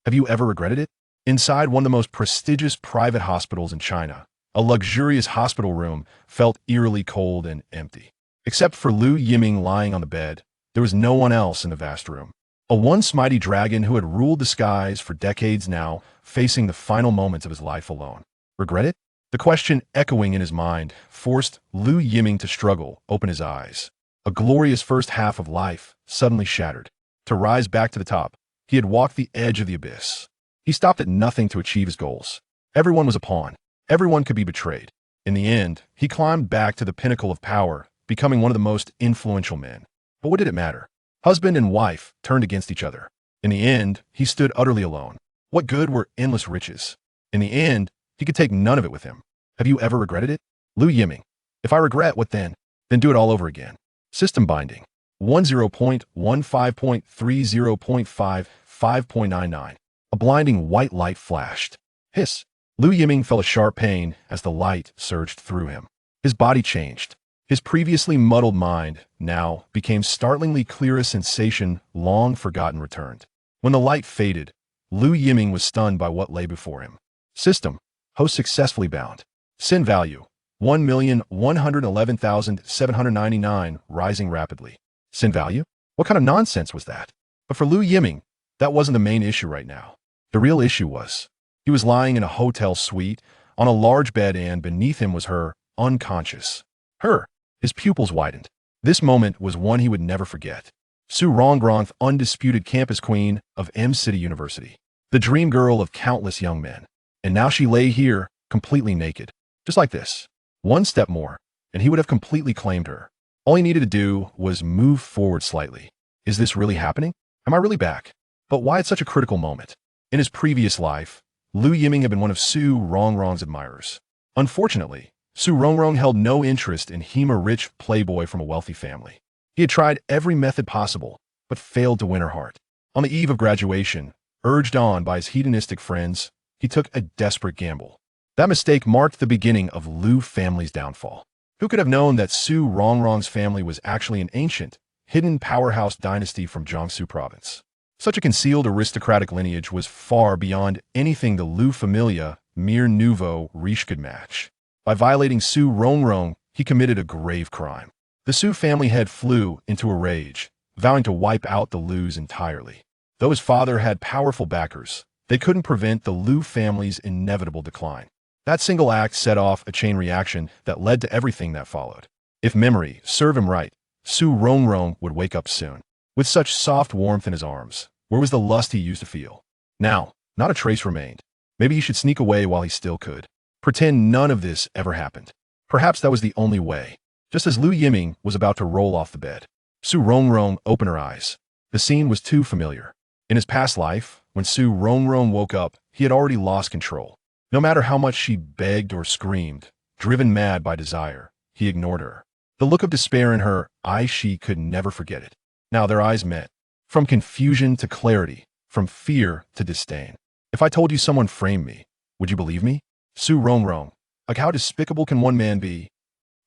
Have you ever regretted it? Inside one of the most prestigious private hospitals in China, a luxurious hospital room felt eerily cold and empty. Except for Lu Yiming lying on the bed, there was no one else in the vast room. A once mighty dragon who had ruled the skies for decades now, facing the final moments of his life alone. Regret it? The question echoing in his mind forced Lu Yiming to struggle, open his eyes. A glorious first half of life suddenly shattered. To rise back to the top, he had walked the edge of the abyss. He stopped at nothing to achieve his goals. Everyone was a pawn. Everyone could be betrayed. In the end, he climbed back to the pinnacle of power, becoming one of the most influential men. But what did it matter? Husband and wife turned against each other. In the end, he stood utterly alone. What good were endless riches? In the end, he could take none of it with him. Have you ever regretted it? Lu Yiming. If I regret, what then? Then do it all over again. System binding. 10.15.30.5.99. A blinding white light flashed. Hiss. Lu Yiming felt a sharp pain as the light surged through him. His body changed. His previously muddled mind now became startlingly clear. A sensation long forgotten returned. When the light faded, Lu Yiming was stunned by what lay before him. System. Host successfully bound. Sin value. 1,111,799, rising rapidly. Sin value? What kind of nonsense was that? But for Lu Yiming, that wasn't the main issue right now. The real issue was, he was lying in a hotel suite, on a large bed, and beneath him was her, unconscious. Her. His pupils widened. This moment was one he would never forget. Su Rongrong, undisputed campus queen of M-City University. The dream girl of countless young men. And now she lay here, completely naked. Just like this. One step more, and he would have completely claimed her. All he needed to do was move forward slightly. Is this really happening? Am I really back? But why at such a critical moment? In his previous life, Lu Yiming had been one of Su Rongrong's admirers. Unfortunately, Su Rongrong held no interest in him, a rich playboy from a wealthy family. He had tried every method possible, but failed to win her heart. On the eve of graduation, urged on by his hedonistic friends, he took a desperate gamble. That mistake marked the beginning of Lu family's downfall. Who could have known that Su Rongrong's family was actually an ancient, hidden powerhouse dynasty from Jiangsu province? Such a concealed aristocratic lineage was far beyond anything the Lu familia, mere nouveau riche, could match. By violating Su Rongrong, he committed a grave crime. The Su family head flew into a rage, vowing to wipe out the Lus entirely. Though his father had powerful backers, they couldn't prevent the Lu family's inevitable decline. That single act set off a chain reaction that led to everything that followed. If memory served him right, Su Rongrong would wake up soon. With such soft warmth in his arms, where was the lust he used to feel? Now, not a trace remained. Maybe he should sneak away while he still could. Pretend none of this ever happened. Perhaps that was the only way. Just as Lu Yiming was about to roll off the bed, Su Rongrong opened her eyes. The scene was too familiar. In his past life, when Su Rongrong woke up, he had already lost control. No matter how much she begged or screamed, driven mad by desire, he ignored her. The look of despair in her eyes, she could never forget it. Now their eyes met. From confusion to clarity, from fear to disdain. If I told you someone framed me, would you believe me? Su Rongrong. Like, how despicable can one man be?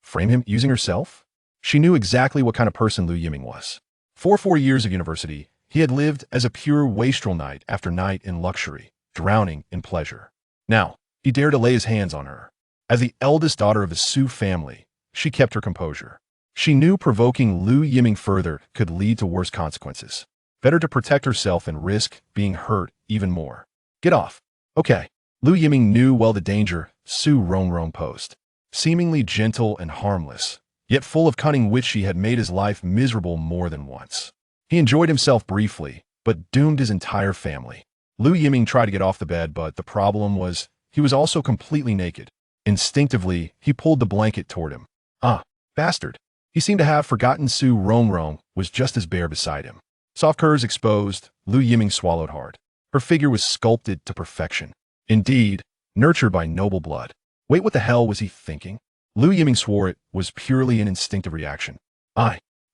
Frame him using herself? She knew exactly what kind of person Lu Yiming was. For 4 years of university, he had lived as a pure wastrel night after night in luxury, drowning in pleasure. Now, he dared to lay his hands on her. As the eldest daughter of the Su family, she kept her composure. She knew provoking Lu Yiming further could lead to worse consequences. Better to protect herself and risk being hurt even more. Get off. Okay. Lu Yiming knew well the danger Su Rongrong posed. Seemingly gentle and harmless, yet full of cunning, which she had made his life miserable more than once. He enjoyed himself briefly, but doomed his entire family. Lu Yiming tried to get off the bed, but the problem was he was also completely naked. Instinctively, he pulled the blanket toward him. Ah, bastard. He seemed to have forgotten Su Rongrong was just as bare beside him. Soft curves exposed, Lu Yiming swallowed hard. Her figure was sculpted to perfection. Indeed, nurtured by noble blood. Wait, what the hell was he thinking? Lu Yiming swore it was purely an instinctive reaction.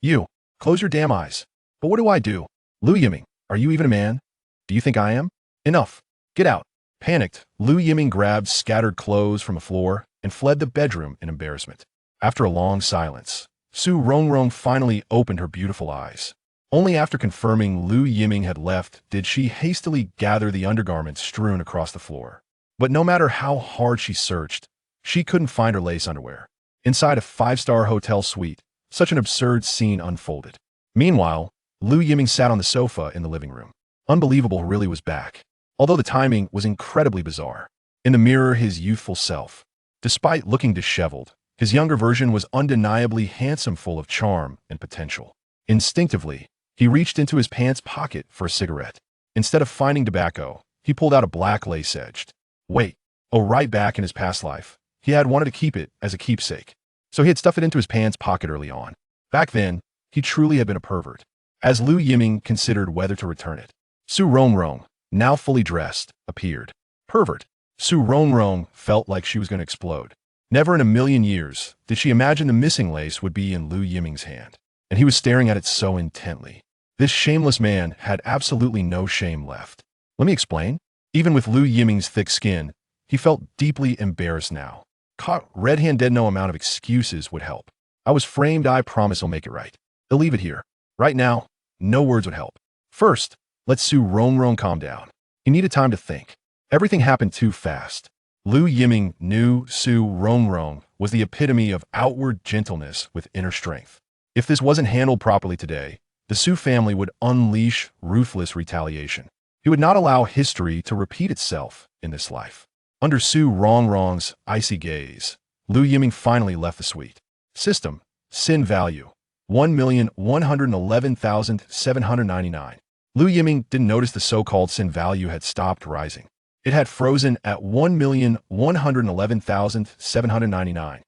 You, close your damn eyes. But what do I do? Lu Yiming, are you even a man? Do you think I am? Enough. Get out. Panicked, Lu Yiming grabbed scattered clothes from the floor and fled the bedroom in embarrassment. After a long silence, Su Rongrong finally opened her beautiful eyes. Only after confirming Lu Yiming had left did she hastily gather the undergarments strewn across the floor. But no matter how hard she searched, she couldn't find her lace underwear. Inside a five-star hotel suite, such an absurd scene unfolded. Meanwhile, Lu Yiming sat on the sofa in the living room. Unbelievable really was back, although the timing was incredibly bizarre. In the mirror, his youthful self. Despite looking disheveled, his younger version was undeniably handsome, full of charm and potential. Instinctively, he reached into his pants pocket for a cigarette. Instead of finding tobacco, he pulled out a black lace-edged. Wait, oh, right back in his past life, he had wanted to keep it as a keepsake. So he had stuffed it into his pants pocket early on. Back then, he truly had been a pervert. As Lu Yiming considered whether to return it, Su Rongrong, now fully dressed, appeared. Pervert. Su Rongrong felt like she was going to explode. Never in a million years did she imagine the missing lace would be in Lu Yiming's hand, and he was staring at it so intently. This shameless man had absolutely no shame left. Let me explain. Even with Lu Yiming's thick skin, he felt deeply embarrassed now. Caught red-handed, no amount of excuses would help. I was framed, I promise I'll make it right. He'll leave it here. Right now, no words would help. First, let Su Rongrong calm down. He needed time to think. Everything happened too fast. Lu Yiming knew Su Rongrong was the epitome of outward gentleness with inner strength. If this wasn't handled properly today, the Su family would unleash ruthless retaliation. He would not allow history to repeat itself in this life. Under Su Rongrong's icy gaze, Lu Yiming finally left the suite. System, sin value, 1,111,799. Lu Yiming didn't notice the so-called sin value had stopped rising. It had frozen at 1,111,799.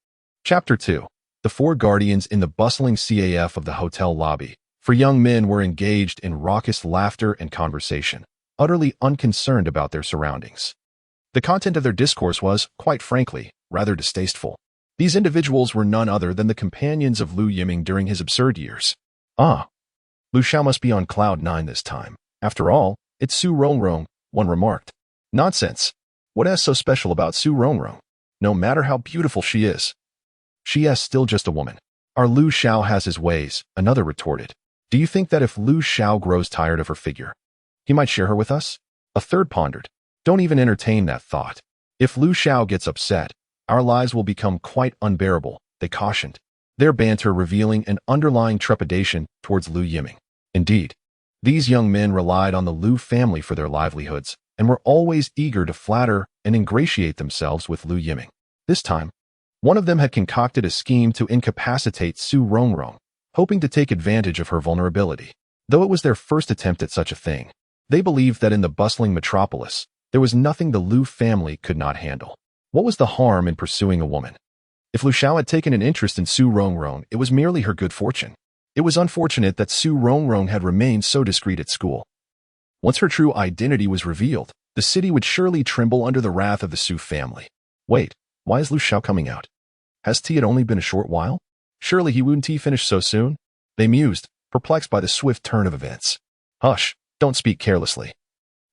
Chapter 2. The four guardians in the bustling CAF of the hotel lobby. For young men were engaged in raucous laughter and conversation, utterly unconcerned about their surroundings. The content of their discourse was, quite frankly, rather distasteful. These individuals were none other than the companions of Lu Yiming during his absurd years. Ah, Lu Xiao must be on cloud 9 this time. After all, it's Su Rongrong, one remarked. Nonsense. What is so special about Su Rongrong? No matter how beautiful she is still just a woman. Our Lu Xiao has his ways, another retorted. Do you think that if Lu Xiao grows tired of her figure, he might share her with us? A third pondered. Don't even entertain that thought. If Lu Xiao gets upset, our lives will become quite unbearable, they cautioned, their banter revealing an underlying trepidation towards Lu Yiming. Indeed, these young men relied on the Lu family for their livelihoods and were always eager to flatter and ingratiate themselves with Lu Yiming. This time, one of them had concocted a scheme to incapacitate Su Rongrong, hoping to take advantage of her vulnerability. Though it was their first attempt at such a thing, they believed that in the bustling metropolis, there was nothing the Lu family could not handle. What was the harm in pursuing a woman? If Lu Xiao had taken an interest in Su Rongrong, it was merely her good fortune. It was unfortunate that Su Rongrong had remained so discreet at school. Once her true identity was revealed, the city would surely tremble under the wrath of the Su family. Wait, why is Lu Xiao coming out? Has tea had only been a short while? Surely he wouldn't finish so soon? They mused, perplexed by the swift turn of events. Hush, don't speak carelessly.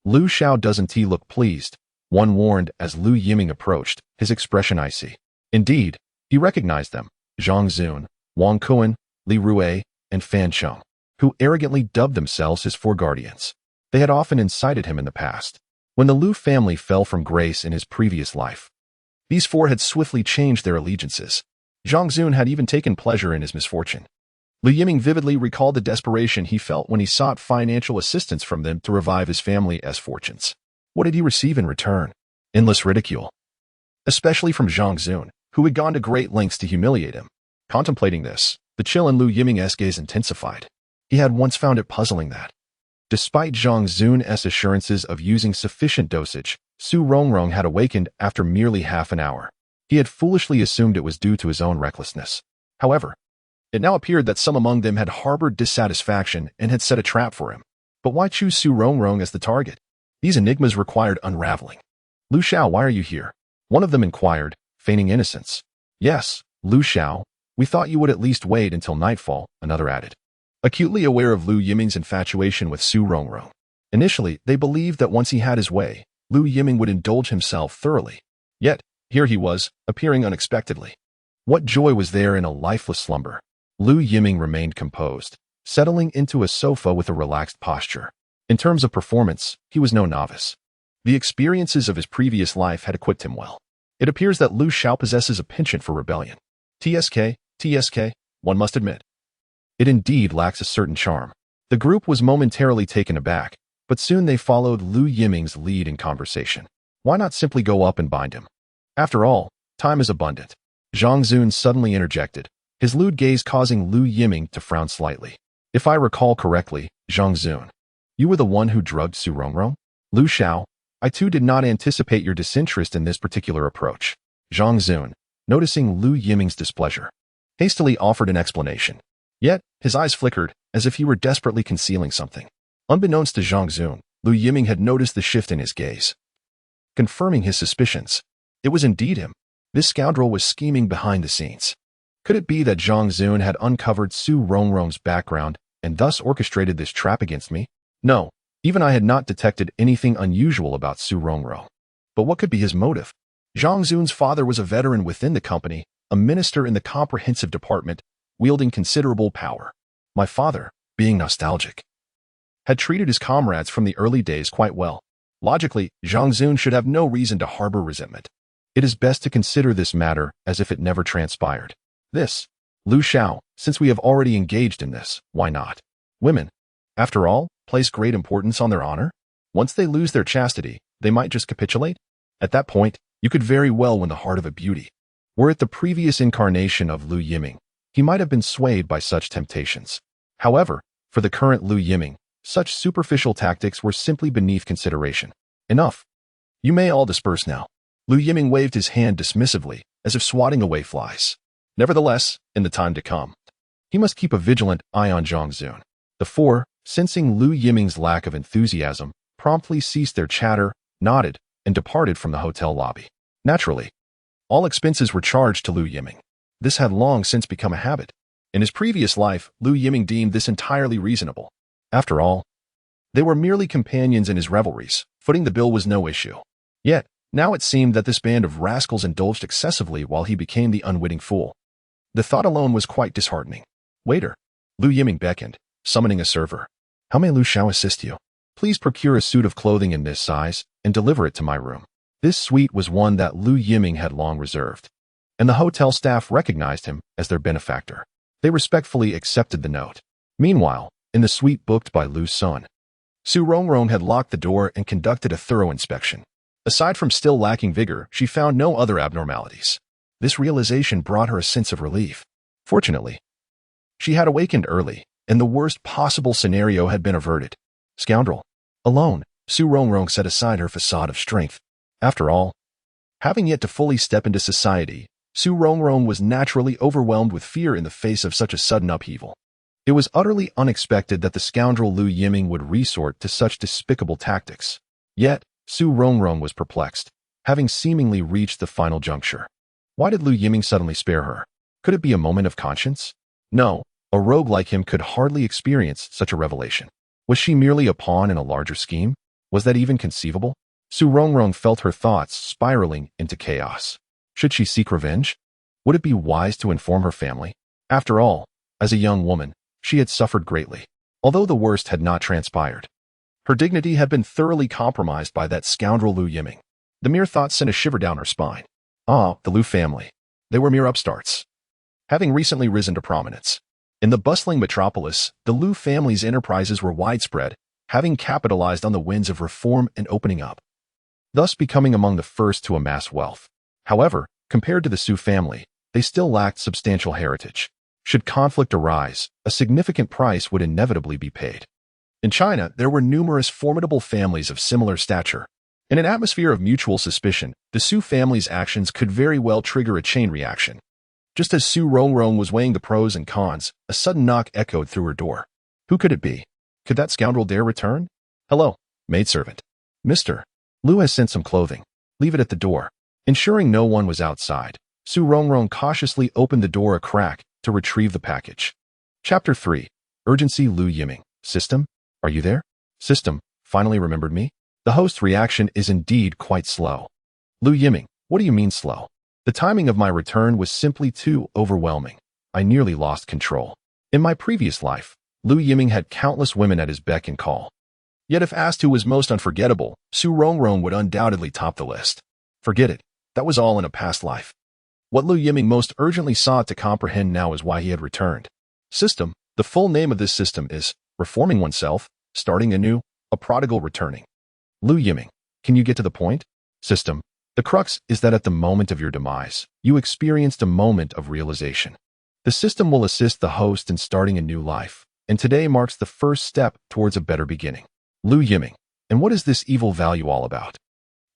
Lu Xiao doesn't he look pleased? One warned as Lu Yiming approached, his expression icy. Indeed, he recognized them, Zhang Zun, Wang Kuan, Li Rui, and Fan Cheng, who arrogantly dubbed themselves his four guardians. They had often incited him in the past, when the Lu family fell from grace in his previous life. These four had swiftly changed their allegiances. Zhang Zun had even taken pleasure in his misfortune. Lu Yiming vividly recalled the desperation he felt when he sought financial assistance from them to revive his family's fortunes. What did he receive in return? Endless ridicule. Especially from Zhang Zun, who had gone to great lengths to humiliate him. Contemplating this, the chill in Lu Yiming's gaze intensified. He had once found it puzzling that, despite Zhang Zun's assurances of using sufficient dosage, Su Rongrong had awakened after merely half an hour. He had foolishly assumed it was due to his own recklessness. However, it now appeared that some among them had harbored dissatisfaction and had set a trap for him. But why choose Su Rongrong as the target? These enigmas required unraveling. Lu Xiao, why are you here? One of them inquired, feigning innocence. Yes, Lu Xiao, we thought you would at least wait until nightfall, another added. Acutely aware of Lu Yiming's infatuation with Su Rongrong. Initially, they believed that once he had his way, Lu Yiming would indulge himself thoroughly. Yet, here he was, appearing unexpectedly. What joy was there in a lifeless slumber? Lu Yiming remained composed. settling into a sofa with a relaxed posture. In terms of performance, he was no novice. The experiences of his previous life had equipped him well. It appears that Lu Xiao possesses a penchant for rebellion. TSK, one must admit. It indeed lacks a certain charm. The group was momentarily taken aback, but soon they followed Lu Yiming's lead in conversation. Why not simply go up and bind him? After all, time is abundant. Zhang Zun suddenly interjected, his lewd gaze causing Lu Yiming to frown slightly. If I recall correctly, Zhang Zun, you were the one who drugged Su Rongrong? Lu Xiao, I too did not anticipate your disinterest in this particular approach. Zhang Zun, noticing Lu Yiming's displeasure, hastily offered an explanation. Yet, his eyes flickered, as if he were desperately concealing something. Unbeknownst to Zhang Zun, Lu Yiming had noticed the shift in his gaze, confirming his suspicions. It was indeed him. This scoundrel was scheming behind the scenes. Could it be that Zhang Zun had uncovered Su Rongrong's background and thus orchestrated this trap against me? No, even I had not detected anything unusual about Su Rongrong. But what could be his motive? Zhang Zun's father was a veteran within the company, a minister in the comprehensive department, wielding considerable power. My father, being nostalgic, had treated his comrades from the early days quite well. Logically, Zhang Zun should have no reason to harbor resentment. It is best to consider this matter as if it never transpired. This, Lu Xiao, since we have already engaged in this, why not? Women, after all, place great importance on their honor. Once they lose their chastity, they might just capitulate. At that point, you could very well win the heart of a beauty. Were it the previous incarnation of Lu Yiming, he might have been swayed by such temptations. However, for the current Lu Yiming, such superficial tactics were simply beneath consideration. Enough. You may all disperse now. Lu Yiming waved his hand dismissively, as if swatting away flies. Nevertheless, in the time to come, he must keep a vigilant eye on Zhang Zun. The four, sensing Lu Yiming's lack of enthusiasm, promptly ceased their chatter, nodded, and departed from the hotel lobby. Naturally, all expenses were charged to Lu Yiming. This had long since become a habit. In his previous life, Lu Yiming deemed this entirely reasonable. After all, they were merely companions in his revelries. Footing the bill was no issue. Yet, now it seemed that this band of rascals indulged excessively while he became the unwitting fool. The thought alone was quite disheartening. Waiter. Lu Yiming beckoned, summoning a server. How may Lu Xiao assist you? Please procure a suit of clothing in this size and deliver it to my room. This suite was one that Lu Yiming had long reserved, and the hotel staff recognized him as their benefactor. They respectfully accepted the note. Meanwhile, in the suite booked by Lu's son, Su Rongrong had locked the door and conducted a thorough inspection. Aside from still lacking vigor, she found no other abnormalities. This realization brought her a sense of relief. Fortunately, she had awakened early, and the worst possible scenario had been averted. Scoundrel. Alone, Su Rongrong set aside her facade of strength. After all, having yet to fully step into society, Su Rongrong was naturally overwhelmed with fear in the face of such a sudden upheaval. It was utterly unexpected that the scoundrel Lu Yiming would resort to such despicable tactics. Yet, Su Rongrong was perplexed, having seemingly reached the final juncture. Why did Lu Yiming suddenly spare her? Could it be a moment of conscience? No, a rogue like him could hardly experience such a revelation. Was she merely a pawn in a larger scheme? Was that even conceivable? Su Rongrong felt her thoughts spiraling into chaos. Should she seek revenge? Would it be wise to inform her family? After all, as a young woman, she had suffered greatly, although the worst had not transpired. Her dignity had been thoroughly compromised by that scoundrel Lu Yiming. The mere thought sent a shiver down her spine. Ah, the Lu family. They were mere upstarts, having recently risen to prominence. In the bustling metropolis, the Lu family's enterprises were widespread, having capitalized on the winds of reform and opening up, thus becoming among the first to amass wealth. However, compared to the Su family, they still lacked substantial heritage. Should conflict arise, a significant price would inevitably be paid. In China, there were numerous formidable families of similar stature. In an atmosphere of mutual suspicion, the Su family's actions could very well trigger a chain reaction. Just as Su Rongrong was weighing the pros and cons, a sudden knock echoed through her door. Who could it be? Could that scoundrel dare return? Hello, maidservant. Mister, Lu has sent some clothing. Leave it at the door. Ensuring no one was outside, Su Rongrong cautiously opened the door a crack to retrieve the package. Chapter 3. Urgency. Lu Yiming. System? Are you there? System, finally remembered me? The host's reaction is indeed quite slow. Lu Yiming, what do you mean slow? The timing of my return was simply too overwhelming. I nearly lost control. In my previous life, Lu Yiming had countless women at his beck and call. Yet if asked who was most unforgettable, Su Rongrong would undoubtedly top the list. Forget it. That was all in a past life. What Lu Yiming most urgently sought to comprehend now is why he had returned. System. The full name of this system is reforming oneself, starting anew, a prodigal returning. Lu Yiming. Can you get to the point? System. The crux is that at the moment of your demise, you experienced a moment of realization. The system will assist the host in starting a new life, and today marks the first step towards a better beginning. Lu Yiming. And what is this evil value all about?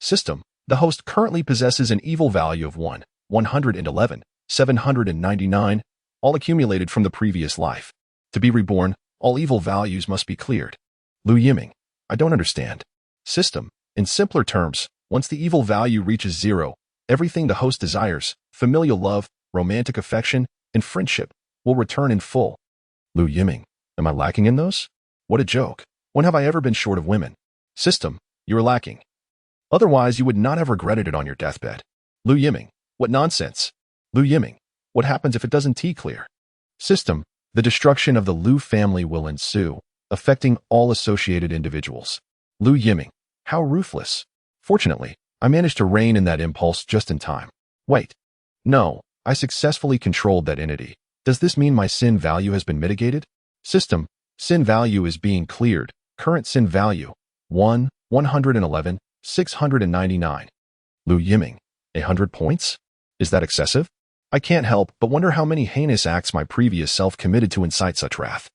System. The host currently possesses an evil value of 111,799, all accumulated from the previous life. To be reborn, all evil values must be cleared. Lu Yiming. I don't understand. System. In simpler terms, once the evil value reaches 0, everything the host desires, familial love, romantic affection, and friendship, will return in full. Lu Yiming. Am I lacking in those? What a joke. When have I ever been short of women? System. You're lacking. Otherwise, you would not have regretted it on your deathbed. Lu Yiming. What nonsense. Lu Yiming. What happens if it doesn't clear? System. The destruction of the Lu family will ensue, affecting all associated individuals. Lu Yiming. How ruthless. Fortunately, I managed to rein in that impulse just in time. Wait. No, I successfully controlled that entity. Does this mean my sin value has been mitigated? System. Sin value is being cleared. Current sin value, 111,699. Lu Yiming. 100 points? Is that excessive? I can't help but wonder how many heinous acts my previous self committed to incite such wrath.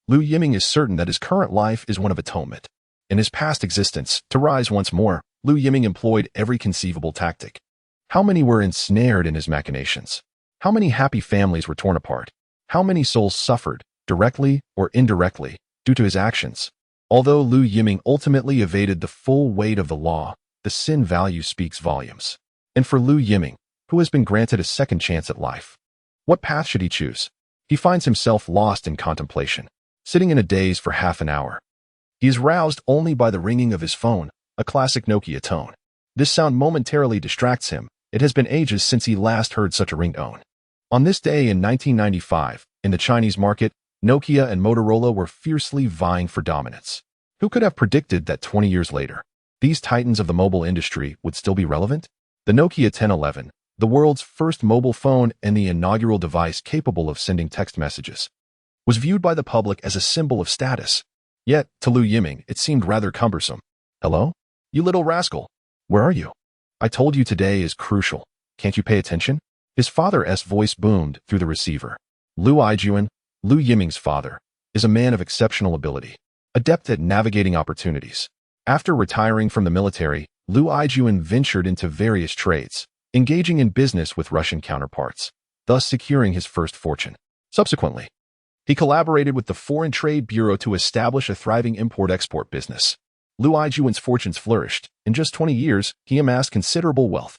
Lu Yiming is certain that his current life is one of atonement. In his past existence, to rise once more, Lu Yiming employed every conceivable tactic. How many were ensnared in his machinations? How many happy families were torn apart? How many souls suffered, directly or indirectly, due to his actions? Although Lu Yiming ultimately evaded the full weight of the law, the sin value speaks volumes. And for Lu Yiming, who has been granted a second chance at life, what path should he choose? He finds himself lost in contemplation, sitting in a daze for half an hour. He is roused only by the ringing of his phone, a classic Nokia tone. This sound momentarily distracts him. It has been ages since he last heard such a ringtone. On this day in 1995, in the Chinese market, Nokia and Motorola were fiercely vying for dominance. Who could have predicted that 20 years later, these titans of the mobile industry would still be relevant? The Nokia 1011, the world's first mobile phone and the inaugural device capable of sending text messages, was viewed by the public as a symbol of status. Yet, to Lu Yiming, it seemed rather cumbersome. Hello? You little rascal. Where are you? I told you today is crucial. Can't you pay attention? His father's voice boomed through the receiver. Lu Yijun, Lu Yiming's father, is a man of exceptional ability, adept at navigating opportunities. After retiring from the military, Lu Yijun ventured into various trades, engaging in business with Russian counterparts, thus securing his first fortune. Subsequently, he collaborated with the Foreign Trade Bureau to establish a thriving import-export business. Lu Yijun's fortunes flourished. In just 20 years, he amassed considerable wealth.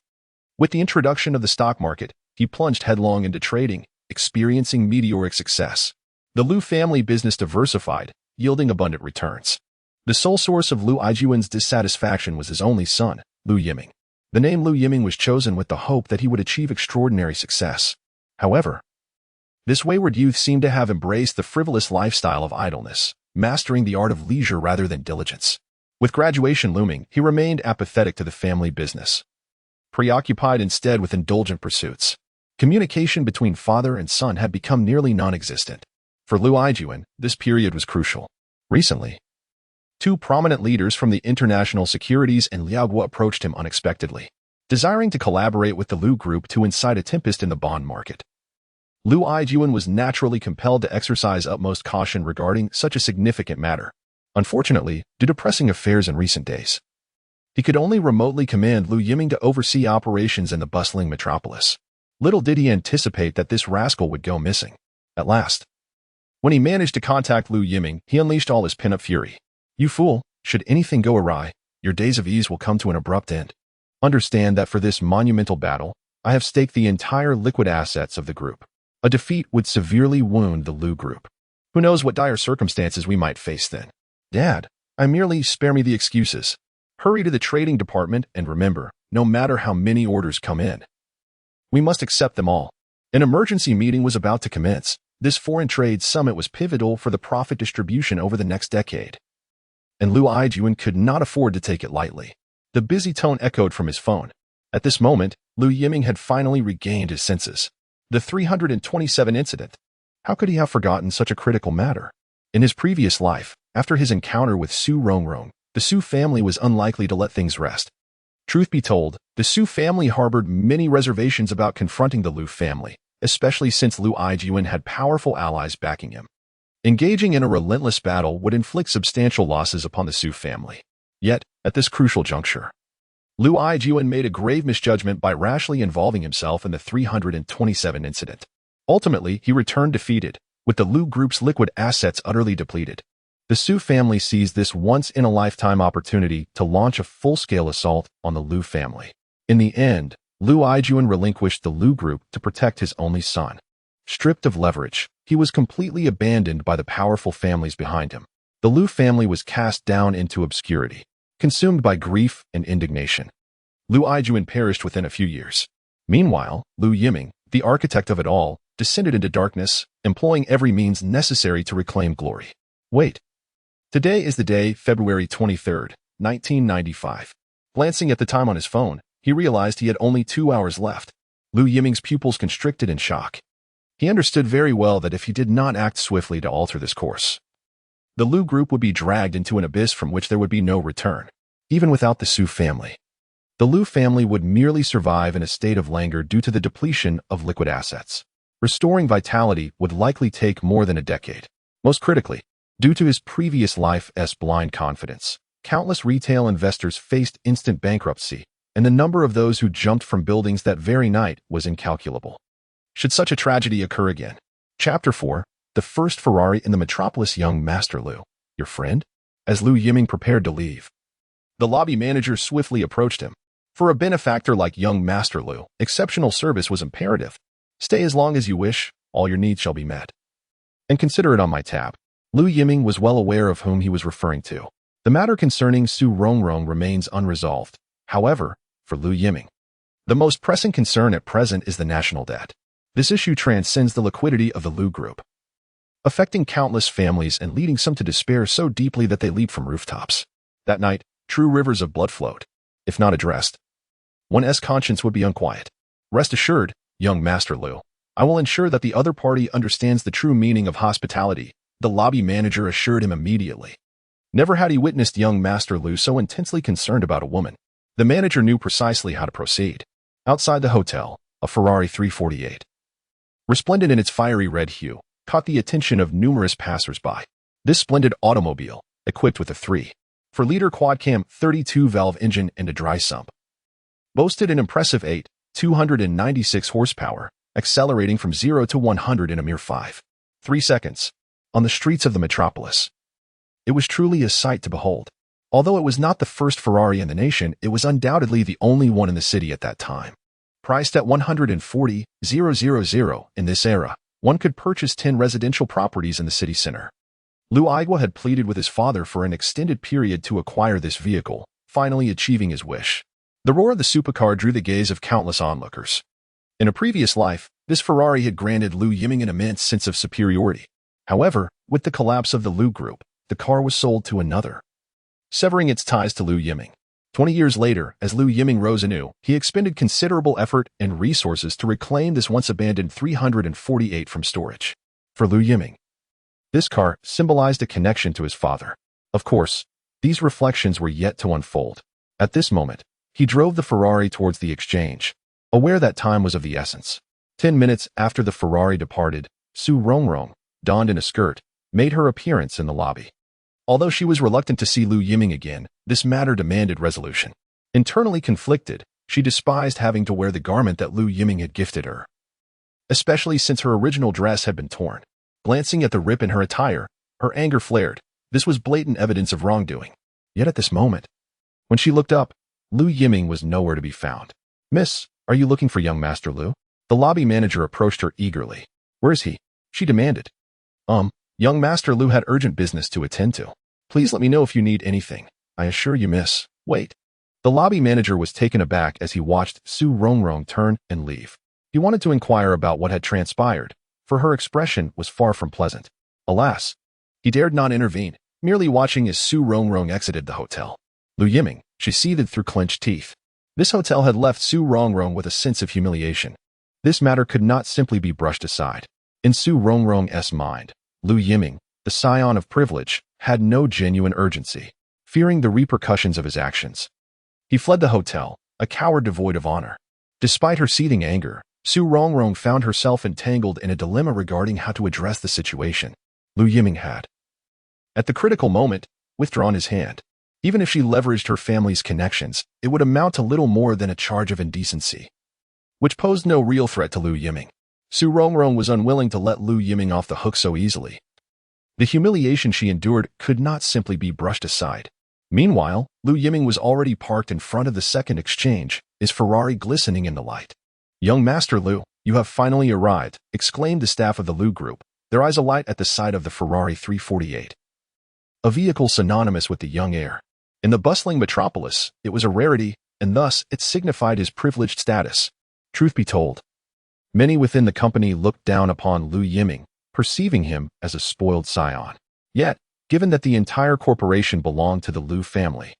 With the introduction of the stock market, he plunged headlong into trading, experiencing meteoric success. The Lu family business diversified, yielding abundant returns. The sole source of Lu Yijun's dissatisfaction was his only son, Lu Yiming. The name Lu Yiming was chosen with the hope that he would achieve extraordinary success. However, this wayward youth seemed to have embraced the frivolous lifestyle of idleness, mastering the art of leisure rather than diligence. With graduation looming, he remained apathetic to the family business, preoccupied instead with indulgent pursuits. Communication between father and son had become nearly non-existent. For Lu Yijun, this period was crucial. Recently, two prominent leaders from the International Securities and Liaoguo approached him unexpectedly, desiring to collaborate with the Lu Group to incite a tempest in the bond market. Lu Yijun was naturally compelled to exercise utmost caution regarding such a significant matter. Unfortunately, due to pressing affairs in recent days, he could only remotely command Lu Yiming to oversee operations in the bustling metropolis. Little did he anticipate that this rascal would go missing. At last, when he managed to contact Lu Yiming, he unleashed all his pent-up fury. You fool, should anything go awry, your days of ease will come to an abrupt end. Understand that for this monumental battle, I have staked the entire liquid assets of the group. A defeat would severely wound the Lu Group. Who knows what dire circumstances we might face then? Dad, I merely spare me the excuses. Hurry to the trading department and remember, no matter how many orders come in, we must accept them all. An emergency meeting was about to commence. This foreign trade summit was pivotal for the profit distribution over the next decade, and Lu Yiming could not afford to take it lightly. The busy tone echoed from his phone. At this moment, Lu Yiming had finally regained his senses. The 327 incident. How could he have forgotten such a critical matter? In his previous life, after his encounter with Su Rongrong, the Su family was unlikely to let things rest. Truth be told, the Su family harbored many reservations about confronting the Lu family, especially since Lu Yiming had powerful allies backing him. Engaging in a relentless battle would inflict substantial losses upon the Su family. Yet, at this crucial juncture, Lu Yiming made a grave misjudgment by rashly involving himself in the 327 incident. Ultimately, he returned defeated, with the Lu group's liquid assets utterly depleted. The Su family seized this once-in-a-lifetime opportunity to launch a full-scale assault on the Lu family. In the end, Lu Yiming relinquished the Lu group to protect his only son. Stripped of leverage, he was completely abandoned by the powerful families behind him. The Lu family was cast down into obscurity, consumed by grief and indignation. Lu Yiming perished within a few years. Meanwhile, Lu Yiming, the architect of it all, descended into darkness, employing every means necessary to reclaim glory. Wait. Today is the day, February 23, 1995. Glancing at the time on his phone, he realized he had only 2 hours left. Lu Yiming's pupils constricted in shock. He understood very well that if he did not act swiftly to alter this course, the Lu group would be dragged into an abyss from which there would be no return. Even without the Su family, the Lu family would merely survive in a state of languor due to the depletion of liquid assets. Restoring vitality would likely take more than a decade. Most critically, due to his previous life's blind confidence, countless retail investors faced instant bankruptcy, and the number of those who jumped from buildings that very night was incalculable. Should such a tragedy occur again? Chapter 4. The first Ferrari in the metropolis. Young Master Lu, your friend? As Lu Yiming prepared to leave, the lobby manager swiftly approached him. For a benefactor like young Master Lu, exceptional service was imperative. Stay as long as you wish, all your needs shall be met. And consider it on my tab. Lu Yiming was well aware of whom he was referring to. The matter concerning Su Rongrong remains unresolved. However, for Lu Yiming, the most pressing concern at present is the national debt. This issue transcends the liquidity of the Lu group, affecting countless families and leading some to despair so deeply that they leap from rooftops. That night, true rivers of blood flowed. If not addressed, one's conscience would be unquiet. Rest assured, young Master Lu, I will ensure that the other party understands the true meaning of hospitality, the lobby manager assured him immediately. Never had he witnessed young Master Lu so intensely concerned about a woman. The manager knew precisely how to proceed. Outside the hotel, a Ferrari 348, resplendent in its fiery red hue, caught the attention of numerous passers-by. This splendid automobile, equipped with a 3.4-liter quad-cam 32-valve engine and a dry sump, boasted an impressive 296 horsepower, accelerating from 0 to 100 in a mere 5.3 seconds. On the streets of the metropolis, it was truly a sight to behold. Although it was not the first Ferrari in the nation, it was undoubtedly the only one in the city at that time. Priced at 140,000 in this era, one could purchase 10 residential properties in the city center. Lu Yiming had pleaded with his father for an extended period to acquire this vehicle, finally achieving his wish. The roar of the supercar drew the gaze of countless onlookers. In a previous life, this Ferrari had granted Lu Yiming an immense sense of superiority. However, with the collapse of the Lu group, the car was sold to another, severing its ties to Lu Yiming. 20 years later, as Lu Yiming rose anew, he expended considerable effort and resources to reclaim this once-abandoned 348 from storage. For Lu Yiming, this car symbolized a connection to his father. Of course, these reflections were yet to unfold. At this moment, he drove the Ferrari towards the exchange, aware that time was of the essence. 10 minutes after the Ferrari departed, Su Rongrong, donned in a skirt, made her appearance in the lobby. Although she was reluctant to see Lu Yiming again, this matter demanded resolution. Internally conflicted, she despised having to wear the garment that Lu Yiming had gifted her, especially since her original dress had been torn. Glancing at the rip in her attire, her anger flared. This was blatant evidence of wrongdoing. Yet at this moment, when she looked up, Lu Yiming was nowhere to be found. "Miss, are you looking for young Master Lu?" The lobby manager approached her eagerly. "Where is he?" she demanded. Young Master Lu had urgent business to attend to. Please let me know if you need anything. I assure you, miss. Wait." The lobby manager was taken aback as he watched Su Rongrong turn and leave. He wanted to inquire about what had transpired. for her expression was far from pleasant. Alas, he dared not intervene, merely watching as Su Rongrong exited the hotel. Lu Yiming, she seethed through clenched teeth. This hotel had left Su Rongrong with a sense of humiliation. This matter could not simply be brushed aside. In Su Rongrong's mind, Lu Yiming, the scion of privilege, had no genuine urgency, fearing the repercussions of his actions. He fled the hotel, a coward devoid of honor. Despite her seething anger, Su Rongrong found herself entangled in a dilemma regarding how to address the situation. Lu Yiming had, at the critical moment, withdrawn his hand. Even if she leveraged her family's connections, it would amount to little more than a charge of indecency, which posed no real threat to Lu Yiming. Su Rongrong was unwilling to let Lu Yiming off the hook so easily. The humiliation she endured could not simply be brushed aside. Meanwhile, Lu Yiming was already parked in front of the second exchange, his Ferrari glistening in the light. "Young Master Lu, you have finally arrived," exclaimed the staff of the Lu Group, their eyes alight at the sight of the Ferrari 348. A vehicle synonymous with the young heir. In the bustling metropolis, it was a rarity, and thus it signified his privileged status. Truth be told, many within the company looked down upon Lu Yiming, perceiving him as a spoiled scion. Yet, given that the entire corporation belonged to the Lu family,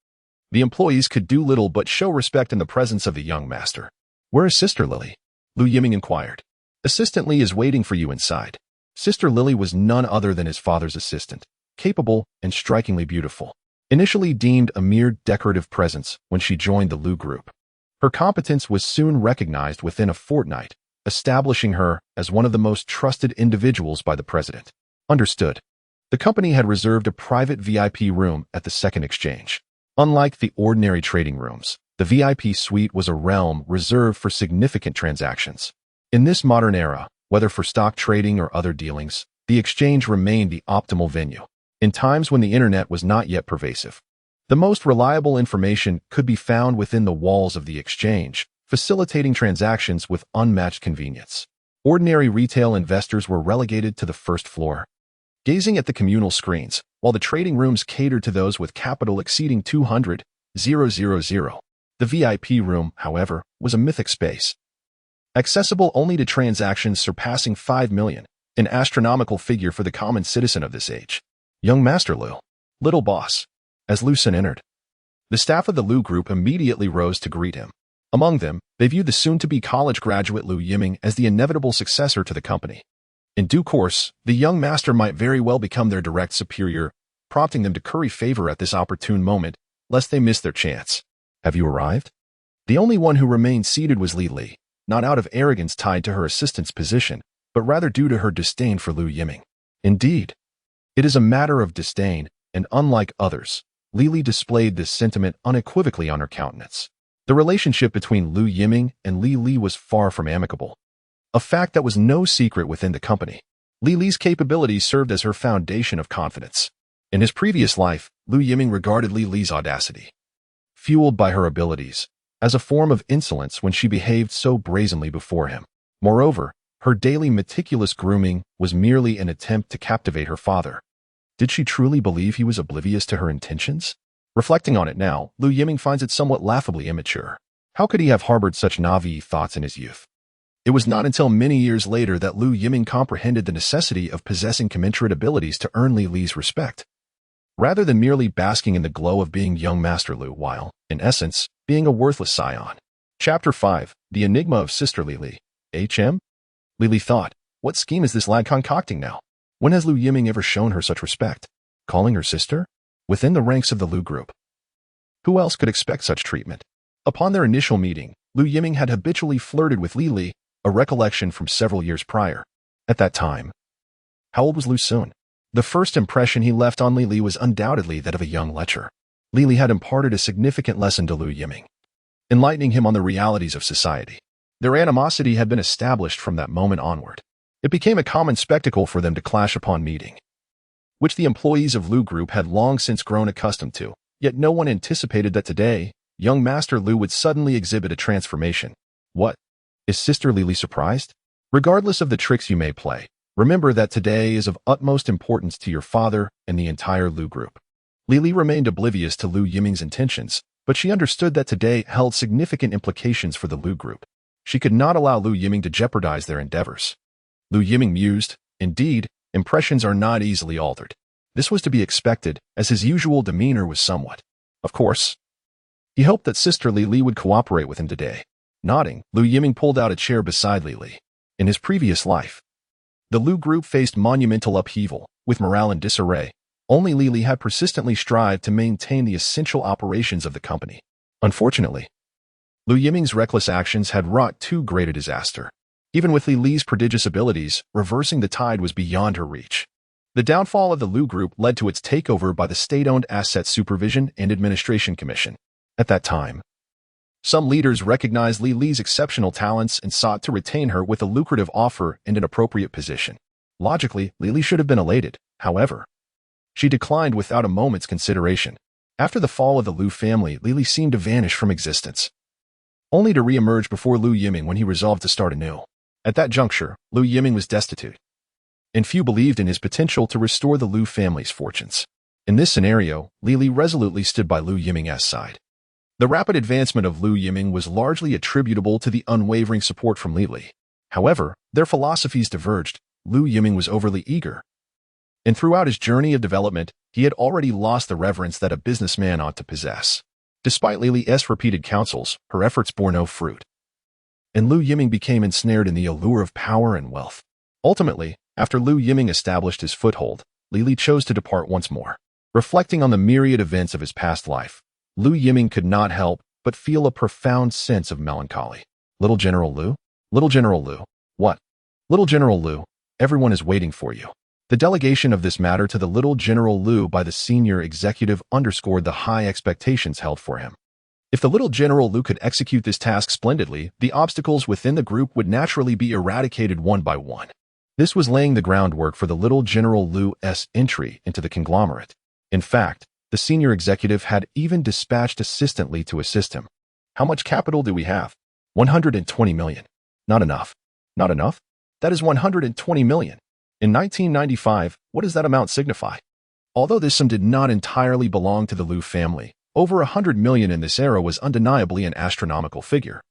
the employees could do little but show respect in the presence of the young master. "Where is Sister Lily?" Lu Yiming inquired. "Assistant Li is waiting for you inside." Sister Lily was none other than his father's assistant, capable and strikingly beautiful. Initially deemed a mere decorative presence when she joined the Lu Group, her competence was soon recognized within a fortnight, establishing her as one of the most trusted individuals by the president. Understood. The company had reserved a private VIP room at the second exchange. Unlike the ordinary trading rooms, the VIP suite was a realm reserved for significant transactions. In this modern era, whether for stock trading or other dealings, the exchange remained the optimal venue. In times when the internet was not yet pervasive, the most reliable information could be found within the walls of the exchange, facilitating transactions with unmatched convenience. Ordinary retail investors were relegated to the first floor, gazing at the communal screens, while the trading rooms catered to those with capital exceeding 200,000. The VIP room, however, was a mythic space, accessible only to transactions surpassing 5 million, an astronomical figure for the common citizen of this age. "Young Master Lu, little boss." As Lu Sun entered, the staff of the Lu Group immediately rose to greet him. Among them, they viewed the soon-to-be college graduate Lu Yiming as the inevitable successor to the company. In due course, the young master might very well become their direct superior, prompting them to curry favor at this opportune moment, lest they miss their chance. "Have you arrived?" The only one who remained seated was Li, not out of arrogance tied to her assistant's position, but rather due to her disdain for Lu Yiming. Indeed, it is a matter of disdain, and unlike others, Li displayed this sentiment unequivocally on her countenance. The relationship between Lu Yiming and Li was far from amicable, a fact that was no secret within the company. Li's capabilities served as her foundation of confidence. In his previous life, Lu Yiming regarded Li's audacity, fueled by her abilities, as a form of insolence when she behaved so brazenly before him. Moreover, her daily meticulous grooming was merely an attempt to captivate her father. Did she truly believe he was oblivious to her intentions? Reflecting on it now, Lu Yiming finds it somewhat laughably immature. How could he have harbored such naive thoughts in his youth? It was not until many years later that Lu Yiming comprehended the necessity of possessing commensurate abilities to earn Li's respect, rather than merely basking in the glow of being young Master Lu while, in essence, being a worthless scion. Chapter 5. The Enigma of Sister Li. HM? Li thought, what scheme is this lad concocting now? When has Lu Yiming ever shown her such respect? Calling her sister? Within the ranks of the Lu Group, who else could expect such treatment? Upon their initial meeting, Lu Yiming had habitually flirted with Li, a recollection from several years prior. At that time, how old was Lu Sun? The first impression he left on Li was undoubtedly that of a young lecher. Li had imparted a significant lesson to Lu Yiming, enlightening him on the realities of society. Their animosity had been established from that moment onward. It became a common spectacle for them to clash upon meeting, which the employees of Lu Group had long since grown accustomed to, yet no one anticipated that today, young Master Lu would suddenly exhibit a transformation. What? Is Sister Li surprised? Regardless of the tricks you may play, remember that today is of utmost importance to your father and the entire Lu Group. Li remained oblivious to Lu Yiming's intentions, but she understood that today held significant implications for the Lu Group. She could not allow Lu Yiming to jeopardize their endeavors. Lu Yiming mused. Indeed, impressions are not easily altered. This was to be expected, as his usual demeanor was somewhat. Of course. He hoped that Sister Li would cooperate with him today. Nodding, Lu Yiming pulled out a chair beside Li. In his previous life, the Lu group faced monumental upheaval, with morale in disarray. Only Li had persistently strived to maintain the essential operations of the company. Unfortunately, Lu Yiming's reckless actions had wrought too great a disaster. Even with Li's prodigious abilities, reversing the tide was beyond her reach. The downfall of the Lu group led to its takeover by the State-Owned Asset Supervision and Administration Commission. At that time, some leaders recognized Li's exceptional talents and sought to retain her with a lucrative offer and an appropriate position. Logically, Li should have been elated. However, she declined without a moment's consideration. After the fall of the Lu family, Li seemed to vanish from existence, only to re-emerge before Lu Yiming when he resolved to start anew. At that juncture, Lu Yiming was destitute, and few believed in his potential to restore the Lu family's fortunes. In this scenario, Li resolutely stood by Lu Yiming's side. The rapid advancement of Lu Yiming was largely attributable to the unwavering support from Li. However, their philosophies diverged. Lu Yiming was overly eager, and throughout his journey of development, he had already lost the reverence that a businessman ought to possess. Despite Li's repeated counsels, her efforts bore no fruit, and Lu Yiming became ensnared in the allure of power and wealth. Ultimately, after Lu Yiming established his foothold, Li chose to depart once more. Reflecting on the myriad events of his past life, Lu Yiming could not help but feel a profound sense of melancholy. Little General Lu? Little General Lu? What? Little General Lu, everyone is waiting for you. The delegation of this matter to the Little General Lu by the senior executive underscored the high expectations held for him. If the Little General Lu could execute this task splendidly, the obstacles within the group would naturally be eradicated one by one. This was laying the groundwork for the Little General Lu's entry into the conglomerate. In fact, the senior executive had even dispatched assistantly to assist him. How much capital do we have? 120 million. Not enough. Not enough? That is 120 million. In 1995, what does that amount signify? Although this sum did not entirely belong to the Lu family, over 100 million in this era was undeniably an astronomical figure.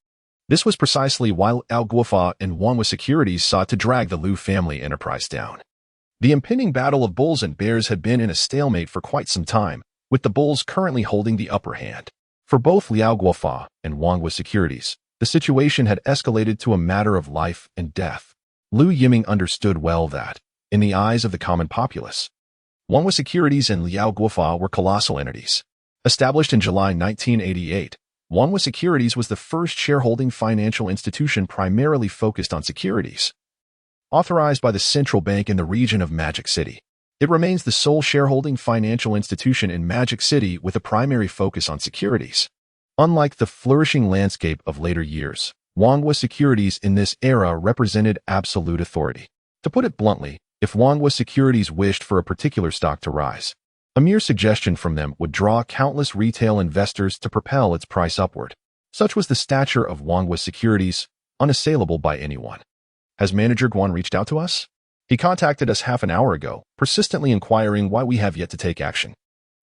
This was precisely why Liao Guofa and Wanhua Securities sought to drag the Lu family enterprise down. The impending battle of bulls and bears had been in a stalemate for quite some time, with the bulls currently holding the upper hand. For both Liao Guofa and Wanhua Securities, the situation had escalated to a matter of life and death. Lu Yiming understood well that, in the eyes of the common populace, Wanhua Securities and Liao Guofa were colossal entities. Established in July 1988, Wanhua Securities was the first shareholding financial institution primarily focused on securities, authorized by the central bank in the region of Magic City. It remains the sole shareholding financial institution in Magic City with a primary focus on securities. Unlike the flourishing landscape of later years, Wanhua Securities in this era represented absolute authority. To put it bluntly, if Wanhua Securities wished for a particular stock to rise, a mere suggestion from them would draw countless retail investors to propel its price upward. Such was the stature of Wanhua Securities, unassailable by anyone. Has Manager Guan reached out to us? He contacted us half an hour ago, persistently inquiring why we have yet to take action.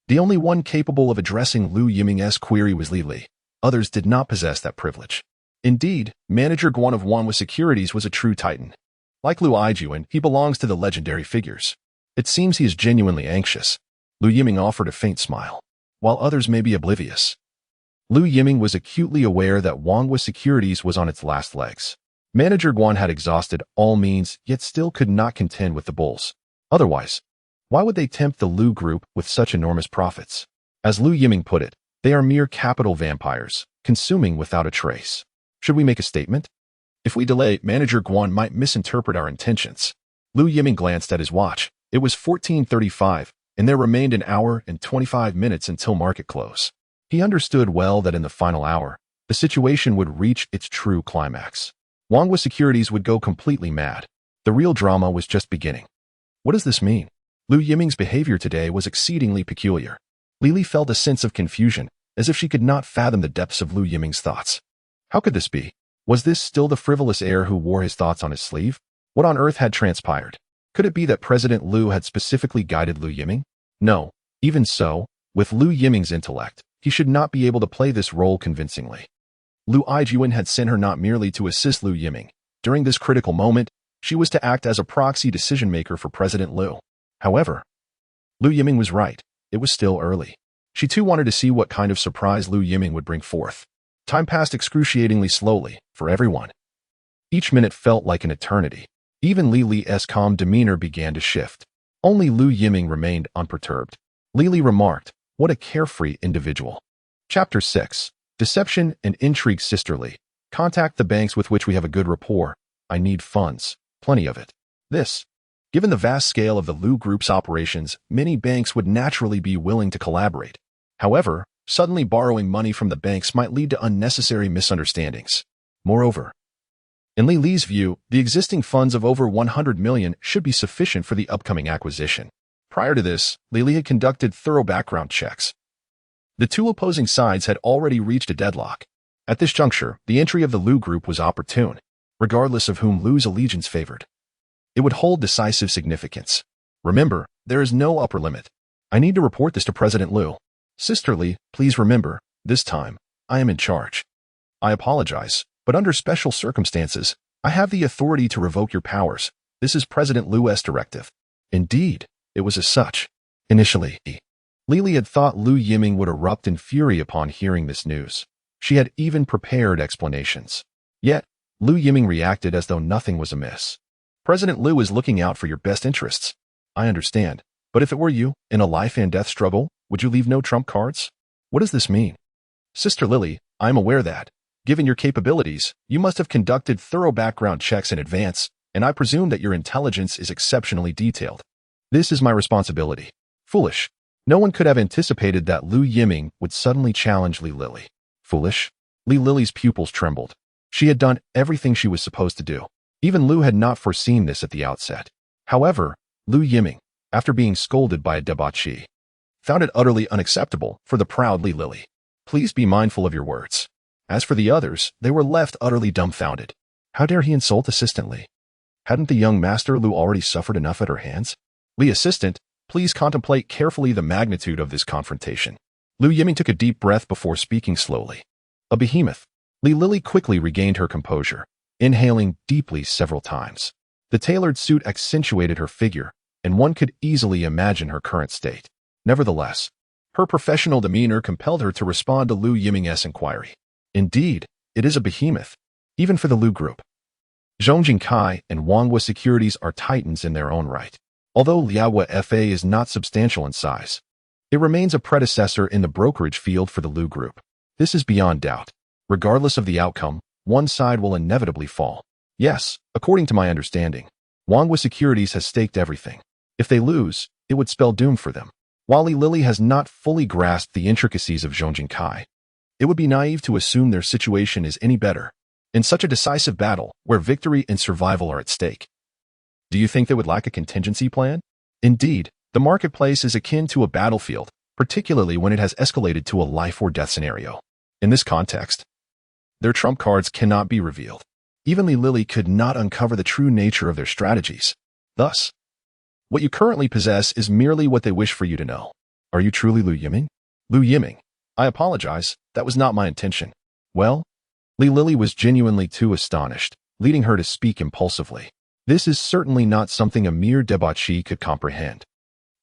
The only one capable of addressing Lu Yiming's query was Li. Others did not possess that privilege. Indeed, Manager Guan of Wanhua Securities was a true titan. Like Lu Yiming, he belongs to the legendary figures. It seems he is genuinely anxious. Lu Yiming offered a faint smile. While others may be oblivious, Lu Yiming was acutely aware that Wanhua Securities was on its last legs. Manager Guan had exhausted all means, yet still could not contend with the bulls. Otherwise, why would they tempt the Lu group with such enormous profits? As Lu Yiming put it, they are mere capital vampires, consuming without a trace. Should we make a statement? If we delay, Manager Guan might misinterpret our intentions. Lu Yiming glanced at his watch. It was 14:35, and there remained an hour and 25 minutes until market close. He understood well that in the final hour, the situation would reach its true climax. Wanhua Securities would go completely mad. The real drama was just beginning. What does this mean? Lu Yiming's behavior today was exceedingly peculiar. Li felt a sense of confusion, as if she could not fathom the depths of Lu Yiming's thoughts. How could this be? Was this still the frivolous heir who wore his thoughts on his sleeve? What on earth had transpired? Could it be that President Lu had specifically guided Lu Yiming? No. Even so, with Lu Yiming's intellect, he should not be able to play this role convincingly. Lu Yiming had sent her not merely to assist Lu Yiming. During this critical moment, She was to act as a proxy decision-maker for President Lu. However, Lu Yiming was right. It was still early. She too wanted to see what kind of surprise Lu Yiming would bring forth. Time passed excruciatingly slowly for everyone. Each minute felt like an eternity. Even Li Li's calm demeanor began to shift. Only Lu Yiming remained unperturbed. Li remarked, "What a carefree individual." Chapter 6. Deception and Intrigue. Sisterly. Contact the banks with which we have a good rapport. I need funds. Plenty of it. Given the vast scale of the Lu Group's operations, many banks would naturally be willing to collaborate. However, suddenly borrowing money from the banks might lead to unnecessary misunderstandings. Moreover, in Li Li's view, the existing funds of over 100 million should be sufficient for the upcoming acquisition. Prior to this, Li Li had conducted thorough background checks. The two opposing sides had already reached a deadlock. At this juncture, the entry of the Lu Group was opportune, regardless of whom Lu's allegiance favored. It would hold decisive significance. Remember, there is no upper limit. I need to report this to President Lu. Sisterly, please remember, this time, I am in charge. I apologize, but under special circumstances, I have the authority to revoke your powers. This is President Lu's directive. Indeed, it was as such. Initially, Li had thought Lu Yiming would erupt in fury upon hearing this news. She had even prepared explanations. Yet, Lu Yiming reacted as though nothing was amiss. President Lu is looking out for your best interests. I understand, but if it were you, in a life and death struggle, would you leave no trump cards? What does this mean? Sister Lily, I am aware that, given your capabilities, you must have conducted thorough background checks in advance, and I presume that your intelligence is exceptionally detailed. This is my responsibility. Foolish. No one could have anticipated that Lu Yiming would suddenly challenge Li Lily. Foolish? Li Lily's pupils trembled. She had done everything she was supposed to do. Even Lu had not foreseen this at the outset. However, Lu Yiming, after being scolded by a debauchee, found it utterly unacceptable for the proud Li Lily. Please be mindful of your words. As for the others, they were left utterly dumbfounded. How dare he insult Assistant Li? Hadn't the young master Lu already suffered enough at her hands? Li Assistant, please contemplate carefully the magnitude of this confrontation. Lu Yiming took a deep breath before speaking slowly. A behemoth. Li Lily quickly regained her composure, inhaling deeply several times. The tailored suit accentuated her figure, and one could easily imagine her current state. Nevertheless, her professional demeanor compelled her to respond to Lu Yiming's inquiry. Indeed, it is a behemoth, even for the Lu Group. Zhongjing Kai and Wanghua Securities are titans in their own right. Although Liaohua FA is not substantial in size, it remains a predecessor in the brokerage field for the Lu Group. This is beyond doubt. Regardless of the outcome, one side will inevitably fall. Yes, according to my understanding, Wanghua Securities has staked everything. If they lose, it would spell doom for them. While Li Lily has not fully grasped the intricacies of Zhongjing Kai, it would be naive to assume their situation is any better in such a decisive battle where victory and survival are at stake. Do you think they would lack a contingency plan? Indeed, the marketplace is akin to a battlefield, particularly when it has escalated to a life or death scenario. In this context, their trump cards cannot be revealed. Even Li Lily could not uncover the true nature of their strategies. Thus, what you currently possess is merely what they wish for you to know. Are you truly Lu Yiming? Lu Yiming, I apologize, that was not my intention. Well, Li Lily was genuinely too astonished, leading her to speak impulsively. This is certainly not something a mere debauchee could comprehend.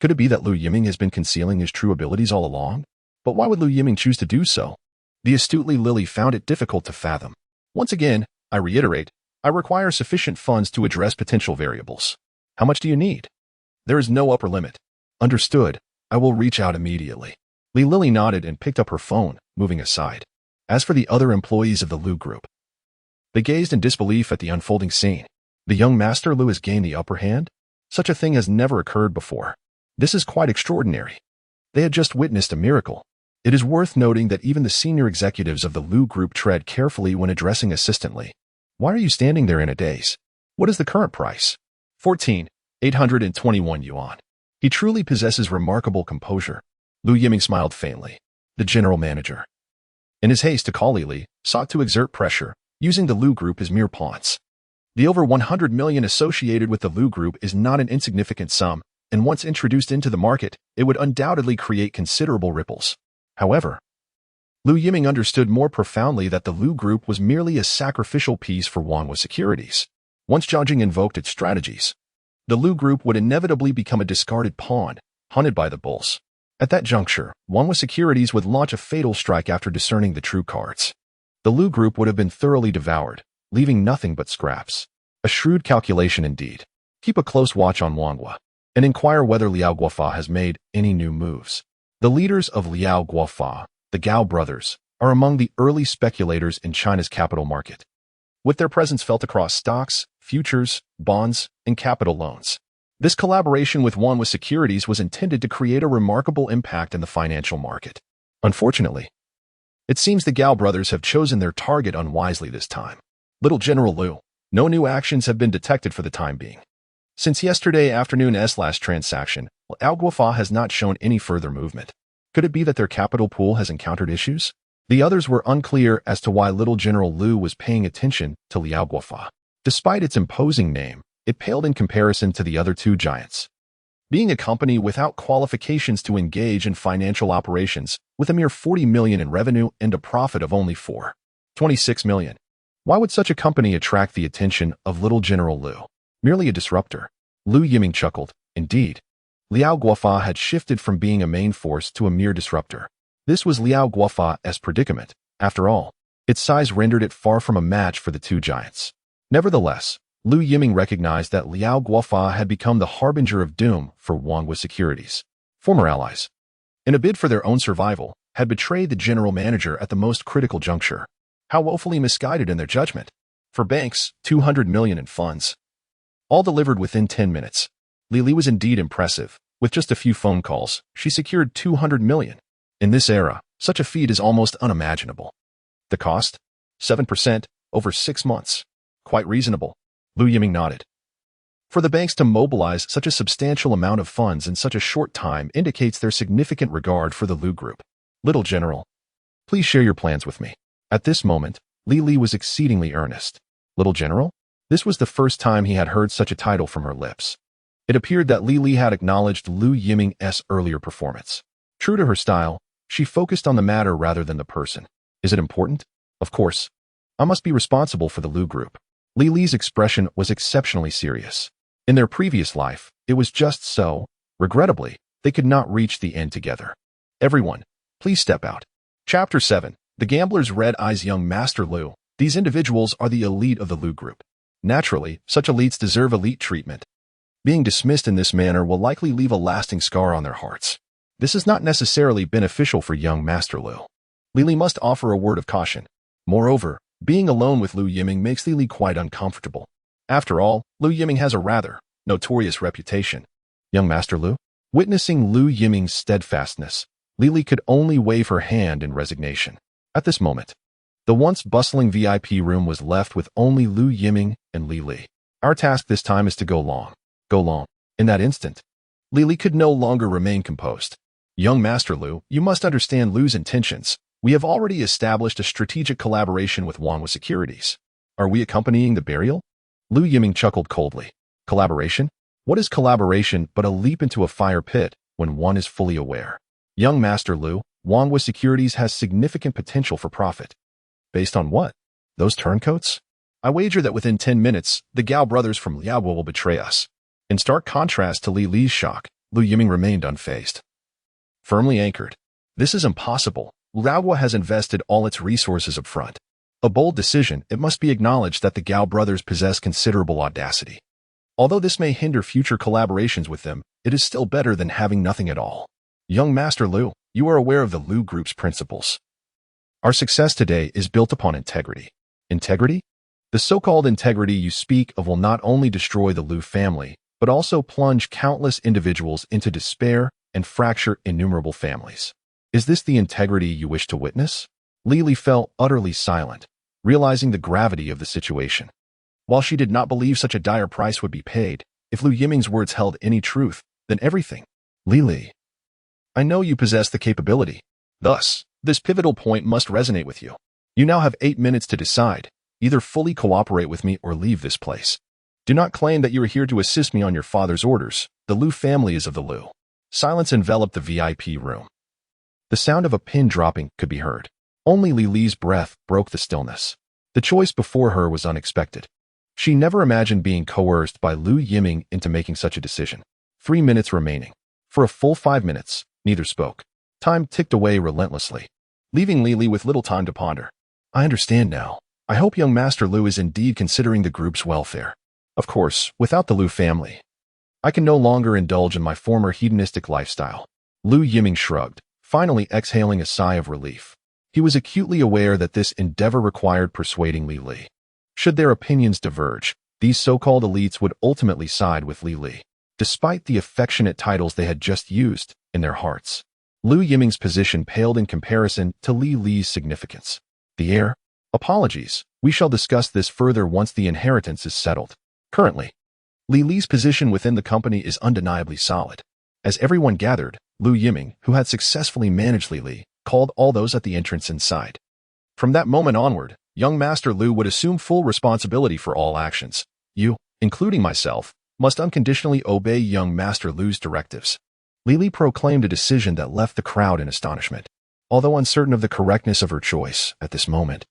Could it be that Lu Yiming has been concealing his true abilities all along? But why would Lu Yiming choose to do so? The astute Li Lily found it difficult to fathom. Once again, I reiterate, I require sufficient funds to address potential variables. How much do you need? There is no upper limit. Understood. I will reach out immediately. Li Lily nodded and picked up her phone, moving aside. As for the other employees of the Lu Group, they gazed in disbelief at the unfolding scene. The young master Lu has gained the upper hand? Such a thing has never occurred before. This is quite extraordinary. They had just witnessed a miracle. It is worth noting that even the senior executives of the Lu Group tread carefully when addressing Assistant Li. Why are you standing there in a daze? What is the current price? 14,821 yuan. He truly possesses remarkable composure. Lu Yiming smiled faintly. The general manager, in his haste to call Li Li, sought to exert pressure, using the Lu Group as mere pawns. The over 100 million associated with the Lu Group is not an insignificant sum, and once introduced into the market, it would undoubtedly create considerable ripples. However, Lu Yiming understood more profoundly that the Lu Group was merely a sacrificial piece for Wanghua Securities. Once Jiajing invoked its strategies, the Lu group would inevitably become a discarded pawn, hunted by the bulls. At that juncture, Wanhua Securities would launch a fatal strike after discerning the true cards. The Lu group would have been thoroughly devoured, leaving nothing but scraps. A shrewd calculation indeed. Keep a close watch on Wanhua, and inquire whether Liao Guofa has made any new moves. The leaders of Liao Guofa, the Gao brothers, are among the early speculators in China's capital market, with their presence felt across stocks, futures, bonds, and capital loans. This collaboration with Wanhua Securities was intended to create a remarkable impact in the financial market. Unfortunately, it seems the Gao brothers have chosen their target unwisely this time. Little General Lu, no new actions have been detected for the time being. Since yesterday afternoon's last transaction, Liao Guofa has not shown any further movement. Could it be that their capital pool has encountered issues? The others were unclear as to why Little General Lu was paying attention to Liao Guofa. Despite its imposing name, it paled in comparison to the other two giants. Being a company without qualifications to engage in financial operations, with a mere 40 million in revenue and a profit of only 26 million. Why would such a company attract the attention of Little General Lu? Merely a disruptor. Lu Yiming chuckled. Indeed, Liao Guofa had shifted from being a main force to a mere disruptor. This was Liao Guofa's predicament. After all, its size rendered it far from a match for the two giants. Nevertheless, Lu Yiming recognized that Liao Guofa had become the harbinger of doom for Wanhua Securities. Former allies, in a bid for their own survival, had betrayed the general manager at the most critical juncture. How woefully misguided in their judgment. For banks, 200 million in funds, all delivered within 10 minutes. Li was indeed impressive. With just a few phone calls, she secured 200 million. In this era, such a feat is almost unimaginable. The cost? 7%, over 6 months. Quite reasonable. Lu Yiming nodded. For the banks to mobilize such a substantial amount of funds in such a short time indicates their significant regard for the Lu group. Little General, please share your plans with me. At this moment, Li was exceedingly earnest. Little General? This was the first time he had heard such a title from her lips. It appeared that Li had acknowledged Lu Yiming's earlier performance. True to her style, she focused on the matter rather than the person. Is it important? Of course. I must be responsible for the Lu group. Li's expression was exceptionally serious. In their previous life, it was just so. Regrettably, they could not reach the end together. Everyone, please step out. Chapter 7. The Gambler's Red Eyes. Young Master Lu. These individuals are the elite of the Lu group. Naturally, such elites deserve elite treatment. Being dismissed in this manner will likely leave a lasting scar on their hearts. This is not necessarily beneficial for young Master Lu. Li must offer a word of caution. Moreover, being alone with Lu Yiming makes Li quite uncomfortable. After all, Lu Yiming has a rather notorious reputation. Young Master Lu? Witnessing Lu Yiming's steadfastness, Li could only wave her hand in resignation. At this moment, the once bustling VIP room was left with only Lu Yiming and Li. Our task this time is to go long. In that instant, Li could no longer remain composed. Young Master Lu, you must understand Lu's intentions. We have already established a strategic collaboration with Wanhua Securities. Are we accompanying the burial? Lu Yiming chuckled coldly. Collaboration? What is collaboration but a leap into a fire pit when one is fully aware? Young Master Lu, Wanhua Securities has significant potential for profit. Based on what? Those turncoats? I wager that within 10 minutes, the Gao brothers from Liao will betray us. In stark contrast to Li's shock, Lu Yiming remained unfazed. Firmly anchored. This is impossible. Liao has invested all its resources up front. A bold decision, it must be acknowledged that the Gao brothers possess considerable audacity. Although this may hinder future collaborations with them, it is still better than having nothing at all. Young Master Lu, you are aware of the Lu group's principles. Our success today is built upon integrity. Integrity? The so-called integrity you speak of will not only destroy the Lu family, but also plunge countless individuals into despair and fracture innumerable families. Is this the integrity you wish to witness? Li fell utterly silent, realizing the gravity of the situation. While she did not believe such a dire price would be paid, if Lu Yiming's words held any truth, then everything. Li, I know you possess the capability. Thus, this pivotal point must resonate with you. You now have 8 minutes to decide. Either fully cooperate with me or leave this place. Do not claim that you are here to assist me on your father's orders. The Lu family is of the Lu. Silence enveloped the VIP room. The sound of a pin dropping could be heard. Only Li's breath broke the stillness. The choice before her was unexpected. She never imagined being coerced by Lu Yiming into making such a decision. 3 minutes remaining. For a full 5 minutes, neither spoke. Time ticked away relentlessly, leaving Li Li with little time to ponder. I understand now. I hope young Master Lu is indeed considering the group's welfare. Of course, without the Lu family, I can no longer indulge in my former hedonistic lifestyle. Lu Yiming shrugged, finally exhaling a sigh of relief. He was acutely aware that this endeavor required persuading Li Li. Should their opinions diverge, these so-called elites would ultimately side with Li Li, despite the affectionate titles they had just used in their hearts. Lu Yiming's position paled in comparison to Li Li's significance. The heir? Apologies, we shall discuss this further once the inheritance is settled. Currently, Li Li's position within the company is undeniably solid. As everyone gathered, Lu Yiming, who had successfully managed Li Li, called all those at the entrance inside. From that moment onward, young Master Lu would assume full responsibility for all actions. You, including myself, must unconditionally obey young Master Lu's directives. Li Li proclaimed a decision that left the crowd in astonishment. Although uncertain of the correctness of her choice at this moment,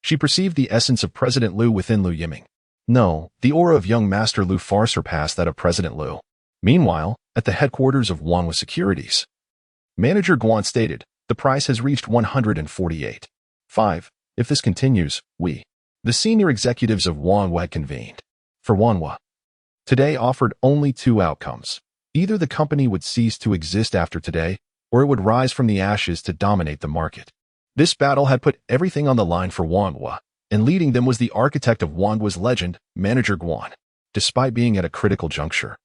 she perceived the essence of President Lu within Lu Yiming. No, the aura of young Master Lu far surpassed that of President Lu. Meanwhile, at the headquarters of Wanhua Securities, Manager Guan stated, the price has reached 148.5. If this continues, the senior executives of Wanhua had convened. For Wanhua, today offered only 2 outcomes. Either the company would cease to exist after today, or it would rise from the ashes to dominate the market. This battle had put everything on the line for Wanhua, and leading them was the architect of Wanhua's legend, Manager Guan. Despite being at a critical juncture,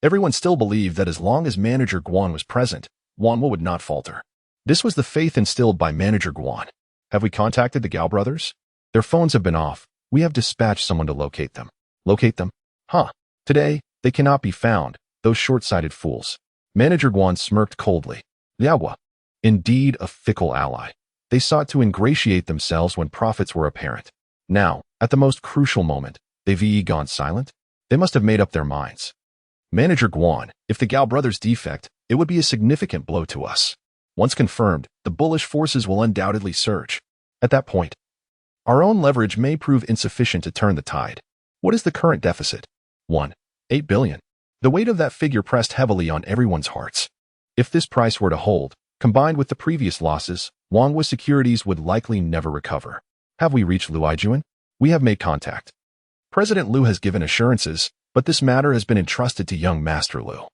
everyone still believed that as long as Manager Guan was present, Wanhua would not falter. This was the faith instilled by Manager Guan. Have we contacted the Gao brothers? Their phones have been off. We have dispatched someone to locate them. Locate them? Huh. Today, they cannot be found, those short-sighted fools. Manager Guan smirked coldly. Liaogua. Indeed a fickle ally. They sought to ingratiate themselves when profits were apparent. Now, at the most crucial moment, they've gone silent? They must have made up their minds. Manager Guan, if the Gao brothers defect, it would be a significant blow to us. Once confirmed, the bullish forces will undoubtedly surge. At that point, our own leverage may prove insufficient to turn the tide. What is the current deficit? 1.8 billion. The weight of that figure pressed heavily on everyone's hearts. If this price were to hold, combined with the previous losses, Wanhua Securities would likely never recover. Have we reached Lu Yijuan? We have made contact. President Lu has given assurances, but this matter has been entrusted to young Master Lu.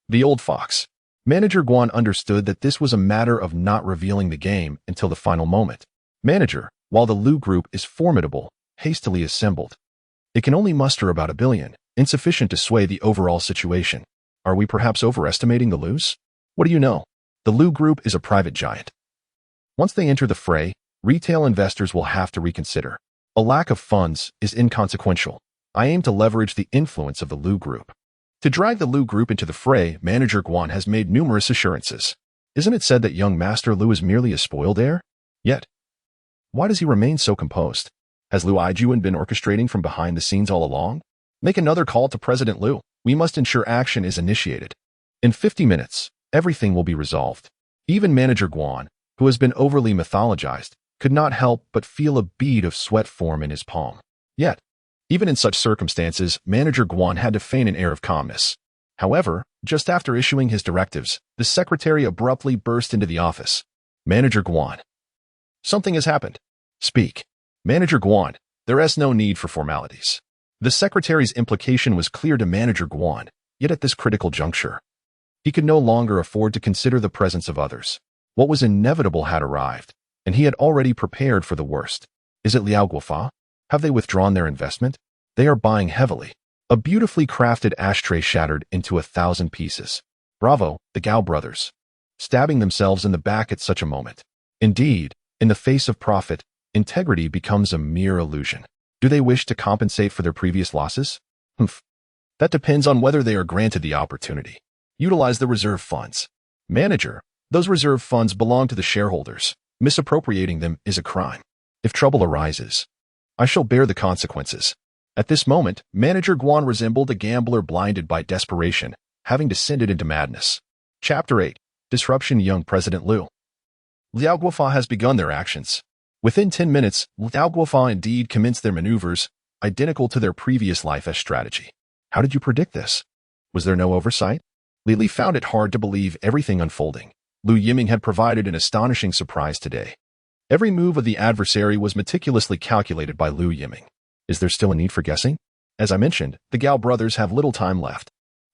The old fox. Manager Guan understood that this was a matter of not revealing the game until the final moment. Manager, while the Lu group is formidable, hastily assembled, it can only muster about 1 billion, insufficient to sway the overall situation. Are we perhaps overestimating the Lus? What do you know? The Lu group is a private giant. Once they enter the fray, retail investors will have to reconsider. A lack of funds is inconsequential. I aim to leverage the influence of the Lu group. To drag the Lu group into the fray, Manager Guan has made numerous assurances. Isn't it said that young Master Lu is merely a spoiled heir? Yet, why does he remain so composed? Has Lu Yijuan been orchestrating from behind the scenes all along? Make another call to President Lu. We must ensure action is initiated. In 50 minutes, everything will be resolved. Even Manager Guan, who has been overly mythologized, could not help but feel a bead of sweat form in his palm. Yet, even in such circumstances, Manager Guan had to feign an air of calmness. However, just after issuing his directives, the secretary abruptly burst into the office. Manager Guan. Something has happened. Speak. Manager Guan, there is no need for formalities. The secretary's implication was clear to Manager Guan, yet at this critical juncture, he could no longer afford to consider the presence of others. What was inevitable had arrived, and he had already prepared for the worst. Is it Liao Guofa? Have they withdrawn their investment? They are buying heavily. A beautifully crafted ashtray shattered into 1,000 pieces. Bravo, the Gao brothers. Stabbing themselves in the back at such a moment. Indeed, in the face of profit, integrity becomes a mere illusion. Do they wish to compensate for their previous losses? That depends on whether they are granted the opportunity. Utilize the reserve funds. Manager, those reserve funds belong to the shareholders. Misappropriating them is a crime. If trouble arises, I shall bear the consequences. At this moment, Manager Guan resembled a gambler blinded by desperation, having descended into madness. Chapter 8. Disruption. Young President Lu. Liao Guofa has begun their actions. Within 10 minutes, Liao Guofa indeed commenced their maneuvers, identical to their previous life as strategy. How did you predict this? Was there no oversight? Lily found it hard to believe everything unfolding. Lu Yiming had provided an astonishing surprise today. Every move of the adversary was meticulously calculated by Lu Yiming. Is there still a need for guessing? As I mentioned, the Gao brothers have little time left.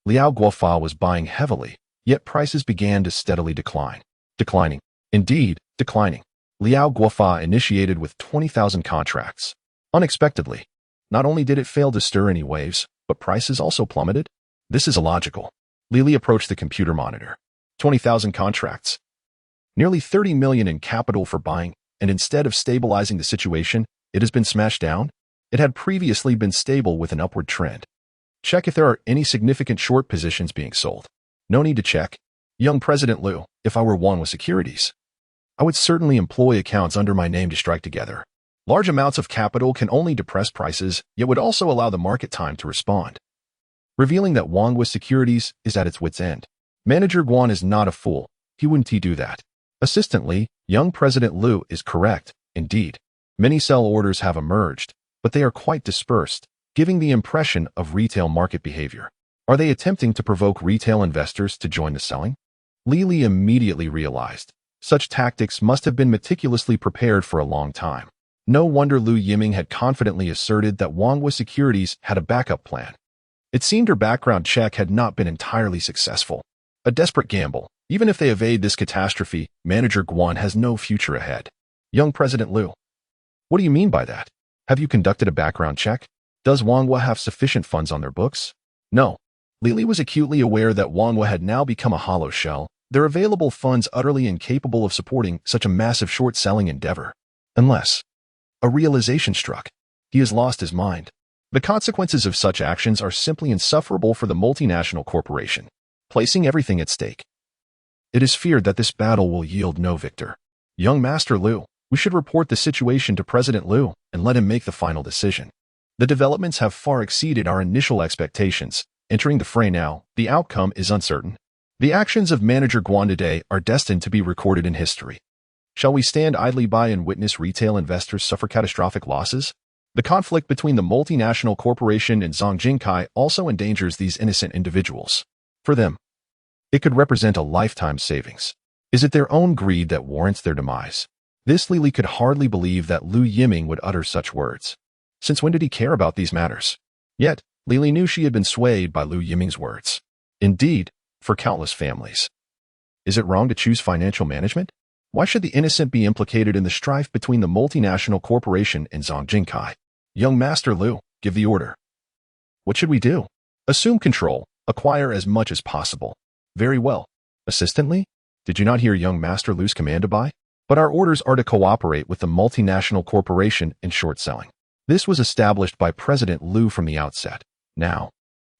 Liao Guofa was buying heavily, yet prices began to steadily decline. Declining. Indeed, declining. Liao Guofa initiated with 20,000 contracts. Unexpectedly, not only did it fail to stir any waves, but prices also plummeted. This is illogical. Lily approached the computer monitor. 20,000 contracts. Nearly 30 million in capital for buying, and instead of stabilizing the situation, it has been smashed down. It had previously been stable with an upward trend. Check if there are any significant short positions being sold. No need to check. Young President Lu, if I were one with securities, I would certainly employ accounts under my name to strike together. Large amounts of capital can only depress prices, yet would also allow the market time to respond. Revealing that Wang with securities is at its wit's end. Manager Guan is not a fool. He wouldn't do that. Assistantly, young President Lu is correct. Indeed, many sell orders have emerged, but they are quite dispersed, giving the impression of retail market behavior. Are they attempting to provoke retail investors to join the selling? Lily immediately realized such tactics must have been meticulously prepared for a long time. No wonder Lu Yiming had confidently asserted that Wang with securities had a backup plan. It seemed her background check had not been entirely successful. A desperate gamble. Even if they evade this catastrophe, Manager Guan has no future ahead. Young President Lu. What do you mean by that? Have you conducted a background check? Does Wanghua have sufficient funds on their books? No. Lily was acutely aware that Wanghua had now become a hollow shell, their available funds utterly incapable of supporting such a massive short-selling endeavor. Unless a realization struck. He has lost his mind. The consequences of such actions are simply insufferable for the multinational corporation, placing everything at stake. It is feared that this battle will yield no victor. Young Master Lu, we should report the situation to President Lu and let him make the final decision. The developments have far exceeded our initial expectations. Entering the fray now, the outcome is uncertain. The actions of Manager Guan today are destined to be recorded in history. Shall we stand idly by and witness retail investors suffer catastrophic losses? The conflict between the multinational corporation and Zhang Jingkai also endangers these innocent individuals. For them, it could represent a lifetime savings. Is it their own greed that warrants their demise? This Lily could hardly believe that Lu Yiming would utter such words. Since when did he care about these matters? Yet, Lily knew she had been swayed by Lu Yiming's words. Indeed, for countless families. Is it wrong to choose financial management? Why should the innocent be implicated in the strife between the multinational corporation and Zhang Jingkai? Young Master Lu, give the order. What should we do? Assume control, acquire as much as possible. Very well. Assistantly? Did you not hear young Master Lu's command to buy? But our orders are to cooperate with the multinational corporation in short selling. This was established by President Lu from the outset. Now,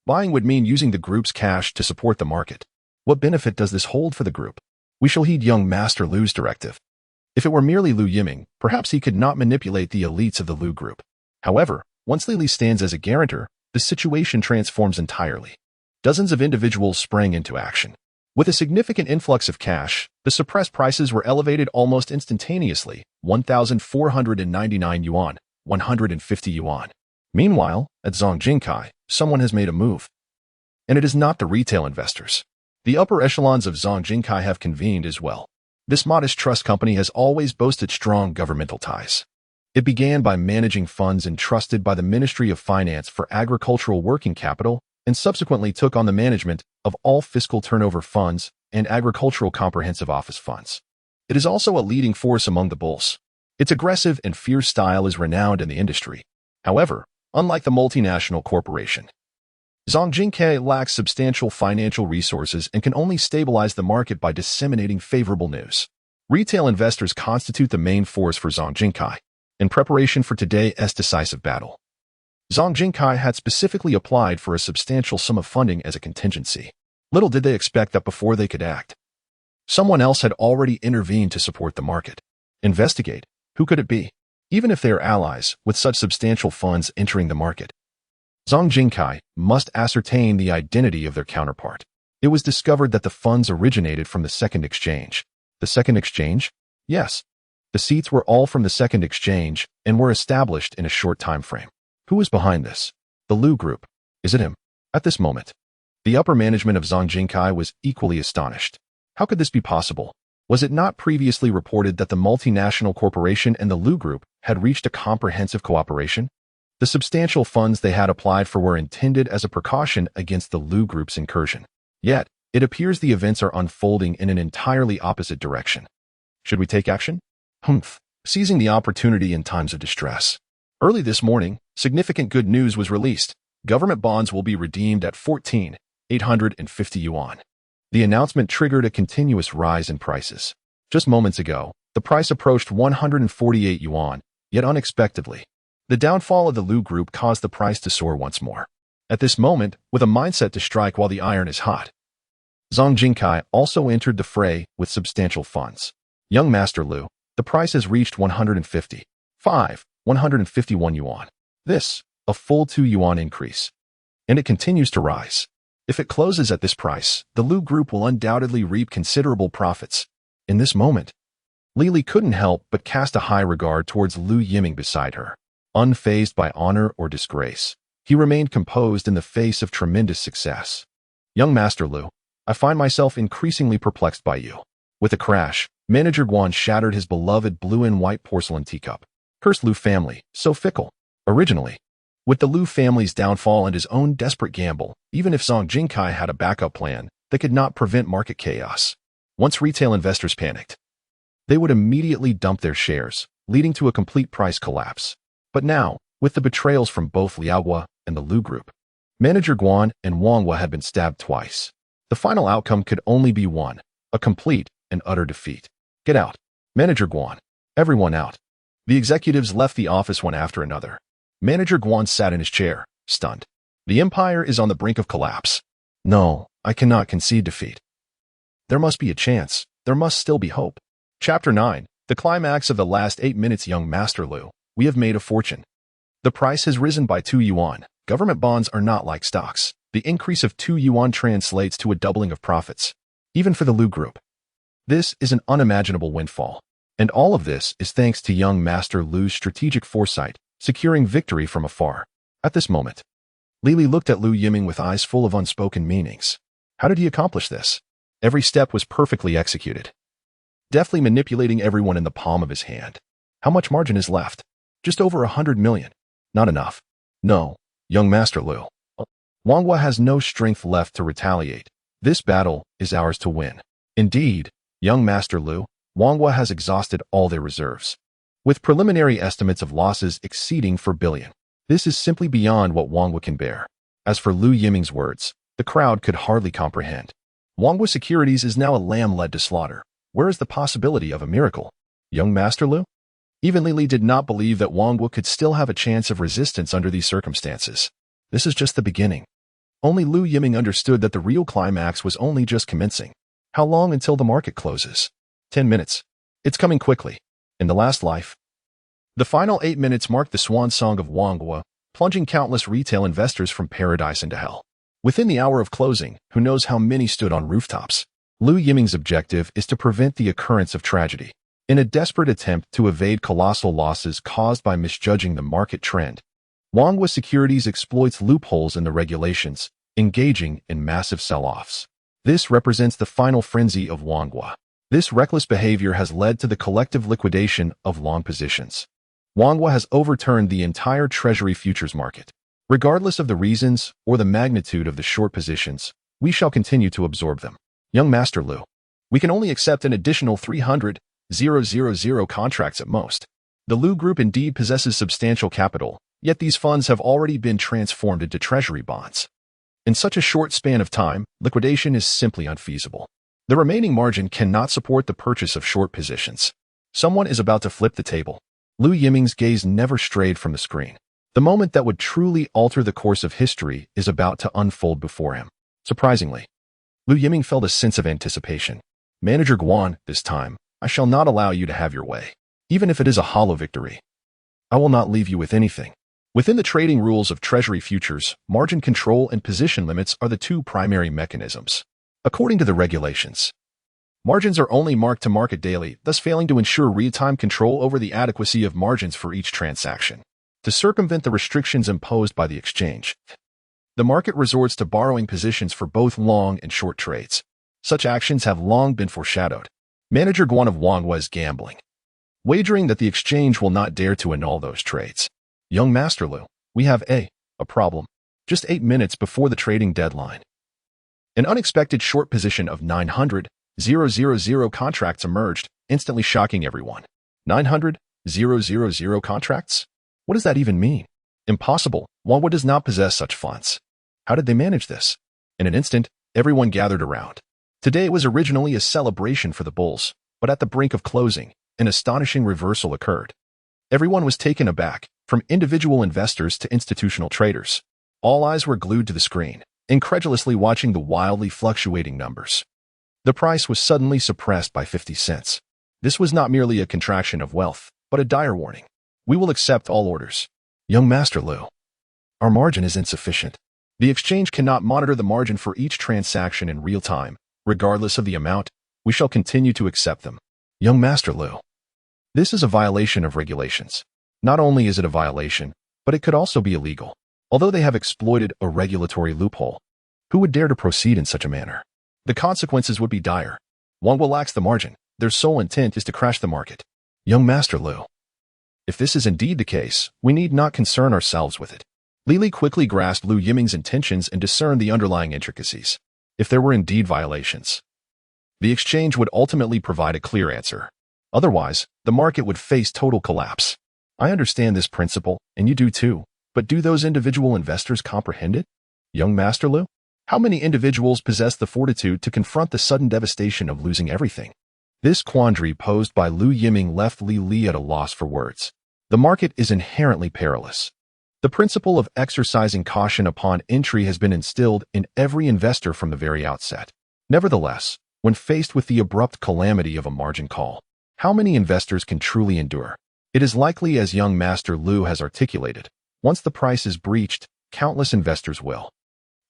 buying would mean using the group's cash to support the market. What benefit does this hold for the group? We shall heed young Master Lu's directive. If it were merely Lu Yiming, perhaps he could not manipulate the elites of the Lu group. However, once Lily stands as a guarantor, the situation transforms entirely. Dozens of individuals sprang into action. With a significant influx of cash, the suppressed prices were elevated almost instantaneously, 1,499 yuan, 150 yuan. Meanwhile, at Zhang Jingkai, someone has made a move. And it is not the retail investors. The upper echelons of Zhang Jingkai have convened as well. This modest trust company has always boasted strong governmental ties. It began by managing funds entrusted by the Ministry of Finance for agricultural working capital and subsequently took on the management of all fiscal turnover funds and agricultural comprehensive office funds. It is also a leading force among the bulls. Its aggressive and fierce style is renowned in the industry. However, unlike the multinational corporation, Zhang Jingkai lacks substantial financial resources and can only stabilize the market by disseminating favorable news. Retail investors constitute the main force for Zhang Jingkai. In preparation for today's decisive battle, Zhang Jingkai had specifically applied for a substantial sum of funding as a contingency. Little did they expect that before they could act, someone else had already intervened to support the market. Investigate. Who could it be? Even if they are allies with such substantial funds entering the market, Zhang Jingkai must ascertain the identity of their counterpart. It was discovered that the funds originated from the second exchange. The second exchange? Yes. The seats were all from the second exchange and were established in a short time frame. Who is behind this? The Lu Group. Is it him? At this moment, the upper management of Zhang Jingkai was equally astonished. How could this be possible? Was it not previously reported that the multinational corporation and the Lu Group had reached a comprehensive cooperation? The substantial funds they had applied for were intended as a precaution against the Lu Group's incursion. Yet, it appears the events are unfolding in an entirely opposite direction. Should we take action? Humph. Seizing the opportunity in times of distress. Early this morning, significant good news was released. Government bonds will be redeemed at 14,850 yuan. The announcement triggered a continuous rise in prices. Just moments ago, the price approached 148 yuan, yet unexpectedly, the downfall of the Lu Group caused the price to soar once more. At this moment, with a mindset to strike while the iron is hot, Zhang Jingkai also entered the fray with substantial funds. Young Master Lu, the price has reached 151 yuan. This, a full 2 yuan increase. And it continues to rise. If it closes at this price, the Lu Group will undoubtedly reap considerable profits. In this moment, Lily couldn't help but cast a high regard towards Lu Yiming beside her. Unfazed by honor or disgrace, he remained composed in the face of tremendous success. Young Master Lu, I find myself increasingly perplexed by you. With a crash, Manager Guan shattered his beloved blue and white porcelain teacup. Cursed Lu family, so fickle. Originally, with the Lu family's downfall and his own desperate gamble, even if Zhang Jingkai had a backup plan, they could not prevent market chaos. Once retail investors panicked, they would immediately dump their shares, leading to a complete price collapse. But now, with the betrayals from both Liaohua and the Lu Group, Manager Guan and Wanghua had been stabbed twice. The final outcome could only be one, a complete and utter defeat. Get out. Manager Guan. Everyone out. The executives left the office one after another. Manager Guan sat in his chair, stunned. The empire is on the brink of collapse. No, I cannot concede defeat. There must be a chance. There must still be hope. Chapter 9. The climax of the last 8 minutes. Young Master Lu, we have made a fortune. The price has risen by 2 yuan. Government bonds are not like stocks. The increase of 2 yuan translates to a doubling of profits, even for the Lu Group. This is an unimaginable windfall. And all of this is thanks to young Master Lu's strategic foresight, securing victory from afar. At this moment, Lily looked at Lu Yiming with eyes full of unspoken meanings. How did he accomplish this? Every step was perfectly executed, deftly manipulating everyone in the palm of his hand. How much margin is left? Just over 100 million. Not enough. No, young Master Lu. Wanghua has no strength left to retaliate. This battle is ours to win. Indeed, young Master Lu, Wanghua has exhausted all their reserves, with preliminary estimates of losses exceeding 4 billion. This is simply beyond what Wanghua can bear. As for Lu Yiming's words, the crowd could hardly comprehend. Wanghua Securities is now a lamb led to slaughter. Where is the possibility of a miracle? Young Master Lu? Even Lily did not believe that Wanghua could still have a chance of resistance under these circumstances. This is just the beginning. Only Lu Yiming understood that the real climax was only just commencing. How long until the market closes? 10 minutes. It's coming quickly. In the last life. The final 8 minutes marked the swan song of Wanghua, plunging countless retail investors from paradise into hell. Within the hour of closing, who knows how many stood on rooftops? Lu Yiming's objective is to prevent the occurrence of tragedy. In a desperate attempt to evade colossal losses caused by misjudging the market trend, Wanghua Securities exploits loopholes in the regulations, engaging in massive sell-offs. This represents the final frenzy of Wanghua. This reckless behavior has led to the collective liquidation of long positions. Wanghua has overturned the entire Treasury futures market. Regardless of the reasons or the magnitude of the short positions, we shall continue to absorb them. Young Master Lu, we can only accept an additional 300,000 contracts at most. The Lu Group indeed possesses substantial capital, yet these funds have already been transformed into treasury bonds. In such a short span of time, liquidation is simply unfeasible. The remaining margin cannot support the purchase of short positions. Someone is about to flip the table. Lu Yiming's gaze never strayed from the screen. The moment that would truly alter the course of history is about to unfold before him. Surprisingly, Lu Yiming felt a sense of anticipation. Manager Guan, this time, I shall not allow you to have your way. Even if it is a hollow victory, I will not leave you with anything. Within the trading rules of Treasury futures, margin control and position limits are the two primary mechanisms. According to the regulations, margins are only marked to market daily, thus failing to ensure real-time control over the adequacy of margins for each transaction. To circumvent the restrictions imposed by the exchange, the market resorts to borrowing positions for both long and short trades. Such actions have long been foreshadowed. Manager Guan of Wangwa is gambling, wagering that the exchange will not dare to annul those trades. Young Master Lu, we have a problem. Just 8 minutes before the trading deadline, an unexpected short position of 900,000 contracts emerged, instantly shocking everyone. 900,000 contracts? What does that even mean? Impossible. Wangwa does not possess such funds. How did they manage this? In an instant, everyone gathered around. Today was originally a celebration for the bulls, but at the brink of closing, an astonishing reversal occurred. Everyone was taken aback, from individual investors to institutional traders. All eyes were glued to the screen, incredulously watching the wildly fluctuating numbers. The price was suddenly suppressed by 50 cents. This was not merely a contraction of wealth, but a dire warning. We will accept all orders. Young Master Lu, our margin is insufficient. The exchange cannot monitor the margin for each transaction in real time. Regardless of the amount, we shall continue to accept them. Young Master Lu, this is a violation of regulations. Not only is it a violation, but it could also be illegal. Although they have exploited a regulatory loophole, who would dare to proceed in such a manner? The consequences would be dire. Wangwa lacks the margin. Their sole intent is to crash the market. Young Master Lu, if this is indeed the case, we need not concern ourselves with it. Li quickly grasped Lu Yiming's intentions and discerned the underlying intricacies. If there were indeed violations, the exchange would ultimately provide a clear answer. Otherwise, the market would face total collapse. I understand this principle, and you do too, but do those individual investors comprehend it? Young Master Lu, how many individuals possess the fortitude to confront the sudden devastation of losing everything? This quandary posed by Lu Yiming left Li at a loss for words. The market is inherently perilous. The principle of exercising caution upon entry has been instilled in every investor from the very outset. Nevertheless, when faced with the abrupt calamity of a margin call, how many investors can truly endure? It is likely, as young Master Lu has articulated, once the price is breached, countless investors will.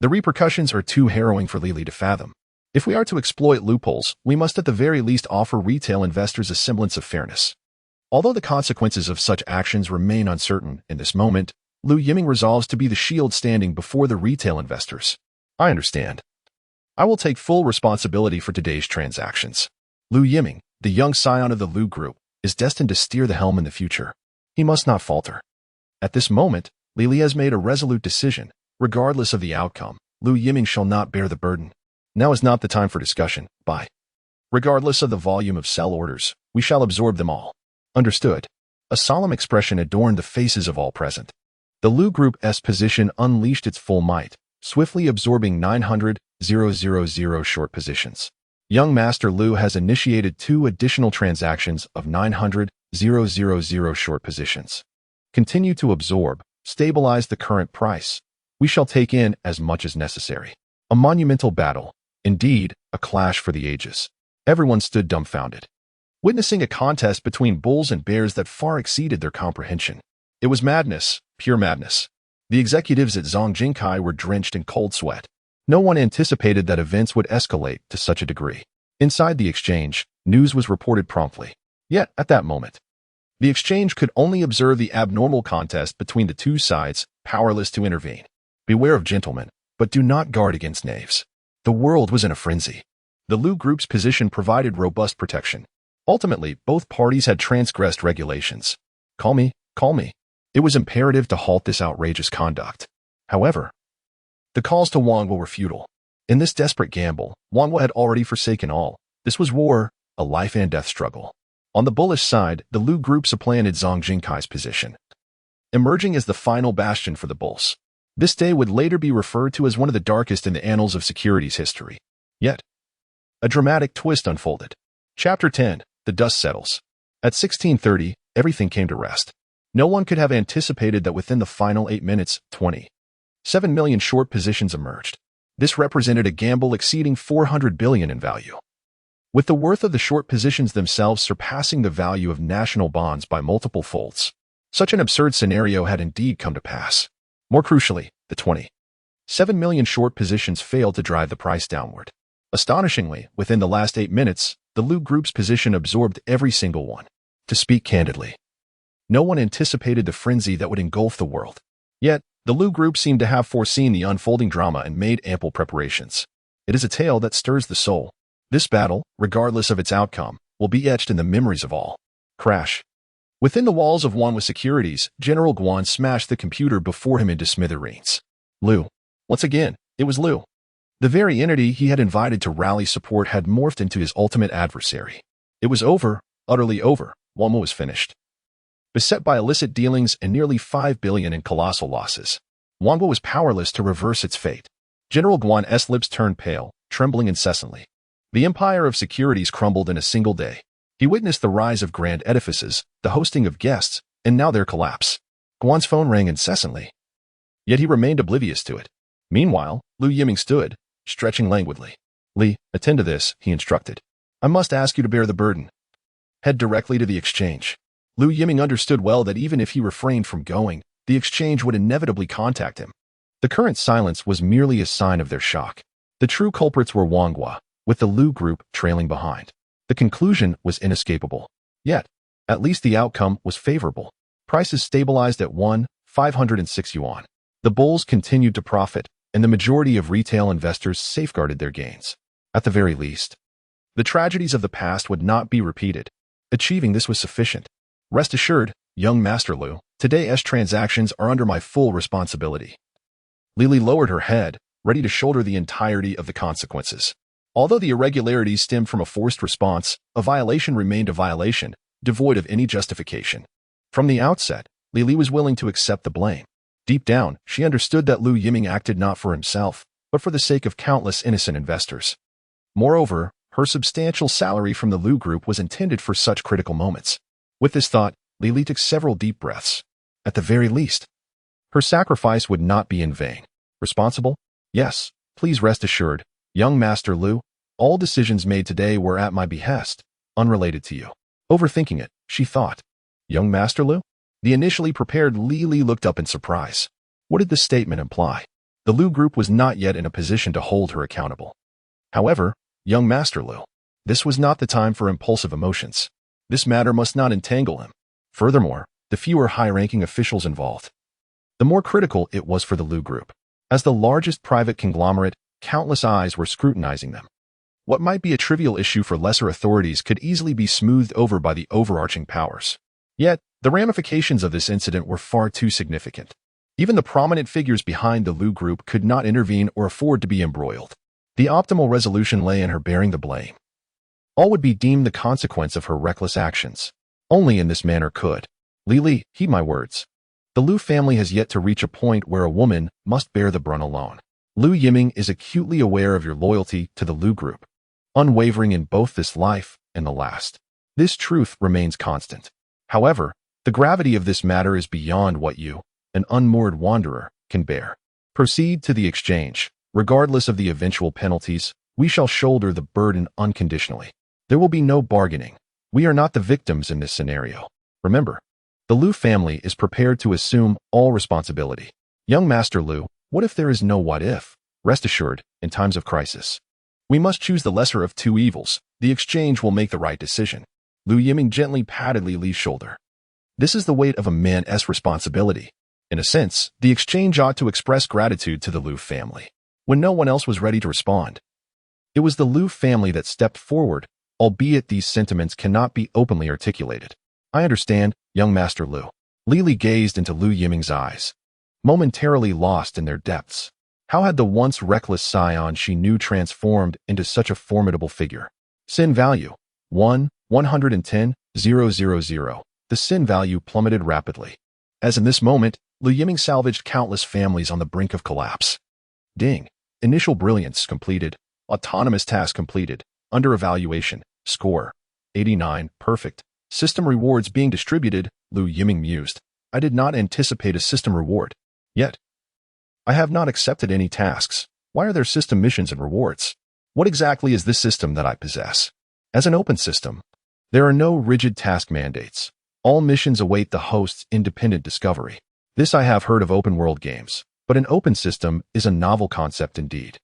The repercussions are too harrowing for Li to fathom. If we are to exploit loopholes, we must at the very least offer retail investors a semblance of fairness. Although the consequences of such actions remain uncertain in this moment, Lu Yiming resolves to be the shield standing before the retail investors. I understand. I will take full responsibility for today's transactions. Lu Yiming, the young scion of the Lu Group, is destined to steer the helm in the future. He must not falter. At this moment, Li has made a resolute decision. Regardless of the outcome, Lu Yiming shall not bear the burden. Now is not the time for discussion. Bye. Regardless of the volume of sell orders, we shall absorb them all. Understood. A solemn expression adorned the faces of all present. The Lu Group's position unleashed its full might, swiftly absorbing 900,000 short positions. Young Master Lu has initiated 2 additional transactions of 900,000 short positions. Continue to absorb, stabilize the current price. We shall take in as much as necessary. A monumental battle. Indeed, a clash for the ages. Everyone stood dumbfounded, witnessing a contest between bulls and bears that far exceeded their comprehension. It was madness, pure madness. The executives at Zongjingkai were drenched in cold sweat. No one anticipated that events would escalate to such a degree. Inside the exchange, news was reported promptly. Yet, at that moment, the exchange could only observe the abnormal contest between the two sides, powerless to intervene. Beware of gentlemen, but do not guard against knaves. The world was in a frenzy. The Lu Group's position provided robust protection. Ultimately, both parties had transgressed regulations. Call me. It was imperative to halt this outrageous conduct. However, the calls to Wangwa were futile. In this desperate gamble, Wangwa had already forsaken all. This was war, a life-and-death struggle. On the bullish side, the Lu Group supplanted Zongjingkai's position, emerging as the final bastion for the bulls. This day would later be referred to as one of the darkest in the annals of securities history. Yet, a dramatic twist unfolded. Chapter 10, The Dust Settles. At 16:30, everything came to rest. No one could have anticipated that within the final 8 minutes, 27 million short positions emerged. This represented a gamble exceeding 400 billion in value, with the worth of the short positions themselves surpassing the value of national bonds by multiple folds. Such an absurd scenario had indeed come to pass. More crucially, the 27 million short positions failed to drive the price downward. Astonishingly, within the last 8 minutes, the Lu Group's position absorbed every single one. To speak candidly, No one anticipated the frenzy that would engulf the world. Yet, the Lu group seemed to have foreseen the unfolding drama and made ample preparations. It is a tale that stirs the soul. This battle, regardless of its outcome, will be etched in the memories of all. Crash. Within the walls of one with securities, General Guan smashed the computer before him into smithereens. Lu. Once again, it was Lu. The very entity he had invited to rally support had morphed into his ultimate adversary. It was over, utterly over. Wanbo was finished. Beset by illicit dealings and nearly 5 billion in colossal losses, Wanbo was powerless to reverse its fate. General Guan's lips turned pale, trembling incessantly. The empire of securities crumbled in a single day. He witnessed the rise of grand edifices, the hosting of guests, and now their collapse. Guan's phone rang incessantly. Yet he remained oblivious to it. Meanwhile, Lu Yiming stood, stretching languidly. Li, attend to this, he instructed. I must ask you to bear the burden. Head directly to the exchange. Lu Yiming understood well that even if he refrained from going, the exchange would inevitably contact him. The current silence was merely a sign of their shock. The true culprits were Wanghua, with the Lu group trailing behind. The conclusion was inescapable. Yet, at least the outcome was favorable. Prices stabilized at 1,506 yuan. The bulls continued to profit, and the majority of retail investors safeguarded their gains. At the very least, the tragedies of the past would not be repeated. Achieving this was sufficient. Rest assured, young Master Lu, today's transactions are under my full responsibility. Lily lowered her head, ready to shoulder the entirety of the consequences. Although the irregularities stemmed from a forced response, a violation remained a violation, devoid of any justification. From the outset, Lily was willing to accept the blame. Deep down, she understood that Lu Yiming acted not for himself, but for the sake of countless innocent investors. Moreover, her substantial salary from the Lu group was intended for such critical moments. With this thought, Lily took several deep breaths. At the very least, her sacrifice would not be in vain. Responsible? Yes, please rest assured, young Master Lu, all decisions made today were at my behest, unrelated to you. Overthinking it, she thought. Young Master Lu? The initially prepared Lily looked up in surprise. What did the statement imply? The Lu group was not yet in a position to hold her accountable. However, young Master Lu, this was not the time for impulsive emotions. This matter must not entangle him. Furthermore, the fewer high-ranking officials involved, the more critical it was for the Lu group. As the largest private conglomerate, countless eyes were scrutinizing them. What might be a trivial issue for lesser authorities could easily be smoothed over by the overarching powers. Yet, the ramifications of this incident were far too significant. Even the prominent figures behind the Lu group could not intervene or afford to be embroiled. The optimal resolution lay in her bearing the blame. All would be deemed the consequence of her reckless actions. Only in this manner could. Lily, heed my words. The Lu family has yet to reach a point where a woman must bear the brunt alone. Lu Yiming is acutely aware of your loyalty to the Lu group, unwavering in both this life and the last. This truth remains constant. However, the gravity of this matter is beyond what you, an unmoored wanderer, can bear. Proceed to the exchange. Regardless of the eventual penalties, we shall shoulder the burden unconditionally. There will be no bargaining. We are not the victims in this scenario. Remember, the Lu family is prepared to assume all responsibility. Young Master Lu, what if there is no what if? Rest assured, in times of crisis, we must choose the lesser of two evils. The exchange will make the right decision. Lu Yiming gently patted Li's shoulder. This is the weight of a man's responsibility. In a sense, the exchange ought to express gratitude to the Lu family. When no one else was ready to respond, it was the Lu family that stepped forward, albeit these sentiments cannot be openly articulated. I understand, young Master Lu. Lily gazed into Lu Yiming's eyes, momentarily lost in their depths. How had the once reckless scion she knew transformed into such a formidable figure? Sin value, 110,000. The sin value plummeted rapidly. As in this moment, Lu Yiming salvaged countless families on the brink of collapse. Ding. Initial brilliance completed. Autonomous task completed. Under evaluation. Score. 89. Perfect. System rewards being distributed, Lu Yiming mused. I did not anticipate a system reward. Yet, I have not accepted any tasks. Why are there system missions and rewards? What exactly is this system that I possess? As an open system, there are no rigid task mandates. All missions await the host's independent discovery. This I have heard of open world games, but an open system is a novel concept indeed.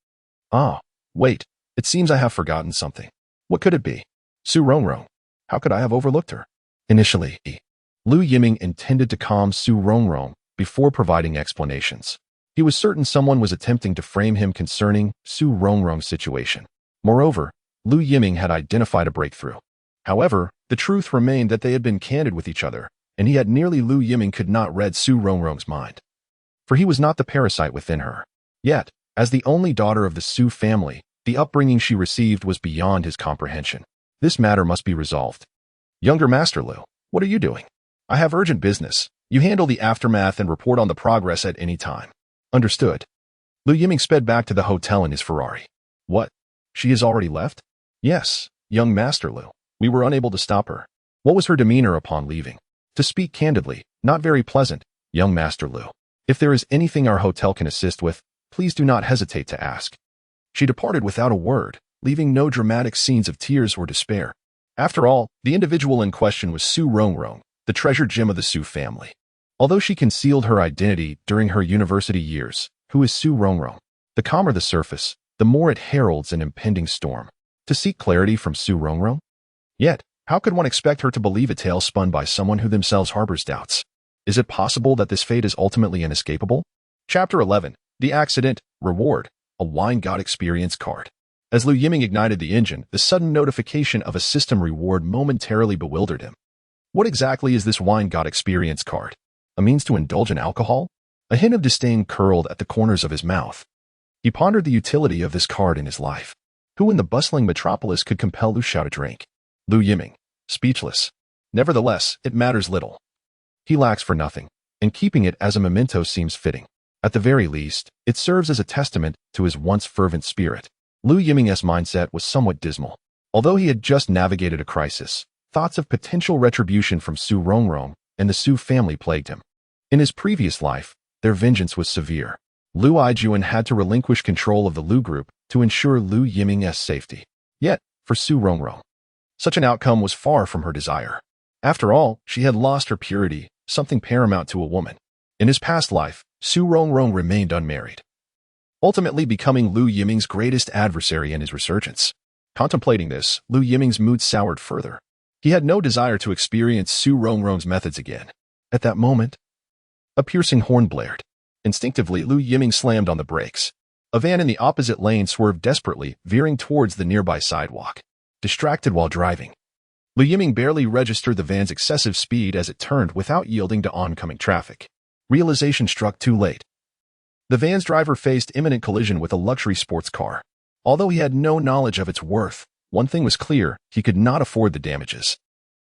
Ah, wait, it seems I have forgotten something. What could it be? Su Rongrong. How could I have overlooked her? Initially, Lu Yiming intended to calm Su Rongrong before providing explanations. He was certain someone was attempting to frame him concerning Su Rongrong's situation. Moreover, Lu Yiming had identified a breakthrough. However, the truth remained that they had been candid with each other, and he had nearly Lu Yiming could not read Su Rongrong's mind. For he was not the parasite within her. Yet, as the only daughter of the Su family, the upbringing she received was beyond his comprehension. This matter must be resolved. Younger Master Lu, what are you doing? I have urgent business. You handle the aftermath and report on the progress at any time. Understood. Lu Yiming sped back to the hotel in his Ferrari. What? She has already left? Yes, young Master Lu. We were unable to stop her. What was her demeanor upon leaving? To speak candidly, not very pleasant, young Master Lu. If there is anything our hotel can assist with, please do not hesitate to ask. She departed without a word, leaving no dramatic scenes of tears or despair. After all, the individual in question was Su Rongrong, the treasured gem of the Su family. Although she concealed her identity during her university years, who is Su Rongrong? The calmer the surface, the more it heralds an impending storm. To seek clarity from Su Rongrong? Yet, how could one expect her to believe a tale spun by someone who themselves harbors doubts? Is it possible that this fate is ultimately inescapable? Chapter 11. The Accident, Reward, a Wine God Experience Card. As Lu Yiming ignited the engine, the sudden notification of a system reward momentarily bewildered him. What exactly is this Wine God Experience Card? A means to indulge in alcohol? A hint of disdain curled at the corners of his mouth. He pondered the utility of this card in his life. Who in the bustling metropolis could compel Lu Xiao to drink? Lu Yiming, speechless. Nevertheless, it matters little. He lacks for nothing, and keeping it as a memento seems fitting. At the very least, it serves as a testament to his once fervent spirit. Lu Yiming's mindset was somewhat dismal. Although he had just navigated a crisis, thoughts of potential retribution from Su Rongrong and the Su family plagued him. In his previous life, their vengeance was severe. Lu Yijuan had to relinquish control of the Lu group to ensure Lu Yiming's safety. Yet, for Su Rongrong, such an outcome was far from her desire. After all, she had lost her purity, something paramount to a woman. In his past life, Su Rongrong remained unmarried, ultimately becoming Lu Yiming's greatest adversary in his resurgence. Contemplating this, Lu Yiming's mood soured further. He had no desire to experience Su Rongrong's methods again. At that moment, a piercing horn blared. Instinctively, Lu Yiming slammed on the brakes. A van in the opposite lane swerved desperately, veering towards the nearby sidewalk. Distracted while driving, Lu Yiming barely registered the van's excessive speed as it turned without yielding to oncoming traffic. Realization struck too late. The van's driver faced imminent collision with a luxury sports car. Although he had no knowledge of its worth, one thing was clear: he could not afford the damages.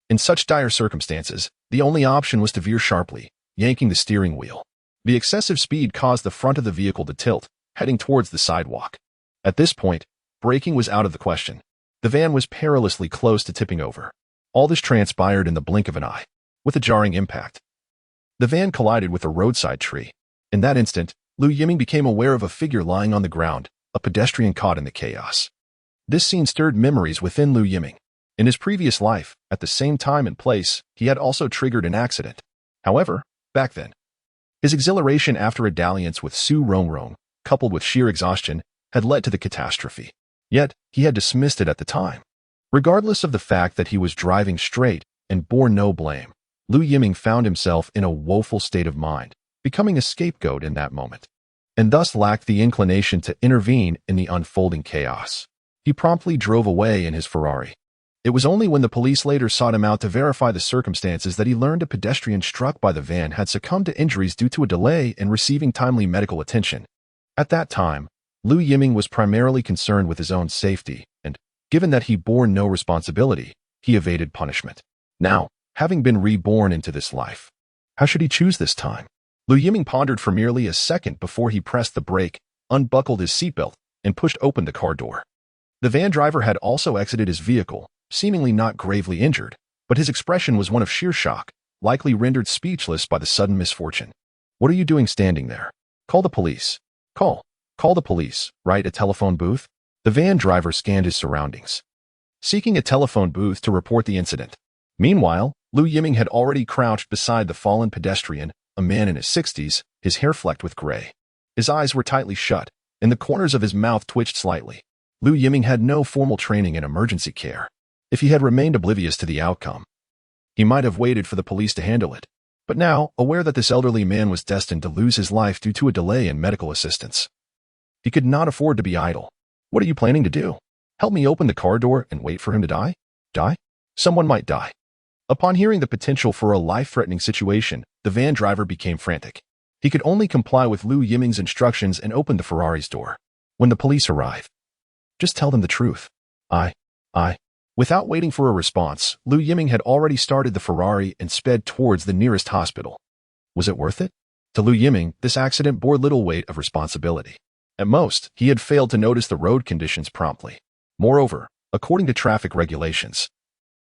In such dire circumstances, the only option was to veer sharply, yanking the steering wheel. The excessive speed caused the front of the vehicle to tilt, heading towards the sidewalk. At this point, braking was out of the question. The van was perilously close to tipping over. All this transpired in the blink of an eye. With a jarring impact, the van collided with a roadside tree. In that instant, Lu Yiming became aware of a figure lying on the ground, a pedestrian caught in the chaos. This scene stirred memories within Lu Yiming. In his previous life, at the same time and place, he had also triggered an accident. However, back then, his exhilaration after a dalliance with Su Rongrong, coupled with sheer exhaustion, had led to the catastrophe. Yet, he had dismissed it at the time. Regardless of the fact that he was driving straight and bore no blame, Lu Yiming found himself in a woeful state of mind, becoming a scapegoat in that moment, and thus lacked the inclination to intervene in the unfolding chaos. He promptly drove away in his Ferrari. It was only when the police later sought him out to verify the circumstances that he learned a pedestrian struck by the van had succumbed to injuries due to a delay in receiving timely medical attention. At that time, Lu Yiming was primarily concerned with his own safety, and, given that he bore no responsibility, he evaded punishment. Now, having been reborn into this life, how should he choose this time? Lu Yiming pondered for merely a second before he pressed the brake, unbuckled his seatbelt, and pushed open the car door. The van driver had also exited his vehicle, seemingly not gravely injured, but his expression was one of sheer shock, likely rendered speechless by the sudden misfortune. What are you doing standing there? Call the police. Call the police, right? A telephone booth? The van driver scanned his surroundings, seeking a telephone booth to report the incident. Meanwhile, Lu Yiming had already crouched beside the fallen pedestrian, a man in his 60s, his hair flecked with gray. His eyes were tightly shut, and the corners of his mouth twitched slightly. Lu Yiming had no formal training in emergency care. If he had remained oblivious to the outcome, He might have waited for the police to handle it. But now, aware that this elderly man was destined to lose his life due to a delay in medical assistance, he could not afford to be idle. What are you planning to do? Help me open the car door and wait for him to die? Die? Someone might die. Upon hearing the potential for a life-threatening situation, the van driver became frantic. He could only comply with Lu Yiming's instructions and opened the Ferrari's door. When the police arrive, just tell them the truth. Without waiting for a response, Lu Yiming had already started the Ferrari and sped towards the nearest hospital. Was it worth it? To Lu Yiming, this accident bore little weight of responsibility. At most, he had failed to notice the road conditions promptly. Moreover, according to traffic regulations,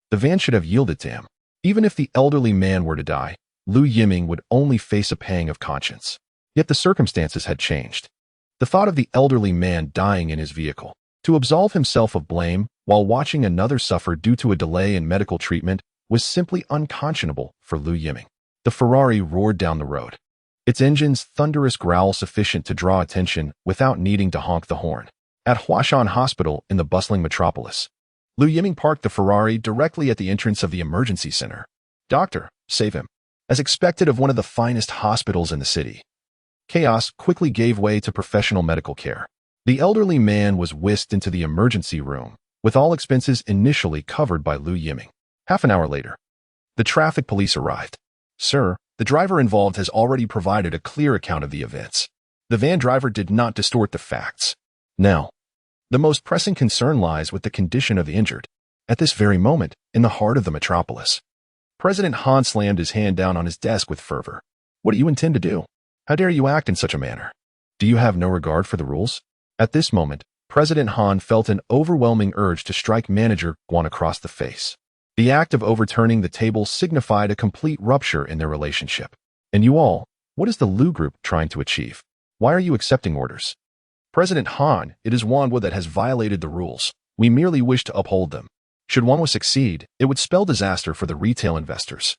the van should have yielded to him. Even if the elderly man were to die, Lu Yiming would only face a pang of conscience. Yet the circumstances had changed. The thought of the elderly man dying in his vehicle, to absolve himself of blame while watching another suffer due to a delay in medical treatment, was simply unconscionable for Lu Yiming. The Ferrari roared down the road, its engine's thunderous growl sufficient to draw attention without needing to honk the horn. At Huashan Hospital in the bustling metropolis, Lu Yiming parked the Ferrari directly at the entrance of the emergency center. Doctor, save him. As expected of one of the finest hospitals in the city, chaos quickly gave way to professional medical care. The elderly man was whisked into the emergency room, with all expenses initially covered by Lu Yiming. Half an hour later, the traffic police arrived. Sir, the driver involved has already provided a clear account of the events. The van driver did not distort the facts. Now, the most pressing concern lies with the condition of the injured. At this very moment, in the heart of the metropolis, President Han slammed his hand down on his desk with fervor. What do you intend to do? How dare you act in such a manner? Do you have no regard for the rules? At this moment, President Han felt an overwhelming urge to strike Manager Guan across the face. The act of overturning the table signified a complete rupture in their relationship. And you all, what is the Lu Group trying to achieve? Why are you accepting orders? President Han, it is Wanhua that has violated the rules. We merely wish to uphold them. Should Wanhua succeed, it would spell disaster for the retail investors.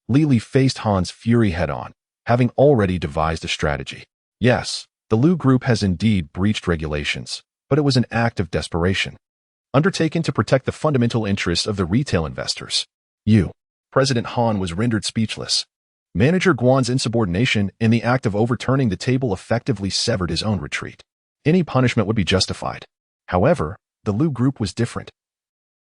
Li Li faced Han's fury head-on, having already devised a strategy. Yes, the Lu Group has indeed breached regulations, but it was an act of desperation, undertaken to protect the fundamental interests of the retail investors. President Han was rendered speechless. Manager Guan's insubordination in the act of overturning the table effectively severed his own retreat. Any punishment would be justified. However, the Lu Group was different.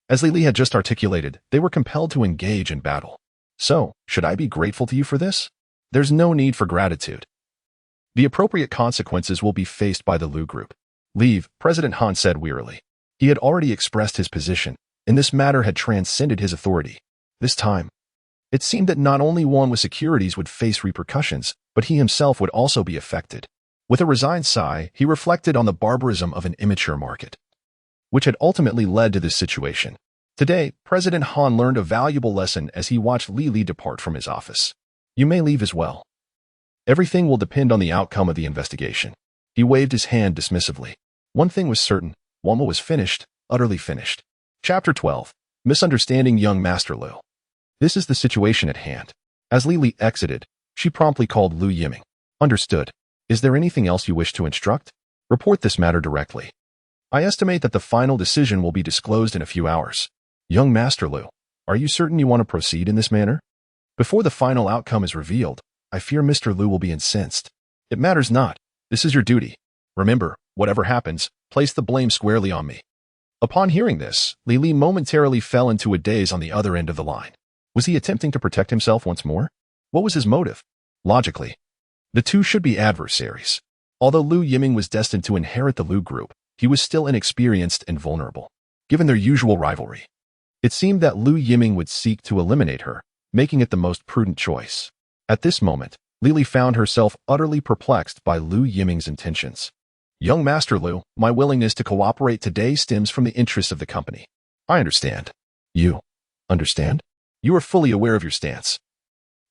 As Li Li had just articulated, they were compelled to engage in battle. So, should I be grateful to you for this? There's no need for gratitude. The appropriate consequences will be faced by the Lu Group. Leave, President Han said wearily. He had already expressed his position, and this matter had transcended his authority. This time, it seemed that not only Wanhua Securities would face repercussions, but he himself would also be affected. With a resigned sigh, he reflected on the barbarism of an immature market, which had ultimately led to this situation. Today, President Han learned a valuable lesson as he watched Li Li depart from his office. You may leave as well. Everything will depend on the outcome of the investigation. He waved his hand dismissively. One thing was certain, Wanhua was finished, utterly finished. Chapter 12. Misunderstanding Young Master Lu. This is the situation at hand. As Li Li exited, she promptly called Lu Yiming. Understood. Is there anything else you wish to instruct? Report this matter directly. I estimate that the final decision will be disclosed in a few hours. Young Master Lu, are you certain you want to proceed in this manner? Before the final outcome is revealed, I fear Mr. Lu will be incensed. It matters not. This is your duty. Remember, whatever happens, place the blame squarely on me. Upon hearing this, Li Li momentarily fell into a daze on the other end of the line. Was he attempting to protect himself once more? What was his motive? Logically, the two should be adversaries. Although Lu Yiming was destined to inherit the Lu Group, he was still inexperienced and vulnerable. Given their usual rivalry, it seemed that Lu Yiming would seek to eliminate her, making it the most prudent choice. At this moment, Li Li found herself utterly perplexed by Lu Yiming's intentions. Young Master Lu, my willingness to cooperate today stems from the interests of the company. I understand. You understand? You are fully aware of your stance,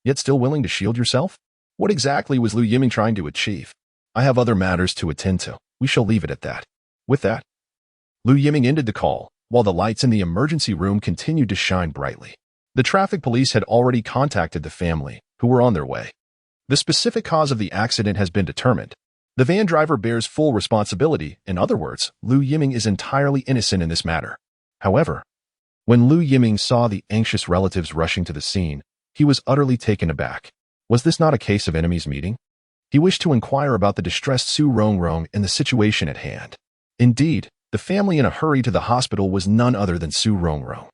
yet still willing to shield yourself? What exactly was Lu Yiming trying to achieve? I have other matters to attend to. We shall leave it at that. With that, Lu Yiming ended the call, while the lights in the emergency room continued to shine brightly. The traffic police had already contacted the family, who were on their way. The specific cause of the accident has been determined. The van driver bears full responsibility. In other words, Lu Yiming is entirely innocent in this matter. However, When Lu Yiming saw the anxious relatives rushing to the scene, he was utterly taken aback. Was this not a case of enemies meeting? He wished to inquire about the distressed Su Rongrong and the situation at hand. Indeed, the family in a hurry to the hospital was none other than Su Rongrong.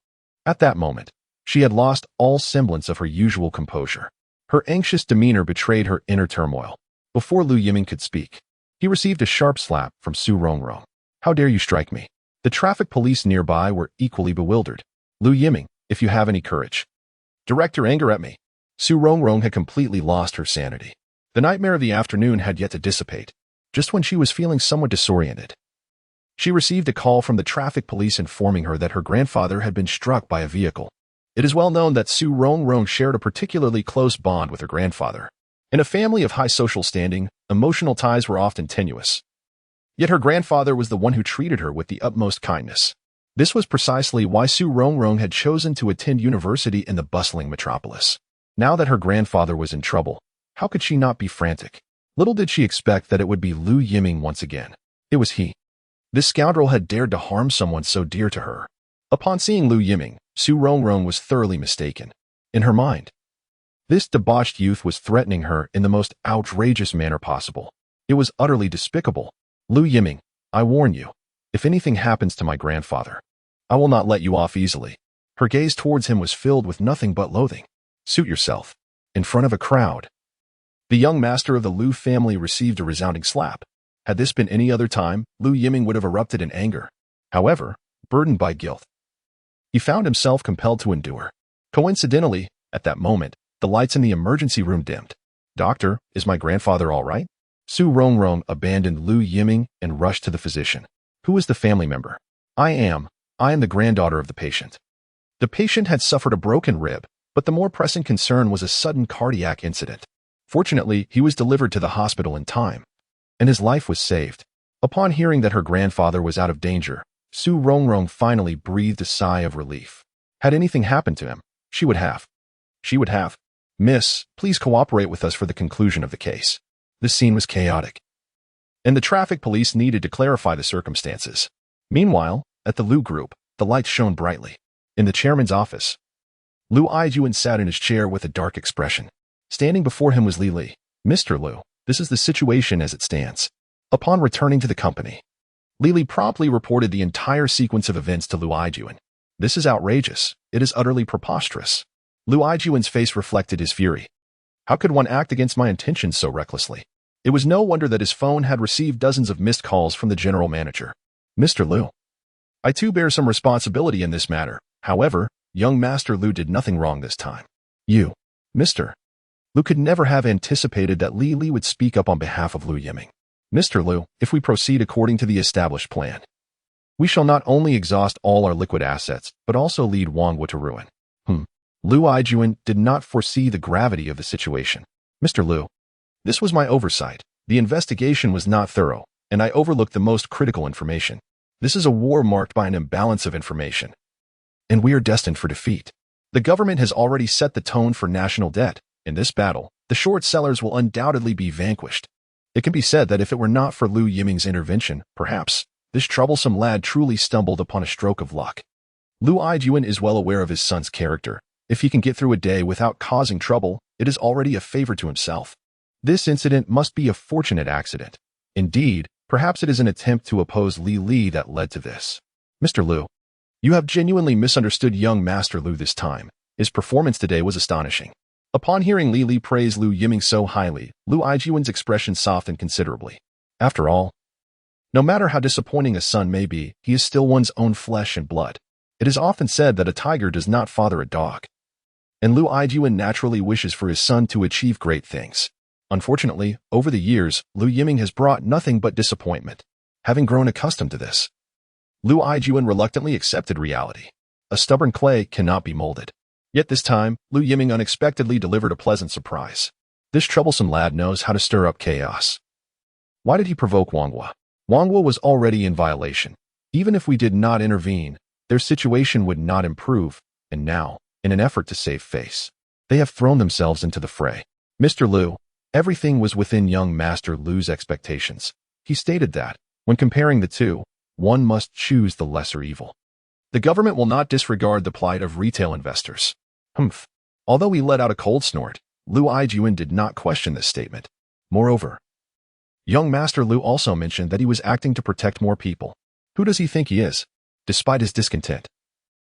At that moment, she had lost all semblance of her usual composure. Her anxious demeanor betrayed her inner turmoil. Before Lu Yiming could speak, he received a sharp slap from Su Rongrong. How dare you strike me? The traffic police nearby were equally bewildered. Lu Yiming, if you have any courage, direct your anger at me. Su Rongrong had completely lost her sanity. The nightmare of the afternoon had yet to dissipate, just when she was feeling somewhat disoriented. She received a call from the traffic police informing her that her grandfather had been struck by a vehicle. It is well known that Su Rongrong shared a particularly close bond with her grandfather. In a family of high social standing, emotional ties were often tenuous. Yet her grandfather was the one who treated her with the utmost kindness. This was precisely why Su Rongrong had chosen to attend university in the bustling metropolis. Now that her grandfather was in trouble, how could she not be frantic? Little did she expect that it would be Lu Yiming once again. It was he. This scoundrel had dared to harm someone so dear to her. Upon seeing Lu Yiming, Su Rongrong was thoroughly mistaken. In her mind, this debauched youth was threatening her in the most outrageous manner possible. It was utterly despicable. Lu Yiming, I warn you, if anything happens to my grandfather, I will not let you off easily. Her gaze towards him was filled with nothing but loathing. Suit yourself. In front of a crowd. The young master of the Lu family received a resounding slap. Had this been any other time, Lu Yiming would have erupted in anger. However, burdened by guilt, he found himself compelled to endure. Coincidentally, at that moment, the lights in the emergency room dimmed. Doctor, is my grandfather all right? Su Rongrong abandoned Lu Yiming and rushed to the physician. Who is the family member? I am the granddaughter of the patient. The patient had suffered a broken rib, but the more pressing concern was a sudden cardiac incident. Fortunately, he was delivered to the hospital in time, and his life was saved. Upon hearing that her grandfather was out of danger, Su Rongrong finally breathed a sigh of relief. Had anything happened to him, she would have. Miss, please cooperate with us for the conclusion of the case. The scene was chaotic, and the traffic police needed to clarify the circumstances. Meanwhile, at the Lu group, the lights shone brightly. In the chairman's office, Lu Yiming sat in his chair with a dark expression. Standing before him was Li Li. Mr. Lu, this is the situation as it stands. Upon returning to the company, Li Li promptly reported the entire sequence of events to Lu Yiming. This is outrageous. It is utterly preposterous. Lu Yiming's face reflected his fury. How could one act against my intentions so recklessly? It was no wonder that his phone had received dozens of missed calls from the general manager. Mr. Lu, I too bear some responsibility in this matter. However, young Master Lu did nothing wrong this time. You, Mr. Lu could never have anticipated that Li Li would speak up on behalf of Lu Yiming. Mr. Lu, if we proceed according to the established plan, we shall not only exhaust all our liquid assets, but also lead Wangwa to ruin. Lu Yiming did not foresee the gravity of the situation. Mr. Lu, this was my oversight. The investigation was not thorough, and I overlooked the most critical information. This is a war marked by an imbalance of information, and we are destined for defeat. The government has already set the tone for national debt. In this battle, the short sellers will undoubtedly be vanquished. It can be said that if it were not for Lu Yiming's intervention, perhaps, this troublesome lad truly stumbled upon a stroke of luck. Lu Yiming is well aware of his son's character. If he can get through a day without causing trouble, it is already a favor to himself. This incident must be a fortunate accident. Indeed, perhaps it is an attempt to oppose Li Li that led to this. Mr. Lu, you have genuinely misunderstood young Master Lu this time. His performance today was astonishing. Upon hearing Li Li praise Lu Yiming so highly, Lu Yiming's expression softened considerably. After all, no matter how disappointing a son may be, he is still one's own flesh and blood. It is often said that a tiger does not father a dog. And Lu Yiming naturally wishes for his son to achieve great things. Unfortunately, over the years, Lu Yiming has brought nothing but disappointment. Having grown accustomed to this, Lu Yiming reluctantly accepted reality. A stubborn clay cannot be molded. Yet this time, Lu Yiming unexpectedly delivered a pleasant surprise. This troublesome lad knows how to stir up chaos. Why did he provoke Wangwa? Wangwa was already in violation. Even if we did not intervene, their situation would not improve, and now, in an effort to save face, they have thrown themselves into the fray. Mr. Lu, everything was within young Master Lu's expectations. He stated that, when comparing the two, one must choose the lesser evil. The government will not disregard the plight of retail investors. Humph. Although he let out a cold snort, Lu Yiming did not question this statement. Moreover, young Master Lu also mentioned that he was acting to protect more people. Who does he think he is? Despite his discontent,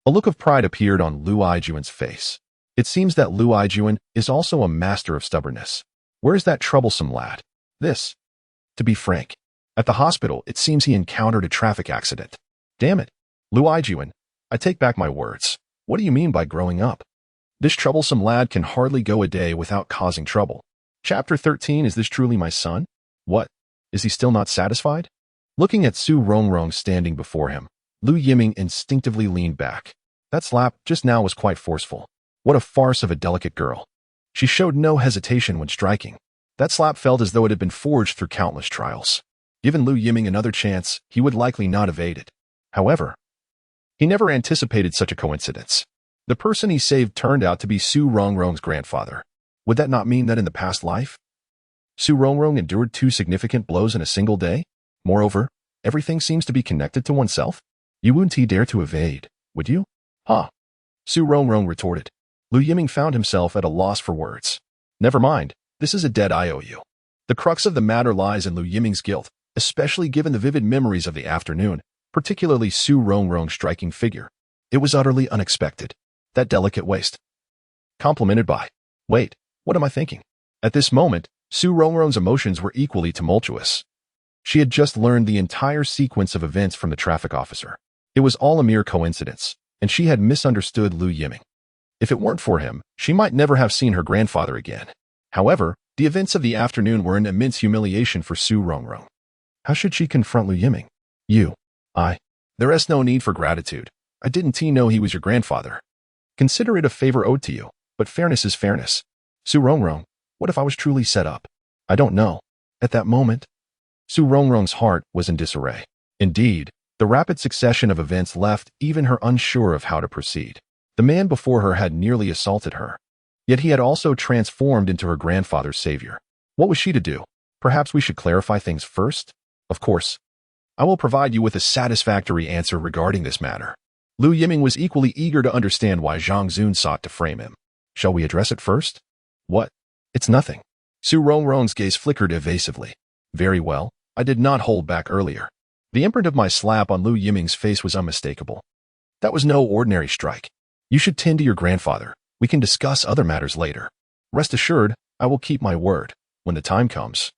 a look of pride appeared on Lu Yiming's face. It seems that Lu Yiming is also a master of stubbornness. Where is that troublesome lad? To be frank, at the hospital, it seems he encountered a traffic accident. Damn it. Lu Yiming, I take back my words. What do you mean by growing up? This troublesome lad can hardly go a day without causing trouble. Chapter 13. Is this truly my son? What? Is he still not satisfied? Looking at Su Rongrong standing before him, Lu Yiming instinctively leaned back. That slap just now was quite forceful. What a farce of a delicate girl. She showed no hesitation when striking. That slap felt as though it had been forged through countless trials. Given Lu Yiming another chance, he would likely not evade it. However, he never anticipated such a coincidence. The person he saved turned out to be Su Rongrong's grandfather. Would that not mean that in the past life, Su Rongrong endured 2 significant blows in a single day? Moreover, everything seems to be connected to oneself. You wouldn't dare to evade, would you? Ha! Su Rongrong retorted. Lu Yiming found himself at a loss for words. Never mind, this is a debt I owe you. The crux of the matter lies in Lu Yiming's guilt, especially given the vivid memories of the afternoon, particularly Su Rongrong's striking figure. It was utterly unexpected. That delicate waist. Complemented by, wait, what am I thinking? At this moment, Su Rongrong's emotions were equally tumultuous. She had just learned the entire sequence of events from the traffic officer. It was all a mere coincidence, and she had misunderstood Lu Yiming. If it weren't for him, she might never have seen her grandfather again. However, the events of the afternoon were an immense humiliation for Su Rongrong. How should she confront Lu Yiming? There is no need for gratitude. I didn't know he was your grandfather. Consider it a favor owed to you, but fairness is fairness. Su Rongrong, what if I was truly set up? I don't know. At that moment, Su Rongrong's heart was in disarray. Indeed, the rapid succession of events left even her unsure of how to proceed. The man before her had nearly assaulted her, yet he had also transformed into her grandfather's savior. What was she to do? Perhaps we should clarify things first? Of course. I will provide you with a satisfactory answer regarding this matter. Lu Yiming was equally eager to understand why Zhang Zun sought to frame him. Shall we address it first? What? It's nothing. Su Rongrong's gaze flickered evasively. Very well, I did not hold back earlier. The imprint of my slap on Lu Yiming's face was unmistakable. That was no ordinary strike. You should tend to your grandfather. We can discuss other matters later. Rest assured, I will keep my word. When the time comes,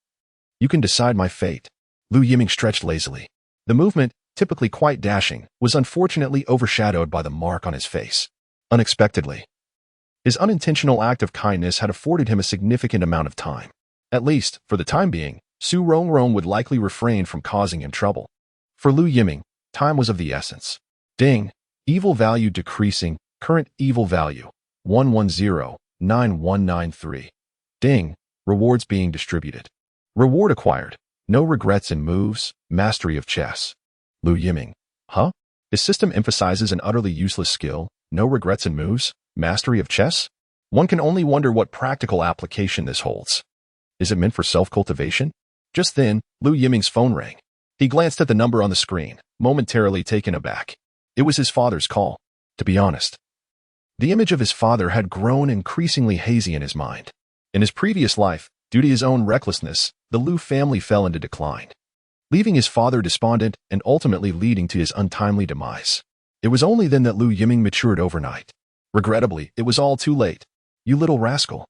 you can decide my fate. Lu Yiming stretched lazily. The movement, typically quite dashing, was unfortunately overshadowed by the mark on his face. Unexpectedly, his unintentional act of kindness had afforded him a significant amount of time. At least, for the time being, Su Rongrong would likely refrain from causing him trouble. For Lu Yiming, time was of the essence. Ding. Evil value decreasing. Current evil value, 1109193. Ding. Rewards being distributed. Reward acquired. No regrets in moves. Mastery of chess. Lu Yiming. Huh? His system emphasizes an utterly useless skill. No regrets in moves. Mastery of chess? One can only wonder what practical application this holds. Is it meant for self-cultivation? Just then, Lu Yiming's phone rang. He glanced at the number on the screen, momentarily taken aback. It was his father's call. To be honest, the image of his father had grown increasingly hazy in his mind. In his previous life, due to his own recklessness, the Lu family fell into decline, leaving his father despondent and ultimately leading to his untimely demise. It was only then that Lu Yiming matured overnight. Regrettably, it was all too late. You little rascal.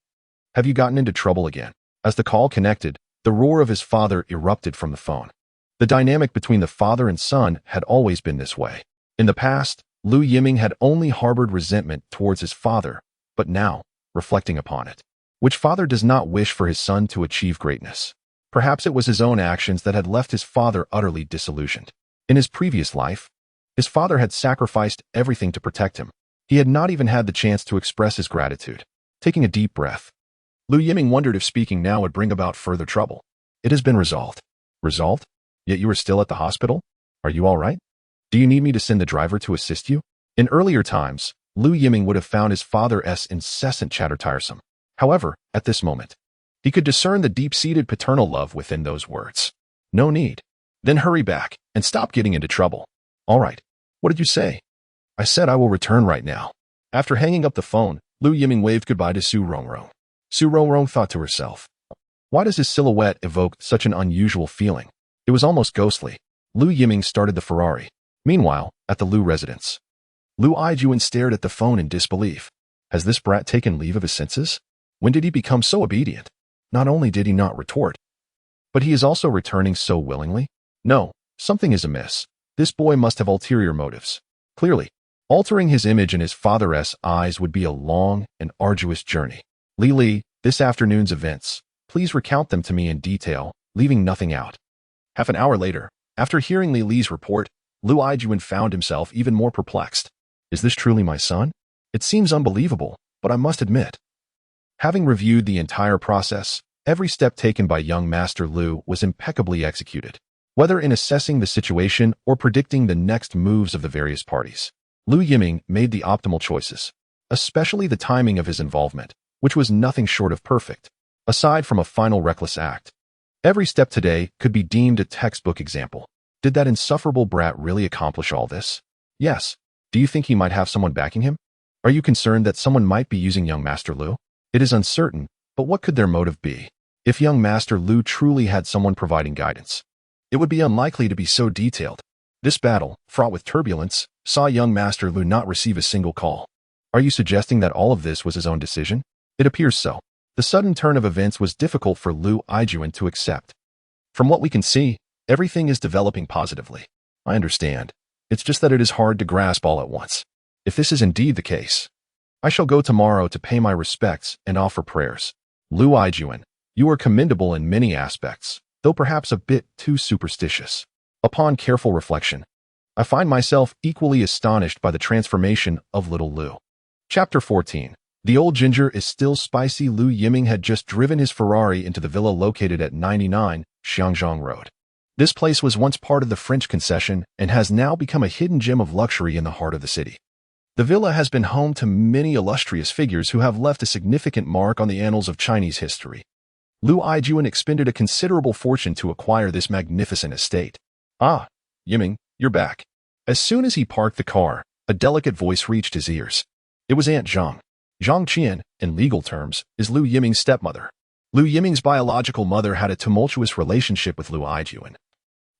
Have you gotten into trouble again? As the call connected, the roar of his father erupted from the phone. The dynamic between the father and son had always been this way. In the past, Lu Yiming had only harbored resentment towards his father, but now, reflecting upon it, which father does not wish for his son to achieve greatness? Perhaps it was his own actions that had left his father utterly disillusioned. In his previous life, his father had sacrificed everything to protect him. He had not even had the chance to express his gratitude. Taking a deep breath, Lu Yiming wondered if speaking now would bring about further trouble. It has been resolved. Resolved? Yet you are still at the hospital? Are you all right? Do you need me to send the driver to assist you? In earlier times, Lu Yiming would have found his father's incessant chatter tiresome. However, at this moment, he could discern the deep-seated paternal love within those words. No need. Then hurry back and stop getting into trouble. All right. What did you say? I said I will return right now. After hanging up the phone, Lu Yiming waved goodbye to Su Rongrong. Su Rongrong thought to herself, why does his silhouette evoke such an unusual feeling? It was almost ghostly. Lu Yiming started the Ferrari. Meanwhile, at the Lu residence, Lu Yijuan stared at the phone in disbelief. Has this brat taken leave of his senses? When did he become so obedient? Not only did he not retort, but he is also returning so willingly? No, something is amiss. This boy must have ulterior motives. Clearly, altering his image in his father's eyes would be a long and arduous journey. Li, this afternoon's events, please recount them to me in detail, leaving nothing out. Half an hour later, after hearing Li's report, Lu Yijuan found himself even more perplexed. Is this truly my son? It seems unbelievable, but I must admit. Having reviewed the entire process, every step taken by young Master Lu was impeccably executed. Whether in assessing the situation or predicting the next moves of the various parties, Lu Yiming made the optimal choices, especially the timing of his involvement, which was nothing short of perfect. Aside from a final reckless act, every step today could be deemed a textbook example. Did that insufferable brat really accomplish all this? Yes. Do you think he might have someone backing him? Are you concerned that someone might be using young Master Lu? It is uncertain, but what could their motive be? If young Master Lu truly had someone providing guidance, it would be unlikely to be so detailed. This battle, fraught with turbulence, saw young Master Lu not receive a single call. Are you suggesting that all of this was his own decision? It appears so. The sudden turn of events was difficult for Lu Yijuan to accept. From what we can see, everything is developing positively. I understand. It's just that it is hard to grasp all at once. If this is indeed the case, I shall go tomorrow to pay my respects and offer prayers. Lu Yijuan, you are commendable in many aspects, though perhaps a bit too superstitious. Upon careful reflection, I find myself equally astonished by the transformation of little Lu. Chapter 14. The old ginger is still spicy. Lu Yiming had just driven his Ferrari into the villa located at 99 Xiangzhong Road. This place was once part of the French concession and has now become a hidden gem of luxury in the heart of the city. The villa has been home to many illustrious figures who have left a significant mark on the annals of Chinese history. Lu Yijuan expended a considerable fortune to acquire this magnificent estate. Ah, Yiming, you're back. As soon as he parked the car, a delicate voice reached his ears. It was Aunt Zhang. Zhang Qian, in legal terms, is Lu Yiming's stepmother. Lu Yiming's biological mother had a tumultuous relationship with Lu Yijuan,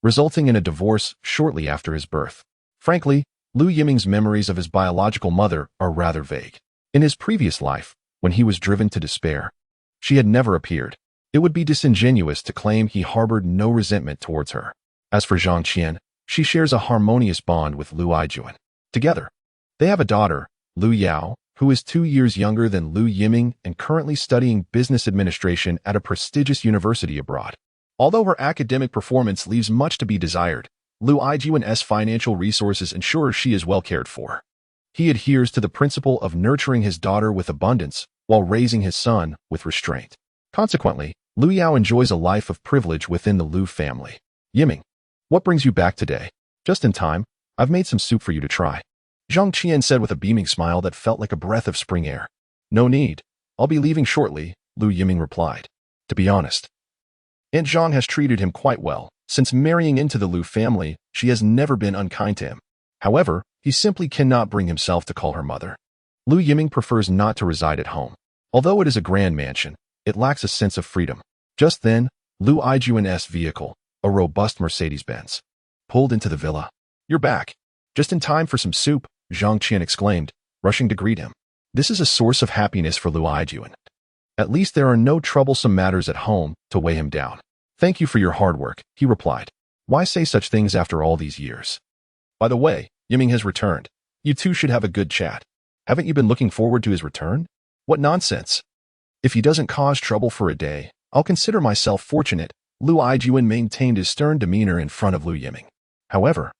resulting in a divorce shortly after his birth. Frankly, Lu Yiming's memories of his biological mother are rather vague. In his previous life, when he was driven to despair, she had never appeared. It would be disingenuous to claim he harbored no resentment towards her. As for Zhang Qian, she shares a harmonious bond with Lu Yijuan. Together, they have a daughter, Lu Yao, who is 2 years younger than Lu Yiming and currently studying business administration at a prestigious university abroad. Although her academic performance leaves much to be desired, Lu Yijuan's financial resources ensure she is well cared for. He adheres to the principle of nurturing his daughter with abundance while raising his son with restraint. Consequently, Lu Yao enjoys a life of privilege within the Lu family. Yiming, what brings you back today? Just in time, I've made some soup for you to try. Zhang Qian said with a beaming smile that felt like a breath of spring air. No need. I'll be leaving shortly, Lu Yiming replied. To be honest, Aunt Zhang has treated him quite well. Since marrying into the Lu family, she has never been unkind to him. However, he simply cannot bring himself to call her mother. Lu Yiming prefers not to reside at home. Although it is a grand mansion, it lacks a sense of freedom. Just then, Lu Yijuan's vehicle, a robust Mercedes-Benz, pulled into the villa. You're back. Just in time for some soup, Zhang Qian exclaimed, rushing to greet him. This is a source of happiness for Lu Yijuan. At least there are no troublesome matters at home to weigh him down. Thank you for your hard work, he replied. Why say such things after all these years? By the way, Yiming has returned. You two should have a good chat. Haven't you been looking forward to his return? What nonsense. If he doesn't cause trouble for a day, I'll consider myself fortunate. Lu Yijuan maintained his stern demeanor in front of Lu Yiming. However,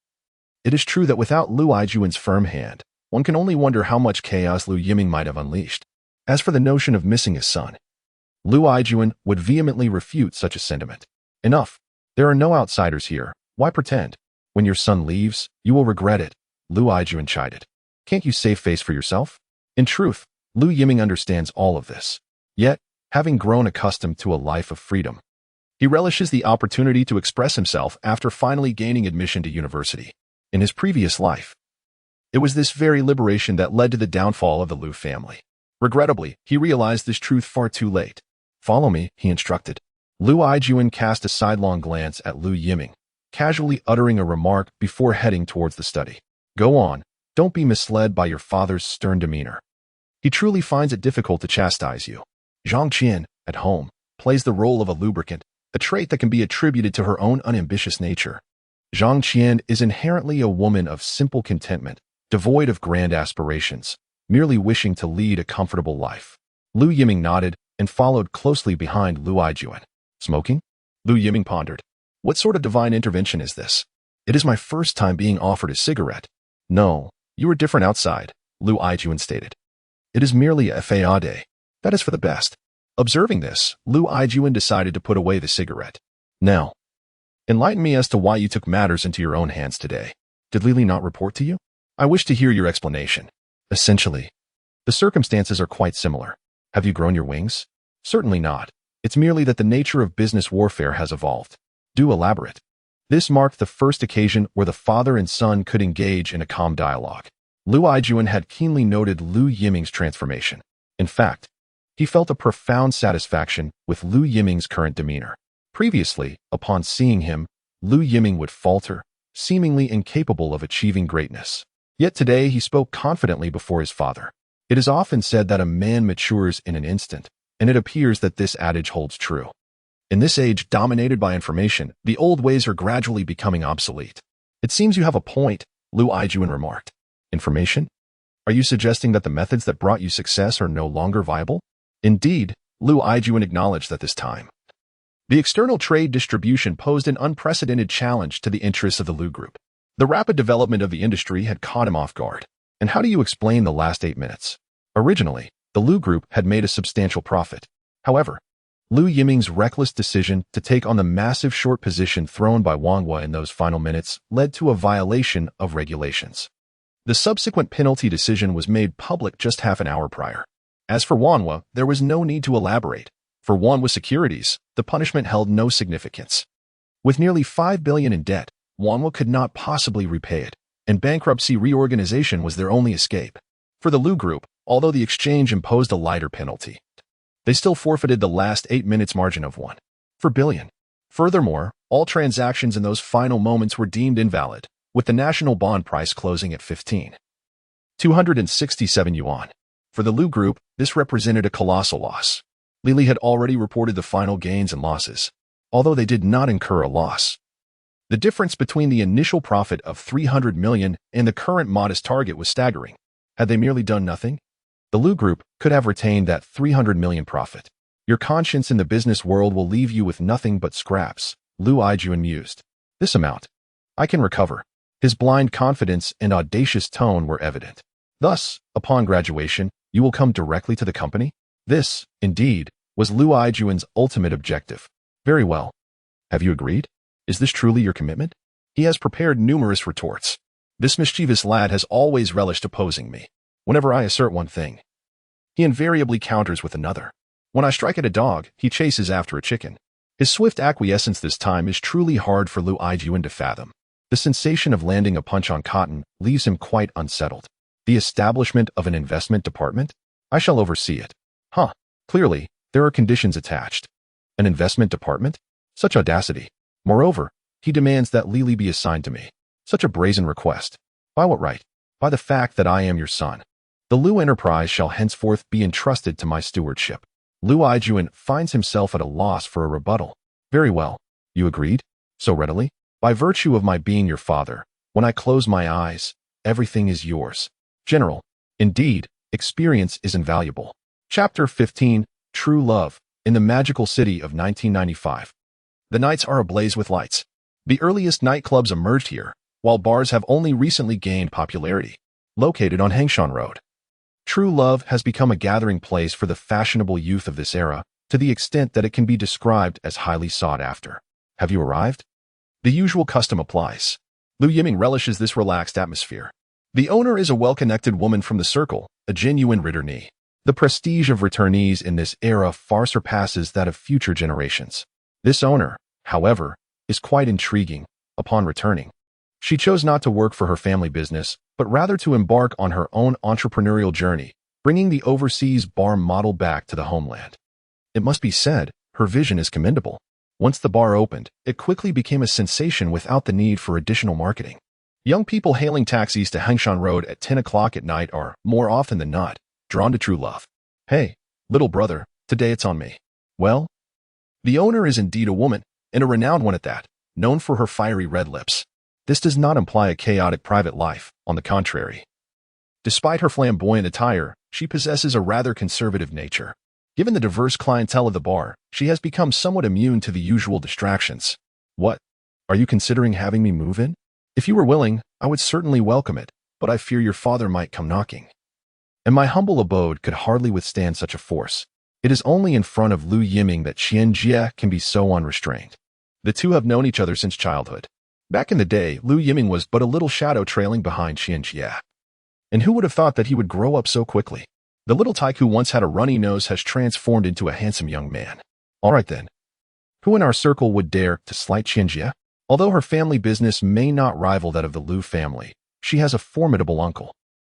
it is true that without Lu Yijuan's firm hand, one can only wonder how much chaos Lu Yiming might have unleashed. As for the notion of missing his son, Lu Yijuan would vehemently refute such a sentiment. Enough. There are no outsiders here. Why pretend? When your son leaves, you will regret it, Lu Yijuan chided. Can't you save face for yourself? In truth, Lu Yiming understands all of this. Yet, having grown accustomed to a life of freedom, he relishes the opportunity to express himself after finally gaining admission to university. In his previous life, It was this very liberation that led to the downfall of the Lu family. Regrettably, he realized this truth far too late. "Follow me," he instructed. Lu Yijuan cast a sidelong glance at Lu Yiming, casually uttering a remark before heading towards the study. "Go on, don't be misled by your father's stern demeanor. He truly finds it difficult to chastise you." Zhang Qian, at home, plays the role of a lubricant, a trait that can be attributed to her own unambitious nature. Zhang Qian is inherently a woman of simple contentment, devoid of grand aspirations, merely wishing to lead a comfortable life. Lu Yiming nodded and followed closely behind Lu Yijuan. "Smoking?" Lu Yiming pondered. "What sort of divine intervention is this? It is my first time being offered a cigarette." "No, you are different outside," Lu Yijuan stated. "It is merely a facade. That is for the best." Observing this, Lu Yijuan decided to put away the cigarette. "Now, enlighten me as to why you took matters into your own hands today. Did Lily not report to you? I wish to hear your explanation." "Essentially, the circumstances are quite similar. Have you grown your wings?" "Certainly not. It's merely that the nature of business warfare has evolved." "Do elaborate." This marked the first occasion where the father and son could engage in a calm dialogue. Lu Yijuan had keenly noted Lu Yiming's transformation. In fact, he felt a profound satisfaction with Lu Yiming's current demeanor. Previously, upon seeing him, Lu Yiming would falter, seemingly incapable of achieving greatness. Yet today he spoke confidently before his father. It is often said that a man matures in an instant, and it appears that this adage holds true. In this age dominated by information, the old ways are gradually becoming obsolete. "It seems you have a point," Lu Yijuan remarked. "Information? Are you suggesting that the methods that brought you success are no longer viable?" Indeed, Lu Yijuan acknowledged that this time, the external trade distribution posed an unprecedented challenge to the interests of the Lu Group. The rapid development of the industry had caught him off guard. And how do you explain the last 8 minutes? Originally, the Lu Group had made a substantial profit. However, Lu Yiming's reckless decision to take on the massive short position thrown by Wanhua in those final minutes led to a violation of regulations. The subsequent penalty decision was made public just half an hour prior. As for Wanhua, there was no need to elaborate. For Wanhua Securities, the punishment held no significance. With nearly 5 billion in debt, Wanhua could not possibly repay it, and bankruptcy reorganization was their only escape. For the Lu Group, although the exchange imposed a lighter penalty, they still forfeited the last 8 minutes margin of 1 billion. Furthermore, all transactions in those final moments were deemed invalid, with the national bond price closing at 15,267 yuan. For the Lu Group, this represented a colossal loss. Lily had already reported the final gains and losses, although they did not incur a loss. The difference between the initial profit of 300 million and the current modest target was staggering. Had they merely done nothing, the Lu Group could have retained that 300 million profit. "Your conscience in the business world will leave you with nothing but scraps," Lu Yijuan mused. "This amount I can recover." His blind confidence and audacious tone were evident. "Thus, upon graduation, you will come directly to the company?" This, indeed, was Lu Yijuan's ultimate objective. "Very well. Have you agreed? Is this truly your commitment?" He has prepared numerous retorts. This mischievous lad has always relished opposing me. Whenever I assert one thing, he invariably counters with another. When I strike at a dog, he chases after a chicken. His swift acquiescence this time is truly hard for Lu Yijuan to fathom. The sensation of landing a punch on cotton leaves him quite unsettled. The establishment of an investment department? I shall oversee it. Clearly, there are conditions attached. An investment department? Such audacity. Moreover, he demands that Lily be assigned to me. Such a brazen request. By what right? By the fact that I am your son. The Lu enterprise shall henceforth be entrusted to my stewardship. Lu Yijuan finds himself at a loss for a rebuttal. "Very well. You agreed? So readily? By virtue of my being your father, when I close my eyes, everything is yours." General, indeed, experience is invaluable. Chapter 15, True Love, in the magical city of 1995. The nights are ablaze with lights. The earliest nightclubs emerged here, while bars have only recently gained popularity. Located on Hengshan Road, True Love has become a gathering place for the fashionable youth of this era, to the extent that it can be described as highly sought after. Have you arrived? The usual custom applies. Lu Yiming relishes this relaxed atmosphere. The owner is a well-connected woman from the circle, a genuine returnee. The prestige of returnees in this era far surpasses that of future generations. This owner, however, is quite intriguing. Upon returning, she chose not to work for her family business, but rather to embark on her own entrepreneurial journey, bringing the overseas bar model back to the homeland. It must be said, her vision is commendable. Once the bar opened, it quickly became a sensation without the need for additional marketing. Young people hailing taxis to Hengshan Road at 10 o'clock at night are, more often than not, drawn to true love. Hey, little brother, today it's on me. Well, the owner is indeed a woman, and a renowned one at that, known for her fiery red lips. This does not imply a chaotic private life, on the contrary. Despite her flamboyant attire, she possesses a rather conservative nature. Given the diverse clientele of the bar, she has become somewhat immune to the usual distractions. What? Are you considering having me move in? If you were willing, I would certainly welcome it, but I fear your father might come knocking. And my humble abode could hardly withstand such a force. It is only in front of Lu Yiming that Cheng Xiao can be so unrestrained. The two have known each other since childhood. Back in the day, Lu Yiming was but a little shadow trailing behind Cheng Xiao. And who would have thought that he would grow up so quickly? The little tycoon once had a runny nose has transformed into a handsome young man. All right then. Who in our circle would dare to slight Cheng Xiao? Although her family business may not rival that of the Lu family, she has a formidable uncle.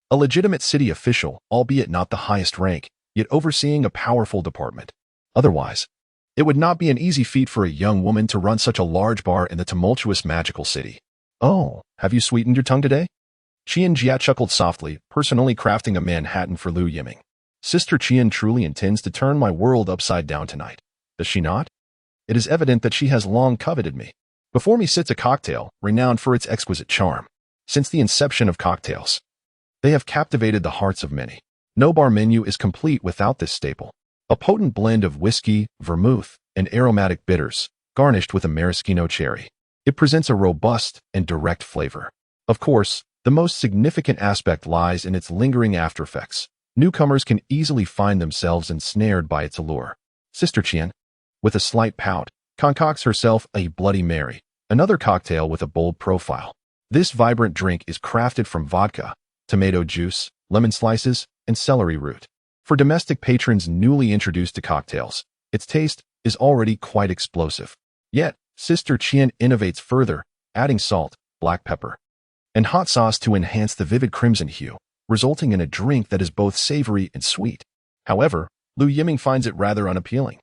A legitimate city official, albeit not the highest rank, yet overseeing a powerful department. Otherwise, it would not be an easy feat for a young woman to run such a large bar in the tumultuous magical city. Oh, have you sweetened your tongue today? Cheng Xiao chuckled softly, personally crafting a Manhattan for Lu Yiming. Sister Chien truly intends to turn my world upside down tonight. Does she not? It is evident that she has long coveted me. Before me sits a cocktail, renowned for its exquisite charm. Since the inception of cocktails, they have captivated the hearts of many. No bar menu is complete without this staple. A potent blend of whiskey, vermouth, and aromatic bitters, garnished with a maraschino cherry. It presents a robust and direct flavor. Of course, the most significant aspect lies in its lingering aftereffects. Newcomers can easily find themselves ensnared by its allure. Sister Chien, with a slight pout, concocts herself a Bloody Mary, another cocktail with a bold profile. This vibrant drink is crafted from vodka, tomato juice, lemon slices, and celery root. For domestic patrons newly introduced to cocktails, its taste is already quite explosive. Yet, Sister Chien innovates further, adding salt, black pepper, and hot sauce to enhance the vivid crimson hue, resulting in a drink that is both savory and sweet. However, Lu Yiming finds it rather unappealing.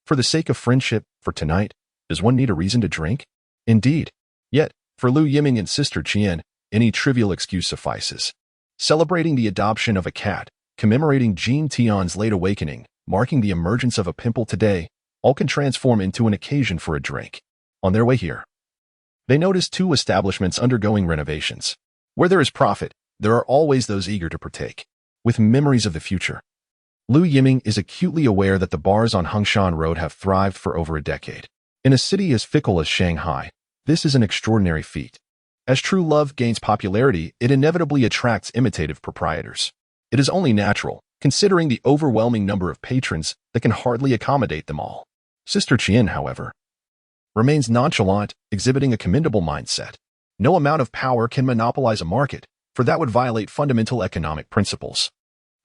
For the sake of friendship, for tonight, does one need a reason to drink? Indeed. Yet, for Lu Yiming and Sister Chien, any trivial excuse suffices. Celebrating the adoption of a cat, commemorating Jean Tion's late awakening, marking the emergence of a pimple today, all can transform into an occasion for a drink. On their way here, they notice two establishments undergoing renovations. Where there is profit, there are always those eager to partake. With memories of the future, Lu Yiming is acutely aware that the bars on Hengshan Road have thrived for over a decade. In a city as fickle as Shanghai, this is an extraordinary feat. As true love gains popularity, it inevitably attracts imitative proprietors. It is only natural, considering the overwhelming number of patrons that can hardly accommodate them all. Sister Chien, however, remains nonchalant, exhibiting a commendable mindset. No amount of power can monopolize a market, for that would violate fundamental economic principles.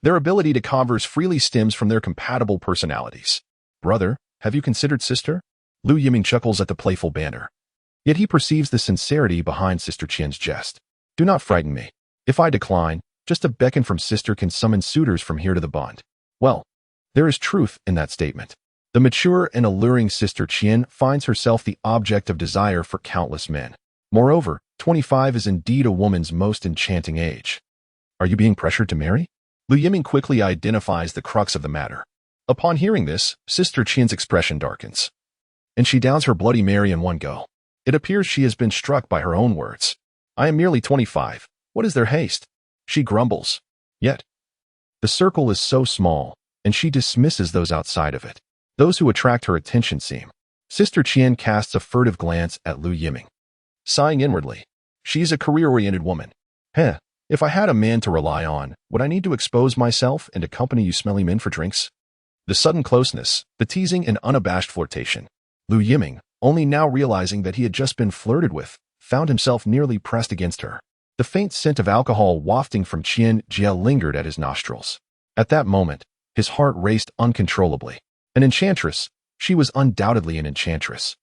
Their ability to converse freely stems from their compatible personalities. Brother, have you considered sister? Lu Yiming chuckles at the playful banter. Yet he perceives the sincerity behind Sister Chien's jest. Do not frighten me. If I decline, just a beckon from sister can summon suitors from here to the bond. Well, there is truth in that statement. The mature and alluring Sister Chien finds herself the object of desire for countless men. Moreover, 25 is indeed a woman's most enchanting age. Are you being pressured to marry? Lu Yiming quickly identifies the crux of the matter. Upon hearing this, Sister Chien's expression darkens, and she downs her Bloody Mary in one go. It appears she has been struck by her own words. I am merely 25. What is their haste? She grumbles. Yet, the circle is so small, and she dismisses those outside of it. Those who attract her attention seem. Sister Chien casts a furtive glance at Lu Yiming, sighing inwardly. She's a career-oriented woman. If I had a man to rely on, would I need to expose myself and accompany you smelly men for drinks? The sudden closeness, the teasing and unabashed flirtation. Lu Yiming, only now realizing that he had just been flirted with, found himself nearly pressed against her. The faint scent of alcohol wafting from Cheng Xiao lingered at his nostrils. At that moment, his heart raced uncontrollably. An enchantress, she was undoubtedly an enchantress.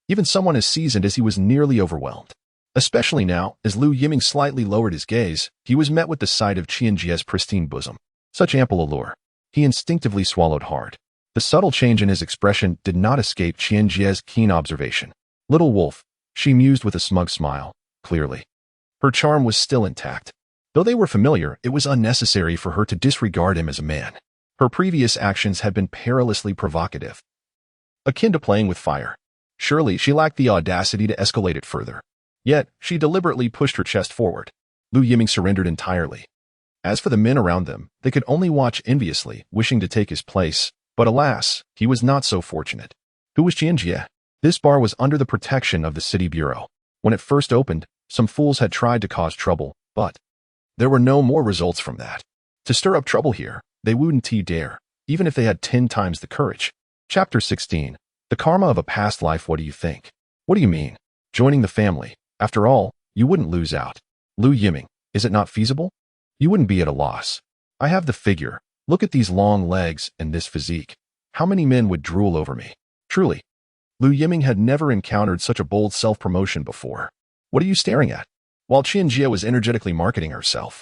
Even someone as seasoned as he was nearly overwhelmed. Especially now, as Lu Yiming slightly lowered his gaze, he was met with the sight of Cheng Xiao's pristine bosom. Such ample allure. He instinctively swallowed hard. The subtle change in his expression did not escape Cheng Xiao's keen observation. Little wolf, she mused with a smug smile, clearly. Her charm was still intact. Though they were familiar, it was unnecessary for her to disregard him as a man. Her previous actions had been perilously provocative, akin to playing with fire. Surely she lacked the audacity to escalate it further. Yet, she deliberately pushed her chest forward. Lu Yiming surrendered entirely. As for the men around them, they could only watch enviously, wishing to take his place, but alas, he was not so fortunate. Who was Cheng Xiao? This bar was under the protection of the city bureau. When it first opened, some fools had tried to cause trouble, but there were no more results from that. To stir up trouble here, they wouldn't dare, even if they had 10 times the courage. Chapter 16. The karma of a past life. What do you think? What do you mean? Joining the family. After all, you wouldn't lose out. Lu Yiming, is it not feasible? You wouldn't be at a loss. I have the figure. Look at these long legs and this physique. How many men would drool over me? Truly. Lu Yiming had never encountered such a bold self-promotion before. What are you staring at? While Cheng Xiao was energetically marketing herself,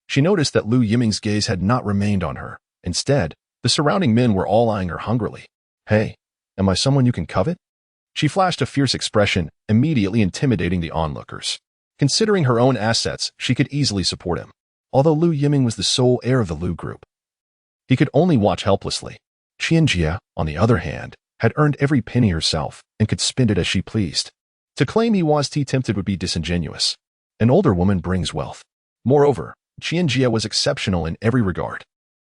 she noticed that Lu Yiming's gaze had not remained on her. Instead, the surrounding men were all eyeing her hungrily. Hey, am I someone you can covet? She flashed a fierce expression, immediately intimidating the onlookers. Considering her own assets, she could easily support him. Although Lu Yiming was the sole heir of the Lu group, he could only watch helplessly. Cheng Xiao, on the other hand, had earned every penny herself and could spend it as she pleased. To claim he was tempted would be disingenuous. An older woman brings wealth. Moreover, Cheng Xiao was exceptional in every regard.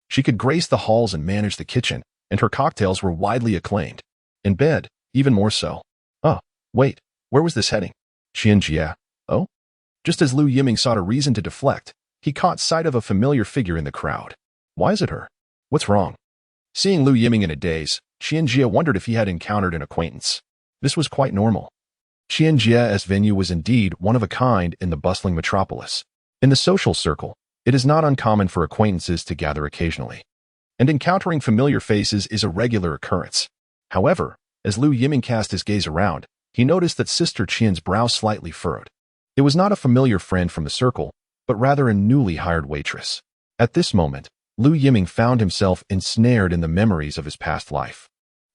She could grace the halls and manage the kitchen, and her cocktails were widely acclaimed. In bed, even more so. Oh, wait, where was this heading? Cheng Xiao. Oh? Just as Lu Yiming sought a reason to deflect, he caught sight of a familiar figure in the crowd. Why is it her? What's wrong? Seeing Lu Yiming in a daze, Cheng Xiao wondered if he had encountered an acquaintance. This was quite normal. Cheng Xiao's venue was indeed one of a kind in the bustling metropolis. In the social circle, it is not uncommon for acquaintances to gather occasionally, and encountering familiar faces is a regular occurrence. However, as Lu Yiming cast his gaze around, he noticed that Sister Qian's brow slightly furrowed. It was not a familiar friend from the circle, but rather a newly hired waitress. At this moment, Lu Yiming found himself ensnared in the memories of his past life.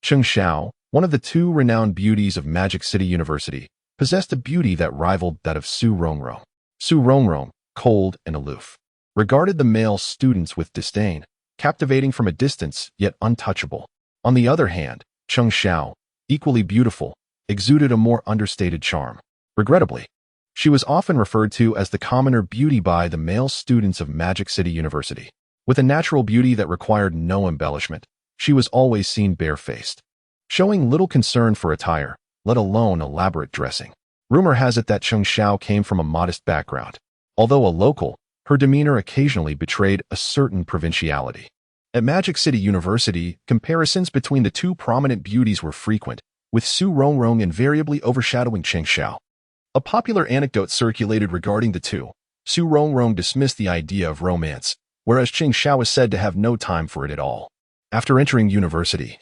Cheng Xiao, one of the 2 renowned beauties of Magic City University, possessed a beauty that rivaled that of Su Rongrong. Su Rongrong, cold and aloof, regarded the male students with disdain, captivating from a distance yet untouchable. On the other hand, Cheng Xiao, equally beautiful, exuded a more understated charm. Regrettably, she was often referred to as the commoner beauty by the male students of Magic City University. With a natural beauty that required no embellishment, she was always seen barefaced, showing little concern for attire, let alone elaborate dressing. Rumor has it that Cheng Xiao came from a modest background. Although a local, her demeanor occasionally betrayed a certain provinciality. At Magic City University, comparisons between the 2 prominent beauties were frequent, with Su Rongrong invariably overshadowing Cheng Xiao. A popular anecdote circulated regarding the 2. Su Rongrong dismissed the idea of romance, whereas Cheng Xiao was said to have no time for it at all. After entering university,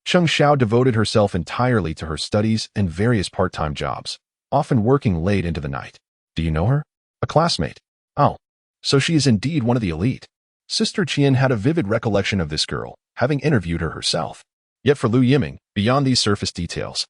Cheng Xiao devoted herself entirely to her studies and various part-time jobs, often working late into the night. Do you know her? A classmate. Oh, so she is indeed one of the elite. Sister Qian had a vivid recollection of this girl, having interviewed her herself. Yet for Lu Yiming, beyond these surface details,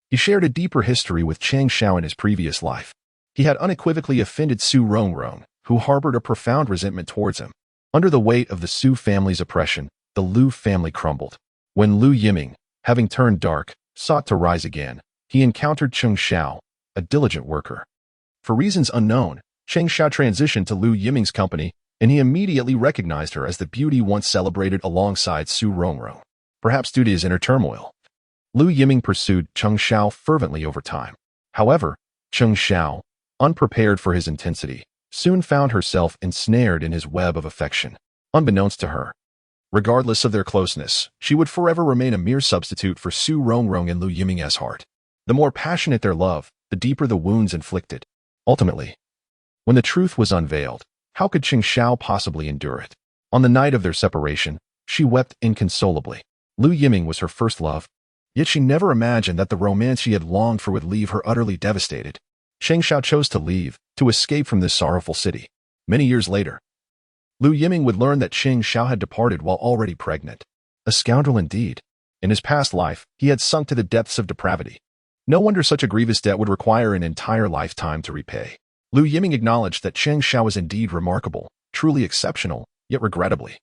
he shared a deeper history with Cheng Xiao in his previous life. He had unequivocally offended Su Rongrong, who harbored a profound resentment towards him. Under the weight of the Su family's oppression, the Lu family crumbled. When Lu Yiming, having turned dark, sought to rise again, he encountered Cheng Xiao, a diligent worker. For reasons unknown, Cheng Xiao transitioned to Lu Yiming's company, and he immediately recognized her as the beauty once celebrated alongside Su Rongrong. Perhaps due to his inner turmoil, Lu Yiming pursued Cheng Xiao fervently over time. However, Cheng Xiao, unprepared for his intensity, soon found herself ensnared in his web of affection. Unbeknownst to her, regardless of their closeness, she would forever remain a mere substitute for Su Rongrong in Lu Yiming's heart. The more passionate their love, the deeper the wounds inflicted. Ultimately, when the truth was unveiled, how could Cheng Xiao possibly endure it? On the night of their separation, she wept inconsolably. Lu Yiming was her first love, yet she never imagined that the romance she had longed for would leave her utterly devastated. Cheng Xiao chose to leave, to escape from this sorrowful city. Many years later, Lu Yiming would learn that Cheng Xiao had departed while already pregnant. A scoundrel indeed. In his past life, he had sunk to the depths of depravity. No wonder such a grievous debt would require an entire lifetime to repay. Lu Yiming acknowledged that Cheng Xiao was indeed remarkable, truly exceptional, yet regrettably,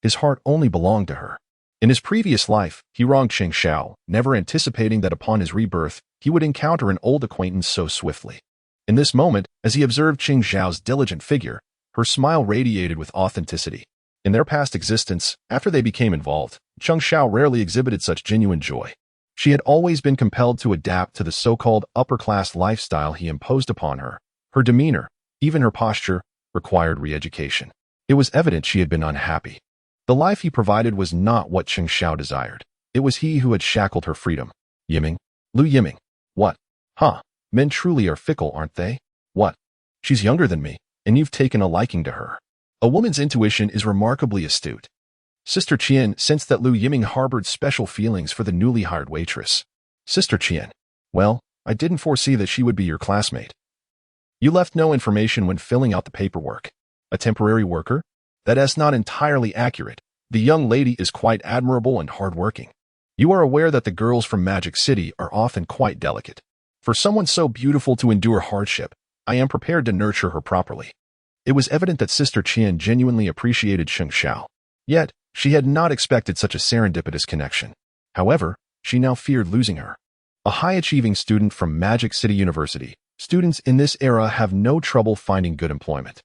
his heart only belonged to her. In his previous life, he wronged Cheng Xiao, never anticipating that upon his rebirth, he would encounter an old acquaintance so swiftly. In this moment, as he observed Cheng Xiao's diligent figure, her smile radiated with authenticity. In their past existence, after they became involved, Cheng Xiao rarely exhibited such genuine joy. She had always been compelled to adapt to the so-called upper-class lifestyle he imposed upon her. Her demeanor, even her posture, required re-education. It was evident she had been unhappy. The life he provided was not what Cheng Xiao desired. It was he who had shackled her freedom. Yiming? Lu Yiming. What? Huh? Men truly are fickle, aren't they? What? She's younger than me, and you've taken a liking to her. A woman's intuition is remarkably astute. Sister Qian sensed that Lu Yiming harbored special feelings for the newly hired waitress. Sister Qian. Well, I didn't foresee that she would be your classmate. You left no information when filling out the paperwork. A temporary worker? That's not entirely accurate. The young lady is quite admirable and hardworking. You are aware that the girls from Magic City are often quite delicate. For someone so beautiful to endure hardship, I am prepared to nurture her properly. It was evident that Sister Qian genuinely appreciated Cheng Xiao. Yet, she had not expected such a serendipitous connection. However, she now feared losing her. A high-achieving student from Magic City University, students in this era have no trouble finding good employment.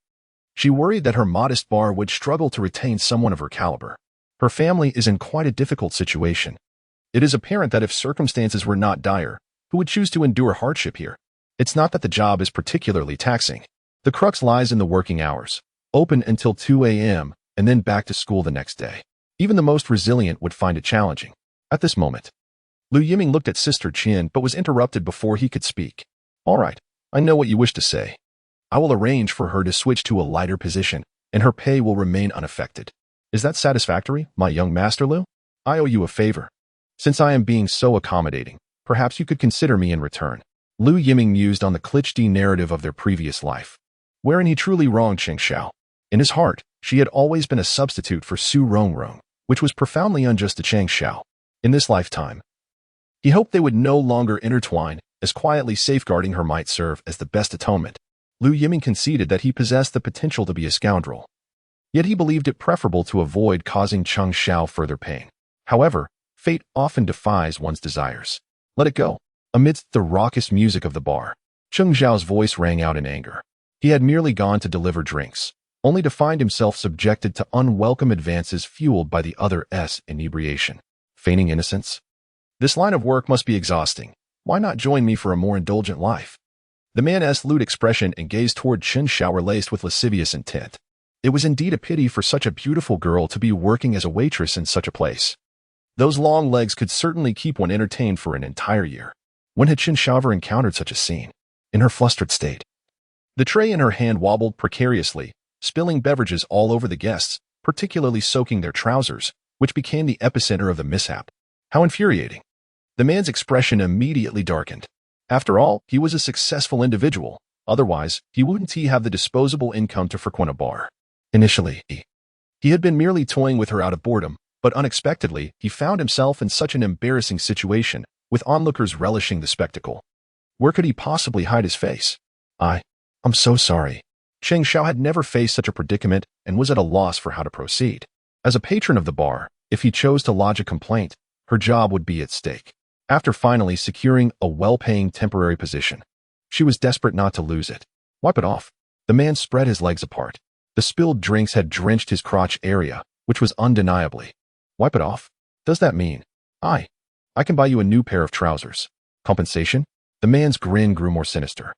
She worried that her modest bar would struggle to retain someone of her caliber. Her family is in quite a difficult situation. It is apparent that if circumstances were not dire, who would choose to endure hardship here? It's not that the job is particularly taxing. The crux lies in the working hours, open until 2 a.m., and then back to school the next day. Even the most resilient would find it challenging. At this moment, Lu Yiming looked at Sister Qian but was interrupted before he could speak. All right, I know what you wish to say. I will arrange for her to switch to a lighter position, and her pay will remain unaffected. Is that satisfactory, my young master Lu? I owe you a favor. Since I am being so accommodating, perhaps you could consider me in return. Lu Yiming mused on the cliché narrative of their previous life, wherein he truly wronged Cheng Xiao. In his heart, she had always been a substitute for Su Rongrong, which was profoundly unjust to Cheng Xiao. In this lifetime, he hoped they would no longer intertwine, as quietly safeguarding her might serve as the best atonement. Lu Yiming conceded that he possessed the potential to be a scoundrel. Yet he believed it preferable to avoid causing Cheng Xiao further pain. However, fate often defies one's desires. Let it go. Amidst the raucous music of the bar, Cheng Xiao's voice rang out in anger. He had merely gone to deliver drinks, only to find himself subjected to unwelcome advances fueled by the other's inebriation. Feigning innocence? This line of work must be exhausting. Why not join me for a more indulgent life? The man's lewd expression and gaze toward Cheng Xiao were laced with lascivious intent. It was indeed a pity for such a beautiful girl to be working as a waitress in such a place. Those long legs could certainly keep one entertained for an entire year. When had Cheng Xiao ever encountered such a scene? In her flustered state, the tray in her hand wobbled precariously, spilling beverages all over the guests, particularly soaking their trousers, which became the epicenter of the mishap. How infuriating. The man's expression immediately darkened. After all, he was a successful individual. Otherwise, he wouldn't have the disposable income to frequent a bar. Initially, he had been merely toying with her out of boredom, but unexpectedly, he found himself in such an embarrassing situation, with onlookers relishing the spectacle. Where could he possibly hide his face? I'm so sorry. Cheng Xiao had never faced such a predicament and was at a loss for how to proceed. As a patron of the bar, if he chose to lodge a complaint, her job would be at stake. After finally securing a well-paying temporary position, she was desperate not to lose it. Wipe it off. The man spread his legs apart. The spilled drinks had drenched his crotch area, which was undeniably. Wipe it off? Does that mean? I can buy you a new pair of trousers. Compensation? The man's grin grew more sinister.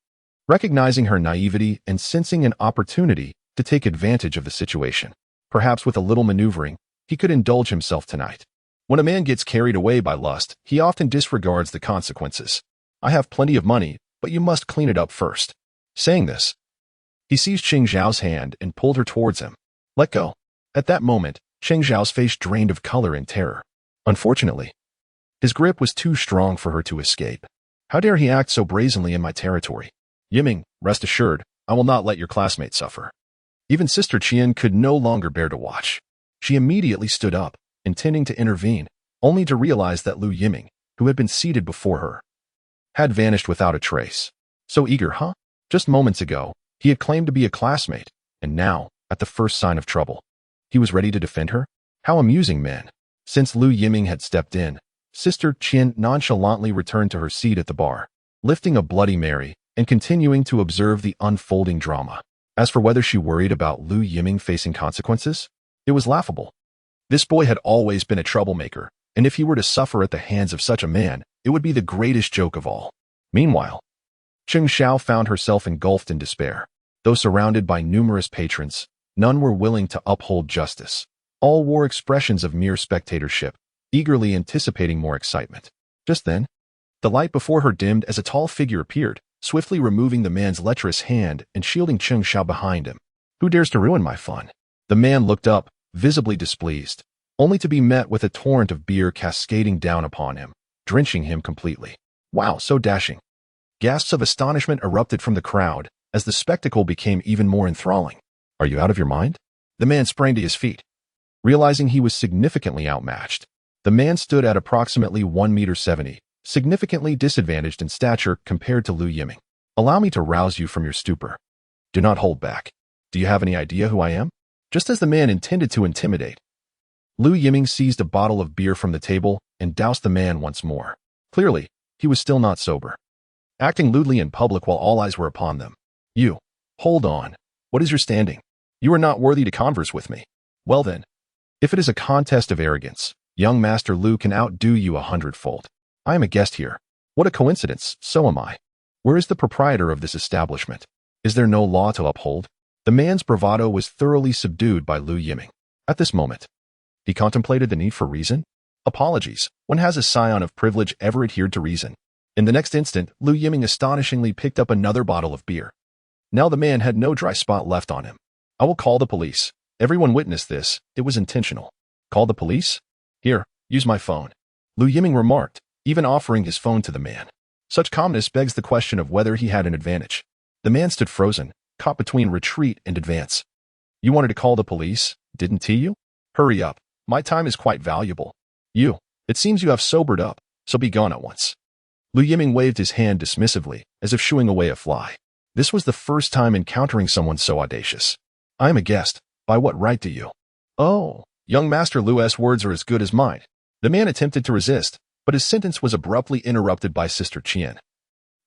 Recognizing her naivety and sensing an opportunity to take advantage of the situation, perhaps with a little maneuvering, he could indulge himself tonight. When a man gets carried away by lust, he often disregards the consequences. I have plenty of money, but you must clean it up first. Saying this, he seized Cheng Xiao's hand and pulled her towards him. Let go. At that moment, Cheng Xiao's face drained of color and terror. Unfortunately, his grip was too strong for her to escape. How dare he act so brazenly in my territory? Yiming, rest assured, I will not let your classmate suffer. Even Sister Qian could no longer bear to watch. She immediately stood up, intending to intervene, only to realize that Lu Yiming, who had been seated before her, had vanished without a trace. So eager, huh? Just moments ago, he had claimed to be a classmate, and now, at the first sign of trouble, he was ready to defend her? How amusing, man. Since Lu Yiming had stepped in, Sister Qian nonchalantly returned to her seat at the bar, lifting a Bloody Mary and continuing to observe the unfolding drama. As for whether she worried about Lu Yiming facing consequences, it was laughable. This boy had always been a troublemaker, and if he were to suffer at the hands of such a man, it would be the greatest joke of all. Meanwhile, Cheng Xiao found herself engulfed in despair. Though surrounded by numerous patrons, none were willing to uphold justice. All wore expressions of mere spectatorship, eagerly anticipating more excitement. Just then, the light before her dimmed as a tall figure appeared, swiftly removing the man's lecherous hand and shielding Cheng Xiao behind him. Who dares to ruin my fun? The man looked up, visibly displeased, only to be met with a torrent of beer cascading down upon him, drenching him completely. Wow, so dashing. Gasps of astonishment erupted from the crowd as the spectacle became even more enthralling. Are you out of your mind? The man sprang to his feet. Realizing he was significantly outmatched, the man stood at approximately 1.70 meters, significantly disadvantaged in stature compared to Lu Yiming. Allow me to rouse you from your stupor. Do not hold back. Do you have any idea who I am? Just as the man intended to intimidate, Lu Yiming seized a bottle of beer from the table and doused the man once more. Clearly, he was still not sober. Acting lewdly in public while all eyes were upon them. You, hold on. What is your standing? You are not worthy to converse with me. Well then, if it is a contest of arrogance, young Master Lu can outdo you 100-fold. I am a guest here. What a coincidence, so am I. Where is the proprietor of this establishment? Is there no law to uphold? The man's bravado was thoroughly subdued by Lu Yiming. At this moment, he contemplated the need for reason. Apologies, when has a scion of privilege ever adhered to reason? In the next instant, Lu Yiming astonishingly picked up another bottle of beer. Now the man had no dry spot left on him. I will call the police. Everyone witnessed this. It was intentional. Call the police? Here, use my phone. Lu Yiming remarked, even offering his phone to the man. Such calmness begs the question of whether he had an advantage. The man stood frozen, caught between retreat and advance. You wanted to call the police, didn't you? Hurry up. My time is quite valuable. It seems you have sobered up, so be gone at once. Lu Yiming waved his hand dismissively, as if shooing away a fly. This was the first time encountering someone so audacious. I am a guest. By what right do you? Oh, young Master Lu's words are as good as mine. The man attempted to resist, but his sentence was abruptly interrupted by Sister Qian,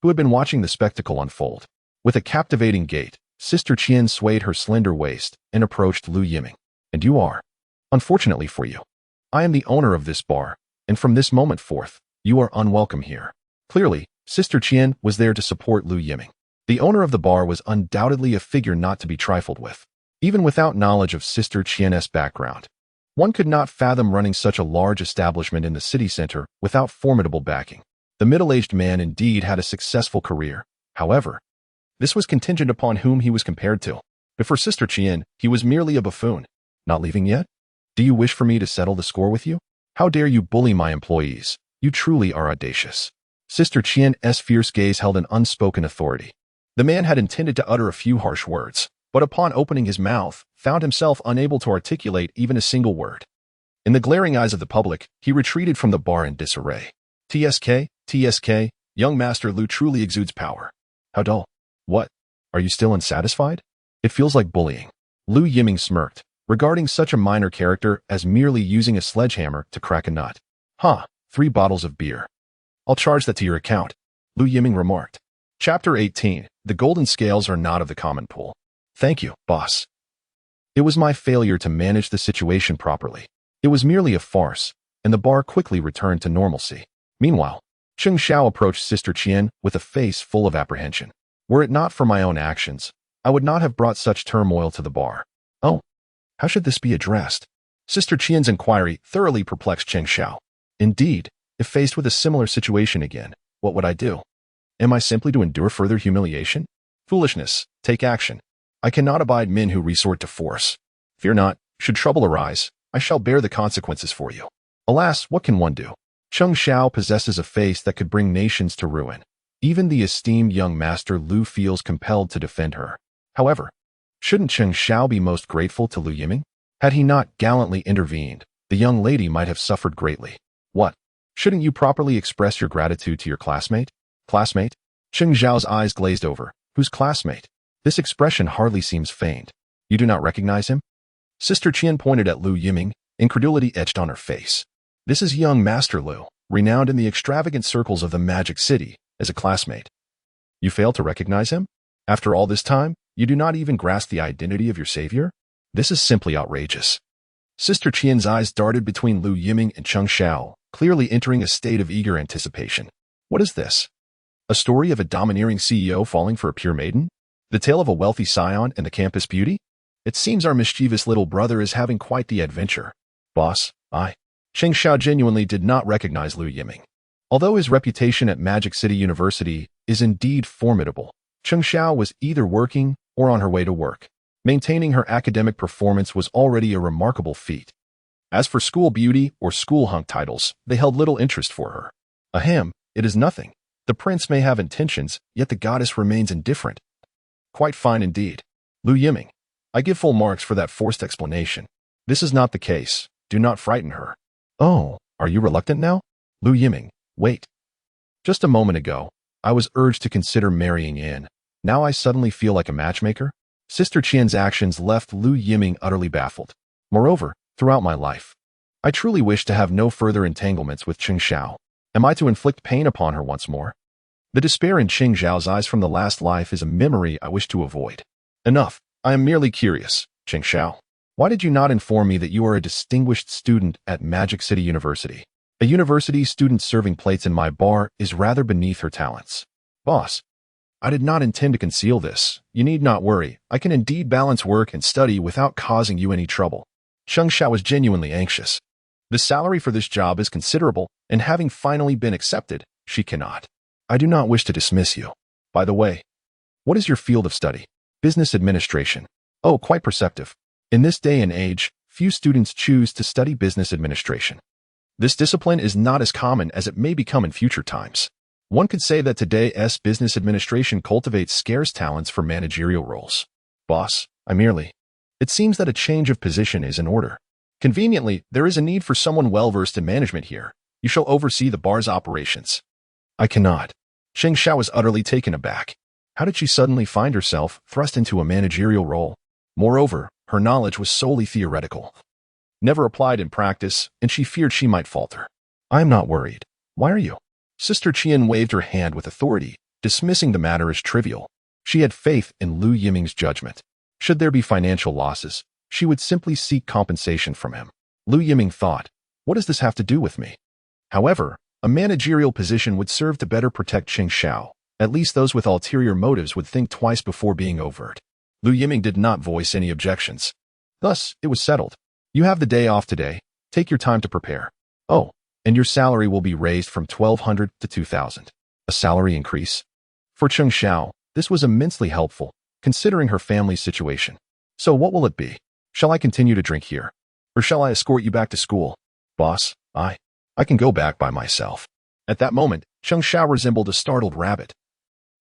who had been watching the spectacle unfold. With a captivating gait, Sister Qian swayed her slender waist and approached Lu Yiming. And you are? Unfortunately for you, I am the owner of this bar, and from this moment forth, you are unwelcome here. Clearly, Sister Qian was there to support Lu Yiming. The owner of the bar was undoubtedly a figure not to be trifled with. Even without knowledge of Sister Qian's background, one could not fathom running such a large establishment in the city center without formidable backing. The middle-aged man indeed had a successful career. However, this was contingent upon whom he was compared to. Before Sister Qian, he was merely a buffoon. Not leaving yet? Do you wish for me to settle the score with you? How dare you bully my employees? You truly are audacious. Sister Qian's fierce gaze held an unspoken authority. The man had intended to utter a few harsh words, but upon opening his mouth, found himself unable to articulate even a single word. In the glaring eyes of the public, he retreated from the bar in disarray. TSK, young Master Lu truly exudes power. How dull. What? Are you still unsatisfied? It feels like bullying. Lu Yiming smirked, regarding such a minor character as merely using a sledgehammer to crack a nut. 3 bottles of beer. I'll charge that to your account, Lu Yiming remarked. Chapter 18. The golden scales are not of the common pool. Thank you, boss. It was my failure to manage the situation properly. It was merely a farce, and the bar quickly returned to normalcy. Meanwhile, Cheng Xiao approached Sister Qian with a face full of apprehension. Were it not for my own actions, I would not have brought such turmoil to the bar. Oh, how should this be addressed? Sister Qian's inquiry thoroughly perplexed Cheng Xiao. Indeed, if faced with a similar situation again, what would I do? Am I simply to endure further humiliation? Foolishness, take action. I cannot abide men who resort to force. Fear not, should trouble arise, I shall bear the consequences for you. Alas, what can one do? Cheng Xiao possesses a face that could bring nations to ruin. Even the esteemed young master Lu feels compelled to defend her. However, shouldn't Cheng Xiao be most grateful to Lu Yiming? Had he not gallantly intervened, the young lady might have suffered greatly. What? Shouldn't you properly express your gratitude to your classmate? Classmate? Cheng Xiao's eyes glazed over. Whose classmate? This expression hardly seems feigned. You do not recognize him? Sister Qian pointed at Lu Yiming, incredulity etched on her face. This is young Master Lu, renowned in the extravagant circles of the Magic City as a classmate. You fail to recognize him? After all this time, you do not even grasp the identity of your savior? This is simply outrageous. Sister Qian's eyes darted between Lu Yiming and Cheng Xiao, clearly entering a state of eager anticipation. What is this? A story of a domineering CEO falling for a pure maiden? The tale of a wealthy scion and the campus beauty? It seems our mischievous little brother is having quite the adventure. Boss, Cheng Xiao genuinely did not recognize Lu Yiming. Although his reputation at Magic City University is indeed formidable, Cheng Xiao was either working or on her way to work. Maintaining her academic performance was already a remarkable feat. As for school beauty or school hunk titles, they held little interest for her. Ahem, it is nothing. The prince may have intentions, yet the goddess remains indifferent. Quite fine indeed. Lu Yiming, I give full marks for that forced explanation. This is not the case. Do not frighten her. Oh, are you reluctant now? Lu Yiming, wait. Just a moment ago, I was urged to consider marrying in. Now I suddenly feel like a matchmaker? Sister Qian's actions left Lu Yiming utterly baffled. Moreover, throughout my life, I truly wish to have no further entanglements with Cheng Xiao. Am I to inflict pain upon her once more? The despair in Cheng Xiao's eyes from the last life is a memory I wish to avoid. Enough. I am merely curious, Cheng Xiao. Why did you not inform me that you are a distinguished student at Magic City University? A university student serving plates in my bar is rather beneath her talents. Boss, I did not intend to conceal this. You need not worry. I can indeed balance work and study without causing you any trouble. Cheng Xiao was genuinely anxious. The salary for this job is considerable, and having finally been accepted, she cannot. I do not wish to dismiss you. By the way, what is your field of study? Business administration. Oh, quite perceptive. In this day and age, few students choose to study business administration. This discipline is not as common as it may become in future times. One could say that today's business administration cultivates scarce talents for managerial roles. Boss, It seems that a change of position is in order. Conveniently, there is a need for someone well-versed in management here. You shall oversee the bar's operations. I cannot. Cheng Xiao was utterly taken aback. How did she suddenly find herself thrust into a managerial role? Moreover, her knowledge was solely theoretical, never applied in practice, and she feared she might falter. I am not worried. Why are you? Sister Qian waved her hand with authority, dismissing the matter as trivial. She had faith in Lu Yiming's judgment. Should there be financial losses, she would simply seek compensation from him. Lu Yiming thought, what does this have to do with me? However, a managerial position would serve to better protect Cheng Xiao. At least those with ulterior motives would think twice before being overt. Lu Yiming did not voice any objections. Thus, it was settled. You have the day off today. Take your time to prepare. Oh, and your salary will be raised from 1,200 to 2,000. A salary increase? For Cheng Xiao, this was immensely helpful, considering her family's situation. So what will it be? Shall I continue to drink here? Or shall I escort you back to school? Boss, I can go back by myself. At that moment, Cheng Xiao resembled a startled rabbit.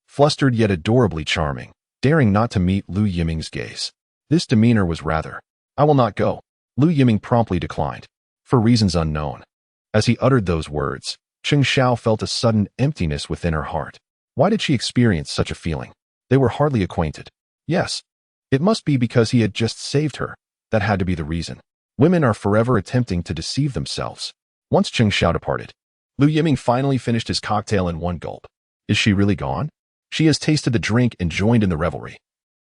Flustered yet adorably charming, daring not to meet Lu Yiming's gaze. This demeanor was rather, I will not go. Lu Yiming promptly declined, for reasons unknown. As he uttered those words, Cheng Xiao felt a sudden emptiness within her heart. Why did she experience such a feeling? They were hardly acquainted. Yes, it must be because he had just saved her. That had to be the reason. Women are forever attempting to deceive themselves. Once Cheng Xiao departed, Lu Yiming finally finished his cocktail in one gulp. Is she really gone? She has tasted the drink and joined in the revelry.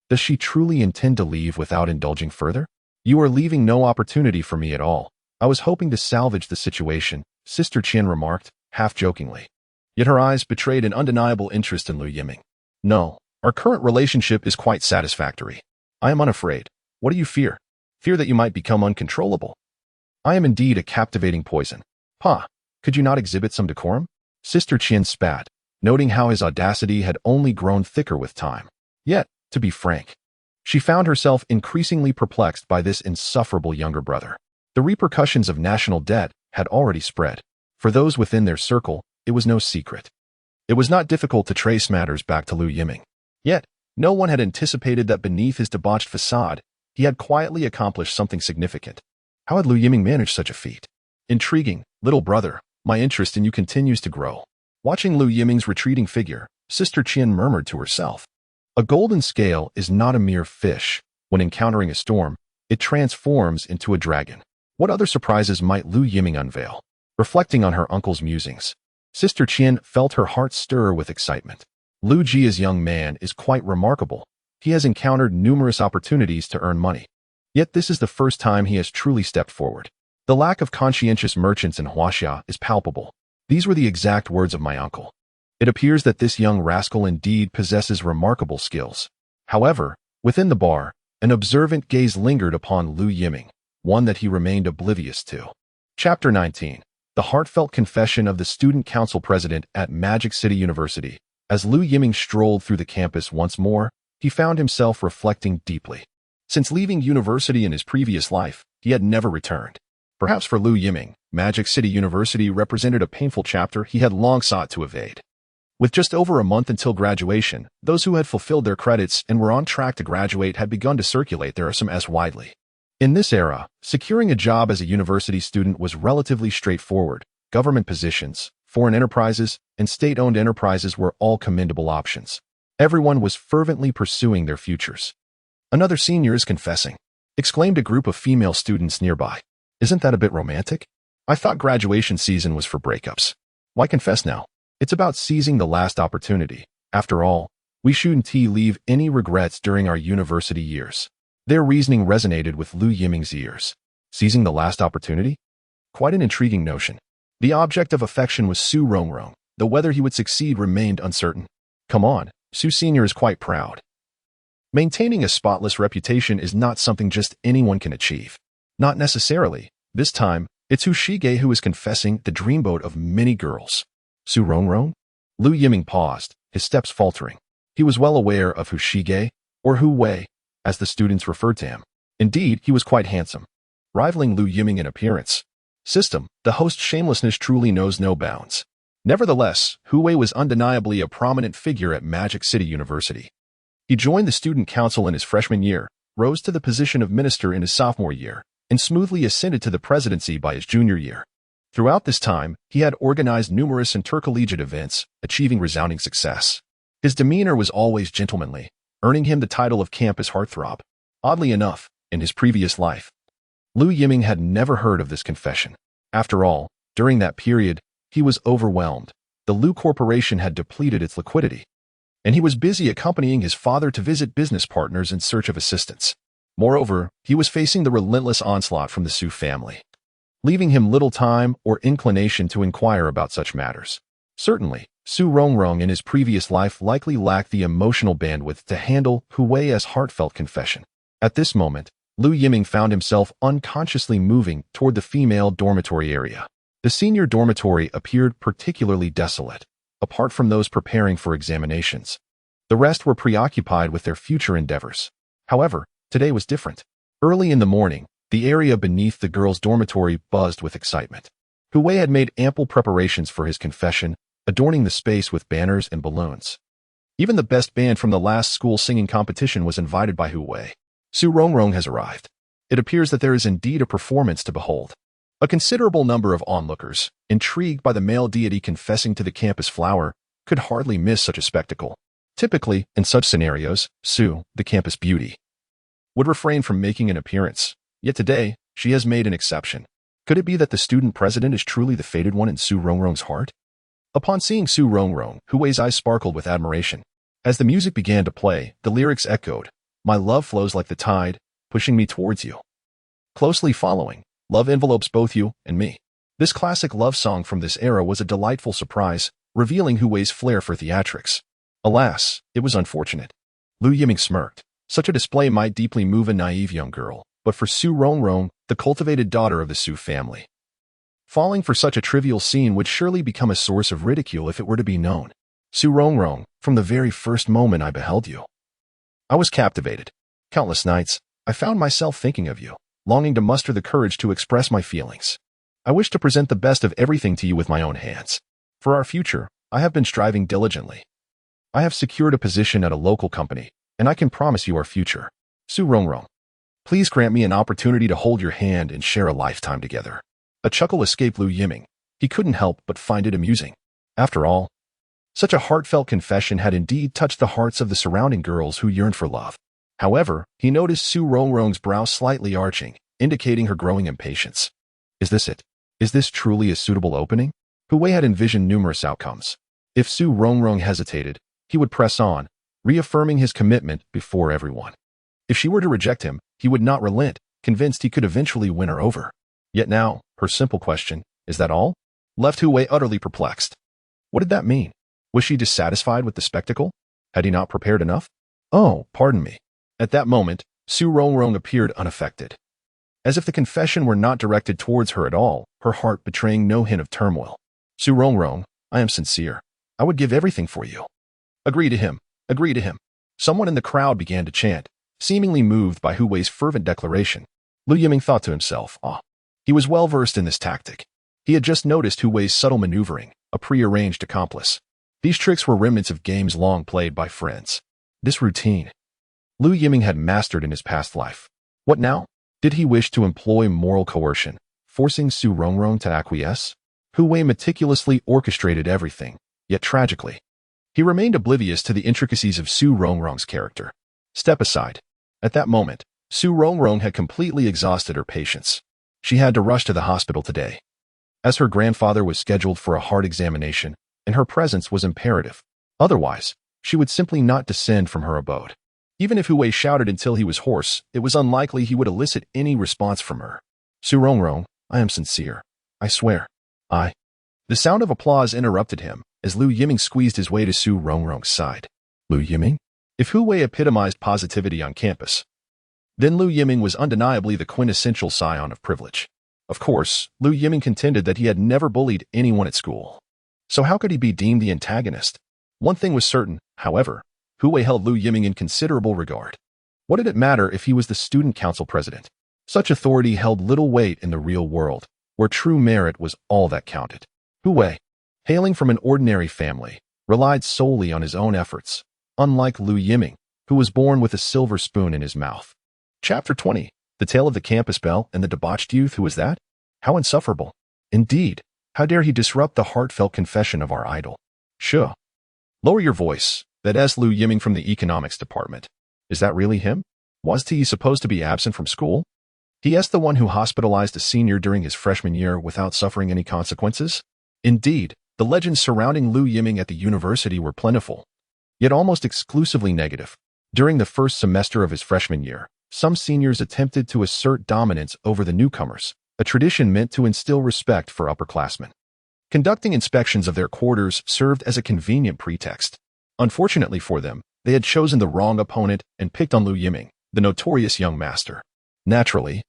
Does she truly intend to leave without indulging further? You are leaving no opportunity for me at all. I was hoping to salvage the situation, Sister Qian remarked, half-jokingly. Yet her eyes betrayed an undeniable interest in Lu Yiming. No, our current relationship is quite satisfactory. I am unafraid. What do you fear? Fear that you might become uncontrollable. I am indeed a captivating poison. Pa, could you not exhibit some decorum? Sister Qian spat, noting how his audacity had only grown thicker with time. Yet, to be frank, she found herself increasingly perplexed by this insufferable younger brother. The repercussions of national debt had already spread. For those within their circle, it was no secret. It was not difficult to trace matters back to Lu Yiming. Yet, no one had anticipated that beneath his debauched facade, he had quietly accomplished something significant. How had Lu Yiming managed such a feat? Intriguing, little brother, my interest in you continues to grow. Watching Lu Yiming's retreating figure, Sister Qian murmured to herself. A golden scale is not a mere fish. When encountering a storm, it transforms into a dragon. What other surprises might Lu Yiming unveil? Reflecting on her uncle's musings, Sister Qian felt her heart stir with excitement. Lu Jia's young man is quite remarkable. He has encountered numerous opportunities to earn money. Yet this is the first time he has truly stepped forward. The lack of conscientious merchants in Huaxia is palpable. These were the exact words of my uncle. It appears that this young rascal indeed possesses remarkable skills. However, within the bar, an observant gaze lingered upon Lu Yiming, one that he remained oblivious to. Chapter 19. The heartfelt confession of the student council president at Magic City University. As Lu Yiming strolled through the campus once more, he found himself reflecting deeply. Since leaving university in his previous life, he had never returned. Perhaps for Lu Yiming, Magic City University represented a painful chapter he had long sought to evade. With just over a month until graduation, those who had fulfilled their credits and were on track to graduate had begun to circulate their resumes widely. In this era, securing a job as a university student was relatively straightforward. Government positions, foreign enterprises, and state-owned enterprises were all commendable options. Everyone was fervently pursuing their futures. "Another senior is confessing," exclaimed a group of female students nearby. "Isn't that a bit romantic? I thought graduation season was for breakups. Why confess now? It's about seizing the last opportunity. After all, we shouldn't leave any regrets during our university years." Their reasoning resonated with Lu Yiming's ears. Seizing the last opportunity? Quite an intriguing notion. The object of affection was Su Rongrong, though whether he would succeed remained uncertain. Come on, Su Senior is quite proud. Maintaining a spotless reputation is not something just anyone can achieve. Not necessarily. This time, it's Hu Shige who is confessing, the dreamboat of many girls. Su Rongrong? Lu Yiming paused, his steps faltering. He was well aware of Hu Shige, or Hu Wei, as the students referred to him. Indeed, he was quite handsome, rivaling Lu Yiming in appearance. System, the host's shamelessness truly knows no bounds. Nevertheless, Hu Wei was undeniably a prominent figure at Magic City University. He joined the student council in his freshman year, rose to the position of minister in his sophomore year, and smoothly ascended to the presidency by his junior year. Throughout this time, he had organized numerous intercollegiate events, achieving resounding success. His demeanor was always gentlemanly, earning him the title of campus heartthrob. Oddly enough, in his previous life, Lu Yiming had never heard of this confession. After all, during that period, he was overwhelmed. The Lu Corporation had depleted its liquidity, and he was busy accompanying his father to visit business partners in search of assistance. Moreover, he was facing the relentless onslaught from the Su family, leaving him little time or inclination to inquire about such matters. Certainly, Su Rongrong in his previous life likely lacked the emotional bandwidth to handle Hu Wei's heartfelt confession. At this moment, Lu Yiming found himself unconsciously moving toward the female dormitory area. The senior dormitory appeared particularly desolate. Apart from those preparing for examinations, the rest were preoccupied with their future endeavors. However, today was different. Early in the morning, the area beneath the girls' dormitory buzzed with excitement. Hu Wei had made ample preparations for his confession, adorning the space with banners and balloons. Even the best band from the last school singing competition was invited by Hu Wei. Su Rongrong has arrived. It appears that there is indeed a performance to behold. A considerable number of onlookers, intrigued by the male deity confessing to the campus flower, could hardly miss such a spectacle. Typically, in such scenarios, Su, the campus beauty, would refrain from making an appearance. Yet today, she has made an exception. Could it be that the student president is truly the fated one in Su Rongrong's heart? Upon seeing Su Rongrong, Hu Wei's eyes sparkled with admiration. As the music began to play, the lyrics echoed, "My love flows like the tide, pushing me towards you." Closely following, "Love envelopes both you and me." This classic love song from this era was a delightful surprise, revealing Hu Wei's flair for theatrics. Alas, it was unfortunate. Lu Yiming smirked. Such a display might deeply move a naive young girl, but for Su Rongrong, the cultivated daughter of the Su family, falling for such a trivial scene would surely become a source of ridicule if it were to be known. "Su Rongrong, from the very first moment I beheld you, I was captivated. Countless nights, I found myself thinking of you, longing to muster the courage to express my feelings. I wish to present the best of everything to you with my own hands. For our future, I have been striving diligently. I have secured a position at a local company, and I can promise you our future. Su Rongrong, please grant me an opportunity to hold your hand and share a lifetime together. A chuckle escaped Lu Yiming. He couldn't help but find it amusing. After all, such a heartfelt confession had indeed touched the hearts of the surrounding girls who yearned for love. However, he noticed Su Rongrong's brow slightly arching, indicating her growing impatience. Is this it? Is this truly a suitable opening? Hu Wei had envisioned numerous outcomes. If Su Rongrong hesitated, he would press on, reaffirming his commitment before everyone. If she were to reject him, he would not relent, convinced he could eventually win her over. Yet now, her simple question, is that all? Left Hu Wei utterly perplexed. What did that mean? Was she dissatisfied with the spectacle? Had he not prepared enough? Oh, pardon me. At that moment, Su Rongrong appeared unaffected. As if the confession were not directed towards her at all, her heart betraying no hint of turmoil. Su Rongrong, I am sincere. I would give everything for you. Agree to him. Agree to him. Someone in the crowd began to chant, seemingly moved by Hu Wei's fervent declaration. Lu Yiming thought to himself, he was well versed in this tactic. He had just noticed Hu Wei's subtle maneuvering, a prearranged accomplice. These tricks were remnants of games long played by friends. This routine, Lu Yiming had mastered in his past life. What now? Did he wish to employ moral coercion, forcing Su Rongrong to acquiesce? Hu Wei meticulously orchestrated everything, yet tragically, he remained oblivious to the intricacies of Su Rongrong's character. Step aside. At that moment, Su Rongrong had completely exhausted her patience. She had to rush to the hospital today, as her grandfather was scheduled for a heart examination, and her presence was imperative. Otherwise, she would simply not descend from her abode. Even if Hu Wei shouted until he was hoarse, it was unlikely he would elicit any response from her. Su Rongrong, I am sincere. I swear. The sound of applause interrupted him, as Lu Yiming squeezed his way to Su Rongrong's side. Lu Yiming? If Hu Wei epitomized positivity on campus, then Lu Yiming was undeniably the quintessential scion of privilege. Of course, Lu Yiming contended that he had never bullied anyone at school. So how could he be deemed the antagonist? One thing was certain, however, Hu Wei held Lu Yiming in considerable regard. What did it matter if he was the student council president? Such authority held little weight in the real world, where true merit was all that counted. Hu Wei, hailing from an ordinary family, relied solely on his own efforts, unlike Lu Yiming, who was born with a silver spoon in his mouth. Chapter 20. The Tale of the Campus Belle and the Debauched Youth. Who was that? How insufferable. Indeed, how dare he disrupt the heartfelt confession of our idol? Sure. Lower your voice. That asked Lu Yiming from the economics department. Is that really him? Was he supposed to be absent from school? He asked the one who hospitalized a senior during his freshman year without suffering any consequences? Indeed, the legends surrounding Lu Yiming at the university were plentiful, yet almost exclusively negative. During the first semester of his freshman year, some seniors attempted to assert dominance over the newcomers, a tradition meant to instill respect for upperclassmen. Conducting inspections of their quarters served as a convenient pretext. Unfortunately for them, they had chosen the wrong opponent and picked on Lu Yiming, the notorious young master. Naturally,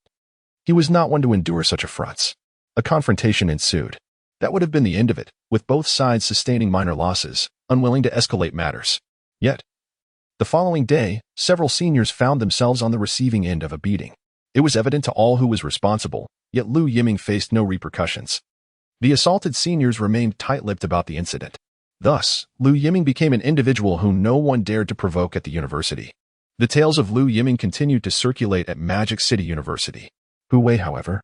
he was not one to endure such affronts. A confrontation ensued. That would have been the end of it, with both sides sustaining minor losses, unwilling to escalate matters. Yet, the following day, several seniors found themselves on the receiving end of a beating. It was evident to all who was responsible, yet Lu Yiming faced no repercussions. The assaulted seniors remained tight-lipped about the incident. Thus, Lu Yiming became an individual whom no one dared to provoke at the university. The tales of Lu Yiming continued to circulate at Magic City University. Hu Wei, however,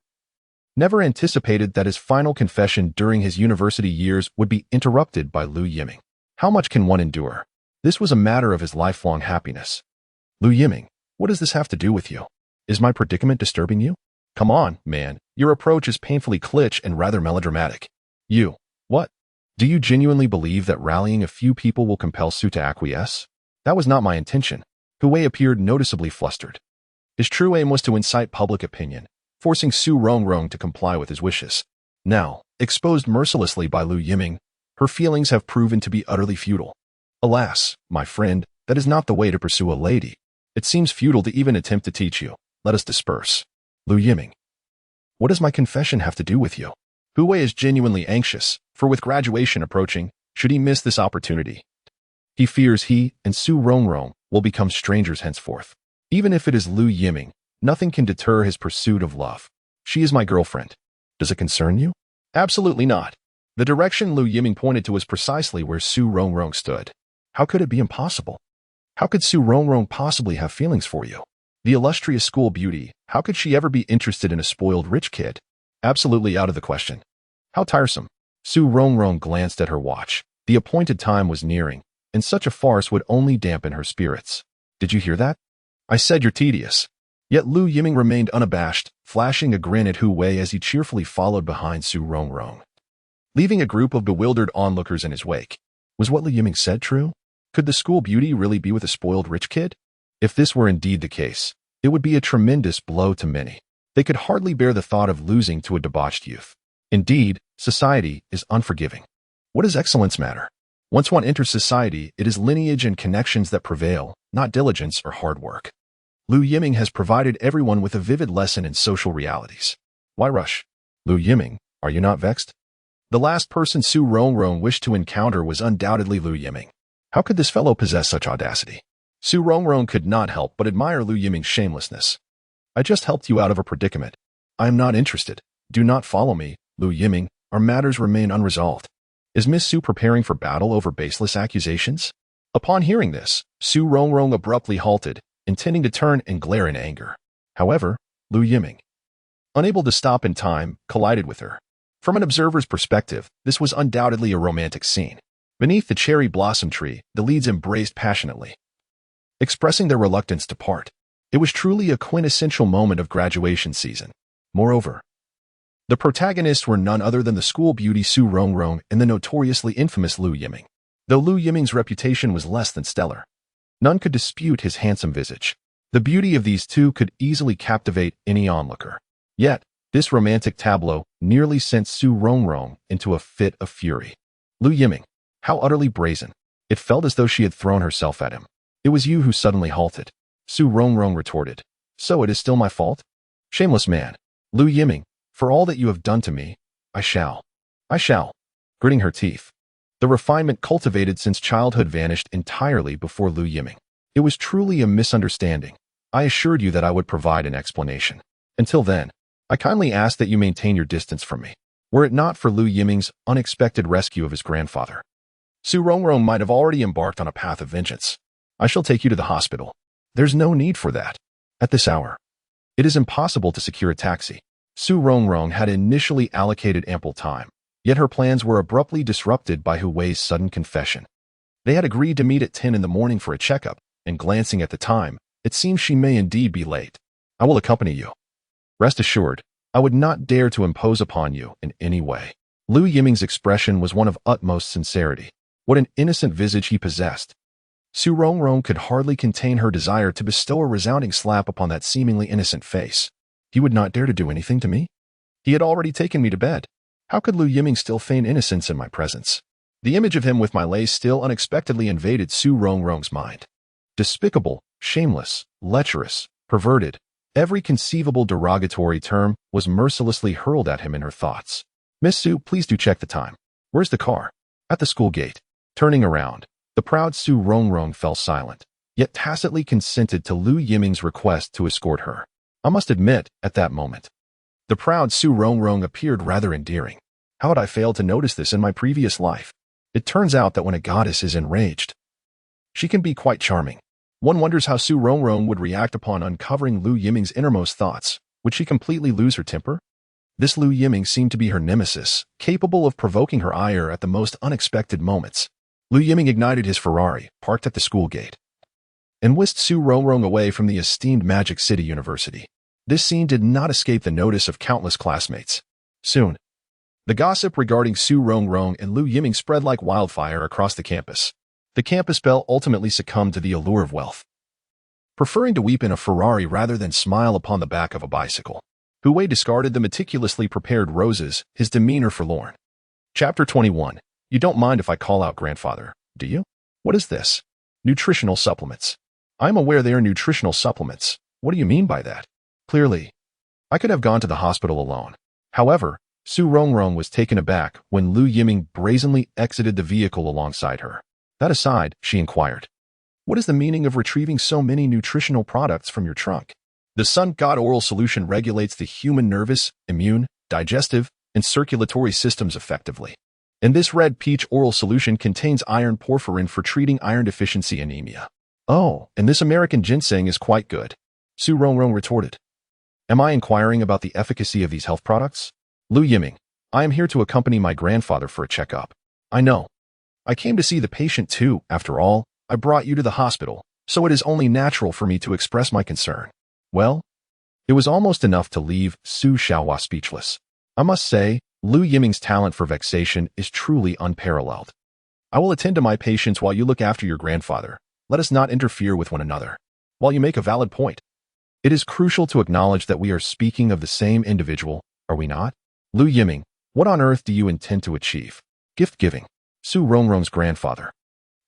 never anticipated that his final confession during his university years would be interrupted by Lu Yiming. How much can one endure? This was a matter of his lifelong happiness. Lu Yiming, what does this have to do with you? Is my predicament disturbing you? Come on, man, your approach is painfully kitsch and rather melodramatic. What? Do you genuinely believe that rallying a few people will compel Su to acquiesce? That was not my intention. Hu Wei appeared noticeably flustered. His true aim was to incite public opinion, forcing Su Rongrong to comply with his wishes. Now, exposed mercilessly by Lu Yiming, her feelings have proven to be utterly futile. Alas, my friend, that is not the way to pursue a lady. It seems futile to even attempt to teach you. Let us disperse. Lu Yiming, what does my confession have to do with you? Hu Wei is genuinely anxious, for with graduation approaching, should he miss this opportunity, he fears he and Su Rongrong will become strangers henceforth. Even if it is Lu Yiming, nothing can deter his pursuit of love. She is my girlfriend. Does it concern you? Absolutely not. The direction Lu Yiming pointed to was precisely where Su Rongrong stood. How could it be impossible? How could Su Rongrong possibly have feelings for you? The illustrious school beauty, how could she ever be interested in a spoiled rich kid? Absolutely out of the question. How tiresome. Su Rongrong glanced at her watch. The appointed time was nearing, and such a farce would only dampen her spirits. Did you hear that? I said you're tedious. Yet Lu Yiming remained unabashed, flashing a grin at Hu Wei as he cheerfully followed behind Su Rongrong, leaving a group of bewildered onlookers in his wake. Was what Lu Yiming said true? Could the school beauty really be with a spoiled rich kid? If this were indeed the case, it would be a tremendous blow to many. They could hardly bear the thought of losing to a debauched youth. Indeed, society is unforgiving. What does excellence matter? Once one enters society, it is lineage and connections that prevail, not diligence or hard work. Lu Yiming has provided everyone with a vivid lesson in social realities. Why rush? Lu Yiming, are you not vexed? The last person Su Rongrong wished to encounter was undoubtedly Lu Yiming. How could this fellow possess such audacity? Su Rongrong could not help but admire Lu Yiming's shamelessness. I just helped you out of a predicament. I am not interested. Do not follow me, Lu Yiming. Our matters remain unresolved. Is Miss Su preparing for battle over baseless accusations? Upon hearing this, Su Rongrong abruptly halted, intending to turn and glare in anger. However, Lu Yiming, unable to stop in time, collided with her. From an observer's perspective, this was undoubtedly a romantic scene. Beneath the cherry blossom tree, the leads embraced passionately, expressing their reluctance to part. It was truly a quintessential moment of graduation season. Moreover, the protagonists were none other than the school beauty Su Rongrong and the notoriously infamous Lu Yiming. Though Lu Yiming's reputation was less than stellar, none could dispute his handsome visage. The beauty of these two could easily captivate any onlooker. Yet, this romantic tableau nearly sent Su Rongrong into a fit of fury. Lu Yiming, how utterly brazen. It felt as though she had thrown herself at him. It was you who suddenly halted. Su Rongrong retorted. So it is still my fault? Shameless man. Lu Yiming, for all that you have done to me, I shall. Gritting her teeth. The refinement cultivated since childhood vanished entirely before Lu Yiming. It was truly a misunderstanding. I assured you that I would provide an explanation. Until then, I kindly ask that you maintain your distance from me. Were it not for Lu Yiming's unexpected rescue of his grandfather, Su Rongrong might have already embarked on a path of vengeance. I shall take you to the hospital. There's no need for that. At this hour, it is impossible to secure a taxi. Su Rongrong had initially allocated ample time, yet her plans were abruptly disrupted by Hu Wei's sudden confession. They had agreed to meet at 10 in the morning for a checkup, and glancing at the time, it seems she may indeed be late. I will accompany you. Rest assured, I would not dare to impose upon you in any way. Lu Yiming's expression was one of utmost sincerity. What an innocent visage he possessed. Su Rongrong could hardly contain her desire to bestow a resounding slap upon that seemingly innocent face. He would not dare to do anything to me? He had already taken me to bed. How could Lu Yiming still feign innocence in my presence? The image of him with my lace still unexpectedly invaded Su Rongrong's mind. Despicable, shameless, lecherous, perverted, every conceivable derogatory term was mercilessly hurled at him in her thoughts. Miss Su, please do check the time. Where's the car? At the school gate. Turning around, the proud Su Rongrong fell silent, yet tacitly consented to Lu Yiming's request to escort her. I must admit, at that moment, the proud Su Rongrong appeared rather endearing. How had I failed to notice this in my previous life? It turns out that when a goddess is enraged, she can be quite charming. One wonders how Su Rongrong would react upon uncovering Lu Yiming's innermost thoughts. Would she completely lose her temper? This Lu Yiming seemed to be her nemesis, capable of provoking her ire at the most unexpected moments. Lu Yiming ignited his Ferrari, parked at the school gate, and whisked Su Rongrong away from the esteemed Magic City University. This scene did not escape the notice of countless classmates. Soon, the gossip regarding Su Rongrong and Lu Yiming spread like wildfire across the campus. The campus belle ultimately succumbed to the allure of wealth, preferring to weep in a Ferrari rather than smile upon the back of a bicycle. Hu Wei discarded the meticulously prepared roses, his demeanor forlorn. Chapter 21. You don't mind if I call out grandfather, do you? What is this? Nutritional supplements. I'm aware they are nutritional supplements. What do you mean by that? Clearly, I could have gone to the hospital alone. However, Su Rongrong was taken aback when Lu Yiming brazenly exited the vehicle alongside her. That aside, she inquired, what is the meaning of retrieving so many nutritional products from your trunk? The Sun God oral solution regulates the human nervous, immune, digestive, and circulatory systems effectively. And this red peach oral solution contains iron porphyrin for treating iron deficiency anemia. Oh, and this American ginseng is quite good, Su Rongrong retorted. Am I inquiring about the efficacy of these health products? Lu Yiming, I am here to accompany my grandfather for a checkup. I know. I came to see the patient too, after all. I brought you to the hospital, so it is only natural for me to express my concern. Well, it was almost enough to leave Su Xiaohua speechless. I must say, Lu Yiming's talent for vexation is truly unparalleled. I will attend to my patients while you look after your grandfather. Let us not interfere with one another. While you make a valid point, it is crucial to acknowledge that we are speaking of the same individual, are we not? Lu Yiming, what on earth do you intend to achieve? Gift-giving. Su Rongrong's grandfather,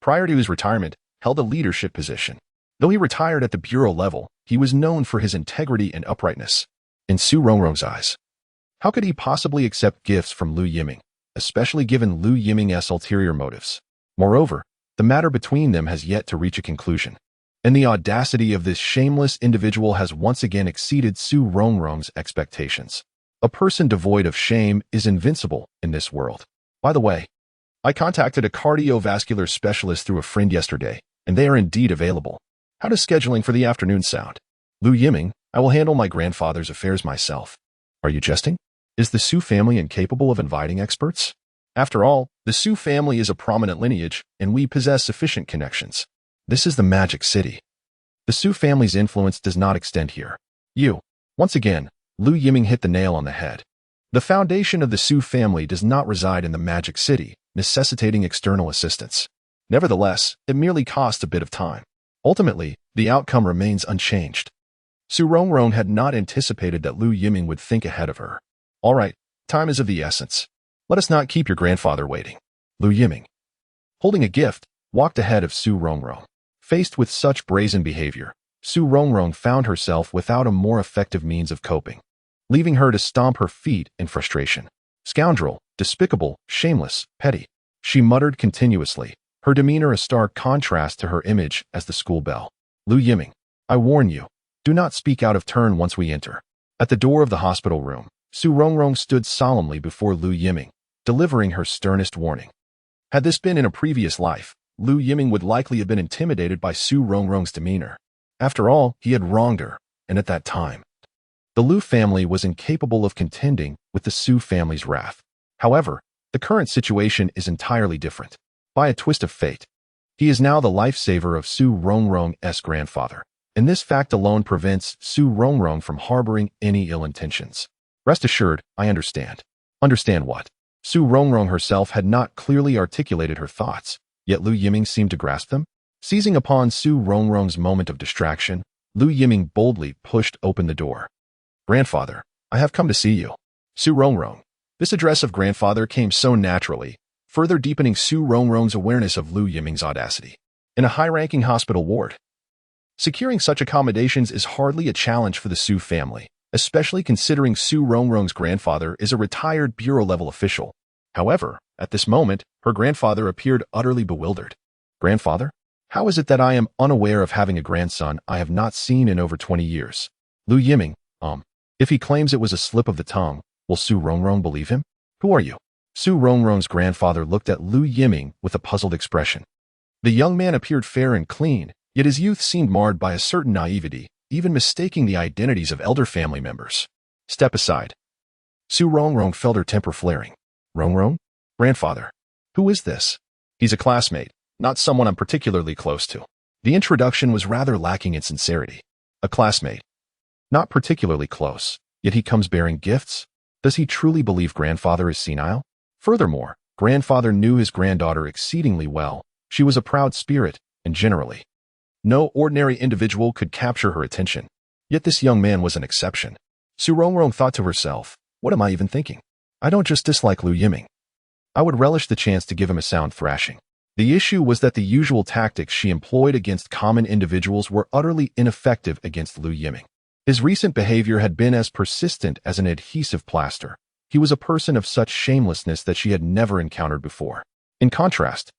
prior to his retirement, held a leadership position. Though he retired at the bureau level, he was known for his integrity and uprightness. In Su Rongrong's eyes, how could he possibly accept gifts from Lu Yiming, especially given Lu Yiming's ulterior motives? Moreover, the matter between them has yet to reach a conclusion, and the audacity of this shameless individual has once again exceeded Su Rongrong's expectations. A person devoid of shame is invincible in this world. By the way, I contacted a cardiovascular specialist through a friend yesterday, and they are indeed available. How does scheduling for the afternoon sound? Lu Yiming, I will handle my grandfather's affairs myself. Are you jesting? Is the Su family incapable of inviting experts? After all, the Su family is a prominent lineage, and we possess sufficient connections. This is the Magic City. The Su family's influence does not extend here. Once again, Lu Yiming hit the nail on the head. The foundation of the Su family does not reside in the Magic City, necessitating external assistance. Nevertheless, it merely costs a bit of time. Ultimately, the outcome remains unchanged. Su Rongrong had not anticipated that Lu Yiming would think ahead of her. All right, time is of the essence. Let us not keep your grandfather waiting. Lu Yiming, holding a gift, walked ahead of Su Rongrong. Faced with such brazen behavior, Su Rongrong found herself without a more effective means of coping, leaving her to stomp her feet in frustration. Scoundrel, despicable, shameless, petty, she muttered continuously, her demeanor a stark contrast to her image as the school belle. Lu Yiming, I warn you, do not speak out of turn once we enter. At the door of the hospital room, Su Rongrong stood solemnly before Lu Yiming, delivering her sternest warning. Had this been in a previous life, Lu Yiming would likely have been intimidated by Su Rongrong's demeanor. After all, he had wronged her, and at that time, the Lu family was incapable of contending with the Su family's wrath. However, the current situation is entirely different. By a twist of fate, he is now the lifesaver of Su Rongrong's grandfather, and this fact alone prevents Su Rongrong from harboring any ill intentions. Rest assured, I understand. Understand what? Su Rongrong herself had not clearly articulated her thoughts, yet Lu Yiming seemed to grasp them. Seizing upon Su Rongrong's moment of distraction, Lu Yiming boldly pushed open the door. Grandfather, I have come to see you. Su Rongrong. This address of grandfather came so naturally, further deepening Su Rongrong's awareness of Lu Yiming's audacity. In a high-ranking hospital ward, securing such accommodations is hardly a challenge for the Su family, especially considering Su Rongrong's grandfather is a retired bureau-level official. However, at this moment, her grandfather appeared utterly bewildered. Grandfather? How is it that I am unaware of having a grandson I have not seen in over 20 years? Lu Yiming, if he claims it was a slip of the tongue, will Su Rongrong believe him? Who are you? Su Rongrong's grandfather looked at Lu Yiming with a puzzled expression. The young man appeared fair and clean, yet his youth seemed marred by a certain naivety, even mistaking the identities of elder family members. Step aside. Su Rongrong felt her temper flaring. Rongrong? Grandfather. Who is this? He's a classmate, not someone I'm particularly close to. The introduction was rather lacking in sincerity. A classmate. Not particularly close, yet he comes bearing gifts? Does he truly believe grandfather is senile? Furthermore, grandfather knew his granddaughter exceedingly well. She was a proud spirit, and generally, no ordinary individual could capture her attention. Yet this young man was an exception. Su Rongrong thought to herself, what am I even thinking? I don't just dislike Lu Yiming. I would relish the chance to give him a sound thrashing. The issue was that the usual tactics she employed against common individuals were utterly ineffective against Lu Yiming. His recent behavior had been as persistent as an adhesive plaster. He was a person of such shamelessness that she had never encountered before. In contrast,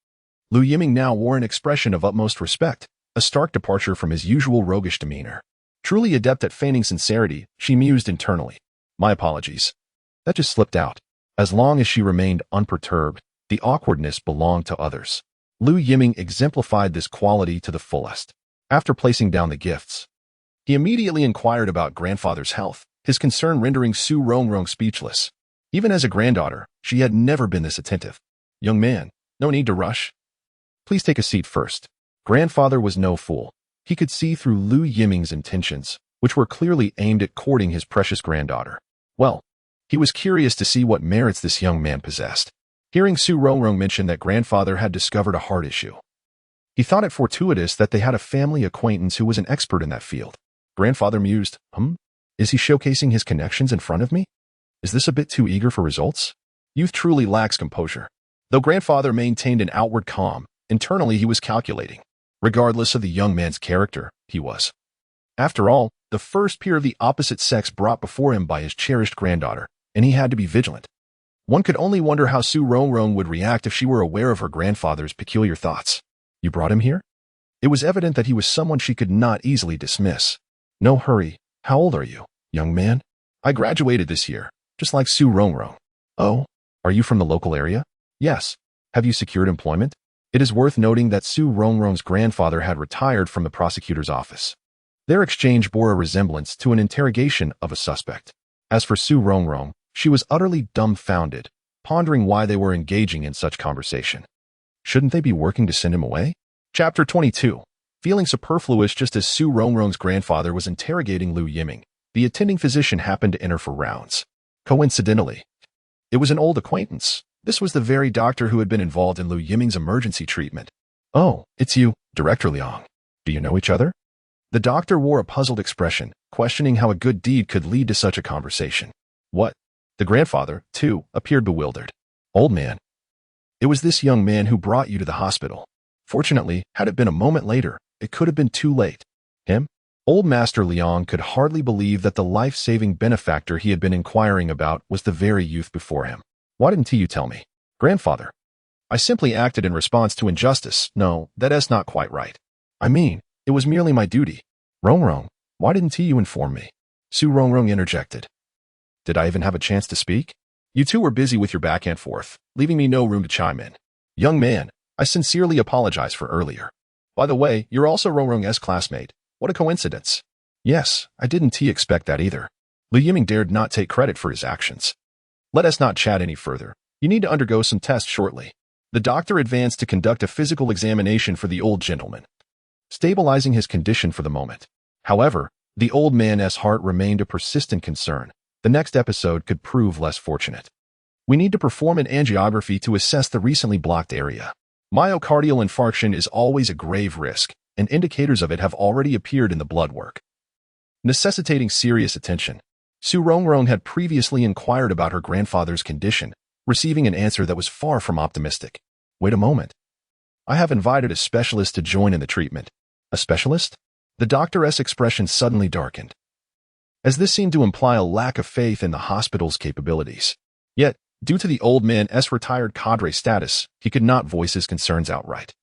Lu Yiming now wore an expression of utmost respect, a stark departure from his usual roguish demeanor. Truly adept at feigning sincerity, she mused internally. My apologies. That just slipped out. As long as she remained unperturbed, The awkwardness belonged to others. Lu Yiming exemplified this quality to the fullest. After placing down the gifts, he immediately inquired about grandfather's health, his concern rendering Su Rongrong speechless. Even as a granddaughter, she had never been this attentive. Young man, no need to rush. Please take a seat first. Grandfather was no fool. He could see through Lu Yiming's intentions, which were clearly aimed at courting his precious granddaughter. Well, he was curious to see what merits this young man possessed. Hearing Su Rongrong mention that grandfather had discovered a heart issue, he thought it fortuitous that they had a family acquaintance who was an expert in that field. Grandfather mused, Is he showcasing his connections in front of me? Is this a bit too eager for results? Youth truly lacks composure. Though grandfather maintained an outward calm, internally he was calculating. Regardless of the young man's character, he was, after all, the first peer of the opposite sex brought before him by his cherished granddaughter, and he had to be vigilant. One could only wonder how Su Rongrong would react if she were aware of her grandfather's peculiar thoughts. You brought him here? It was evident that he was someone she could not easily dismiss. No hurry. How old are you, young man? I graduated this year, just like Su Rongrong. Oh, are you from the local area? Yes. Have you secured employment? It is worth noting that Su Rongrong's grandfather had retired from the prosecutor's office. Their exchange bore a resemblance to an interrogation of a suspect. As for Su Rongrong, she was utterly dumbfounded, pondering why they were engaging in such conversation. Shouldn't they be working to send him away? Chapter 22. Feeling superfluous just as Su Rongrong's grandfather was interrogating Lu Yiming, the attending physician happened to enter for rounds. Coincidentally, it was an old acquaintance. This was the very doctor who had been involved in Lu Yiming's emergency treatment. Oh, it's you, Director Liang. Do you know each other? The doctor wore a puzzled expression, questioning how a good deed could lead to such a conversation. What? The grandfather, too, appeared bewildered. Old man. It was this young man who brought you to the hospital. Fortunately, had it been a moment later, it could have been too late. Him? Old Master Liang could hardly believe that the life-saving benefactor he had been inquiring about was the very youth before him. Why didn't you tell me? Grandfather. I simply acted in response to injustice. No, that's not quite right. I mean, it was merely my duty. Rongrong, why didn't you inform me? Su Rongrong interjected. Did I even have a chance to speak? You two were busy with your back and forth, leaving me no room to chime in. Young man, I sincerely apologize for earlier. By the way, you're also Rongrong's classmate. What a coincidence. Yes, I didn't expect that either. Lu Yiming dared not take credit for his actions. Let us not chat any further. You need to undergo some tests shortly. The doctor advanced to conduct a physical examination for the old gentleman, stabilizing his condition for the moment. However, the old man's heart remained a persistent concern. The next episode could prove less fortunate. We need to perform an angiography to assess the recently blocked area. Myocardial infarction is always a grave risk, and indicators of it have already appeared in the blood work, necessitating serious attention. Su Rongrong had previously inquired about her grandfather's condition, receiving an answer that was far from optimistic. Wait a moment. I have invited a specialist to join in the treatment. A specialist? The doctor's expression suddenly darkened, as this seemed to imply a lack of faith in the hospital's capabilities. Yet, due to the old man's retired cadre status, he could not voice his concerns outright.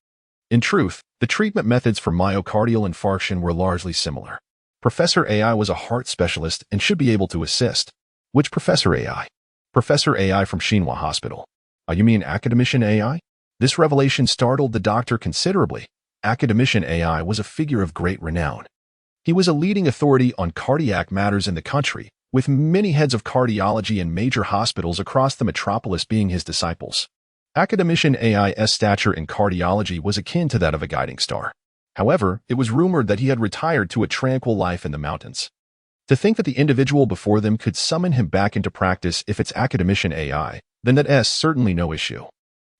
In truth, the treatment methods for myocardial infarction were largely similar. Professor AI was a heart specialist and should be able to assist. Which Professor AI? Professor AI from Xinhua Hospital. You mean Academician AI? This revelation startled the doctor considerably. Academician AI was a figure of great renown. He was a leading authority on cardiac matters in the country, with many heads of cardiology in major hospitals across the metropolis being his disciples. Academician AI's stature in cardiology was akin to that of a guiding star. However, it was rumored that he had retired to a tranquil life in the mountains. To think that the individual before them could summon him back into practice if it's Academician AI, then that's certainly no issue.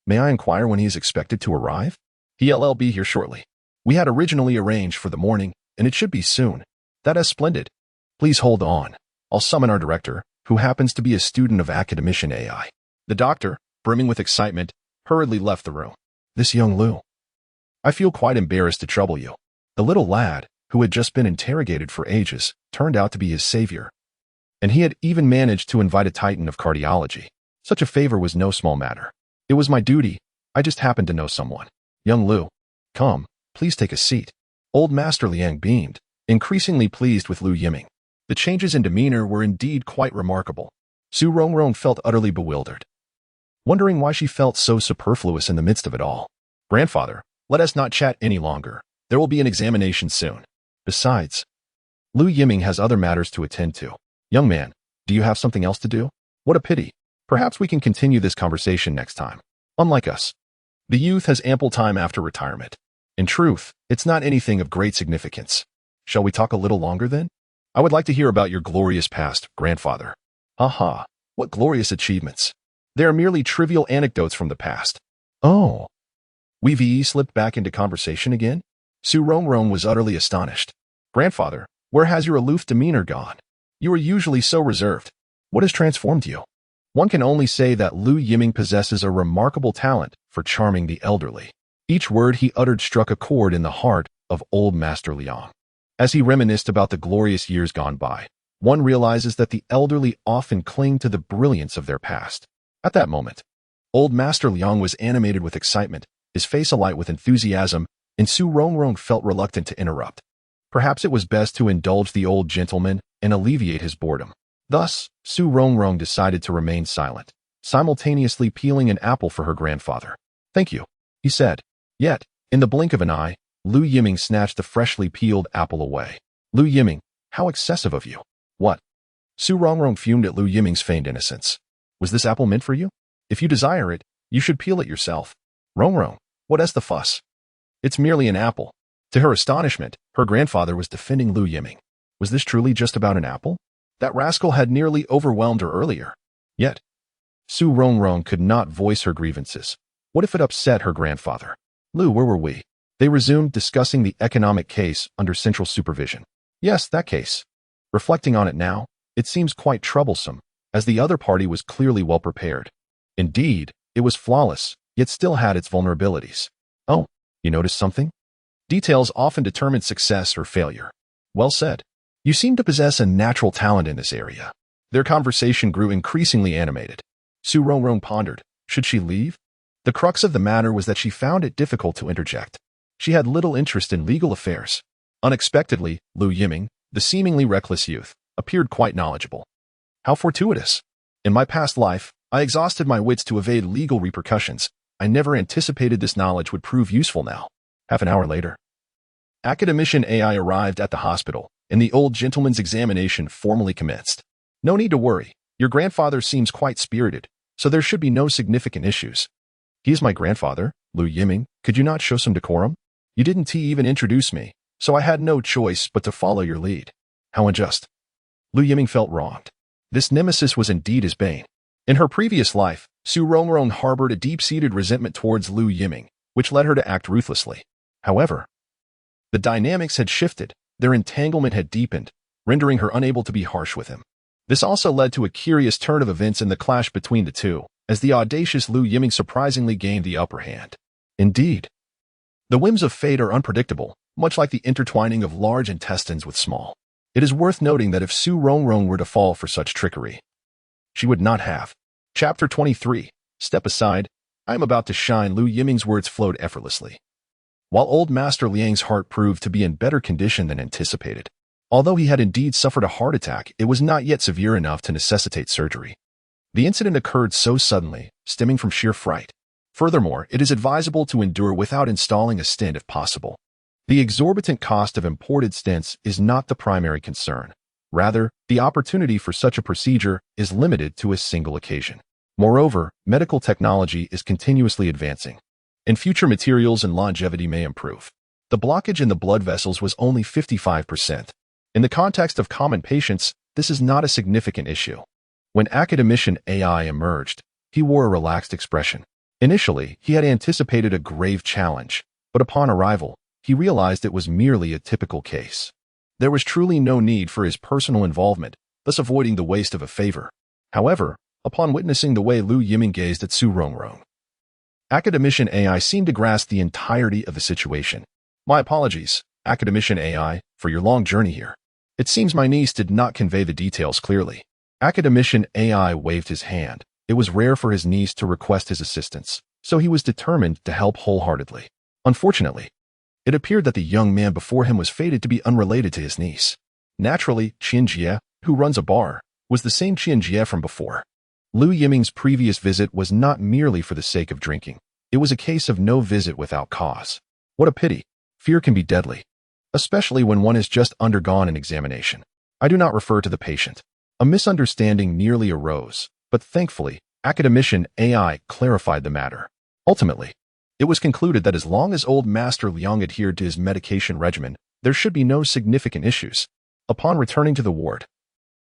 May I inquire when he is expected to arrive? He'll be here shortly. We had originally arranged for the morning, and it should be soon. That's splendid. Please hold on. I'll summon our director, who happens to be a student of Academician AI. The doctor, brimming with excitement, hurriedly left the room. This young Lu. I feel quite embarrassed to trouble you. The little lad, who had just been interrogated for ages, turned out to be his savior. And he had even managed to invite a titan of cardiology. Such a favor was no small matter. It was my duty. I just happened to know someone. Young Lu. Come, please take a seat. Old Master Liang beamed, increasingly pleased with Lu Yiming. The changes in demeanor were indeed quite remarkable. Su Rongrong felt utterly bewildered. wondering why she felt so superfluous in the midst of it all. Grandfather, let us not chat any longer. There will be an examination soon. Besides, Lu Yiming has other matters to attend to. Young man, do you have something else to do? What a pity. Perhaps we can continue this conversation next time. Unlike us, the youth has ample time after retirement. In truth, it's not anything of great significance. Shall we talk a little longer then? I would like to hear about your glorious past, grandfather. Aha, what glorious achievements. They are merely trivial anecdotes from the past. Oh. Wei slipped back into conversation again? Su Rongrong was utterly astonished. Grandfather, where has your aloof demeanor gone? You are usually so reserved. What has transformed you? One can only say that Lu Yiming possesses a remarkable talent for charming the elderly. Each word he uttered struck a chord in the heart of old Master Liang. As he reminisced about the glorious years gone by, one realizes that the elderly often cling to the brilliance of their past. At that moment, old Master Liang was animated with excitement, his face alight with enthusiasm, and Su Rongrong felt reluctant to interrupt. Perhaps it was best to indulge the old gentleman and alleviate his boredom. Thus, Su Rongrong decided to remain silent, simultaneously peeling an apple for her grandfather. Thank you, he said. Yet, in the blink of an eye, Lu Yiming snatched the freshly peeled apple away. Lu Yiming, how excessive of you. What? Su Rongrong fumed at Lu Yiming's feigned innocence. Was this apple meant for you? If you desire it, you should peel it yourself. Rongrong, what is the fuss? It's merely an apple. To her astonishment, her grandfather was defending Lu Yiming. Was this truly just about an apple? That rascal had nearly overwhelmed her earlier. Yet, Su Rongrong could not voice her grievances. What if it upset her grandfather? Lu, where were we? They resumed discussing the economic case under central supervision. Yes, that case. Reflecting on it now, it seems quite troublesome, as the other party was clearly well prepared. Indeed, it was flawless, yet still had its vulnerabilities. Oh, you noticed something? Details often determine success or failure. Well said. You seem to possess a natural talent in this area. Their conversation grew increasingly animated. Su Rongrong pondered, should she leave? The crux of the matter was that she found it difficult to interject. She had little interest in legal affairs. Unexpectedly, Lu Yiming, the seemingly reckless youth, appeared quite knowledgeable. How fortuitous. In my past life, I exhausted my wits to evade legal repercussions. I never anticipated this knowledge would prove useful now. Half an hour later, Academician AI arrived at the hospital, and the old gentleman's examination formally commenced. No need to worry. Your grandfather seems quite spirited, so there should be no significant issues. He is my grandfather, Lu Yiming. Could you not show some decorum? You didn't even introduce me, so I had no choice but to follow your lead. How unjust. Lu Yiming felt wronged. This nemesis was indeed his bane. In her previous life, Su Rongrong harbored a deep-seated resentment towards Lu Yiming, which led her to act ruthlessly. However, the dynamics had shifted. Their entanglement had deepened, rendering her unable to be harsh with him. This also led to a curious turn of events in the clash between the two, as the audacious Lu Yiming surprisingly gained the upper hand. Indeed, the whims of fate are unpredictable, much like the intertwining of large intestines with small. It is worth noting that if Su Rongrong were to fall for such trickery, she would not have. Chapter 23. Step aside. I am about to shine. Lu Yiming's words flowed effortlessly, while old Master Liang's heart proved to be in better condition than anticipated. Although he had indeed suffered a heart attack, it was not yet severe enough to necessitate surgery. The incident occurred so suddenly, stemming from sheer fright. Furthermore, it is advisable to endure without installing a stent if possible. The exorbitant cost of imported stents is not the primary concern. Rather, the opportunity for such a procedure is limited to a single occasion. Moreover, medical technology is continuously advancing, and future materials and longevity may improve. The blockage in the blood vessels was only 55%. In the context of common patients, this is not a significant issue. When Academician AI emerged, he wore a relaxed expression. Initially, he had anticipated a grave challenge, but upon arrival, he realized it was merely a typical case. There was truly no need for his personal involvement, thus avoiding the waste of a favor. However, upon witnessing the way Lu Yiming gazed at Su Rongrong, Academician AI seemed to grasp the entirety of the situation. My apologies, Academician AI, for your long journey here. It seems my niece did not convey the details clearly. Academician AI waved his hand. It was rare for his niece to request his assistance, so he was determined to help wholeheartedly. Unfortunately, it appeared that the young man before him was fated to be unrelated to his niece. Naturally, Cheng Xiao, who runs a bar, was the same Cheng Xiao from before. Lu Yiming's previous visit was not merely for the sake of drinking. It was a case of no visit without cause. What a pity. Fear can be deadly, especially when one has just undergone an examination. I do not refer to the patient. A misunderstanding nearly arose, but thankfully, academician AI clarified the matter. Ultimately, it was concluded that as long as old Master Liang adhered to his medication regimen, there should be no significant issues. Upon returning to the ward,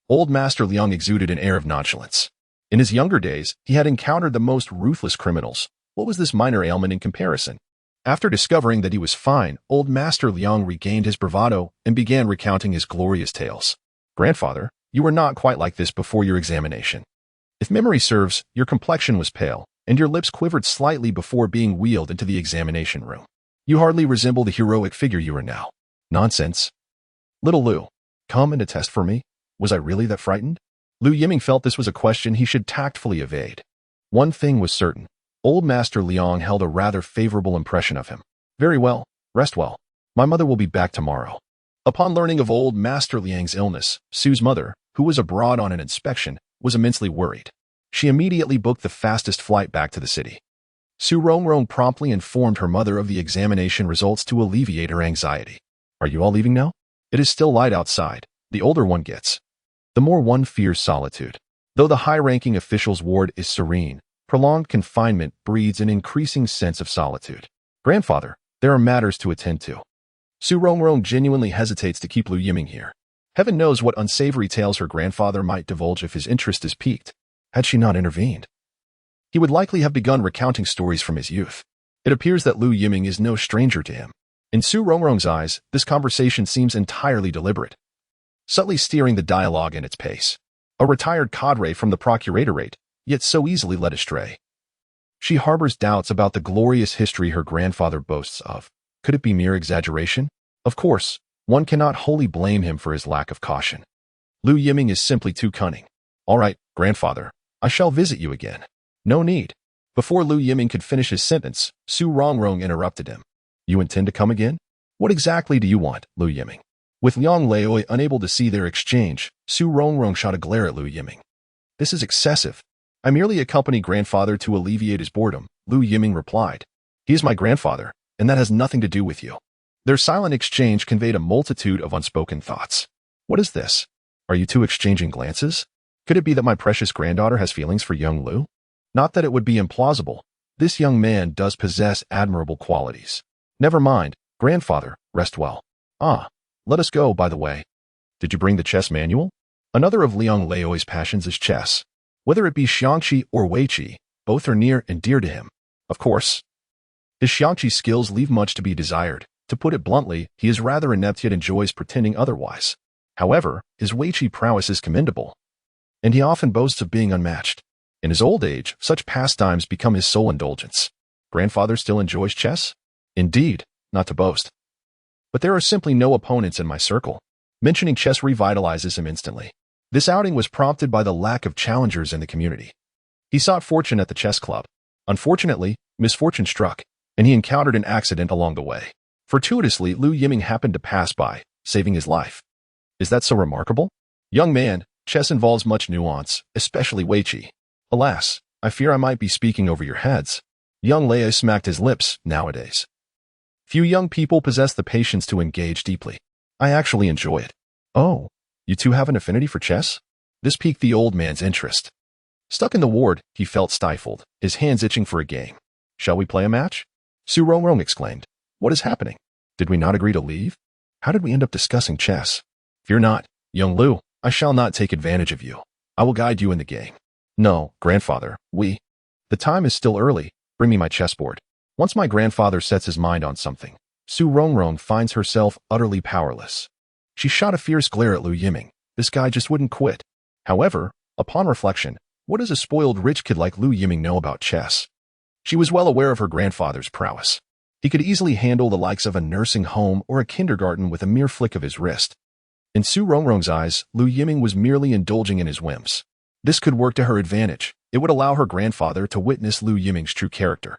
old Master Liang exuded an air of nonchalance. In his younger days, he had encountered the most ruthless criminals. What was this minor ailment in comparison? After discovering that he was fine, old Master Liang regained his bravado and began recounting his glorious tales. Grandfather, you were not quite like this before your examination. If memory serves, your complexion was pale, and your lips quivered slightly before being wheeled into the examination room. You hardly resemble the heroic figure you are now. Nonsense. Little Lu, come and attest for me. Was I really that frightened? Lu Yiming felt this was a question he should tactfully evade. One thing was certain. Old Master Liang held a rather favorable impression of him. Very well, rest well. My mother will be back tomorrow. Upon learning of old Master Liang's illness, Su's mother, who was abroad on an inspection, was immensely worried. She immediately booked the fastest flight back to the city. Su Rongrong promptly informed her mother of the examination results to alleviate her anxiety. Are you all leaving now? It is still light outside. The older one gets, the more one fears solitude. Though the high-ranking official's ward is serene, prolonged confinement breeds an increasing sense of solitude. Grandfather, there are matters to attend to. Su Rongrong genuinely hesitates to keep Lu Yiming here. Heaven knows what unsavory tales her grandfather might divulge if his interest is piqued. Had she not intervened, he would likely have begun recounting stories from his youth. It appears that Lu Yiming is no stranger to him. In Su Rongrong's eyes, this conversation seems entirely deliberate, subtly steering the dialogue in its pace. A retired cadre from the procuratorate, yet so easily led astray. She harbors doubts about the glorious history her grandfather boasts of. Could it be mere exaggeration? Of course, one cannot wholly blame him for his lack of caution. Lu Yiming is simply too cunning. All right, grandfather, I shall visit you again. No need. Before Lu Yiming could finish his sentence, Su Rongrong interrupted him. You intend to come again? What exactly do you want, Lu Yiming? With Liang Leoi unable to see their exchange, Su Rongrong shot a glare at Lu Yiming. This is excessive. I merely accompany grandfather to alleviate his boredom, Lu Yiming replied. He is my grandfather, and that has nothing to do with you. Their silent exchange conveyed a multitude of unspoken thoughts. What is this? Are you two exchanging glances? Could it be that my precious granddaughter has feelings for young Lu? Not that it would be implausible. This young man does possess admirable qualities. Never mind, grandfather, rest well. Ah, let us go, by the way. Did you bring the chess manual? Another of Liang Leoi's passions is chess. Whether it be Xiangqi or Weiqi, both are near and dear to him. Of course, his Xiangqi skills leave much to be desired. To put it bluntly, he is rather inept yet enjoys pretending otherwise. However, his Weiqi prowess is commendable, and he often boasts of being unmatched. In his old age, such pastimes become his sole indulgence. Grandfather still enjoys chess? Indeed, not to boast. But there are simply no opponents in my circle. Mentioning chess revitalizes him instantly. This outing was prompted by the lack of challengers in the community. He sought fortune at the chess club. Unfortunately, misfortune struck, and he encountered an accident along the way. Fortuitously, Lu Yiming happened to pass by, saving his life. Is that so remarkable? Young man, chess involves much nuance, especially Weiqi. Alas, I fear I might be speaking over your heads. Young Lei smacked his lips. Nowadays, few young people possess the patience to engage deeply. I actually enjoy it. Oh, you two have an affinity for chess? This piqued the old man's interest. Stuck in the ward, he felt stifled, his hands itching for a game. Shall we play a match? Su Rongrong exclaimed. What is happening? Did we not agree to leave? How did we end up discussing chess? Fear not, young Lu, I shall not take advantage of you. I will guide you in the game. No, grandfather, the time is still early. Bring me my chessboard. Once my grandfather sets his mind on something, Su Rongrong finds herself utterly powerless. She shot a fierce glare at Lu Yiming. This guy just wouldn't quit. However, upon reflection, what does a spoiled rich kid like Lu Yiming know about chess? She was well aware of her grandfather's prowess. He could easily handle the likes of a nursing home or a kindergarten with a mere flick of his wrist. In Su Rongrong's eyes, Lu Yiming was merely indulging in his whims. This could work to her advantage. It would allow her grandfather to witness Lu Yiming's true character.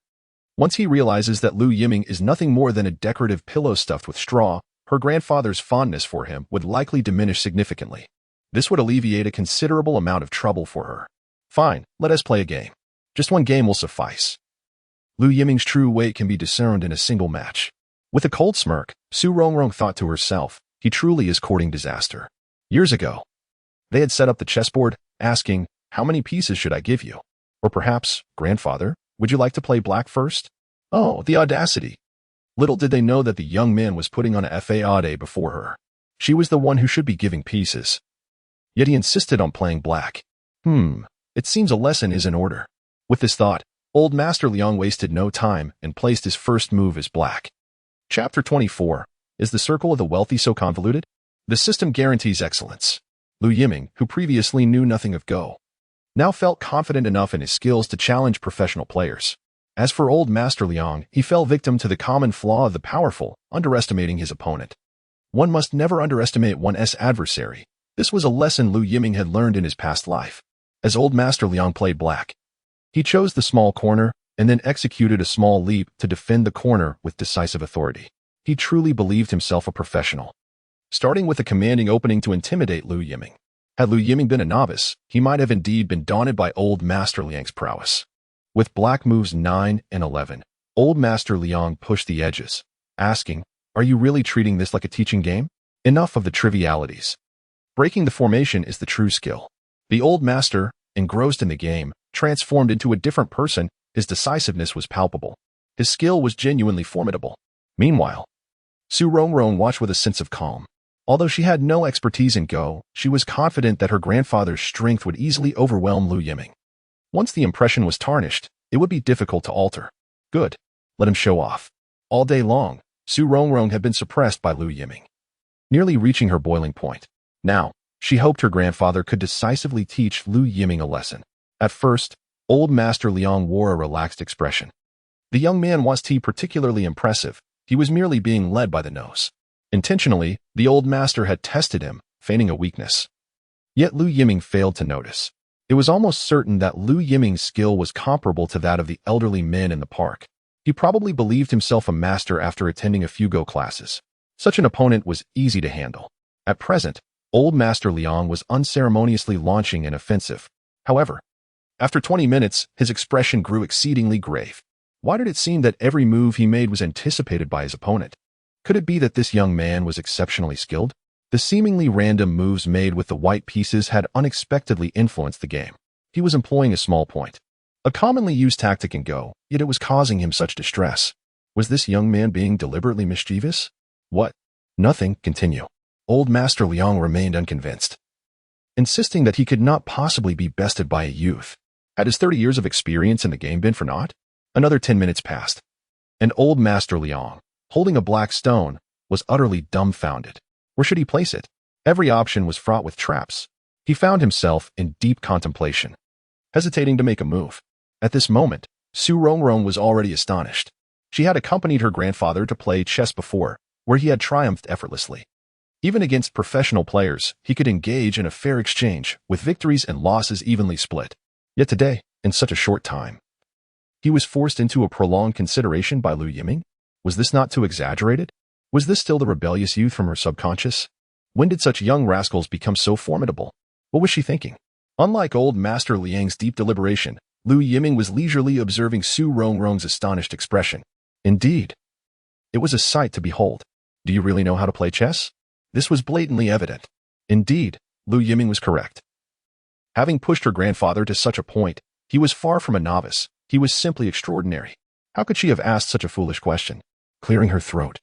Once he realizes that Lu Yiming is nothing more than a decorative pillow stuffed with straw, her grandfather's fondness for him would likely diminish significantly. This would alleviate a considerable amount of trouble for her. Fine, let us play a game. Just one game will suffice. Lu Yiming's true weight can be discerned in a single match. With a cold smirk, Su Rongrong thought to herself, he truly is courting disaster. Years ago, they had set up the chessboard, asking, how many pieces should I give you? Or perhaps, grandfather, would you like to play black first? Oh, the audacity. Little did they know that the young man was putting on a facade before her. She was the one who should be giving pieces. Yet he insisted on playing black. It seems a lesson is in order. With this thought, old Master Liang wasted no time and placed his first move as black. Chapter 24. Is the circle of the wealthy so convoluted? The system guarantees excellence. Lu Yiming, who previously knew nothing of Go, now felt confident enough in his skills to challenge professional players. As for old Master Liang, he fell victim to the common flaw of the powerful, underestimating his opponent. One must never underestimate one's adversary. This was a lesson Lu Yiming had learned in his past life. As old Master Liang played black, he chose the small corner and then executed a small leap to defend the corner with decisive authority. He truly believed himself a professional. Starting with a commanding opening to intimidate Lu Yiming. Had Lu Yiming been a novice, he might have indeed been daunted by old Master Liang's prowess. With black moves 9 and 11, old Master Liang pushed the edges, asking, are you really treating this like a teaching game? Enough of the trivialities. Breaking the formation is the true skill. The old master, engrossed in the game, transformed into a different person. His decisiveness was palpable. His skill was genuinely formidable. Meanwhile, Su Rongrong watched with a sense of calm. Although she had no expertise in Go, she was confident that her grandfather's strength would easily overwhelm Lu Yiming. Once the impression was tarnished, it would be difficult to alter. Good. Let him show off. All day long, Su Rongrong had been suppressed by Lu Yiming, nearly reaching her boiling point. Now, she hoped her grandfather could decisively teach Lu Yiming a lesson. At first, old Master Liang wore a relaxed expression. The young man wasn't particularly impressive. He was merely being led by the nose. Intentionally, the old master had tested him, feigning a weakness. Yet Lu Yiming failed to notice. It was almost certain that Lu Yiming's skill was comparable to that of the elderly men in the park. He probably believed himself a master after attending a few Go classes. Such an opponent was easy to handle. At present, old Master Liang was unceremoniously launching an offensive. However, after 20 minutes, his expression grew exceedingly grave. Why did it seem that every move he made was anticipated by his opponent? Could it be that this young man was exceptionally skilled? The seemingly random moves made with the white pieces had unexpectedly influenced the game. He was employing a small point, a commonly used tactic in Go, yet it was causing him such distress. Was this young man being deliberately mischievous? What? Nothing. Continue. Old Master Liang remained unconvinced, insisting that he could not possibly be bested by a youth. Had his 30 years of experience in the game been for naught? Another 10 minutes passed, and old Master Liang, holding a black stone, was utterly dumbfounded. Where should he place it? Every option was fraught with traps. He found himself in deep contemplation, hesitating to make a move. At this moment, Su Rongrong was already astonished. She had accompanied her grandfather to play chess before, where he had triumphed effortlessly. Even against professional players, he could engage in a fair exchange, with victories and losses evenly split. Yet today, in such a short time, he was forced into a prolonged consideration by Lu Yiming. Was this not too exaggerated? Was this still the rebellious youth from her subconscious? When did such young rascals become so formidable? What was she thinking? Unlike old Master Liang's deep deliberation, Lu Yiming was leisurely observing Su Rongrong's astonished expression. Indeed, it was a sight to behold. Do you really know how to play chess? This was blatantly evident. Indeed, Lu Yiming was correct. Having pushed her grandfather to such a point, he was far from a novice. He was simply extraordinary. How could she have asked such a foolish question? Clearing her throat,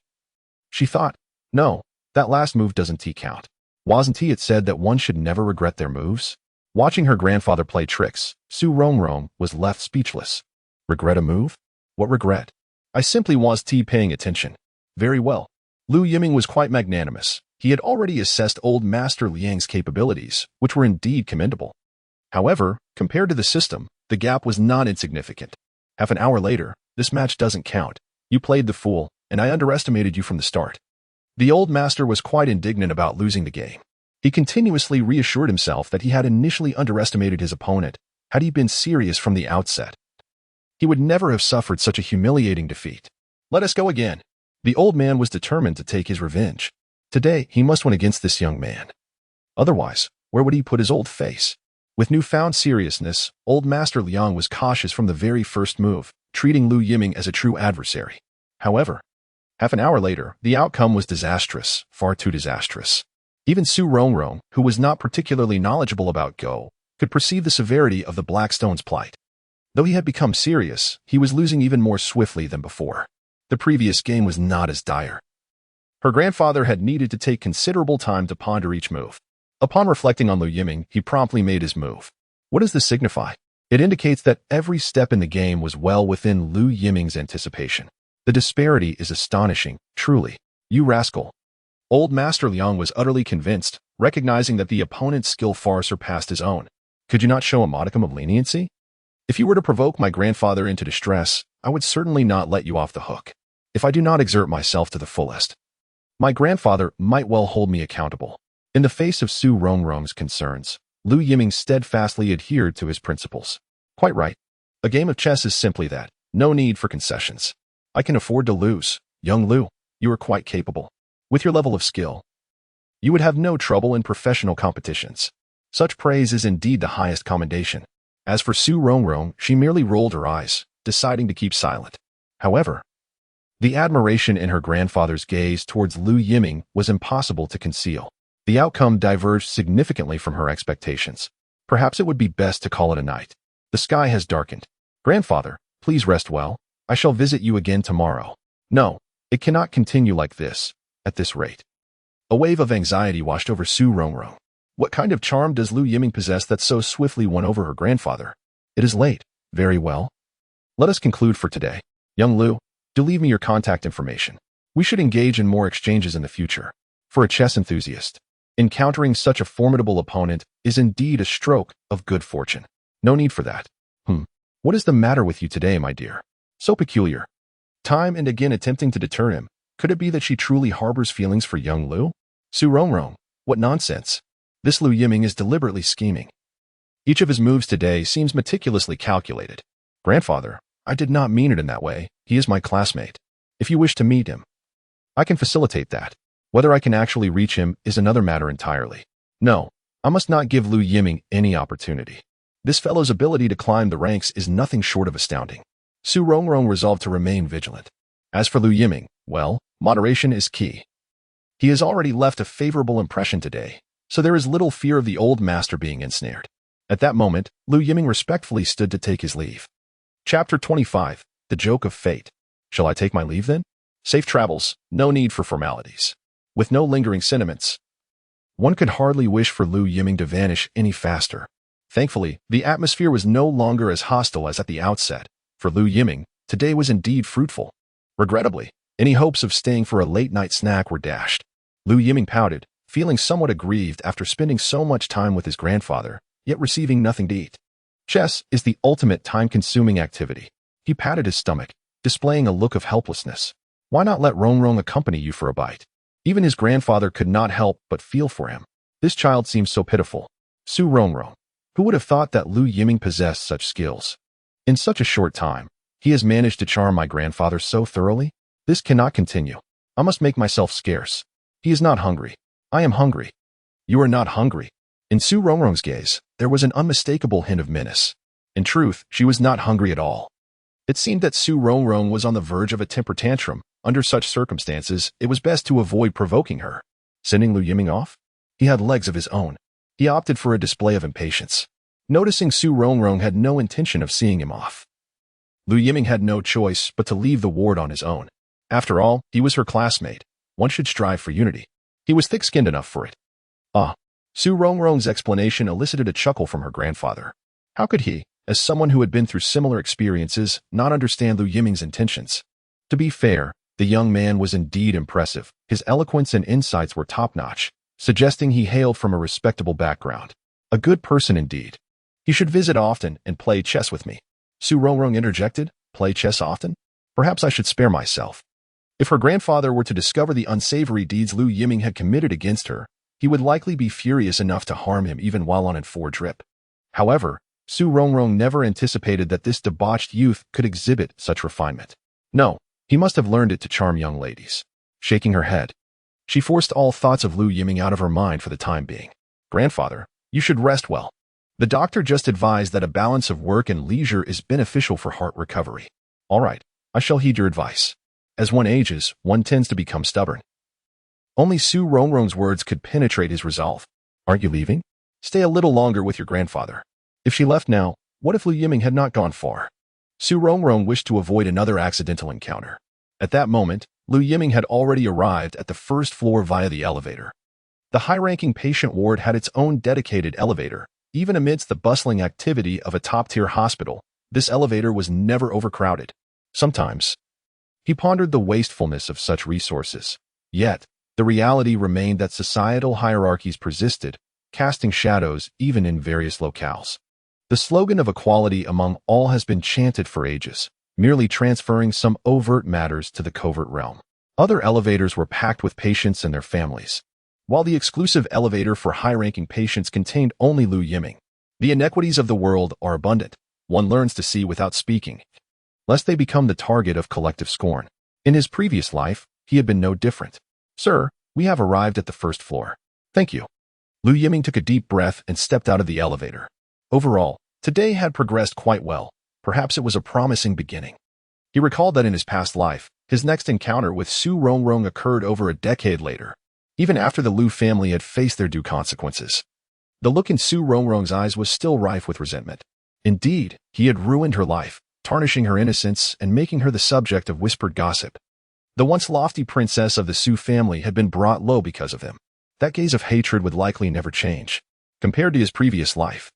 she thought, no, that last move doesn't count. Wasn't it said that one should never regret their moves? Watching her grandfather play tricks, Su Rongrong was left speechless. Regret a move? What regret? I simply was paying attention. Very well. Lu Yiming was quite magnanimous. He had already assessed old Master Liang's capabilities, which were indeed commendable. However, compared to the system, the gap was not insignificant. Half an hour later, this match doesn't count. You played the fool, and I underestimated you from the start. The old master was quite indignant about losing the game. He continuously reassured himself that he had initially underestimated his opponent. Had he been serious from the outset, he would never have suffered such a humiliating defeat. Let us go again. The old man was determined to take his revenge. Today, he must win against this young man. Otherwise, where would he put his old face? With newfound seriousness, old Master Liang was cautious from the very first move, treating Lu Yiming as a true adversary. However, half an hour later, the outcome was disastrous, far too disastrous. Even Su Rongrong, who was not particularly knowledgeable about Go, could perceive the severity of the Blackstone's plight. Though he had become serious, he was losing even more swiftly than before. The previous game was not as dire. Her grandfather had needed to take considerable time to ponder each move. Upon reflecting on Lu Yiming, he promptly made his move. What does this signify? It indicates that every step in the game was well within Lu Yiming's anticipation. The disparity is astonishing, truly. You rascal. Old Master Liang was utterly convinced, recognizing that the opponent's skill far surpassed his own. Could you not show a modicum of leniency? If you were to provoke my grandfather into distress, I would certainly not let you off the hook. If I do not exert myself to the fullest, my grandfather might well hold me accountable. In the face of Su Rongrong's concerns, Lu Yiming steadfastly adhered to his principles. Quite right. A game of chess is simply that. No need for concessions. I can afford to lose. Young Lu, you are quite capable. With your level of skill, you would have no trouble in professional competitions. Such praise is indeed the highest commendation. As for Su Rongrong, she merely rolled her eyes, deciding to keep silent. However, the admiration in her grandfather's gaze towards Lu Yiming was impossible to conceal. The outcome diverged significantly from her expectations. Perhaps it would be best to call it a night. The sky has darkened. Grandfather, please rest well. I shall visit you again tomorrow. No, it cannot continue like this, at this rate. A wave of anxiety washed over Su Rongrong. What kind of charm does Lu Yiming possess that so swiftly won over her grandfather? It is late. Very well. Let us conclude for today. Young Lu, do leave me your contact information. We should engage in more exchanges in the future. For a chess enthusiast, encountering such a formidable opponent is indeed a stroke of good fortune. No need for that. What is the matter with you today, my dear? So peculiar. Time and again attempting to deter him. Could it be that she truly harbors feelings for young Lu? Su Rongrong, what nonsense. This Lu Yiming is deliberately scheming. Each of his moves today seems meticulously calculated. Grandfather, I did not mean it in that way. He is my classmate. If you wish to meet him, I can facilitate that. Whether I can actually reach him is another matter entirely. No, I must not give Lu Yiming any opportunity. This fellow's ability to climb the ranks is nothing short of astounding. Su Rongrong resolved to remain vigilant. As for Lu Yiming, well, moderation is key. He has already left a favorable impression today, so there is little fear of the old master being ensnared. At that moment, Lu Yiming respectfully stood to take his leave. Chapter 25, The Joke of Fate. Shall I take my leave then? Safe travels, no need for formalities. With no lingering sentiments, one could hardly wish for Lu Yiming to vanish any faster. Thankfully, the atmosphere was no longer as hostile as at the outset. For Lu Yiming, today was indeed fruitful. Regrettably, any hopes of staying for a late-night snack were dashed. Lu Yiming pouted, feeling somewhat aggrieved after spending so much time with his grandfather, yet receiving nothing to eat. Chess is the ultimate time-consuming activity. He patted his stomach, displaying a look of helplessness. Why not let Rongrong accompany you for a bite? Even his grandfather could not help but feel for him. This child seems so pitiful. Su Rongrong. Who would have thought that Lu Yiming possessed such skills? In such a short time, he has managed to charm my grandfather so thoroughly. This cannot continue. I must make myself scarce. He is not hungry. I am hungry. You are not hungry. In Su Rongrong's gaze, there was an unmistakable hint of menace. In truth, she was not hungry at all. It seemed that Su Rongrong was on the verge of a temper tantrum. Under such circumstances, it was best to avoid provoking her. Sending Lu Yiming off? He had legs of his own. He opted for a display of impatience. Noticing Su Rongrong had no intention of seeing him off, Lu Yiming had no choice but to leave the ward on his own. After all, he was her classmate. One should strive for unity. He was thick-skinned enough for it. Su Rongrong's explanation elicited a chuckle from her grandfather. How could he, as someone who had been through similar experiences, not understand Lu Yiming's intentions? To be fair, the young man was indeed impressive. His eloquence and insights were top-notch, suggesting he hailed from a respectable background. A good person indeed. He should visit often and play chess with me. Su Rongrong interjected, play chess often? Perhaps I should spare myself. If her grandfather were to discover the unsavory deeds Lu Yiming had committed against her, he would likely be furious enough to harm him even while on a forge trip. However, Su Rongrong never anticipated that this debauched youth could exhibit such refinement. No, he must have learned it to charm young ladies. Shaking her head, she forced all thoughts of Lu Yiming out of her mind for the time being. Grandfather, you should rest well. The doctor just advised that a balance of work and leisure is beneficial for heart recovery. All right, I shall heed your advice. As one ages, one tends to become stubborn. Only Su Rongrong's words could penetrate his resolve. Aren't you leaving? Stay a little longer with your grandfather. If she left now, what if Lu Yiming had not gone far? Su Rongrong wished to avoid another accidental encounter. At that moment, Lu Yiming had already arrived at the first floor via the elevator. The high-ranking patient ward had its own dedicated elevator. Even amidst the bustling activity of a top-tier hospital, this elevator was never overcrowded. Sometimes, he pondered the wastefulness of such resources. Yet, the reality remained that societal hierarchies persisted, casting shadows even in various locales. The slogan of equality among all has been chanted for ages, merely transferring some overt matters to the covert realm. Other elevators were packed with patients and their families, while the exclusive elevator for high-ranking patients contained only Lu Yiming. The inequities of the world are abundant. One learns to see without speaking, lest they become the target of collective scorn. In his previous life, he had been no different. Sir, we have arrived at the first floor. Thank you. Lu Yiming took a deep breath and stepped out of the elevator. Overall, today had progressed quite well. Perhaps it was a promising beginning. He recalled that in his past life, his next encounter with Su Rongrong occurred over a decade later, even after the Lu family had faced their due consequences. The look in Su Rongrong's eyes was still rife with resentment. Indeed, he had ruined her life, tarnishing her innocence and making her the subject of whispered gossip. The once lofty princess of the Su family had been brought low because of him. That gaze of hatred would likely never change. Compared to his previous life,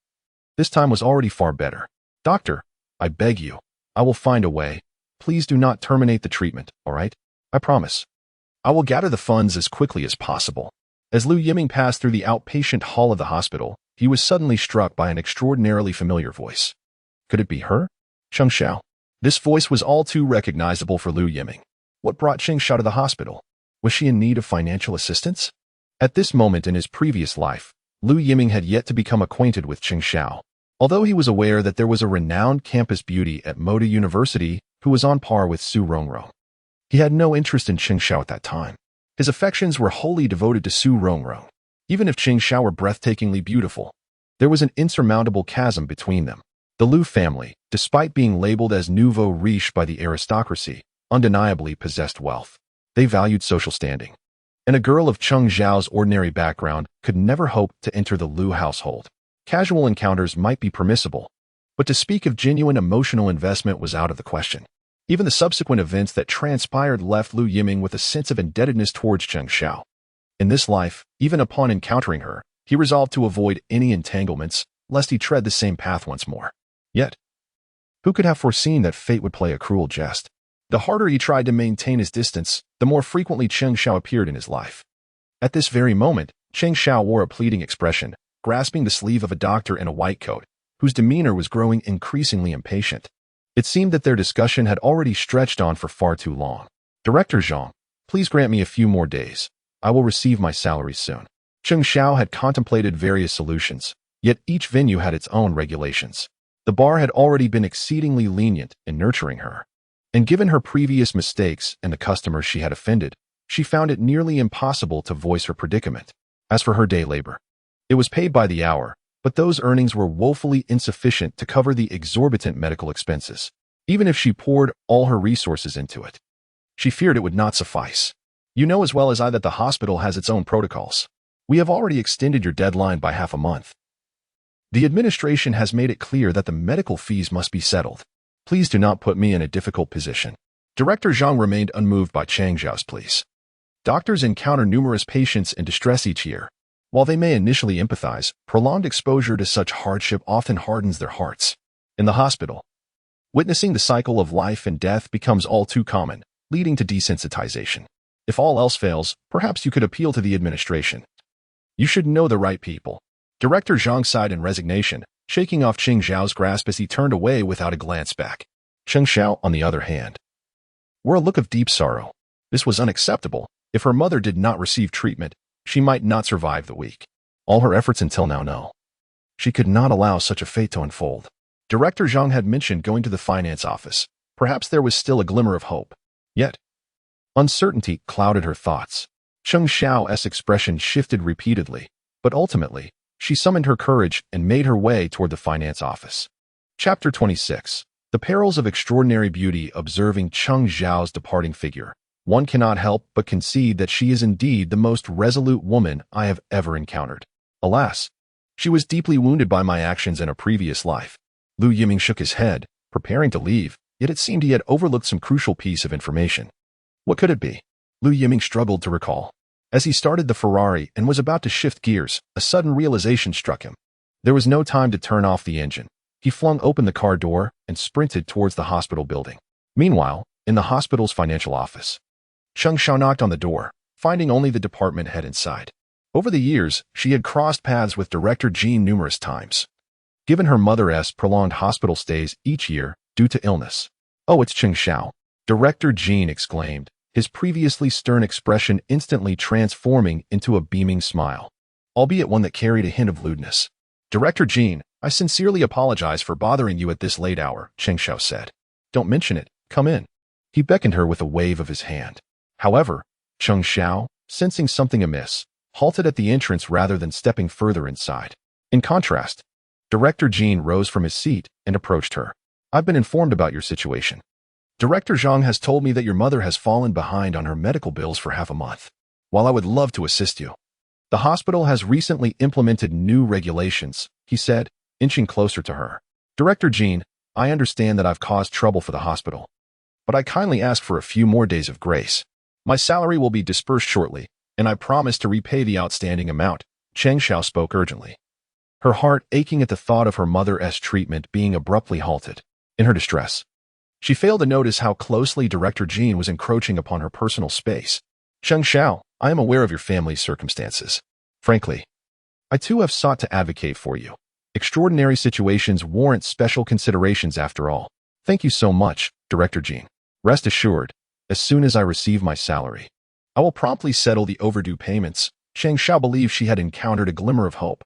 this time was already far better. Doctor, I beg you, I will find a way. Please do not terminate the treatment, all right? I promise. I will gather the funds as quickly as possible. As Lu Yiming passed through the outpatient hall of the hospital, he was suddenly struck by an extraordinarily familiar voice. Could it be her? Cheng Xiao. This voice was all too recognizable for Lu Yiming. What brought Cheng Xiao to the hospital? Was she in need of financial assistance? At this moment in his previous life, Lu Yiming had yet to become acquainted with Cheng Xiao. Although he was aware that there was a renowned campus beauty at Moda University who was on par with Su Rongrong, he had no interest in Cheng Xiao at that time. His affections were wholly devoted to Su Rongrong. Even if Cheng Xiao were breathtakingly beautiful, there was an insurmountable chasm between them. The Lu family, despite being labeled as nouveau riche by the aristocracy, undeniably possessed wealth. They valued social standing. And a girl of Cheng Xiao's ordinary background could never hope to enter the Lu household. Casual encounters might be permissible, but to speak of genuine emotional investment was out of the question. Even the subsequent events that transpired left Lu Yiming with a sense of indebtedness towards Cheng Xiao. In this life, even upon encountering her, he resolved to avoid any entanglements, lest he tread the same path once more. Yet, who could have foreseen that fate would play a cruel jest? The harder he tried to maintain his distance, the more frequently Cheng Xiao appeared in his life. At this very moment, Cheng Xiao wore a pleading expression, grasping the sleeve of a doctor in a white coat, whose demeanor was growing increasingly impatient. It seemed that their discussion had already stretched on for far too long. Director Zhang, please grant me a few more days. I will receive my salary soon. Cheng Xiao had contemplated various solutions, yet each venue had its own regulations. The bar had already been exceedingly lenient in nurturing her. And given her previous mistakes and the customers she had offended, she found it nearly impossible to voice her predicament. As for her day labor, it was paid by the hour, but those earnings were woefully insufficient to cover the exorbitant medical expenses. Even if she poured all her resources into it, she feared it would not suffice. You know as well as I that the hospital has its own protocols. We have already extended your deadline by half a month. The administration has made it clear that the medical fees must be settled. Please do not put me in a difficult position. Director Zhang remained unmoved by Cheng Xiao's pleas. Doctors encounter numerous patients in distress each year. While they may initially empathize, prolonged exposure to such hardship often hardens their hearts. In the hospital, witnessing the cycle of life and death becomes all too common, leading to desensitization. If all else fails, perhaps you could appeal to the administration. You should know the right people. Director Zhang sighed in resignation, shaking off Cheng Xiao's grasp as he turned away without a glance back. Cheng Xiao, on the other hand, wore a look of deep sorrow. This was unacceptable. If her mother did not receive treatment, she might not survive the week. All her efforts until now, no. She could not allow such a fate to unfold. Director Zhang had mentioned going to the finance office. Perhaps there was still a glimmer of hope. Yet, uncertainty clouded her thoughts. Cheng Xiao's expression shifted repeatedly, but ultimately, She summoned her courage and made her way toward the finance office. Chapter 26. The Perils of Extraordinary Beauty. Observing Cheng Xiao's departing figure, one cannot help but concede that she is indeed the most resolute woman I have ever encountered. Alas, she was deeply wounded by my actions in a previous life. Lu Yiming shook his head, preparing to leave, yet it seemed he had overlooked some crucial piece of information. What could it be? Lu Yiming struggled to recall. As he started the Ferrari and was about to shift gears, a sudden realization struck him. There was no time to turn off the engine. He flung open the car door and sprinted towards the hospital building. Meanwhile, in the hospital's financial office, Cheng Xiao knocked on the door, finding only the department head inside. Over the years, she had crossed paths with Director Jean numerous times. Given her mother's prolonged hospital stays each year due to illness. "Oh, it's Cheng Xiao," Director Jean exclaimed, his previously stern expression instantly transforming into a beaming smile, albeit one that carried a hint of lewdness. "Director Jean, I sincerely apologize for bothering you at this late hour," Cheng Xiao said. "Don't mention it. Come in." He beckoned her with a wave of his hand. However, Cheng Xiao, sensing something amiss, halted at the entrance rather than stepping further inside. In contrast, Director Jean rose from his seat and approached her. "I've been informed about your situation. Director Zhang has told me that your mother has fallen behind on her medical bills for half a month. While I would love to assist you, the hospital has recently implemented new regulations," he said, inching closer to her. "Director Jean, I understand that I've caused trouble for the hospital, but I kindly ask for a few more days of grace. My salary will be dispersed shortly, and I promise to repay the outstanding amount." Cheng Xiao spoke urgently, her heart aching at the thought of her mother's treatment being abruptly halted. In her distress, she failed to notice how closely Director Jean was encroaching upon her personal space. "Cheng Xiao, I am aware of your family's circumstances. Frankly, I too have sought to advocate for you. Extraordinary situations warrant special considerations after all. Thank you so much, Director Jean. Rest assured, as soon as I receive my salary, I will promptly settle the overdue payments." Cheng Xiao believed she had encountered a glimmer of hope,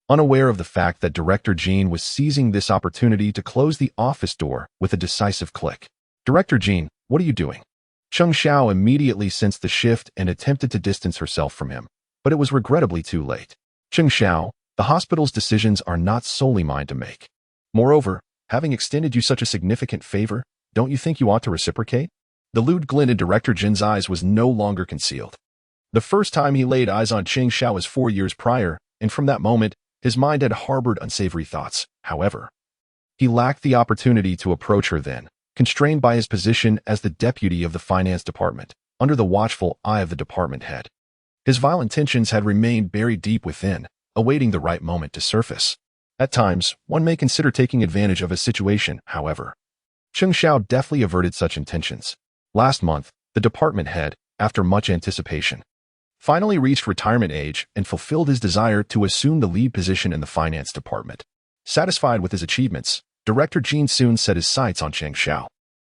unaware of the fact that Director Jean was seizing this opportunity to close the office door with a decisive click. "Director Jean, what are you doing?" Cheng Xiao immediately sensed the shift and attempted to distance herself from him, but it was regrettably too late. "Cheng Xiao, the hospital's decisions are not solely mine to make. Moreover, having extended you such a significant favor, don't you think you ought to reciprocate?" The lewd glint in Director Jin's eyes was no longer concealed. The first time he laid eyes on Cheng Xiao was 4 years prior, and from that moment, his mind had harbored unsavory thoughts. However, he lacked the opportunity to approach her then, constrained by his position as the deputy of the finance department, under the watchful eye of the department head. His vile intentions had remained buried deep within, awaiting the right moment to surface. At times, one may consider taking advantage of a situation, however. Cheng Xiao deftly averted such intentions. Last month, the department head, after much anticipation, finally reached retirement age and fulfilled his desire to assume the lead position in the finance department. Satisfied with his achievements, Director Jean soon set his sights on Cheng Xiao.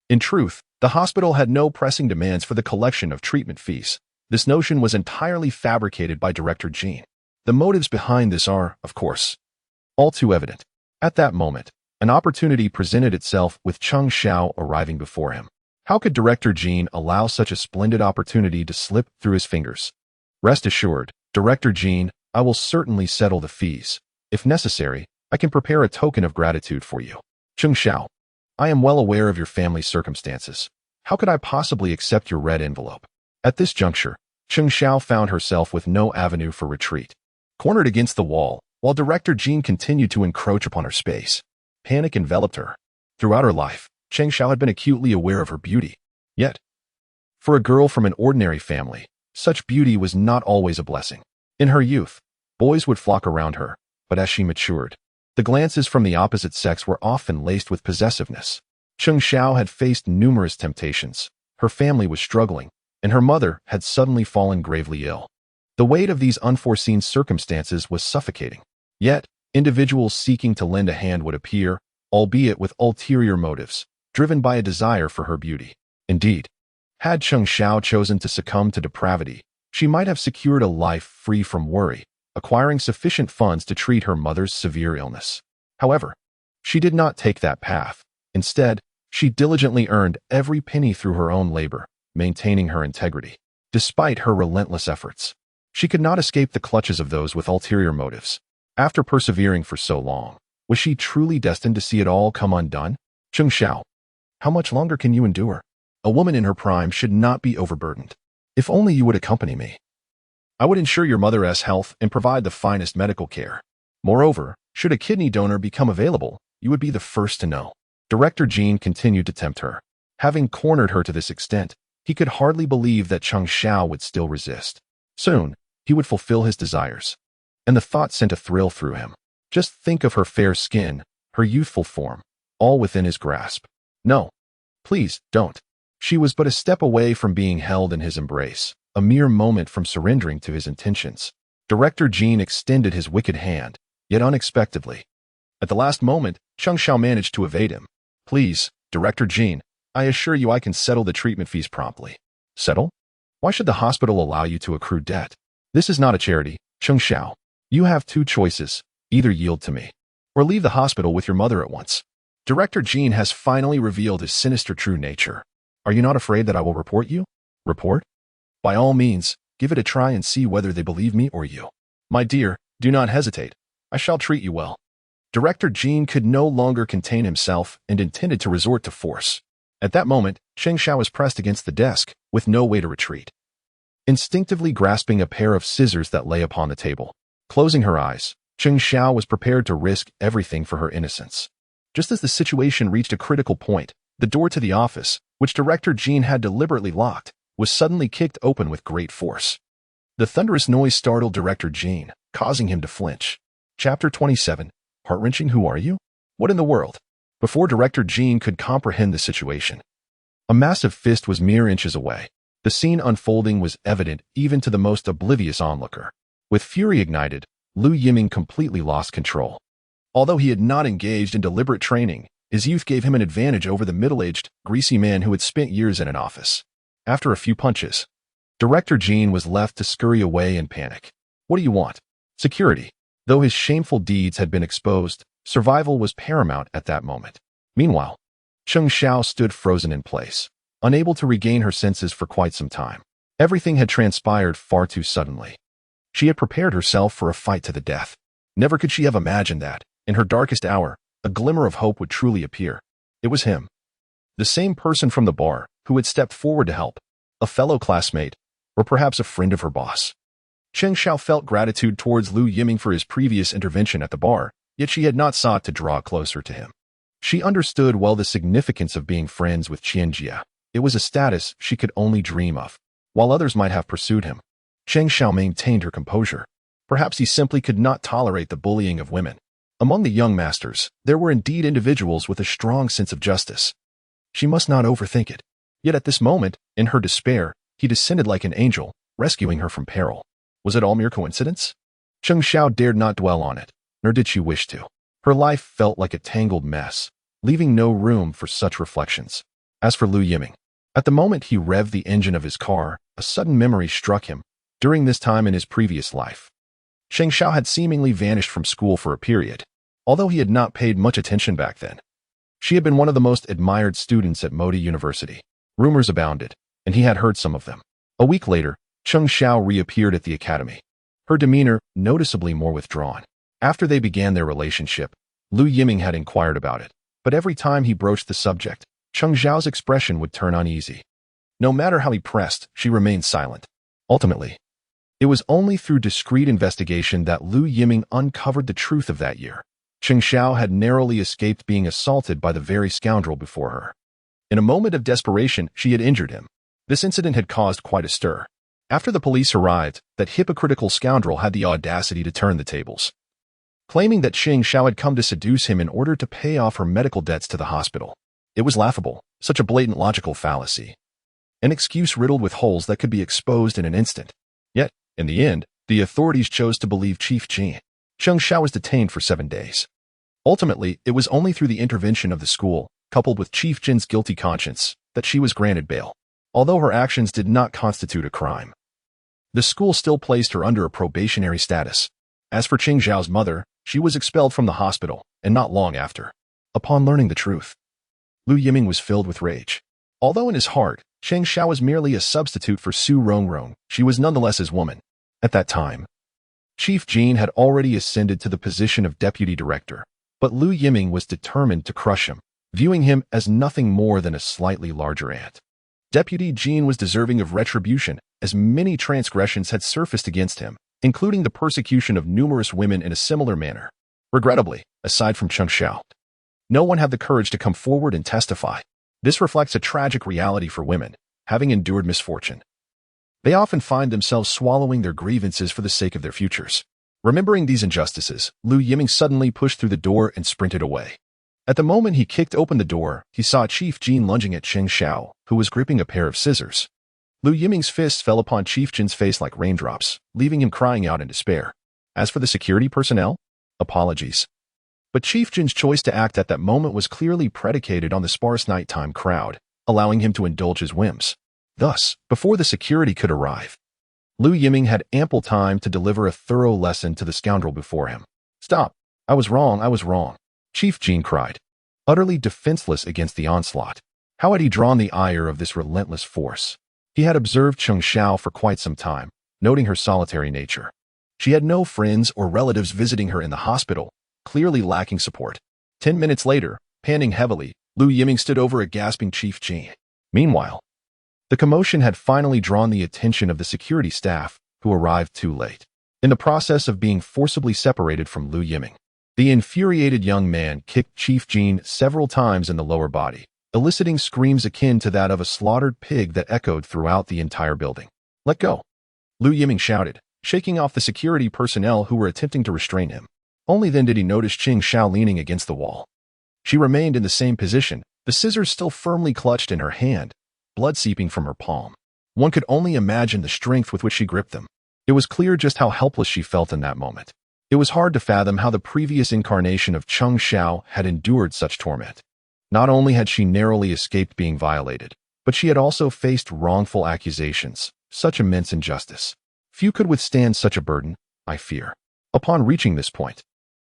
In truth, the hospital had no pressing demands for the collection of treatment fees. This notion was entirely fabricated by Director Jean. The motives behind this are, of course, all too evident. At that moment, an opportunity presented itself with Cheng Xiao arriving before him. How could Director Jean allow such a splendid opportunity to slip through his fingers? "Rest assured, Director Jean, I will certainly settle the fees. If necessary, I can prepare a token of gratitude for you. Cheng Xiao, I am well aware of your family's circumstances. How could I possibly accept your red envelope?" At this juncture, Cheng Xiao found herself with no avenue for retreat. Cornered against the wall, while Director Jean continued to encroach upon her space, panic enveloped her. Throughout her life, Cheng Xiao had been acutely aware of her beauty. Yet, for a girl from an ordinary family, such beauty was not always a blessing. In her youth, boys would flock around her, but as she matured, the glances from the opposite sex were often laced with possessiveness. Cheng Xiao had faced numerous temptations. Her family was struggling, and her mother had suddenly fallen gravely ill. The weight of these unforeseen circumstances was suffocating. Yet, individuals seeking to lend a hand would appear, albeit with ulterior motives, driven by a desire for her beauty. Indeed, had Cheng Xiao chosen to succumb to depravity, she might have secured a life free from worry, acquiring sufficient funds to treat her mother's severe illness. However, she did not take that path. Instead, she diligently earned every penny through her own labor, maintaining her integrity. Despite her relentless efforts, she could not escape the clutches of those with ulterior motives. After persevering for so long, was she truly destined to see it all come undone? Cheng Xiao, how much longer can you endure? A woman in her prime should not be overburdened. If only you would accompany me. I would ensure your mother's health and provide the finest medical care. Moreover, should a kidney donor become available, you would be the first to know. Director Jean continued to tempt her. Having cornered her to this extent, he could hardly believe that Cheng Xiao would still resist. Soon, he would fulfill his desires. And the thought sent a thrill through him. Just think of her fair skin, her youthful form, all within his grasp. No. Please, don't. She was but a step away from being held in his embrace, a mere moment from surrendering to his intentions. Director Jean extended his wicked hand, yet unexpectedly. At the last moment, Cheng Xiao managed to evade him. Please, Director Jean, I assure you I can settle the treatment fees promptly. Settle? Why should the hospital allow you to accrue debt? This is not a charity, Cheng Xiao. You have two choices. Either yield to me, or leave the hospital with your mother at once. Director Jean has finally revealed his sinister true nature. Are you not afraid that I will report you? Report? By all means, give it a try and see whether they believe me or you. My dear, do not hesitate. I shall treat you well. Director Jean could no longer contain himself and intended to resort to force. At that moment, Cheng Xiao was pressed against the desk, with no way to retreat. Instinctively grasping a pair of scissors that lay upon the table, closing her eyes, Cheng Xiao was prepared to risk everything for her innocence. Just as the situation reached a critical point, the door to the office, which Director Jean had deliberately locked, was suddenly kicked open with great force. The thunderous noise startled Director Jean, causing him to flinch. Chapter 27, Heart-wrenching. Who are you? What in the world? Before Director Jean could comprehend the situation, a massive fist was mere inches away. The scene unfolding was evident even to the most oblivious onlooker. With fury ignited, Lu Yiming completely lost control. Although he had not engaged in deliberate training, his youth gave him an advantage over the middle-aged, greasy man who had spent years in an office. After a few punches, Director Jean was left to scurry away in panic. What do you want? Security. Though his shameful deeds had been exposed, survival was paramount at that moment. Meanwhile, Cheng Xiao stood frozen in place, unable to regain her senses for quite some time. Everything had transpired far too suddenly. She had prepared herself for a fight to the death. Never could she have imagined that, in her darkest hour, a glimmer of hope would truly appear. It was him. The same person from the bar, who had stepped forward to help. A fellow classmate, or perhaps a friend of her boss. Cheng Xiao felt gratitude towards Lu Yiming for his previous intervention at the bar, yet she had not sought to draw closer to him. She understood well the significance of being friends with Cheng Xiao. It was a status she could only dream of. While others might have pursued him, Cheng Xiao maintained her composure. Perhaps he simply could not tolerate the bullying of women. Among the young masters, there were indeed individuals with a strong sense of justice. She must not overthink it. Yet at this moment, in her despair, he descended like an angel, rescuing her from peril. Was it all mere coincidence? Cheng Xiao dared not dwell on it, nor did she wish to. Her life felt like a tangled mess, leaving no room for such reflections. As for Lu Yiming, at the moment he revved the engine of his car, a sudden memory struck him. During this time in his previous life, Cheng Xiao had seemingly vanished from school for a period, although he had not paid much attention back then. She had been one of the most admired students at Modi University. Rumors abounded, and he had heard some of them. A week later, Cheng Xiao reappeared at the academy, her demeanor noticeably more withdrawn. After they began their relationship, Lu Yiming had inquired about it, but every time he broached the subject, Cheng Xiao's expression would turn uneasy. No matter how he pressed, she remained silent. Ultimately, it was only through discreet investigation that Lu Yiming uncovered the truth of that year. Cheng Xiao had narrowly escaped being assaulted by the very scoundrel before her. In a moment of desperation, she had injured him. This incident had caused quite a stir. After the police arrived, that hypocritical scoundrel had the audacity to turn the tables, claiming that Cheng Xiao had come to seduce him in order to pay off her medical debts to the hospital. It was laughable, such a blatant logical fallacy. An excuse riddled with holes that could be exposed in an instant. Yet, in the end, the authorities chose to believe Chief Jin. Cheng Xiao was detained for 7 days. Ultimately, it was only through the intervention of the school, coupled with Chief Jin's guilty conscience, that she was granted bail. Although her actions did not constitute a crime, the school still placed her under a probationary status. As for Cheng Xiao's mother, she was expelled from the hospital, and not long after. Upon learning the truth, Lu Yiming was filled with rage. Although in his heart, Cheng Xiao was merely a substitute for Su Rongrong, she was nonetheless his woman. At that time, Chief Jean had already ascended to the position of deputy director, but Lu Yiming was determined to crush him, viewing him as nothing more than a slightly larger ant. Deputy Jean was deserving of retribution, as many transgressions had surfaced against him, including the persecution of numerous women in a similar manner. Regrettably, aside from Cheng Xiao, no one had the courage to come forward and testify. This reflects a tragic reality for women, having endured misfortune. They often find themselves swallowing their grievances for the sake of their futures. Remembering these injustices, Lu Yiming suddenly pushed through the door and sprinted away. At the moment he kicked open the door, he saw Chief Jean lunging at Cheng Xiao, who was gripping a pair of scissors. Lu Yiming's fists fell upon Chief Jean's face like raindrops, leaving him crying out in despair. As for the security personnel, apologies. But Chief Jean's choice to act at that moment was clearly predicated on the sparse nighttime crowd, allowing him to indulge his whims. Thus, before the security could arrive, Lu Yiming had ample time to deliver a thorough lesson to the scoundrel before him. "Stop! I was wrong," Chief Jean cried, utterly defenseless against the onslaught. How had he drawn the ire of this relentless force? He had observed Cheng Xiao for quite some time, noting her solitary nature. She had no friends or relatives visiting her in the hospital, clearly lacking support. 10 minutes later, panting heavily, Lu Yiming stood over a gasping Chief Jean. Meanwhile, the commotion had finally drawn the attention of the security staff, who arrived too late. In the process of being forcibly separated from Lu Yiming, the infuriated young man kicked Chief Jean several times in the lower body, eliciting screams akin to that of a slaughtered pig that echoed throughout the entire building. "Let go!" Lu Yiming shouted, shaking off the security personnel who were attempting to restrain him. Only then did he notice Cheng Xiao leaning against the wall. She remained in the same position, the scissors still firmly clutched in her hand, blood seeping from her palm. One could only imagine the strength with which she gripped them. It was clear just how helpless she felt in that moment. It was hard to fathom how the previous incarnation of Cheng Xiao had endured such torment. Not only had she narrowly escaped being violated, but she had also faced wrongful accusations, such immense injustice. Few could withstand such a burden, I fear. Upon reaching this point,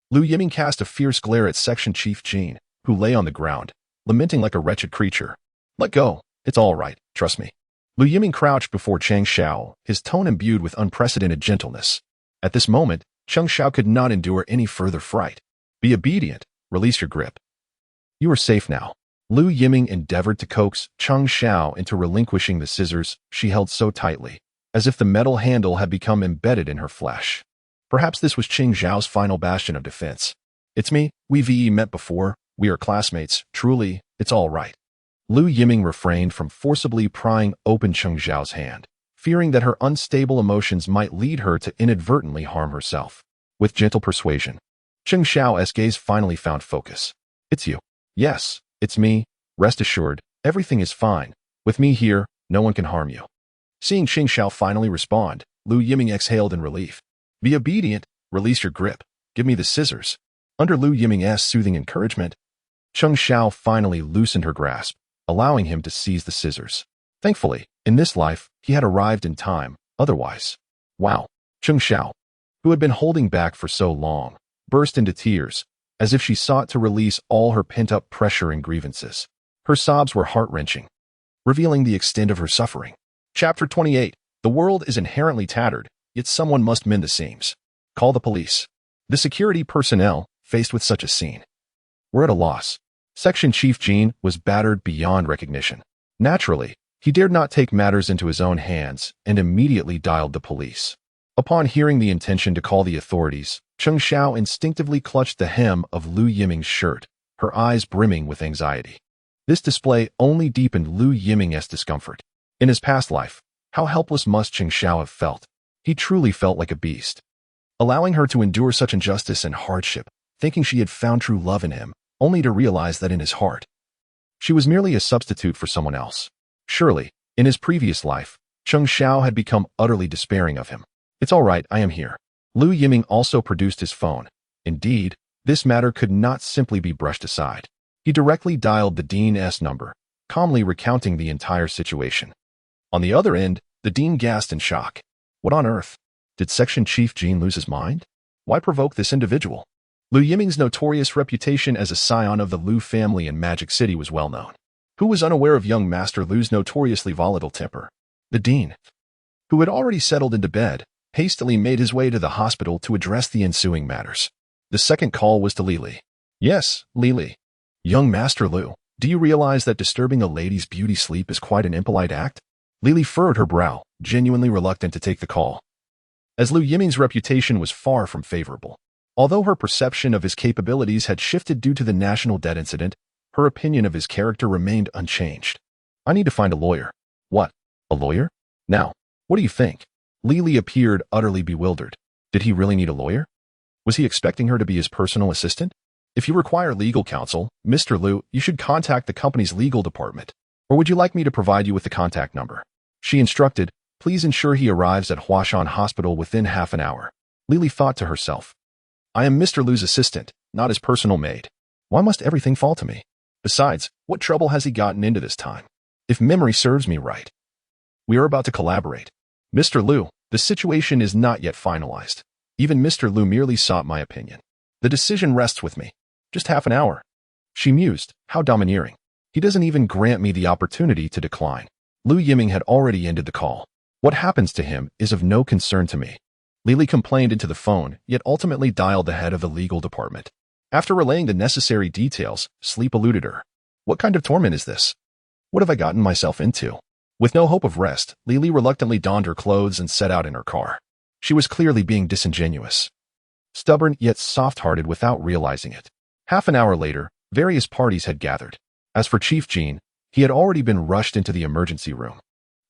Lu Yiming cast a fierce glare at Section Chief Jean, who lay on the ground, lamenting like a wretched creature. "Let go. It's all right, trust me." Lu Yiming crouched before Cheng Xiao, his tone imbued with unprecedented gentleness. At this moment, Cheng Xiao could not endure any further fright. "Be obedient. Release your grip. You are safe now." Lu Yiming endeavored to coax Cheng Xiao into relinquishing the scissors she held so tightly, as if the metal handle had become embedded in her flesh. Perhaps this was Cheng Xiao's final bastion of defense. "It's me. We've met before. We are classmates. Truly, it's all right." Lu Yiming refrained from forcibly prying open Cheng Xiao's hand, fearing that her unstable emotions might lead her to inadvertently harm herself. With gentle persuasion, Cheng Xiao's gaze finally found focus. "It's you." "Yes, it's me. Rest assured, everything is fine. With me here, no one can harm you." Seeing Cheng Xiao finally respond, Lu Yiming exhaled in relief. "Be obedient. Release your grip. Give me the scissors." Under Lu Yiming's soothing encouragement, Cheng Xiao finally loosened her grasp, allowing him to seize the scissors. Thankfully, in this life, he had arrived in time, otherwise. Wow! Cheng Xiao, who had been holding back for so long, burst into tears, as if she sought to release all her pent-up pressure and grievances. Her sobs were heart-wrenching, revealing the extent of her suffering. Chapter 28. The world is inherently tattered, yet someone must mend the seams. Call the police. The security personnel, faced with such a scene, were at a loss. Section Chief Jean was battered beyond recognition. Naturally, he dared not take matters into his own hands and immediately dialed the police. Upon hearing the intention to call the authorities, Cheng Xiao instinctively clutched the hem of Lu Yiming's shirt, her eyes brimming with anxiety. This display only deepened Lu Yiming's discomfort. In his past life, how helpless must Cheng Xiao have felt? He truly felt like a beast. Allowing her to endure such injustice and hardship, thinking she had found true love in him, only to realize that in his heart, she was merely a substitute for someone else. Surely, in his previous life, Cheng Xiao had become utterly despairing of him. "It's all right, I am here." Lu Yiming also produced his phone. Indeed, this matter could not simply be brushed aside. He directly dialed the Dean's number, calmly recounting the entire situation. On the other end, the Dean gasped in shock. What on earth? Did Section Chief Jean lose his mind? Why provoke this individual? Lu Yiming's notorious reputation as a scion of the Lu family in Magic City was well known. Who was unaware of young Master Lu's notoriously volatile temper? The Dean, who had already settled into bed, hastily made his way to the hospital to address the ensuing matters. The second call was to Lily. Yes, Lily. Young Master Lu, do you realize that disturbing a lady's beauty sleep is quite an impolite act? Lily furrowed her brow, genuinely reluctant to take the call. As Lu Yiming's reputation was far from favorable. Although her perception of his capabilities had shifted due to the national debt incident, her opinion of his character remained unchanged. I need to find a lawyer. What? A lawyer? Now, what do you think? Lily appeared utterly bewildered. Did he really need a lawyer? Was he expecting her to be his personal assistant? If you require legal counsel, Mr. Lu, you should contact the company's legal department. Or would you like me to provide you with the contact number? She instructed, please ensure he arrives at Huashan Hospital within half an hour. Lily thought to herself, I am Mr. Lu's assistant, not his personal maid. Why must everything fall to me? Besides, what trouble has he gotten into this time? If memory serves me right. We are about to collaborate. Mr. Lu, the situation is not yet finalized. Even Mr. Lu merely sought my opinion. The decision rests with me. Just half an hour. She mused, how domineering. He doesn't even grant me the opportunity to decline. Lu Yiming had already ended the call. What happens to him is of no concern to me. Lily complained into the phone, yet ultimately dialed the head of the legal department. After relaying the necessary details, sleep eluded her. What kind of torment is this? What have I gotten myself into? With no hope of rest, Lily reluctantly donned her clothes and set out in her car. She was clearly being disingenuous. Stubborn yet soft-hearted without realizing it. Half an hour later, various parties had gathered. As for Chief Jean, he had already been rushed into the emergency room.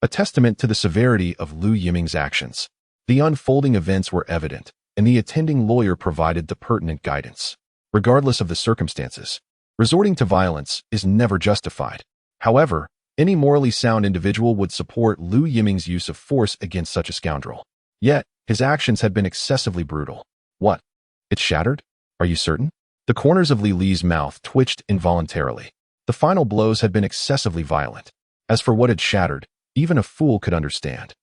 A testament to the severity of Lu Yiming's actions. The unfolding events were evident, and the attending lawyer provided the pertinent guidance. Regardless of the circumstances, resorting to violence is never justified. However, any morally sound individual would support Lu Yiming's use of force against such a scoundrel. Yet, his actions had been excessively brutal. What? It's shattered? Are you certain? The corners of Lily's mouth twitched involuntarily. The final blows had been excessively violent. As for what had shattered, even a fool could understand.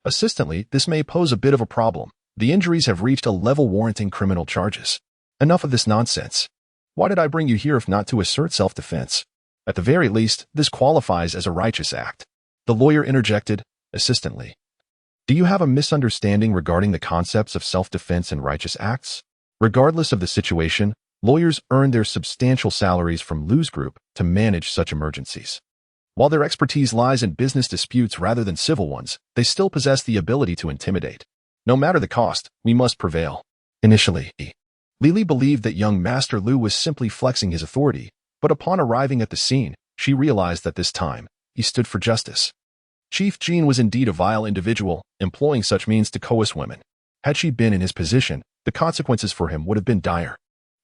Assistantly, this may pose a bit of a problem. The injuries have reached a level warranting criminal charges. Enough of this nonsense. Why did I bring you here if not to assert self-defense? At the very least, this qualifies as a righteous act. The lawyer interjected, assistantly. Do you have a misunderstanding regarding the concepts of self-defense and righteous acts? Regardless of the situation, lawyers earn their substantial salaries from Lu's group to manage such emergencies. While their expertise lies in business disputes rather than civil ones, they still possess the ability to intimidate. No matter the cost, we must prevail. Initially, Lily believed that young Master Lu was simply flexing his authority, but upon arriving at the scene, she realized that this time, he stood for justice. Chief Jean was indeed a vile individual, employing such means to coerce women. Had she been in his position, the consequences for him would have been dire.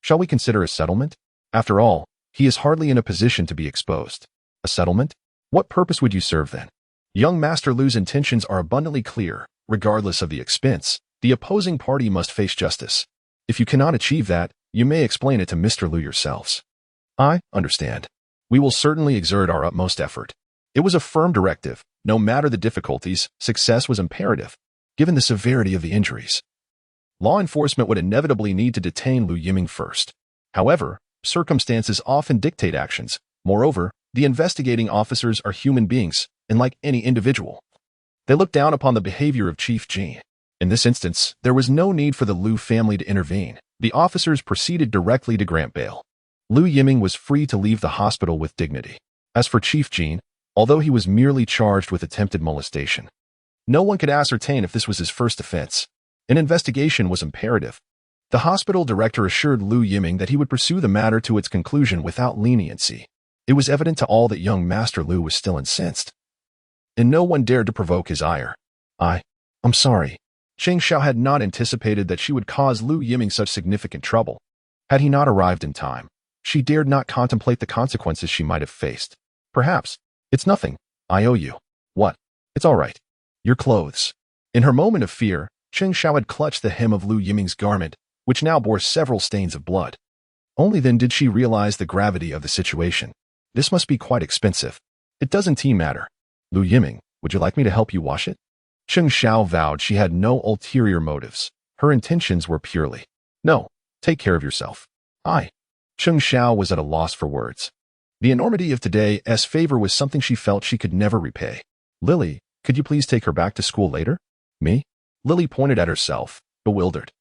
Shall we consider a settlement? After all, he is hardly in a position to be exposed. A settlement? What purpose would you serve then? Young Master Lu's intentions are abundantly clear. Regardless of the expense, the opposing party must face justice. If you cannot achieve that, you may explain it to Mr. Lu yourselves. I understand. We will certainly exert our utmost effort. It was a firm directive. No matter the difficulties, success was imperative, given the severity of the injuries. Law enforcement would inevitably need to detain Lu Yiming first. However, circumstances often dictate actions. Moreover, the investigating officers are human beings, and like any individual, they look down upon the behavior of Chief Jean. In this instance, there was no need for the Lu family to intervene. The officers proceeded directly to grant bail. Lu Yiming was free to leave the hospital with dignity. As for Chief Jean, although he was merely charged with attempted molestation, no one could ascertain if this was his first offense. An investigation was imperative. The hospital director assured Lu Yiming that he would pursue the matter to its conclusion without leniency. It was evident to all that young Master Lu was still incensed, and no one dared to provoke his ire. I'm sorry. Cheng Xiao had not anticipated that she would cause Lu Yiming such significant trouble. Had he not arrived in time, she dared not contemplate the consequences she might have faced. Perhaps. It's nothing. I owe you. What? It's all right. Your clothes. In her moment of fear, Cheng Xiao had clutched the hem of Lu Yiming's garment, which now bore several stains of blood. Only then did she realize the gravity of the situation. This must be quite expensive. It doesn't matter. Lu Yiming, would you like me to help you wash it? Cheng Xiao vowed she had no ulterior motives. Her intentions were purely, no, take care of yourself. Cheng Xiao was at a loss for words. The enormity of today's favor was something she felt she could never repay. Lily, could you please take her back to school later? Me? Lily pointed at herself, bewildered.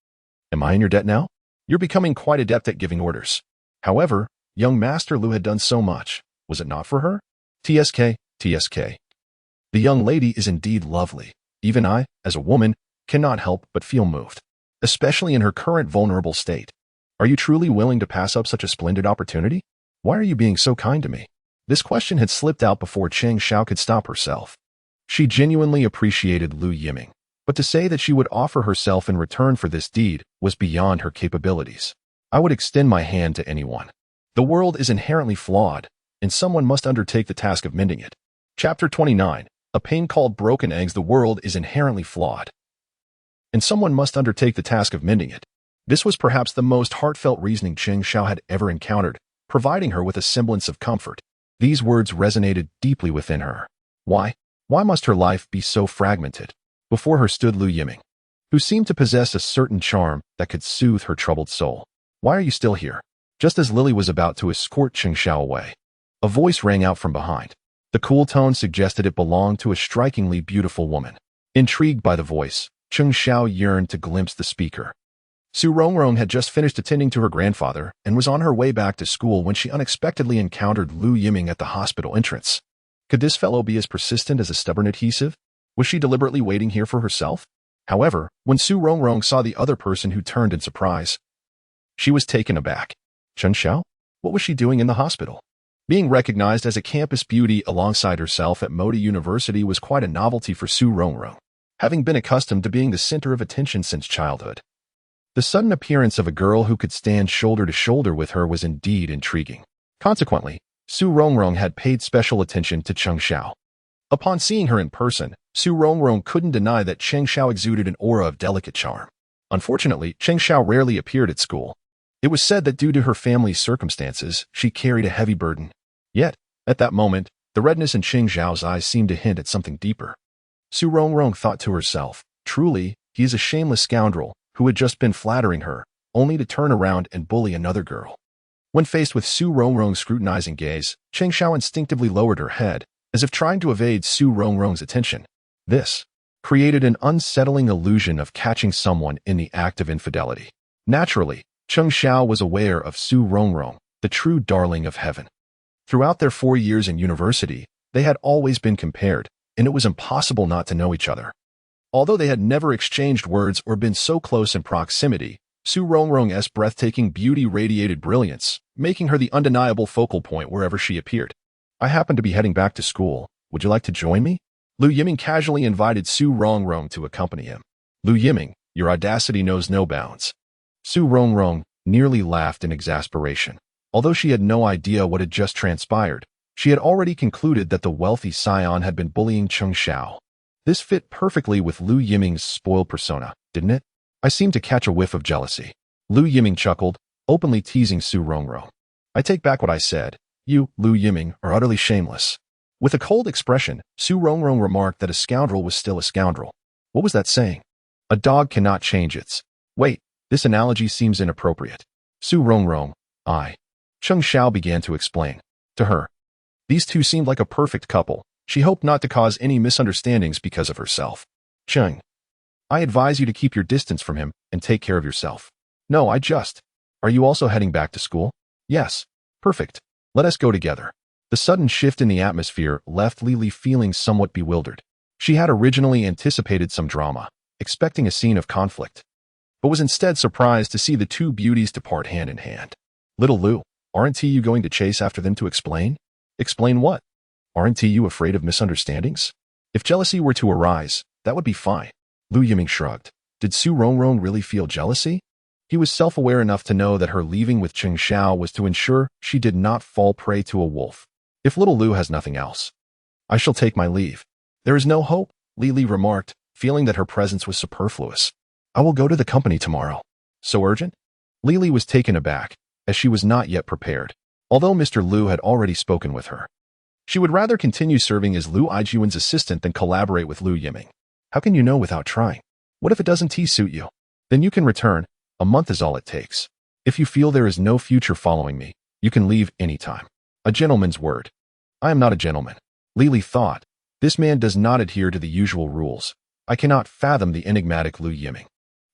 Am I in your debt now? You're becoming quite adept at giving orders. However, young Master Lu had done so much. Was it not for her? TSK, TSK. The young lady is indeed lovely. Even I, as a woman, cannot help but feel moved, especially in her current vulnerable state. Are you truly willing to pass up such a splendid opportunity? Why are you being so kind to me? This question had slipped out before Cheng Xiao could stop herself. She genuinely appreciated Lu Yiming, but to say that she would offer herself in return for this deed was beyond her capabilities. I would extend my hand to anyone. The world is inherently flawed, and someone must undertake the task of mending it. Chapter 29. A pain called broken eggs. The world is inherently flawed, and someone must undertake the task of mending it. This was perhaps the most heartfelt reasoning Cheng Xiao had ever encountered, providing her with a semblance of comfort. These words resonated deeply within her. Why? Why must her life be so fragmented? Before her stood Lu Yiming, who seemed to possess a certain charm that could soothe her troubled soul. Why are you still here? Just as Lily was about to escort Cheng Xiao away, a voice rang out from behind. The cool tone suggested it belonged to a strikingly beautiful woman. Intrigued by the voice, Cheng Xiao yearned to glimpse the speaker. Su Rongrong had just finished attending to her grandfather and was on her way back to school when she unexpectedly encountered Lu Yiming at the hospital entrance. Could this fellow be as persistent as a stubborn adhesive? Was she deliberately waiting here for herself? However, when Su Rongrong saw the other person who turned in surprise, she was taken aback. Cheng Xiao? What was she doing in the hospital? Being recognized as a campus beauty alongside herself at Modi University was quite a novelty for Su Rongrong, having been accustomed to being the center of attention since childhood. The sudden appearance of a girl who could stand shoulder to shoulder with her was indeed intriguing. Consequently, Su Rongrong had paid special attention to Cheng Xiao. Upon seeing her in person, Su Rongrong couldn't deny that Cheng Xiao exuded an aura of delicate charm. Unfortunately, Cheng Xiao rarely appeared at school. It was said that due to her family's circumstances, she carried a heavy burden. Yet, at that moment, the redness in Cheng Xiao's eyes seemed to hint at something deeper. Su Rongrong thought to herself, truly, he is a shameless scoundrel who had just been flattering her, only to turn around and bully another girl. When faced with Su Rongrong's scrutinizing gaze, Cheng Xiao instinctively lowered her head, as if trying to evade Su Rongrong's attention. This created an unsettling illusion of catching someone in the act of infidelity. Naturally, Cheng Xiao was aware of Su Rongrong, the true darling of heaven. Throughout their 4 years in university, they had always been compared, and it was impossible not to know each other. Although they had never exchanged words or been so close in proximity, Su Rongrong's breathtaking beauty radiated brilliance, making her the undeniable focal point wherever she appeared. I happen to be heading back to school. Would you like to join me? Lu Yiming casually invited Su Rongrong to accompany him. Lu Yiming, your audacity knows no bounds. Su Rongrong nearly laughed in exasperation. Although she had no idea what had just transpired, she had already concluded that the wealthy scion had been bullying Cheng Xiao. This fit perfectly with Lu Yiming's spoiled persona, didn't it? I seemed to catch a whiff of jealousy. Lu Yiming chuckled, openly teasing Su Rongrong. I take back what I said. You, Lu Yiming, are utterly shameless. With a cold expression, Su Rongrong remarked that a scoundrel was still a scoundrel. What was that saying? A dog cannot change its. Wait, this analogy seems inappropriate. Su Rongrong, Cheng Xiao began to explain. To her, these two seemed like a perfect couple. She hoped not to cause any misunderstandings because of herself. Cheng, I advise you to keep your distance from him and take care of yourself. No, Are you also heading back to school? Yes. Perfect. Let us go together. The sudden shift in the atmosphere left Lily feeling somewhat bewildered. She had originally anticipated some drama, expecting a scene of conflict, but was instead surprised to see the two beauties depart hand in hand. Little Lu, aren't you going to chase after them to explain? Explain what? Aren't you afraid of misunderstandings? If jealousy were to arise, that would be fine. Lu Yiming shrugged. Did Su Rongrong really feel jealousy? He was self-aware enough to know that her leaving with Cheng Xiao was to ensure she did not fall prey to a wolf. If little Lu has nothing else, I shall take my leave. There is no hope, Lily remarked, feeling that her presence was superfluous. I will go to the company tomorrow. So urgent? Lily was taken aback, as she was not yet prepared, although Mr. Lu had already spoken with her. She would rather continue serving as Lu Yijuan's assistant than collaborate with Lu Yiming. How can you know without trying? What if it doesn't suit you? Then you can return. A month is all it takes. If you feel there is no future following me, you can leave anytime. A gentleman's word. I am not a gentleman. Lily thought. This man does not adhere to the usual rules. I cannot fathom the enigmatic Lu Yiming.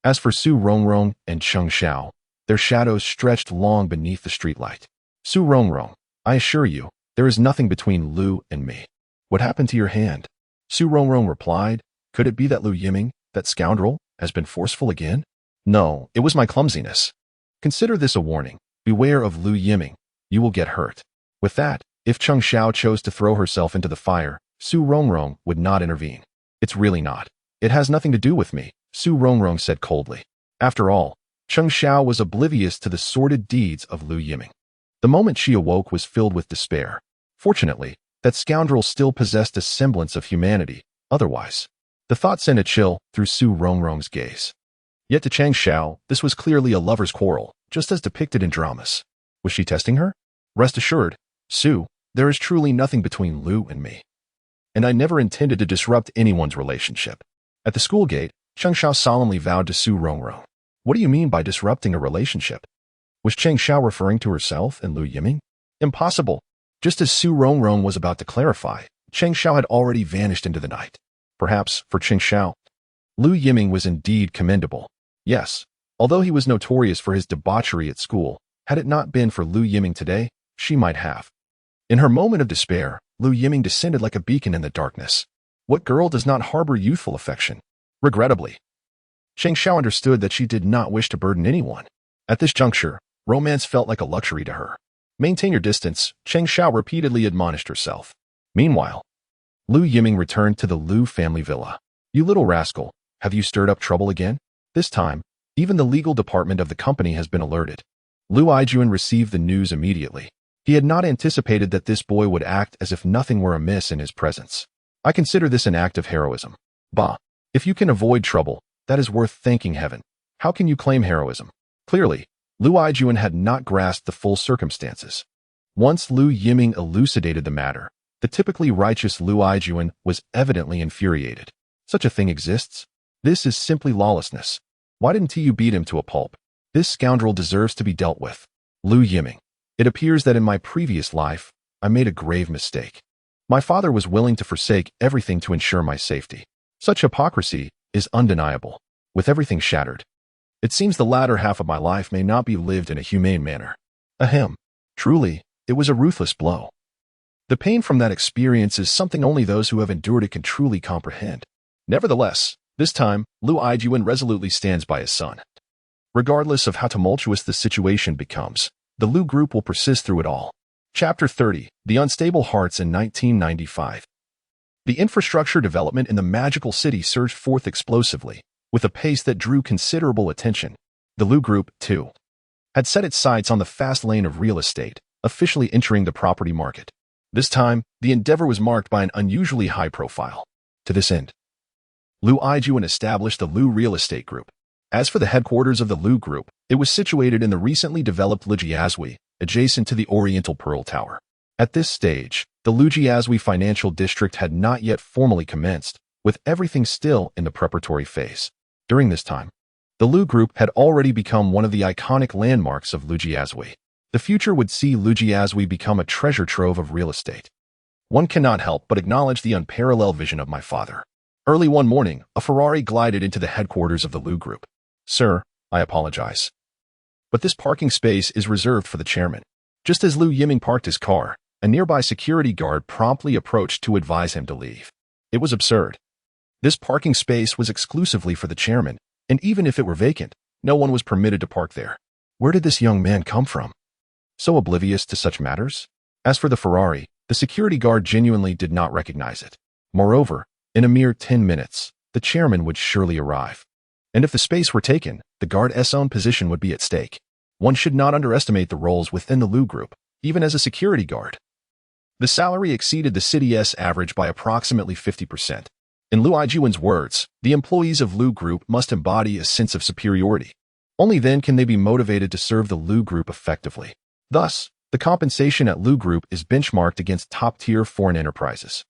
As for Su Rongrong and Cheng Xiao, their shadows stretched long beneath the streetlight. Su Rongrong, I assure you, there is nothing between Lu and me. What happened to your hand? Su Rongrong replied, could it be that Lu Yiming, that scoundrel, has been forceful again? No, it was my clumsiness. Consider this a warning. Beware of Lu Yiming. You will get hurt. With that, if Cheng Xiao chose to throw herself into the fire, Su Rongrong would not intervene. It's really not. It has nothing to do with me, Su Rongrong said coldly. After all, Cheng Xiao was oblivious to the sordid deeds of Lu Yiming. The moment she awoke was filled with despair. Fortunately, that scoundrel still possessed a semblance of humanity. Otherwise, the thought sent a chill through Su Rongrong's gaze. Yet to Cheng Xiao, this was clearly a lover's quarrel, just as depicted in dramas. Was she testing her? Rest assured, Su, there is truly nothing between Lu and me. And I never intended to disrupt anyone's relationship. At the school gate, Cheng Xiao solemnly vowed to Su Rongrong. What do you mean by disrupting a relationship? Was Cheng Xiao referring to herself and Lu Yiming? Impossible. Just as Su Rongrong was about to clarify, Cheng Xiao had already vanished into the night. Perhaps, for Cheng Xiao, Lu Yiming was indeed commendable. Yes, although he was notorious for his debauchery at school, had it not been for Lu Yiming today, she might have. In her moment of despair, Lu Yiming descended like a beacon in the darkness. What girl does not harbor youthful affection? Regrettably, Cheng Xiao understood that she did not wish to burden anyone. At this juncture, romance felt like a luxury to her. Maintain your distance, Cheng Xiao repeatedly admonished herself. Meanwhile, Lu Yiming returned to the Lu family villa. You little rascal, have you stirred up trouble again? This time, even the legal department of the company has been alerted. Lu Yiming received the news immediately. He had not anticipated that this boy would act as if nothing were amiss in his presence. I consider this an act of heroism. Bah, if you can avoid trouble, that is worth thanking heaven. How can you claim heroism? Clearly, Lu Yiming had not grasped the full circumstances. Once Lu Yiming elucidated the matter, the typically righteous Lu Yiming was evidently infuriated. Such a thing exists? This is simply lawlessness. Why didn't you beat him to a pulp? This scoundrel deserves to be dealt with. Lu Yiming. It appears that in my previous life, I made a grave mistake. My father was willing to forsake everything to ensure my safety. Such hypocrisy is undeniable. With everything shattered, it seems the latter half of my life may not be lived in a humane manner. Ahem. Truly, it was a ruthless blow. The pain from that experience is something only those who have endured it can truly comprehend. Nevertheless, this time, Lu Yiming resolutely stands by his son. Regardless of how tumultuous the situation becomes, the Lu group will persist through it all. Chapter 30, The Unstable Hearts in 1995. The infrastructure development in the magical city surged forth explosively, with a pace that drew considerable attention. The Lu group, too, had set its sights on the fast lane of real estate, officially entering the property market. This time, the endeavor was marked by an unusually high profile. To this end, Lu Yiming established the Lu Real Estate Group. As for the headquarters of the Lu Group, it was situated in the recently developed Lujiazui, adjacent to the Oriental Pearl Tower. At this stage, the Lujiazui Financial District had not yet formally commenced, with everything still in the preparatory phase. During this time, the Lu Group had already become one of the iconic landmarks of Lujiazui. The future would see Lujiazui become a treasure trove of real estate. One cannot help but acknowledge the unparalleled vision of my father. Early one morning, a Ferrari glided into the headquarters of the Lu Group. Sir, I apologize, but this parking space is reserved for the chairman. Just as Lu Yiming parked his car, a nearby security guard promptly approached to advise him to leave. It was absurd. This parking space was exclusively for the chairman, and even if it were vacant, no one was permitted to park there. Where did this young man come from? So oblivious to such matters? As for the Ferrari, the security guard genuinely did not recognize it. Moreover, in a mere 10 minutes, the chairman would surely arrive. And if the space were taken, the guard's own position would be at stake. One should not underestimate the roles within the Lu Group, even as a security guard. The salary exceeded the city's average by approximately 50%. In Lu Yiming's words, the employees of Lu Group must embody a sense of superiority. Only then can they be motivated to serve the Lu Group effectively. Thus, the compensation at Lu Group is benchmarked against top-tier foreign enterprises.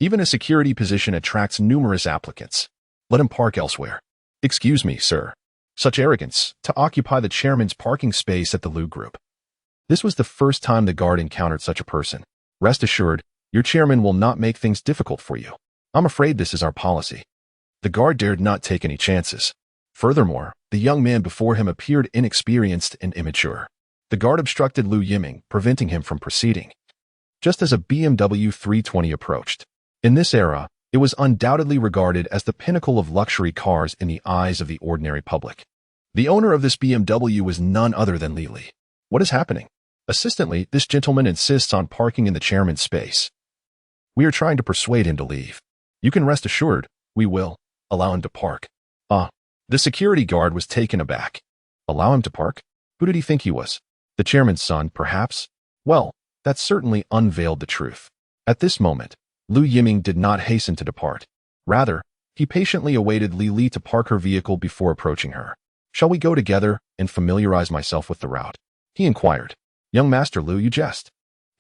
Even a security position attracts numerous applicants. Let him park elsewhere. Excuse me, sir. Such arrogance, to occupy the chairman's parking space at the Lu Group. This was the first time the guard encountered such a person. Rest assured, your chairman will not make things difficult for you. I'm afraid this is our policy. The guard dared not take any chances. Furthermore, the young man before him appeared inexperienced and immature. The guard obstructed Lu Yiming, preventing him from proceeding. Just as a BMW 320 approached. In this era, it was undoubtedly regarded as the pinnacle of luxury cars in the eyes of the ordinary public. The owner of this BMW was none other than Li Li. What is happening? Assistantly, this gentleman insists on parking in the chairman's space. We are trying to persuade him to leave. You can rest assured, we will allow him to park. The security guard was taken aback. Allow him to park? Who did he think he was? The chairman's son, perhaps? Well, that certainly unveiled the truth. At this moment, Lu Yiming did not hasten to depart. Rather, he patiently awaited Li Li to park her vehicle before approaching her. Shall we go together and familiarize myself with the route? He inquired. Young Master Lu, you jest.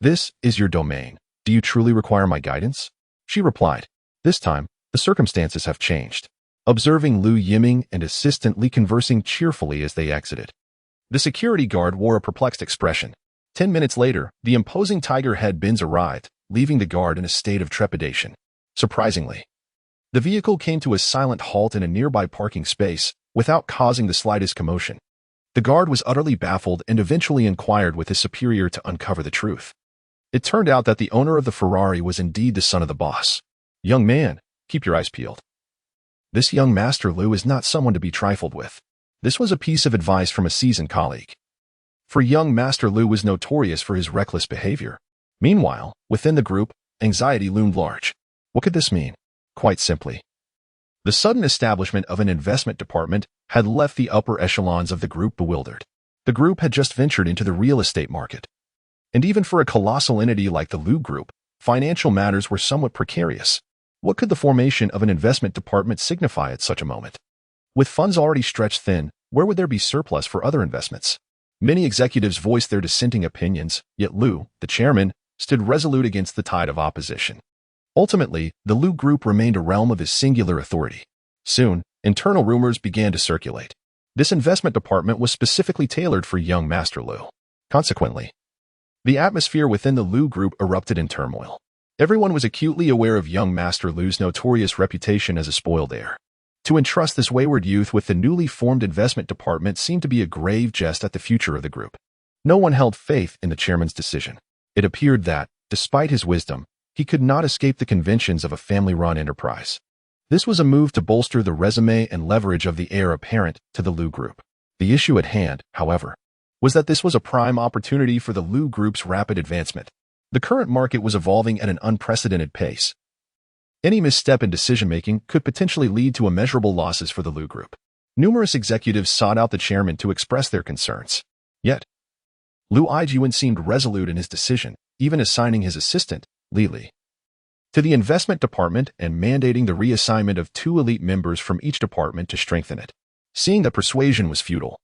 This is your domain. Do you truly require my guidance? She replied. This time, the circumstances have changed. Observing Lu Yiming and assistant Li conversing cheerfully as they exited. The security guard wore a perplexed expression. 10 minutes later, the imposing tiger-head Benz arrived, leaving the guard in a state of trepidation. Surprisingly, the vehicle came to a silent halt in a nearby parking space, without causing the slightest commotion. The guard was utterly baffled and eventually inquired with his superior to uncover the truth. It turned out that the owner of the Ferrari was indeed the son of the boss. Young man, keep your eyes peeled. This young Master Lu is not someone to be trifled with. This was a piece of advice from a seasoned colleague. For young Master Lu was notorious for his reckless behavior. Meanwhile, within the group, anxiety loomed large. What could this mean? Quite simply, the sudden establishment of an investment department had left the upper echelons of the group bewildered. The group had just ventured into the real estate market. And even for a colossal entity like the Lu Group, financial matters were somewhat precarious. What could the formation of an investment department signify at such a moment? With funds already stretched thin, where would there be surplus for other investments? Many executives voiced their dissenting opinions, yet Lu, the chairman, stood resolute against the tide of opposition. Ultimately, the Lu Group remained a realm of his singular authority. Soon, internal rumors began to circulate. This investment department was specifically tailored for young Master Lu. Consequently, the atmosphere within the Lu Group erupted in turmoil. Everyone was acutely aware of young Master Lu's notorious reputation as a spoiled heir. To entrust this wayward youth with the newly formed investment department seemed to be a grave jest at the future of the group. No one held faith in the chairman's decision. It appeared that, despite his wisdom, he could not escape the conventions of a family-run enterprise. This was a move to bolster the resume and leverage of the heir apparent to the Lu Group. The issue at hand, however, was that this was a prime opportunity for the Lu Group's rapid advancement. The current market was evolving at an unprecedented pace. Any misstep in decision-making could potentially lead to immeasurable losses for the Lu Group. Numerous executives sought out the chairman to express their concerns. Yet, Lu Yiming seemed resolute in his decision, even assigning his assistant, Li Li, to the investment department and mandating the reassignment of 2 elite members from each department to strengthen it. Seeing that persuasion was futile,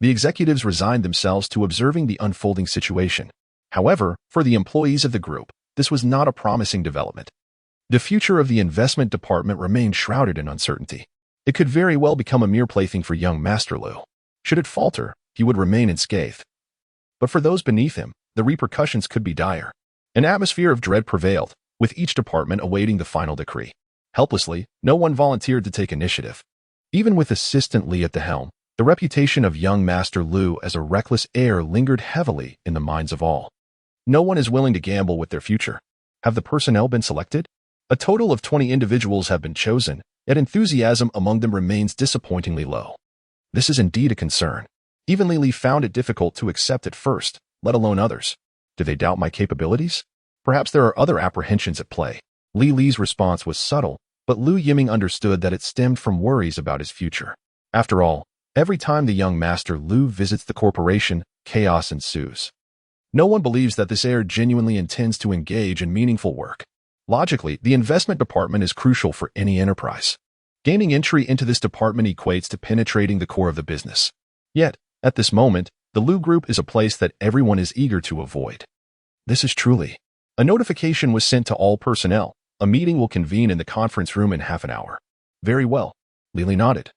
the executives resigned themselves to observing the unfolding situation. However, for the employees of the group, this was not a promising development. The future of the investment department remained shrouded in uncertainty. It could very well become a mere plaything for young Master Lu. Should it falter, he would remain unscathed. But for those beneath him, the repercussions could be dire. An atmosphere of dread prevailed, with each department awaiting the final decree. Helplessly, no one volunteered to take initiative. Even with Assistant Li at the helm, the reputation of young Master Lu as a reckless heir lingered heavily in the minds of all. No one is willing to gamble with their future. Have the personnel been selected? A total of 20 individuals have been chosen, yet enthusiasm among them remains disappointingly low. This is indeed a concern. Even Li Li found it difficult to accept at first, let alone others. Do they doubt my capabilities? Perhaps there are other apprehensions at play. Li Li's response was subtle, but Lu Yiming understood that it stemmed from worries about his future. After all, every time the young Master Lu visits the corporation, chaos ensues. No one believes that this heir genuinely intends to engage in meaningful work. Logically, the investment department is crucial for any enterprise. Gaining entry into this department equates to penetrating the core of the business. Yet, at this moment, the Lu Group is a place that everyone is eager to avoid. This is truly. A notification was sent to all personnel. A meeting will convene in the conference room in half an hour. Very well. Li Li nodded.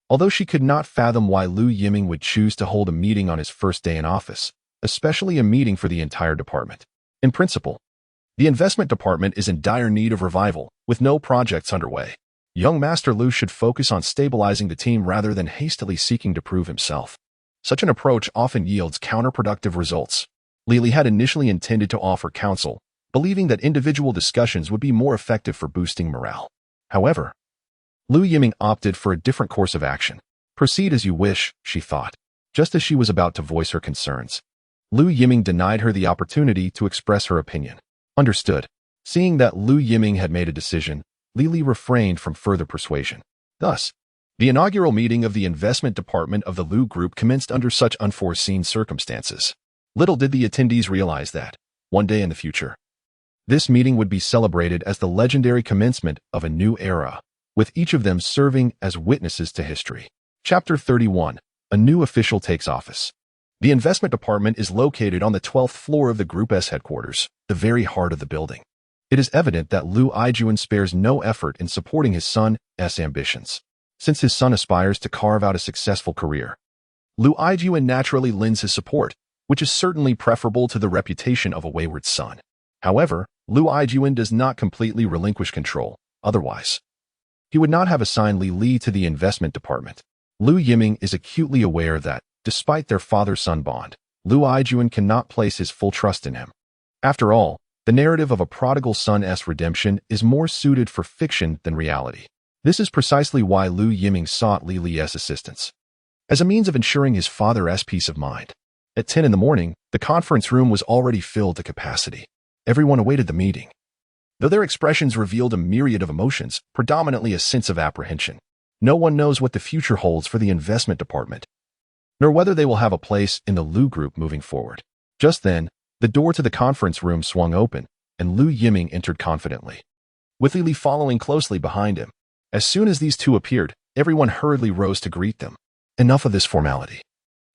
Although she could not fathom why Lu Yiming would choose to hold a meeting on his first day in office, especially a meeting for the entire department. In principle, the investment department is in dire need of revival, with no projects underway. Young Master Lu should focus on stabilizing the team rather than hastily seeking to prove himself. Such an approach often yields counterproductive results. Li had initially intended to offer counsel, believing that individual discussions would be more effective for boosting morale. However, Lu Yiming opted for a different course of action. Proceed as you wish, she thought. Just as she was about to voice her concerns, Lu Yiming denied her the opportunity to express her opinion. Understood. Seeing that Lu Yiming had made a decision, Li refrained from further persuasion. Thus, the inaugural meeting of the investment department of the Lu Group commenced under such unforeseen circumstances. Little did the attendees realize that, one day in the future, this meeting would be celebrated as the legendary commencement of a new era, with each of them serving as witnesses to history. Chapter 31. A new official takes office. The investment department is located on the 12th floor of the Group's headquarters, the very heart of the building. It is evident that Lu Yiming spares no effort in supporting his son's ambitions. Since his son aspires to carve out a successful career, Lu Yiming naturally lends his support, which is certainly preferable to the reputation of a wayward son. However, Lu Yiming does not completely relinquish control, otherwise he would not have assigned Li to the investment department. Lu Yiming is acutely aware that, despite their father-son bond, Lu Yiming cannot place his full trust in him. After all, the narrative of a prodigal son's redemption is more suited for fiction than reality. This is precisely why Lu Yiming sought Li's assistance, as a means of ensuring his father's peace of mind. At 10 in the morning, the conference room was already filled to capacity. Everyone awaited the meeting. Though their expressions revealed a myriad of emotions, predominantly a sense of apprehension, no one knows what the future holds for the investment department, nor whether they will have a place in the Lu Group moving forward. Just then, the door to the conference room swung open, and Lu Yiming entered confidently, with Li following closely behind him. As soon as these two appeared, everyone hurriedly rose to greet them. Enough of this formality.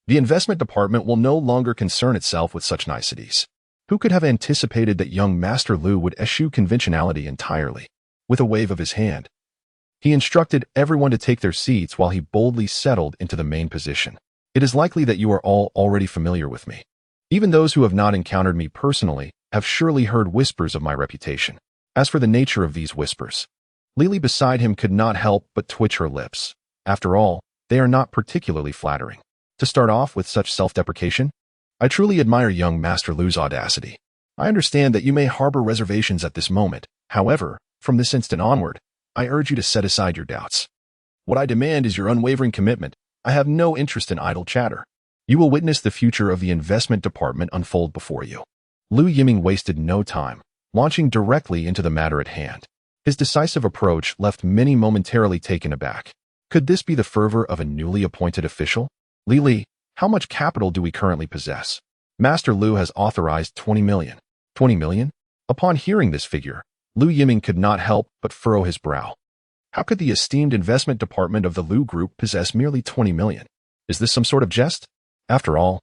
The investment department will no longer concern itself with such niceties. Who could have anticipated that young Master Lu would eschew conventionality entirely? With a wave of his hand, he instructed everyone to take their seats while he boldly settled into the main position. It is likely that you are all already familiar with me. Even those who have not encountered me personally have surely heard whispers of my reputation. As for the nature of these whispers, Li beside him could not help but twitch her lips. After all, they are not particularly flattering. To start off with such self-deprecation, I truly admire young Master Lu's audacity. I understand that you may harbor reservations at this moment. However, from this instant onward, I urge you to set aside your doubts. What I demand is your unwavering commitment. I have no interest in idle chatter. You will witness the future of the investment department unfold before you. Lu Yiming wasted no time, launching directly into the matter at hand. His decisive approach left many momentarily taken aback. Could this be the fervor of a newly appointed official? Li, how much capital do we currently possess? Master Lu has authorized 20 million. 20 million? Upon hearing this figure, Lu Yiming could not help but furrow his brow. How could the esteemed investment department of the Lu Group possess merely 20 million? Is this some sort of jest? After all,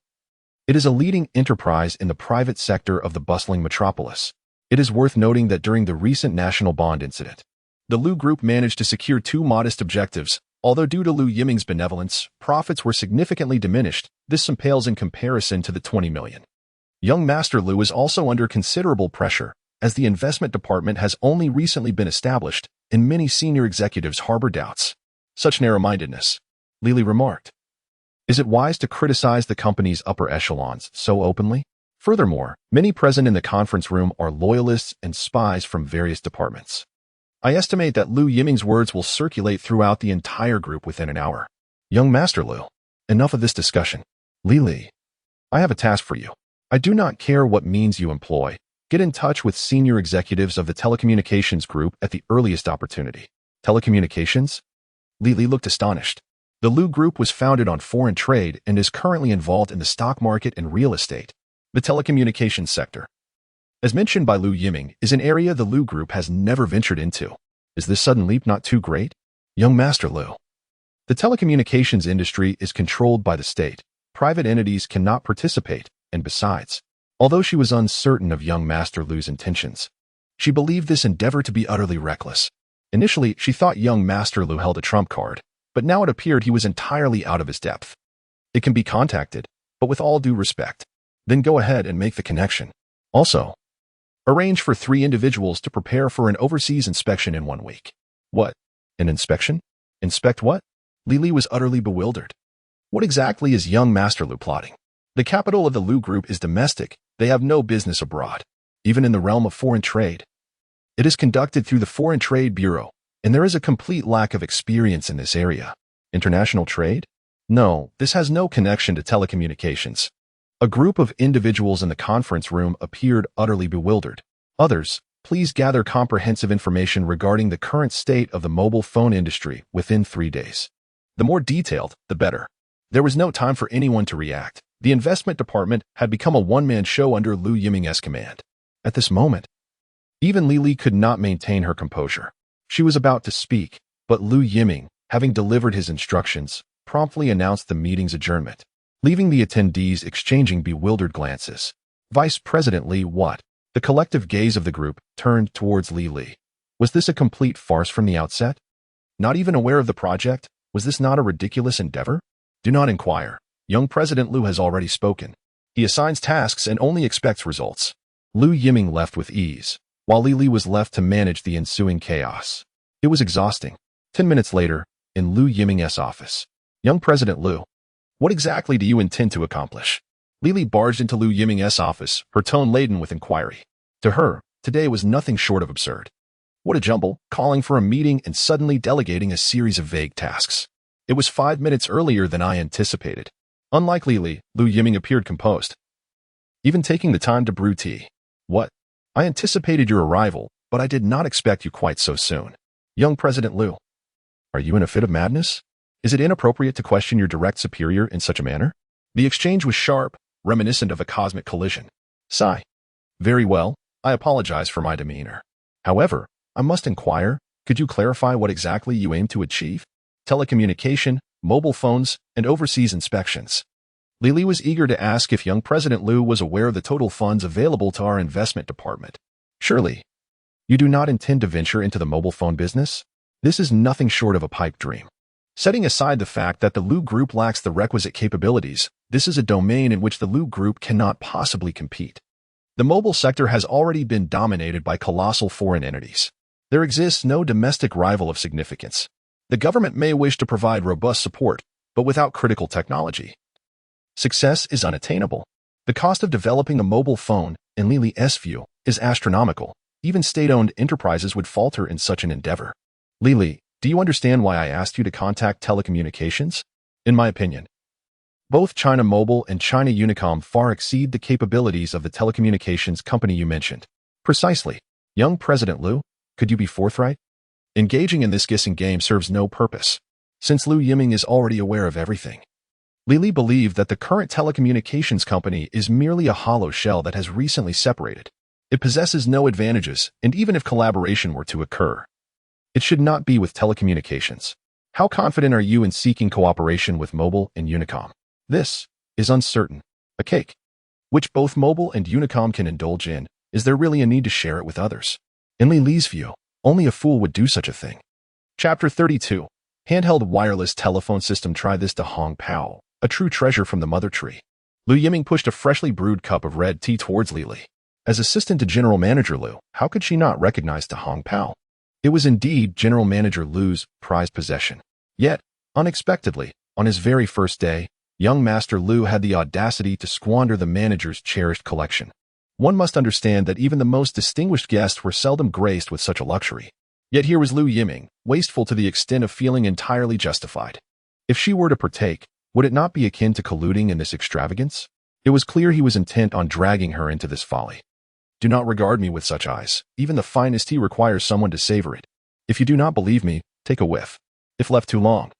it is a leading enterprise in the private sector of the bustling metropolis. It is worth noting that during the recent national bond incident, the Lu Group managed to secure two modest objectives. Although due to Lu Yiming's benevolence, profits were significantly diminished, this pales in comparison to the 20 million. Young Master Lu is also under considerable pressure, as the investment department has only recently been established, and many senior executives harbor doubts. Such narrow-mindedness, Li remarked. Is it wise to criticize the company's upper echelons so openly? Furthermore, many present in the conference room are loyalists and spies from various departments. I estimate that Lu Yiming's words will circulate throughout the entire group within an hour. Young Master Lu, enough of this discussion. Li, I have a task for you. I do not care what means you employ. Get in touch with senior executives of the telecommunications group at the earliest opportunity. Telecommunications? Li looked astonished. The Lu Group was founded on foreign trade and is currently involved in the stock market and real estate. The telecommunications sector, as mentioned by Lu Yiming, is an area the Lu Group has never ventured into. Is this sudden leap not too great? Young Master Lu. The telecommunications industry is controlled by the state. Private entities cannot participate, and besides, although she was uncertain of young Master Lu's intentions, she believed this endeavor to be utterly reckless. Initially, she thought young Master Lu held a trump card, but now it appeared he was entirely out of his depth. It can be contacted, but with all due respect. Then go ahead and make the connection. Also, arrange for 3 individuals to prepare for an overseas inspection in 1 week. What? An inspection? Inspect what? Li was utterly bewildered. What exactly is young Master Lu plotting? The capital of the Lu Group is domestic. They have no business abroad, even in the realm of foreign trade. It is conducted through the Foreign Trade Bureau, and there is a complete lack of experience in this area. International trade? No, this has no connection to telecommunications. A group of individuals in the conference room appeared utterly bewildered. Others, please gather comprehensive information regarding the current state of the mobile phone industry within 3 days. The more detailed, the better. There was no time for anyone to react. The investment department had become a one-man show under Lu Yiming's command. At this moment, even Li could not maintain her composure. She was about to speak, but Lu Yiming, having delivered his instructions, promptly announced the meeting's adjournment, leaving the attendees exchanging bewildered glances. Vice President Li what? The collective gaze of the group turned towards Li. Was this a complete farce from the outset? Not even aware of the project? Was this not a ridiculous endeavor? Do not inquire. Young President Lu has already spoken. He assigns tasks and only expects results. Lu Yiming left with ease, while Li was left to manage the ensuing chaos. It was exhausting. 10 minutes later, in Lu Yiming's office. Young President Lu, what exactly do you intend to accomplish? Li barged into Lu Yiming's office, her tone laden with inquiry. To her, today was nothing short of absurd. What a jumble, calling for a meeting and suddenly delegating a series of vague tasks. It was 5 minutes earlier than I anticipated. Unlike Li, Lu Yiming appeared composed, even taking the time to brew tea. What? I anticipated your arrival, but I did not expect you quite so soon. Young President Lu, are you in a fit of madness? Is it inappropriate to question your direct superior in such a manner? The exchange was sharp, reminiscent of a cosmic collision. Sigh. Very well, I apologize for my demeanor. However, I must inquire, could you clarify what exactly you aim to achieve? Telecommunication, mobile phones, and overseas inspections. Li was eager to ask if young President Lu was aware of the total funds available to our investment department. Surely, you do not intend to venture into the mobile phone business? This is nothing short of a pipe dream. Setting aside the fact that the Lu Group lacks the requisite capabilities, this is a domain in which the Lu Group cannot possibly compete. The mobile sector has already been dominated by colossal foreign entities. There exists no domestic rival of significance. The government may wish to provide robust support, but without critical technology, success is unattainable. The cost of developing a mobile phone, in Li's view, is astronomical. Even state-owned enterprises would falter in such an endeavor. Li, do you understand why I asked you to contact telecommunications? In my opinion, both China Mobile and China Unicom far exceed the capabilities of the telecommunications company you mentioned. Precisely. Young President Lu, could you be forthright? Engaging in this guessing game serves no purpose, since Lu Yiming is already aware of everything. Li believed that the current telecommunications company is merely a hollow shell that has recently separated. It possesses no advantages, and even if collaboration were to occur, it should not be with telecommunications. How confident are you in seeking cooperation with Mobile and Unicom? This is uncertain. A cake, which both Mobile and Unicom can indulge in, is there really a need to share it with others? In Li's view, only a fool would do such a thing. Chapter 32. Handheld wireless telephone system. Try this to Hong Pao, a true treasure from the mother tree. Lu Yiming pushed a freshly brewed cup of red tea towards Li. As assistant to General Manager Lu, how could she not recognize to Hong Pao? It was indeed General Manager Lu's prized possession. Yet, unexpectedly, on his very first day, young Master Lu had the audacity to squander the manager's cherished collection. One must understand that even the most distinguished guests were seldom graced with such a luxury. Yet here was Lu Yiming, wasteful to the extent of feeling entirely justified. If she were to partake, would it not be akin to colluding in this extravagance? It was clear he was intent on dragging her into this folly. Do not regard me with such eyes. Even the finest tea requires someone to savor it. If you do not believe me, take a whiff. If left too long,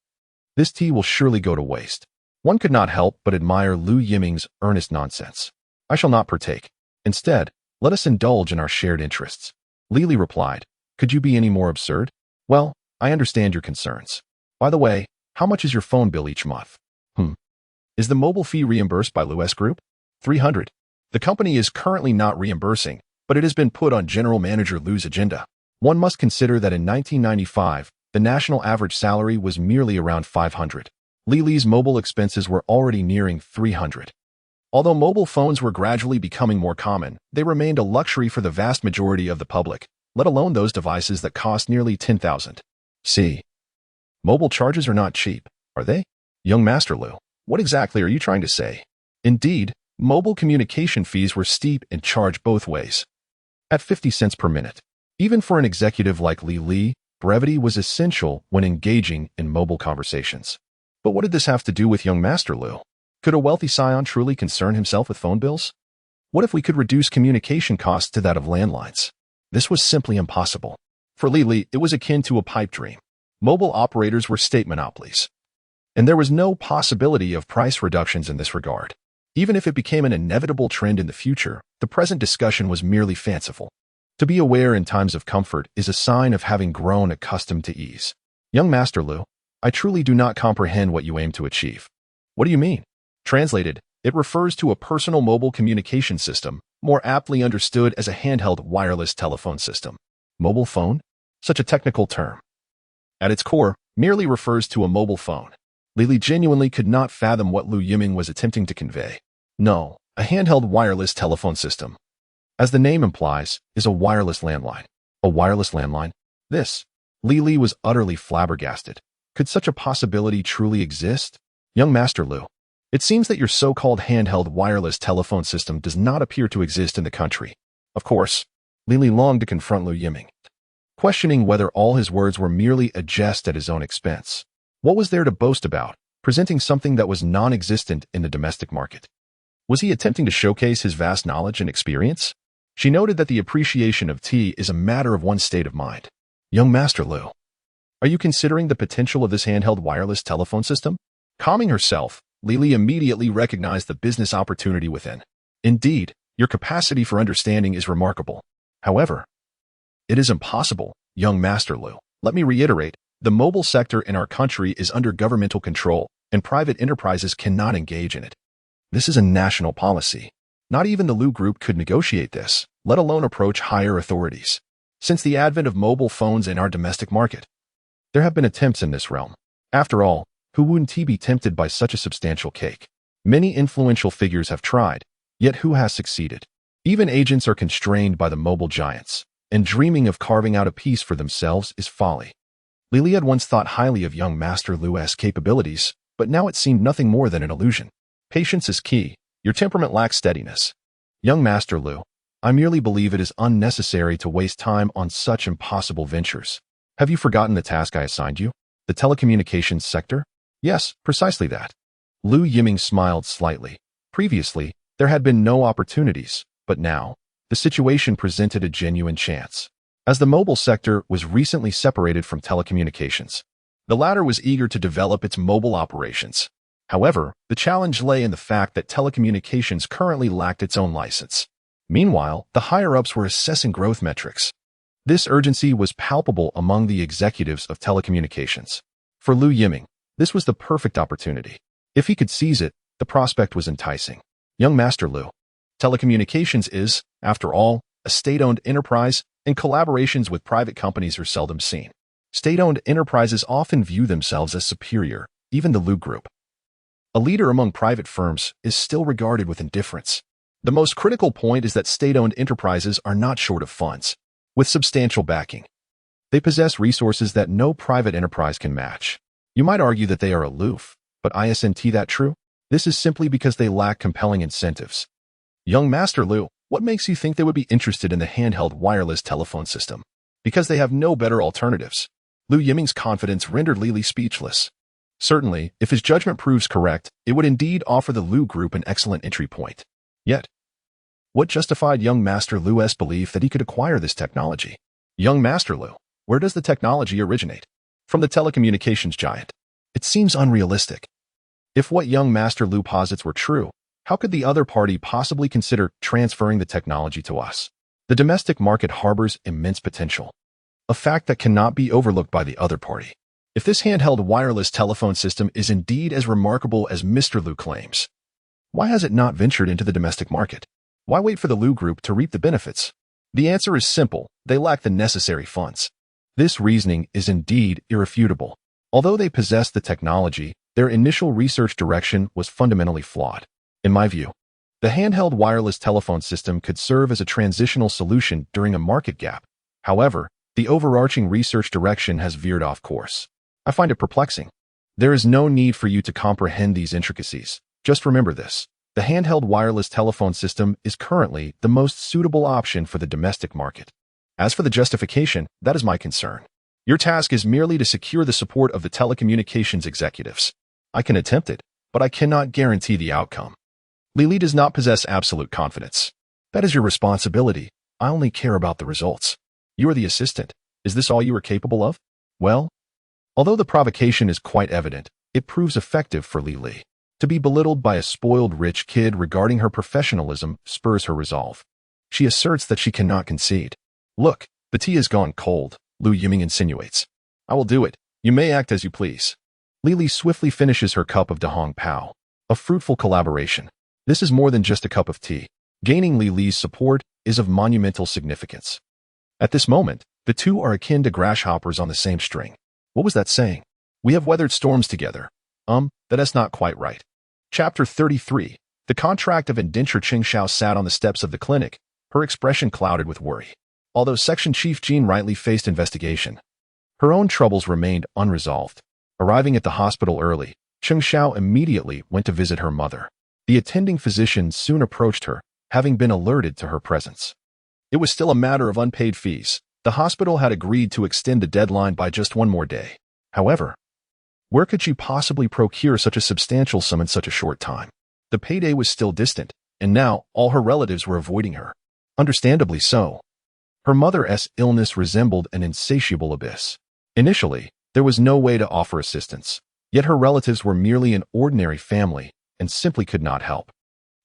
this tea will surely go to waste. One could not help but admire Lu Yiming's earnest nonsense. I shall not partake. Instead, let us indulge in our shared interests. Li replied, could you be any more absurd? Well, I understand your concerns. By the way, how much is your phone bill each month? Is the mobile fee reimbursed by Lu's Group? 300. The company is currently not reimbursing, but it has been put on General Manager Lu's agenda. One must consider that in 1995, the national average salary was merely around 500. Li's mobile expenses were already nearing 300. Although mobile phones were gradually becoming more common, they remained a luxury for the vast majority of the public, let alone those devices that cost nearly 10,000. See, mobile charges are not cheap, are they? Young Master Lu, what exactly are you trying to say? Indeed, mobile communication fees were steep and charged both ways. At 50 cents per minute. Even for an executive like Li, brevity was essential when engaging in mobile conversations. But what did this have to do with young Master Lu? Could a wealthy scion truly concern himself with phone bills? What if we could reduce communication costs to that of landlines? This was simply impossible. For Li, it was akin to a pipe dream. Mobile operators were state monopolies. And there was no possibility of price reductions in this regard. Even if it became an inevitable trend in the future, the present discussion was merely fanciful. To be aware in times of comfort is a sign of having grown accustomed to ease. Young Master Lu, I truly do not comprehend what you aim to achieve. What do you mean? Translated, it refers to a personal mobile communication system, more aptly understood as a handheld wireless telephone system. Mobile phone? Such a technical term. At its core, merely refers to a mobile phone. Li genuinely could not fathom what Lu Yiming was attempting to convey. No, a handheld wireless telephone system, as the name implies, is a wireless landline. A wireless landline? This. Li was utterly flabbergasted. Could such a possibility truly exist? Young Master Lu, it seems that your so-called handheld wireless telephone system does not appear to exist in the country. Of course, Li longed to confront Lu Yiming, questioning whether all his words were merely a jest at his own expense. What was there to boast about, presenting something that was non-existent in the domestic market? Was he attempting to showcase his vast knowledge and experience? She noted that the appreciation of tea is a matter of one's state of mind. Young Master Lu, are you considering the potential of this handheld wireless telephone system? Calming herself, Li immediately recognized the business opportunity within. Indeed, your capacity for understanding is remarkable. However, it is impossible, young Master Lu. Let me reiterate, the mobile sector in our country is under governmental control, and private enterprises cannot engage in it. This is a national policy. Not even the Lu Group could negotiate this, let alone approach higher authorities. Since the advent of mobile phones in our domestic market, there have been attempts in this realm. After all, who wouldn't be tempted by such a substantial cake? Many influential figures have tried, yet who has succeeded? Even agents are constrained by the mobile giants, and dreaming of carving out a piece for themselves is folly. Li had once thought highly of young Master Lu's capabilities, but now it seemed nothing more than an illusion. Patience is key. Your temperament lacks steadiness. Young Master Lu, I merely believe it is unnecessary to waste time on such impossible ventures. Have you forgotten the task I assigned you? The telecommunications sector? Yes, precisely that. Lu Yiming smiled slightly. Previously, there had been no opportunities, but now, the situation presented a genuine chance. As the mobile sector was recently separated from telecommunications, the latter was eager to develop its mobile operations. However, the challenge lay in the fact that telecommunications currently lacked its own license. Meanwhile, the higher-ups were assessing growth metrics. This urgency was palpable among the executives of telecommunications. For Lu Yiming, this was the perfect opportunity. If he could seize it, the prospect was enticing. Young Master Lu, telecommunications is, after all, a state-owned enterprise, and collaborations with private companies are seldom seen. State-owned enterprises often view themselves as superior, even the Lu Group. A leader among private firms is still regarded with indifference. The most critical point is that state-owned enterprises are not short of funds, with substantial backing. They possess resources that no private enterprise can match. You might argue that they are aloof, but isn't that true? This is simply because they lack compelling incentives. Young Master Lu, what makes you think they would be interested in the handheld wireless telephone system? Because they have no better alternatives. Lu Yiming's confidence rendered Li speechless. Certainly, if his judgment proves correct, it would indeed offer the Lu Group an excellent entry point. Yet, what justified young Master Lu's belief that he could acquire this technology? Young Master Lu, where does the technology originate? From the telecommunications giant. It seems unrealistic. If what young Master Lu posits were true, how could the other party possibly consider transferring the technology to us? The domestic market harbors immense potential, a fact that cannot be overlooked by the other party. If this handheld wireless telephone system is indeed as remarkable as Mr. Lu claims, why has it not ventured into the domestic market? Why wait for the Lu Group to reap the benefits? The answer is simple: they lack the necessary funds. This reasoning is indeed irrefutable. Although they possessed the technology, their initial research direction was fundamentally flawed. In my view, the handheld wireless telephone system could serve as a transitional solution during a market gap. However, The overarching research direction has veered off course. I find it perplexing. There is no need for you to comprehend these intricacies. Just remember this. The handheld wireless telephone system is currently the most suitable option for the domestic market. As for the justification, that is my concern. Your task is merely to secure the support of the telecommunications executives. I can attempt it, but I cannot guarantee the outcome. Lily does not possess absolute confidence. That is your responsibility. I only care about the results. You are the assistant. Is this all you are capable of? Well, although the provocation is quite evident, it proves effective for Lily. To be belittled by a spoiled rich kid regarding her professionalism spurs her resolve. She asserts that she cannot concede. Look, the tea has gone cold, Lu Yiming insinuates. I will do it. You may act as you please. Lily swiftly finishes her cup of Dahong Pao. A fruitful collaboration. This is more than just a cup of tea. Gaining Lily's support is of monumental significance. At this moment, the two are akin to grasshoppers on the same string. What was that saying? We have weathered storms together. That's not quite right. Chapter 33. The contract of indenture. Cheng Xiao sat on the steps of the clinic, her expression clouded with worry. Although Section Chief Jean rightly faced investigation, her own troubles remained unresolved. Arriving at the hospital early, Cheng Xiao immediately went to visit her mother. The attending physician soon approached her, having been alerted to her presence. It was still a matter of unpaid fees. The hospital had agreed to extend the deadline by just one more day. However, where could she possibly procure such a substantial sum in such a short time? The payday was still distant, and now all her relatives were avoiding her. Understandably so. Her mother's illness resembled an insatiable abyss. Initially, there was no way to offer assistance, yet her relatives were merely an ordinary family and simply could not help.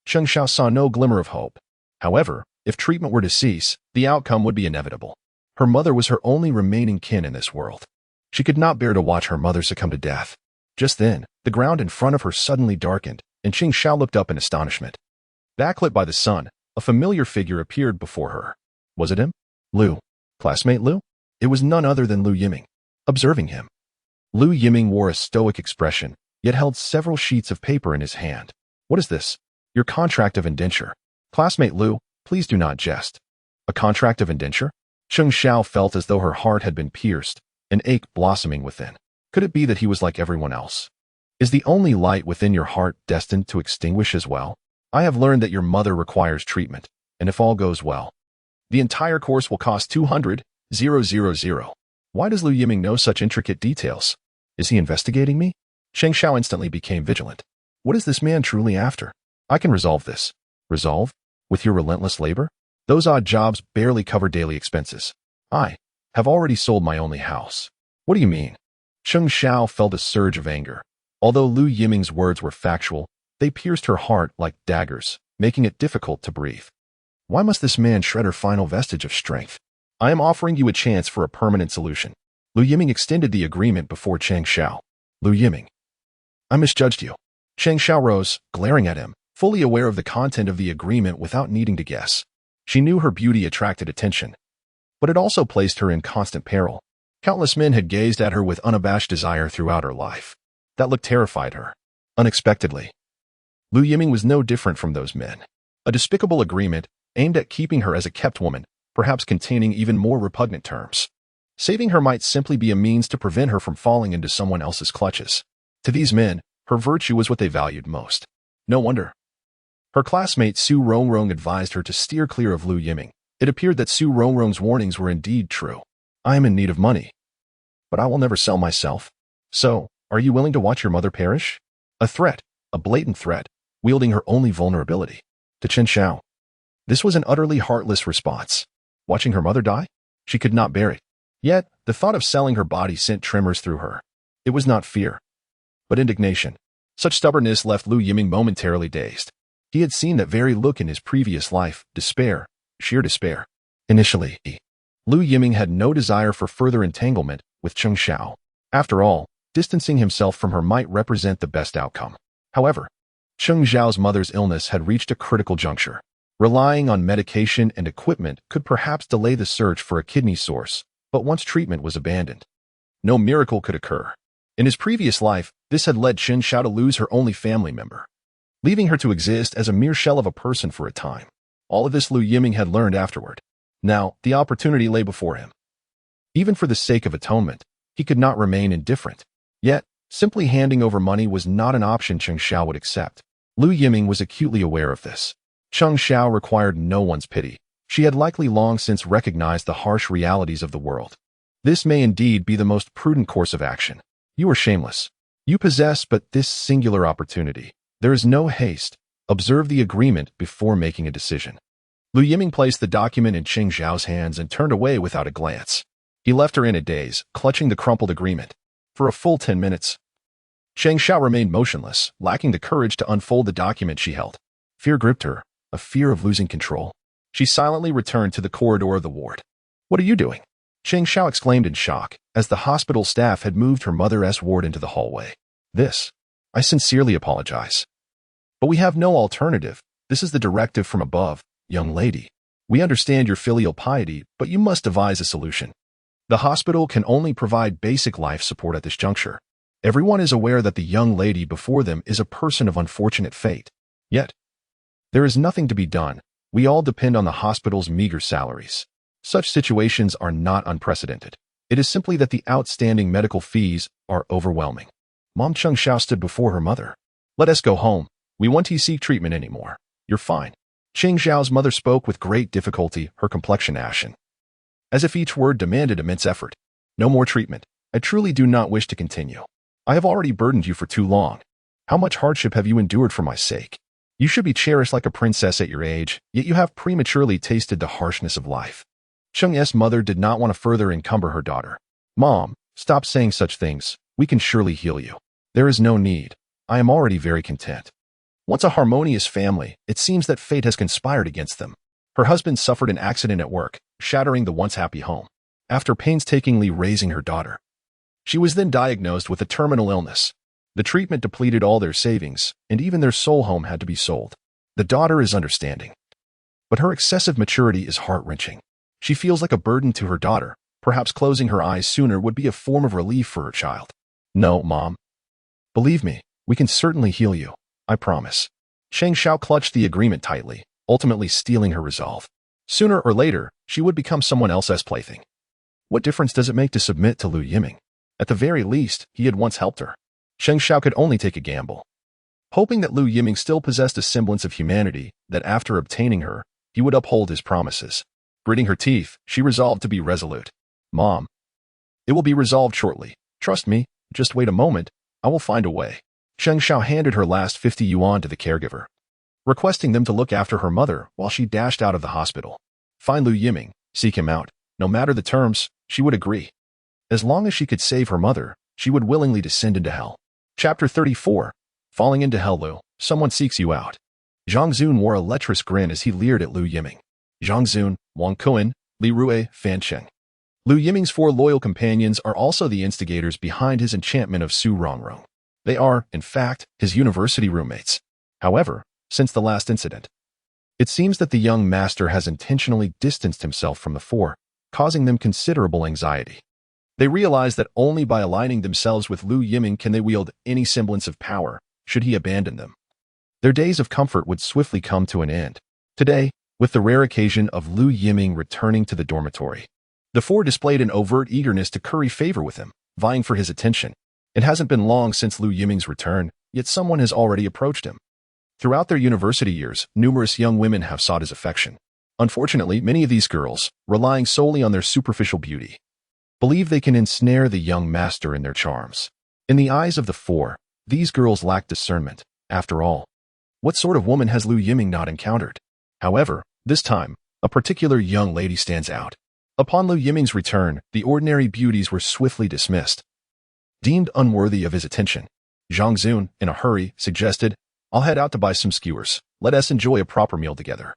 Cheng Xiao saw no glimmer of hope. However, if treatment were to cease, the outcome would be inevitable. Her mother was her only remaining kin in this world. She could not bear to watch her mother succumb to death. Just then, the ground in front of her suddenly darkened, and Cheng Xiao looked up in astonishment. Backlit by the sun, a familiar figure appeared before her. Was it him? Lu. Classmate Lu? It was none other than Lu Yiming. Observing him, Lu Yiming wore a stoic expression, yet held several sheets of paper in his hand. What is this? Your contract of indenture. Classmate Lu, please do not jest. A contract of indenture? Cheng Xiao felt as though her heart had been pierced, an ache blossoming within. Could it be that he was like everyone else? Is the only light within your heart destined to extinguish as well? I have learned that your mother requires treatment, and if all goes well, the entire course will cost 200,000. Why does Lu Yiming know such intricate details? Is he investigating me? Cheng Xiao instantly became vigilant. What is this man truly after? I can resolve this. Resolve? With your relentless labor? Those odd jobs barely cover daily expenses. I have already sold my only house. What do you mean? Cheng Xiao felt a surge of anger. Although Lu Yiming's words were factual, they pierced her heart like daggers, making it difficult to breathe. Why must this man shred her final vestige of strength? I am offering you a chance for a permanent solution. Lu Yiming extended the agreement before Cheng Xiao. Lu Yiming. I misjudged you. Cheng Xiao rose, glaring at him, fully aware of the content of the agreement without needing to guess. She knew her beauty attracted attention, but it also placed her in constant peril. Countless men had gazed at her with unabashed desire throughout her life. That look terrified her. Unexpectedly, Lu Yiming was no different from those men. A despicable agreement aimed at keeping her as a kept woman, perhaps containing even more repugnant terms. Saving her might simply be a means to prevent her from falling into someone else's clutches. To these men, her virtue was what they valued most. No wonder. Her classmate Su Rongrong advised her to steer clear of Lu Yiming. It appeared that Su Rongrong's warnings were indeed true. I am in need of money, but I will never sell myself. So, are you willing to watch your mother perish? A threat, a blatant threat, wielding her only vulnerability. To Cheng Xiao. This was an utterly heartless response. Watching her mother die? She could not bear it. Yet, the thought of selling her body sent tremors through her. It was not fear, but indignation. Such stubbornness left Lu Yiming momentarily dazed. He had seen that very look in his previous life, despair, sheer despair. Initially, Lu Yiming had no desire for further entanglement with Cheng Xiao. After all, distancing himself from her might represent the best outcome. However, Cheng Xiao's mother's illness had reached a critical juncture. Relying on medication and equipment could perhaps delay the search for a kidney source, but once treatment was abandoned, no miracle could occur. In his previous life, this had led Cheng Xiao to lose her only family member, leaving her to exist as a mere shell of a person for a time. All of this Lu Yiming had learned afterward. Now, the opportunity lay before him. Even for the sake of atonement, he could not remain indifferent. Yet, simply handing over money was not an option Cheng Xiao would accept. Lu Yiming was acutely aware of this. Cheng Xiao required no one's pity. She had likely long since recognized the harsh realities of the world. This may indeed be the most prudent course of action. You are shameless. You possess but this singular opportunity. There is no haste. Observe the agreement before making a decision. Lu Yiming placed the document in Cheng Xiao's hands and turned away without a glance. He left her in a daze, clutching the crumpled agreement. For a full 10 minutes, Cheng Xiao remained motionless, lacking the courage to unfold the document she held. Fear gripped her, a fear of losing control. She silently returned to the corridor of the ward. What are you doing? Cheng Xiao exclaimed in shock, as the hospital staff had moved her mother's ward into the hallway. I sincerely apologize. But we have no alternative. This is the directive from above, young lady. We understand your filial piety, but you must devise a solution. The hospital can only provide basic life support at this juncture. Everyone is aware that the young lady before them is a person of unfortunate fate. Yet, there is nothing to be done. We all depend on the hospital's meager salaries. Such situations are not unprecedented. It is simply that the outstanding medical fees are overwhelming. Mom Cheng Xiao stood before her mother. Let us go home. We won't seek treatment anymore. You're fine. Cheng Xiao's mother spoke with great difficulty, her complexion ashen, as if each word demanded immense effort. No more treatment. I truly do not wish to continue. I have already burdened you for too long. How much hardship have you endured for my sake? You should be cherished like a princess at your age, yet you have prematurely tasted the harshness of life. Cheng Xiao's mother did not want to further encumber her daughter. Mom, stop saying such things. We can surely heal you. There is no need. I am already very content. Once a harmonious family, it seems that fate has conspired against them. Her husband suffered an accident at work, shattering the once happy home. After painstakingly raising her daughter, she was then diagnosed with a terminal illness. The treatment depleted all their savings, and even their soul home had to be sold. The daughter is understanding, but her excessive maturity is heart-wrenching. She feels like a burden to her daughter. Perhaps closing her eyes sooner would be a form of relief for her child. No, Mom. Believe me, we can certainly heal you. I promise. Cheng Xiao clutched the agreement tightly, ultimately stealing her resolve. Sooner or later, she would become someone else's plaything. What difference does it make to submit to Lu Yiming? At the very least, he had once helped her. Cheng Xiao could only take a gamble, hoping that Lu Yiming still possessed a semblance of humanity, that after obtaining her, he would uphold his promises. Gritting her teeth, she resolved to be resolute. Mom, it will be resolved shortly. Trust me, just wait a moment. I will find a way. Cheng Xiao handed her last 50 yuan to the caregiver, requesting them to look after her mother while she dashed out of the hospital. Find Lu Yiming, seek him out. No matter the terms, she would agree. As long as she could save her mother, she would willingly descend into hell. Chapter 34. Falling into hell. Lu, someone seeks you out. Zhang Zun wore a lecherous grin as he leered at Lu Yiming. Zhang Zun, Wang Kuan, Li Rui, Fan Cheng. Lu Yiming's 4 loyal companions are also the instigators behind his enchantment of Su Rongrong. They are, in fact, his university roommates. However, since the last incident, it seems that the young master has intentionally distanced himself from the 4, causing them considerable anxiety. They realize that only by aligning themselves with Lu Yiming can they wield any semblance of power, should he abandon them. Their days of comfort would swiftly come to an end. Today, with the rare occasion of Lu Yiming returning to the dormitory, the 4 displayed an overt eagerness to curry favor with him, vying for his attention. It hasn't been long since Lu Yiming's return, yet someone has already approached him. Throughout their university years, numerous young women have sought his affection. Unfortunately, many of these girls, relying solely on their superficial beauty, believe they can ensnare the young master in their charms. In the eyes of the 4, these girls lack discernment. After all, what sort of woman has Lu Yiming not encountered? However, this time, a particular young lady stands out. Upon Lu Yiming's return, the ordinary beauties were swiftly dismissed, deemed unworthy of his attention. Zhang Zun, in a hurry, suggested, I'll head out to buy some skewers. Let us enjoy a proper meal together.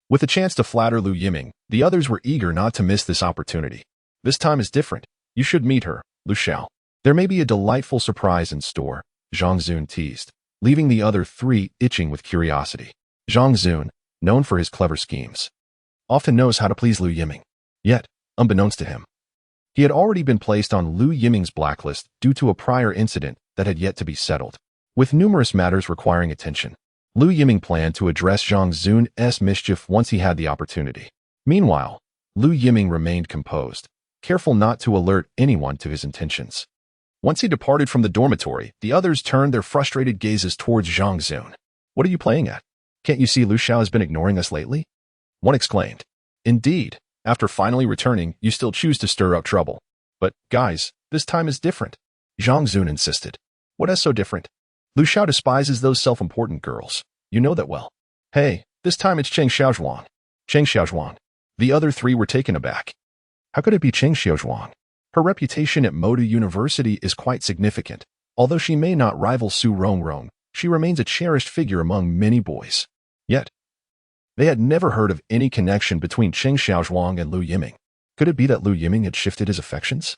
With a chance to flatter Lu Yiming, the others were eager not to miss this opportunity. This time is different. You should meet her, Lu Xiao. There may be a delightful surprise in store, Zhang Zun teased, leaving the other 3 itching with curiosity. Zhang Zun, known for his clever schemes, often knows how to please Lu Yiming. Yet, unbeknownst to him, he had already been placed on Lu Yiming's blacklist due to a prior incident that had yet to be settled. With numerous matters requiring attention, Lu Yiming planned to address Zhang Zun's mischief once he had the opportunity. Meanwhile, Lu Yiming remained composed, careful not to alert anyone to his intentions. Once he departed from the dormitory, the others turned their frustrated gazes towards Zhang Zun. What are you playing at? Can't you see Lu Xiao has been ignoring us lately? One exclaimed. Indeed, after finally returning, you still choose to stir up trouble. But, guys, this time is different. Zhang Zun insisted. What is so different? Lu Xiao despises those self-important girls. You know that well. Hey, this time it's Cheng Xiao. Cheng Xiao. The other three were taken aback. How could it be Cheng Xiao? Her reputation at Moda University is quite significant. Although she may not rival Su Rongrong, she remains a cherished figure among many boys. Yet, they had never heard of any connection between Cheng Xiao and Lu Yiming. Could it be that Lu Yiming had shifted his affections?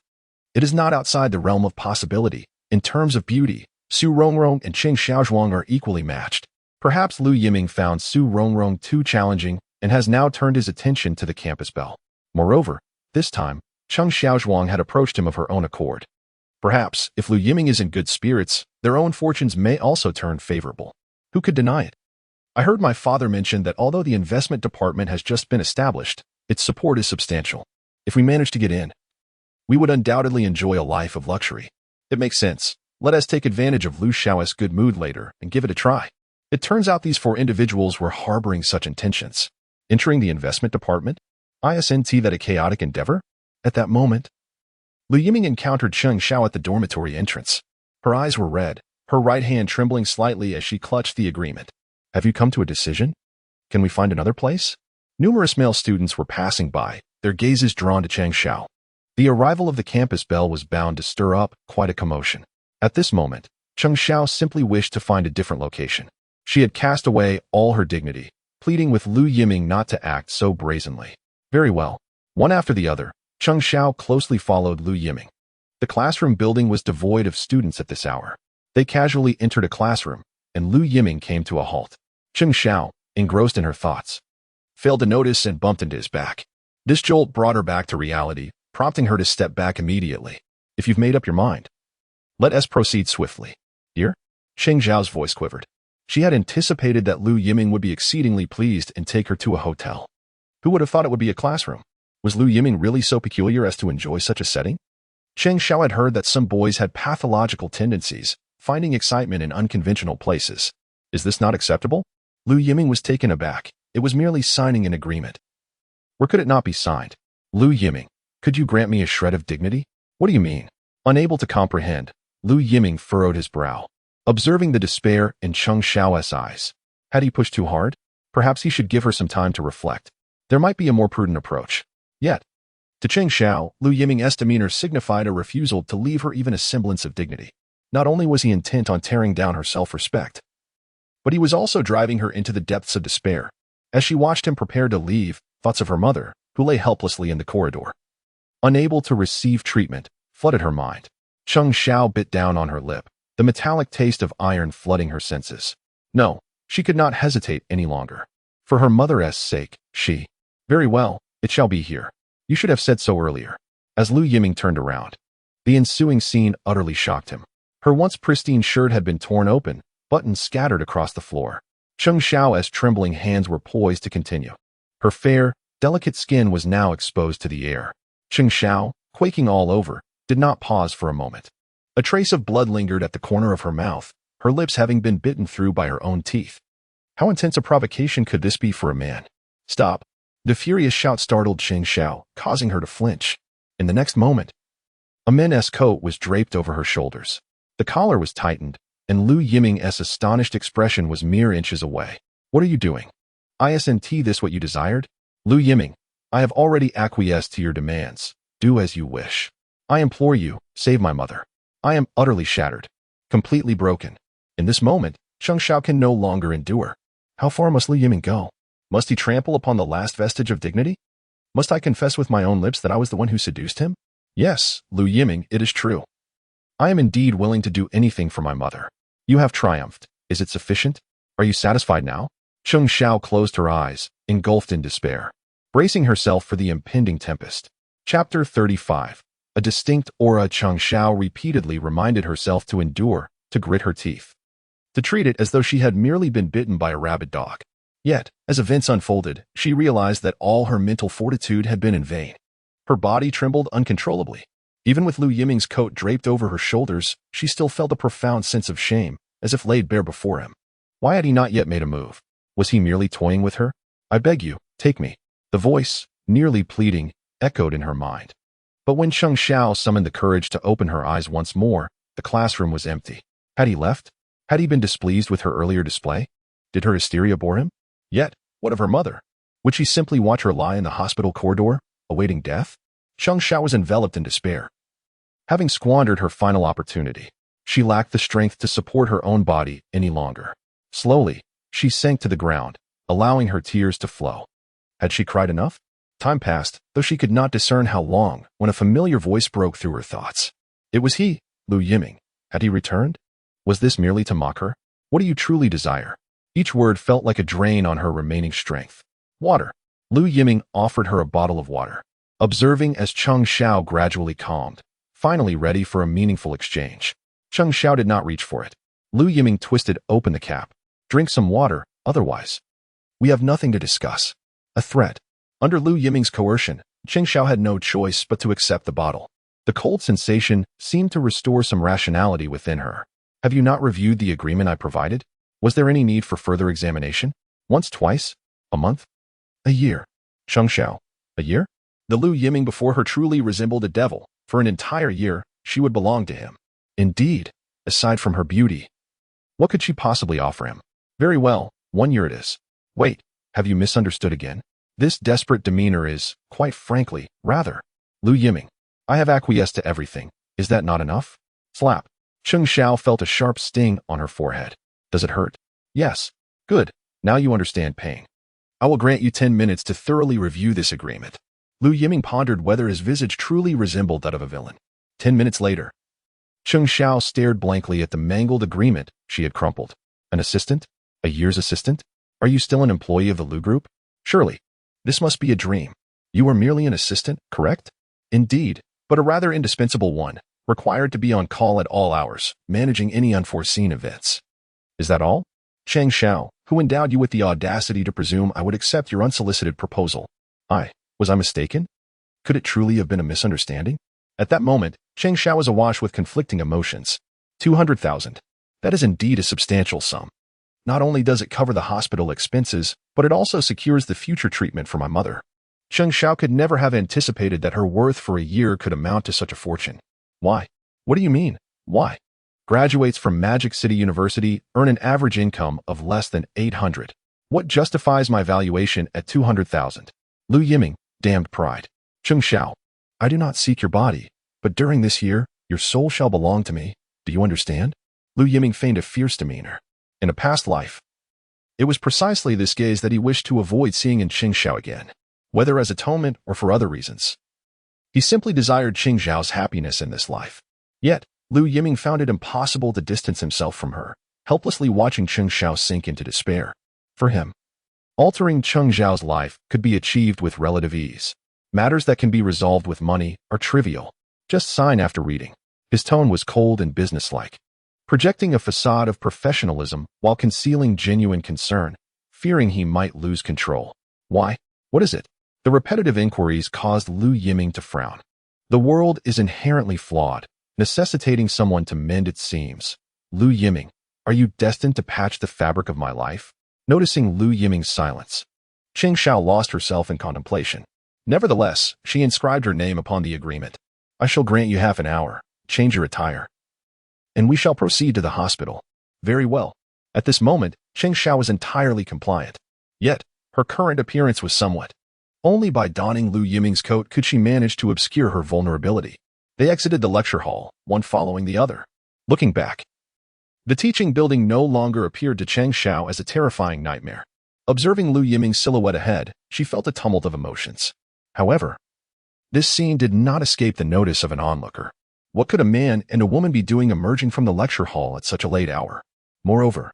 It is not outside the realm of possibility. In terms of beauty, Su Rongrong and Cheng Xiao are equally matched. Perhaps Lu Yiming found Su Rongrong too challenging and has now turned his attention to the campus belle. Moreover, this time, Cheng Xiao had approached him of her own accord. Perhaps, if Lu Yiming is in good spirits, their own fortunes may also turn favorable. Who could deny it? I heard my father mention that although the investment department has just been established, its support is substantial. If we manage to get in, we would undoubtedly enjoy a life of luxury. It makes sense. Let us take advantage of Lu Xiao's good mood later and give it a try. It turns out these four individuals were harboring such intentions. Entering the investment department? Isn't that a chaotic endeavor? At that moment, Lu Yiming encountered Cheng Xiao at the dormitory entrance. Her eyes were red, her right hand trembling slightly as she clutched the agreement. Have you come to a decision? Can we find another place? Numerous male students were passing by, their gazes drawn to Cheng Xiao. The arrival of the campus belle was bound to stir up quite a commotion. At this moment, Cheng Xiao simply wished to find a different location. She had cast away all her dignity, pleading with Lu Yiming not to act so brazenly. Very well. One after the other, Cheng Xiao closely followed Lu Yiming. The classroom building was devoid of students at this hour. They casually entered a classroom, and Lu Yiming came to a halt. Cheng Xiao, engrossed in her thoughts, failed to notice and bumped into his back. This jolt brought her back to reality, prompting her to step back immediately. If you've made up your mind, let us proceed swiftly. Dear? Cheng Xiao's voice quivered. She had anticipated that Lu Yiming would be exceedingly pleased and take her to a hotel. Who would have thought it would be a classroom? Was Lu Yiming really so peculiar as to enjoy such a setting? Cheng Xiao had heard that some boys had pathological tendencies, finding excitement in unconventional places. Is this not acceptable? Lu Yiming was taken aback. It was merely signing an agreement. Where could it not be signed? Lu Yiming, could you grant me a shred of dignity? What do you mean? Unable to comprehend, Lu Yiming furrowed his brow, observing the despair in Cheng Xiao's eyes. Had he pushed too hard? Perhaps he should give her some time to reflect. There might be a more prudent approach. Yet, to Cheng Xiao, Lu Yiming's demeanor signified a refusal to leave her even a semblance of dignity. Not only was he intent on tearing down her self-respect, but he was also driving her into the depths of despair. As she watched him prepare to leave, thoughts of her mother, who lay helplessly in the corridor, unable to receive treatment, flooded her mind. Cheng Xiao bit down on her lip, the metallic taste of iron flooding her senses. No, she could not hesitate any longer. For her mother's sake, she... Very well, it shall be here. You should have said so earlier. As Lu Yiming turned around, the ensuing scene utterly shocked him. Her once pristine shirt had been torn open, buttons scattered across the floor. Cheng Xiao's trembling hands were poised to continue. Her fair, delicate skin was now exposed to the air. Cheng Xiao, quaking all over, did not pause for a moment. A trace of blood lingered at the corner of her mouth, her lips having been bitten through by her own teeth. How intense a provocation could this be for a man? Stop! The furious shout startled Cheng Xiao, causing her to flinch. In the next moment, a men's coat was draped over her shoulders. The collar was tightened, and Lu Yiming's astonished expression was mere inches away. What are you doing? Isn't this what you desired? Lu Yiming, I have already acquiesced to your demands. Do as you wish. I implore you, save my mother. I am utterly shattered, completely broken. In this moment, Cheng Xiao can no longer endure. How far must Lu Yiming go? Must he trample upon the last vestige of dignity? Must I confess with my own lips that I was the one who seduced him? Yes, Lu Yiming, it is true. I am indeed willing to do anything for my mother. You have triumphed. Is it sufficient? Are you satisfied now? Cheng Xiao closed her eyes, engulfed in despair, bracing herself for the impending tempest. Chapter 35. A distinct aura Cheng Xiao repeatedly reminded herself to endure, to grit her teeth, to treat it as though she had merely been bitten by a rabid dog. Yet, as events unfolded, she realized that all her mental fortitude had been in vain. Her body trembled uncontrollably. Even with Lu Yiming's coat draped over her shoulders, she still felt a profound sense of shame, as if laid bare before him. Why had he not yet made a move? Was he merely toying with her? "I beg you, take me." The voice, nearly pleading, echoed in her mind. But when Cheng Xiao summoned the courage to open her eyes once more, the classroom was empty. Had he left? Had he been displeased with her earlier display? Did her hysteria bore him? Yet, what of her mother? Would she simply watch her lie in the hospital corridor, awaiting death? Cheng Xiao was enveloped in despair. Having squandered her final opportunity, she lacked the strength to support her own body any longer. Slowly, she sank to the ground, allowing her tears to flow. Had she cried enough? Time passed, though she could not discern how long, when a familiar voice broke through her thoughts. It was he, Lu Yiming. Had he returned? Was this merely to mock her? What do you truly desire? Each word felt like a drain on her remaining strength. Water. Lu Yiming offered her a bottle of water. Observing as Cheng Xiao gradually calmed, finally ready for a meaningful exchange. Cheng Xiao did not reach for it. Lu Yiming twisted open the cap. "Drink some water, otherwise we have nothing to discuss." A threat. Under Lu Yiming's coercion, Cheng Xiao had no choice but to accept the bottle. The cold sensation seemed to restore some rationality within her. "Have you not reviewed the agreement I provided? Was there any need for further examination? Once, twice? A month? A year?" Cheng Xiao. A year? The Lu Yiming before her truly resembled a devil. For an entire year, she would belong to him. Indeed, aside from her beauty, what could she possibly offer him? Very well, 1 year it is. Wait, have you misunderstood again? This desperate demeanor is, quite frankly, rather. Lu Yiming. I have acquiesced to everything. Is that not enough? Slap. Cheng Xiao felt a sharp sting on her forehead. Does it hurt? Yes. Good. Now you understand pain. I will grant you 10 minutes to thoroughly review this agreement. Lu Yiming pondered whether his visage truly resembled that of a villain. 10 minutes later, Cheng Xiao stared blankly at the mangled agreement she had crumpled. An assistant? A year's assistant? Are you still an employee of the Lu Group? Surely. This must be a dream. You are merely an assistant, correct? Indeed, but a rather indispensable one, required to be on call at all hours, managing any unforeseen events. Is that all? Cheng Xiao, who endowed you with the audacity to presume I would accept your unsolicited proposal? Was I mistaken? Could it truly have been a misunderstanding? At that moment, Cheng Xiao was awash with conflicting emotions. 200,000. That is indeed a substantial sum. Not only does it cover the hospital expenses, but it also secures the future treatment for my mother. Cheng Xiao could never have anticipated that her worth for a year could amount to such a fortune. Why? What do you mean? Why? Graduates from Magic City University earn an average income of less than 800. What justifies my valuation at 200,000? Lu Yiming. Damned pride. Cheng Xiao. I do not seek your body, but during this year, your soul shall belong to me. Do you understand? Lu Yiming feigned a fierce demeanor. In a past life, it was precisely this gaze that he wished to avoid seeing in Cheng Xiao again, whether as atonement or for other reasons. He simply desired Cheng Xiao's happiness in this life. Yet, Lu Yiming found it impossible to distance himself from her, helplessly watching Cheng Xiao sink into despair. For him, altering Cheng Xiao's life could be achieved with relative ease. Matters that can be resolved with money are trivial. Just sign after reading. His tone was cold and businesslike, projecting a facade of professionalism while concealing genuine concern, fearing he might lose control. Why? What is it? The repetitive inquiries caused Lu Yiming to frown. The world is inherently flawed, necessitating someone to mend its seams. Lu Yiming, are you destined to patch the fabric of my life? Noticing Lu Yiming's silence, Cheng Xiao lost herself in contemplation. Nevertheless, she inscribed her name upon the agreement. I shall grant you half an hour. Change your attire, and we shall proceed to the hospital. Very well. At this moment, Cheng Xiao was entirely compliant. Yet, her current appearance was somewhat. Only by donning Lu Yiming's coat could she manage to obscure her vulnerability. They exited the lecture hall, one following the other. Looking back, the teaching building no longer appeared to Cheng Xiao as a terrifying nightmare. Observing Lu Yiming's silhouette ahead, she felt a tumult of emotions. However, this scene did not escape the notice of an onlooker. What could a man and a woman be doing emerging from the lecture hall at such a late hour? Moreover,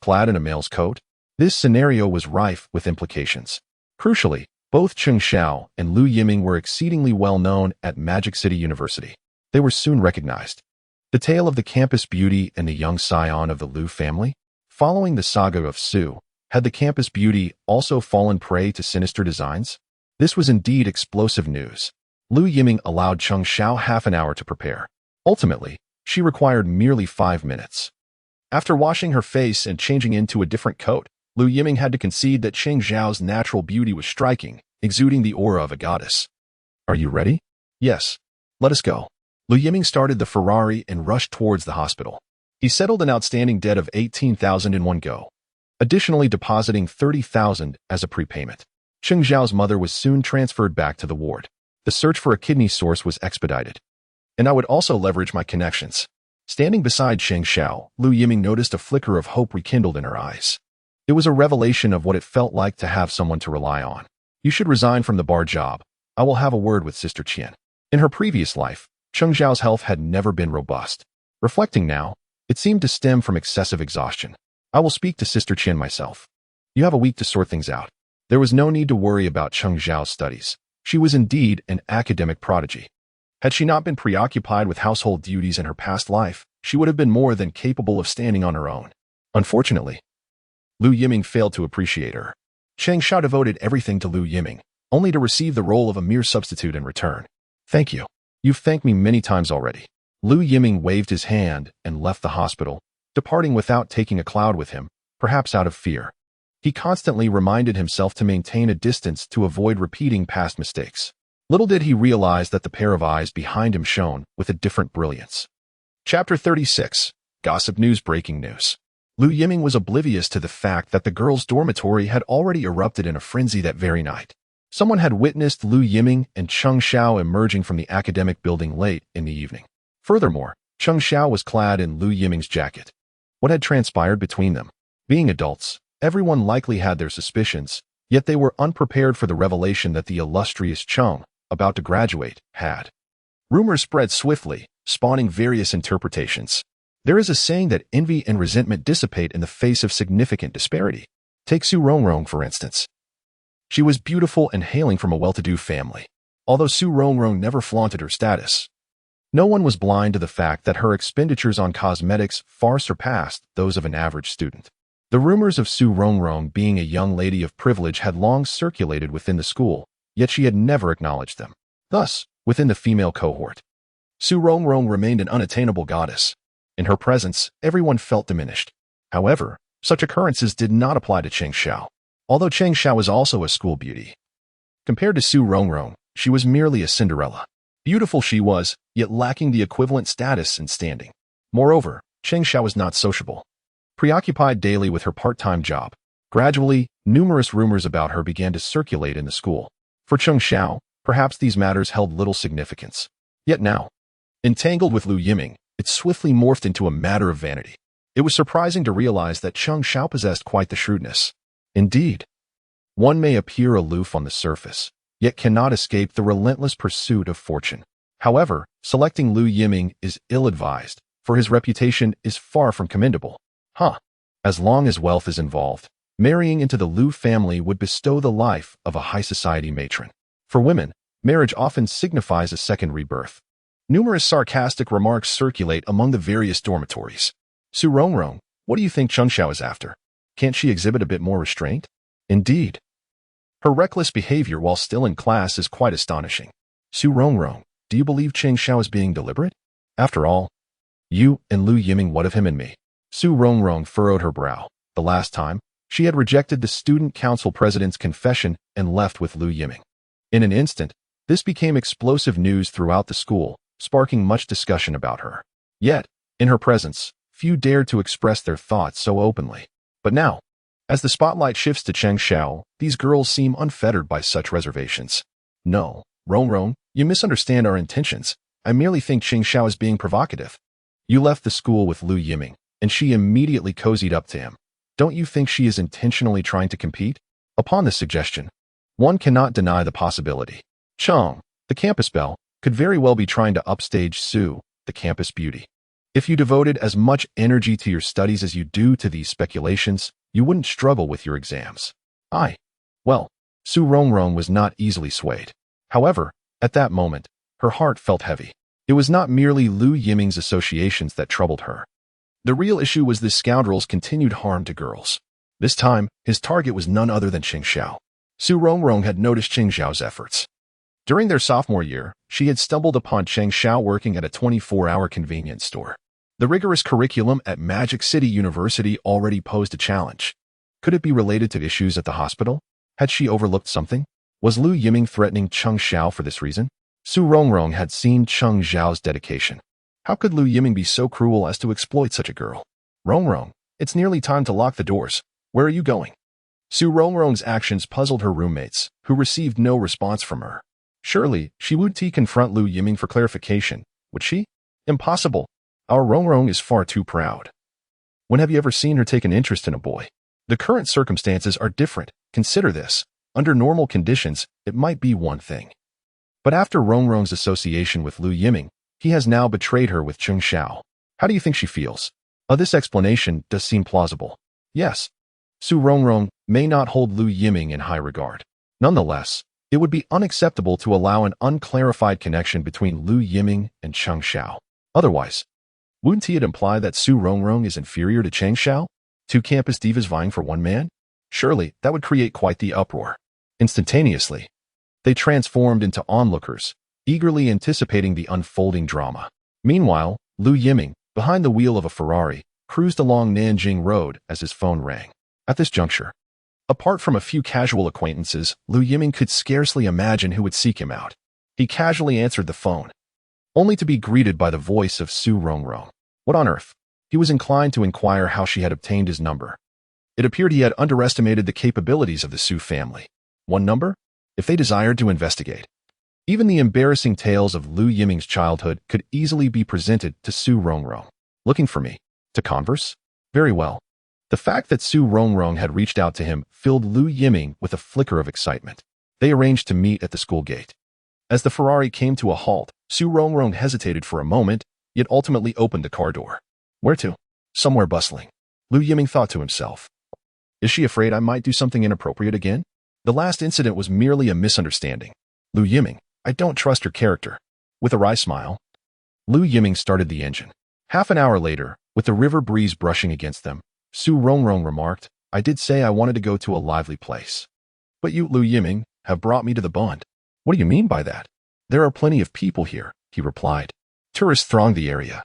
clad in a male's coat, this scenario was rife with implications. Crucially, both Cheng Xiao and Lu Yiming were exceedingly well known at Magic City University. They were soon recognized. The tale of the campus beauty and the young scion of the Lu family, following the saga of Su, had the campus beauty also fallen prey to sinister designs? This was indeed explosive news. Lu Yiming allowed Cheng Xiao half an hour to prepare. Ultimately, she required merely 5 minutes. After washing her face and changing into a different coat, Lu Yiming had to concede that Cheng Xiao's natural beauty was striking, exuding the aura of a goddess. Are you ready? Yes. Let us go. Lu Yiming started the Ferrari and rushed towards the hospital. He settled an outstanding debt of 18,000 in one go, additionally depositing 30,000 as a prepayment. Cheng Xiao's mother was soon transferred back to the ward. The search for a kidney source was expedited. And I would also leverage my connections. Standing beside Cheng Xiao, Lu Yiming noticed a flicker of hope rekindled in her eyes. It was a revelation of what it felt like to have someone to rely on. You should resign from the bar job. I will have a word with Sister Qian. In her previous life, Cheng Xiao's health had never been robust. Reflecting now, it seemed to stem from excessive exhaustion. I will speak to Sister Qian myself. You have a week to sort things out. There was no need to worry about Cheng Xiao's studies. She was indeed an academic prodigy. Had she not been preoccupied with household duties in her past life, she would have been more than capable of standing on her own. Unfortunately, Lu Yiming failed to appreciate her. Cheng Xiao devoted everything to Lu Yiming, only to receive the role of a mere substitute in return. Thank you. You've thanked me many times already. Lu Yiming waved his hand and left the hospital, departing without taking a cloud with him, perhaps out of fear. He constantly reminded himself to maintain a distance to avoid repeating past mistakes. Little did he realize that the pair of eyes behind him shone with a different brilliance. Chapter 36. Gossip News. Breaking news. Lu Yiming was oblivious to the fact that the girls' dormitory had already erupted in a frenzy that very night. Someone had witnessed Lu Yiming and Cheng Xiao emerging from the academic building late in the evening. Furthermore, Cheng Xiao was clad in Lu Yiming's jacket. What had transpired between them? Being adults, everyone likely had their suspicions, yet they were unprepared for the revelation that the illustrious Cheng, about to graduate, had. Rumors spread swiftly, spawning various interpretations. There is a saying that envy and resentment dissipate in the face of significant disparity. Take Su Rongrong, for instance. She was beautiful and hailing from a well-to-do family. Although Su Rongrong never flaunted her status, no one was blind to the fact that her expenditures on cosmetics far surpassed those of an average student. The rumors of Su Rongrong being a young lady of privilege had long circulated within the school, yet she had never acknowledged them. Thus, within the female cohort, Su Rongrong remained an unattainable goddess. In her presence, everyone felt diminished. However, such occurrences did not apply to Cheng Xiao. Although Cheng Xiao was also a school beauty, compared to Su Rongrong, she was merely a Cinderella. Beautiful she was, yet lacking the equivalent status and standing. Moreover, Cheng Xiao was not sociable. Preoccupied daily with her part-time job, gradually, numerous rumors about her began to circulate in the school. For Cheng Xiao, perhaps these matters held little significance. Yet now, entangled with Lu Yiming, it swiftly morphed into a matter of vanity. It was surprising to realize that Cheng Xiao possessed quite the shrewdness. Indeed, one may appear aloof on the surface, yet cannot escape the relentless pursuit of fortune. However, selecting Lu Yiming is ill-advised, for his reputation is far from commendable. As long as wealth is involved, marrying into the Lu family would bestow the life of a high-society matron. For women, marriage often signifies a second rebirth. Numerous sarcastic remarks circulate among the various dormitories. Su Rongrong, what do you think Cheng Xiao is after? Can't she exhibit a bit more restraint? Indeed. Her reckless behavior while still in class is quite astonishing. Su Rongrong, do you believe Cheng Xiao is being deliberate? After all, you and Lu Yiming, what of him and me? Su Rongrong furrowed her brow. The last time, she had rejected the student council president's confession and left with Lu Yiming. In an instant, this became explosive news throughout the school, sparking much discussion about her. Yet, in her presence, few dared to express their thoughts so openly. But now, as the spotlight shifts to Cheng Xiao, these girls seem unfettered by such reservations. No, Rongrong, you misunderstand our intentions. I merely think Cheng Xiao is being provocative. You left the school with Lu Yiming, and she immediately cozied up to him. Don't you think she is intentionally trying to compete? Upon this suggestion, one cannot deny the possibility. Cheng, the campus belle, could very well be trying to upstage Su, the campus beauty. If you devoted as much energy to your studies as you do to these speculations, you wouldn't struggle with your exams. Well, Su Rongrong was not easily swayed. However, at that moment, her heart felt heavy. It was not merely Lu Yiming's associations that troubled her. The real issue was this scoundrel's continued harm to girls. This time, his target was none other than Cheng Xiao. Su Rongrong had noticed Cheng Xiao's efforts. During their sophomore year, she had stumbled upon Cheng Xiao working at a 24-hour convenience store. The rigorous curriculum at Magic City University already posed a challenge. Could it be related to issues at the hospital? Had she overlooked something? Was Lu Yiming threatening Cheng Xiao for this reason? Su Rongrong had seen Cheng Xiao's dedication. How could Lu Yiming be so cruel as to exploit such a girl? Rongrong, it's nearly time to lock the doors. Where are you going? Su Rongrong's actions puzzled her roommates, who received no response from her. Surely, she would confront Lu Yiming for clarification, would she? Impossible. Our Rongrong is far too proud. When have you ever seen her take an interest in a boy? The current circumstances are different. Consider this. Under normal conditions, it might be one thing. But after Rongrong's association with Lu Yiming, he has now betrayed her with Cheng Xiao. How do you think she feels? This explanation does seem plausible. Yes, Su Rongrong may not hold Lu Yiming in high regard. Nonetheless, it would be unacceptable to allow an unclarified connection between Lu Yiming and Cheng Xiao. Otherwise, wouldn't it imply that Su Rongrong is inferior to Cheng Xiao? Two campus divas vying for one man? Surely, that would create quite the uproar. Instantaneously, they transformed into onlookers, eagerly anticipating the unfolding drama. Meanwhile, Lu Yiming, behind the wheel of a Ferrari, cruised along Nanjing Road as his phone rang. At this juncture, apart from a few casual acquaintances, Lu Yiming could scarcely imagine who would seek him out. He casually answered the phone, only to be greeted by the voice of Su Rongrong. What on earth? He was inclined to inquire how she had obtained his number. It appeared he had underestimated the capabilities of the Su family. One number? If they desired to investigate. Even the embarrassing tales of Lu Yiming's childhood could easily be presented to Su Rongrong. Looking for me? To converse? Very well. The fact that Su Rongrong had reached out to him filled Lu Yiming with a flicker of excitement. They arranged to meet at the school gate. As the Ferrari came to a halt, Su Rongrong hesitated for a moment, yet ultimately opened the car door. Where to? Somewhere bustling. Lu Yiming thought to himself. Is she afraid I might do something inappropriate again? The last incident was merely a misunderstanding. Lu Yiming, I don't trust her character. With a wry smile, Lu Yiming started the engine. Half an hour later, with the river breeze brushing against them, Su Rongrong remarked, I did say I wanted to go to a lively place. But you, Lu Yiming, have brought me to the Bund. What do you mean by that? There are plenty of people here, he replied. Tourists throng the area,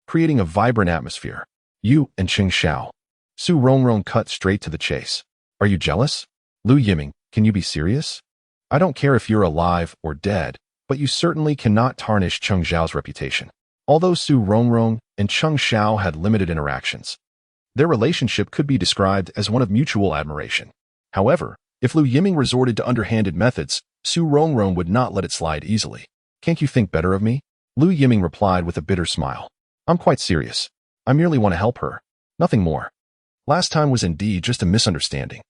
creating a vibrant atmosphere. You and Cheng Xiao. Su Rongrong cut straight to the chase. Are you jealous? Lu Yiming, can you be serious? I don't care if you're alive or dead, but you certainly cannot tarnish Cheng Xiao's reputation. Although Su Rongrong and Cheng Xiao had limited interactions, their relationship could be described as one of mutual admiration. However, if Lu Yiming resorted to underhanded methods, Su Rongrong would not let it slide easily. Can't you think better of me? Lu Yiming replied with a bitter smile. I'm quite serious. I merely want to help her. Nothing more. Last time was indeed just a misunderstanding.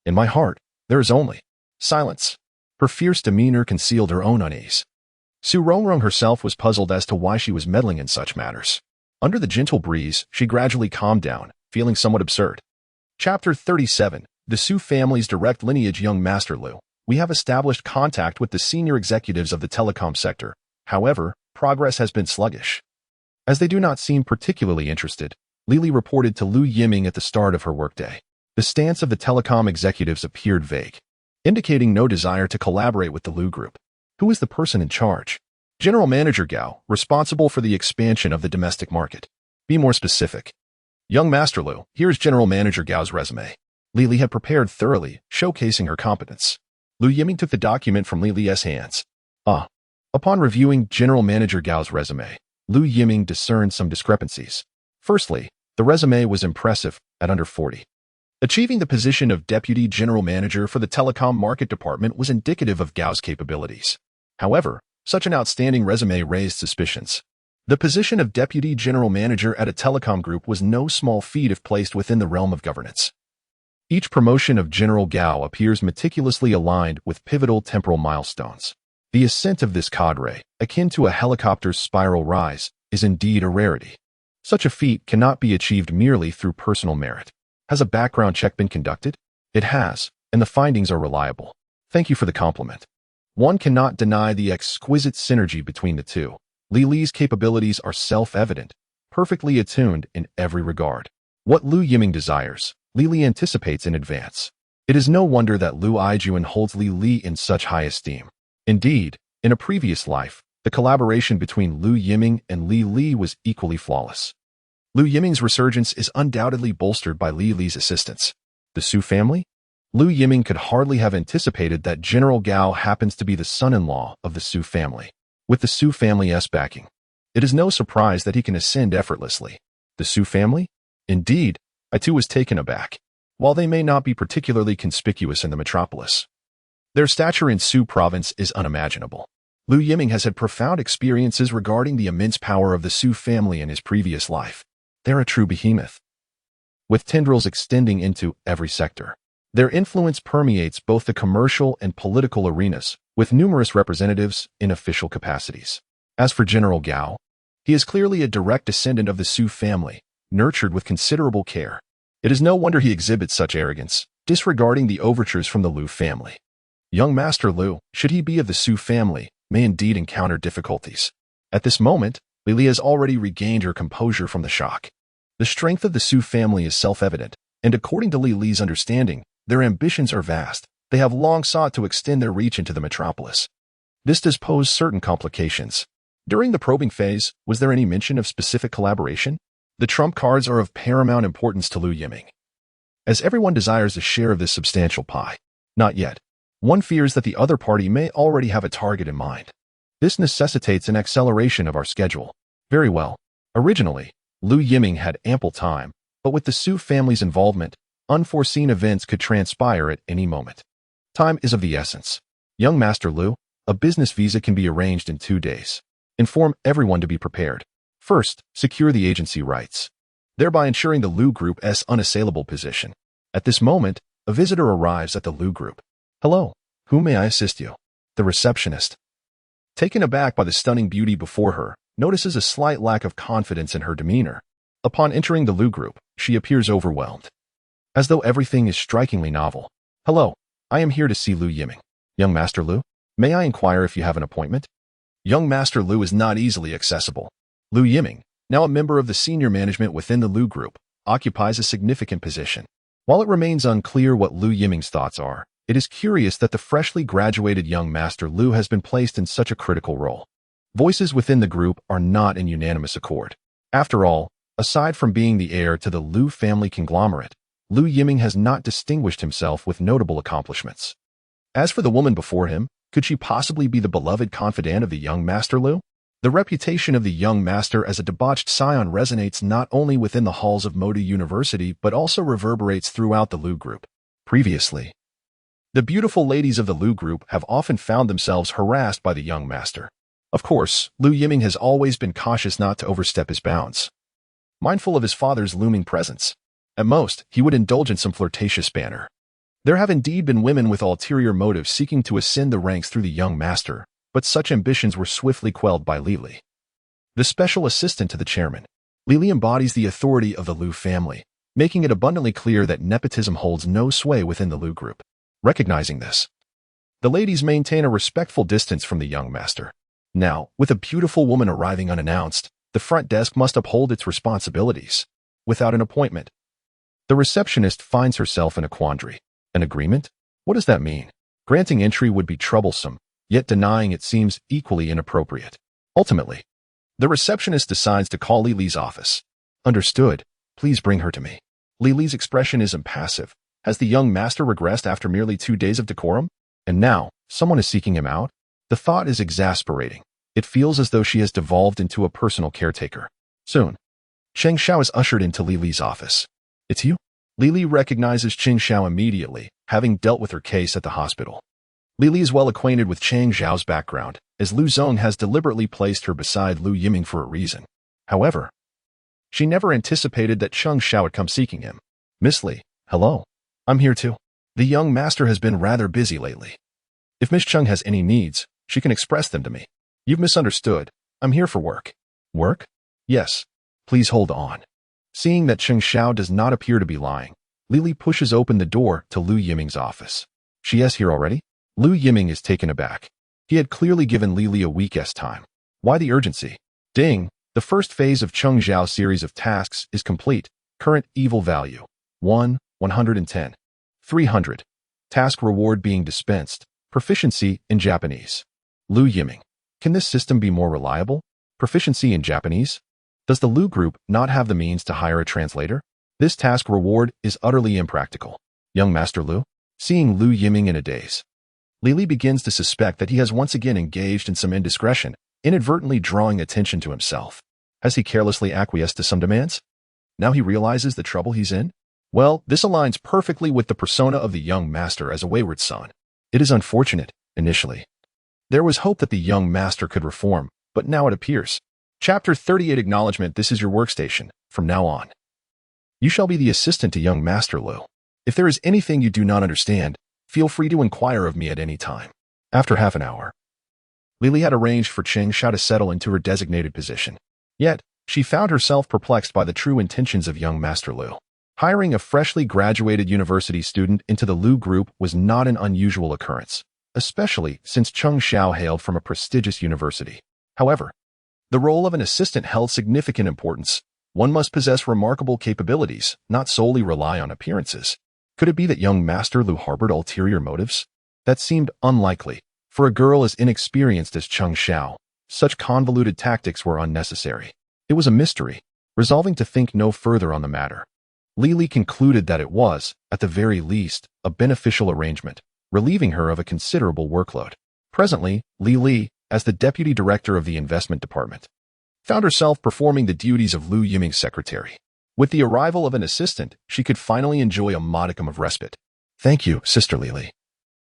In my heart, there is only silence. Her fierce demeanor concealed her own unease. Su Rongrong herself was puzzled as to why she was meddling in such matters. Under the gentle breeze, she gradually calmed down, feeling somewhat absurd. Chapter 37. The Su family's direct lineage. Young Master Lu, we have established contact with the senior executives of the telecom sector. However, progress has been sluggish. As they do not seem particularly interested, Lili reported to Lu Yiming at the start of her workday. The stance of the telecom executives appeared vague, indicating no desire to collaborate with the Lu Group. Who is the person in charge? General Manager Gao, responsible for the expansion of the domestic market. Be more specific. Young Master Lu, here's General Manager Gao's resume. Lili had prepared thoroughly, showcasing her competence. Lu Yiming took the document from Lili's hands. Upon reviewing General Manager Gao's resume, Lu Yiming discerned some discrepancies. Firstly, the resume was impressive at under 40. Achieving the position of Deputy General Manager for the Telecom Market Department was indicative of Gao's capabilities. However, such an outstanding resume raised suspicions. The position of Deputy General Manager at a telecom group was no small feat if placed within the realm of governance. Each promotion of General Gao appears meticulously aligned with pivotal temporal milestones. The ascent of this cadre, akin to a helicopter's spiral rise, is indeed a rarity. Such a feat cannot be achieved merely through personal merit. Has a background check been conducted? It has, and the findings are reliable. Thank you for the compliment. One cannot deny the exquisite synergy between the two. Lili's capabilities are self-evident, perfectly attuned in every regard. What Lu Yiming desires, Lili anticipates in advance. It is no wonder that Lu Yijuan holds Li in such high esteem. Indeed, in a previous life, the collaboration between Lu Yiming and Li Li was equally flawless. Lu Yiming's resurgence is undoubtedly bolstered by Li Li's assistance. The Su family? Lu Yiming could hardly have anticipated that General Gao happens to be the son-in-law of the Su family. With the Su family's backing, it is no surprise that he can ascend effortlessly. The Su family? Indeed, I too was taken aback. While they may not be particularly conspicuous in the metropolis, their stature in Su province is unimaginable. Lu Yiming has had profound experiences regarding the immense power of the Su family in his previous life. They're a true behemoth, with tendrils extending into every sector. Their influence permeates both the commercial and political arenas, with numerous representatives in official capacities. As for General Gao, he is clearly a direct descendant of the Su family, nurtured with considerable care. It is no wonder he exhibits such arrogance, disregarding the overtures from the Lu family. Young Master Lu, should he be of the Su family, may indeed encounter difficulties. At this moment, Li Li has already regained her composure from the shock. The strength of the Su family is self-evident, and according to Li Li's understanding, their ambitions are vast. They have long sought to extend their reach into the metropolis. This does pose certain complications. During the probing phase, was there any mention of specific collaboration? The trump cards are of paramount importance to Lu Yiming, as everyone desires a share of this substantial pie. Not yet. One fears that the other party may already have a target in mind. This necessitates an acceleration of our schedule. Very well. Originally, Lu Yiming had ample time, but with the Su family's involvement, unforeseen events could transpire at any moment. Time is of the essence. Young Master Lu, a business visa can be arranged in 2 days. Inform everyone to be prepared. First, secure the agency rights, thereby ensuring the Lu Group's unassailable position. At this moment, a visitor arrives at the Lu Group. Hello, who may I assist you? The receptionist, taken aback by the stunning beauty before her, notices a slight lack of confidence in her demeanor. Upon entering the Lu Group, she appears overwhelmed, as though everything is strikingly novel. Hello, I am here to see Lu Yiming. Young Master Lu, may I inquire if you have an appointment? Young Master Lu is not easily accessible. Lu Yiming, now a member of the senior management within the Lu Group, occupies a significant position. While it remains unclear what Lu Yiming's thoughts are, it is curious that the freshly graduated young Master Lu has been placed in such a critical role. Voices within the group are not in unanimous accord. After all, aside from being the heir to the Lu family conglomerate, Lu Yiming has not distinguished himself with notable accomplishments. As for the woman before him, could she possibly be the beloved confidant of the young Master Lu? The reputation of the young master as a debauched scion resonates not only within the halls of Moda University but also reverberates throughout the Lu Group. Previously, the beautiful ladies of the Lu Group have often found themselves harassed by the young master. Of course, Lu Yiming has always been cautious not to overstep his bounds, mindful of his father's looming presence. At most, he would indulge in some flirtatious banter. There have indeed been women with ulterior motives seeking to ascend the ranks through the young master, but such ambitions were swiftly quelled by Li Li, the special assistant to the chairman. Li Li embodies the authority of the Lu family, making it abundantly clear that nepotism holds no sway within the Lu Group. Recognizing this, the ladies maintain a respectful distance from the young master. Now, with a beautiful woman arriving unannounced, the front desk must uphold its responsibilities. Without an appointment, the receptionist finds herself in a quandary. An agreement? What does that mean? Granting entry would be troublesome, yet denying it seems equally inappropriate. Ultimately, the receptionist decides to call Li Li's office. Understood. Please bring her to me. Li Li's expression is impassive. Has the young master regressed after merely 2 days of decorum? And now, someone is seeking him out? The thought is exasperating. It feels as though she has devolved into a personal caretaker. Soon, Cheng Xiao is ushered into Li Li's office. It's you? Li Li recognizes Cheng Xiao immediately, having dealt with her case at the hospital. Li Li is well acquainted with Cheng Xiao's background, as Lu Zong has deliberately placed her beside Lu Yiming for a reason. However, she never anticipated that Cheng Xiao would come seeking him. Miss Li, hello. I'm here too. The young master has been rather busy lately. If Miss Cheng has any needs, she can express them to me. You've misunderstood. I'm here for work. Work? Yes. Please hold on. Seeing that Cheng Xiao does not appear to be lying, Li Li pushes open the door to Lu Yiming's office. She is here already? Lu Yiming is taken aback. He had clearly given Li Li a week's time. Why the urgency? Ding! The first phase of Cheng Xiao's series of tasks is complete. Current evil value: 110. 300. Task reward being dispensed. Proficiency in Japanese. Lu Yiming. Can this system be more reliable? Proficiency in Japanese? Does the Lu group not have the means to hire a translator? This task reward is utterly impractical. Young Master Lu? Seeing Lu Yiming in a daze, Li begins to suspect that he has once again engaged in some indiscretion, inadvertently drawing attention to himself. Has he carelessly acquiesced to some demands? Now he realizes the trouble he's in? Well, this aligns perfectly with the persona of the young master as a wayward son. It is unfortunate, initially. There was hope that the young master could reform, but now it appears. Chapter 38 Acknowledgement. This is your workstation. From now on, you shall be the assistant to young Master Lu. If there is anything you do not understand, feel free to inquire of me at any time. After half an hour, Li had arranged for Cheng Xiao to settle into her designated position. Yet, she found herself perplexed by the true intentions of young Master Lu. Hiring a freshly graduated university student into the Lu group was not an unusual occurrence, especially since Cheng Xiao hailed from a prestigious university. However, the role of an assistant held significant importance. One must possess remarkable capabilities, not solely rely on appearances. Could it be that young Master Lu harbored ulterior motives? That seemed unlikely. For a girl as inexperienced as Cheng Xiao, such convoluted tactics were unnecessary. It was a mystery. Resolving to think no further on the matter, Li concluded that it was, at the very least, a beneficial arrangement, relieving her of a considerable workload. Presently, Li, as the deputy director of the investment department, found herself performing the duties of Lu Yiming's secretary. With the arrival of an assistant, she could finally enjoy a modicum of respite. Thank you, Sister Li.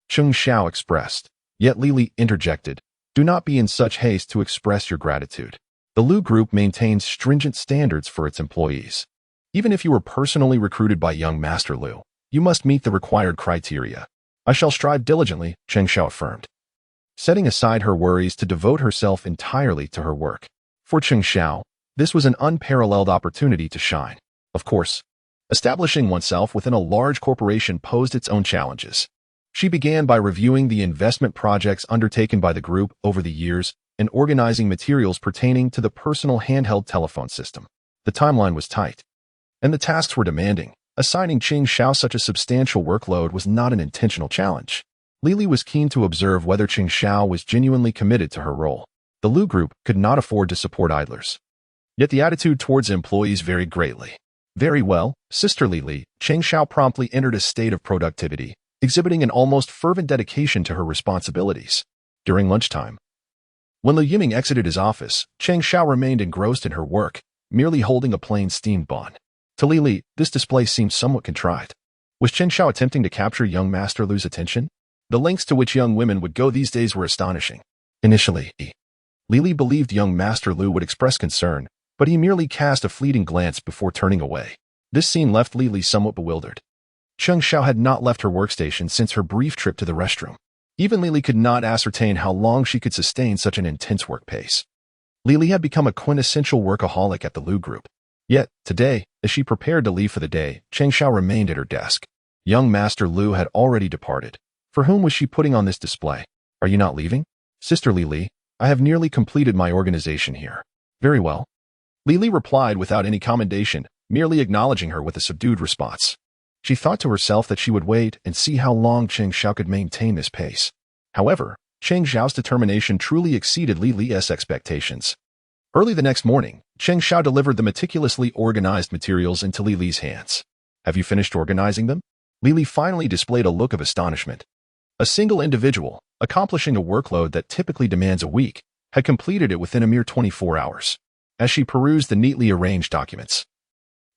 Cheng Xiao expressed. Yet Li interjected. Do not be in such haste to express your gratitude. The Lu group maintains stringent standards for its employees. Even if you were personally recruited by young Master Lu, you must meet the required criteria. I shall strive diligently, Cheng Xiao affirmed, setting aside her worries to devote herself entirely to her work. For Cheng Xiao, this was an unparalleled opportunity to shine. Of course, establishing oneself within a large corporation posed its own challenges. She began by reviewing the investment projects undertaken by the group over the years and organizing materials pertaining to the personal handheld telephone system. The timeline was tight, and the tasks were demanding. Assigning Cheng Xiao such a substantial workload was not an intentional challenge. Li was keen to observe whether Cheng Xiao was genuinely committed to her role. The Lu group could not afford to support idlers. Yet the attitude towards employees varied greatly. Very well, Sister Li, Cheng Xiao promptly entered a state of productivity, exhibiting an almost fervent dedication to her responsibilities. During lunchtime, when Lu Yiming exited his office, Cheng Xiao remained engrossed in her work, merely holding a plain steamed bun. To Li, this display seemed somewhat contrived. Was Cheng Xiao attempting to capture young Master Lu's attention? The lengths to which young women would go these days were astonishing. Initially, Li believed young Master Lu would express concern, but he merely cast a fleeting glance before turning away. This scene left Li somewhat bewildered. Cheng Xiao had not left her workstation since her brief trip to the restroom. Even Li could not ascertain how long she could sustain such an intense work pace. Li had become a quintessential workaholic at the Lu group. Yet, today, as she prepared to leave for the day, Cheng Xiao remained at her desk. Young Master Lu had already departed. For whom was she putting on this display? Are you not leaving? Sister Li, I have nearly completed my organization here. Very well. Li replied without any commendation, merely acknowledging her with a subdued response. She thought to herself that she would wait and see how long Cheng Xiao could maintain this pace. However, Cheng Xiao's determination truly exceeded Li's expectations. Early the next morning, Cheng Xiao delivered the meticulously organized materials into Li's hands. Have you finished organizing them? Li finally displayed a look of astonishment. A single individual, accomplishing a workload that typically demands a week, had completed it within a mere 24 hours. As she perused the neatly arranged documents,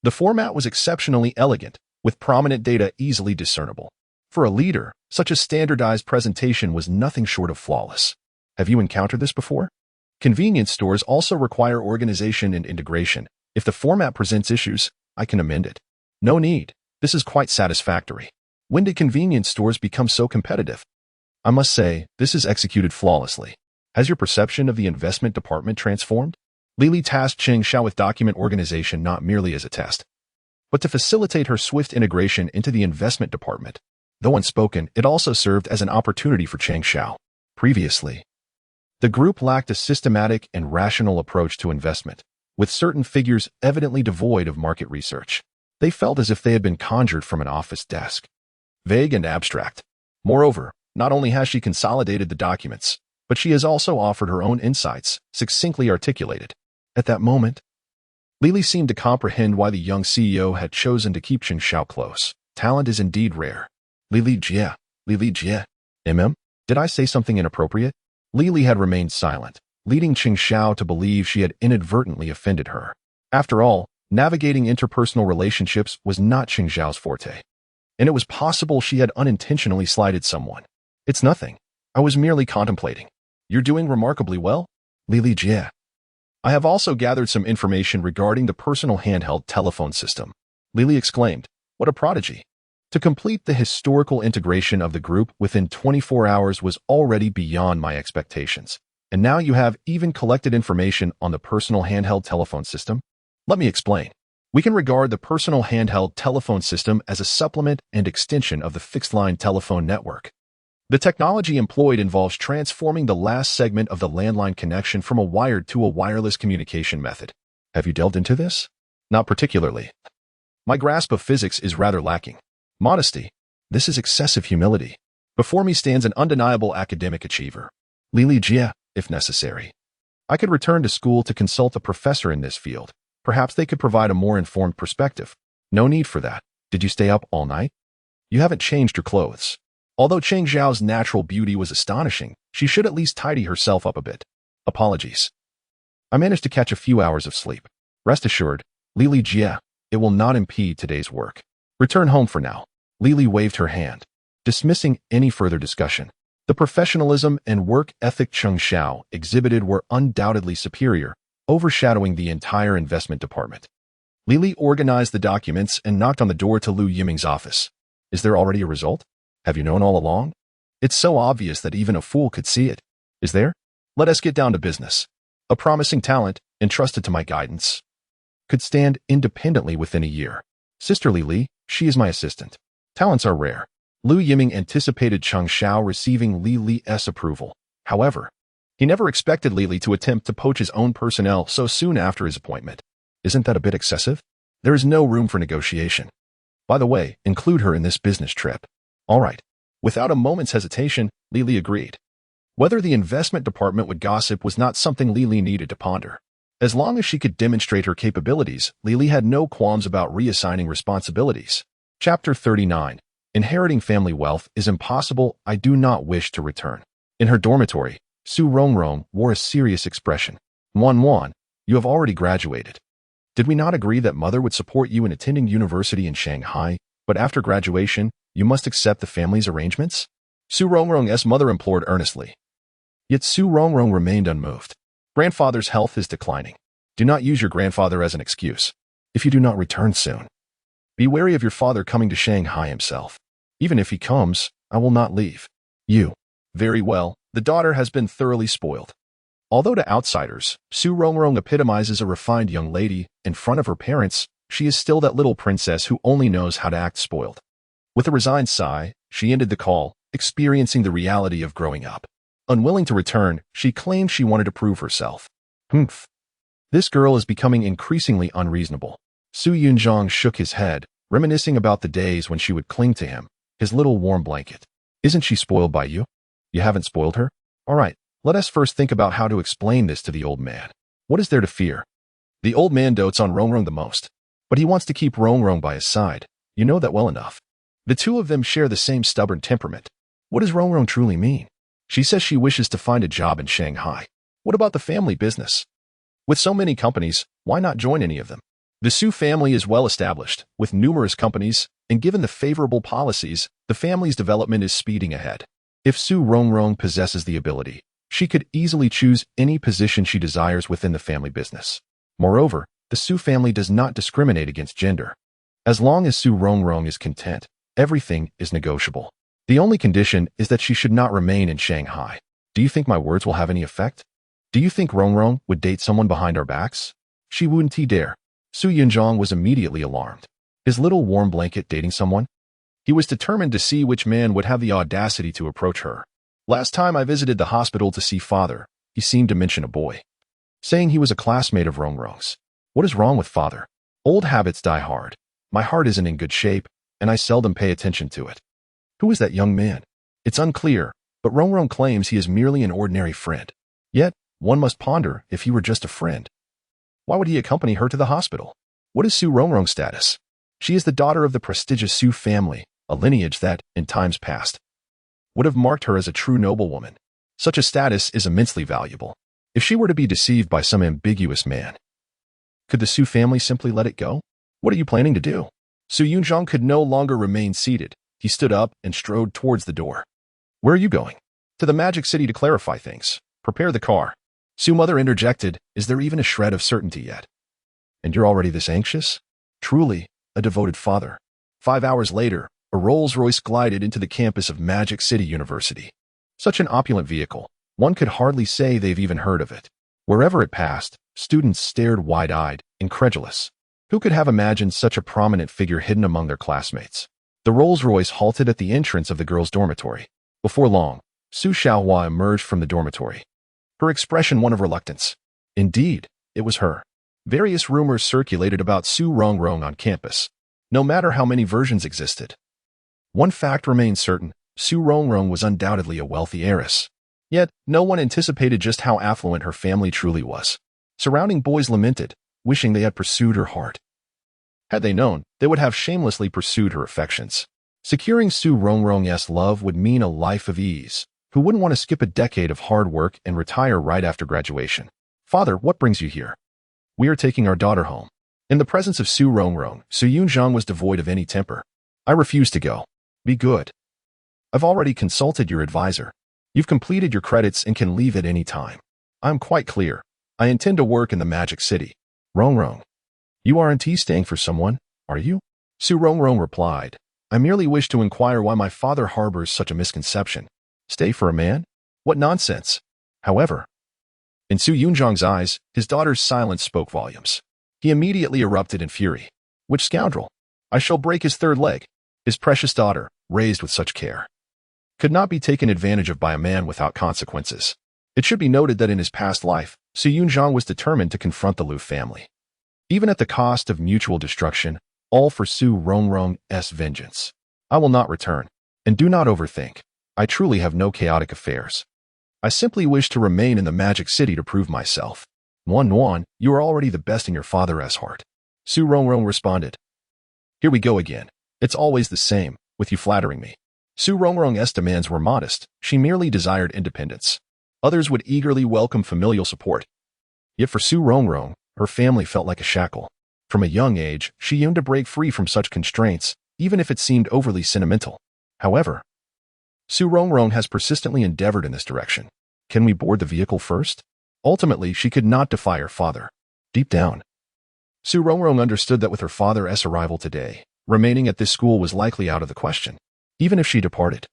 the format was exceptionally elegant, with prominent data easily discernible. For a leader, such a standardized presentation was nothing short of flawless. Have you encountered this before? Convenience stores also require organization and integration. If the format presents issues, I can amend it. No need. This is quite satisfactory. When did convenience stores become so competitive? I must say, this is executed flawlessly. Has your perception of the investment department transformed? Li tasked Cheng Xiao with document organization not merely as a test, but to facilitate her swift integration into the investment department. Though unspoken, it also served as an opportunity for Cheng Xiao. Previously, the group lacked a systematic and rational approach to investment, with certain figures evidently devoid of market research. They felt as if they had been conjured from an office desk. Vague and abstract. Moreover, not only has she consolidated the documents, but she has also offered her own insights, succinctly articulated. At that moment, Lily seemed to comprehend why the young CEO had chosen to keep Cheng Xiao close. Talent is indeed rare. Lily Jie. Did I say something inappropriate? Lily had remained silent, leading Cheng Xiao to believe she had inadvertently offended her. After all, navigating interpersonal relationships was not Cheng Xiao's forte, and it was possible she had unintentionally slighted someone. It's nothing. I was merely contemplating. You're doing remarkably well, Lily Jie. I have also gathered some information regarding the personal handheld telephone system. Lily exclaimed, "What a prodigy." To complete the historical integration of the group within 24 hours was already beyond my expectations. And now you have even collected information on the personal handheld telephone system? Let me explain. We can regard the personal handheld telephone system as a supplement and extension of the fixed-line telephone network. The technology employed involves transforming the last segment of the landline connection from a wired to a wireless communication method. Have you delved into this? Not particularly. My grasp of physics is rather lacking. Modesty. This is excessive humility. Before me stands an undeniable academic achiever. Lily Jie, if necessary. I could return to school to consult a professor in this field. Perhaps they could provide a more informed perspective. No need for that. Did you stay up all night? You haven't changed your clothes. Although Cheng Xiao's natural beauty was astonishing, she should at least tidy herself up a bit. Apologies. I managed to catch a few hours of sleep. Rest assured, Lily Jie, it will not impede today's work. Return home for now. Lily waved her hand, dismissing any further discussion. The professionalism and work ethic Cheng Xiao exhibited were undoubtedly superior, overshadowing the entire investment department. Lily organized the documents and knocked on the door to Lu Yiming's office. Is there already a result? Have you known all along? It's so obvious that even a fool could see it. Is there? Let us get down to business. A promising talent, entrusted to my guidance, could stand independently within a year. Sisterly Li, she is my assistant. Talents are rare. Lu Yiming anticipated Cheng Xiao receiving Li's approval. However, he never expected Li to attempt to poach his own personnel so soon after his appointment. Isn't that a bit excessive? There is no room for negotiation. By the way, include her in this business trip. All right. Without a moment's hesitation, Li agreed. Whether the investment department would gossip was not something Li needed to ponder. As long as she could demonstrate her capabilities, Li had no qualms about reassigning responsibilities. Chapter 39. Inheriting family wealth is impossible. I do not wish to return. In her dormitory, Su Rongrong wore a serious expression. Wan, you have already graduated. Did we not agree that mother would support you in attending university in Shanghai, but after graduation, you must accept the family's arrangements? Su Rongrong's mother implored earnestly. Yet Su Rongrong remained unmoved. Grandfather's health is declining. Do not use your grandfather as an excuse. If you do not return soon, be wary of your father coming to Shanghai himself. Even if he comes, I will not leave. You. Very well, the daughter has been thoroughly spoiled. Although to outsiders, Su Rongrong epitomizes a refined young lady, in front of her parents, she is still that little princess who only knows how to act spoiled. With a resigned sigh, she ended the call, experiencing the reality of growing up. Unwilling to return, she claimed she wanted to prove herself. Humph. This girl is becoming increasingly unreasonable. Su Yunzhong shook his head, reminiscing about the days when she would cling to him, his little warm blanket. Isn't she spoiled by you? You haven't spoiled her? All right, let us first think about how to explain this to the old man. What is there to fear? The old man dotes on Rongrong the most, but he wants to keep Rongrong by his side. You know that well enough. The two of them share the same stubborn temperament. What does Rongrong truly mean? She says she wishes to find a job in Shanghai. What about the family business? With so many companies, why not join any of them? The Su family is well established, with numerous companies, and given the favorable policies, the family's development is speeding ahead. If Su Rongrong possesses the ability, she could easily choose any position she desires within the family business. Moreover, the Su family does not discriminate against gender. As long as Su Rongrong is content, everything is negotiable. The only condition is that she should not remain in Shanghai. Do you think my words will have any effect? Do you think Rongrong would date someone behind our backs? She wouldn't dare. Su Yunzhong was immediately alarmed. His little warm blanket dating someone? He was determined to see which man would have the audacity to approach her. Last time I visited the hospital to see father, he seemed to mention a boy, saying he was a classmate of Rongrong's. What is wrong with father? Old habits die hard. My heart isn't in good shape, and I seldom pay attention to it. Who is that young man? It's unclear. But Rongrong claims he is merely an ordinary friend. Yet, one must ponder if he were just a friend. Why would he accompany her to the hospital? What is Su Rongrong's status? She is the daughter of the prestigious Su family, a lineage that, in times past, would have marked her as a true noblewoman. Such a status is immensely valuable. If she were to be deceived by some ambiguous man, could the Su family simply let it go? What are you planning to do? Su Rongrong could no longer remain seated. He stood up and strode towards the door. Where are you going? To the Magic City to clarify things. Prepare the car. Su Mother interjected, is there even a shred of certainty yet? And you're already this anxious? Truly, a devoted father. 5 hours later, a Rolls-Royce glided into the campus of Magic City University. Such an opulent vehicle, one could hardly say they've even heard of it. Wherever it passed, students stared wide-eyed, incredulous. Who could have imagined such a prominent figure hidden among their classmates? The Rolls-Royce halted at the entrance of the girls' dormitory. Before long, Su Xiaohua emerged from the dormitory. Her expression one of reluctance. Indeed, it was her. Various rumors circulated about Su Rongrong on campus, no matter how many versions existed. One fact remained certain, Su Rongrong was undoubtedly a wealthy heiress. Yet, no one anticipated just how affluent her family truly was. Surrounding boys lamented, wishing they had pursued her heart. Had they known, they would have shamelessly pursued her affections. Securing Su Rongrong's love would mean a life of ease. Who wouldn't want to skip a decade of hard work and retire right after graduation? Father, what brings you here? We are taking our daughter home. In the presence of Su Rongrong, Su Rongrong was devoid of any temper. I refuse to go. Be good. I've already consulted your advisor. You've completed your credits and can leave at any time. I'm quite clear. I intend to work in the Magic City. Rongrong. You aren't staying for someone, are you? Su Rongrong replied. I merely wish to inquire why my father harbors such a misconception. Stay for a man? What nonsense. However, in Su Rongrong's eyes, his daughter's silence spoke volumes. He immediately erupted in fury. Which scoundrel? I shall break his third leg. His precious daughter, raised with such care, could not be taken advantage of by a man without consequences. It should be noted that in his past life, Su Rongrong was determined to confront the Lu family. Even at the cost of mutual destruction, all for Su Rongrong's vengeance. I will not return. And do not overthink. I truly have no chaotic affairs. I simply wish to remain in the Magic City to prove myself. Nuan, you are already the best in your father's heart. Su Rongrong responded. Here we go again. It's always the same, with you flattering me. Su Rongrong's demands were modest. She merely desired independence. Others would eagerly welcome familial support. Yet for Su Rongrong, her family felt like a shackle. From a young age, she yearned to break free from such constraints, even if it seemed overly sentimental. However, Su Rongrong has persistently endeavored in this direction. Can we board the vehicle first? Ultimately, she could not defy her father. Deep down, Su Rongrong understood that with her father's arrival today, remaining at this school was likely out of the question. Even if she departed,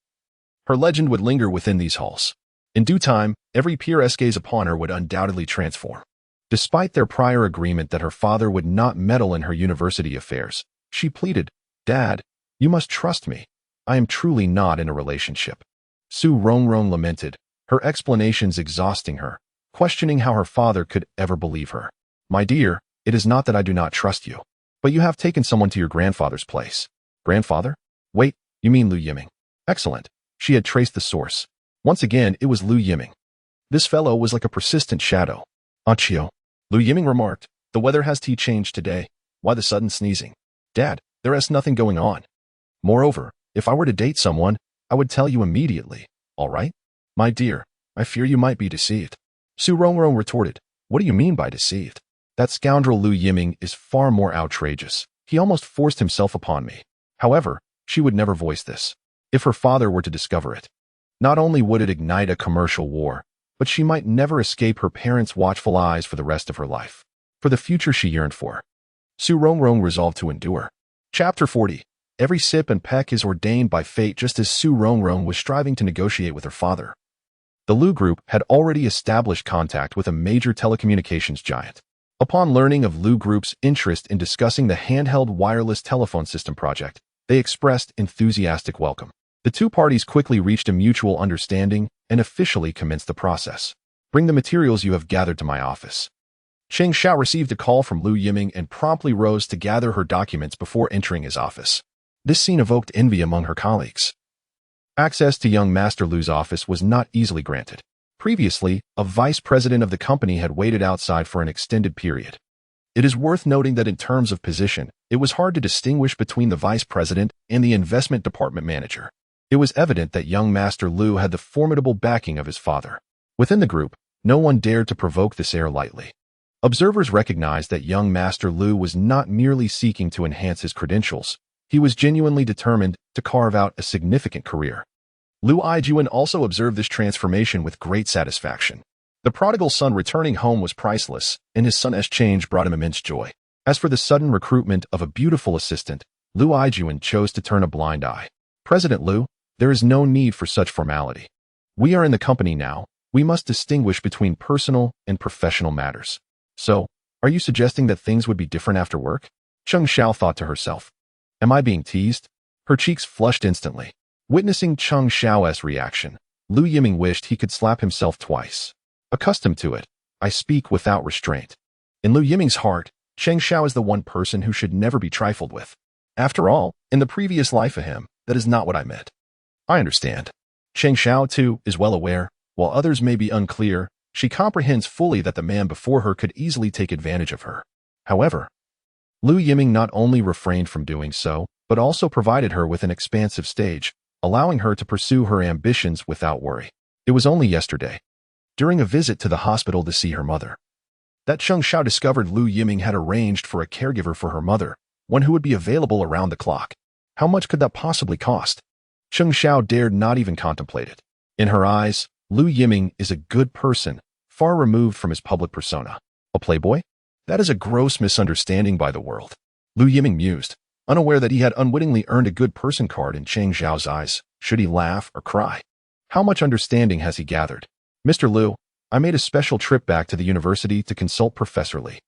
her legend would linger within these halls. In due time, every peer's gaze upon her would undoubtedly transform. Despite their prior agreement that her father would not meddle in her university affairs, she pleaded, Dad, you must trust me. I am truly not in a relationship. Su Rongrong lamented, her explanations exhausting her, questioning how her father could ever believe her. My dear, it is not that I do not trust you, but you have taken someone to your grandfather's place. Grandfather? Wait, you mean Lu Yiming. Excellent. She had traced the source. Once again, it was Lu Yiming. This fellow was like a persistent shadow. Achio. Lu Yiming remarked, the weather has changed today. Why the sudden sneezing? Dad, there is nothing going on. Moreover, if I were to date someone, I would tell you immediately, all right? My dear, I fear you might be deceived. Su Rongrong retorted, what do you mean by deceived? That scoundrel Lu Yiming is far more outrageous. He almost forced himself upon me. However, she would never voice this. If her father were to discover it, not only would it ignite a commercial war, but she might never escape her parents' watchful eyes for the rest of her life. For the future she yearned for, Su Rongrong resolved to endure. Chapter 40. Every sip and peck is ordained by fate, just as Su Rongrong was striving to negotiate with her father. The Lu Group had already established contact with a major telecommunications giant. Upon learning of Lu Group's interest in discussing the handheld wireless telephone system project, they expressed enthusiastic welcome. The two parties quickly reached a mutual understanding and officially commenced the process. Bring the materials you have gathered to my office. Cheng Xiao received a call from Lu Yiming and promptly rose to gather her documents before entering his office. This scene evoked envy among her colleagues. Access to young Master Lu's office was not easily granted. Previously, a vice president of the company had waited outside for an extended period. It is worth noting that in terms of position, it was hard to distinguish between the vice president and the investment department manager. It was evident that young Master Lu had the formidable backing of his father. Within the group, no one dared to provoke this heir lightly. Observers recognized that young Master Lu was not merely seeking to enhance his credentials. He was genuinely determined to carve out a significant career. Lu Yiming also observed this transformation with great satisfaction. The prodigal son returning home was priceless, and his son's change brought him immense joy. As for the sudden recruitment of a beautiful assistant, Lu Yiming chose to turn a blind eye. President Lu, there is no need for such formality. We are in the company now. We must distinguish between personal and professional matters. So, are you suggesting that things would be different after work? Cheng Xiao thought to herself. Am I being teased? Her cheeks flushed instantly. Witnessing Cheng Xiao's reaction, Lu Yiming wished he could slap himself twice. Accustomed to it, I speak without restraint. In Lu Yiming's heart, Cheng Xiao is the one person who should never be trifled with. After all, in the previous life of him, that is not what I meant. I understand. Cheng Xiao, too, is well aware. While others may be unclear, she comprehends fully that the man before her could easily take advantage of her. However, Lu Yiming not only refrained from doing so, but also provided her with an expansive stage, allowing her to pursue her ambitions without worry. It was only yesterday, during a visit to the hospital to see her mother, that Cheng Xiao discovered Lu Yiming had arranged for a caregiver for her mother, one who would be available around the clock. How much could that possibly cost? Cheng Xiao dared not even contemplate it. In her eyes, Lu Yiming is a good person, far removed from his public persona. A playboy? That is a gross misunderstanding by the world. Lu Yiming mused, unaware that he had unwittingly earned a good person card in Cheng Xiao's eyes. Should he laugh or cry? How much understanding has he gathered? Mr. Lu, I made a special trip back to the university to consult Professor Li,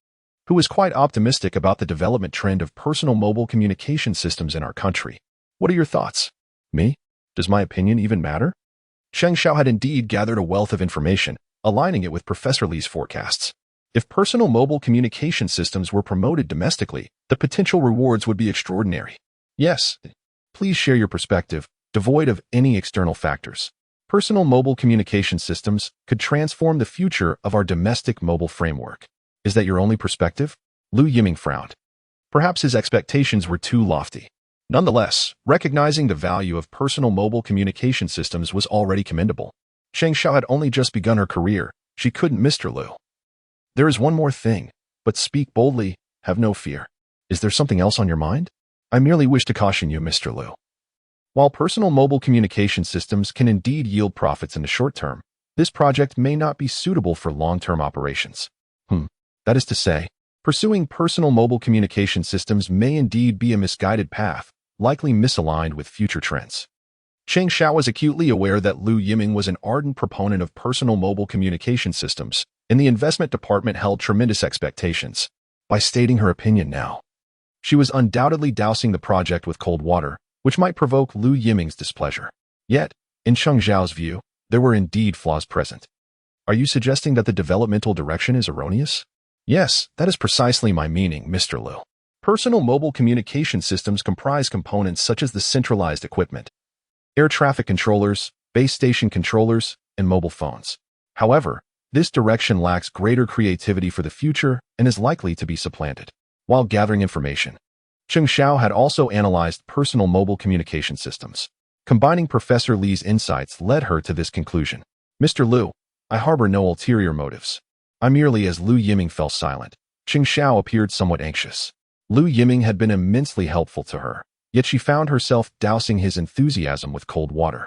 who is quite optimistic about the development trend of personal mobile communication systems in our country. What are your thoughts? Me? Does my opinion even matter? Cheng Xiao had indeed gathered a wealth of information, aligning it with Professor Li's forecasts. If personal mobile communication systems were promoted domestically, the potential rewards would be extraordinary. Yes, please share your perspective, devoid of any external factors. Personal mobile communication systems could transform the future of our domestic mobile framework. Is that your only perspective? Lu Yiming frowned. Perhaps his expectations were too lofty. Nonetheless, recognizing the value of personal mobile communication systems was already commendable. Cheng Xiao had only just begun her career. She couldn't Mr. Lu. There is one more thing, but speak boldly, have no fear. Is there something else on your mind? I merely wish to caution you, Mr. Lu. While personal mobile communication systems can indeed yield profits in the short term, this project may not be suitable for long-term operations. That is to say, pursuing personal mobile communication systems may indeed be a misguided path, likely misaligned with future trends. Cheng Xiao was acutely aware that Lu Yiming was an ardent proponent of personal mobile communication systems, and the investment department held tremendous expectations. By stating her opinion now, she was undoubtedly dousing the project with cold water, which might provoke Lu Yiming's displeasure. Yet, in Cheng Xiao's view, there were indeed flaws present. Are you suggesting that the developmental direction is erroneous? Yes, that is precisely my meaning, Mr. Lu. Personal mobile communication systems comprise components such as the centralized equipment, air traffic controllers, base station controllers, and mobile phones. However, this direction lacks greater creativity for the future and is likely to be supplanted. While gathering information, Cheng Xiao had also analyzed personal mobile communication systems. Combining Professor Li's insights led her to this conclusion. Mr. Lu, I harbor no ulterior motives. I merely, as Lu Yiming fell silent, Cheng Xiao appeared somewhat anxious. Lu Yiming had been immensely helpful to her, yet she found herself dousing his enthusiasm with cold water,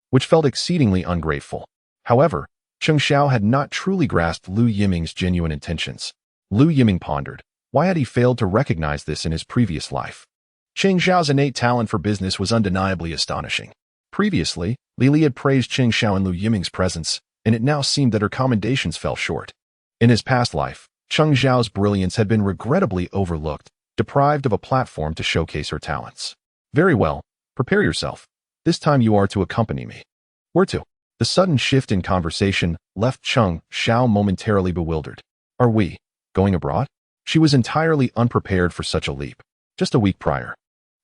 which felt exceedingly ungrateful. However, Cheng Xiao had not truly grasped Lu Yiming's genuine intentions. Lu Yiming pondered. Why had he failed to recognize this in his previous life? Cheng Xiao's innate talent for business was undeniably astonishing. Previously, Li had praised Cheng Xiao in Lu Yiming's presence, and it now seemed that her commendations fell short. In his past life, Cheng Xiao's brilliance had been regrettably overlooked, deprived of a platform to showcase her talents. Very well, prepare yourself. This time you are to accompany me. Where to? The sudden shift in conversation left Cheng Xiao momentarily bewildered. Are we going abroad? She was entirely unprepared for such a leap. Just a week prior,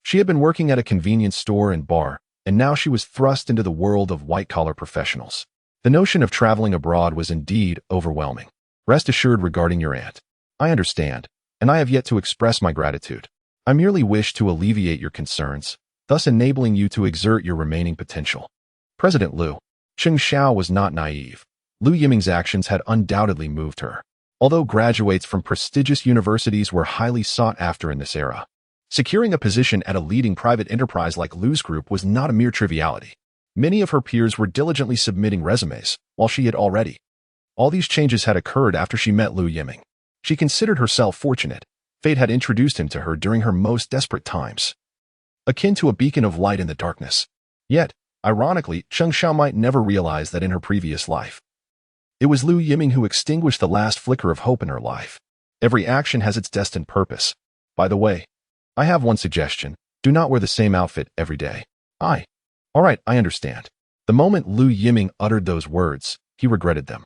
she had been working at a convenience store and bar, and now she was thrust into the world of white-collar professionals. The notion of traveling abroad was indeed overwhelming. Rest assured regarding your aunt. I understand, and I have yet to express my gratitude. I merely wish to alleviate your concerns, thus enabling you to exert your remaining potential. President Lu. Cheng Xiao was not naive. Lu Yiming's actions had undoubtedly moved her. Although graduates from prestigious universities were highly sought after in this era, securing a position at a leading private enterprise like Lu's group was not a mere triviality. Many of her peers were diligently submitting resumes, while she had already. All these changes had occurred after she met Lu Yiming. She considered herself fortunate. Fate had introduced him to her during her most desperate times, akin to a beacon of light in the darkness. Yet, ironically, Cheng Xiao might never realize that in her previous life, it was Lu Yiming who extinguished the last flicker of hope in her life. Every action has its destined purpose. By the way, I have one suggestion. Do not wear the same outfit every day. All right, I understand. The moment Lu Yiming uttered those words, he regretted them.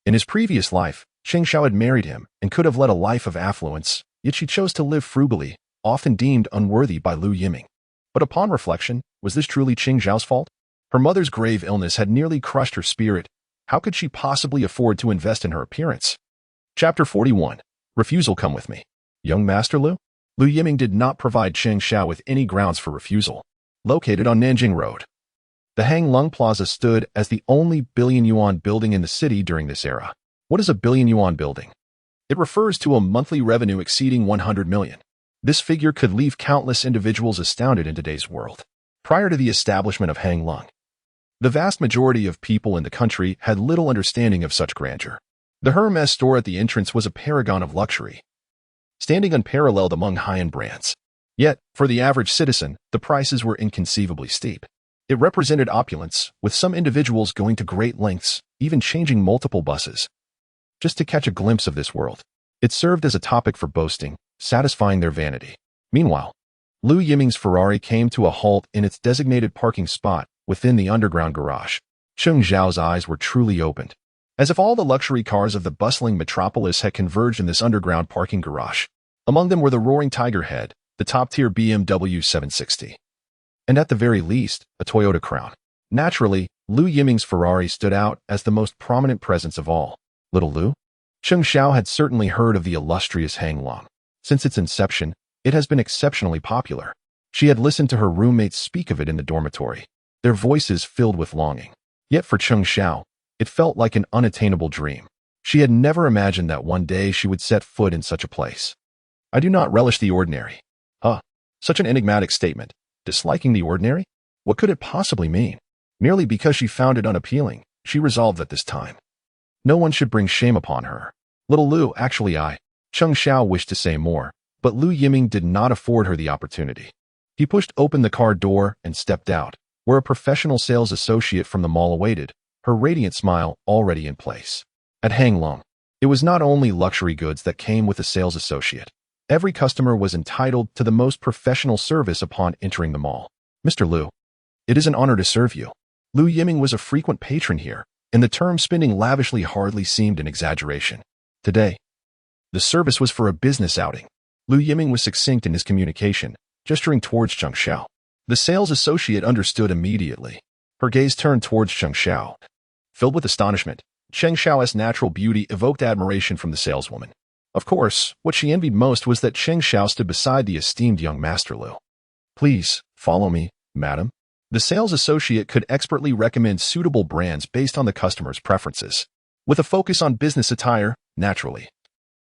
In his previous life, Cheng Xiao had married him and could have led a life of affluence, yet she chose to live frugally, often deemed unworthy by Lu Yiming. But upon reflection, was this truly Cheng Xiao's fault? Her mother's grave illness had nearly crushed her spirit. How could she possibly afford to invest in her appearance? Chapter 41. Refusal. Come with me. Young Master Lu? Lu Yiming did not provide Cheng Xiao with any grounds for refusal. Located on Nanjing Road, the Hang Lung Plaza stood as the only billion-yuan building in the city during this era. What is a billion-yuan building? It refers to a monthly revenue exceeding 100 million. This figure could leave countless individuals astounded in today's world. Prior to the establishment of Hang Lung, the vast majority of people in the country had little understanding of such grandeur. The Hermes store at the entrance was a paragon of luxury, standing unparalleled among high-end brands. Yet, for the average citizen, the prices were inconceivably steep. It represented opulence, with some individuals going to great lengths, even changing multiple buses, just to catch a glimpse of this world. It served as a topic for boasting, satisfying their vanity. Meanwhile, Lu Yiming's Ferrari came to a halt in its designated parking spot within the underground garage. Cheng Xiao's eyes were truly opened, as if all the luxury cars of the bustling metropolis had converged in this underground parking garage. Among them were the roaring Tiger Head, the top-tier BMW 760, and at the very least, a Toyota Crown. Naturally, Lu Yiming's Ferrari stood out as the most prominent presence of all. Little Lu? Cheng Xiao had certainly heard of the illustrious Hang Lung. Since its inception, it has been exceptionally popular. She had listened to her roommates speak of it in the dormitory, their voices filled with longing. Yet for Cheng Xiao, it felt like an unattainable dream. She had never imagined that one day she would set foot in such a place. I do not relish the ordinary. Such an enigmatic statement. Disliking the ordinary? What could it possibly mean? Merely because she found it unappealing, she resolved that this time no one should bring shame upon her. Little Lu, actually Cheng Xiao wished to say more, but Lu Yiming did not afford her the opportunity. He pushed open the car door and stepped out, where a professional sales associate from the mall awaited, her radiant smile already in place. At Hang Lung, it was not only luxury goods that came with a sales associate. Every customer was entitled to the most professional service upon entering the mall. Mr. Lu, it is an honor to serve you. Lu Yiming was a frequent patron here, and the term spending lavishly hardly seemed an exaggeration. Today, the service was for a business outing. Lu Yiming was succinct in his communication, gesturing towards Cheng Xiao. The sales associate understood immediately. Her gaze turned towards Cheng Xiao. Filled with astonishment, Cheng Xiao's natural beauty evoked admiration from the saleswoman. Of course, what she envied most was that Cheng Xiao stood beside the esteemed young Master Lu. Please, follow me, madam. The sales associate could expertly recommend suitable brands based on the customer's preferences, with a focus on business attire, naturally.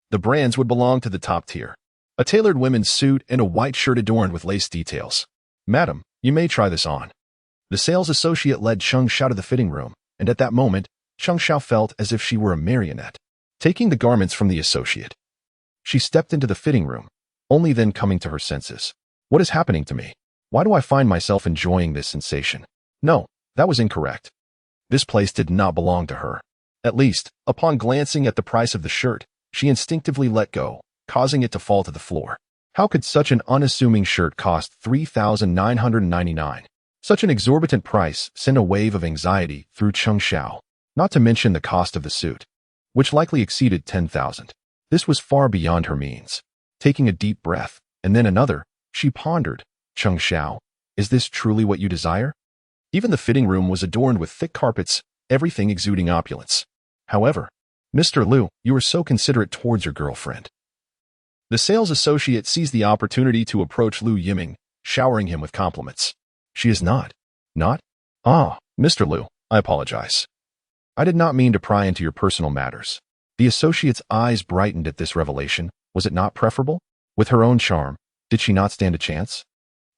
The brands would belong to the top tier. A tailored women's suit and a white shirt adorned with lace details. Madam, you may try this on. The sales associate led Cheng Xiao to the fitting room, and at that moment, Cheng Xiao felt as if she were a marionette. Taking the garments from the associate, she stepped into the fitting room, only then coming to her senses. What is happening to me? Why do I find myself enjoying this sensation? No, that was incorrect. This place did not belong to her. At least, upon glancing at the price of the shirt, she instinctively let go, causing it to fall to the floor. How could such an unassuming shirt cost 3,999? Such an exorbitant price sent a wave of anxiety through Cheng Xiao, not to mention the cost of the suit, which likely exceeded 10,000. This was far beyond her means. Taking a deep breath, and then another, she pondered, Cheng Xiao, is this truly what you desire? Even the fitting room was adorned with thick carpets, everything exuding opulence. However, Mr. Lu, you are so considerate towards your girlfriend. The sales associate seized the opportunity to approach Lu Yiming, showering him with compliments. She is not. Not? Ah, Mr. Lu, I apologize. I did not mean to pry into your personal matters. The associate's eyes brightened at this revelation. Was it not preferable? With her own charm, did she not stand a chance?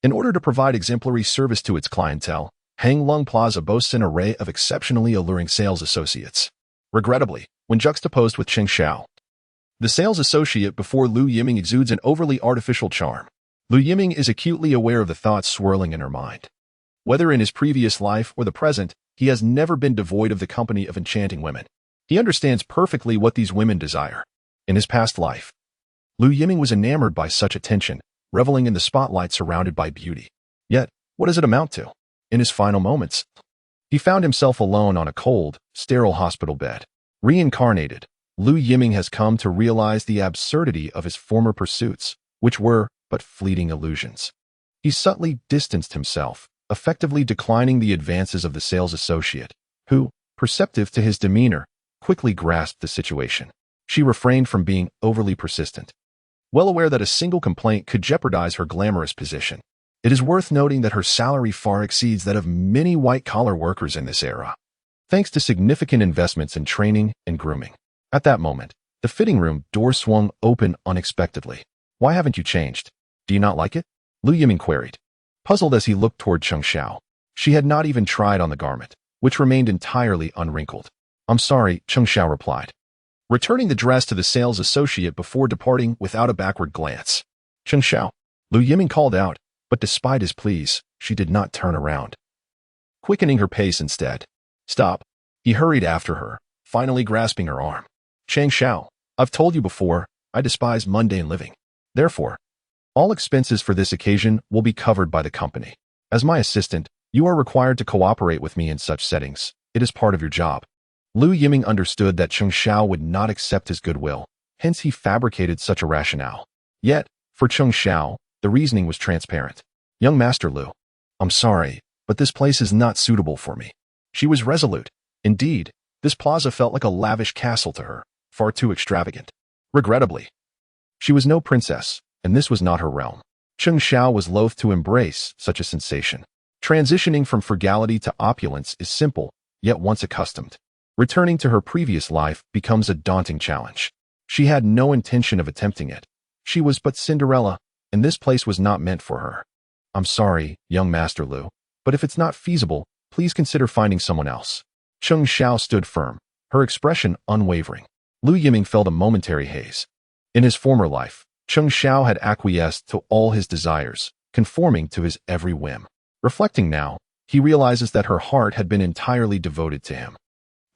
In order to provide exemplary service to its clientele, Hang Lung Plaza boasts an array of exceptionally alluring sales associates. Regrettably, when juxtaposed with Cheng Xiao, the sales associate before Lu Yiming exudes an overly artificial charm. Lu Yiming is acutely aware of the thoughts swirling in her mind. Whether in his previous life or the present, he has never been devoid of the company of enchanting women. He understands perfectly what these women desire. In his past life, Lu Yiming was enamored by such attention, reveling in the spotlight surrounded by beauty. Yet, what does it amount to? In his final moments, he found himself alone on a cold, sterile hospital bed. Reincarnated, Lu Yiming has come to realize the absurdity of his former pursuits, which were but fleeting illusions. He subtly distanced himself, effectively declining the advances of the sales associate, who, perceptive to his demeanor, quickly grasped the situation. She refrained from being overly persistent. Well aware that a single complaint could jeopardize her glamorous position, it is worth noting that her salary far exceeds that of many white-collar workers in this era, thanks to significant investments in training and grooming. At that moment, the fitting room door swung open unexpectedly. Why haven't you changed? Do you not like it? Lu Yiming queried, puzzled as he looked toward Cheng Xiao. She had not even tried on the garment, which remained entirely unwrinkled. I'm sorry, Cheng Xiao replied, returning the dress to the sales associate before departing without a backward glance. Cheng Xiao, Lu Yiming called out, but despite his pleas, she did not turn around, quickening her pace instead. Stop. He hurried after her, finally grasping her arm. Cheng Xiao, I've told you before, I despise mundane living. Therefore, all expenses for this occasion will be covered by the company. As my assistant, you are required to cooperate with me in such settings. It is part of your job. Lu Yiming understood that Cheng Xiao would not accept his goodwill, hence he fabricated such a rationale. Yet, for Cheng Xiao, the reasoning was transparent. Young Master Lu, I'm sorry, but this place is not suitable for me. She was resolute. Indeed, this plaza felt like a lavish castle to her, far too extravagant. Regrettably, she was no princess, and this was not her realm. Cheng Xiao was loath to embrace such a sensation. Transitioning from frugality to opulence is simple, yet once accustomed, returning to her previous life becomes a daunting challenge. She had no intention of attempting it. She was but Cinderella, and this place was not meant for her. I'm sorry, young Master Lu, but if it's not feasible, please consider finding someone else. Cheng Xiao stood firm, her expression unwavering. Lu Yiming felt a momentary haze. In his former life, Cheng Xiao had acquiesced to all his desires, conforming to his every whim. Reflecting now, he realizes that her heart had been entirely devoted to him.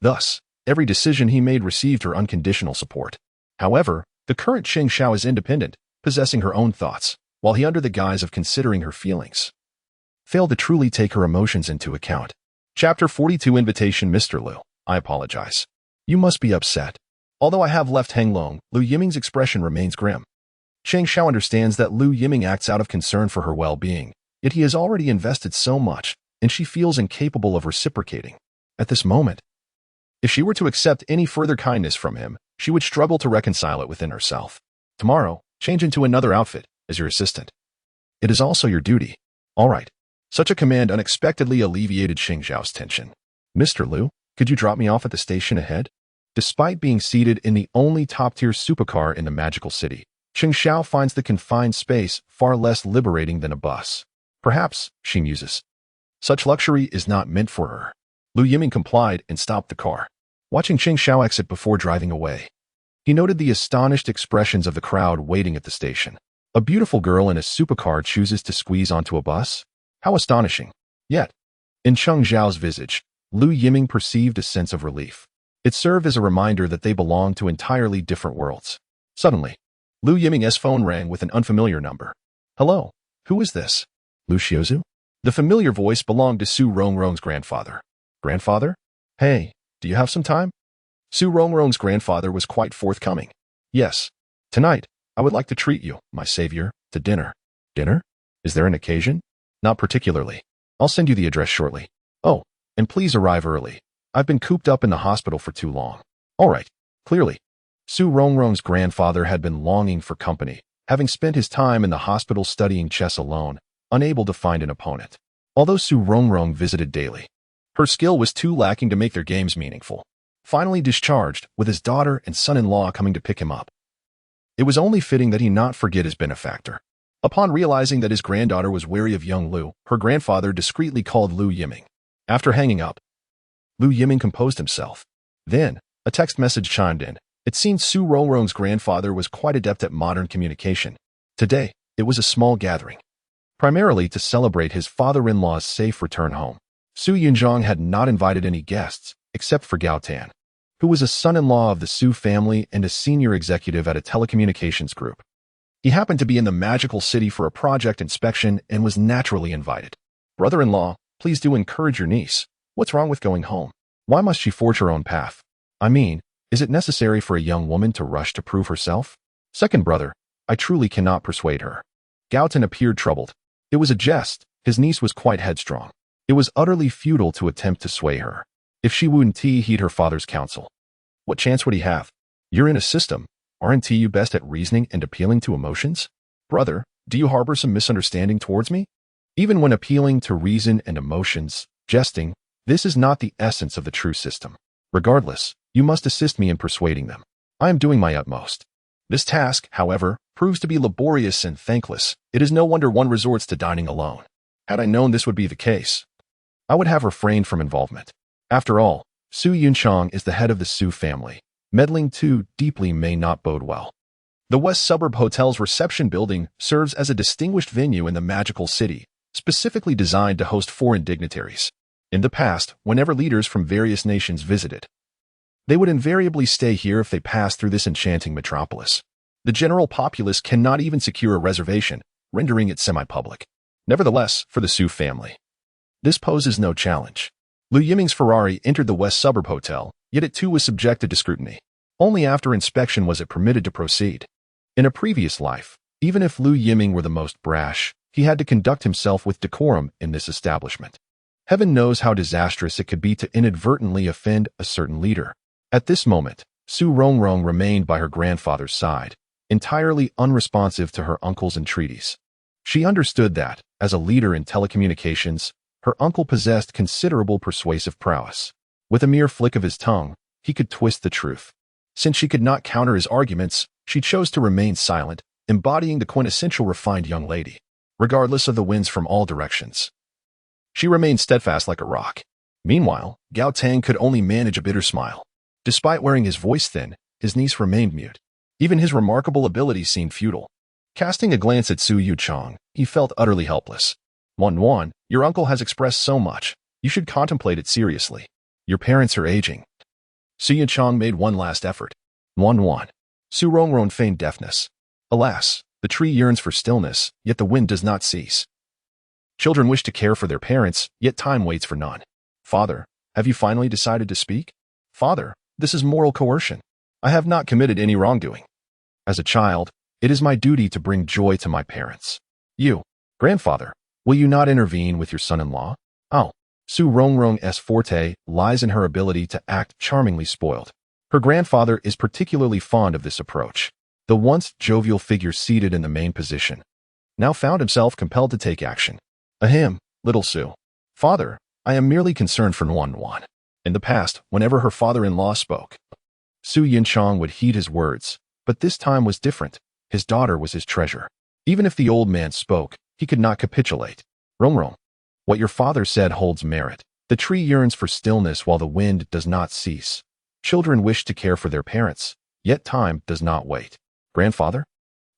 Thus, every decision he made received her unconditional support. However, the current Cheng Xiao is independent, possessing her own thoughts, while he, under the guise of considering her feelings, failed to truly take her emotions into account. Chapter 42 Invitation. Mr. Lu, I apologize. You must be upset. Although I have left Hang Lung, Lu Yiming's expression remains grim. Cheng Xiao understands that Lu Yiming acts out of concern for her well-being, yet he has already invested so much, and she feels incapable of reciprocating. At this moment, if she were to accept any further kindness from him, she would struggle to reconcile it within herself. Tomorrow, change into another outfit, as your assistant. It is also your duty. All right. Such a command unexpectedly alleviated Cheng Xiao's tension. Mr. Lu, could you drop me off at the station ahead? Despite being seated in the only top-tier supercar in the magical city, Cheng Xiao finds the confined space far less liberating than a bus. Perhaps, she muses, such luxury is not meant for her. Lu Yiming complied and stopped the car. Watching Cheng Xiao exit before driving away, he noted the astonished expressions of the crowd waiting at the station. A beautiful girl in a supercar chooses to squeeze onto a bus? How astonishing. Yet, in Cheng Xiao's visage, Lu Yiming perceived a sense of relief. It served as a reminder that they belonged to entirely different worlds. Suddenly, Lu Yiming's phone rang with an unfamiliar number. Hello, who is this? Lu Xiaozu? The familiar voice belonged to Su Rongrong's grandfather. Grandfather? Hey, do you have some time? Su Rongrong's grandfather was quite forthcoming. Yes. Tonight, I would like to treat you, my savior, to dinner. Dinner? Is there an occasion? Not particularly. I'll send you the address shortly. Oh, and please arrive early. I've been cooped up in the hospital for too long. All right, clearly. Su Rongrong's grandfather had been longing for company, having spent his time in the hospital studying chess alone, unable to find an opponent. Although Su Rongrong visited daily, her skill was too lacking to make their games meaningful. Finally discharged, with his daughter and son-in-law coming to pick him up, it was only fitting that he not forget his benefactor. Upon realizing that his granddaughter was wary of young Lu, her grandfather discreetly called Lu Yiming. After hanging up, Lu Yiming composed himself. Then, a text message chimed in. It seemed Su Rongrong's grandfather was quite adept at modern communication. Today, it was a small gathering, primarily to celebrate his father-in-law's safe return home. Su Yunzhong had not invited any guests, except for Gao Tan, who was a son-in-law of the Su family and a senior executive at a telecommunications group. He happened to be in the magical city for a project inspection and was naturally invited. Brother-in-law, please do encourage your niece. What's wrong with going home? Why must she forge her own path? I mean, is it necessary for a young woman to rush to prove herself? Second brother, I truly cannot persuade her. Gao Tan appeared troubled. It was a jest. His niece was quite headstrong. It was utterly futile to attempt to sway her. If she wouldn't heed her father's counsel, what chance would he have? You're in a system. Aren't you best at reasoning and appealing to emotions? Brother, do you harbor some misunderstanding towards me? Even when appealing to reason and emotions, jesting, this is not the essence of the true system. Regardless, you must assist me in persuading them. I am doing my utmost. This task, however, proves to be laborious and thankless. It is no wonder one resorts to dining alone. Had I known this would be the case, I would have refrained from involvement. After all, Su Yunchang is the head of the Su family. Meddling too deeply may not bode well. The West Suburb Hotel's reception building serves as a distinguished venue in the magical city, specifically designed to host foreign dignitaries. In the past, whenever leaders from various nations visited, they would invariably stay here if they passed through this enchanting metropolis. The general populace cannot even secure a reservation, rendering it semi-public. Nevertheless, for the Su family, this poses no challenge. Lu Yiming's Ferrari entered the West Suburb Hotel, yet it too was subjected to scrutiny. Only after inspection was it permitted to proceed. In a previous life, even if Lu Yiming were the most brash, he had to conduct himself with decorum in this establishment. Heaven knows how disastrous it could be to inadvertently offend a certain leader. At this moment, Su Rongrong remained by her grandfather's side, entirely unresponsive to her uncle's entreaties. She understood that, as a leader in telecommunications, her uncle possessed considerable persuasive prowess. With a mere flick of his tongue, he could twist the truth. Since she could not counter his arguments, she chose to remain silent, embodying the quintessential refined young lady. Regardless of the winds from all directions, she remained steadfast like a rock. Meanwhile, Gao Tang could only manage a bitter smile. Despite wearing his voice thin, his niece remained mute. Even his remarkable ability seemed futile. Casting a glance at Su Yuchang, he felt utterly helpless. Wan, your uncle has expressed so much. You should contemplate it seriously. Your parents are aging. Su Yuchang made one last effort. Wan. Su Rongrong feigned deafness. Alas, the tree yearns for stillness, yet the wind does not cease. Children wish to care for their parents, yet time waits for none. Father, have you finally decided to speak? Father, this is moral coercion. I have not committed any wrongdoing. As a child, it is my duty to bring joy to my parents. You, grandfather, will you not intervene with your son-in-law? Oh, Su Rongrong's forte lies in her ability to act charmingly spoiled. Her grandfather is particularly fond of this approach. The once jovial figure seated in the main position now found himself compelled to take action. Ahem, little Su. Father, I am merely concerned for Wan. In the past, whenever her father-in-law spoke, Su Yinchang would heed his words, but this time was different. His daughter was his treasure. Even if the old man spoke, he could not capitulate. Rongrong, what your father said holds merit. The tree yearns for stillness while the wind does not cease. Children wish to care for their parents, yet time does not wait. Grandfather?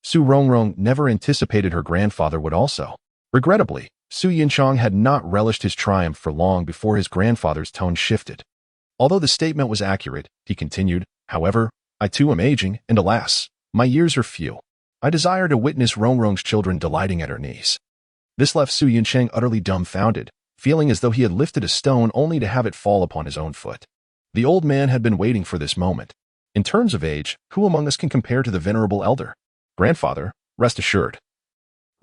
Su Rongrong never anticipated her grandfather would also. Regrettably, Su Yinchang had not relished his triumph for long before his grandfather's tone shifted. Although the statement was accurate, he continued, however, I too am aging, and alas, my years are few. I desire to witness Rongrong's children delighting at her knees. This left Su Yinchang utterly dumbfounded, feeling as though he had lifted a stone only to have it fall upon his own foot. The old man had been waiting for this moment. In terms of age, who among us can compare to the venerable elder? Grandfather, rest assured.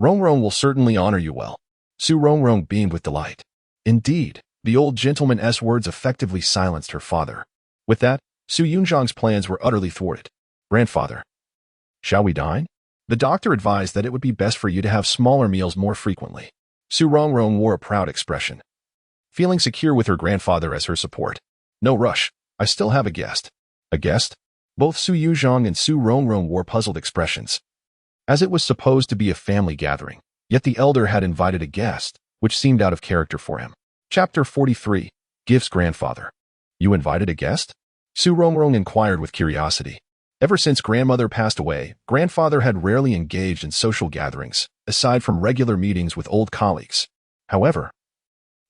Rongrong will certainly honor you well. Su Rongrong beamed with delight. Indeed, The old gentleman's words effectively silenced her father. With that, Su Yunzhang's plans were utterly thwarted. Grandfather, shall we dine? The doctor advised that it would be best for you to have smaller meals more frequently. Su Rongrong wore a proud expression, feeling secure with her grandfather as her support. No rush. I still have a guest. A guest? Both Su Yuzhong and Su Rongrong wore puzzled expressions. As it was supposed to be a family gathering, yet the elder had invited a guest, which seemed out of character for him. Chapter 43. Gifts Grandfather. You invited a guest? Su Rongrong inquired with curiosity. Ever since grandmother passed away, grandfather had rarely engaged in social gatherings, aside from regular meetings with old colleagues. However,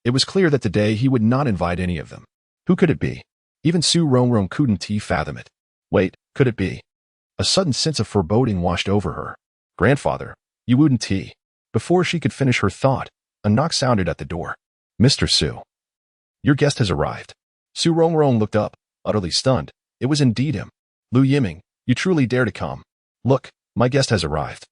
it was clear that today he would not invite any of them. Who could it be? Even Su Rongrong couldn't fathom it. Wait, could it be? A sudden sense of foreboding washed over her. Grandfather, you wouldn't. Before she could finish her thought, a knock sounded at the door. Mr. Su, your guest has arrived. Su Rongrong looked up, utterly stunned. It was indeed him. Lu Yiming, you truly dare to come. Look, my guest has arrived.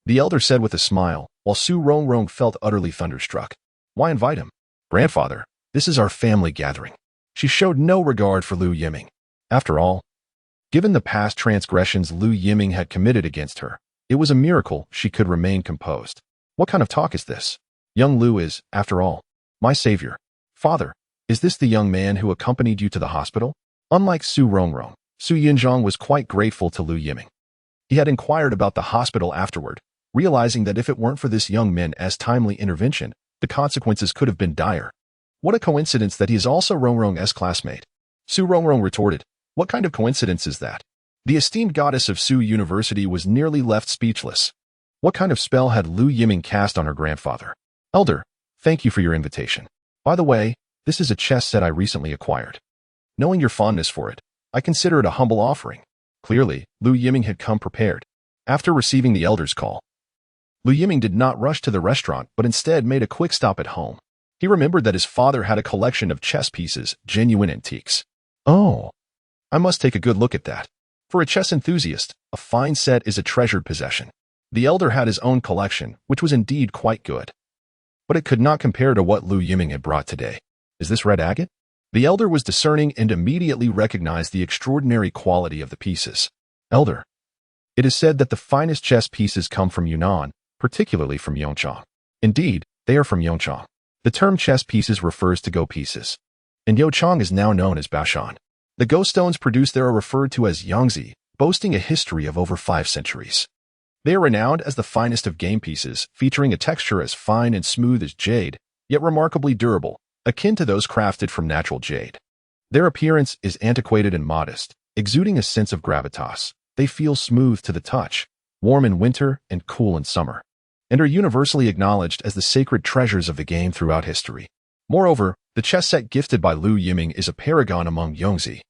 The elder said with a smile, while Su Rongrong felt utterly thunderstruck. Why invite him? Grandfather, this is our family gathering. She showed no regard for Lu Yiming. After all, given the past transgressions Lu Yiming had committed against her, it was a miracle she could remain composed. What kind of talk is this? Young Lu is, after all, my savior. Father, is this the young man who accompanied you to the hospital? Unlike Su Rongrong, Su Yunzhang was quite grateful to Lu Yiming. He had inquired about the hospital afterward, realizing that if it weren't for this young man's timely intervention, the consequences could have been dire. What a coincidence that he is also Rongrong's classmate. Su Rongrong retorted, what kind of coincidence is that? The esteemed goddess of Su University was nearly left speechless. What kind of spell had Lu Yiming cast on her grandfather? Elder, thank you for your invitation. By the way, this is a chess set I recently acquired. Knowing your fondness for it, I consider it a humble offering. Clearly, Lu Yiming had come prepared. After receiving the elder's call, Lu Yiming did not rush to the restaurant but instead made a quick stop at home. He remembered that his father had a collection of chess pieces, genuine antiques. Oh, I must take a good look at that. For a chess enthusiast, a fine set is a treasured possession. The elder had his own collection, which was indeed quite good. But it could not compare to what Lu Yiming had brought today. Is this red agate? The elder was discerning and immediately recognized the extraordinary quality of the pieces. Elder, it is said that the finest chess pieces come from Yunnan, particularly from Yongchang. Indeed, they are from Yongchang. The term chess pieces refers to go pieces, and Yongchang is now known as Baoshan. The go stones produced there are referred to as Yangzi, boasting a history of over 5 centuries. They are renowned as the finest of game pieces, featuring a texture as fine and smooth as jade, yet remarkably durable, akin to those crafted from natural jade. Their appearance is antiquated and modest, exuding a sense of gravitas. They feel smooth to the touch, warm in winter and cool in summer, and are universally acknowledged as the sacred treasures of the game throughout history. Moreover, the chess set gifted by Lu Yiming is a paragon among Yongzi.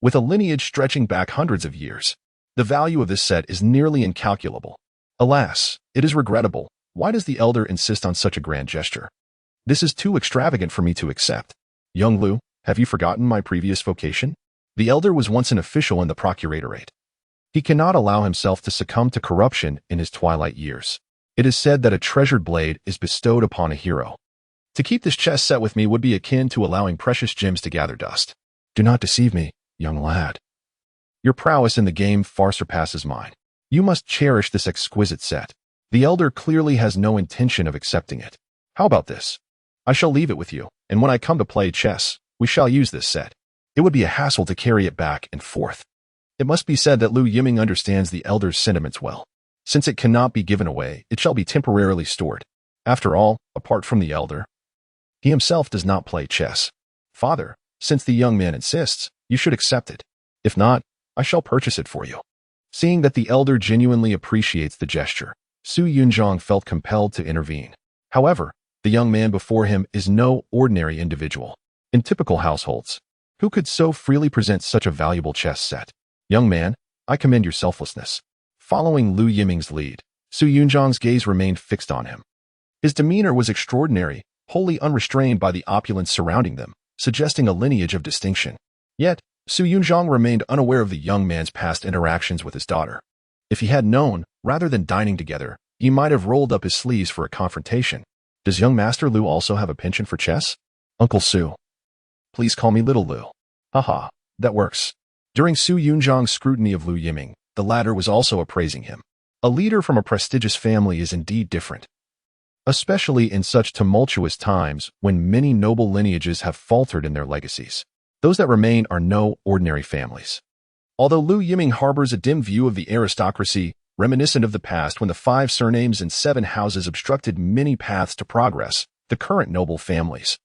With a lineage stretching back hundreds of years, the value of this set is nearly incalculable. Alas, it is regrettable. Why does the elder insist on such a grand gesture? This is too extravagant for me to accept. Young Lu, have you forgotten my previous vocation? The elder was once an official in the procuratorate. He cannot allow himself to succumb to corruption in his twilight years. It is said that a treasured blade is bestowed upon a hero. To keep this chess set with me would be akin to allowing precious gems to gather dust. Do not deceive me, young lad. Your prowess in the game far surpasses mine. You must cherish this exquisite set. The elder clearly has no intention of accepting it. How about this? I shall leave it with you, and when I come to play chess, we shall use this set. It would be a hassle to carry it back and forth. It must be said that Lu Yiming understands the elder's sentiments well. Since it cannot be given away, it shall be temporarily stored. After all, apart from the elder, he himself does not play chess. Father, since the young man insists, you should accept it. If not, I shall purchase it for you. Seeing that the elder genuinely appreciates the gesture, Su Yunzhang felt compelled to intervene. However, the young man before him is no ordinary individual. In typical households, who could so freely present such a valuable chess set? Young man, I commend your selflessness. Following Lu Yiming's lead, Su Yunzhang's gaze remained fixed on him. His demeanor was extraordinary, wholly unrestrained by the opulence surrounding them, suggesting a lineage of distinction. Yet, Su Yunzhang remained unaware of the young man's past interactions with his daughter. If he had known, rather than dining together, he might have rolled up his sleeves for a confrontation. Does young Master Lu also have a penchant for chess? Uncle Su. Please call me Little Lu. Haha, that works. During Su Yunzhang's scrutiny of Lu Yiming, the latter was also appraising him. A leader from a prestigious family is indeed different, especially in such tumultuous times when many noble lineages have faltered in their legacies. Those that remain are no ordinary families. Although Lu Yiming harbors a dim view of the aristocracy, reminiscent of the past when the 5 surnames and 7 houses obstructed many paths to progress, the current noble families,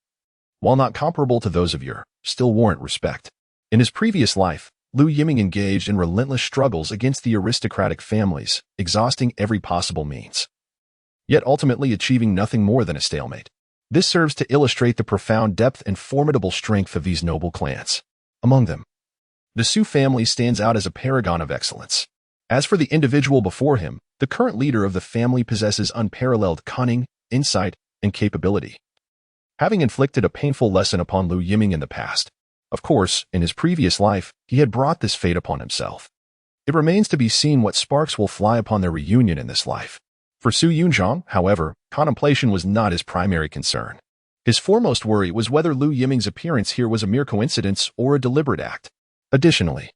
while not comparable to those of yore, still warrant respect. In his previous life, Lu Yiming engaged in relentless struggles against the aristocratic families, exhausting every possible means, yet ultimately achieving nothing more than a stalemate. This serves to illustrate the profound depth and formidable strength of these noble clans. Among them, the Su family stands out as a paragon of excellence. As for the individual before him, the current leader of the family possesses unparalleled cunning, insight, and capability, having inflicted a painful lesson upon Lu Yiming in the past. Of course, in his previous life, he had brought this fate upon himself. It remains to be seen what sparks will fly upon their reunion in this life. For Su Yunzhang, however, contemplation was not his primary concern. His foremost worry was whether Lu Yiming's appearance here was a mere coincidence or a deliberate act. Additionally,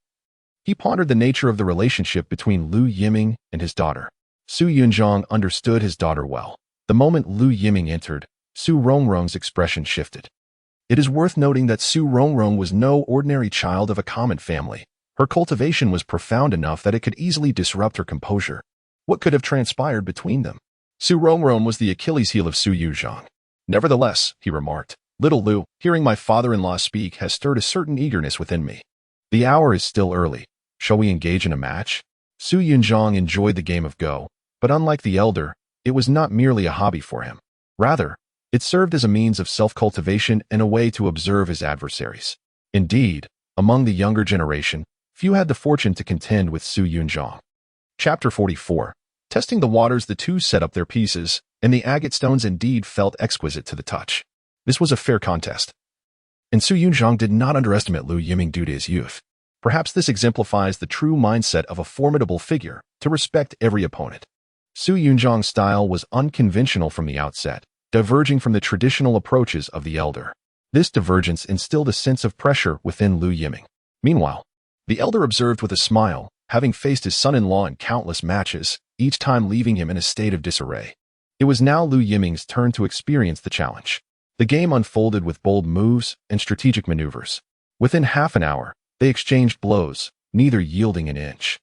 he pondered the nature of the relationship between Lu Yiming and his daughter. Su Yunzhang understood his daughter well. The moment Lu Yiming entered, Su Rongrong's expression shifted. It is worth noting that Su Rongrong was no ordinary child of a common family. Her cultivation was profound enough that it could easily disrupt her composure. What could have transpired between them? Su Rongrong was the Achilles heel of Su Yunzhang. Nevertheless, he remarked, Little Lu, hearing my father-in-law speak has stirred a certain eagerness within me. The hour is still early. Shall we engage in a match? Su Yunzhang enjoyed the game of Go, but unlike the elder, it was not merely a hobby for him. Rather, it served as a means of self-cultivation and a way to observe his adversaries. Indeed, among the younger generation, few had the fortune to contend with Su Yunzhang. Chapter 44. Testing the waters, the two set up their pieces, and the agate stones indeed felt exquisite to the touch. This was a fair contest, and Su Yunzhang did not underestimate Lu Yiming due to his youth. Perhaps this exemplifies the true mindset of a formidable figure, to respect every opponent. Su Yunzhang's style was unconventional from the outset, diverging from the traditional approaches of the elder. This divergence instilled a sense of pressure within Lu Yiming. Meanwhile, the elder observed with a smile, having faced his son-in-law in countless matches, each time leaving him in a state of disarray. It was now Lu Yiming's turn to experience the challenge. The game unfolded with bold moves and strategic maneuvers. Within half an hour, they exchanged blows, neither yielding an inch.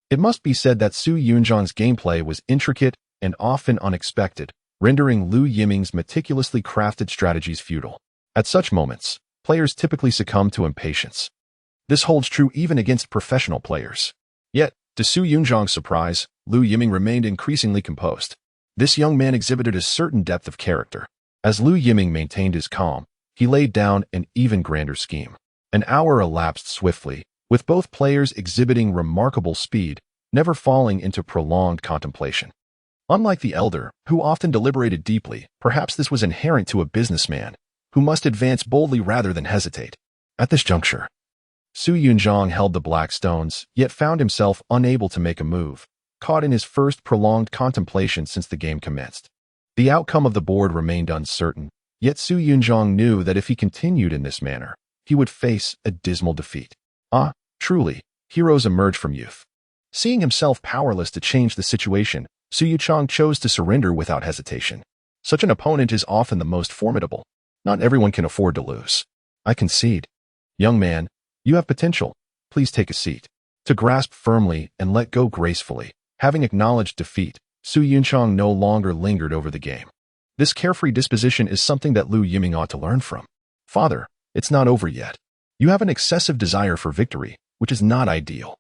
It must be said that Su Yunzhang's gameplay was intricate and often unexpected, rendering Lu Yiming's meticulously crafted strategies futile. At such moments, players typically succumb to impatience. This holds true even against professional players. Yet, to Su Yunzhang's surprise, Lu Yiming remained increasingly composed. This young man exhibited a certain depth of character. As Lu Yiming maintained his calm, he laid down an even grander scheme. An hour elapsed swiftly, with both players exhibiting remarkable speed, never falling into prolonged contemplation. Unlike the elder, who often deliberated deeply, perhaps this was inherent to a businessman, who must advance boldly rather than hesitate. At this juncture, Su Yunzhang held the black stones, yet found himself unable to make a move, caught in his first prolonged contemplation since the game commenced. The outcome of the board remained uncertain, yet Su Yunzhang knew that if he continued in this manner, he would face a dismal defeat. Truly, heroes emerge from youth. Seeing himself powerless to change the situation, Su Yunzhang chose to surrender without hesitation. Such an opponent is often the most formidable. Not everyone can afford to lose. I concede. Young man, you have potential. Please take a seat. To grasp firmly and let go gracefully, having acknowledged defeat, Su Yunzhang no longer lingered over the game. This carefree disposition is something that Lu Yiming ought to learn from. Father, it's not over yet. You have an excessive desire for victory, which is not ideal.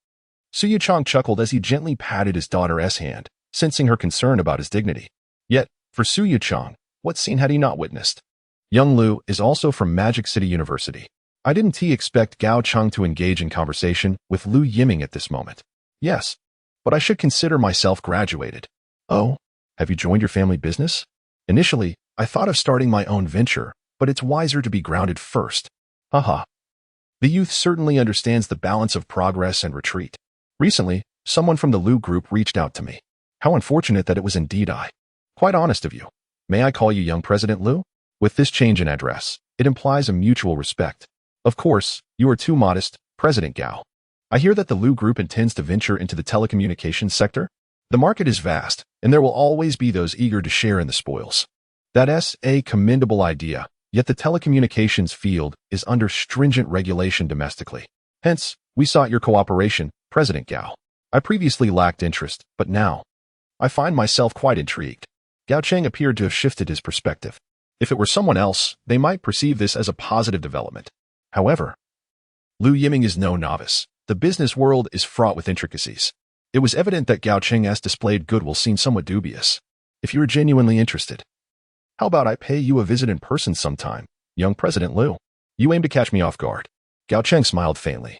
Su Yunzhang chuckled as he gently patted his daughter's hand, sensing her concern about his dignity. Yet, for Su Yunzhang, what scene had he not witnessed? Young Lu is also from Magic City University. I didn't expect Gao Cheng to engage in conversation with Lu Yiming at this moment. Yes, but I should consider myself graduated. Oh, have you joined your family business? Initially, I thought of starting my own venture, but it's wiser to be grounded first. Haha. The youth certainly understands the balance of progress and retreat. Recently, someone from the Lu group reached out to me. How unfortunate that it was indeed I. Quite honest of you. May I call you young President Lu? With this change in address, It implies a mutual respect. Of course, you are too modest, President Gao. I hear that the Lu Group intends to venture into the telecommunications sector. The market is vast, and there will always be those eager to share in the spoils. That's a commendable idea, yet the telecommunications field is under stringent regulation domestically. Hence, we sought your cooperation, President Gao. I previously lacked interest, but now, I find myself quite intrigued. Gao Cheng appeared to have shifted his perspective. If it were someone else, they might perceive this as a positive development. However, Lu Yiming is no novice. The business world is fraught with intricacies. It was evident that Gao Cheng's displayed goodwill seemed somewhat dubious. If you are genuinely interested, how about I pay you a visit in person sometime, young President Lu? You aim to catch me off guard. Gao Cheng smiled faintly,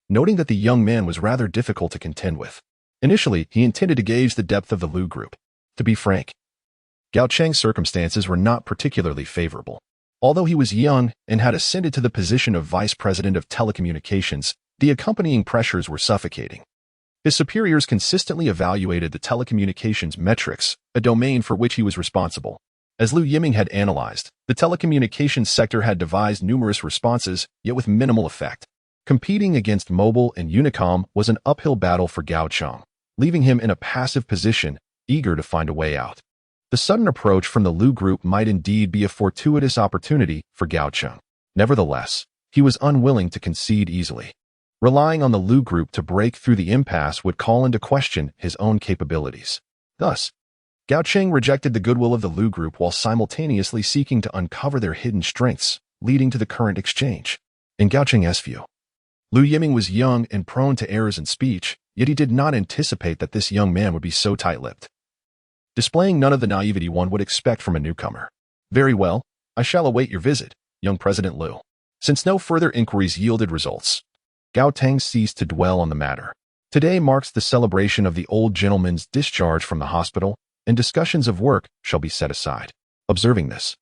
noting that the young man was rather difficult to contend with. Initially, he intended to gauge the depth of the Lu Group. To be frank, Gao Cheng's circumstances were not particularly favorable. Although he was young and had ascended to the position of Vice President of Telecommunications, the accompanying pressures were suffocating. His superiors consistently evaluated the telecommunications metrics, a domain for which he was responsible. As Lu Yiming had analyzed, the telecommunications sector had devised numerous responses, yet with minimal effect. Competing against mobile and Unicom was an uphill battle for Gao Cheng, leaving him in a passive position, eager to find a way out. The sudden approach from the Lu Group might indeed be a fortuitous opportunity for Gao Cheng. Nevertheless, he was unwilling to concede easily. Relying on the Lu Group to break through the impasse would call into question his own capabilities. Thus, Gao Cheng rejected the goodwill of the Lu Group while simultaneously seeking to uncover their hidden strengths, leading to the current exchange. In Gao Cheng's view, Lu Yiming was young and prone to errors in speech, yet he did not anticipate that this young man would be so tight-lipped, displaying none of the naivety one would expect from a newcomer. Very well, I shall await your visit, young President Lu. Since no further inquiries yielded results, Gao Cheng ceased to dwell on the matter. Today marks the celebration of the old gentleman's discharge from the hospital, and discussions of work shall be set aside. Observing this,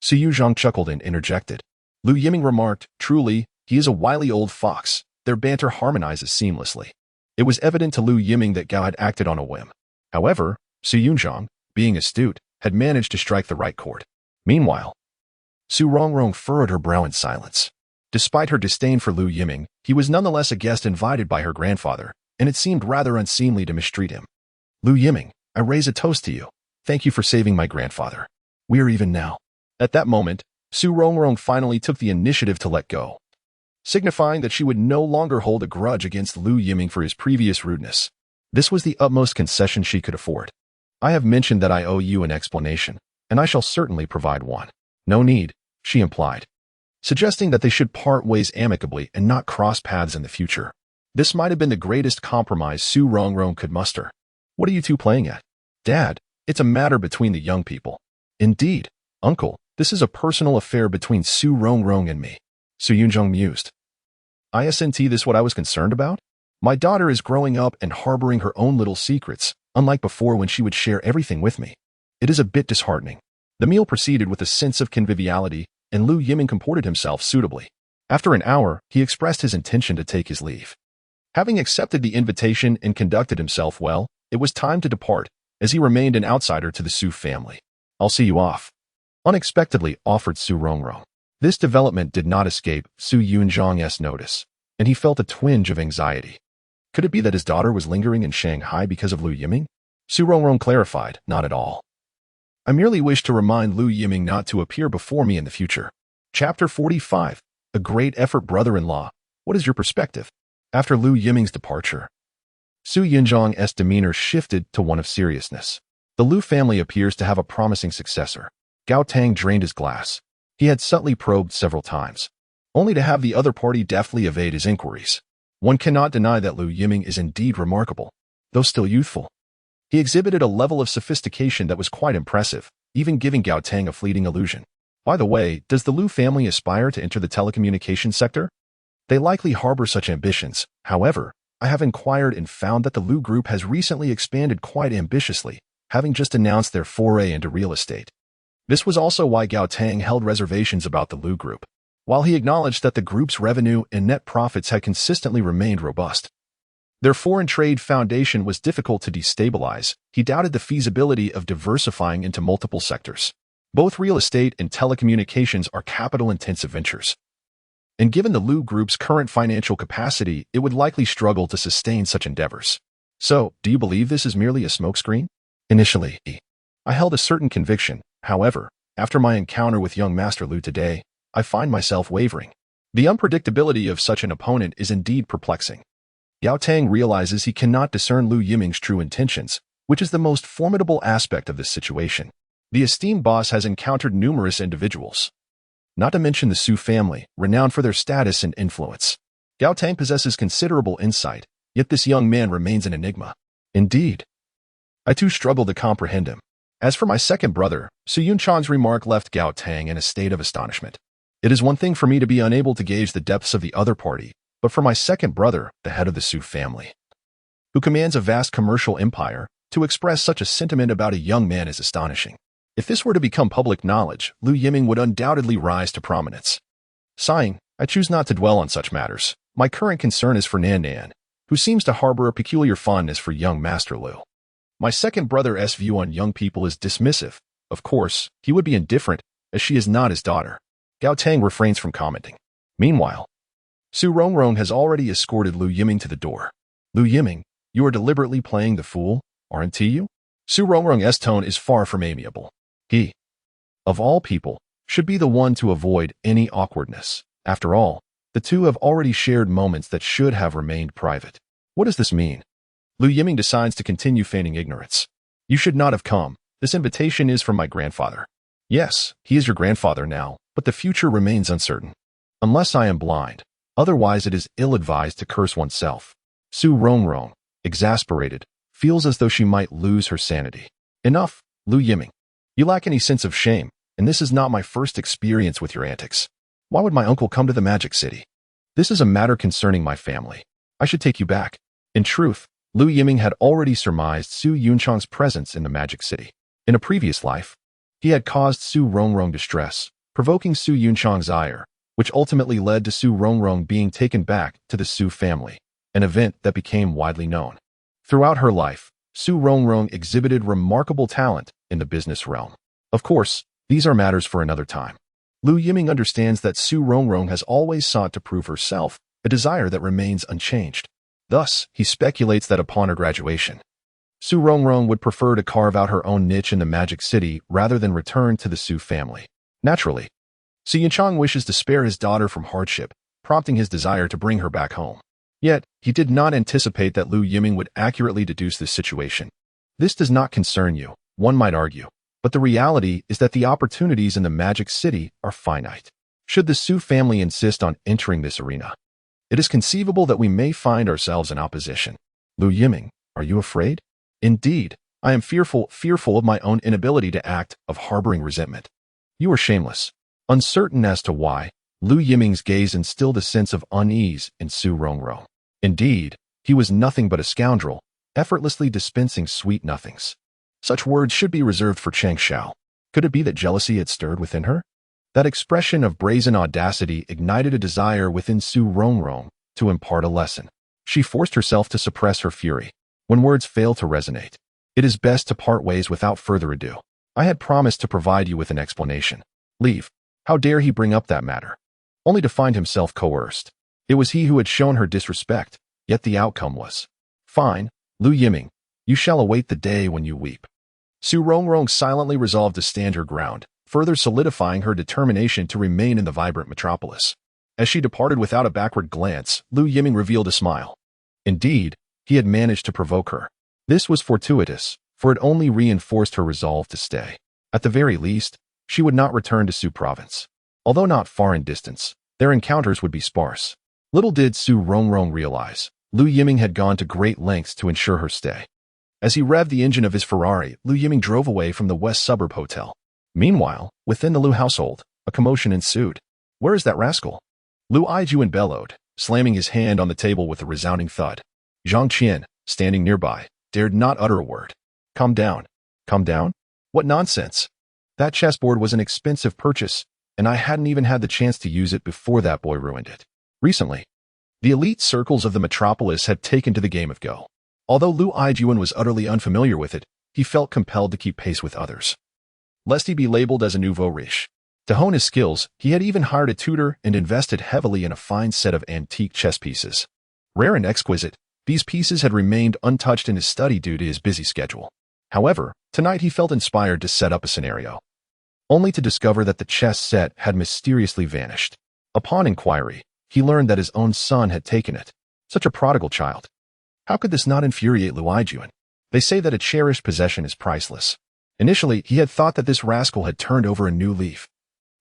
Su Rongrong chuckled and interjected. Lu Yiming remarked, truly, he is a wily old fox. Their banter harmonizes seamlessly. It was evident to Lu Yiming that Gao had acted on a whim. However, Su Rongrong, being astute, had managed to strike the right chord. Meanwhile, Su Rongrong furrowed her brow in silence. Despite her disdain for Lu Yiming, he was nonetheless a guest invited by her grandfather, and it seemed rather unseemly to mistreat him. Lu Yiming, I raise a toast to you. Thank you for saving my grandfather. We are even now. At that moment, Su Rongrong finally took the initiative to let go, signifying that she would no longer hold a grudge against Lu Yiming for his previous rudeness. This was the utmost concession she could afford. I have mentioned that I owe you an explanation, and I shall certainly provide one. No need, she implied, suggesting that they should part ways amicably and not cross paths in the future. This might have been the greatest compromise Su Rongrong could muster. What are you two playing at? Dad, it's a matter between the young people. Indeed, Uncle, this is a personal affair between Su Rongrong and me. Su Rongrong mused. Isn't this what I was concerned about? My daughter is growing up and harboring her own little secrets, unlike before when she would share everything with me. It is a bit disheartening. The meal proceeded with a sense of conviviality, and Lu Yiming comported himself suitably. After an hour, he expressed his intention to take his leave. Having accepted the invitation and conducted himself well, it was time to depart, as he remained an outsider to the Su family. I'll see you off, unexpectedly offered Su Rongrong. This development did not escape Su Rongrong's notice, and he felt a twinge of anxiety. Could it be that his daughter was lingering in Shanghai because of Lu Yiming? Su Rongrong clarified, not at all. I merely wish to remind Lu Yiming not to appear before me in the future. Chapter 45. A great effort, brother-in-law. What is your perspective? After Lu Yiming's departure, Su Rongrong's demeanor shifted to one of seriousness. The Lu family appears to have a promising successor. Gao Tang drained his glass. He had subtly probed several times, only to have the other party deftly evade his inquiries. One cannot deny that Lu Yiming is indeed remarkable, though still youthful. He exhibited a level of sophistication that was quite impressive, even giving Gao Tang a fleeting illusion. By the way, does the Lu family aspire to enter the telecommunications sector? They likely harbor such ambitions. However, I have inquired and found that the Lu Group has recently expanded quite ambitiously, having just announced their foray into real estate. This was also why Gao Tang held reservations about the Lu Group, while he acknowledged that the group's revenue and net profits had consistently remained robust. Their foreign trade foundation was difficult to destabilize. He doubted the feasibility of diversifying into multiple sectors. Both real estate and telecommunications are capital-intensive ventures. And given the Lu Group's current financial capacity, it would likely struggle to sustain such endeavors. So, do you believe this is merely a smokescreen? Initially, I held a certain conviction. However, after my encounter with young Master Lu today, I find myself wavering. The unpredictability of such an opponent is indeed perplexing. Yao Tang realizes he cannot discern Lu Yiming's true intentions, which is the most formidable aspect of this situation. The esteemed boss has encountered numerous individuals, not to mention the Su family, renowned for their status and influence. Yao Tang possesses considerable insight, yet this young man remains an enigma. Indeed, I too struggle to comprehend him. As for my second brother, Su Yunchang's remark left Yao Tang in a state of astonishment. It is one thing for me to be unable to gauge the depths of the other party, but for my second brother, the head of the Su family, who commands a vast commercial empire, to express such a sentiment about a young man is astonishing. If this were to become public knowledge, Lu Yiming would undoubtedly rise to prominence. Sighing, I choose not to dwell on such matters. My current concern is for Nan Nan, who seems to harbor a peculiar fondness for young Master Lu. My second brother's view on young people is dismissive. Of course, he would be indifferent, as she is not his daughter. Yao Tang refrains from commenting. Meanwhile, Su Rongrong has already escorted Lu Yiming to the door. Lu Yiming, you are deliberately playing the fool, aren't you? Su Rongrong's tone is far from amiable. He, of all people, should be the one to avoid any awkwardness. After all, the two have already shared moments that should have remained private. What does this mean? Lu Yiming decides to continue feigning ignorance. You should not have come. This invitation is from my grandfather. Yes, he is your grandfather now, but the future remains uncertain. Unless I am blind. Otherwise it is ill-advised to curse oneself. Su Rongrong, exasperated, feels as though she might lose her sanity. Enough, Lu Yiming. You lack any sense of shame, and this is not my first experience with your antics. Why would my uncle come to the Magic City? This is a matter concerning my family. I should take you back. In truth, Lu Yiming had already surmised Su Yunchang's presence in the Magic City. In a previous life, he had caused Su Rongrong distress, provoking Su Yunchang's ire, which ultimately led to Su Rongrong being taken back to the Su family, an event that became widely known. Throughout her life, Su Rongrong exhibited remarkable talent in the business realm. Of course, these are matters for another time. Lu Yiming understands that Su Rongrong has always sought to prove herself, a desire that remains unchanged. Thus, he speculates that upon her graduation, Su Rongrong would prefer to carve out her own niche in the Magic City rather than return to the Su family. Naturally, Su Yunchang wishes to spare his daughter from hardship, prompting his desire to bring her back home. Yet, he did not anticipate that Lu Yiming would accurately deduce this situation. This does not concern you, one might argue, but the reality is that the opportunities in the Magic City are finite. Should the Su family insist on entering this arena, it is conceivable that we may find ourselves in opposition. Lu Yiming, are you afraid? Indeed, I am fearful of my own inability to act, of harboring resentment. You are shameless. Uncertain as to why, Lu Yiming's gaze instilled a sense of unease in Su Rongrong. Indeed, he was nothing but a scoundrel, effortlessly dispensing sweet nothings. Such words should be reserved for Cheng Xiao. Could it be that jealousy had stirred within her? That expression of brazen audacity ignited a desire within Su Rongrong to impart a lesson. She forced herself to suppress her fury. When words fail to resonate, it is best to part ways without further ado. I had promised to provide you with an explanation. Leave. How dare he bring up that matter? Only to find himself coerced. It was he who had shown her disrespect, yet the outcome was, fine, Lu Yiming, you shall await the day when you weep. Su Rongrong silently resolved to stand her ground, further solidifying her determination to remain in the vibrant metropolis. As she departed without a backward glance, Lu Yiming revealed a smile. Indeed, he had managed to provoke her. This was fortuitous, for it only reinforced her resolve to stay. At the very least, she would not return to Su province. Although not far in distance, their encounters would be sparse. Little did Su Rongrong realize, Lu Yiming had gone to great lengths to ensure her stay. As he revved the engine of his Ferrari, Lu Yiming drove away from the West Suburb Hotel. Meanwhile, within the Lu household, a commotion ensued. Where is that rascal? Lu Yiming bellowed, slamming his hand on the table with a resounding thud. Zhang Qian, standing nearby, dared not utter a word. Calm down. Calm down? What nonsense. That chessboard was an expensive purchase, and I hadn't even had the chance to use it before that boy ruined it. Recently, the elite circles of the metropolis had taken to the game of Go. Although Lu Yiming was utterly unfamiliar with it, he felt compelled to keep pace with others. lest he be labeled as a nouveau riche. To hone his skills, he had even hired a tutor and invested heavily in a fine set of antique chess pieces. Rare and exquisite, these pieces had remained untouched in his study due to his busy schedule. However, tonight he felt inspired to set up a scenario, only to discover that the chess set had mysteriously vanished. Upon inquiry, he learned that his own son had taken it. Such a prodigal child. How could this not infuriate Lu Yiming? They say that a cherished possession is priceless. Initially, he had thought that this rascal had turned over a new leaf,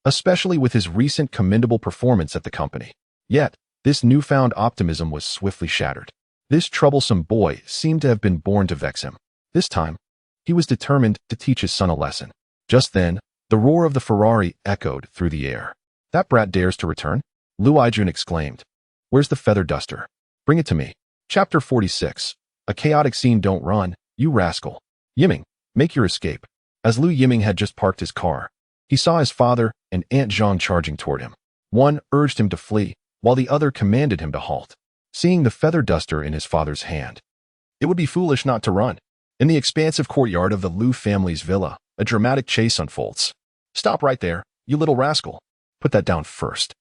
especially with his recent commendable performance at the company. Yet, this newfound optimism was swiftly shattered. This troublesome boy seemed to have been born to vex him. This time, he was determined to teach his son a lesson. Just then, the roar of the Ferrari echoed through the air. That brat dares to return? Lu Yiming exclaimed. Where's the feather duster? Bring it to me. Chapter 46. A chaotic scene. Don't run, you rascal. Yiming, make your escape. As Lu Yiming had just parked his car, he saw his father and Aunt Zhang charging toward him. One urged him to flee, while the other commanded him to halt. Seeing the feather duster in his father's hand, it would be foolish not to run. In the expansive courtyard of the Lu family's villa, a dramatic chase unfolds. Stop right there, you little rascal. Put that down first.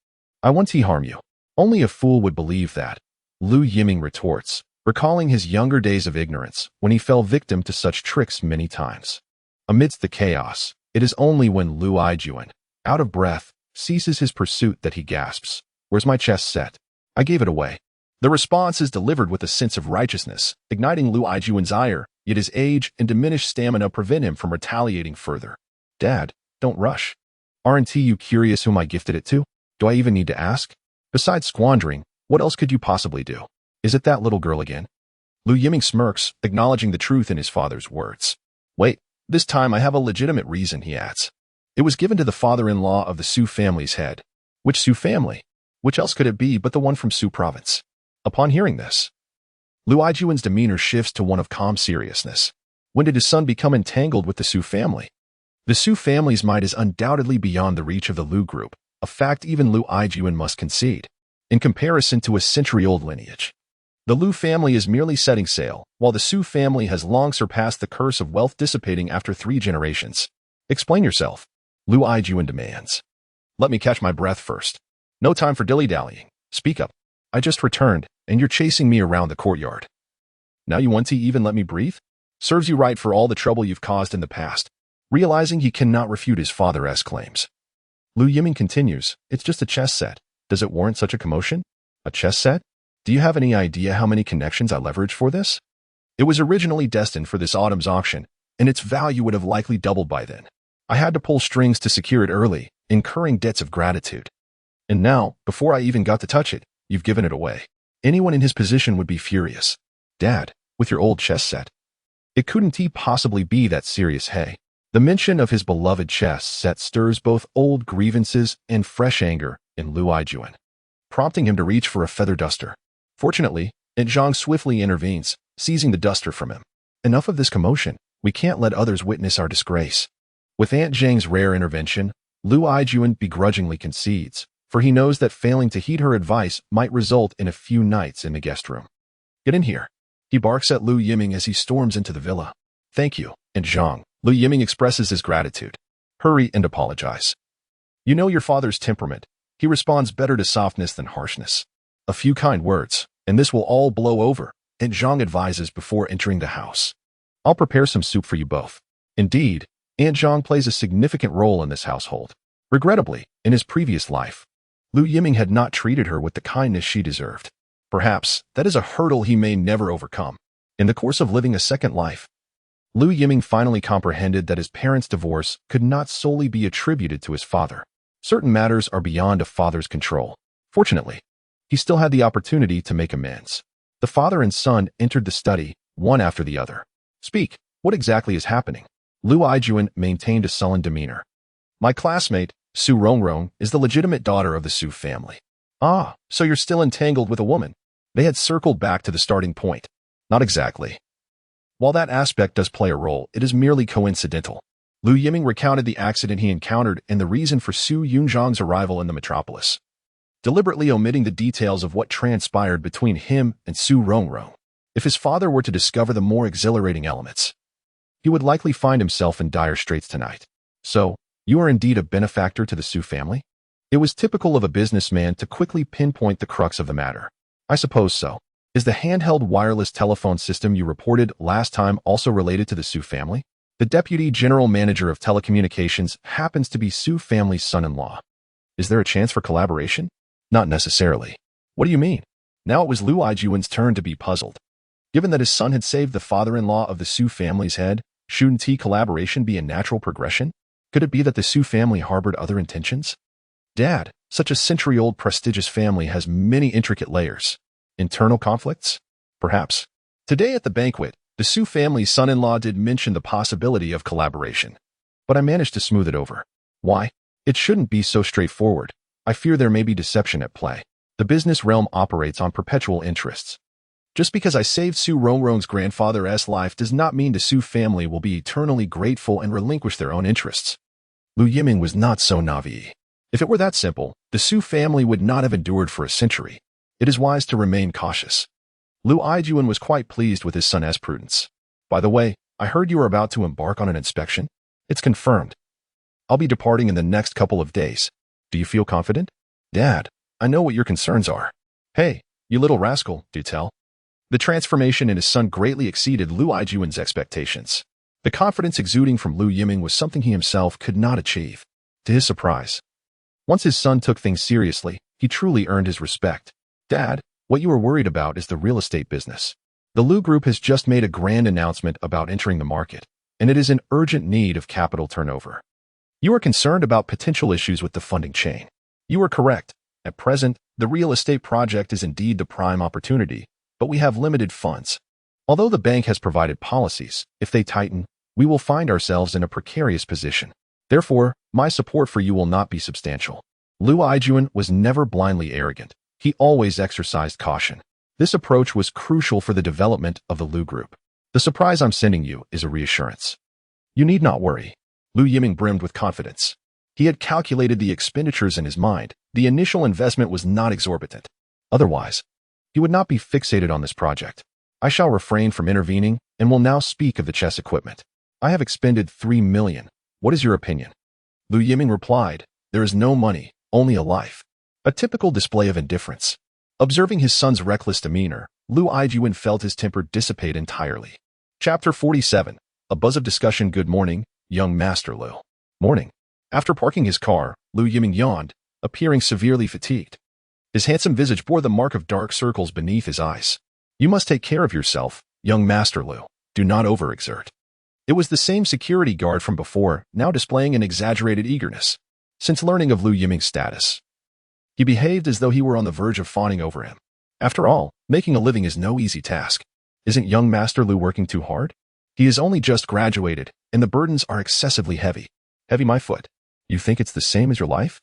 I won't harm you. Only a fool would believe that, Lu Yiming retorts, recalling his younger days of ignorance when he fell victim to such tricks many times. Amidst the chaos, it is only when Lu Yiming, out of breath, ceases his pursuit that he gasps, "Where's my chess set? I gave it away." The response is delivered with a sense of righteousness, igniting Lu Yiming's ire, yet his age and diminished stamina prevent him from retaliating further. Dad, don't rush. Aren't you curious whom I gifted it to? Do I even need to ask? Besides squandering, what else could you possibly do? Is it that little girl again? Lu Yiming smirks, acknowledging the truth in his father's words. Wait, this time I have a legitimate reason, he adds. It was given to the father-in-law of the Su family's head. Which Su family? Which else could it be but the one from Su province? Upon hearing this, Lu Yiming's demeanor shifts to one of calm seriousness. When did his son become entangled with the Su family? The Su family's might is undoubtedly beyond the reach of the Lu group, a fact even Lu Yiming must concede. In comparison to a century-old lineage, the Lu family is merely setting sail, while the Su family has long surpassed the curse of wealth dissipating after 3 generations. Explain yourself, Lu Yiming demands. Let me catch my breath first. No time for dilly-dallying. Speak up. I just returned, and you're chasing me around the courtyard. Now you want to even let me breathe? Serves you right for all the trouble you've caused in the past. Realizing he cannot refute his father's claims, Lu Yiming continues, it's just a chess set. Does it warrant such a commotion? A chess set? Do you have any idea how many connections I leveraged for this? It was originally destined for this autumn's auction, and its value would have likely doubled by then. I had to pull strings to secure it early, incurring debts of gratitude. And now, before I even got to touch it, you've given it away. Anyone in his position would be furious. Dad, with your old chess set. It couldn't possibly be that serious, hey? The mention of his beloved chess set stirs both old grievances and fresh anger in Lu Yiming, prompting him to reach for a feather duster. Fortunately, Aunt Zhang swiftly intervenes, seizing the duster from him. Enough of this commotion. We can't let others witness our disgrace. With Aunt Zhang's rare intervention, Lu Yiming begrudgingly concedes, for he knows that failing to heed her advice might result in a few nights in the guest room. Get in here. He barks at Lu Yiming as he storms into the villa. Thank you, Aunt Zhang. Lu Yiming expresses his gratitude. Hurry and apologize. You know your father's temperament. He responds better to softness than harshness. A few kind words, and this will all blow over, Aunt Zhang advises before entering the house. I'll prepare some soup for you both. Indeed, Aunt Zhang plays a significant role in this household. Regrettably, in his previous life, Lu Yiming had not treated her with the kindness she deserved. Perhaps that is a hurdle he may never overcome. In the course of living a second life, Lu Yiming finally comprehended that his parents' divorce could not solely be attributed to his father. Certain matters are beyond a father's control. Fortunately, he still had the opportunity to make amends. The father and son entered the study, one after the other. Speak, what exactly is happening? Lu Yiming maintained a sullen demeanor. My classmate, Su Rongrong, is the legitimate daughter of the Su family. Ah, so you're still entangled with a woman. They had circled back to the starting point. Not exactly. While that aspect does play a role, it is merely coincidental. Lu Yiming recounted the accident he encountered and the reason for Su Yunzhang's arrival in the metropolis, deliberately omitting the details of what transpired between him and Su Rongrong. If his father were to discover the more exhilarating elements, he would likely find himself in dire straits tonight. So, you are indeed a benefactor to the Su family? It was typical of a businessman to quickly pinpoint the crux of the matter. I suppose so. Is the handheld wireless telephone system you reported last time also related to the Su family? The deputy general manager of telecommunications happens to be Su family's son-in-law. Is there a chance for collaboration? Not necessarily. What do you mean? Now it was Lu Yiming's turn to be puzzled. Given that his son had saved the father-in-law of the Su family's head, shouldn't collaboration be a natural progression? Could it be that the Su family harbored other intentions? Dad, such a century-old prestigious family has many intricate layers. Internal conflicts? Perhaps. Today at the banquet, the Su family's son-in-law did mention the possibility of collaboration. But I managed to smooth it over. Why? It shouldn't be so straightforward. I fear there may be deception at play. The business realm operates on perpetual interests. Just because I saved Su Rongrong's grandfather's life does not mean the Su family will be eternally grateful and relinquish their own interests. Lu Yiming was not so naive. If it were that simple, the Su family would not have endured for a century. It is wise to remain cautious. Lu Yiming was quite pleased with his son's prudence. By the way, I heard you are about to embark on an inspection. It's confirmed. I'll be departing in the next couple of days. Do you feel confident? Dad, I know what your concerns are. Hey, you little rascal, do tell. The transformation in his son greatly exceeded Lu Yiming's expectations. The confidence exuding from Lu Yiming was something he himself could not achieve. To his surprise, once his son took things seriously, he truly earned his respect. Dad, what you are worried about is the real estate business. The Lu Group has just made a grand announcement about entering the market, and it is in urgent need of capital turnover. You are concerned about potential issues with the funding chain. You are correct. At present, the real estate project is indeed the prime opportunity, but we have limited funds. Although the bank has provided policies, if they tighten, we will find ourselves in a precarious position. Therefore, my support for you will not be substantial. Lu Yiming was never blindly arrogant. He always exercised caution. This approach was crucial for the development of the Lu Group. The surprise I'm sending you is a reassurance. You need not worry. Lu Yiming brimmed with confidence. He had calculated the expenditures in his mind. The initial investment was not exorbitant. Otherwise, he would not be fixated on this project. I shall refrain from intervening and will now speak of the chess equipment. I have expended 3 million. What is your opinion? Lu Yiming replied, there is no money, only a life. A typical display of indifference. Observing his son's reckless demeanor, Lu Yiming felt his temper dissipate entirely. Chapter 47. A buzz of discussion. Good morning, young Master Lu. Morning. After parking his car, Lu Yiming yawned, appearing severely fatigued. His handsome visage bore the mark of dark circles beneath his eyes. You must take care of yourself, young Master Lu. Do not overexert. It was the same security guard from before, now displaying an exaggerated eagerness. Since learning of Lu Yiming's status, he behaved as though he were on the verge of fawning over him. After all, making a living is no easy task. Isn't young Master Lu working too hard? He is only just graduated, and the burdens are excessively heavy. Heavy my foot. You think it's the same as your life?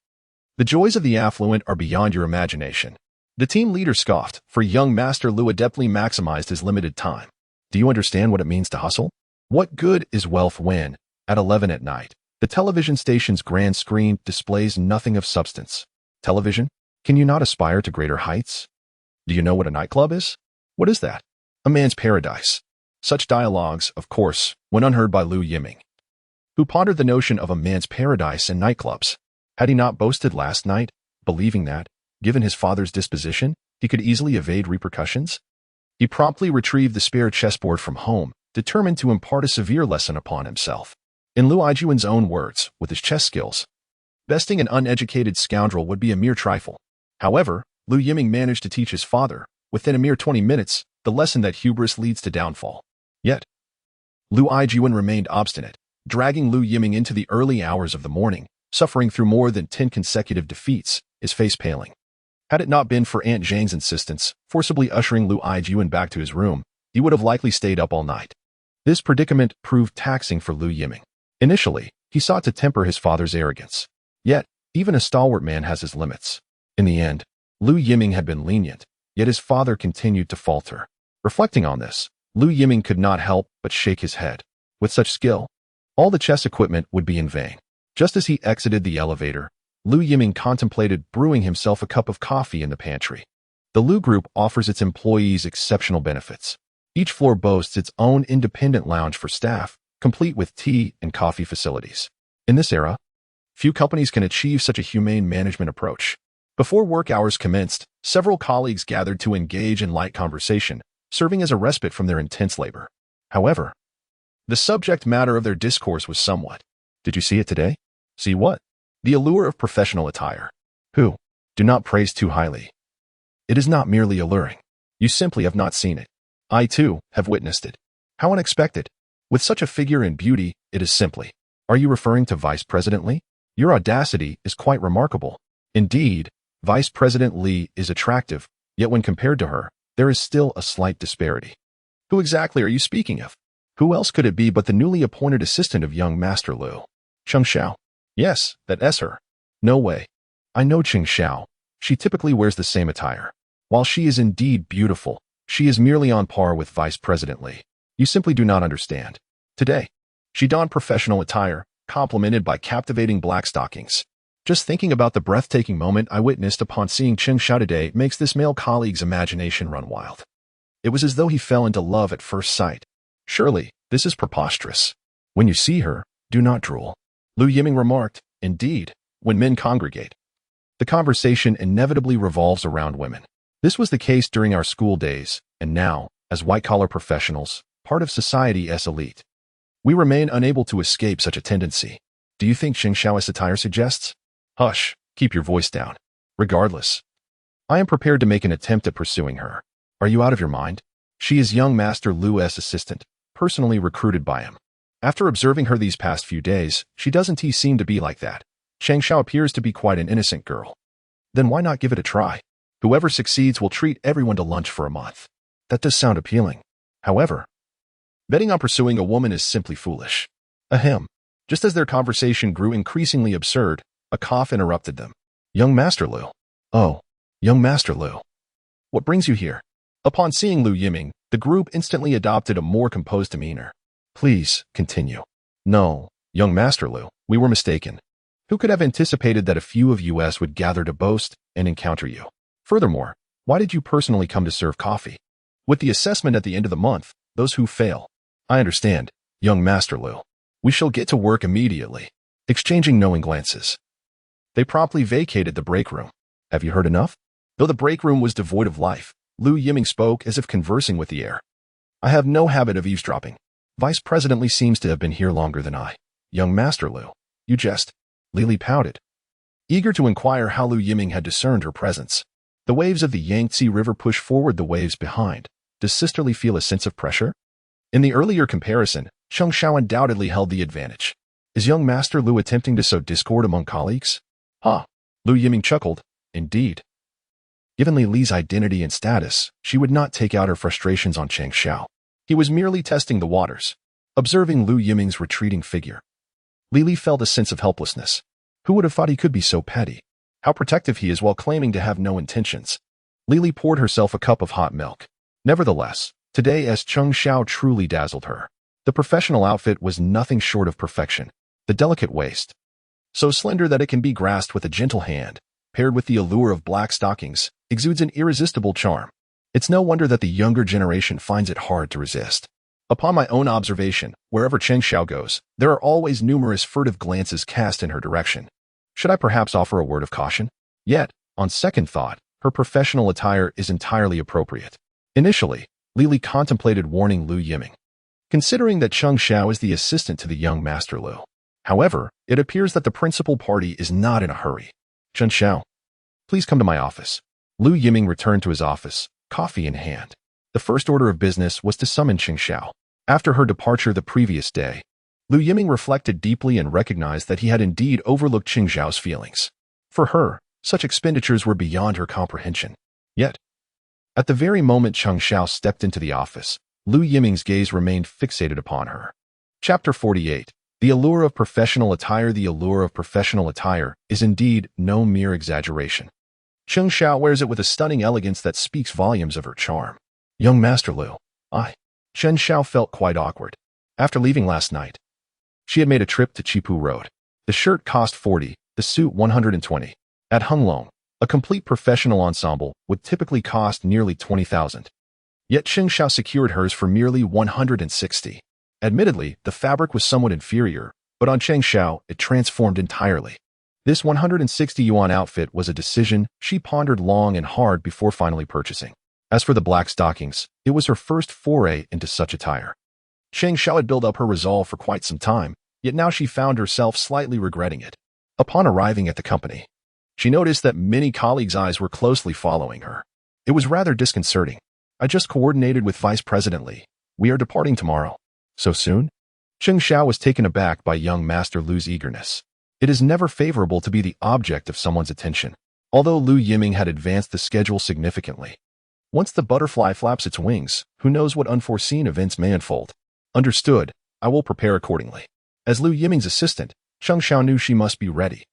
The joys of the affluent are beyond your imagination. The team leader scoffed, for young Master Lu adeptly maximized his limited time. Do you understand what it means to hustle? What good is wealth when, at 11 at night, the television station's grand screen displays nothing of substance? Television? Can you not aspire to greater heights? Do you know what a nightclub is? What is that? A man's paradise. Such dialogues, of course, went unheard by Lu Yiming, who pondered the notion of a man's paradise in nightclubs. Had he not boasted last night, believing that, given his father's disposition, he could easily evade repercussions? He promptly retrieved the spare chessboard from home, determined to impart a severe lesson upon himself. In Lu Yiming's own words, with his chess skills, besting an uneducated scoundrel would be a mere trifle. However, Lu Yiming managed to teach his father, within a mere 20 minutes, the lesson that hubris leads to downfall. Yet, Lu Yiming remained obstinate, dragging Lu Yiming into the early hours of the morning, suffering through more than 10 consecutive defeats, his face paling. Had it not been for Aunt Zhang's insistence, forcibly ushering Lu Yiming back to his room, he would have likely stayed up all night. This predicament proved taxing for Lu Yiming. Initially, he sought to temper his father's arrogance. Yet, even a stalwart man has his limits. In the end, Lu Yiming had been lenient, yet his father continued to falter. Reflecting on this, Lu Yiming could not help but shake his head. With such skill, all the chess equipment would be in vain. Just as he exited the elevator, Lu Yiming contemplated brewing himself a cup of coffee in the pantry. The Lu Group offers its employees exceptional benefits. Each floor boasts its own independent lounge for staff, complete with tea and coffee facilities. In this era, few companies can achieve such a humane management approach. Before work hours commenced, several colleagues gathered to engage in light conversation, serving as a respite from their intense labor. However, the subject matter of their discourse was somewhat. Did you see it today? See what? The allure of professional attire. Who? Do not praise too highly. It is not merely alluring. You simply have not seen it. I, too, have witnessed it. How unexpected. With such a figure and beauty, it is simply. Are you referring to Vice President Li? Your audacity is quite remarkable. Indeed, Vice President Li is attractive, yet when compared to her, there is still a slight disparity. Who exactly are you speaking of? Who else could it be but the newly appointed assistant of young Master Lu? Cheng Xiao. Yes, that's her. No way. I know Cheng Xiao. She typically wears the same attire. While she is indeed beautiful, she is merely on par with Vice President Li. You simply do not understand. Today, she donned professional attire, complemented by captivating black stockings. Just thinking about the breathtaking moment I witnessed upon seeing Cheng Xiao today makes this male colleague's imagination run wild. It was as though he fell into love at first sight. Surely, this is preposterous. When you see her, do not drool. Lu Yiming remarked, indeed, when men congregate, the conversation inevitably revolves around women. This was the case during our school days, and now, as white-collar professionals, part of society's elite, we remain unable to escape such a tendency. Do you think Cheng Xiao's attire suggests? Hush, keep your voice down. Regardless, I am prepared to make an attempt at pursuing her. Are you out of your mind? She is young Master Lu's assistant, personally recruited by him. After observing her these past few days, she doesn't seem to be like that. Cheng Xiao appears to be quite an innocent girl. Then why not give it a try? Whoever succeeds will treat everyone to lunch for a month. That does sound appealing. However, betting on pursuing a woman is simply foolish. Ahem. Just as their conversation grew increasingly absurd, a cough interrupted them. Young Master Lu. Oh, young Master Lu. What brings you here? Upon seeing Lu Yiming, the group instantly adopted a more composed demeanor. Please, continue. No, young Master Lu, we were mistaken. Who could have anticipated that a few of us would gather to boast and encounter you? Furthermore, why did you personally come to serve coffee? With the assessment at the end of the month, those who fail. I understand, young Master Lu. We shall get to work immediately. Exchanging knowing glances, they promptly vacated the break room. Have you heard enough? Though the break room was devoid of life, Lu Yiming spoke as if conversing with the air. I have no habit of eavesdropping. Vice President Li seems to have been here longer than I. Young Master Lu, you jest. Li pouted, eager to inquire how Lu Yiming had discerned her presence. The waves of the Yangtze River push forward the waves behind. Does Sister Li feel a sense of pressure? In the earlier comparison, Cheng Xiao undoubtedly held the advantage. Is young Master Lu attempting to sow discord among colleagues? Huh. Lu Yiming chuckled. Indeed. Given Li's identity and status, she would not take out her frustrations on Cheng Xiao. He was merely testing the waters. Observing Lu Yiming's retreating figure, Li felt a sense of helplessness. Who would have thought he could be so petty? How protective he is while claiming to have no intentions. Li poured herself a cup of hot milk. Nevertheless, today as Cheng Xiao truly dazzled her. The professional outfit was nothing short of perfection. The delicate waist, so slender that it can be grasped with a gentle hand, paired with the allure of black stockings, exudes an irresistible charm. It's no wonder that the younger generation finds it hard to resist. Upon my own observation, wherever Cheng Xiao goes, there are always numerous furtive glances cast in her direction. Should I perhaps offer a word of caution? Yet, on second thought, her professional attire is entirely appropriate. Initially, Li contemplated warning Lu Yiming, considering that Cheng Xiao is the assistant to the young Master Lu. However, it appears that the principal party is not in a hurry. Cheng Xiao, please come to my office. Lu Yiming returned to his office, coffee in hand. The first order of business was to summon Cheng Xiao. After her departure the previous day, Lu Yiming reflected deeply and recognized that he had indeed overlooked Cheng Xiao's feelings. For her, such expenditures were beyond her comprehension. Yet, at the very moment Cheng Xiao stepped into the office, Lu Yiming's gaze remained fixated upon her. Chapter 48. The allure of professional attire. The allure of professional attire is indeed no mere exaggeration. Cheng Xiao wears it with a stunning elegance that speaks volumes of her charm. Young Master Lu, Cheng Xiao felt quite awkward. After leaving last night, she had made a trip to Chipu Road. The shirt cost 40, the suit 120. At Hunglong, a complete professional ensemble would typically cost nearly 20,000. Yet Cheng Xiao secured hers for merely 160. Admittedly, the fabric was somewhat inferior, But on Cheng Xiao, it transformed entirely. This 160 yuan outfit was a decision she pondered long and hard before finally purchasing. As for the black stockings, it was her first foray into such attire. Cheng Xiao had built up her resolve for quite some time, yet now she found herself slightly regretting it. Upon arriving at the company, she noticed that many colleagues' eyes were closely following her. It was rather disconcerting. I just coordinated with Vice President Li. We are departing tomorrow. So soon? Cheng Xiao was taken aback by young Master Lu's eagerness. It is never favorable to be the object of someone's attention. Although Lu Yiming had advanced the schedule significantly. Once the butterfly flaps its wings, who knows what unforeseen events may unfold. Understood, I will prepare accordingly. As Lu Yiming's assistant, Cheng Xiao knew she must be ready.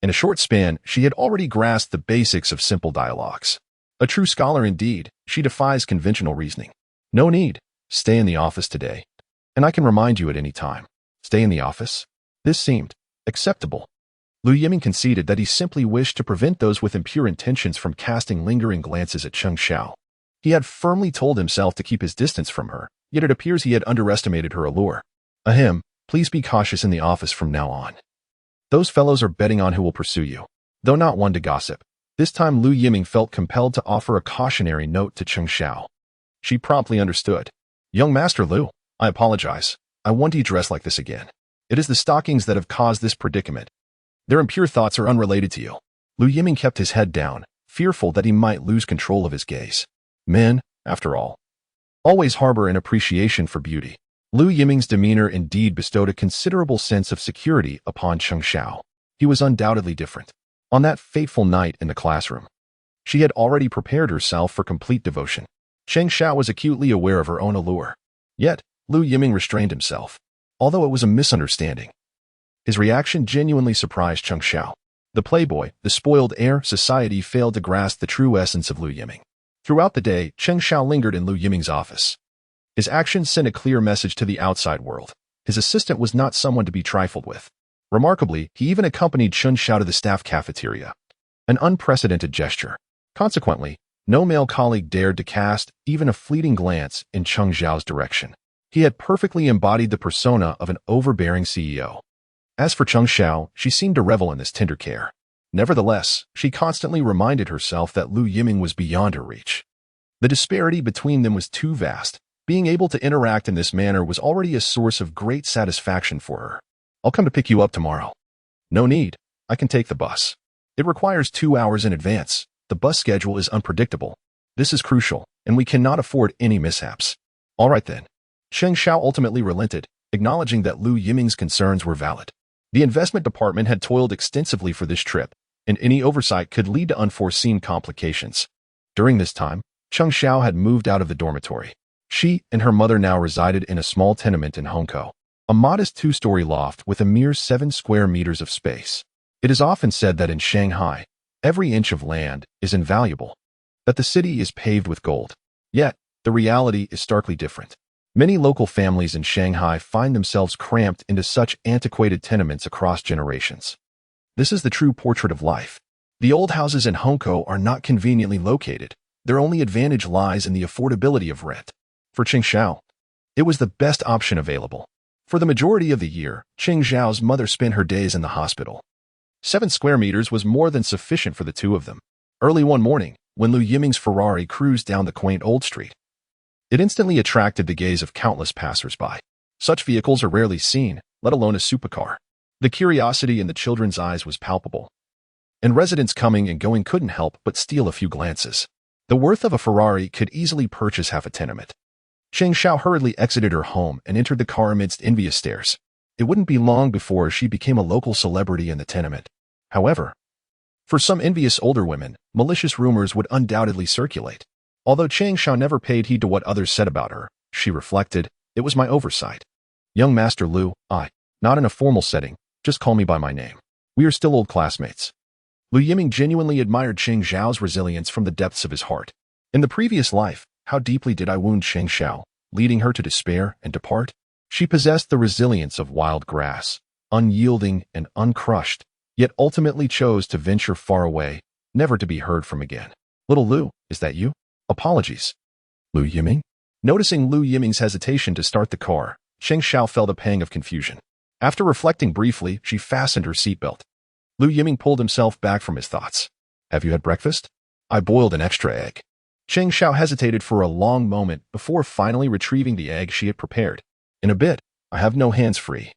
In a short span, she had already grasped the basics of simple dialogues. A true scholar indeed, she defies conventional reasoning. No need. Stay in the office today. And I can remind you at any time. Stay in the office? This seemed acceptable. Lu Yiming conceded that he simply wished to prevent those with impure intentions from casting lingering glances at Cheng Xiao. He had firmly told himself to keep his distance from her, yet it appears he had underestimated her allure. Ahem, please be cautious in the office from now on. Those fellows are betting on who will pursue you. Though not one to gossip, this time Lu Yiming felt compelled to offer a cautionary note to Cheng Xiao. She promptly understood. Young Master Lu, I apologize. I won't dress like this again. It is the stockings that have caused this predicament. Their impure thoughts are unrelated to you. Lu Yiming kept his head down, fearful that he might lose control of his gaze. Men, after all, always harbor an appreciation for beauty. Lu Yiming's demeanor indeed bestowed a considerable sense of security upon Cheng Xiao. He was undoubtedly different. On that fateful night in the classroom, she had already prepared herself for complete devotion. Cheng Xiao was acutely aware of her own allure. Yet, Lu Yiming restrained himself. Although it was a misunderstanding, his reaction genuinely surprised Cheng Xiao. The playboy, the spoiled heir society failed to grasp the true essence of Lu Yiming. Throughout the day, Cheng Xiao lingered in Lu Yiming's office. His actions sent a clear message to the outside world. His assistant was not someone to be trifled with. Remarkably, he even accompanied Cheng Xiao to the staff cafeteria. An unprecedented gesture. Consequently, no male colleague dared to cast even a fleeting glance in Cheng Xiao's direction. He had perfectly embodied the persona of an overbearing CEO. As for Cheng Xiao, she seemed to revel in this tender care. Nevertheless, she constantly reminded herself that Lu Yiming was beyond her reach. The disparity between them was too vast. Being able to interact in this manner was already a source of great satisfaction for her. I'll come to pick you up tomorrow. No need. I can take the bus. It requires 2 hours in advance. The bus schedule is unpredictable. This is crucial, and we cannot afford any mishaps. All right then. Cheng Xiao ultimately relented, acknowledging that Lu Yiming's concerns were valid. The investment department had toiled extensively for this trip, and any oversight could lead to unforeseen complications. During this time, Cheng Xiao had moved out of the dormitory. She and her mother now resided in a small tenement in Hongkou, a modest 2-story loft with a mere 7 square meters of space. It is often said that in Shanghai, every inch of land is invaluable, that the city is paved with gold. Yet, the reality is starkly different. Many local families in Shanghai find themselves cramped into such antiquated tenements across generations. This is the true portrait of life. The old houses in Hongkou are not conveniently located. Their only advantage lies in the affordability of rent. For Cheng Xiao, it was the best option available. For the majority of the year, Cheng Xiao's mother spent her days in the hospital. 7 square meters was more than sufficient for the two of them. Early one morning, when Lu Yiming's Ferrari cruised down the quaint old street, it instantly attracted the gaze of countless passers-by. Such vehicles are rarely seen, let alone a supercar. The curiosity in the children's eyes was palpable, and residents coming and going couldn't help but steal a few glances. The worth of a Ferrari could easily purchase half a tenement. Cheng Xiao hurriedly exited her home and entered the car amidst envious stares. It wouldn't be long before she became a local celebrity in the tenement. However, for some envious older women, malicious rumors would undoubtedly circulate. Although Cheng Xiao never paid heed to what others said about her, she reflected, it was my oversight. Young Master Lu, not in a formal setting, just call me by my name. We are still old classmates. Lu Yiming genuinely admired Cheng Xiao's resilience from the depths of his heart. In the previous life, how deeply did I wound Cheng Xiao, leading her to despair and depart? She possessed the resilience of wild grass, unyielding and uncrushed, yet ultimately chose to venture far away, never to be heard from again. Little Lu, is that you? Apologies. Lu Yiming? Noticing Lu Yiming's hesitation to start the car, Cheng Xiao felt a pang of confusion. After reflecting briefly, she fastened her seatbelt. Lu Yiming pulled himself back from his thoughts. Have you had breakfast? I boiled an extra egg. Cheng Xiao hesitated for a long moment before finally retrieving the egg she had prepared. In a bit, I have no hands free.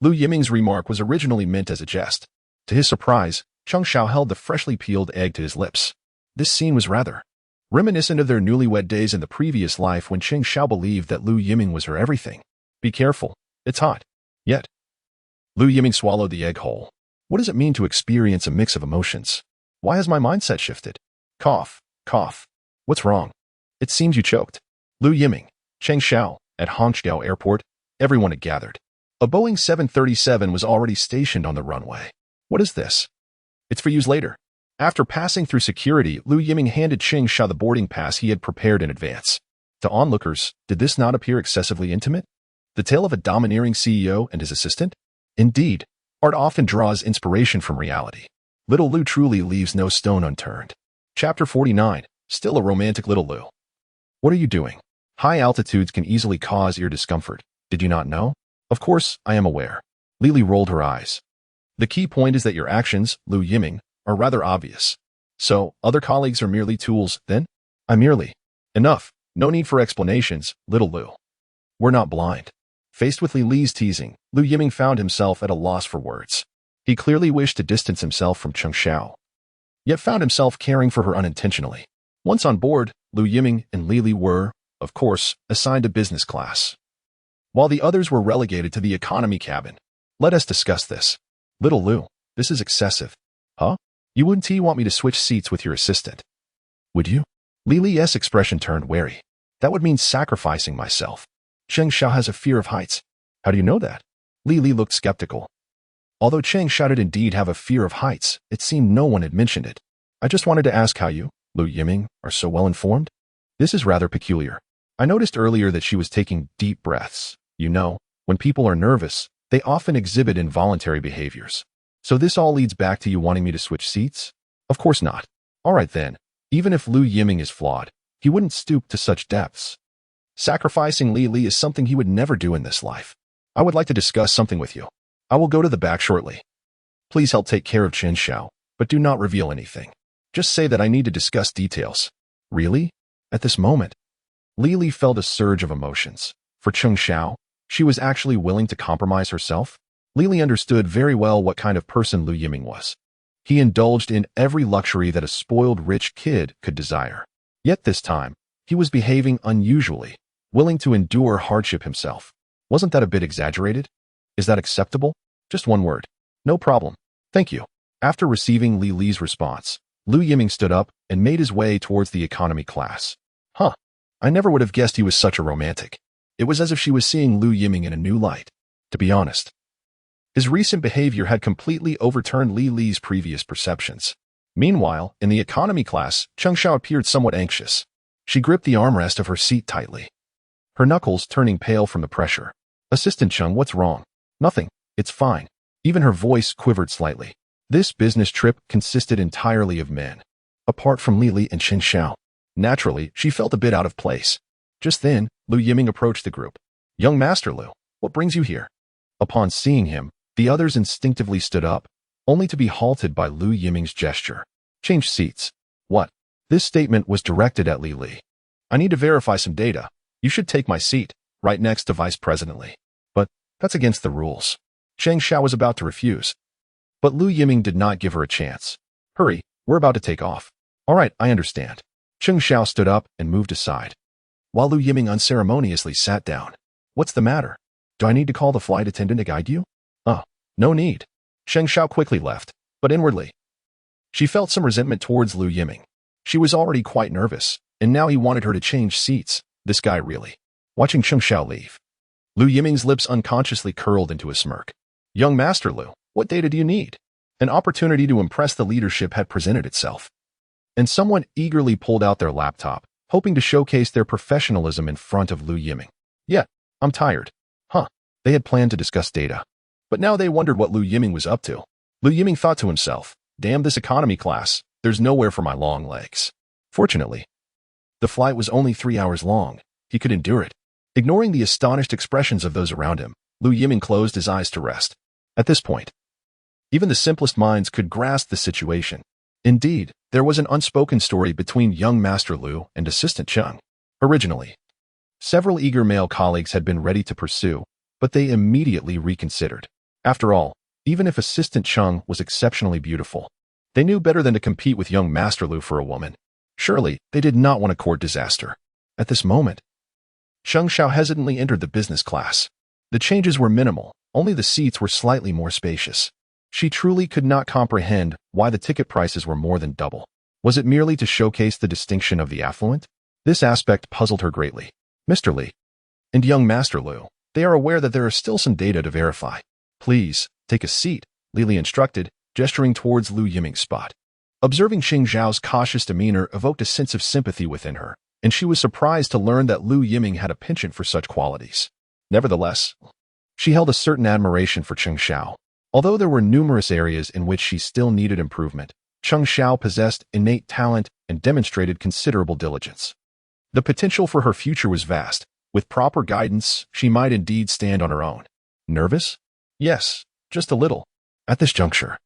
Lu Yiming's remark was originally meant as a jest. To his surprise, Cheng Xiao held the freshly peeled egg to his lips. This scene was rather reminiscent of their newlywed days in the previous life when Cheng Xiao believed that Lu Yiming was her everything. Be careful, it's hot. Yet, Lu Yiming swallowed the egg whole. What does it mean to experience a mix of emotions? Why has my mindset shifted? Cough, cough. What's wrong? It seems you choked. Lu Yiming, Cheng Xiao, at Hangzhou Airport, everyone had gathered. A Boeing 737 was already stationed on the runway. What is this? It's for use later. After passing through security, Lu Yiming handed Cheng Xiao the boarding pass he had prepared in advance. To onlookers, did this not appear excessively intimate? The tale of a domineering CEO and his assistant? Indeed, art often draws inspiration from reality. Little Lu truly leaves no stone unturned. Chapter 49. Still a romantic little Lu. What are you doing? High altitudes can easily cause ear discomfort. Did you not know? Of course, I am aware. Lily rolled her eyes. The key point is that your actions, Lu Yiming, are rather obvious. So, other colleagues are merely tools, then? I merely. Enough. No need for explanations, little Lu. We're not blind. Faced with Li's teasing, Lu Yiming found himself at a loss for words. He clearly wished to distance himself from Cheng Xiao, yet found himself caring for her unintentionally. Once on board, Lu Yiming and Li were, of course, assigned to business class, while the others were relegated to the economy cabin. Let us discuss this. Little Lu, this is excessive. Huh? You wouldn't want me to switch seats with your assistant? Would you? Li's expression turned wary. That would mean sacrificing myself. Cheng Xiao has a fear of heights. How do you know that? Li looked skeptical. Although Cheng Xiao did indeed have a fear of heights, it seemed no one had mentioned it. I just wanted to ask how you, Lu Yiming, are so well informed. This is rather peculiar. I noticed earlier that she was taking deep breaths. You know, when people are nervous, they often exhibit involuntary behaviors. So this all leads back to you wanting me to switch seats? Of course not. All right then, even if Lu Yiming is flawed, he wouldn't stoop to such depths. Sacrificing Li is something he would never do in this life. I would like to discuss something with you. I will go to the back shortly. Please help take care of Cheng Xiao, but do not reveal anything. Just say that I need to discuss details. Really? At this moment? Li felt a surge of emotions. For Cheng Xiao, she was actually willing to compromise herself? Li understood very well what kind of person Lu Yiming was. He indulged in every luxury that a spoiled rich kid could desire. Yet this time, he was behaving unusually, willing to endure hardship himself. Wasn't that a bit exaggerated? Is that acceptable? Just one word. No problem. Thank you. After receiving Li's response, Lu Yiming stood up and made his way towards the economy class. Huh. I never would have guessed he was such a romantic. It was as if she was seeing Lu Yiming in a new light. To be honest, his recent behavior had completely overturned Li's previous perceptions. Meanwhile, in the economy class, Cheng Xiao appeared somewhat anxious. She gripped the armrest of her seat tightly, her knuckles turning pale from the pressure. Assistant Cheng, what's wrong? Nothing. It's fine. Even her voice quivered slightly. This business trip consisted entirely of men, apart from Li and Cheng Xiao. Naturally, she felt a bit out of place. Just then, Lu Yiming approached the group. Young Master Lu, what brings you here? Upon seeing him, the others instinctively stood up, only to be halted by Lu Yiming's gesture. Change seats. What? This statement was directed at Li. I need to verify some data. You should take my seat, right next to Vice President Li. But that's against the rules. Cheng Xiao was about to refuse. But Lu Yiming did not give her a chance. Hurry, we're about to take off. All right, I understand. Cheng Xiao stood up and moved aside, while Lu Yiming unceremoniously sat down. What's the matter? Do I need to call the flight attendant to guide you? No need. Cheng Xiao quickly left, but inwardly, she felt some resentment towards Lu Yiming. She was already quite nervous, and now he wanted her to change seats. This guy really. Watching Cheng Xiao leave, Lu Yiming's lips unconsciously curled into a smirk. Young Master Lu, what data do you need? An opportunity to impress the leadership had presented itself, and someone eagerly pulled out their laptop, hoping to showcase their professionalism in front of Lu Yiming. Yeah, I'm tired. They had planned to discuss data, but now they wondered what Lu Yiming was up to. Lu Yiming thought to himself, damn this economy class, there's nowhere for my long legs. Fortunately, the flight was only 3 hours long. He could endure it. Ignoring the astonished expressions of those around him, Lu Yiming closed his eyes to rest. At this point, even the simplest minds could grasp the situation. Indeed, there was an unspoken story between young Master Lu and Assistant Cheng. Originally, several eager male colleagues had been ready to pursue, but they immediately reconsidered. After all, even if Assistant Cheng was exceptionally beautiful, they knew better than to compete with young Master Lu for a woman. Surely, they did not want to court disaster. At this moment, Cheng Xiao hesitantly entered the business class. The changes were minimal, only the seats were slightly more spacious. She truly could not comprehend why the ticket prices were more than double. Was it merely to showcase the distinction of the affluent? This aspect puzzled her greatly. Mr. Li and young Master Lu, they are aware that there is still some data to verify. Please, take a seat, Li instructed, gesturing towards Lu Yiming's spot. Observing Cheng Xiao's cautious demeanor evoked a sense of sympathy within her, and she was surprised to learn that Lu Yiming had a penchant for such qualities. Nevertheless, she held a certain admiration for Cheng Xiao. Although there were numerous areas in which she still needed improvement, Cheng Xiao possessed innate talent and demonstrated considerable diligence. The potential for her future was vast. With proper guidance, she might indeed stand on her own. Nervous? Yes, just a little. At this juncture,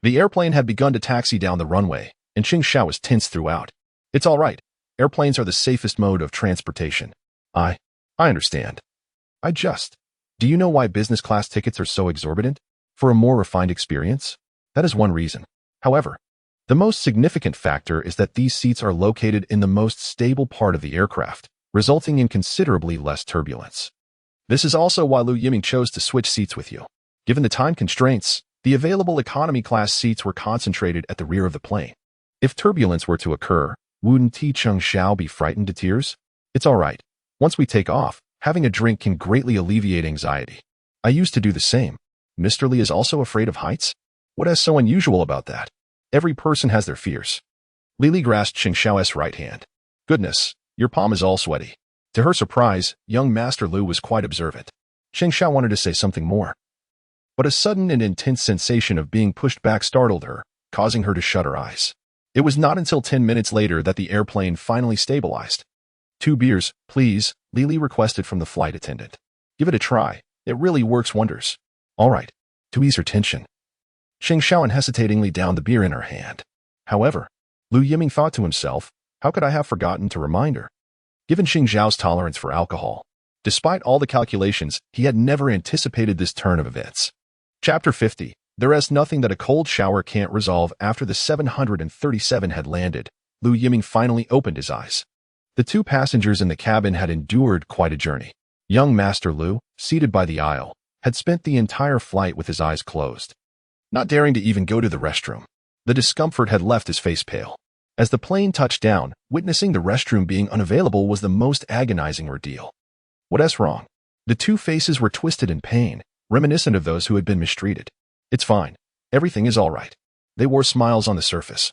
the airplane had begun to taxi down the runway, and Cheng Xiao was tense throughout. It's all right. Airplanes are the safest mode of transportation. I understand. Do you know why business class tickets are so exorbitant? For a more refined experience? That is one reason. However, the most significant factor is that these seats are located in the most stable part of the aircraft, resulting in considerably less turbulence. This is also why Lu Yiming chose to switch seats with you. Given the time constraints, the available economy class seats were concentrated at the rear of the plane. If turbulence were to occur, wouldn't Cheng Xiao be frightened to tears? It's all right. Once we take off, having a drink can greatly alleviate anxiety. I used to do the same. Mr. Li is also afraid of heights? What is so unusual about that? Every person has their fears. Li grasped Cheng Xiao's right hand. Goodness, your palm is all sweaty. To her surprise, young Master Lu was quite observant. Cheng Xiao wanted to say something more, but a sudden and intense sensation of being pushed back startled her, causing her to shut her eyes. It was not until 10 minutes later that the airplane finally stabilized. 2 beers, please, Li requested from the flight attendant. Give it a try. It really works wonders. All right. To ease her tension, Cheng Xiao unhesitatingly downed the beer in her hand. However, Lu Yiming thought to himself, how could I have forgotten to remind her? Given Cheng Xiao's tolerance for alcohol, despite all the calculations, he had never anticipated this turn of events. Chapter 50. There is nothing that a cold shower can't resolve. After the 737 had landed, Lu Yiming finally opened his eyes. The 2 passengers in the cabin had endured quite a journey. Young Master Lu, seated by the aisle, had spent the entire flight with his eyes closed, not daring to even go to the restroom. The discomfort had left his face pale. As the plane touched down, witnessing the restroom being unavailable was the most agonizing ordeal. What's wrong? The 2 faces were twisted in pain, reminiscent of those who had been mistreated. It's fine. Everything is all right. They wore smiles on the surface,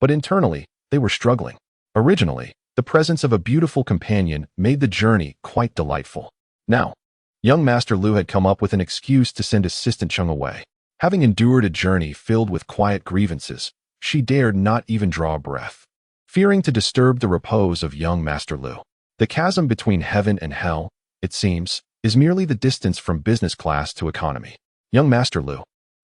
but internally, they were struggling. Originally, the presence of a beautiful companion made the journey quite delightful. Now, young Master Lu had come up with an excuse to send Assistant Cheng away. Having endured a journey filled with quiet grievances, she dared not even draw a breath, fearing to disturb the repose of young Master Lu. The chasm between heaven and hell, it seems, is merely the distance from business class to economy. Young Master Lu,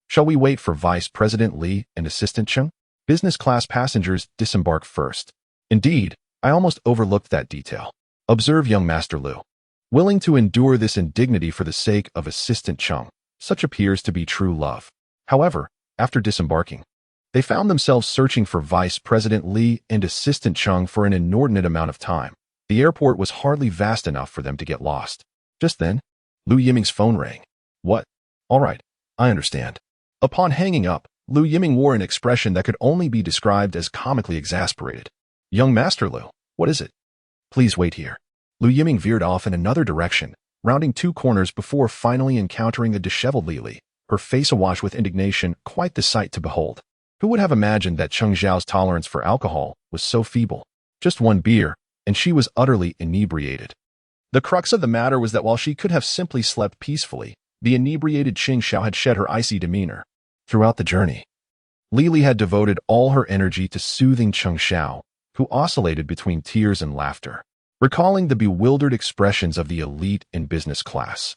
shall we wait for Vice President Li and Assistant Cheng? Business class passengers disembark first. Indeed, I almost overlooked that detail. Observe young Master Lu, willing to endure this indignity for the sake of Assistant Cheng. Such appears to be true love. However, after disembarking, they found themselves searching for Vice President Li and Assistant Cheng for an inordinate amount of time. The airport was hardly vast enough for them to get lost. Just then, Lu Yiming's phone rang. What? All right, I understand. Upon hanging up, Lu Yiming wore an expression that could only be described as comically exasperated. Young Master Lu, what is it? Please wait here. Lu Yiming veered off in another direction, rounding 2 corners before finally encountering a disheveled Li, her face awash with indignation, quite the sight to behold. Who would have imagined that Cheng Xiao's tolerance for alcohol was so feeble? Just 1 beer, and she was utterly inebriated. The crux of the matter was that while she could have simply slept peacefully, the inebriated Cheng Xiao had shed her icy demeanor. Throughout the journey, Li had devoted all her energy to soothing Cheng Xiao, who oscillated between tears and laughter, recalling the bewildered expressions of the elite in business class.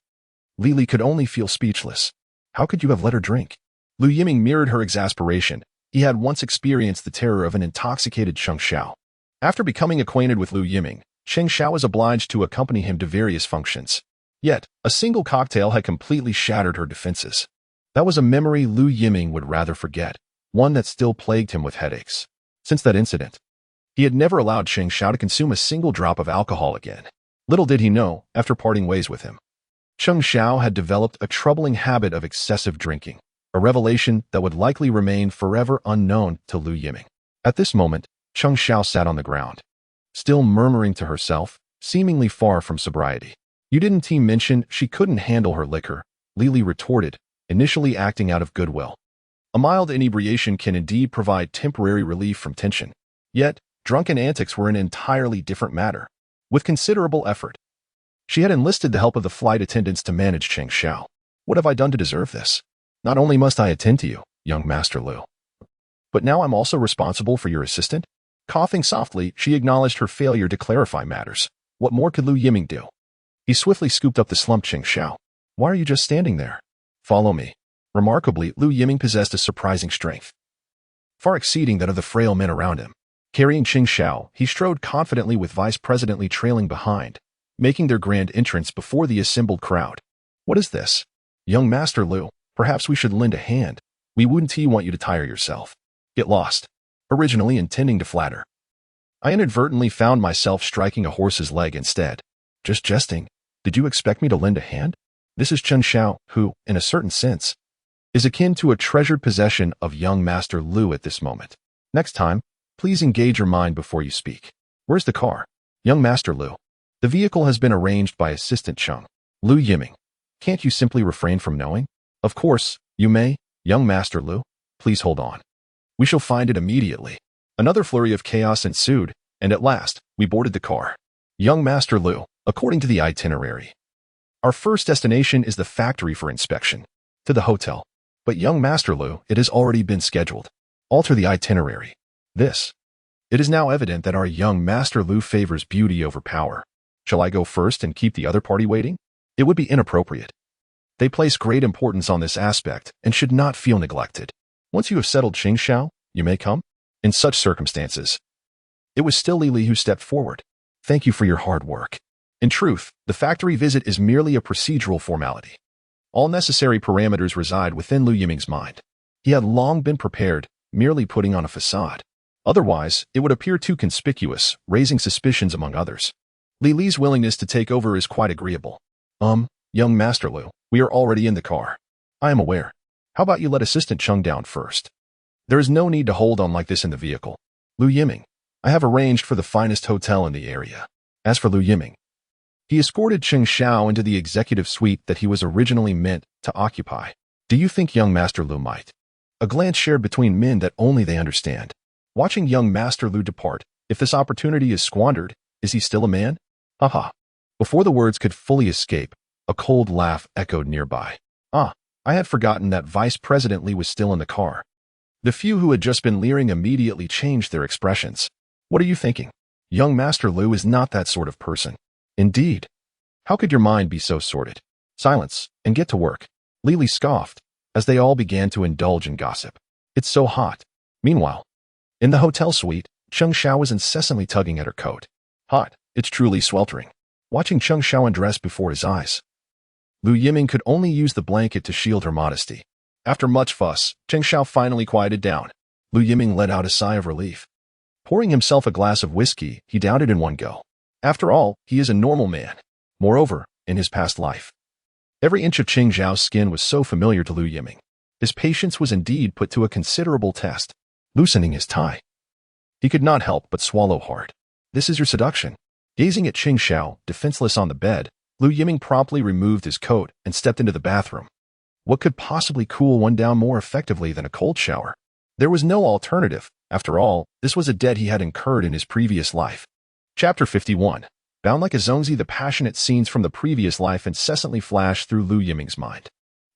Li could only feel speechless. How could you have let her drink? Lu Yiming mirrored her exasperation. He had once experienced the terror of an intoxicated Cheng Xiao. After becoming acquainted with Lu Yiming, Cheng Xiao was obliged to accompany him to various functions. Yet, a single cocktail had completely shattered her defenses. That was a memory Lu Yiming would rather forget, one that still plagued him with headaches. Since that incident, he had never allowed Cheng Xiao to consume a single drop of alcohol again. Little did he know, after parting ways with him, Cheng Xiao had developed a troubling habit of excessive drinking, a revelation that would likely remain forever unknown to Lu Yiming. At this moment, Cheng Xiao sat on the ground, still murmuring to herself, seemingly far from sobriety. You didn't mention she couldn't handle her liquor, Li retorted, initially acting out of goodwill. A mild inebriation can indeed provide temporary relief from tension. Yet, drunken antics were an entirely different matter. With considerable effort, she had enlisted the help of the flight attendants to manage Cheng Xiao. What have I done to deserve this? Not only must I attend to you, young Master Lu, but now I'm also responsible for your assistant? Coughing softly, she acknowledged her failure to clarify matters. What more could Lu Yiming do? He swiftly scooped up the slumped Cheng Xiao. Why are you just standing there? Follow me. Remarkably, Lu Yiming possessed a surprising strength, far exceeding that of the frail men around him. Carrying Cheng Xiao, he strode confidently with Vice President Li trailing behind, making their grand entrance before the assembled crowd. What is this? Young Master Lu, perhaps we should lend a hand. We wouldn't want you to tire yourself. Get lost. Originally intending to flatter, I inadvertently found myself striking a horse's leg instead. Just jesting. Did you expect me to lend a hand? This is Cheng Xiao, who, in a certain sense, is akin to a treasured possession of young Master Lu at this moment. Next time, please engage your mind before you speak. Where's the car? Young Master Lu. The vehicle has been arranged by Assistant Cheng. Lu Yiming. Can't you simply refrain from knowing? Of course, you may, young Master Lu. Please hold on. We shall find it immediately. Another flurry of chaos ensued, and at last, we boarded the car. Young Master Lu, according to the itinerary, our first destination is the factory for inspection. To the hotel. But young Master Lu, it has already been scheduled. Alter the itinerary. It is now evident that our young Master Lu favors beauty over power. Shall I go first and keep the other party waiting? It would be inappropriate. They place great importance on this aspect and should not feel neglected. Once you have settled Cheng Xiao, you may come. In such circumstances, it was still Li who stepped forward. Thank you for your hard work. In truth, the factory visit is merely a procedural formality. All necessary parameters reside within Lu Yiming's mind. He had long been prepared, merely putting on a facade. Otherwise, it would appear too conspicuous, raising suspicions among others. Li's willingness to take over is quite agreeable. Young Master Lu, we are already in the car. I am aware. How about you let Assistant Cheng down first? There is no need to hold on like this in the vehicle. Lu Yiming, I have arranged for the finest hotel in the area. As for Lu Yiming, he escorted Cheng Xiao into the executive suite that he was originally meant to occupy. Do you think young Master Lu might? A glance shared between men that only they understand. Watching young Master Lu depart, if this opportunity is squandered, is he still a man? Haha. Before the words could fully escape, a cold laugh echoed nearby. I had forgotten that Vice President Li was still in the car. The few who had just been leering immediately changed their expressions. What are you thinking? Young Master Lu is not that sort of person. Indeed. How could your mind be so sordid? Silence, and get to work. Li scoffed, as they all began to indulge in gossip. It's so hot. Meanwhile, in the hotel suite, Cheng Xiao was incessantly tugging at her coat. Hot, it's truly sweltering. Watching Cheng Xiao undress before his eyes, Lu Yiming could only use the blanket to shield her modesty. After much fuss, Cheng Xiao finally quieted down. Lu Yiming let out a sigh of relief. Pouring himself a glass of whiskey, he downed it in one go. After all, he is a normal man. Moreover, in his past life, every inch of Cheng Xiao's skin was so familiar to Lu Yiming. His patience was indeed put to a considerable test. Loosening his tie, he could not help but swallow hard. This is your seduction. Gazing at Cheng Xiao, defenseless on the bed, Lu Yiming promptly removed his coat and stepped into the bathroom. What could possibly cool one down more effectively than a cold shower? There was no alternative. After all, this was a debt he had incurred in his previous life. Chapter 51. Bound like a zongzi, the passionate scenes from the previous life incessantly flashed through Lu Yiming's mind.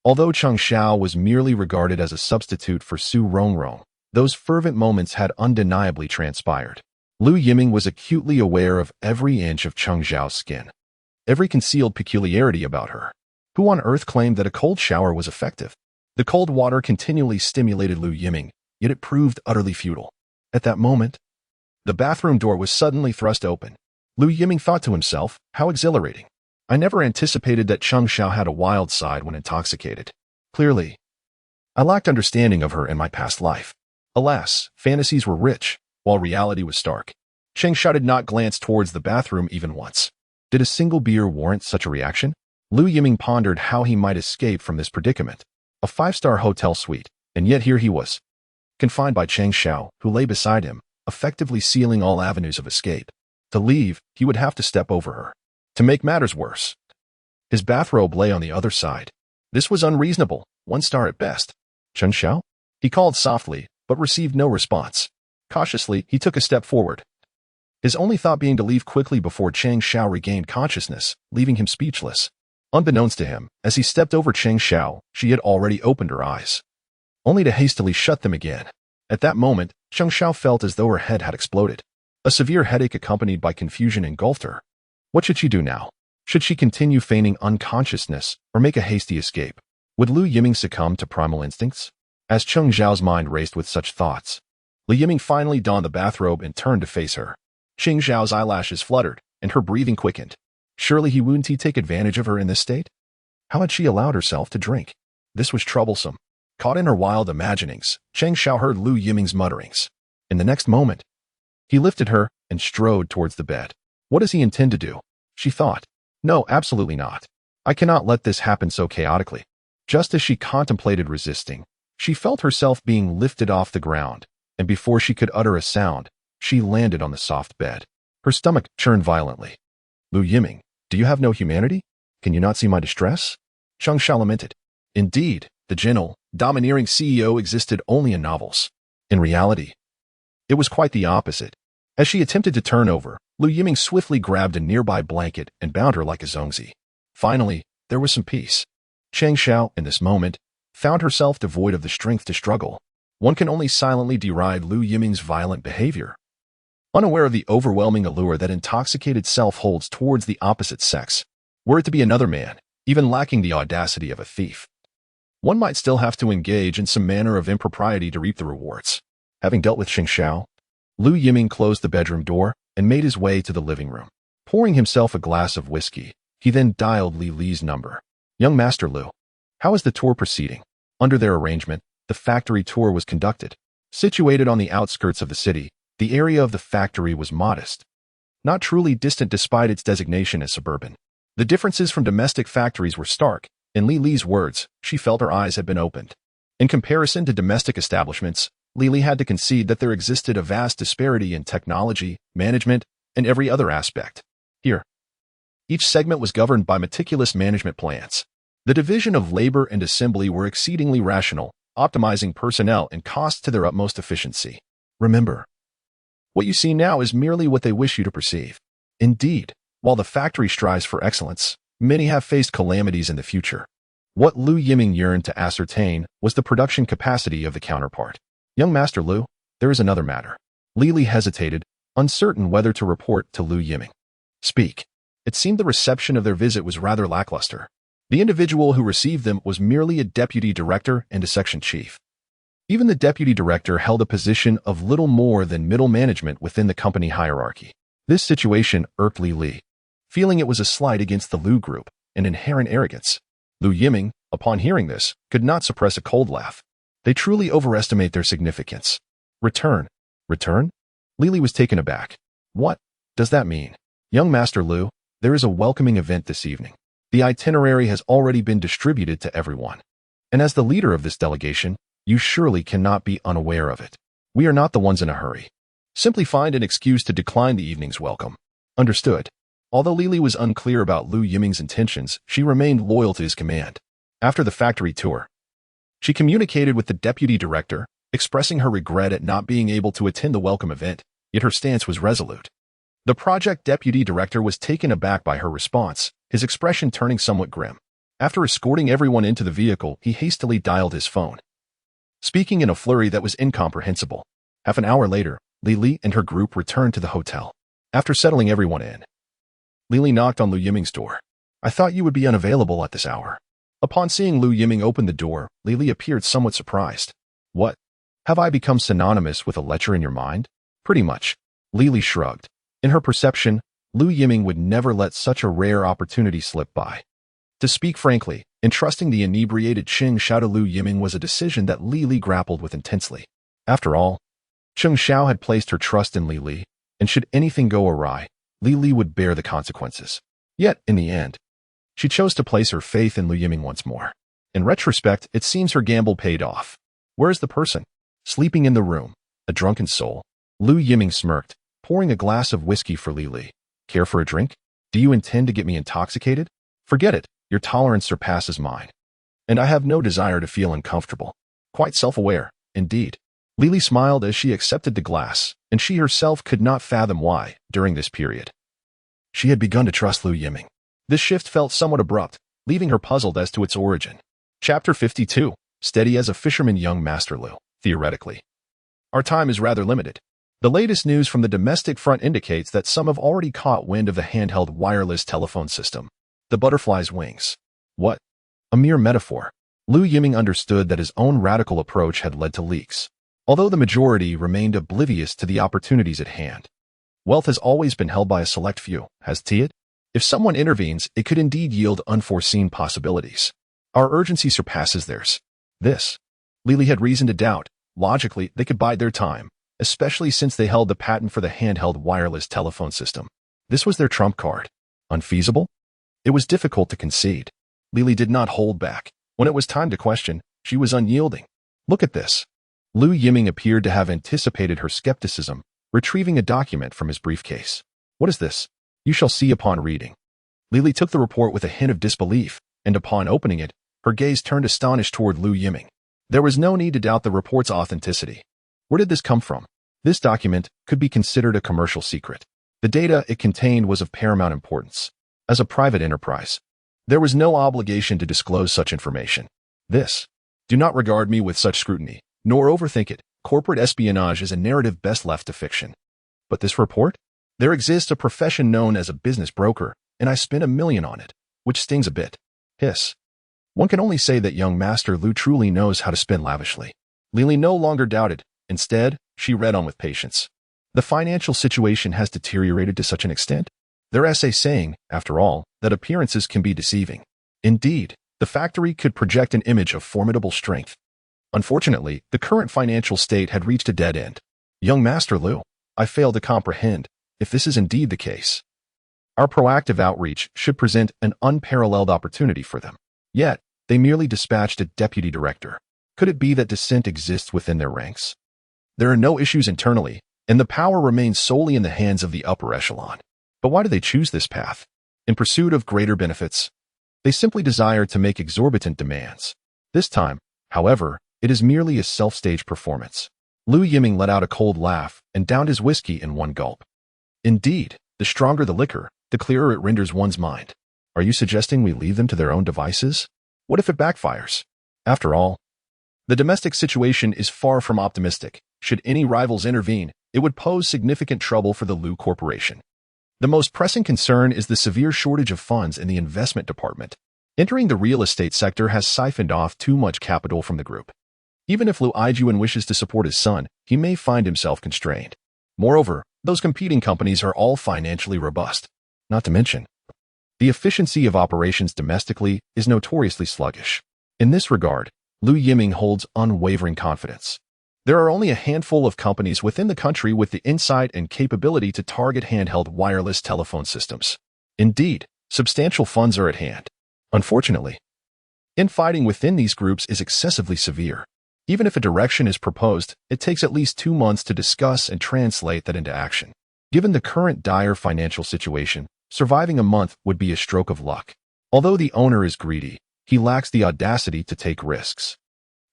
Although Cheng Xiao was merely regarded as a substitute for Su Rongrong, those fervent moments had undeniably transpired. Lu Yiming was acutely aware of every inch of Cheng Xiao's skin, every concealed peculiarity about her. Who on earth claimed that a cold shower was effective? The cold water continually stimulated Lu Yiming, yet it proved utterly futile. At that moment, the bathroom door was suddenly thrust open. Lu Yiming thought to himself, how exhilarating. I never anticipated that Cheng Xiao had a wild side when intoxicated. Clearly, I lacked understanding of her in my past life. Alas, fantasies were rich, while reality was stark. Cheng Xiao did not glance towards the bathroom even once. Did a single beer warrant such a reaction? Lu Yiming pondered how he might escape from this predicament. A five-star hotel suite, and yet here he was, confined by Cheng Xiao, who lay beside him, effectively sealing all avenues of escape. To leave, he would have to step over her. To make matters worse, his bathrobe lay on the other side. This was unreasonable, 1 star at best. Cheng Xiao? He called softly, but received no response. Cautiously, he took a step forward, his only thought being to leave quickly before Cheng Xiao regained consciousness, leaving him speechless. Unbeknownst to him, as he stepped over Cheng Xiao, she had already opened her eyes, only to hastily shut them again. At that moment, Cheng Xiao felt as though her head had exploded. A severe headache accompanied by confusion engulfed her. What should she do now? Should she continue feigning unconsciousness or make a hasty escape? Would Lu Yiming succumb to primal instincts? As Cheng Xiao's mind raced with such thoughts, Lu Yiming finally donned the bathrobe and turned to face her. Cheng Xiao's eyelashes fluttered, and her breathing quickened. Surely he wouldn't take advantage of her in this state? How had she allowed herself to drink? This was troublesome. Caught in her wild imaginings, Cheng Xiao heard Lu Yiming's mutterings. In the next moment, he lifted her and strode towards the bed. What does he intend to do? She thought. No, absolutely not. I cannot let this happen so chaotically. Just as she contemplated resisting, she felt herself being lifted off the ground, and before she could utter a sound, she landed on the soft bed. Her stomach churned violently. Lu Yiming, do you have no humanity? Can you not see my distress? Cheng Xiao lamented. Indeed, the gentle, domineering CEO existed only in novels. In reality, it was quite the opposite. As she attempted to turn over, Lu Yiming swiftly grabbed a nearby blanket and bound her like a zongzi. Finally, there was some peace. Cheng Xiao, in this moment, found herself devoid of the strength to struggle. One can only silently deride Lu Yiming's violent behavior, unaware of the overwhelming allure that intoxicated self holds towards the opposite sex. Were it to be another man, even lacking the audacity of a thief, one might still have to engage in some manner of impropriety to reap the rewards. Having dealt with Cheng Xiao, Lu Yiming closed the bedroom door and made his way to the living room. Pouring himself a glass of whiskey, he then dialed Li Li's number. Young Master Lu, how is the tour proceeding? Under their arrangement, the factory tour was conducted. Situated on the outskirts of the city, the area of the factory was modest, not truly distant despite its designation as suburban. The differences from domestic factories were stark. In Li Li's words, she felt her eyes had been opened. In comparison to domestic establishments, Li Li had to concede that there existed a vast disparity in technology, management, and every other aspect. Here, each segment was governed by meticulous management plans. The division of labor and assembly were exceedingly rational, optimizing personnel and costs to their utmost efficiency. Remember, what you see now is merely what they wish you to perceive. Indeed, while the factory strives for excellence, many have faced calamities in the future. What Lu Yiming yearned to ascertain was the production capacity of the counterpart. Young Master Lu, there is another matter. Li Li hesitated, uncertain whether to report to Lu Yiming. Speak. It seemed the reception of their visit was rather lackluster. The individual who received them was merely a deputy director and a section chief. Even the deputy director held a position of little more than middle management within the company hierarchy. This situation irked Li Li, feeling it was a slight against the Lu group, an inherent arrogance. Lu Yiming, upon hearing this, could not suppress a cold laugh. They truly overestimate their significance. Return. Return? Li Li was taken aback. What does that mean? Young Master Lu, there is a welcoming event this evening. The itinerary has already been distributed to everyone. And as the leader of this delegation, you surely cannot be unaware of it. We are not the ones in a hurry. Simply find an excuse to decline the evening's welcome. Understood. Although Li Li was unclear about Lu Yiming's intentions, she remained loyal to his command. After the factory tour, she communicated with the deputy director, expressing her regret at not being able to attend the welcome event, yet her stance was resolute. The project deputy director was taken aback by her response, his expression turning somewhat grim. After escorting everyone into the vehicle, he hastily dialed his phone, speaking in a flurry that was incomprehensible. Half an hour later, Li Li and her group returned to the hotel. After settling everyone in, Li Li knocked on Lu Yiming's door. I thought you would be unavailable at this hour. Upon seeing Lu Yiming open the door, Li appeared somewhat surprised. What? Have I become synonymous with a lecher in your mind? Pretty much. Li shrugged. In her perception, Lu Yiming would never let such a rare opportunity slip by. To speak frankly, entrusting the inebriated Cheng Xiao to Lu Yiming was a decision that Li grappled with intensely. After all, Cheng Xiao had placed her trust in Li, and should anything go awry, Li would bear the consequences. Yet, in the end, she chose to place her faith in Lu Yiming once more. In retrospect, it seems her gamble paid off. Where is the person? Sleeping in the room, a drunken soul. Lu Yiming smirked, pouring a glass of whiskey for Li. Care for a drink? Do you intend to get me intoxicated? Forget it, your tolerance surpasses mine. And I have no desire to feel uncomfortable. Quite self-aware, indeed. Li smiled as she accepted the glass, and she herself could not fathom why, during this period. She had begun to trust Lu Yiming. This shift felt somewhat abrupt, leaving her puzzled as to its origin. Chapter 52. Steady as a fisherman, young Master Lu. Theoretically, our time is rather limited. The latest news from the domestic front indicates that some have already caught wind of the handheld wireless telephone system. The butterfly's wings. What? A mere metaphor. Lu Yiming understood that his own radical approach had led to leaks, although the majority remained oblivious to the opportunities at hand. Wealth has always been held by a select few, hasn't it? If someone intervenes, it could indeed yield unforeseen possibilities. Our urgency surpasses theirs. This. Li had reason to doubt. Logically, they could bide their time, especially since they held the patent for the handheld wireless telephone system. This was their trump card. Unfeasible? It was difficult to concede. Li did not hold back. When it was time to question, she was unyielding. Look at this. Lu Yiming appeared to have anticipated her skepticism, retrieving a document from his briefcase. What is this? You shall see upon reading. Li took the report with a hint of disbelief, and upon opening it, her gaze turned astonished toward Lu Yiming. There was no need to doubt the report's authenticity. Where did this come from? This document could be considered a commercial secret. The data it contained was of paramount importance. As a private enterprise, there was no obligation to disclose such information. This. Do not regard me with such scrutiny, nor overthink it. Corporate espionage is a narrative best left to fiction. But this report? There exists a profession known as a business broker, and I spent $1 million on it, which stings a bit. Hiss. One can only say that young Master Lu truly knows how to spend lavishly. Li no longer doubted. Instead, she read on with patience. The financial situation has deteriorated to such an extent? Their essay saying, after all, that appearances can be deceiving. Indeed, the factory could project an image of formidable strength. Unfortunately, the current financial state had reached a dead end. Young Master Lu, I fail to comprehend, if this is indeed the case. Our proactive outreach should present an unparalleled opportunity for them. Yet, they merely dispatched a deputy director. Could it be that dissent exists within their ranks? There are no issues internally, and the power remains solely in the hands of the upper echelon. But why do they choose this path? In pursuit of greater benefits? They simply desire to make exorbitant demands. This time, however, it is merely a self-staged performance. Lu Yiming let out a cold laugh and downed his whiskey in one gulp. Indeed, the stronger the liquor, the clearer it renders one's mind. Are you suggesting we leave them to their own devices? What if it backfires? After all, the domestic situation is far from optimistic. Should any rivals intervene, it would pose significant trouble for the Lu Corporation. The most pressing concern is the severe shortage of funds in the investment department. Entering the real estate sector has siphoned off too much capital from the group. Even if Lu Yiming wishes to support his son, he may find himself constrained. Moreover, those competing companies are all financially robust. Not to mention, the efficiency of operations domestically is notoriously sluggish. In this regard, Lu Yiming holds unwavering confidence. There are only a handful of companies within the country with the insight and capability to target handheld wireless telephone systems. Indeed, substantial funds are at hand. Unfortunately, infighting within these groups is excessively severe. Even if a direction is proposed, it takes at least 2 months to discuss and translate that into action. Given the current dire financial situation, surviving a month would be a stroke of luck. Although the owner is greedy, he lacks the audacity to take risks.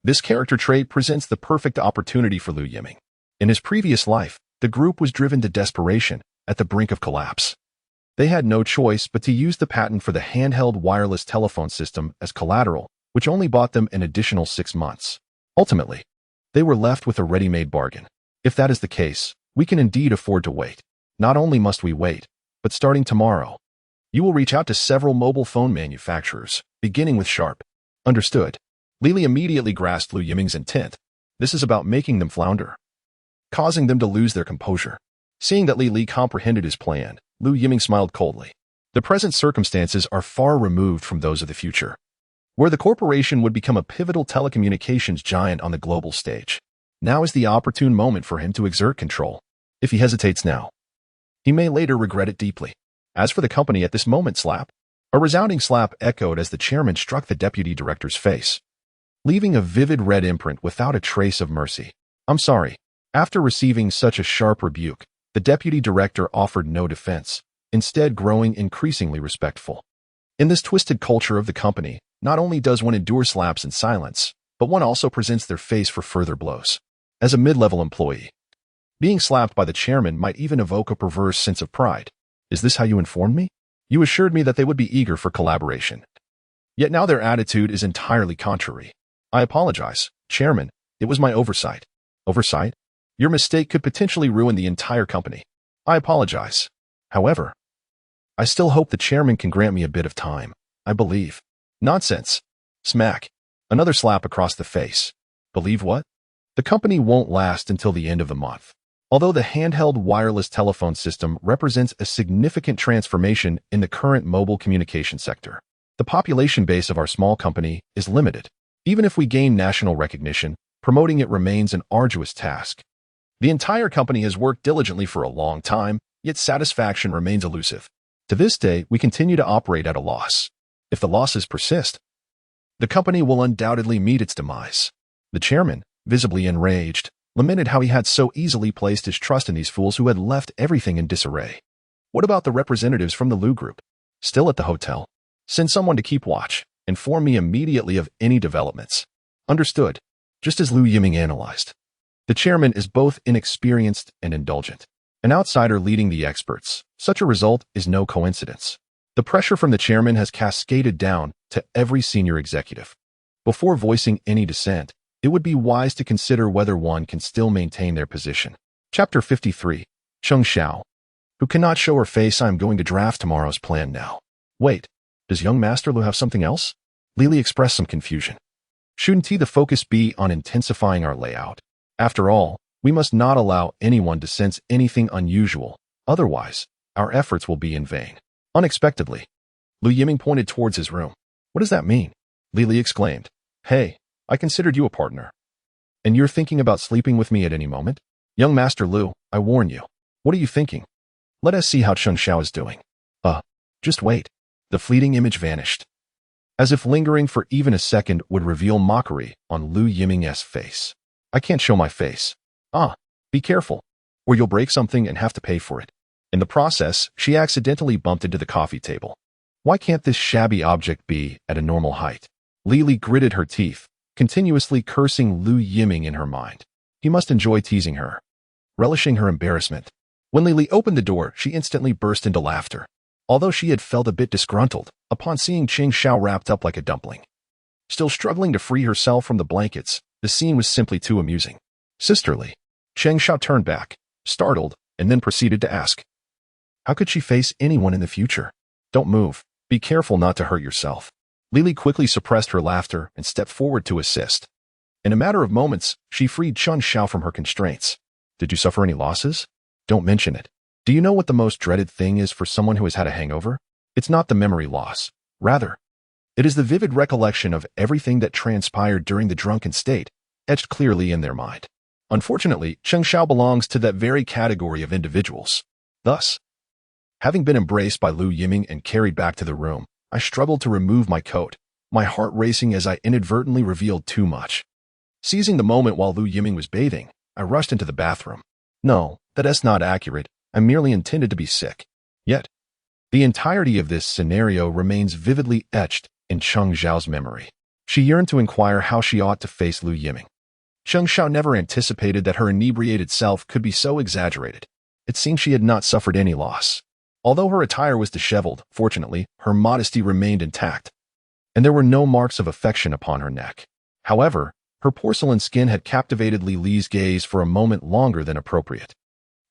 This character trait presents the perfect opportunity for Lu Yiming. In his previous life, the group was driven to desperation, at the brink of collapse. They had no choice but to use the patent for the handheld wireless telephone system as collateral, which only bought them an additional 6 months. Ultimately, they were left with a ready-made bargain. If that is the case, we can indeed afford to wait. Not only must we wait, but starting tomorrow, you will reach out to several mobile phone manufacturers, beginning with Sharp. Understood. Lily immediately grasped Lu Yiming's intent. This is about making them flounder, causing them to lose their composure. Seeing that Li comprehended his plan, Lu Yiming smiled coldly. The present circumstances are far removed from those of the future, where the corporation would become a pivotal telecommunications giant on the global stage. Now is the opportune moment for him to exert control. If he hesitates now, he may later regret it deeply. As for the company at this moment, slap. A resounding slap echoed as the chairman struck the deputy director's face, leaving a vivid red imprint without a trace of mercy. I'm sorry. After receiving such a sharp rebuke, the deputy director offered no defense, instead growing increasingly respectful. In this twisted culture of the company, not only does one endure slaps in silence, but one also presents their face for further blows. As a mid-level employee, being slapped by the chairman might even evoke a perverse sense of pride. Is this how you informed me? You assured me that they would be eager for collaboration. Yet now their attitude is entirely contrary. I apologize, Chairman. It was my oversight. Oversight? Your mistake could potentially ruin the entire company. I apologize. However, I still hope the chairman can grant me a bit of time. I believe. Nonsense. Smack. Another slap across the face. Believe what? The company won't last until the end of the month. Although the handheld wireless telephone system represents a significant transformation in the current mobile communication sector, the population base of our small company is limited. Even if we gain national recognition, promoting it remains an arduous task. The entire company has worked diligently for a long time, yet satisfaction remains elusive. To this day, we continue to operate at a loss. If the losses persist, the company will undoubtedly meet its demise. The chairman, visibly enraged, lamented how he had so easily placed his trust in these fools who had left everything in disarray. What about the representatives from the Lu Group? Still at the hotel? Send someone to keep watch. Inform me immediately of any developments. Understood. Just as Lu Yiming analyzed. The chairman is both inexperienced and indulgent. An outsider leading the experts. Such a result is no coincidence. The pressure from the chairman has cascaded down to every senior executive. Before voicing any dissent, it would be wise to consider whether one can still maintain their position. Chapter 53. Cheng Xiao. Who cannot show her face. I am going to draft tomorrow's plan now. Wait, does young Master Lu have something else? Lily expressed some confusion. Shouldn't the focus be on intensifying our layout? After all, we must not allow anyone to sense anything unusual. Otherwise, our efforts will be in vain. Unexpectedly, Lu Yiming pointed towards his room. What does that mean? Lily exclaimed. Hey, I considered you a partner. And you're thinking about sleeping with me at any moment? Young Master Lu, I warn you. What are you thinking? Let us see how Cheng Xiao is doing. Just wait. The fleeting image vanished, as if lingering for even a second would reveal mockery on Lu Yiming's face. I can't show my face. Be careful, or you'll break something and have to pay for it. In the process, she accidentally bumped into the coffee table. Why can't this shabby object be at a normal height? Lily gritted her teeth, continuously cursing Lu Yiming in her mind. He must enjoy teasing her, relishing her embarrassment. When Lily opened the door, she instantly burst into laughter, although she had felt a bit disgruntled upon seeing Cheng Xiao wrapped up like a dumpling. Still struggling to free herself from the blankets, the scene was simply too amusing. Sisterly. Cheng Xiao turned back, startled, and then proceeded to ask, how could she face anyone in the future? Don't move. Be careful not to hurt yourself. Lily quickly suppressed her laughter and stepped forward to assist. In a matter of moments, she freed Cheng Xiao from her constraints. Did you suffer any losses? Don't mention it. Do you know what the most dreaded thing is for someone who has had a hangover? It's not the memory loss. Rather, it is the vivid recollection of everything that transpired during the drunken state, etched clearly in their mind. Unfortunately, Cheng Xiao belongs to that very category of individuals. Thus, having been embraced by Lu Yiming and carried back to the room, I struggled to remove my coat, my heart racing as I inadvertently revealed too much. Seizing the moment while Lu Yiming was bathing, I rushed into the bathroom. No, that's not accurate. I merely intended to be sick. Yet, the entirety of this scenario remains vividly etched in Cheng Xiao's memory. She yearned to inquire how she ought to face Lu Yiming. Cheng Xiao never anticipated that her inebriated self could be so exaggerated. It seemed she had not suffered any loss. Although her attire was disheveled, fortunately, her modesty remained intact, and there were no marks of affection upon her neck. However, her porcelain skin had captivated Lily's gaze for a moment longer than appropriate.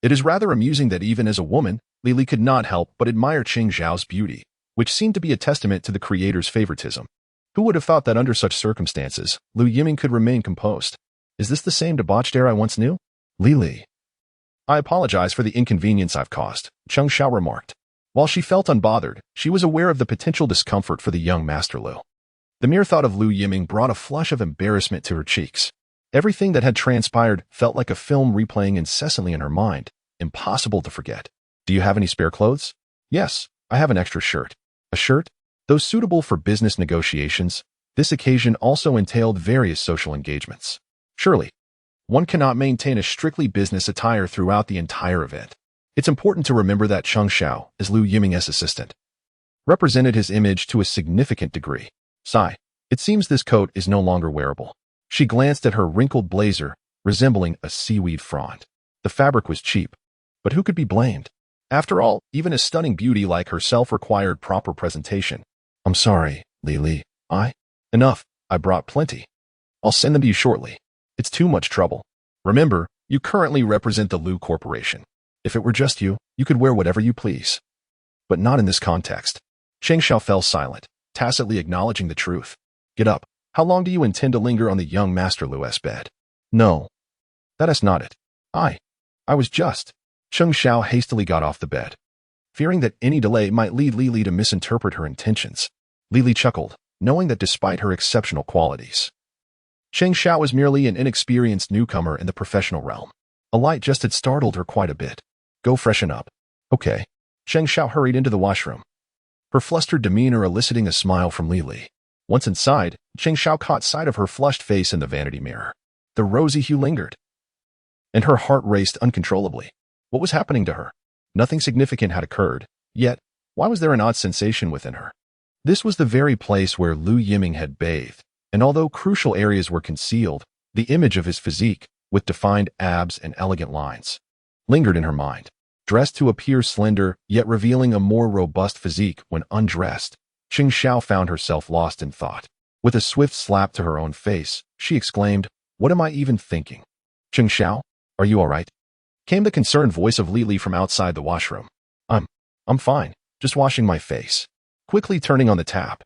It is rather amusing that even as a woman, Lily could not help but admire Cheng Xiao's beauty, which seemed to be a testament to the creator's favoritism. Who would have thought that under such circumstances, Lu Yiming could remain composed? Is this the same debauched air I once knew? Li. I apologize for the inconvenience I've caused, Cheng Xiao remarked. While she felt unbothered, she was aware of the potential discomfort for the young Master Lu. The mere thought of Lu Yiming brought a flush of embarrassment to her cheeks. Everything that had transpired felt like a film replaying incessantly in her mind, impossible to forget. Do you have any spare clothes? Yes, I have an extra shirt. A shirt? Though suitable for business negotiations, this occasion also entailed various social engagements. Surely, one cannot maintain a strictly business attire throughout the entire event. It's important to remember that Cheng Xiao, as Lu Yiming's assistant, represented his image to a significant degree. Sigh, it seems this coat is no longer wearable. She glanced at her wrinkled blazer, resembling a seaweed frond. The fabric was cheap, but who could be blamed? After all, even a stunning beauty like herself required proper presentation. I'm sorry, Li. Enough, I brought plenty. I'll send them to you shortly. It's too much trouble. Remember, you currently represent the Lu Corporation. If it were just you, you could wear whatever you please. But not in this context. Cheng Xiao fell silent, tacitly acknowledging the truth. Get up. How long do you intend to linger on the young Master Lu's bed? No. That is not it. I was just. Cheng Xiao hastily got off the bed, fearing that any delay might lead Li to misinterpret her intentions. Li chuckled, knowing that despite her exceptional qualities, Cheng Xiao was merely an inexperienced newcomer in the professional realm. A light just had startled her quite a bit. Go freshen up. Okay. Cheng Xiao hurried into the washroom, her flustered demeanor eliciting a smile from Li. Once inside, Cheng Xiao caught sight of her flushed face in the vanity mirror. The rosy hue lingered, and her heart raced uncontrollably. What was happening to her? Nothing significant had occurred, yet why was there an odd sensation within her? This was the very place where Lu Yiming had bathed, and although crucial areas were concealed, the image of his physique, with defined abs and elegant lines, lingered in her mind. Dressed to appear slender, yet revealing a more robust physique when undressed, Cheng Xiao found herself lost in thought. With a swift slap to her own face, she exclaimed, "What am I even thinking?" Cheng Xiao, are you all right? Came the concerned voice of Li from outside the washroom. I'm fine, just washing my face. Quickly turning on the tap,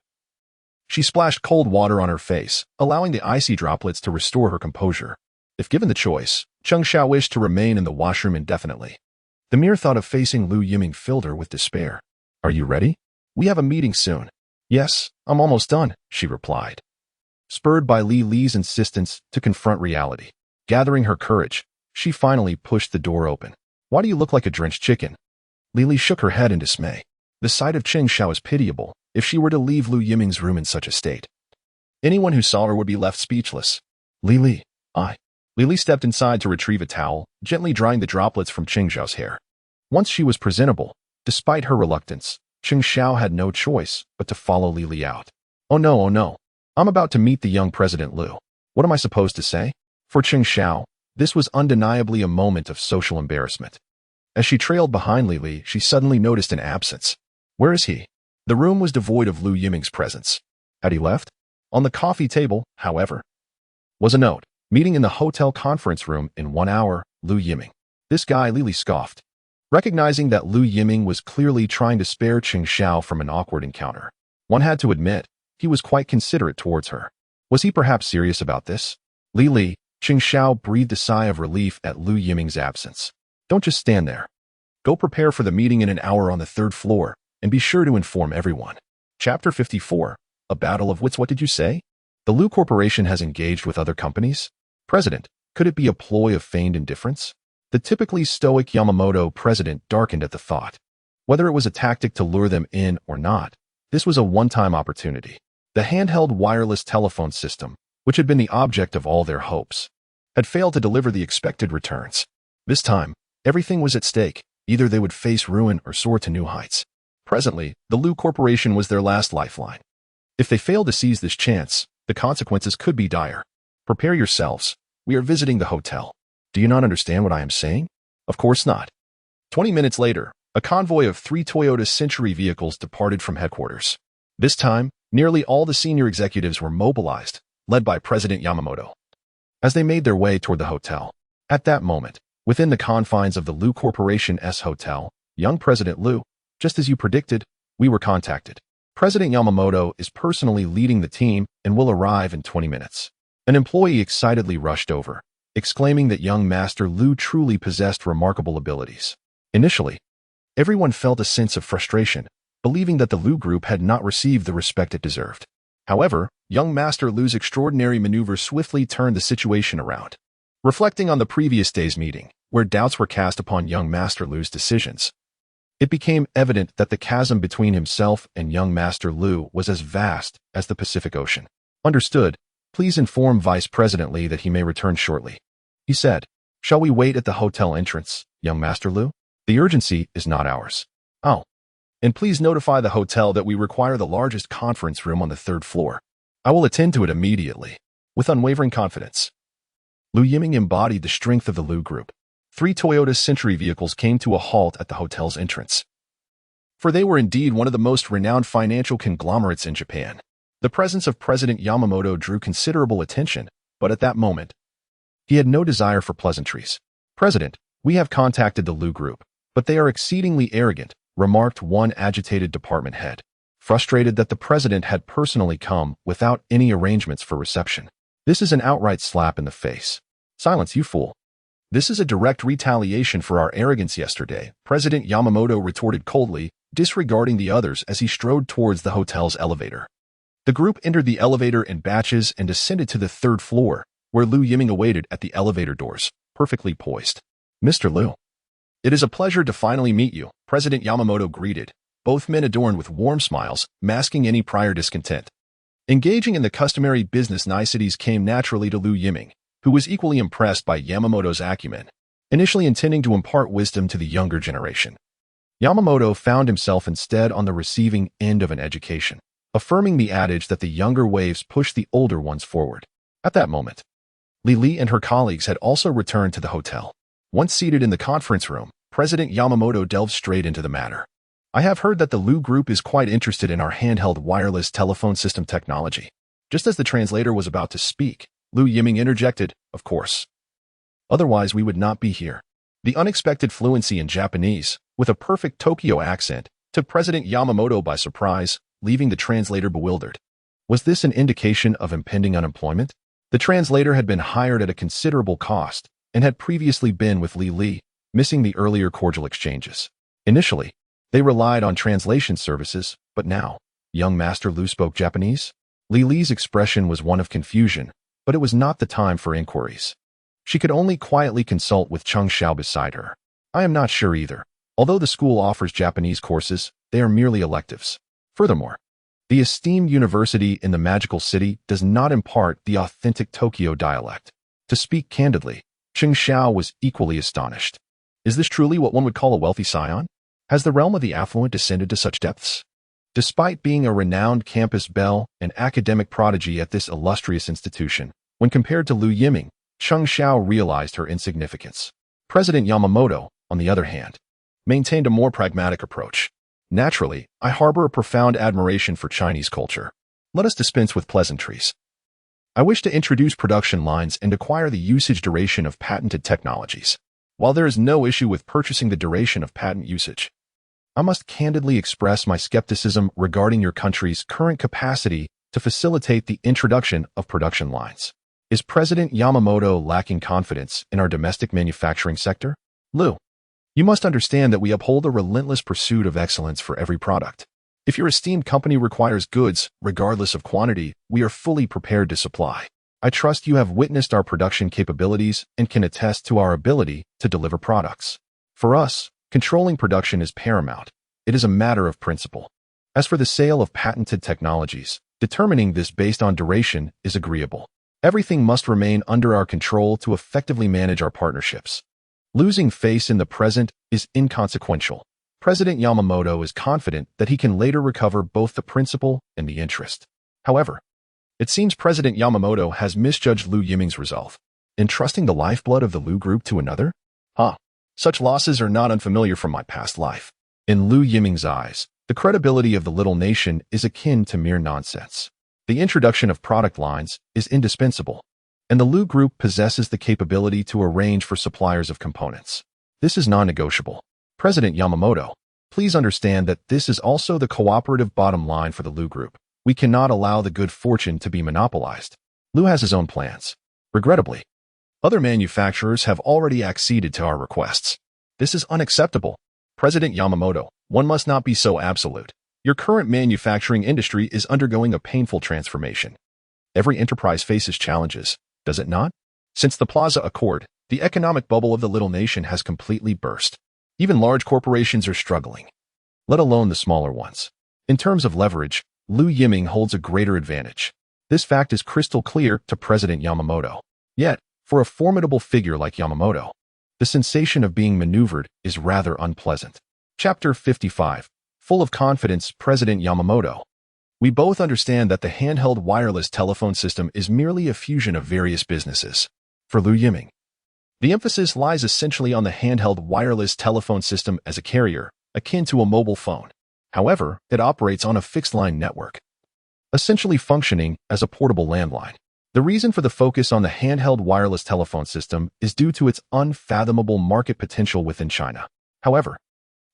she splashed cold water on her face, allowing the icy droplets to restore her composure. If given the choice, Cheng Xiao wished to remain in the washroom indefinitely. The mere thought of facing Lu Yiming filled her with despair. Are you ready? We have a meeting soon. Yes, I'm almost done, she replied, spurred by Li's insistence to confront reality. Gathering her courage, she finally pushed the door open. Why do you look like a drenched chicken? Li shook her head in dismay. The sight of Cheng Xiao is pitiable if she were to leave Lu Yiming's room in such a state. Anyone who saw her would be left speechless. Li stepped inside to retrieve a towel, gently drying the droplets from Cheng Xiao's hair. Once she was presentable, despite her reluctance, Cheng Xiao had no choice but to follow Li out. Oh no. I'm about to meet the young President Lu. What am I supposed to say? For Cheng Xiao, this was undeniably a moment of social embarrassment. As she trailed behind Li, she suddenly noticed an absence. Where is he? The room was devoid of Lu Yiming's presence. Had he left? On the coffee table, however, was a note. Meeting in the hotel conference room in 1 hour, Lu Yiming. This guy, Li scoffed, recognizing that Lu Yiming was clearly trying to spare Cheng Xiao from an awkward encounter. One had to admit, he was quite considerate towards her. Was he perhaps serious about this? Li, Cheng Xiao breathed a sigh of relief at Lu Yiming's absence. Don't just stand there. Go prepare for the meeting in 1 hour on the 3rd floor, and be sure to inform everyone. Chapter 54. A battle of wits. What did you say? The Lu Corporation has engaged with other companies? President, could it be a ploy of feigned indifference? The typically stoic Yamamoto president darkened at the thought. Whether it was a tactic to lure them in or not, this was a one-time opportunity. The handheld wireless telephone system, which had been the object of all their hopes, had failed to deliver the expected returns. This time, everything was at stake. Either they would face ruin or soar to new heights. Presently, the Lu Corporation was their last lifeline. If they failed to seize this chance, the consequences could be dire. Prepare yourselves. We are visiting the hotel. Do you not understand what I am saying? Of course not. 20 minutes later, a convoy of 3 Toyota Century vehicles departed from headquarters. This time, nearly all the senior executives were mobilized, led by President Yamamoto. As they made their way toward the hotel, at that moment, within the confines of the Lu Corporation's hotel, young President Lu, just as you predicted, we were contacted. President Yamamoto is personally leading the team and will arrive in 20 minutes. An employee excitedly rushed over, exclaiming that young Master Lu truly possessed remarkable abilities. Initially, everyone felt a sense of frustration, believing that the Lu group had not received the respect it deserved. However, young Master Lu's extraordinary maneuver swiftly turned the situation around. Reflecting on the previous day's meeting, where doubts were cast upon young Master Lu's decisions, it became evident that the chasm between himself and young Master Lu was as vast as the Pacific Ocean. Understood. Please inform Vice President Li that he may return shortly. He said, shall we wait at the hotel entrance, young Master Lu? The urgency is not ours. Oh. And please notify the hotel that we require the largest conference room on the 3rd floor. I will attend to it immediately. With unwavering confidence. Lu Yiming embodied the strength of the Lu group. 3 Toyota Century vehicles came to a halt at the hotel's entrance. For they were indeed one of the most renowned financial conglomerates in Japan. The presence of President Yamamoto drew considerable attention, but at that moment, he had no desire for pleasantries. President, we have contacted the Lu group, but they are exceedingly arrogant, remarked one agitated department head, frustrated that the president had personally come without any arrangements for reception. This is an outright slap in the face. Silence, you fool. This is a direct retaliation for our arrogance yesterday, President Yamamoto retorted coldly, disregarding the others as he strode towards the hotel's elevator. The group entered the elevator in batches and descended to the 3rd floor, where Lu Yiming awaited at the elevator doors, perfectly poised. Mr. Lu. It is a pleasure to finally meet you, President Yamamoto greeted, both men adorned with warm smiles, masking any prior discontent. Engaging in the customary business niceties came naturally to Lu Yiming, who was equally impressed by Yamamoto's acumen, initially intending to impart wisdom to the younger generation. Yamamoto found himself instead on the receiving end of an education, affirming the adage that the younger waves push the older ones forward. At that moment, Li and her colleagues had also returned to the hotel. Once seated in the conference room, President Yamamoto delved straight into the matter. I have heard that the Lu group is quite interested in our handheld wireless telephone system technology. Just as the translator was about to speak, Lu Yiming interjected, of course. Otherwise, we would not be here. The unexpected fluency in Japanese, with a perfect Tokyo accent, took President Yamamoto by surprise, leaving the translator bewildered. Was this an indication of impending unemployment? The translator had been hired at a considerable cost and had previously been with Li, missing the earlier cordial exchanges. Initially, they relied on translation services, but now, young Master Lu spoke Japanese? Li's expression was one of confusion, but it was not the time for inquiries. She could only quietly consult with Cheng Xiao beside her. I am not sure either. Although the school offers Japanese courses, they are merely electives. Furthermore, the esteemed university in the magical city does not impart the authentic Tokyo dialect. To speak candidly, Cheng Xiao was equally astonished. Is this truly what one would call a wealthy scion? Has the realm of the affluent descended to such depths? Despite being a renowned campus belle and academic prodigy at this illustrious institution, when compared to Lu Yiming, Cheng Xiao realized her insignificance. President Yamamoto, on the other hand, maintained a more pragmatic approach. Naturally, I harbor a profound admiration for Chinese culture. Let us dispense with pleasantries. I wish to introduce production lines and acquire the usage duration of patented technologies. While there is no issue with purchasing the duration of patent usage, I must candidly express my skepticism regarding your country's current capacity to facilitate the introduction of production lines. Is President Yamamoto lacking confidence in our domestic manufacturing sector? Lu, you must understand that we uphold a relentless pursuit of excellence for every product. If your esteemed company requires goods, regardless of quantity, we are fully prepared to supply. I trust you have witnessed our production capabilities and can attest to our ability to deliver products. For us, controlling production is paramount. It is a matter of principle. As for the sale of patented technologies, determining this based on duration is agreeable. Everything must remain under our control to effectively manage our partnerships. Losing face in the present is inconsequential. President Yamamoto is confident that he can later recover both the principal and the interest. However, it seems President Yamamoto has misjudged Lu Yiming's resolve. Entrusting the lifeblood of the Lu group to another? Such losses are not unfamiliar from my past life. In Lu Yiming's eyes, the credibility of the little nation is akin to mere nonsense. The introduction of product lines is indispensable, and the Lu group possesses the capability to arrange for suppliers of components. This is non-negotiable. President Yamamoto, Please understand that this is also the cooperative bottom line for the Lu Group. We cannot allow the good fortune to be monopolized. Lu has his own plans. Regrettably, other manufacturers have already acceded to our requests. This is unacceptable. President Yamamoto, one must not be so absolute. Your current manufacturing industry is undergoing a painful transformation. Every enterprise faces challenges, does it not? Since the Plaza Accord, the economic bubble of the little nation has completely burst. Even large corporations are struggling, let alone the smaller ones. In terms of leverage, Lu Yiming holds a greater advantage. This fact is crystal clear to President Yamamoto. Yet, for a formidable figure like Yamamoto, the sensation of being maneuvered is rather unpleasant. Chapter 55. Full of confidence, President Yamamoto. We both understand that the handheld wireless telephone system is merely a fusion of various businesses. For Lu Yiming, the emphasis lies essentially on the handheld wireless telephone system as a carrier, akin to a mobile phone. However, it operates on a fixed-line network, essentially functioning as a portable landline. The reason for the focus on the handheld wireless telephone system is due to its unfathomable market potential within China. However,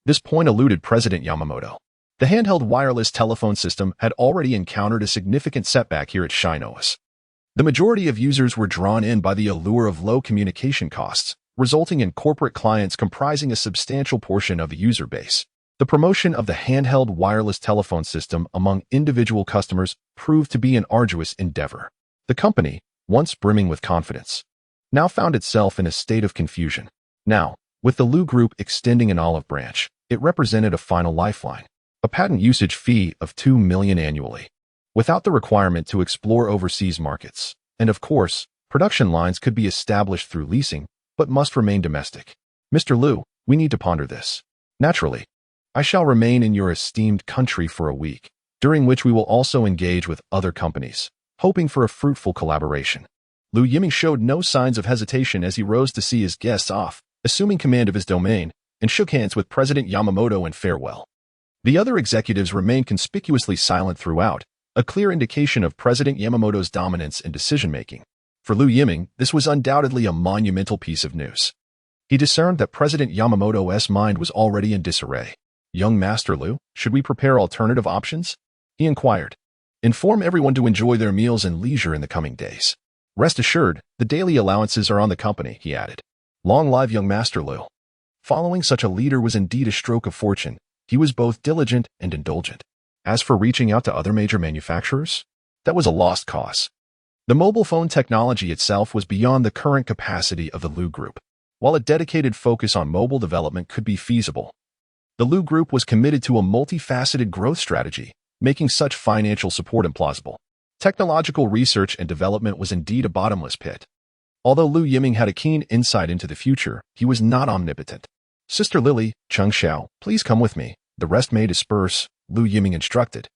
this point eluded President Yamamoto. The handheld wireless telephone system had already encountered a significant setback here at Shinoas. The majority of users were drawn in by the allure of low communication costs, resulting in corporate clients comprising a substantial portion of the user base. The promotion of the handheld wireless telephone system among individual customers proved to be an arduous endeavor. The company, once brimming with confidence, now found itself in a state of confusion. Now, with the Lu Group extending an olive branch, it represented a final lifeline, a patent usage fee of $2 million annually, without the requirement to explore overseas markets. And of course, production lines could be established through leasing, but must remain domestic. Mr. Lu, we need to ponder this. Naturally, I shall remain in your esteemed country for a week, during which we will also engage with other companies, hoping for a fruitful collaboration. Lu Yiming showed no signs of hesitation as he rose to see his guests off, assuming command of his domain, and shook hands with President Yamamoto in farewell. The other executives remained conspicuously silent throughout, a clear indication of President Yamamoto's dominance in decision-making. For Lu Yiming, this was undoubtedly a monumental piece of news. He discerned that President Yamamoto's mind was already in disarray. Young Master Lu, should we prepare alternative options? He inquired. Inform everyone to enjoy their meals and leisure in the coming days. Rest assured, the daily allowances are on the company, he added. Long live young Master Lu. Following such a leader was indeed a stroke of fortune. He was both diligent and indulgent. As for reaching out to other major manufacturers, that was a lost cause. The mobile phone technology itself was beyond the current capacity of the Lu Group. While a dedicated focus on mobile development could be feasible, the Lu Group was committed to a multifaceted growth strategy, making such financial support implausible. Technological research and development was indeed a bottomless pit. Although Lu Yiming had a keen insight into the future, he was not omnipotent. Sister Lily, Cheng Xiao, please come with me. The rest may disperse, Lu Yiming instructed,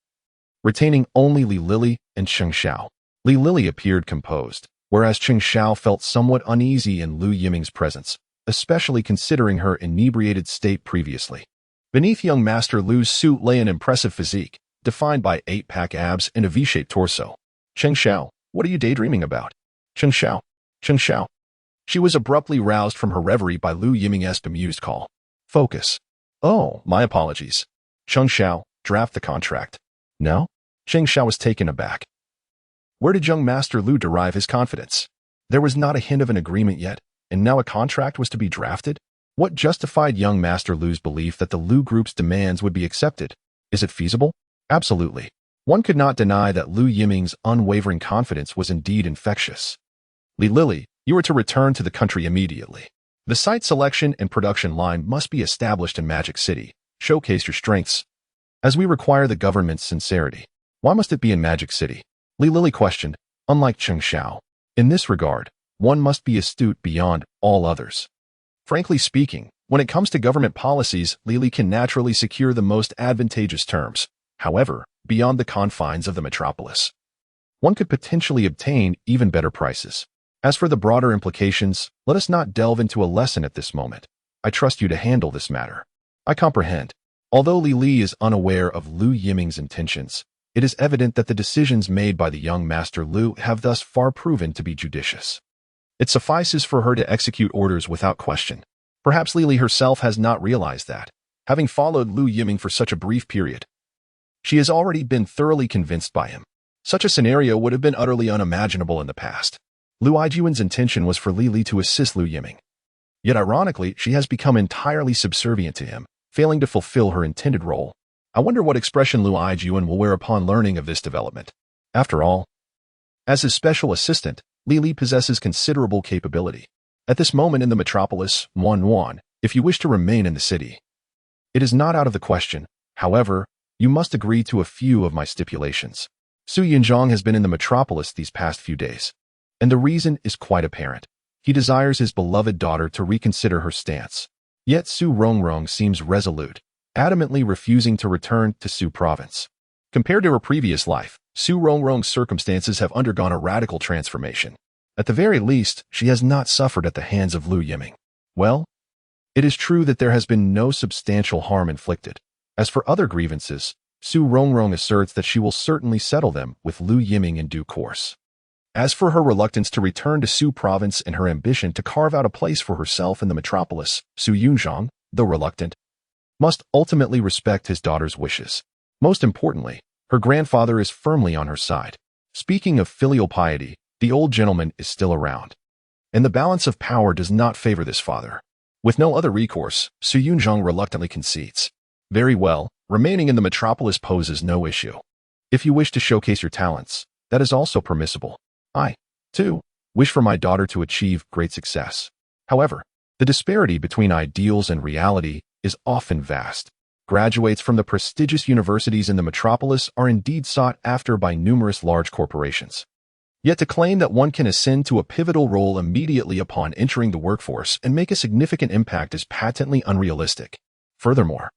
retaining only Li Lily and Cheng Xiao. Li Lily appeared composed, whereas Cheng Xiao felt somewhat uneasy in Lu Yiming's presence, especially considering her inebriated state previously. Beneath young Master Lu's suit lay an impressive physique, defined by 8-pack abs and a V-shaped torso. Cheng Xiao, what are you daydreaming about? Cheng Xiao. Cheng Xiao. She was abruptly roused from her reverie by Lu Yiming's bemused call. Focus. Oh, my apologies. Cheng Xiao, draft the contract. No? Cheng Xiao was taken aback. Where did young Master Lu derive his confidence? There was not a hint of an agreement yet, and now a contract was to be drafted? What justified young Master Lu's belief that the Lu Group's demands would be accepted? Is it feasible? Absolutely. One could not deny that Lu Yiming's unwavering confidence was indeed infectious. Li Lily, you are to return to the country immediately. The site selection and production line must be established in Magic City. Showcase your strengths. As we require the government's sincerity, why must it be in Magic City? Li Lily questioned, unlike Cheng Xiao. In this regard, one must be astute beyond all others. Frankly speaking, when it comes to government policies, Lily can naturally secure the most advantageous terms. However, beyond the confines of the metropolis, one could potentially obtain even better prices. As for the broader implications, let us not delve into a lesson at this moment. I trust you to handle this matter. I comprehend. Although Li Li is unaware of Lu Yiming's intentions, it is evident that the decisions made by the young Master Lu have thus far proven to be judicious. It suffices for her to execute orders without question. Perhaps Li Li herself has not realized that. Having followed Lu Yiming for such a brief period, she has already been thoroughly convinced by him. Such a scenario would have been utterly unimaginable in the past. Lu Yijuan's intention was for Li Li to assist Lu Yiming. Yet ironically, she has become entirely subservient to him, failing to fulfill her intended role. I wonder what expression Lu Yijuan will wear upon learning of this development. After all, as his special assistant, Li Li possesses considerable capability. At this moment in the metropolis, Wan, if you wish to remain in the city, it is not out of the question. However, you must agree to a few of my stipulations. Su Rongrong has been in the metropolis these past few days, and the reason is quite apparent. He desires his beloved daughter to reconsider her stance. Yet Su Rongrong seems resolute, adamantly refusing to return to Su province. Compared to her previous life, Su Rongrong's circumstances have undergone a radical transformation. At the very least, she has not suffered at the hands of Lu Yiming. Well, it is true that there has been no substantial harm inflicted. As for other grievances, Su Rongrong asserts that she will certainly settle them with Lu Yiming in due course. As for her reluctance to return to Su province and her ambition to carve out a place for herself in the metropolis, Su Rongrong, though reluctant, must ultimately respect his daughter's wishes. Most importantly, her grandfather is firmly on her side. Speaking of filial piety, the old gentleman is still around, and the balance of power does not favor this father. With no other recourse, Su Rongrong reluctantly concedes. Very well, remaining in the metropolis poses no issue. If you wish to showcase your talents, that is also permissible. I, too, wish for my daughter to achieve great success. However, the disparity between ideals and reality is often vast. Graduates from the prestigious universities in the metropolis are indeed sought after by numerous large corporations. Yet to claim that one can ascend to a pivotal role immediately upon entering the workforce and make a significant impact is patently unrealistic. Furthermore,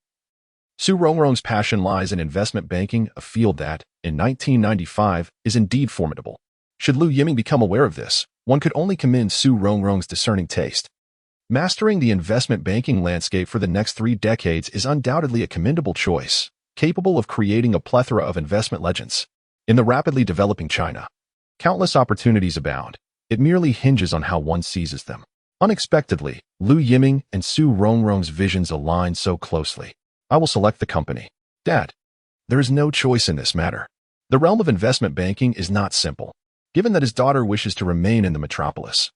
Su Rongrong's passion lies in investment banking, a field that, in 1995, is indeed formidable. Should Lu Yiming become aware of this, one could only commend Su Rongrong's discerning taste. Mastering the investment banking landscape for the next 3 decades is undoubtedly a commendable choice, capable of creating a plethora of investment legends. In the rapidly developing China, countless opportunities abound. It merely hinges on how one seizes them. Unexpectedly, Lu Yiming and Su Rongrong's visions align so closely. I will select the company. Dad, there is no choice in this matter. The realm of investment banking is not simple, given that his daughter wishes to remain in the metropolis.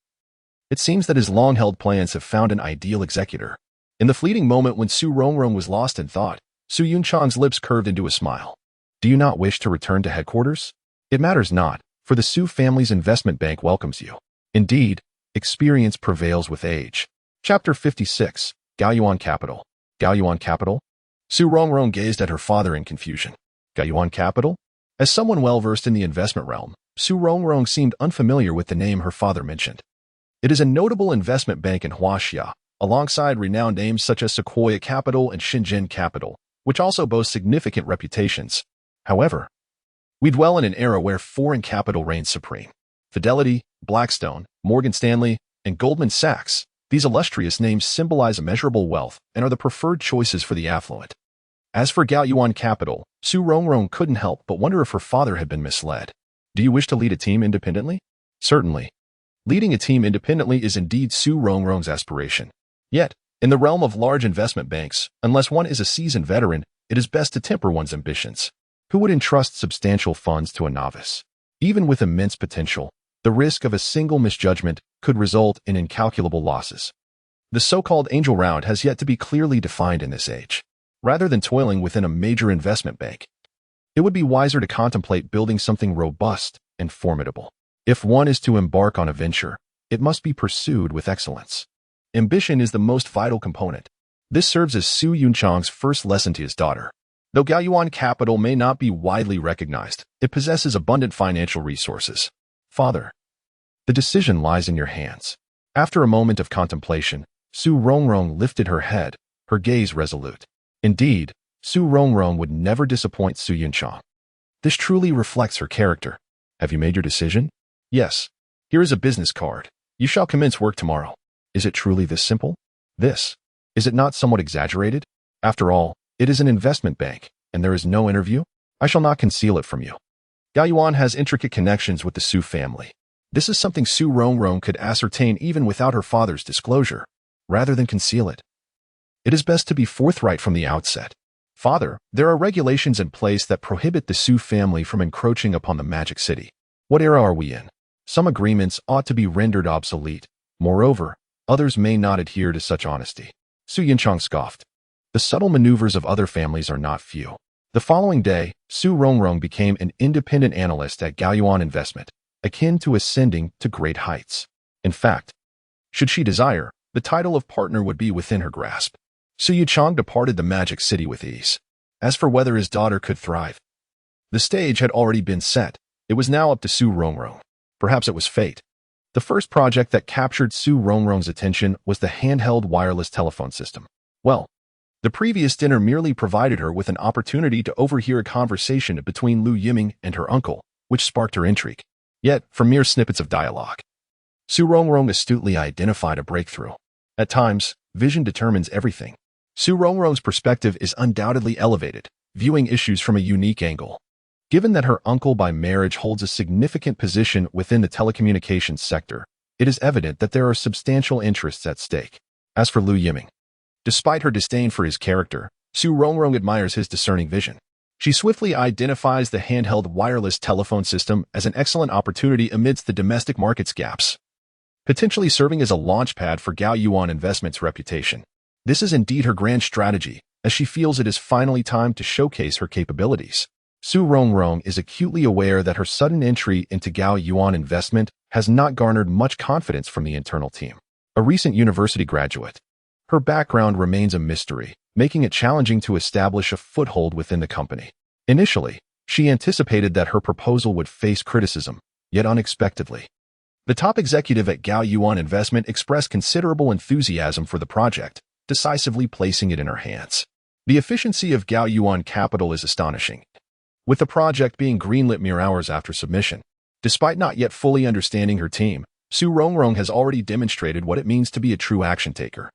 It seems that his long-held plans have found an ideal executor. In the fleeting moment when Su Rongrong was lost in thought, Su Rongrong's lips curved into a smile. Do you not wish to return to headquarters? It matters not, for the Su family's investment bank welcomes you. Indeed, experience prevails with age. Chapter 56, Gaoyuan Capital. Gaoyuan Capital? Su Rongrong gazed at her father in confusion. Gaoyuan Capital? As someone well-versed in the investment realm, Su Rongrong seemed unfamiliar with the name her father mentioned. It is a notable investment bank in Huaxia, alongside renowned names such as Sequoia Capital and Shenzhen Capital, which also boast significant reputations. However, we dwell in an era where foreign capital reigns supreme. Fidelity, Blackstone, Morgan Stanley, and Goldman Sachs, these illustrious names symbolize immeasurable wealth and are the preferred choices for the affluent. As for Gaoyuan Capital, Su Rongrong couldn't help but wonder if her father had been misled. Do you wish to lead a team independently? Certainly. Leading a team independently is indeed Su Rongrong's aspiration. Yet, in the realm of large investment banks, unless one is a seasoned veteran, it is best to temper one's ambitions. Who would entrust substantial funds to a novice? Even with immense potential, the risk of a single misjudgment could result in incalculable losses. The so-called angel round has yet to be clearly defined in this age. Rather than toiling within a major investment bank, it would be wiser to contemplate building something robust and formidable. If one is to embark on a venture, it must be pursued with excellence. Ambition is the most vital component. This serves as Su Rongrong's first lesson to his daughter. Though Gaoyuan Capital may not be widely recognized, it possesses abundant financial resources. Father, the decision lies in your hands. After a moment of contemplation, Su Rongrong lifted her head, her gaze resolute. Indeed, Su Rongrong would never disappoint Su Rongrong. This truly reflects her character. Have you made your decision? Yes. Here is a business card. You shall commence work tomorrow. Is it truly this simple? This. Is it not somewhat exaggerated? After all, it is an investment bank, and there is no interview. I shall not conceal it from you. Gaoyuan has intricate connections with the Su family. This is something Su Rongrong could ascertain even without her father's disclosure, rather than conceal it. It is best to be forthright from the outset. Father, there are regulations in place that prohibit the Su family from encroaching upon the Magic City. What era are we in? Some agreements ought to be rendered obsolete. Moreover, others may not adhere to such honesty. Su Yiming scoffed. The subtle maneuvers of other families are not few. The following day, Su Rongrong became an independent analyst at Gaoyuan Investment, akin to ascending to great heights. In fact, should she desire, the title of partner would be within her grasp. Su Yiming departed the Magic City with ease. As for whether his daughter could thrive, the stage had already been set. It was now up to Su Rongrong. Perhaps it was fate. The first project that captured Su Rongrong's attention was the handheld wireless telephone system. Well, the previous dinner merely provided her with an opportunity to overhear a conversation between Lu Yiming and her uncle, which sparked her intrigue. Yet, from mere snippets of dialogue, Su Rongrong astutely identified a breakthrough. At times, vision determines everything. Su Rongrong's perspective is undoubtedly elevated, viewing issues from a unique angle. Given that her uncle by marriage holds a significant position within the telecommunications sector, it is evident that there are substantial interests at stake. As for Lu Yiming, despite her disdain for his character, Su Rongrong admires his discerning vision. She swiftly identifies the handheld wireless telephone system as an excellent opportunity amidst the domestic market's gaps, potentially serving as a launchpad for Gaoyuan Investment's reputation. This is indeed her grand strategy, as she feels it is finally time to showcase her capabilities. Su Rongrong is acutely aware that her sudden entry into Gaoyuan Investment has not garnered much confidence from the internal team. A recent university graduate, her background remains a mystery, making it challenging to establish a foothold within the company. Initially, she anticipated that her proposal would face criticism, yet unexpectedly, the top executive at Gaoyuan Investment expressed considerable enthusiasm for the project, decisively placing it in her hands. The efficiency of Gaoyuan Capital is astonishing, with the project being greenlit mere hours after submission. Despite not yet fully understanding her team, Su Rongrong has already demonstrated what it means to be a true action taker.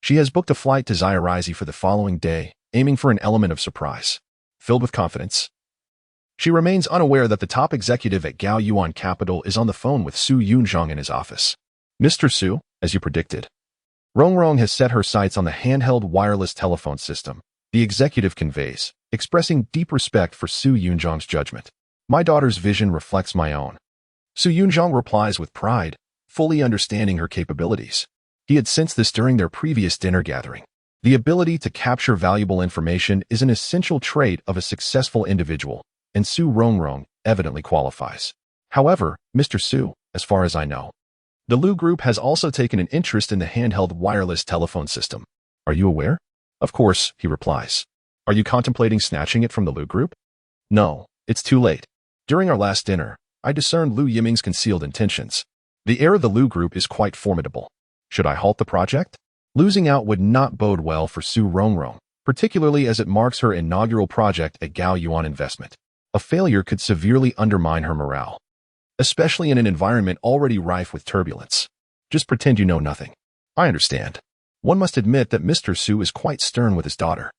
She has booked a flight to Xi'Rizi for the following day, aiming for an element of surprise. Filled with confidence, she remains unaware that the top executive at Gaoyuan Capital is on the phone with Su Yunzhang in his office. Mr. Su, as you predicted. Rongrong has set her sights on the handheld wireless telephone system, the executive conveys, expressing deep respect for Su Yunzhang's judgment. My daughter's vision reflects my own. Su Yunzhang replies with pride, fully understanding her capabilities. He had sensed this during their previous dinner gathering. The ability to capture valuable information is an essential trait of a successful individual, and Su Rongrong evidently qualifies. However, Mr. Su, as far as I know, the Lu Group has also taken an interest in the handheld wireless telephone system. Are you aware? Of course, he replies. Are you contemplating snatching it from the Lu Group? No, it's too late. During our last dinner, I discerned Lu Yiming's concealed intentions. The heir of the Lu Group is quite formidable. Should I halt the project? Losing out would not bode well for Su Rongrong, particularly as it marks her inaugural project at Gaoyuan Investment. A failure could severely undermine her morale, especially in an environment already rife with turbulence. Just pretend you know nothing. I understand. One must admit that Mr. Su is quite stern with his daughter.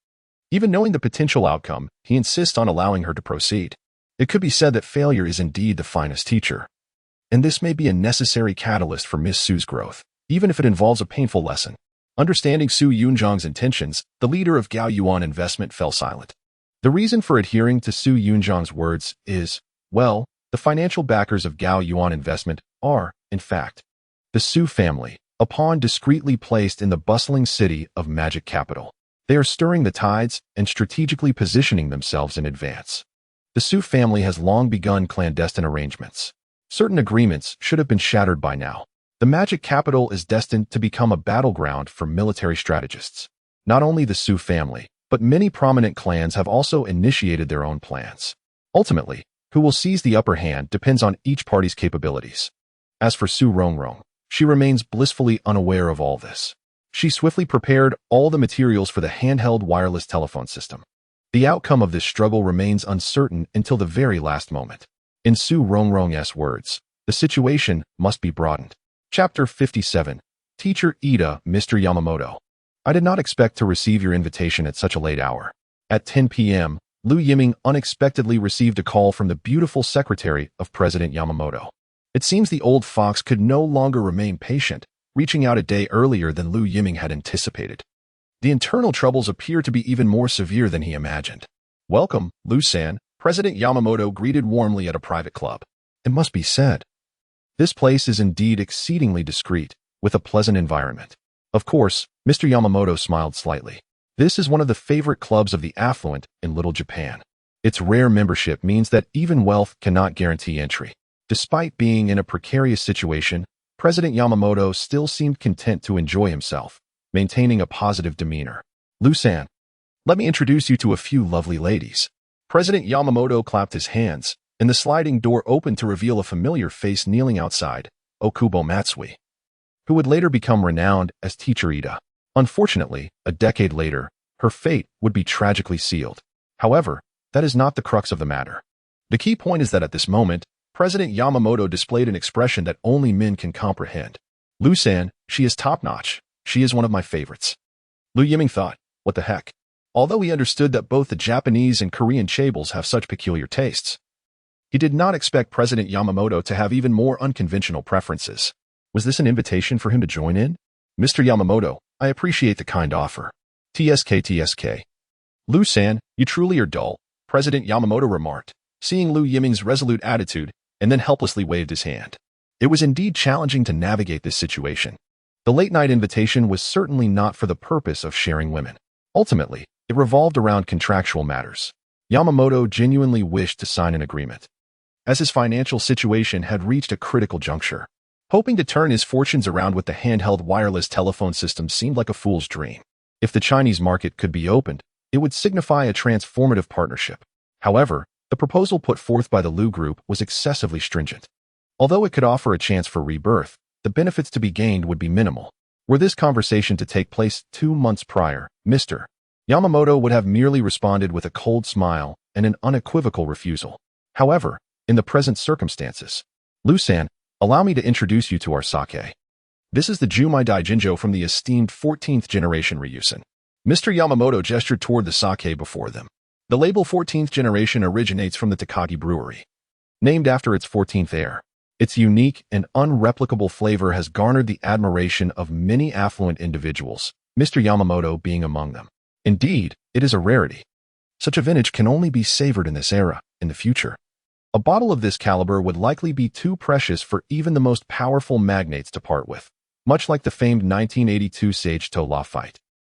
Even knowing the potential outcome, he insists on allowing her to proceed. It could be said that failure is indeed the finest teacher, and this may be a necessary catalyst for Miss Su's growth, even if it involves a painful lesson. Understanding Su Yunzhang's intentions, the leader of Gaoyuan Investment fell silent. The reason for adhering to Su Yunzhang's words is, well, the financial backers of Gaoyuan Investment are, in fact, the Su family, a pawn discreetly placed in the bustling city of Magic Capital. They are stirring the tides and strategically positioning themselves in advance. The Su family has long begun clandestine arrangements. Certain agreements should have been shattered by now. The Magic Capital is destined to become a battleground for military strategists. Not only the Su family, but many prominent clans have also initiated their own plans. Ultimately, who will seize the upper hand depends on each party's capabilities. As for Su Rongrong, she remains blissfully unaware of all this. She swiftly prepared all the materials for the handheld wireless telephone system. The outcome of this struggle remains uncertain until the very last moment. In Su Rongrong's words, the situation must be broadened. Chapter 57. Teacher Ida, Mr. Yamamoto. I did not expect to receive your invitation at such a late hour. At 10 p.m., Lu Yiming unexpectedly received a call from the beautiful secretary of President Yamamoto. It seems the old fox could no longer remain patient, reaching out a day earlier than Lu Yiming had anticipated. The internal troubles appear to be even more severe than he imagined. "Welcome, Lu-san," President Yamamoto greeted warmly at a private club. It must be said, this place is indeed exceedingly discreet, with a pleasant environment. Of course, Mr. Yamamoto smiled slightly. This is one of the favorite clubs of the affluent in Little Japan. Its rare membership means that even wealth cannot guarantee entry. Despite being in a precarious situation, President Yamamoto still seemed content to enjoy himself, maintaining a positive demeanor. "Lu-san, let me introduce you to a few lovely ladies." President Yamamoto clapped his hands, and the sliding door opened to reveal a familiar face kneeling outside, Okubo Matsui, who would later become renowned as Teacher Ida. Unfortunately, a decade later, her fate would be tragically sealed. However, that is not the crux of the matter. The key point is that at this moment, President Yamamoto displayed an expression that only men can comprehend. "Lu-san, she is top-notch. She is one of my favorites." Lu Yiming thought, what the heck? Although he understood that both the Japanese and Korean chaebols have such peculiar tastes, he did not expect President Yamamoto to have even more unconventional preferences. Was this an invitation for him to join in? "Mr. Yamamoto, I appreciate the kind offer." TSK. "Lu-san, you truly are dull," President Yamamoto remarked, seeing Lu Yiming's resolute attitude, and then helplessly waved his hand. It was indeed challenging to navigate this situation. The late-night invitation was certainly not for the purpose of sharing women. Ultimately, it revolved around contractual matters. Yamamoto genuinely wished to sign an agreement, as his financial situation had reached a critical juncture. Hoping to turn his fortunes around with the handheld wireless telephone system seemed like a fool's dream. If the Chinese market could be opened, it would signify a transformative partnership. However, the proposal put forth by the Lu Group was excessively stringent. Although it could offer a chance for rebirth, the benefits to be gained would be minimal. Were this conversation to take place 2 months prior, Mr. Yamamoto would have merely responded with a cold smile and an unequivocal refusal. However, in the present circumstances, "Lu-san, allow me to introduce you to our sake. This is the Jumai Daijinjo from the esteemed 14th generation Ryusen." Mr. Yamamoto gestured toward the sake before them. The label 14th generation originates from the Takagi brewery, named after its 14th heir. Its unique and unreplicable flavor has garnered the admiration of many affluent individuals, Mr. Yamamoto being among them. Indeed, it is a rarity. Such a vintage can only be savored in this era. In the future, a bottle of this caliber would likely be too precious for even the most powerful magnates to part with, much like the famed 1982 Sage Tola fight.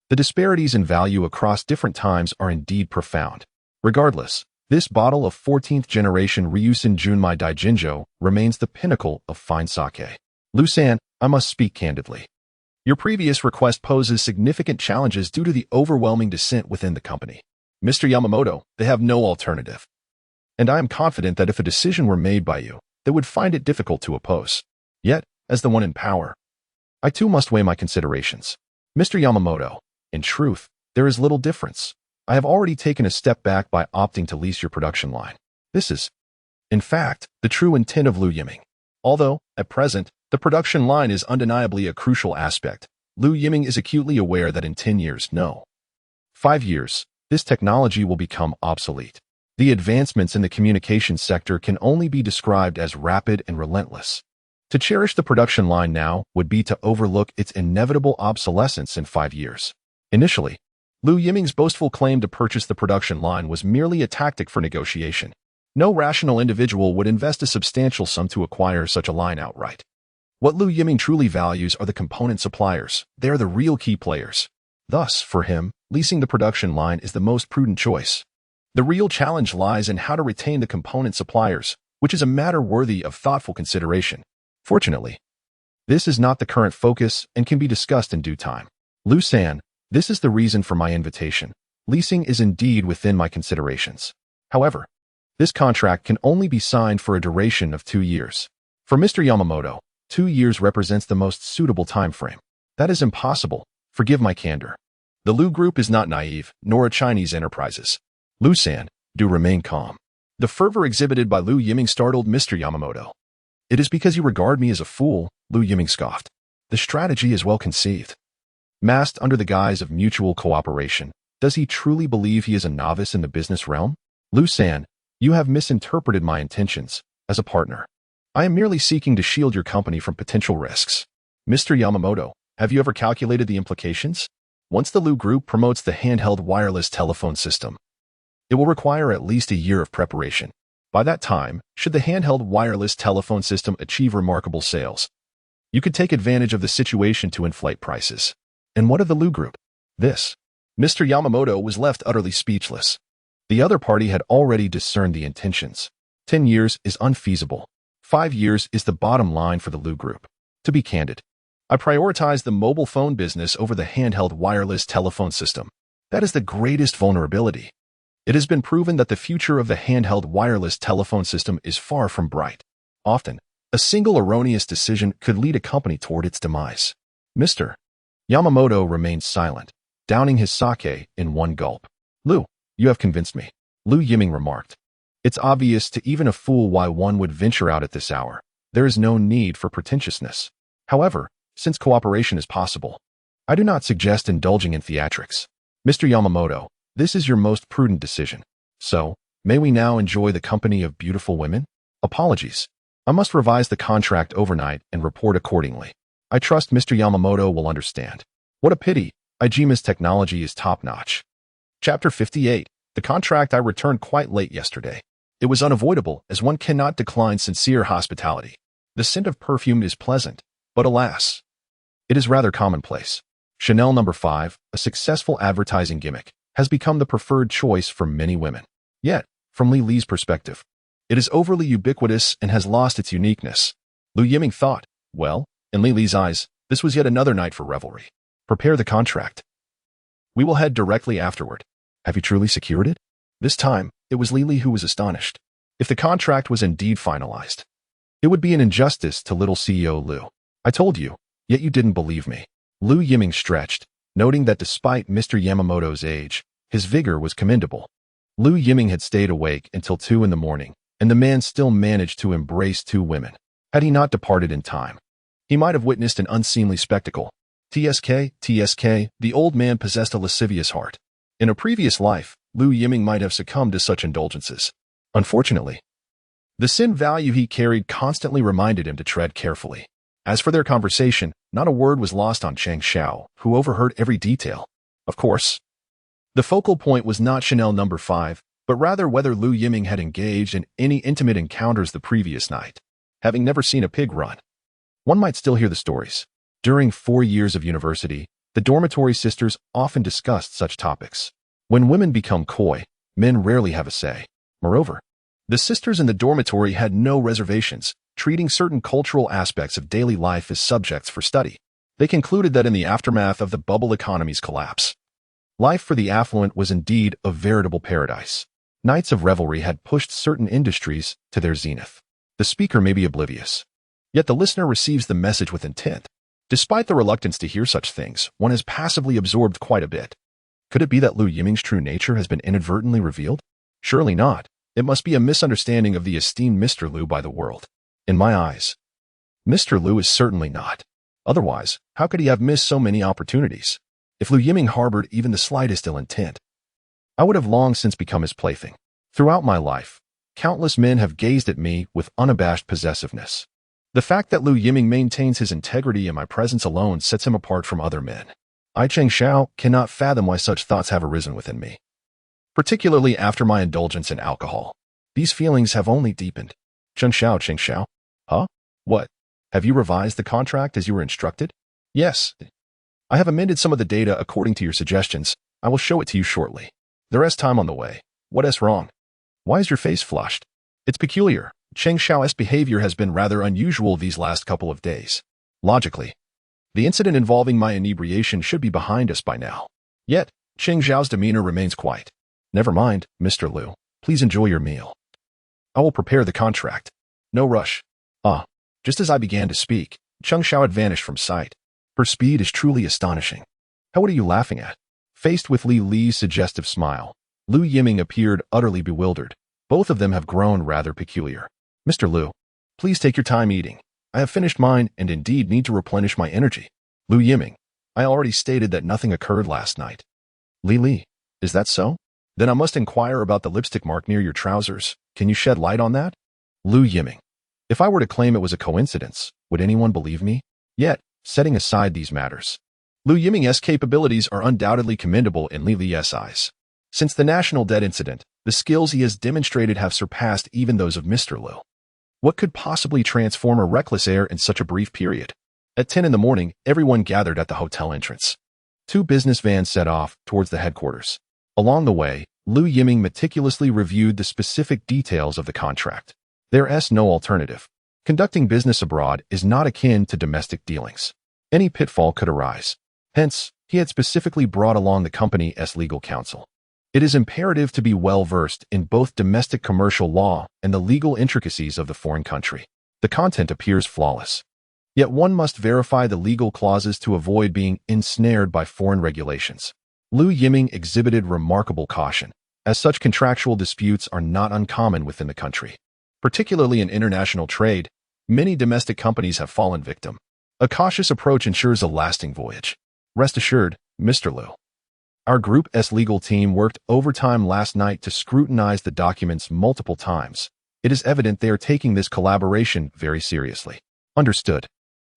The disparities in value across different times are indeed profound. Regardless, this bottle of 14th generation Ryusen Junmai Daijinjo remains the pinnacle of fine sake. "Lu-san, I must speak candidly. Your previous request poses significant challenges due to the overwhelming dissent within the company. Mr. Yamamoto, they have no alternative. And I am confident that if a decision were made by you, they would find it difficult to oppose. Yet, as the one in power, I too must weigh my considerations. Mr. Yamamoto, in truth, there is little difference. I have already taken a step back by opting to lease your production line. This is, in fact, the true intent of Lu Yiming. Although, at present, the production line is undeniably a crucial aspect, Lu Yiming is acutely aware that in 10 years, no, 5 years, this technology will become obsolete. The advancements in the communications sector can only be described as rapid and relentless. To cherish the production line now would be to overlook its inevitable obsolescence in 5 years. Initially, Lu Yiming's boastful claim to purchase the production line was merely a tactic for negotiation. No rational individual would invest a substantial sum to acquire such a line outright. What Lu Yiming truly values are the component suppliers. They are the real key players. Thus, for him, leasing the production line is the most prudent choice. The real challenge lies in how to retain the component suppliers, which is a matter worthy of thoughtful consideration. Fortunately, this is not the current focus and can be discussed in due time. Lu-san, this is the reason for my invitation. Leasing is indeed within my considerations. However, this contract can only be signed for a duration of 2 years. For Mr. Yamamoto, 2 years represents the most suitable time frame. That is impossible. Forgive my candor. The Lu Group is not naive, nor are Chinese enterprises. Lu-san, do remain calm. The fervor exhibited by Lu Yiming startled Mr. Yamamoto. It is because you regard me as a fool, Lu Yiming scoffed. The strategy is well conceived. Masked under the guise of mutual cooperation, does he truly believe he is a novice in the business realm? Lu-san, you have misinterpreted my intentions. As a partner, I am merely seeking to shield your company from potential risks. Mr. Yamamoto, have you ever calculated the implications? Once the Lu Group promotes the handheld wireless telephone system, it will require at least a year of preparation. By that time, should the handheld wireless telephone system achieve remarkable sales, you could take advantage of the situation to inflate prices. And what of the Lu Group? This. Mr. Yamamoto was left utterly speechless. The other party had already discerned the intentions. 10 years is unfeasible. 5 years is the bottom line for the Lu Group. To be candid, I prioritize the mobile phone business over the handheld wireless telephone system. That is the greatest vulnerability. It has been proven that the future of the handheld wireless telephone system is far from bright. Often, a single erroneous decision could lead a company toward its demise. Mr. Yamamoto remained silent, downing his sake in one gulp. Lu, you have convinced me, Lu Yiming remarked. It's obvious to even a fool why one would venture out at this hour. There is no need for pretentiousness. However, since cooperation is possible, I do not suggest indulging in theatrics. Mr. Yamamoto, this is your most prudent decision. So, may we now enjoy the company of beautiful women? Apologies. I must revise the contract overnight and report accordingly. I trust Mr. Yamamoto will understand. What a pity. Ijima's technology is top-notch. Chapter 58. The contract I returned quite late yesterday. It was unavoidable, as one cannot decline sincere hospitality. The scent of perfume is pleasant, but alas, it is rather commonplace. Chanel No. 5, a successful advertising gimmick, has become the preferred choice for many women. Yet, from Li Li's perspective, it is overly ubiquitous and has lost its uniqueness. Lu Yiming thought, well, in Li Li's eyes, this was yet another night for revelry. Prepare the contract. We will head directly afterward. Have you truly secured it? This time, it was Li Li who was astonished. If the contract was indeed finalized, it would be an injustice to little CEO Lu. I told you, yet you didn't believe me. Lu Yiming stretched, noting that despite Mr. Yamamoto's age, his vigor was commendable. Lu Yiming had stayed awake until 2 in the morning, and the man still managed to embrace 2 women. Had he not departed in time, he might have witnessed an unseemly spectacle. TSK, the old man possessed a lascivious heart. In a previous life, Lu Yiming might have succumbed to such indulgences. Unfortunately, the sin value he carried constantly reminded him to tread carefully. As for their conversation, not a word was lost on Cheng Xiao, who overheard every detail. Of course, the focal point was not Chanel No. 5, but rather whether Lu Yiming had engaged in any intimate encounters the previous night. Having never seen a pig run, one might still hear the stories. During 4 years of university, the dormitory sisters often discussed such topics. When women become coy, men rarely have a say. Moreover, the sisters in the dormitory had no reservations, treating certain cultural aspects of daily life as subjects for study. They concluded that in the aftermath of the bubble economy's collapse, life for the affluent was indeed a veritable paradise. Nights of revelry had pushed certain industries to their zenith. The speaker may be oblivious, yet the listener receives the message with intent. Despite the reluctance to hear such things, one has passively absorbed quite a bit. Could it be that Lu Yiming's true nature has been inadvertently revealed? Surely not. It must be a misunderstanding of the esteemed Mr. Lu by the world. In my eyes, Mr. Lu is certainly not. Otherwise, how could he have missed so many opportunities? If Lu Yiming harbored even the slightest ill intent, I would have long since become his plaything. Throughout my life, countless men have gazed at me with unabashed possessiveness. The fact that Lu Yiming maintains his integrity in my presence alone sets him apart from other men. I, Cheng Xiao, cannot fathom why such thoughts have arisen within me. Particularly after my indulgence in alcohol. These feelings have only deepened. Cheng Xiao. Huh? What? Have you revised the contract as you were instructed? Yes. I have amended some of the data according to your suggestions. I will show it to you shortly. There is time on the way. What is wrong? Why is your face flushed? It's peculiar. Cheng Xiao's behavior has been rather unusual these last couple of days. Logically, the incident involving my inebriation should be behind us by now. Yet, Cheng Xiao's demeanor remains quiet. Never mind, Mr. Lu. Please enjoy your meal. I will prepare the contract. No rush. Just as I began to speak, Cheng Xiao had vanished from sight. Her speed is truly astonishing. What are you laughing at? Faced with Li Li's suggestive smile, Lu Yiming appeared utterly bewildered. Both of them have grown rather peculiar. Mr. Lu, please take your time eating. I have finished mine and indeed need to replenish my energy. Lu Yiming, I already stated that nothing occurred last night. Li, is that so? Then I must inquire about the lipstick mark near your trousers. Can you shed light on that? Lu Yiming, if I were to claim it was a coincidence, would anyone believe me? Yet, setting aside these matters, Lu Yiming's capabilities are undoubtedly commendable in Li Li's eyes. Since the National Debt incident, the skills he has demonstrated have surpassed even those of Mr. Lu. What could possibly transform a reckless heir in such a brief period? At 10 in the morning, everyone gathered at the hotel entrance. 2 business vans set off towards the headquarters. Along the way, Lu Yiming meticulously reviewed the specific details of the contract. There's no alternative. Conducting business abroad is not akin to domestic dealings. Any pitfall could arise. Hence, he had specifically brought along the company's legal counsel. It is imperative to be well-versed in both domestic commercial law and the legal intricacies of the foreign country. The content appears flawless. Yet one must verify the legal clauses to avoid being ensnared by foreign regulations. Lu Yiming exhibited remarkable caution, as such contractual disputes are not uncommon within the country. Particularly in international trade, many domestic companies have fallen victim. A cautious approach ensures a lasting voyage. Rest assured, Mr. Lu. Our group's legal team worked overtime last night to scrutinize the documents multiple times. It is evident they are taking this collaboration very seriously. Understood.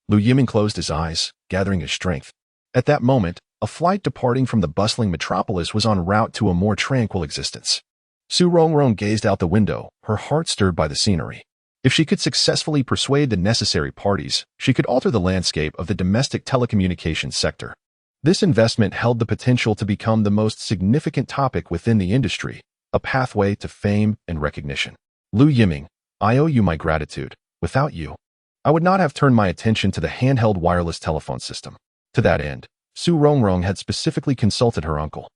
Lu Yiming closed his eyes, gathering his strength. At that moment, a flight departing from the bustling metropolis was en route to a more tranquil existence. Su Rongrong gazed out the window, her heart stirred by the scenery. If she could successfully persuade the necessary parties, she could alter the landscape of the domestic telecommunications sector. This investment held the potential to become the most significant topic within the industry, a pathway to fame and recognition. Lu Yiming, I owe you my gratitude. Without you, I would not have turned my attention to the handheld wireless telephone system. To that end, Su Rongrong had specifically consulted her uncle.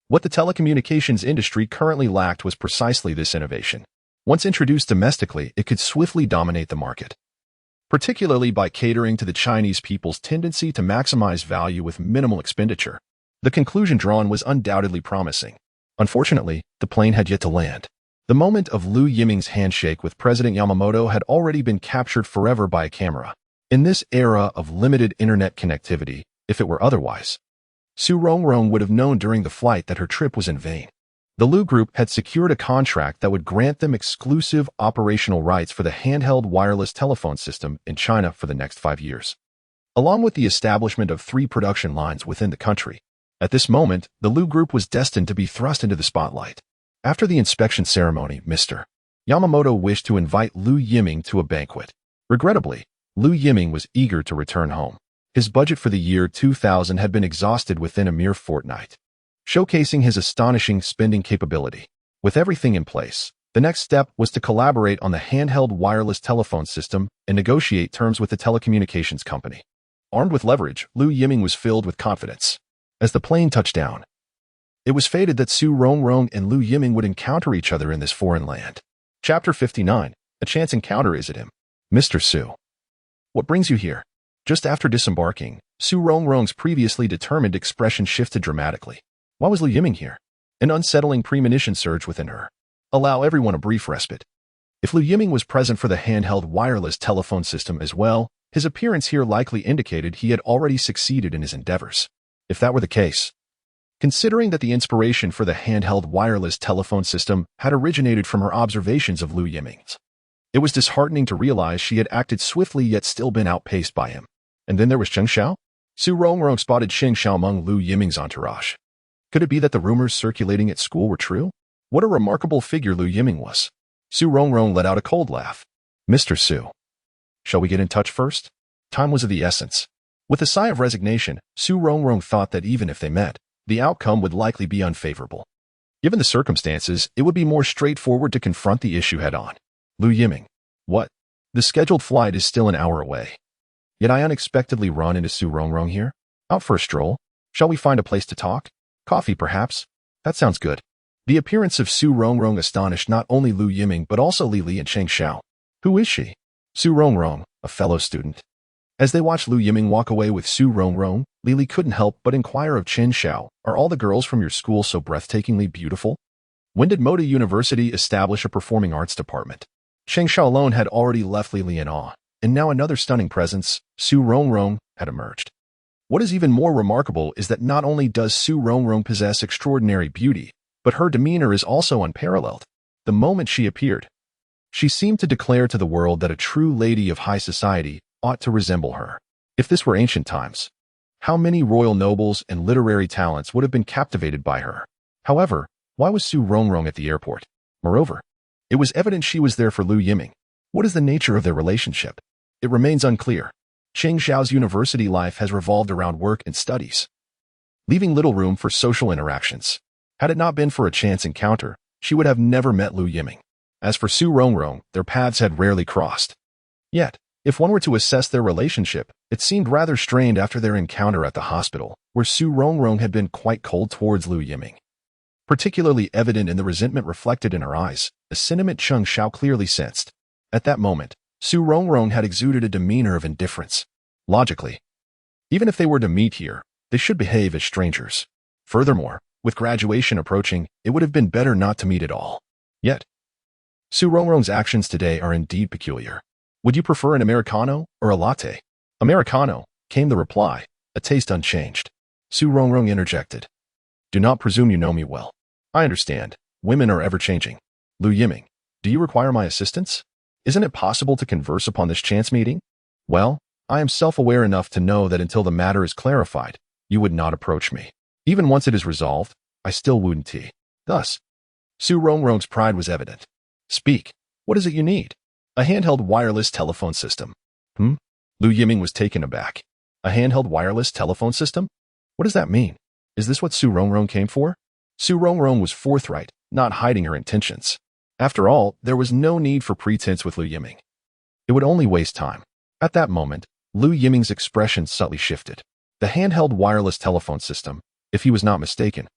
What the telecommunications industry currently lacked was precisely this innovation. Once introduced domestically, it could swiftly dominate the market, particularly by catering to the Chinese people's tendency to maximize value with minimal expenditure. The conclusion drawn was undoubtedly promising. Unfortunately, the plane had yet to land. The moment of Lu Yiming's handshake with President Yamamoto had already been captured forever by a camera. In this era of limited internet connectivity, if it were otherwise, Su Rongrong would have known during the flight that her trip was in vain. The Lu Group had secured a contract that would grant them exclusive operational rights for the handheld wireless telephone system in China for the next 5 years, along with the establishment of 3 production lines within the country. At this moment, the Lu Group was destined to be thrust into the spotlight. After the inspection ceremony, Mr. Yamamoto wished to invite Lu Yiming to a banquet. Regrettably, Lu Yiming was eager to return home. His budget for the year 2000 had been exhausted within a mere fortnight, showcasing his astonishing spending capability. With everything in place, the next step was to collaborate on the handheld wireless telephone system and negotiate terms with the telecommunications company. Armed with leverage, Lu Yiming was filled with confidence. As the plane touched down, it was fated that Su Rongrong and Lu Yiming would encounter each other in this foreign land. Chapter 59. A chance encounter, is it him? Mr. Su. What brings you here? Just after disembarking, Su Rongrong's previously determined expression shifted dramatically. Why was Lu Yiming here? An unsettling premonition surged within her. Allow everyone a brief respite. If Lu Yiming was present for the handheld wireless telephone system as well, his appearance here likely indicated he had already succeeded in his endeavors. If that were the case, considering that the inspiration for the handheld wireless telephone system had originated from her observations of Lu Yiming's, it was disheartening to realize she had acted swiftly yet still been outpaced by him. And then there was Cheng Xiao. Su Rongrong spotted Cheng Xiao among Lu Yiming's entourage. Could it be that the rumors circulating at school were true? What a remarkable figure Lu Yiming was. Su Rongrong let out a cold laugh. Mr. Su, shall we get in touch first? Time was of the essence. With a sigh of resignation, Su Rongrong thought that even if they met, the outcome would likely be unfavorable. Given the circumstances, it would be more straightforward to confront the issue head-on. Lu Yiming. What? The scheduled flight is still an hour away. Yet I unexpectedly run into Su Rongrong here. Out for a stroll? Shall we find a place to talk? Coffee, perhaps? That sounds good. The appearance of Su Rongrong astonished not only Lu Yiming but also Li Li and Cheng Xiao. Who is she? Su Rongrong, a fellow student. As they watched Lu Yiming walk away with Su Rongrong, Li Li couldn't help but inquire of Cheng Xiao, are all the girls from your school so breathtakingly beautiful? When did Moda University establish a performing arts department? Cheng Xiao alone had already left Li Li in awe, and now another stunning presence, Su Rongrong, had emerged. What is even more remarkable is that not only does Su Rongrong possess extraordinary beauty, but her demeanor is also unparalleled. The moment she appeared, she seemed to declare to the world that a true lady of high society ought to resemble her. If this were ancient times, How many royal nobles and literary talents would have been captivated by her? However, why was Su Rongrong at the airport? Moreover, it was evident she was there for Lu Yiming. What is the nature of their relationship? It remains unclear. Cheng Xiao's university life has revolved around work and studies, leaving little room for social interactions. Had it not been for a chance encounter, she would have never met Lu Yiming. As for Su Rongrong, their paths had rarely crossed. Yet, if one were to assess their relationship, it seemed rather strained after their encounter at the hospital, where Su Rongrong had been quite cold towards Lu Yiming. Particularly evident in the resentment reflected in her eyes, a sentiment Cheng Xiao clearly sensed. At that moment, Su Rongrong had exuded a demeanor of indifference. Logically, even if they were to meet here, they should behave as strangers. Furthermore, with graduation approaching, it would have been better not to meet at all. Yet, Su Rongrong's actions today are indeed peculiar. Would you prefer an Americano or a latte? Americano, came the reply, a taste unchanged. Su Rongrong interjected. Do not presume you know me well. I understand. Women are ever-changing. Lu Yiming, do you require my assistance? Isn't it possible to converse upon this chance meeting? Well, I am self-aware enough to know that until the matter is clarified, you would not approach me. Even once it is resolved, I still wouldn't. Thus, Su Rongrong's pride was evident. Speak. What is it you need? A handheld wireless telephone system. Lu Yiming was taken aback. A handheld wireless telephone system? What does that mean? Is this what Su Rongrong came for? Su Rongrong was forthright, not hiding her intentions. After all, there was no need for pretense with Lu Yiming. It would only waste time. At that moment, Lu Yiming's expression subtly shifted. The handheld wireless telephone system, if he was not mistaken,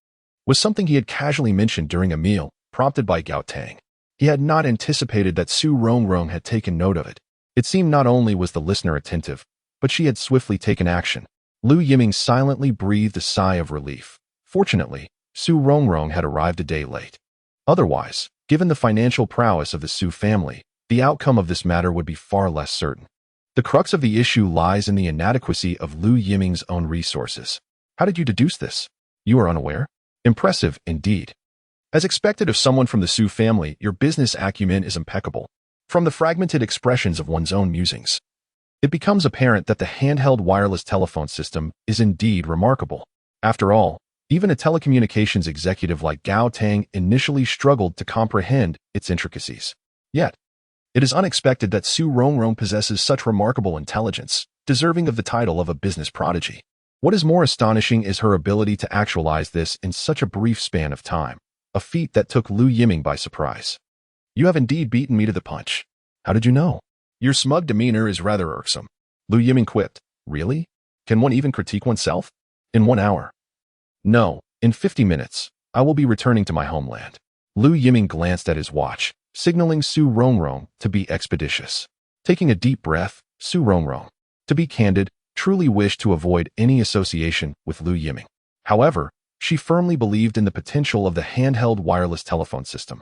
was something he had casually mentioned during a meal, prompted by Gao Tang. He had not anticipated that Su Rongrong had taken note of it. It seemed not only was the listener attentive, but she had swiftly taken action. Lu Yiming silently breathed a sigh of relief. Fortunately, Su Rongrong had arrived a day late. Otherwise, given the financial prowess of the Su family, the outcome of this matter would be far less certain. The crux of the issue lies in the inadequacy of Lu Yiming's own resources. How did you deduce this? You are unaware? Impressive, indeed. As expected of someone from the Su family, your business acumen is impeccable. From the fragmented expressions of one's own musings, it becomes apparent that the handheld wireless telephone system is indeed remarkable. After all, even a telecommunications executive like Gao Tang initially struggled to comprehend its intricacies. Yet, it is unexpected that Su Rongrong possesses such remarkable intelligence, deserving of the title of a business prodigy. What is more astonishing is her ability to actualize this in such a brief span of time, a feat that took Lu Yiming by surprise. You have indeed beaten me to the punch. How did you know? Your smug demeanor is rather irksome. Lu Yiming quipped. Really? Can one even critique oneself? In 1 hour? No, in 50 minutes. I will be returning to my homeland. Lu Yiming glanced at his watch, signaling Su Rongrong to be expeditious. Taking a deep breath, Su Rongrong, to be candid, truly wished to avoid any association with Lu Yiming. However, she firmly believed in the potential of the handheld wireless telephone system,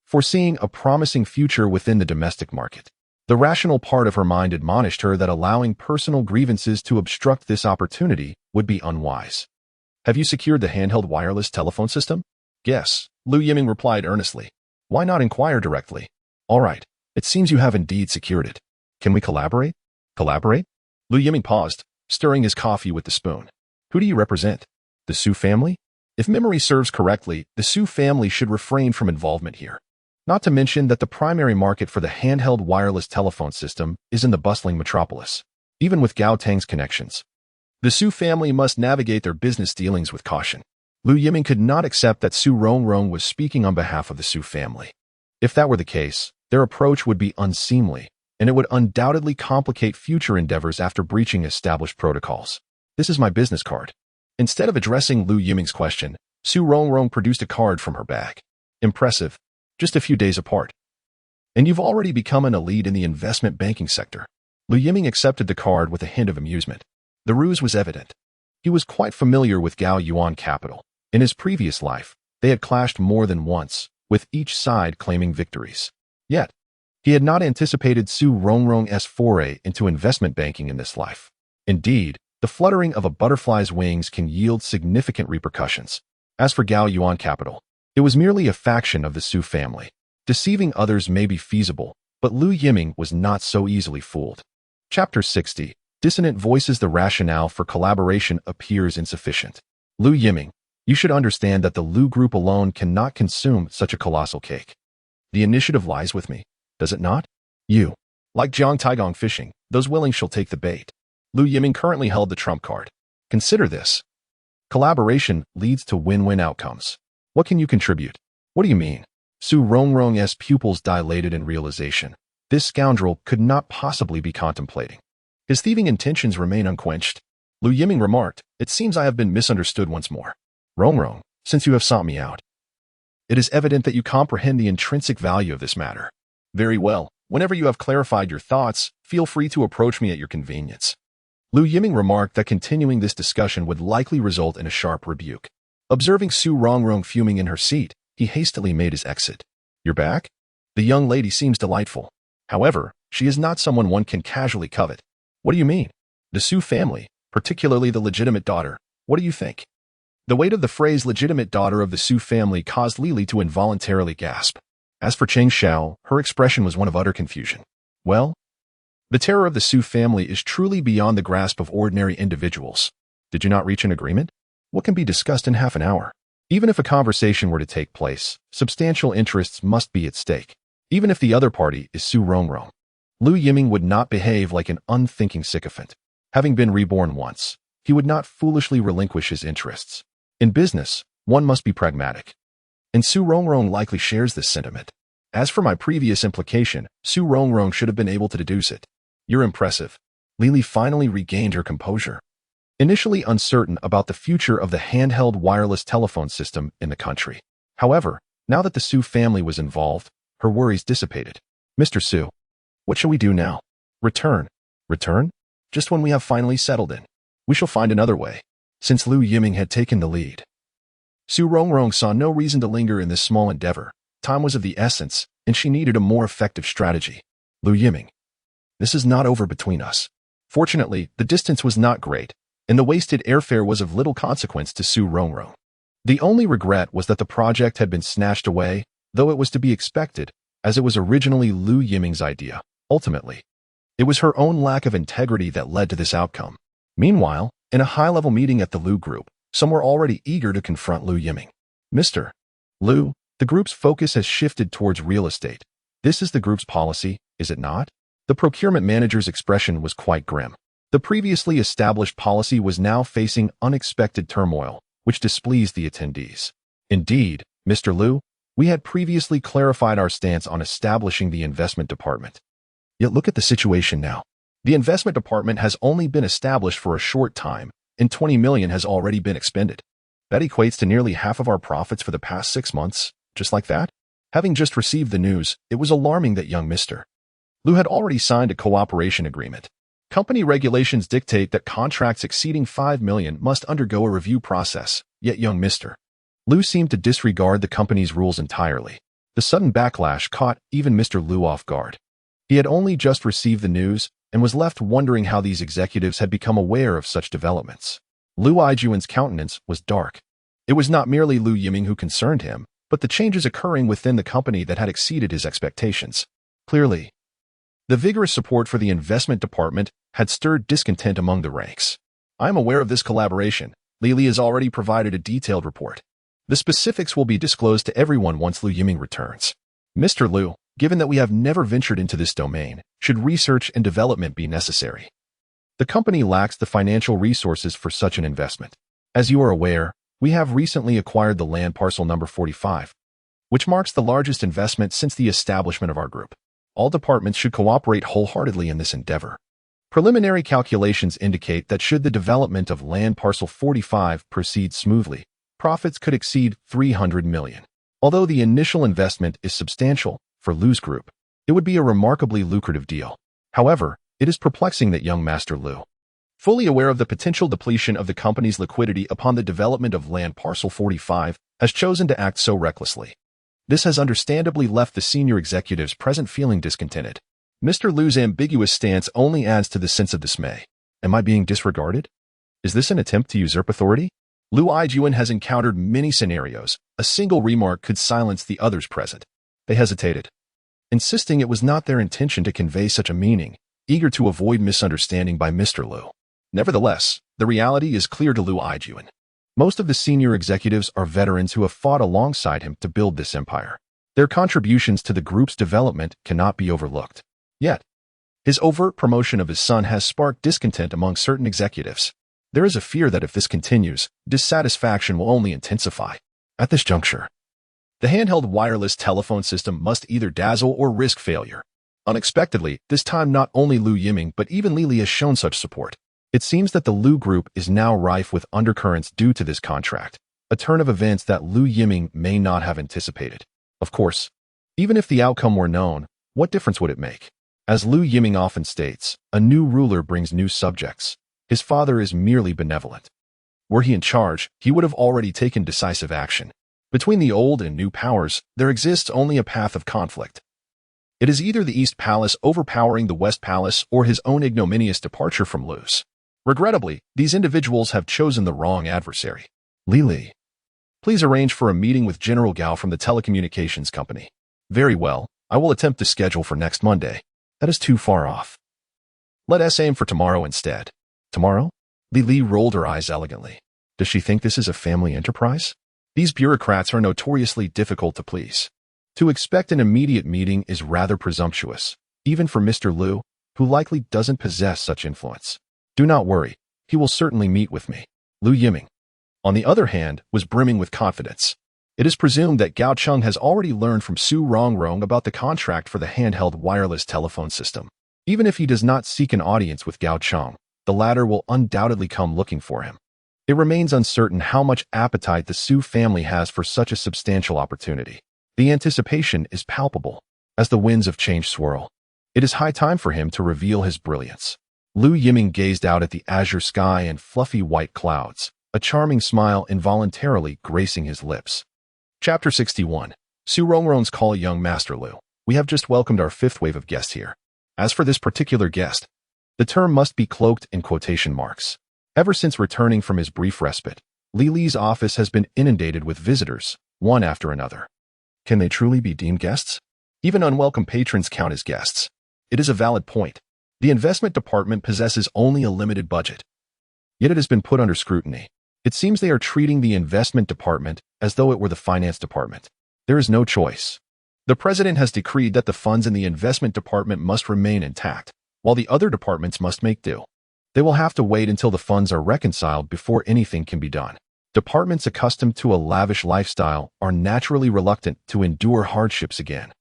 foreseeing a promising future within the domestic market. The rational part of her mind admonished her that allowing personal grievances to obstruct this opportunity would be unwise. Have you secured the handheld wireless telephone system? Yes, Lu Yiming replied earnestly. Why not inquire directly? All right, it seems you have indeed secured it. Can we collaborate? Collaborate? Lu Yiming paused, stirring his coffee with the spoon. Who do you represent? The Su family? If memory serves correctly, the Su family should refrain from involvement here. Not to mention that the primary market for the handheld wireless telephone system is in the bustling metropolis. Even with Gao Tang's connections, the Su family must navigate their business dealings with caution. Lu Yiming could not accept that Su Rongrong was speaking on behalf of the Su family. If that were the case, their approach would be unseemly, and it would undoubtedly complicate future endeavors after breaching established protocols. This is my business card. Instead of addressing Lu Yiming's question, Su Rongrong produced a card from her bag. Impressive. Just a few days apart. And you've already become an elite in the investment banking sector. Lu Yiming accepted the card with a hint of amusement. The ruse was evident. He was quite familiar with Gao Yuan Capital. In his previous life, they had clashed more than once, with each side claiming victories. Yet, he had not anticipated Su Rongrong's foray into investment banking in this life. Indeed, the fluttering of a butterfly's wings can yield significant repercussions. As for Gao Yuan Capital, it was merely a faction of the Su family. Deceiving others may be feasible, but Lu Yiming was not so easily fooled. Chapter 60. Dissonant voices. The rationale for collaboration appears insufficient. Lu Yiming, you should understand that the Lu group alone cannot consume such a colossal cake. The initiative lies with me, does it not? You. Like Jiang Taigong fishing, those willing shall take the bait. Lu Yiming currently held the trump card. Consider this. Collaboration leads to win-win outcomes. What can you contribute? What do you mean? Su Rongrong's pupils dilated in realization. This scoundrel could not possibly be contemplating. His thieving intentions remain unquenched. Lu Yiming remarked, "It seems I have been misunderstood once more. Rongrong, since you have sought me out, it is evident that you comprehend the intrinsic value of this matter. Very well. Whenever you have clarified your thoughts, feel free to approach me at your convenience." Lu Yiming remarked that continuing this discussion would likely result in a sharp rebuke. Observing Su Rongrong fuming in her seat, he hastily made his exit. "You're back? The young lady seems delightful. However, she is not someone one can casually covet." "What do you mean?" "The Su family, particularly the legitimate daughter. What do you think?" The weight of the phrase legitimate daughter of the Su family caused Lily to involuntarily gasp. As for Cheng Xiao, her expression was one of utter confusion. Well, the terror of the Su family is truly beyond the grasp of ordinary individuals. Did you not reach an agreement? What can be discussed in half an hour? Even if a conversation were to take place, substantial interests must be at stake. Even if the other party is Su Rongrong, Lu Yiming would not behave like an unthinking sycophant. Having been reborn once, he would not foolishly relinquish his interests. In business, one must be pragmatic. And Su Rongrong likely shares this sentiment. As for my previous implication, Su Rongrong should have been able to deduce it. You're impressive. Lily finally regained her composure. Initially uncertain about the future of the handheld wireless telephone system in the country. However, now that the Su family was involved, her worries dissipated. "Mr. Su, what shall we do now? Return. Return? Just when we have finally settled in. We shall find another way." Since Lu Yiming had taken the lead, Su Rongrong saw no reason to linger in this small endeavor. Time was of the essence, and she needed a more effective strategy. "Lu Yiming, this is not over between us." Fortunately, the distance was not great, and the wasted airfare was of little consequence to Su Rongrong. The only regret was that the project had been snatched away, though it was to be expected, as it was originally Lu Yiming's idea. Ultimately, it was her own lack of integrity that led to this outcome. Meanwhile, in a high-level meeting at the Lu group, some were already eager to confront Lu Yiming. "Mr. Lu, the group's focus has shifted towards real estate. This is the group's policy, is it not?" The procurement manager's expression was quite grim. The previously established policy was now facing unexpected turmoil, which displeased the attendees. "Indeed, Mr. Lu, we had previously clarified our stance on establishing the investment department. Yet look at the situation now. The investment department has only been established for a short time, and 20 million has already been expended. That equates to nearly half of our profits for the past 6 months, just like that." Having just received the news, it was alarming that young Mr. Lu had already signed a cooperation agreement. Company regulations dictate that contracts exceeding 5 million must undergo a review process, yet young Mr. Lu seemed to disregard the company's rules entirely. The sudden backlash caught even Mr. Lu off guard. He had only just received the news and was left wondering how these executives had become aware of such developments. Lu Yijuan's countenance was dark. It was not merely Lu Yiming who concerned him, but the changes occurring within the company that had exceeded his expectations. Clearly, the vigorous support for the investment department had stirred discontent among the ranks. "I am aware of this collaboration. Lily has already provided a detailed report. The specifics will be disclosed to everyone once Lu Yiming returns. Mr. Lu, given that we have never ventured into this domain, should research and development be necessary? The company lacks the financial resources for such an investment. As you are aware, we have recently acquired the land parcel number 45, which marks the largest investment since the establishment of our group. All departments should cooperate wholeheartedly in this endeavor. Preliminary calculations indicate that should the development of land parcel 45 proceed smoothly, profits could exceed 300 million. Although the initial investment is substantial, for Lu's group, it would be a remarkably lucrative deal. However, it is perplexing that young Master Lu, fully aware of the potential depletion of the company's liquidity upon the development of land parcel 45, has chosen to act so recklessly. This has understandably left the senior executives present feeling discontented. Mr. Lu's ambiguous stance only adds to the sense of dismay. Am I being disregarded? Is this an attempt to usurp authority? Lu Yijuan has encountered many scenarios. A single remark could silence the others present. They hesitated, insisting it was not their intention to convey such a meaning, eager to avoid misunderstanding by Mr. Lu. Nevertheless, the reality is clear to Lu Yiming. Most of the senior executives are veterans who have fought alongside him to build this empire. Their contributions to the group's development cannot be overlooked. Yet, his overt promotion of his son has sparked discontent among certain executives. There is a fear that if this continues, dissatisfaction will only intensify. At this juncture, the handheld wireless telephone system must either dazzle or risk failure. Unexpectedly, this time not only Lu Yiming but even Li Li has shown such support. It seems that the Lu Group is now rife with undercurrents due to this contract, a turn of events that Lu Yiming may not have anticipated. Of course, even if the outcome were known, what difference would it make? As Lu Yiming often states, a new ruler brings new subjects. His father is merely benevolent. Were he in charge, he would have already taken decisive action. Between the old and new powers, there exists only a path of conflict. It is either the East Palace overpowering the West Palace or his own ignominious departure from Lu's. Regrettably, these individuals have chosen the wrong adversary. Li Li, please arrange for a meeting with General Gao from the telecommunications company. Very well, I will attempt to schedule for next Monday. That is too far off. Let us aim for tomorrow instead. Tomorrow? Li Li rolled her eyes elegantly. Does she think this is a family enterprise? These bureaucrats are notoriously difficult to please. To expect an immediate meeting is rather presumptuous, even for Mr. Lu, who likely doesn't possess such influence. Do not worry, he will certainly meet with me. Lu Yiming, on the other hand, was brimming with confidence. It is presumed that Gao Cheng has already learned from Su Rongrong about the contract for the handheld wireless telephone system. Even if he does not seek an audience with Gao Cheng, the latter will undoubtedly come looking for him. It remains uncertain how much appetite the Su family has for such a substantial opportunity. The anticipation is palpable. As the winds of change swirl, it is high time for him to reveal his brilliance. Lu Yiming gazed out at the azure sky and fluffy white clouds, a charming smile involuntarily gracing his lips. Chapter 61. Su Rongrong's call. Young Master Lu, we have just welcomed our fifth wave of guests here. As for this particular guest, the term must be cloaked in quotation marks. Ever since returning from his brief respite, Li Li's office has been inundated with visitors, one after another. Can they truly be deemed guests? Even unwelcome patrons count as guests. It is a valid point. The investment department possesses only a limited budget. Yet it has been put under scrutiny. It seems they are treating the investment department as though it were the finance department. There is no choice. The president has decreed that the funds in the investment department must remain intact, while the other departments must make do. They will have to wait until the funds are reconciled before anything can be done. Departments accustomed to a lavish lifestyle are naturally reluctant to endure hardships again.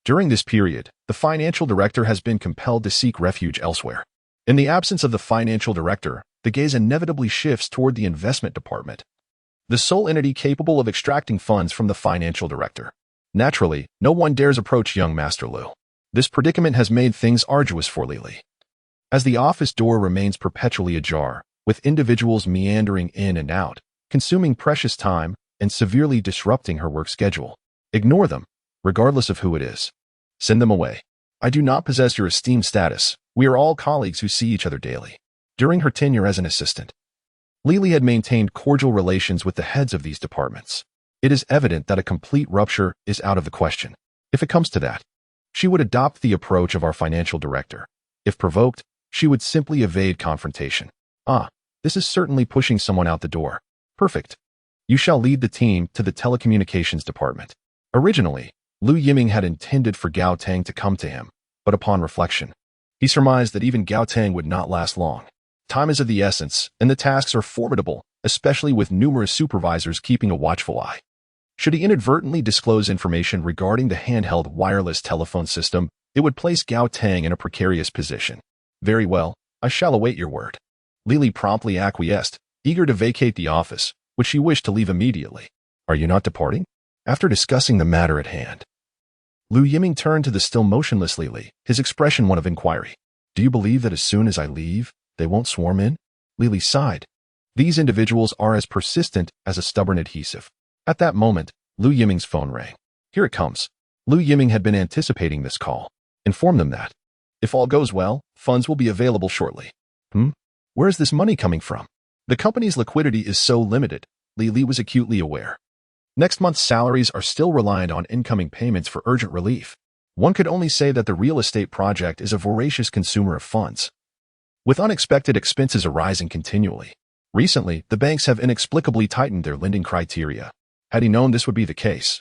During this period, the financial director has been compelled to seek refuge elsewhere. In the absence of the financial director, the gaze inevitably shifts toward the investment department, the sole entity capable of extracting funds from the financial director. Naturally, no one dares approach young Master Lu. This predicament has made things arduous for Li Li. As the office door remains perpetually ajar, with individuals meandering in and out, consuming precious time and severely disrupting her work schedule. Ignore them, regardless of who it is. Send them away. I do not possess your esteemed status. We are all colleagues who see each other daily. During her tenure as an assistant, Li Li had maintained cordial relations with the heads of these departments. It is evident that a complete rupture is out of the question. If it comes to that, she would adopt the approach of our financial director. If provoked, she would simply evade confrontation. This is certainly pushing someone out the door. Perfect. You shall lead the team to the telecommunications department. Originally, Lu Yiming had intended for Gao Tang to come to him, but upon reflection, he surmised that even Gao Tang would not last long. Time is of the essence, and the tasks are formidable, especially with numerous supervisors keeping a watchful eye. Should he inadvertently disclose information regarding the handheld wireless telephone system, it would place Gao Tang in a precarious position. Very well, I shall await your word. Li Li promptly acquiesced, eager to vacate the office, which she wished to leave immediately. Are you not departing? After discussing the matter at hand, Lu Yiming turned to the still motionless Li Li, his expression one of inquiry. Do you believe that as soon as I leave, they won't swarm in? Li Li sighed. These individuals are as persistent as a stubborn adhesive. At that moment, Lu Yiming's phone rang. Here it comes. Lu Yiming had been anticipating this call. Inform them that, if all goes well, funds will be available shortly. Where is this money coming from? The company's liquidity is so limited, Li Li was acutely aware. Next month's salaries are still reliant on incoming payments for urgent relief. One could only say that the real estate project is a voracious consumer of funds, with unexpected expenses arising continually. Recently, the banks have inexplicably tightened their lending criteria. Had he known this would be the case,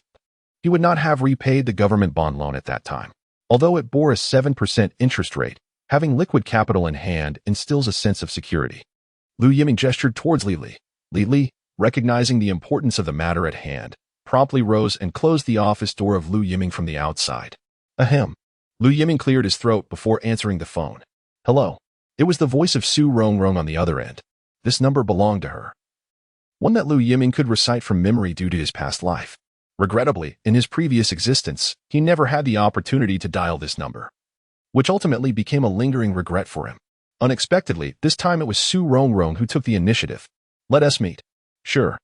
he would not have repaid the government bond loan at that time. Although it bore a 7% interest rate, having liquid capital in hand instills a sense of security. Lu Yiming gestured towards Li Li. Li Li, recognizing the importance of the matter at hand, promptly rose and closed the office door of Lu Yiming from the outside. Ahem. Lu Yiming cleared his throat before answering the phone. Hello. It was the voice of Su Rongrong on the other end. This number belonged to her, one that Lu Yiming could recite from memory due to his past life. Regrettably, in his previous existence, he never had the opportunity to dial this number, which ultimately became a lingering regret for him. Unexpectedly, this time it was Su Rongrong who took the initiative. Let us meet. Sure.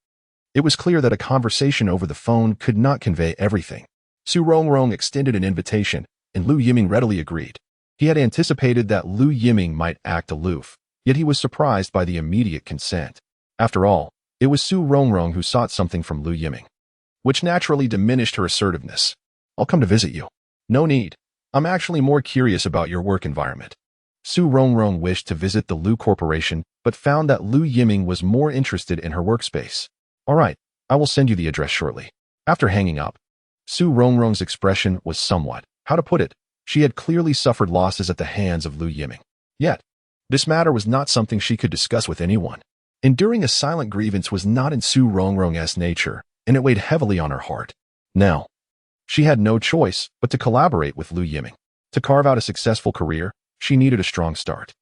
It was clear that a conversation over the phone could not convey everything. Su Rongrong extended an invitation, and Lu Yiming readily agreed. He had anticipated that Lu Yiming might act aloof, yet he was surprised by the immediate consent. After all, it was Su Rongrong who sought something from Lu Yiming, which naturally diminished her assertiveness. I'll come to visit you. No need. I'm actually more curious about your work environment. Su Rongrong wished to visit the Lu Corporation, but found that Lu Yiming was more interested in her workspace. All right, I will send you the address shortly. After hanging up, Su Rongrong's expression was somewhat, how to put it, she had clearly suffered losses at the hands of Lu Yiming. Yet, this matter was not something she could discuss with anyone. Enduring a silent grievance was not in Su Rongrong's nature, and it weighed heavily on her heart. Now, she had no choice but to collaborate with Lu Yiming. To carve out a successful career, she needed a strong start.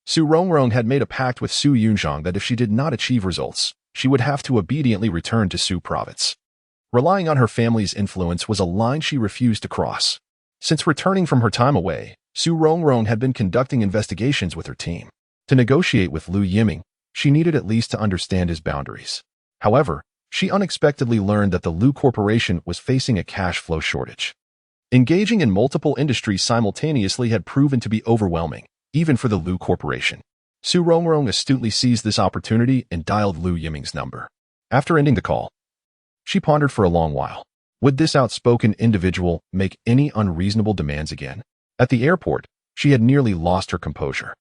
Su Rongrong had made a pact with Su Yunzhang that if she did not achieve results, she would have to obediently return to Su province. Relying on her family's influence was a line she refused to cross. Since returning from her time away, Su Rongrong had been conducting investigations with her team. To negotiate with Lu Yiming, she needed at least to understand his boundaries. However, she unexpectedly learned that the Lu Corporation was facing a cash flow shortage. Engaging in multiple industries simultaneously had proven to be overwhelming, even for the Lu Corporation. Su Rongrong astutely seized this opportunity and dialed Lu Yiming's number. After ending the call, she pondered for a long while. Would this outspoken individual make any unreasonable demands again? At the airport, she had nearly lost her composure.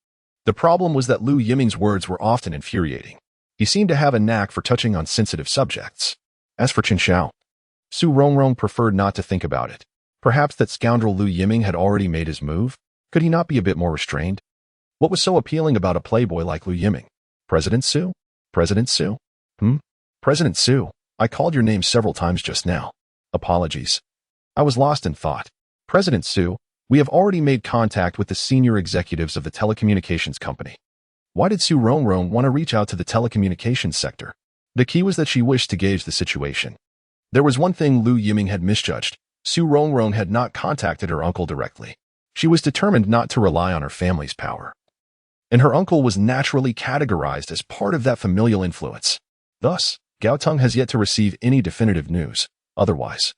The problem was that Lu Yiming's words were often infuriating. He seemed to have a knack for touching on sensitive subjects. As for Cheng Xiao, Su Rongrong preferred not to think about it. Perhaps that scoundrel Lu Yiming had already made his move? Could he not be a bit more restrained? What was so appealing about a playboy like Lu Yiming? President Su? President Su? President Su, I called your name several times just now. Apologies. I was lost in thought. President Su, we have already made contact with the senior executives of the telecommunications company. Why did Su Rongrong want to reach out to the telecommunications sector? The key was that she wished to gauge the situation. There was one thing Lu Yiming had misjudged. Su Rongrong had not contacted her uncle directly. She was determined not to rely on her family's power. And her uncle was naturally categorized as part of that familial influence. Thus, Gaotung has yet to receive any definitive news. Otherwise,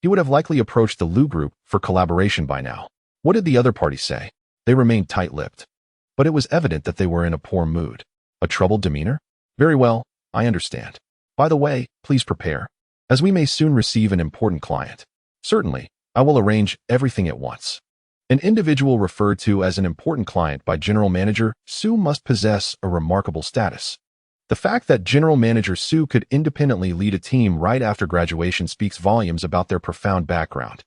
he would have likely approached the Lu group for collaboration by now. What did the other party say? They remained tight-lipped. But it was evident that they were in a poor mood. A troubled demeanor? Very well, I understand. By the way, please prepare, as we may soon receive an important client. Certainly, I will arrange everything at once. An individual referred to as an important client by General Manager Su must possess a remarkable status. The fact that General Manager Su could independently lead a team right after graduation speaks volumes about their profound background.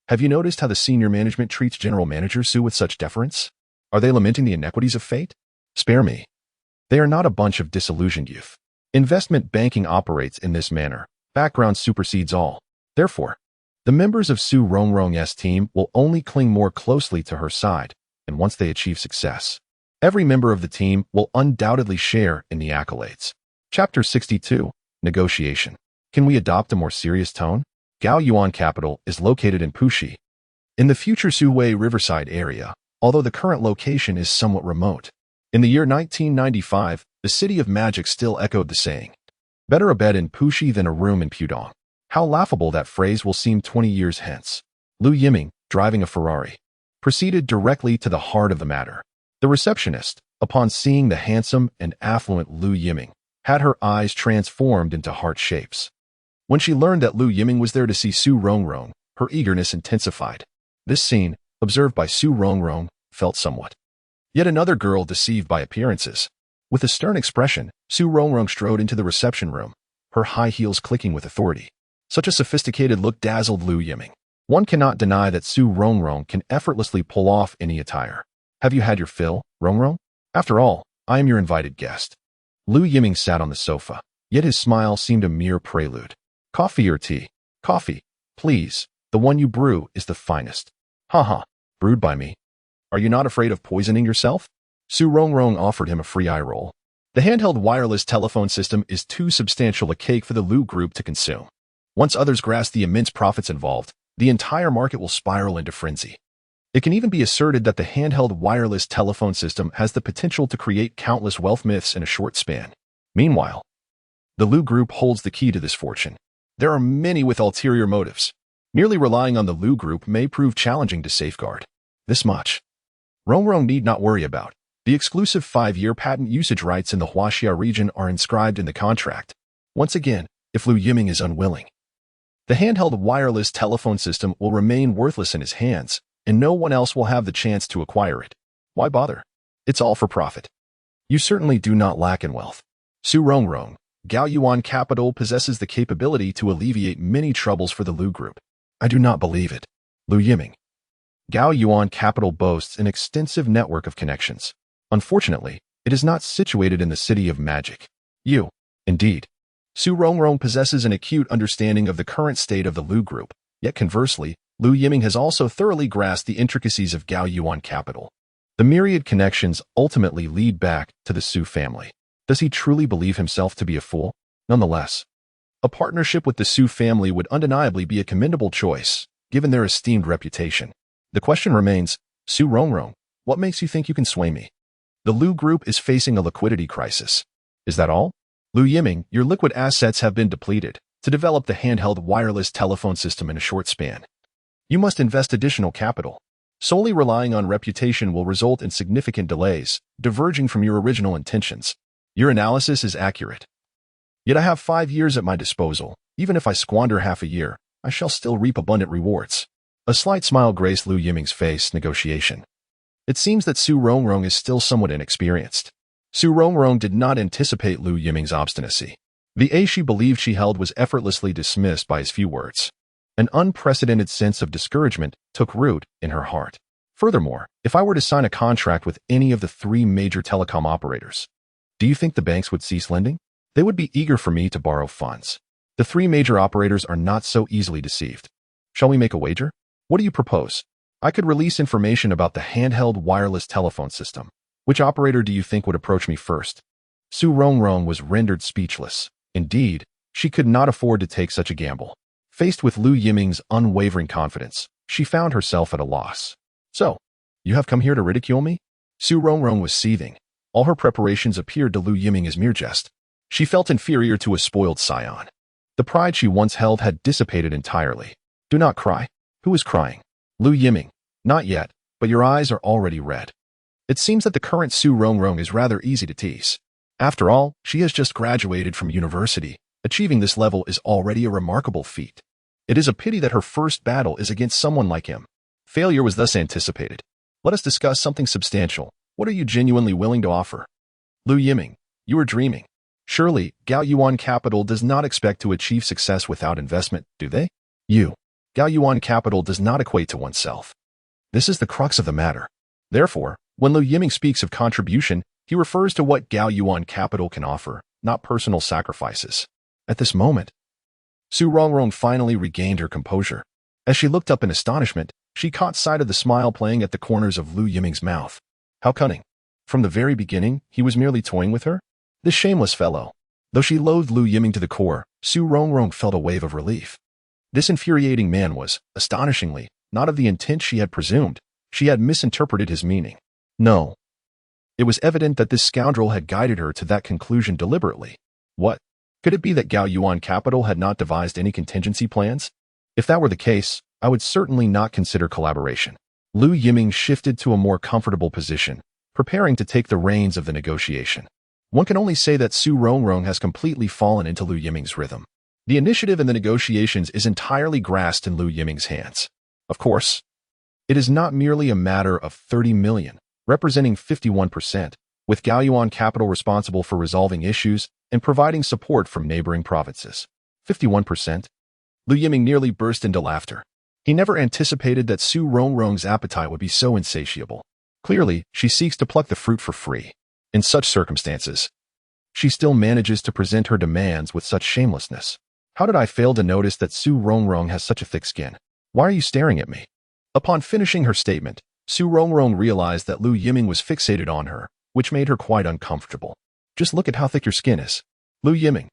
Have you noticed how the senior management treats General Manager Su with such deference? Are they lamenting the inequities of fate? Spare me. They are not a bunch of disillusioned youth. Investment banking operates in this manner. Background supersedes all. Therefore, the members of Su Rongrong's team will only cling more closely to her side, and once they achieve success, every member of the team will undoubtedly share in the accolades. Chapter 62, Negotiation. Can we adopt a more serious tone? Gao Yuan capital is located in Puxi, in the future Suwei Riverside area, although the current location is somewhat remote. In the year 1995, the city of magic still echoed the saying, better a bed in Puxi than a room in Pudong. How laughable that phrase will seem 20 years hence. Lu Yiming, driving a Ferrari, proceeded directly to the heart of the matter. The receptionist, upon seeing the handsome and affluent Lu Yiming, had her eyes transformed into heart shapes. When she learned that Lu Yiming was there to see Su Rongrong, her eagerness intensified. This scene, observed by Su Rongrong, felt somewhat. Yet another girl deceived by appearances. With a stern expression, Su Rongrong strode into the reception room, her high heels clicking with authority. Such a sophisticated look dazzled Lu Yiming. One cannot deny that Su Rongrong can effortlessly pull off any attire. Have you had your fill, Rongrong? After all, I am your invited guest. Lu Yiming sat on the sofa, yet his smile seemed a mere prelude. Coffee or tea? Coffee, please. The one you brew is the finest. Haha, brewed by me. Are you not afraid of poisoning yourself? Su Rongrong offered him a free eye roll. The handheld wireless telephone system is too substantial a cake for the Lu Group to consume. Once others grasp the immense profits involved, the entire market will spiral into frenzy. It can even be asserted that the handheld wireless telephone system has the potential to create countless wealth myths in a short span. Meanwhile, the Lu Group holds the key to this fortune. There are many with ulterior motives. Merely relying on the Lu Group may prove challenging to safeguard. This much Rongrong need not worry about. The exclusive 5-year patent usage rights in the Huaxia region are inscribed in the contract. Once again, if Lu Yiming is unwilling, the handheld wireless telephone system will remain worthless in his hands, and no one else will have the chance to acquire it. Why bother? It's all for profit. You certainly do not lack in wealth. Su Rongrong, Gao Yuan Capital possesses the capability to alleviate many troubles for the Lu Group. I do not believe it. Lu Yiming. Gao Yuan Capital boasts an extensive network of connections. Unfortunately, it is not situated in the city of magic. You, indeed. Su Rongrong possesses an acute understanding of the current state of the Lu Group, yet conversely, Lu Yiming has also thoroughly grasped the intricacies of Gao Yuan Capital. The myriad connections ultimately lead back to the Su family. Does he truly believe himself to be a fool? Nonetheless, a partnership with the Su family would undeniably be a commendable choice, given their esteemed reputation. The question remains, Su Rongrong, what makes you think you can sway me? The Lu Group is facing a liquidity crisis. Is that all? Lu Yiming, your liquid assets have been depleted. To develop the handheld wireless telephone system in a short span, you must invest additional capital. Solely relying on reputation will result in significant delays, diverging from your original intentions. Your analysis is accurate. Yet I have 5 years at my disposal. Even if I squander half a year, I shall still reap abundant rewards. A slight smile graced Lu Yiming's face. Negotiation. It seems that Su Rongrong is still somewhat inexperienced. Su Rongrong did not anticipate Lu Yiming's obstinacy. The ace she believed she held was effortlessly dismissed by his few words. An unprecedented sense of discouragement took root in her heart. Furthermore, if I were to sign a contract with any of the 3 major telecom operators, do you think the banks would cease lending? They would be eager for me to borrow funds. The 3 major operators are not so easily deceived. Shall we make a wager? What do you propose? I could release information about the handheld wireless telephone system. Which operator do you think would approach me first? Su Rongrong was rendered speechless. Indeed, she could not afford to take such a gamble. Faced with Lu Yiming's unwavering confidence, she found herself at a loss. So, you have come here to ridicule me? Su Rongrong was seething. All her preparations appeared to Lu Yiming as mere jest. She felt inferior to a spoiled scion. The pride she once held had dissipated entirely. Do not cry. Who is crying? Lu Yiming. Not yet, but your eyes are already red. It seems that the current Su Rongrong is rather easy to tease. After all, she has just graduated from university. Achieving this level is already a remarkable feat. It is a pity that her first battle is against someone like him. Failure was thus anticipated. Let us discuss something substantial. What are you genuinely willing to offer? Lu Yiming, you are dreaming. Surely, Gao Yuan Capital does not expect to achieve success without investment, do they? Gao Yuan Capital does not equate to oneself. This is the crux of the matter. Therefore, when Lu Yiming speaks of contribution, he refers to what Gao Yuan Capital can offer, not personal sacrifices. At this moment, Su Rongrong finally regained her composure. As she looked up in astonishment, she caught sight of the smile playing at the corners of Lu Yiming's mouth. How cunning. From the very beginning, he was merely toying with her? This shameless fellow. Though she loathed Lu Yiming to the core, Su Rongrong felt a wave of relief. This infuriating man was, astonishingly, not of the intent she had presumed. She had misinterpreted his meaning. No. It was evident that this scoundrel had guided her to that conclusion deliberately. What? Could it be that Gao Yuan Capital had not devised any contingency plans? If that were the case, I would certainly not consider collaboration. Lu Yiming shifted to a more comfortable position, preparing to take the reins of the negotiation. One can only say that Su Rongrong has completely fallen into Lu Yiming's rhythm. The initiative in the negotiations is entirely grasped in Lu Yiming's hands. Of course, It is not merely a matter of 30 million, representing 51%, with Gaoyuan Capital responsible for resolving issues and providing support from neighboring provinces. 51%? Lu Yiming nearly burst into laughter. He never anticipated that Su Rongrong's appetite would be so insatiable. Clearly, she seeks to pluck the fruit for free. In such circumstances, she still manages to present her demands with such shamelessness. How did I fail to notice that Su Rongrong has such a thick skin? Why are you staring at me? Upon finishing her statement, Su Rongrong realized that Lu Yiming was fixated on her, which made her quite uncomfortable. Just look at how thick your skin is. Lu Yiming,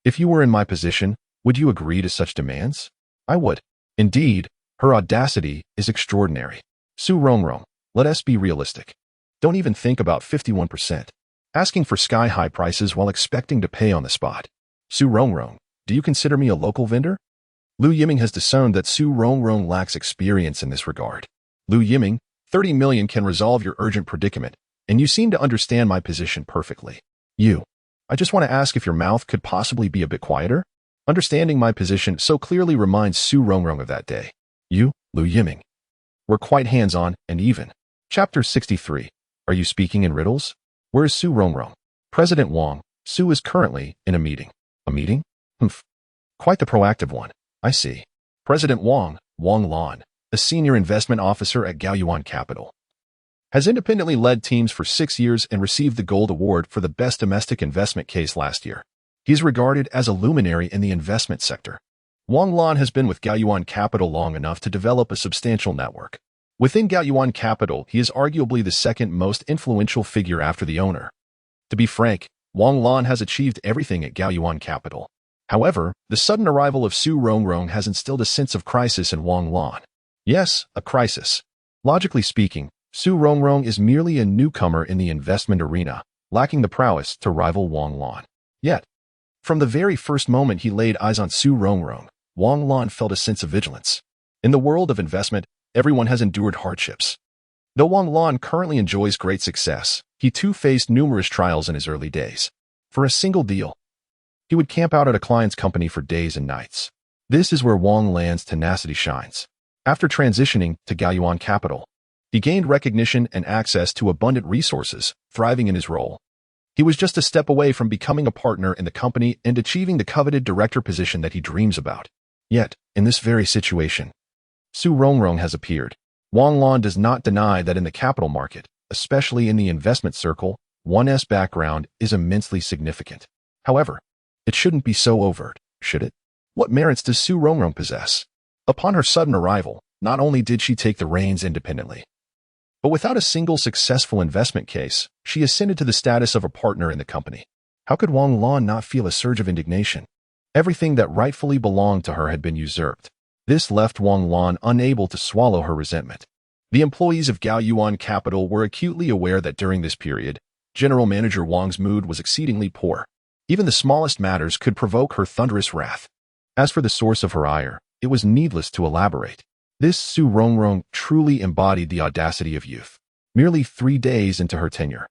if you were in my position, would you agree to such demands? I would. Indeed, her audacity is extraordinary. Su Rongrong, let us be realistic. Don't even think about 51%. Asking for sky-high prices while expecting to pay on the spot. Su Rongrong, do you consider me a local vendor? Lu Yiming has discerned that Su Rongrong lacks experience in this regard. Lu Yiming, 30 million can resolve your urgent predicament, and you seem to understand my position perfectly. I just want to ask if your mouth could possibly be a bit quieter? Understanding my position so clearly reminds Su Rongrong of that day. You, Lu Yiming, were quite hands-on and even. Chapter 63. Are you speaking in riddles? Where is Su Rongrong? President Wang, Su is currently in a meeting. A meeting? Humph. Quite the proactive one. I see. President Wang Lan, a senior investment officer at Gaoyuan Capital, has independently led teams for 6 years and received the Gold Award for the best domestic investment case last year. He is regarded as a luminary in the investment sector. Wang Lan has been with Gaoyuan Capital long enough to develop a substantial network. Within Gaoyuan Capital, he is arguably the second most influential figure after the owner. To be frank, Wang Lan has achieved everything at Gaoyuan Capital. However, the sudden arrival of Su Rongrong has instilled a sense of crisis in Wang Lan. Yes, a crisis. Logically speaking, Su Rongrong is merely a newcomer in the investment arena, lacking the prowess to rival Wang Lan. Yet, from the very first moment he laid eyes on Su Rongrong, Wang Lan felt a sense of vigilance. In the world of investment, everyone has endured hardships. Though Wang Lan currently enjoys great success, he too faced numerous trials in his early days. For a single deal, he would camp out at a client's company for days and nights. This is where Wang Lan's tenacity shines. After transitioning to Gaoyuan Capital, he gained recognition and access to abundant resources, thriving in his role. He was just a step away from becoming a partner in the company and achieving the coveted director position that he dreams about. Yet, in this very situation, Su Rongrong has appeared. Wang Lan does not deny that in the capital market, especially in the investment circle, one's background is immensely significant. However, it shouldn't be so overt, should it? What merits does Su Rongrong possess? Upon her sudden arrival, not only did she take the reins independently, but without a single successful investment case, she ascended to the status of a partner in the company. How could Wang Lan not feel a surge of indignation? Everything that rightfully belonged to her had been usurped. This left Wang Lan unable to swallow her resentment. The employees of Gaoyuan Capital were acutely aware that during this period, General Manager Wang's mood was exceedingly poor. Even the smallest matters could provoke her thunderous wrath. As for the source of her ire, it was needless to elaborate. This Su Rongrong truly embodied the audacity of youth. Merely 3 days into her tenure,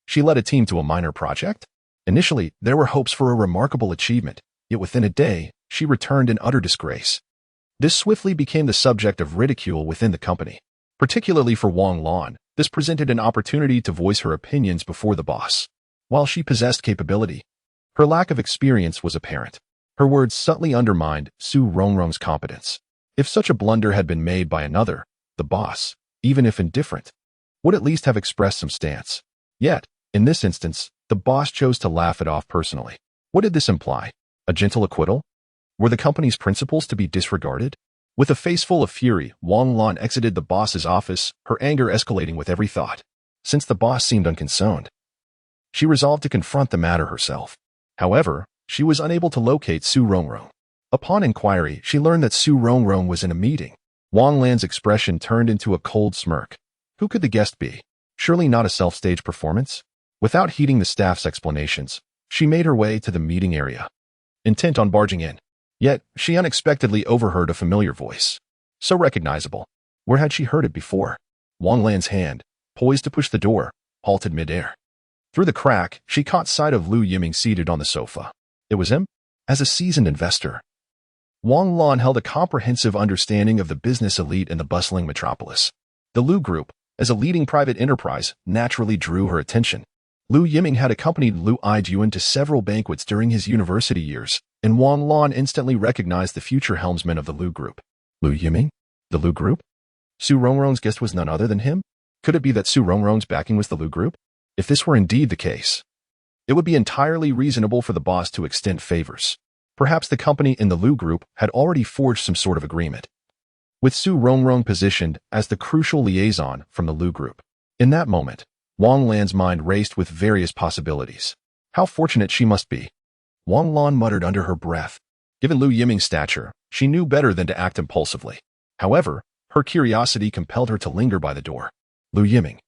she led a team to a minor project? Initially, there were hopes for a remarkable achievement, yet within a day, she returned in utter disgrace. This swiftly became the subject of ridicule within the company. Particularly for Wang Lan, this presented an opportunity to voice her opinions before the boss. While she possessed capability, her lack of experience was apparent. Her words subtly undermined Su Rongrong's competence. If such a blunder had been made by another, the boss, even if indifferent, would at least have expressed some stance. Yet, in this instance, the boss chose to laugh it off personally. What did this imply? A gentle acquittal? Were the company's principles to be disregarded? With a face full of fury, Wang Lan exited the boss's office, her anger escalating with every thought. Since the boss seemed unconcerned, she resolved to confront the matter herself. However, she was unable to locate Su Rongrong. Upon inquiry, she learned that Su Rongrong was in a meeting. Wang Lan's expression turned into a cold smirk. Who could the guest be? Surely not a self-staged performance? Without heeding the staff's explanations, she made her way to the meeting area, intent on barging in. Yet, she unexpectedly overheard a familiar voice. So recognizable. Where had she heard it before? Wang Lan's hand, poised to push the door, halted midair. Through the crack, she caught sight of Lu Yiming seated on the sofa. It was him? As a seasoned investor, Wang Lan held a comprehensive understanding of the business elite in the bustling metropolis. The Lu Group, as a leading private enterprise, naturally drew her attention. Lu Yiming had accompanied Lu Yiming to several banquets during his university years, and Wang Lan instantly recognized the future helmsman of the Lu Group. Lu Yiming? The Lu Group? Su Rongrong's guest was none other than him? Could it be that Su Rongrong's backing was the Lu Group? If this were indeed the case, it would be entirely reasonable for the boss to extend favors. Perhaps the company in the Lu Group had already forged some sort of agreement, with Su Rongrong positioned as the crucial liaison from the Lu Group. In that moment, Wang Lan's mind raced with various possibilities. How fortunate she must be. Wang Lan muttered under her breath. Given Lu Yiming's stature, she knew better than to act impulsively. However, her curiosity compelled her to linger by the door. Lu Yiming.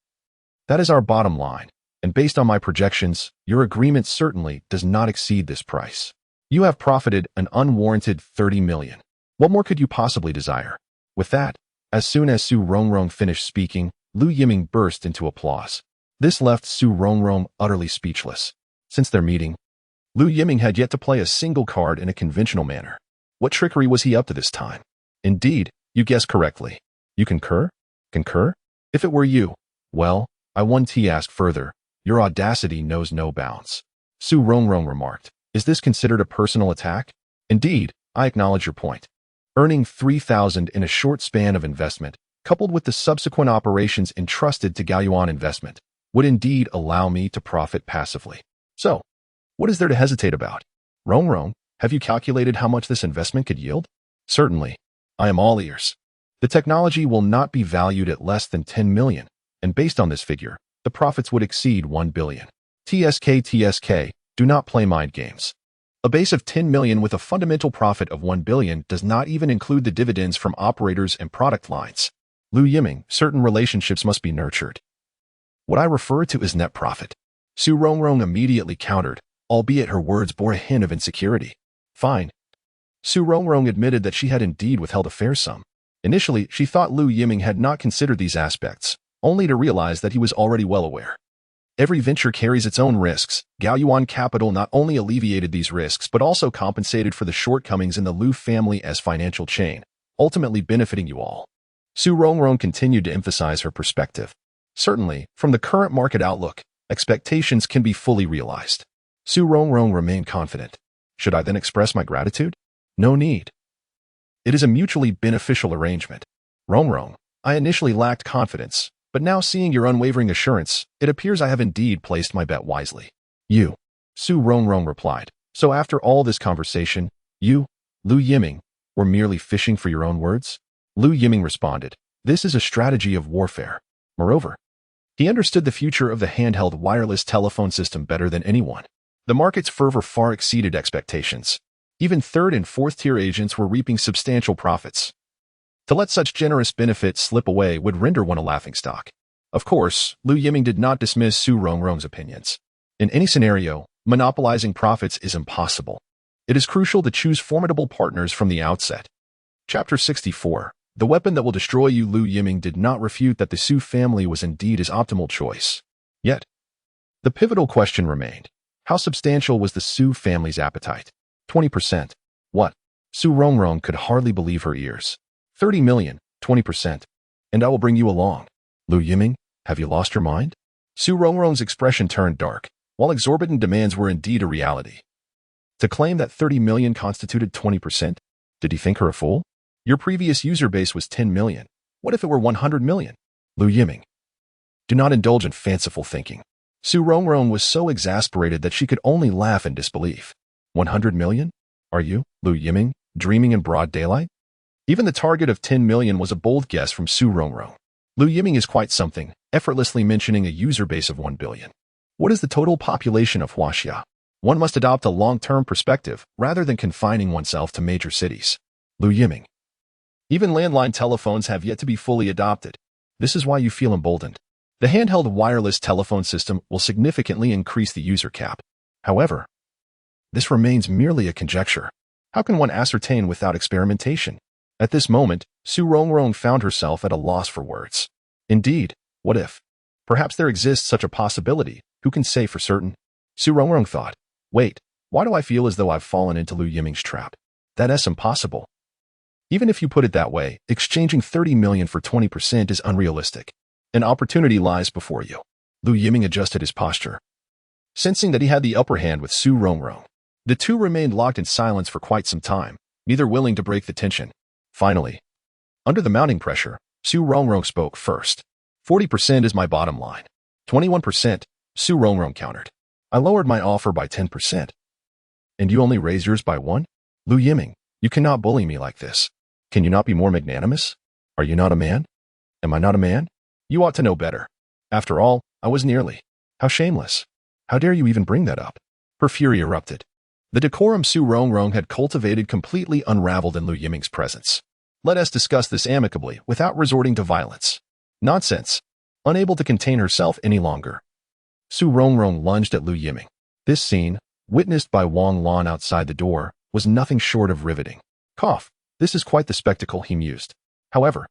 That is our bottom line, and based on my projections, your agreement certainly does not exceed this price. You have profited an unwarranted 30 million. What more could you possibly desire? With that, as soon as Su Rongrong finished speaking, Lu Yiming burst into applause. This left Su Rongrong utterly speechless. Since their meeting, Lu Yiming had yet to play a single card in a conventional manner. What trickery was he up to this time? Indeed, you guessed correctly. You concur? Concur? If it were you, well, I want to ask further. Your audacity knows no bounds. Su Rongrong remarked. Is this considered a personal attack? Indeed, I acknowledge your point. Earning 3,000 in a short span of investment, coupled with the subsequent operations entrusted to Gaoyuan Investment, would indeed allow me to profit passively. So, what is there to hesitate about? Rongrong, have you calculated how much this investment could yield? Certainly. I am all ears. The technology will not be valued at less than 10 million, and based on this figure, the profits would exceed 1 billion. TSK, do not play mind games. A base of 10 million with a fundamental profit of 1 billion does not even include the dividends from operators and product lines. Lu Yiming, certain relationships must be nurtured. What I refer to is net profit. Su Rongrong immediately countered, albeit her words bore a hint of insecurity. Fine. Su Rongrong admitted that she had indeed withheld a fair sum. Initially, she thought Lu Yiming had not considered these aspects, only to realize that he was already well aware. Every venture carries its own risks. Gaoyuan Capital not only alleviated these risks but also compensated for the shortcomings in the Lu family as financial chain, ultimately benefiting you all. Su Rongrong continued to emphasize her perspective. Certainly, from the current market outlook, expectations can be fully realized. Su Rongrong remained confident. Should I then express my gratitude? No need. It is a mutually beneficial arrangement. Rongrong, I initially lacked confidence, but now seeing your unwavering assurance, it appears I have indeed placed my bet wisely. You, Su Rongrong replied. So after all this conversation, you, Lu Yiming, were merely fishing for your own words? Lu Yiming responded. This is a strategy of warfare. Moreover, he understood the future of the handheld wireless telephone system better than anyone. The market's fervor far exceeded expectations. Even third and fourth tier agents were reaping substantial profits. To let such generous benefits slip away would render one a laughingstock. Of course, Lu Yiming did not dismiss Su Rongrong's opinions. In any scenario, monopolizing profits is impossible. It is crucial to choose formidable partners from the outset. Chapter 64. The weapon that will destroy you. Lu Yiming did not refute that the Su family was indeed his optimal choice. Yet, the pivotal question remained. How substantial was the Su family's appetite? 20%. What? Su Rongrong could hardly believe her ears. 30 million, 20%. And I will bring you along. Lu Yiming, have you lost your mind? Su Rongrong's expression turned dark, while exorbitant demands were indeed a reality. To claim that 30 million constituted 20%? Did he think her a fool? Your previous user base was 10 million. What if it were 100 million? Lu Yiming. Do not indulge in fanciful thinking. Su Rongrong was so exasperated that she could only laugh in disbelief. 100 million? Are you, Lu Yiming, dreaming in broad daylight? Even the target of 10 million was a bold guess from Su Rongrong. Lu Yiming is quite something, effortlessly mentioning a user base of 1 billion. What is the total population of Huaxia? One must adopt a long-term perspective rather than confining oneself to major cities. Lu Yiming. Even landline telephones have yet to be fully adopted. This is why you feel emboldened. The handheld wireless telephone system will significantly increase the user cap. However, this remains merely a conjecture. How can one ascertain without experimentation? At this moment, Su Rongrong found herself at a loss for words. Indeed, what if? Perhaps there exists such a possibility, who can say for certain? Su Rongrong thought. Wait, why do I feel as though I've fallen into Lu Yiming's trap? That's impossible. Even if you put it that way, exchanging 30 million for 20% is unrealistic. An opportunity lies before you. Lu Yiming adjusted his posture, sensing that he had the upper hand with Su Rongrong. The two remained locked in silence for quite some time, neither willing to break the tension. Finally, under the mounting pressure, Su Rongrong spoke first. 40% is my bottom line. 21%, Su Rongrong countered. I lowered my offer by 10%. And you only raise yours by 1? Lu Yiming, you cannot bully me like this. Can you not be more magnanimous? Are you not a man? Am I not a man? You ought to know better. After all, I was nearly. How shameless. How dare you even bring that up? Her fury erupted. The decorum Su Rongrong had cultivated completely unraveled in Lu Yiming's presence. Let us discuss this amicably without resorting to violence. Nonsense. Unable to contain herself any longer, Su Rongrong lunged at Lu Yiming. This scene, witnessed by Wang Lan outside the door, was nothing short of riveting. Cough. This is quite the spectacle, he mused. However,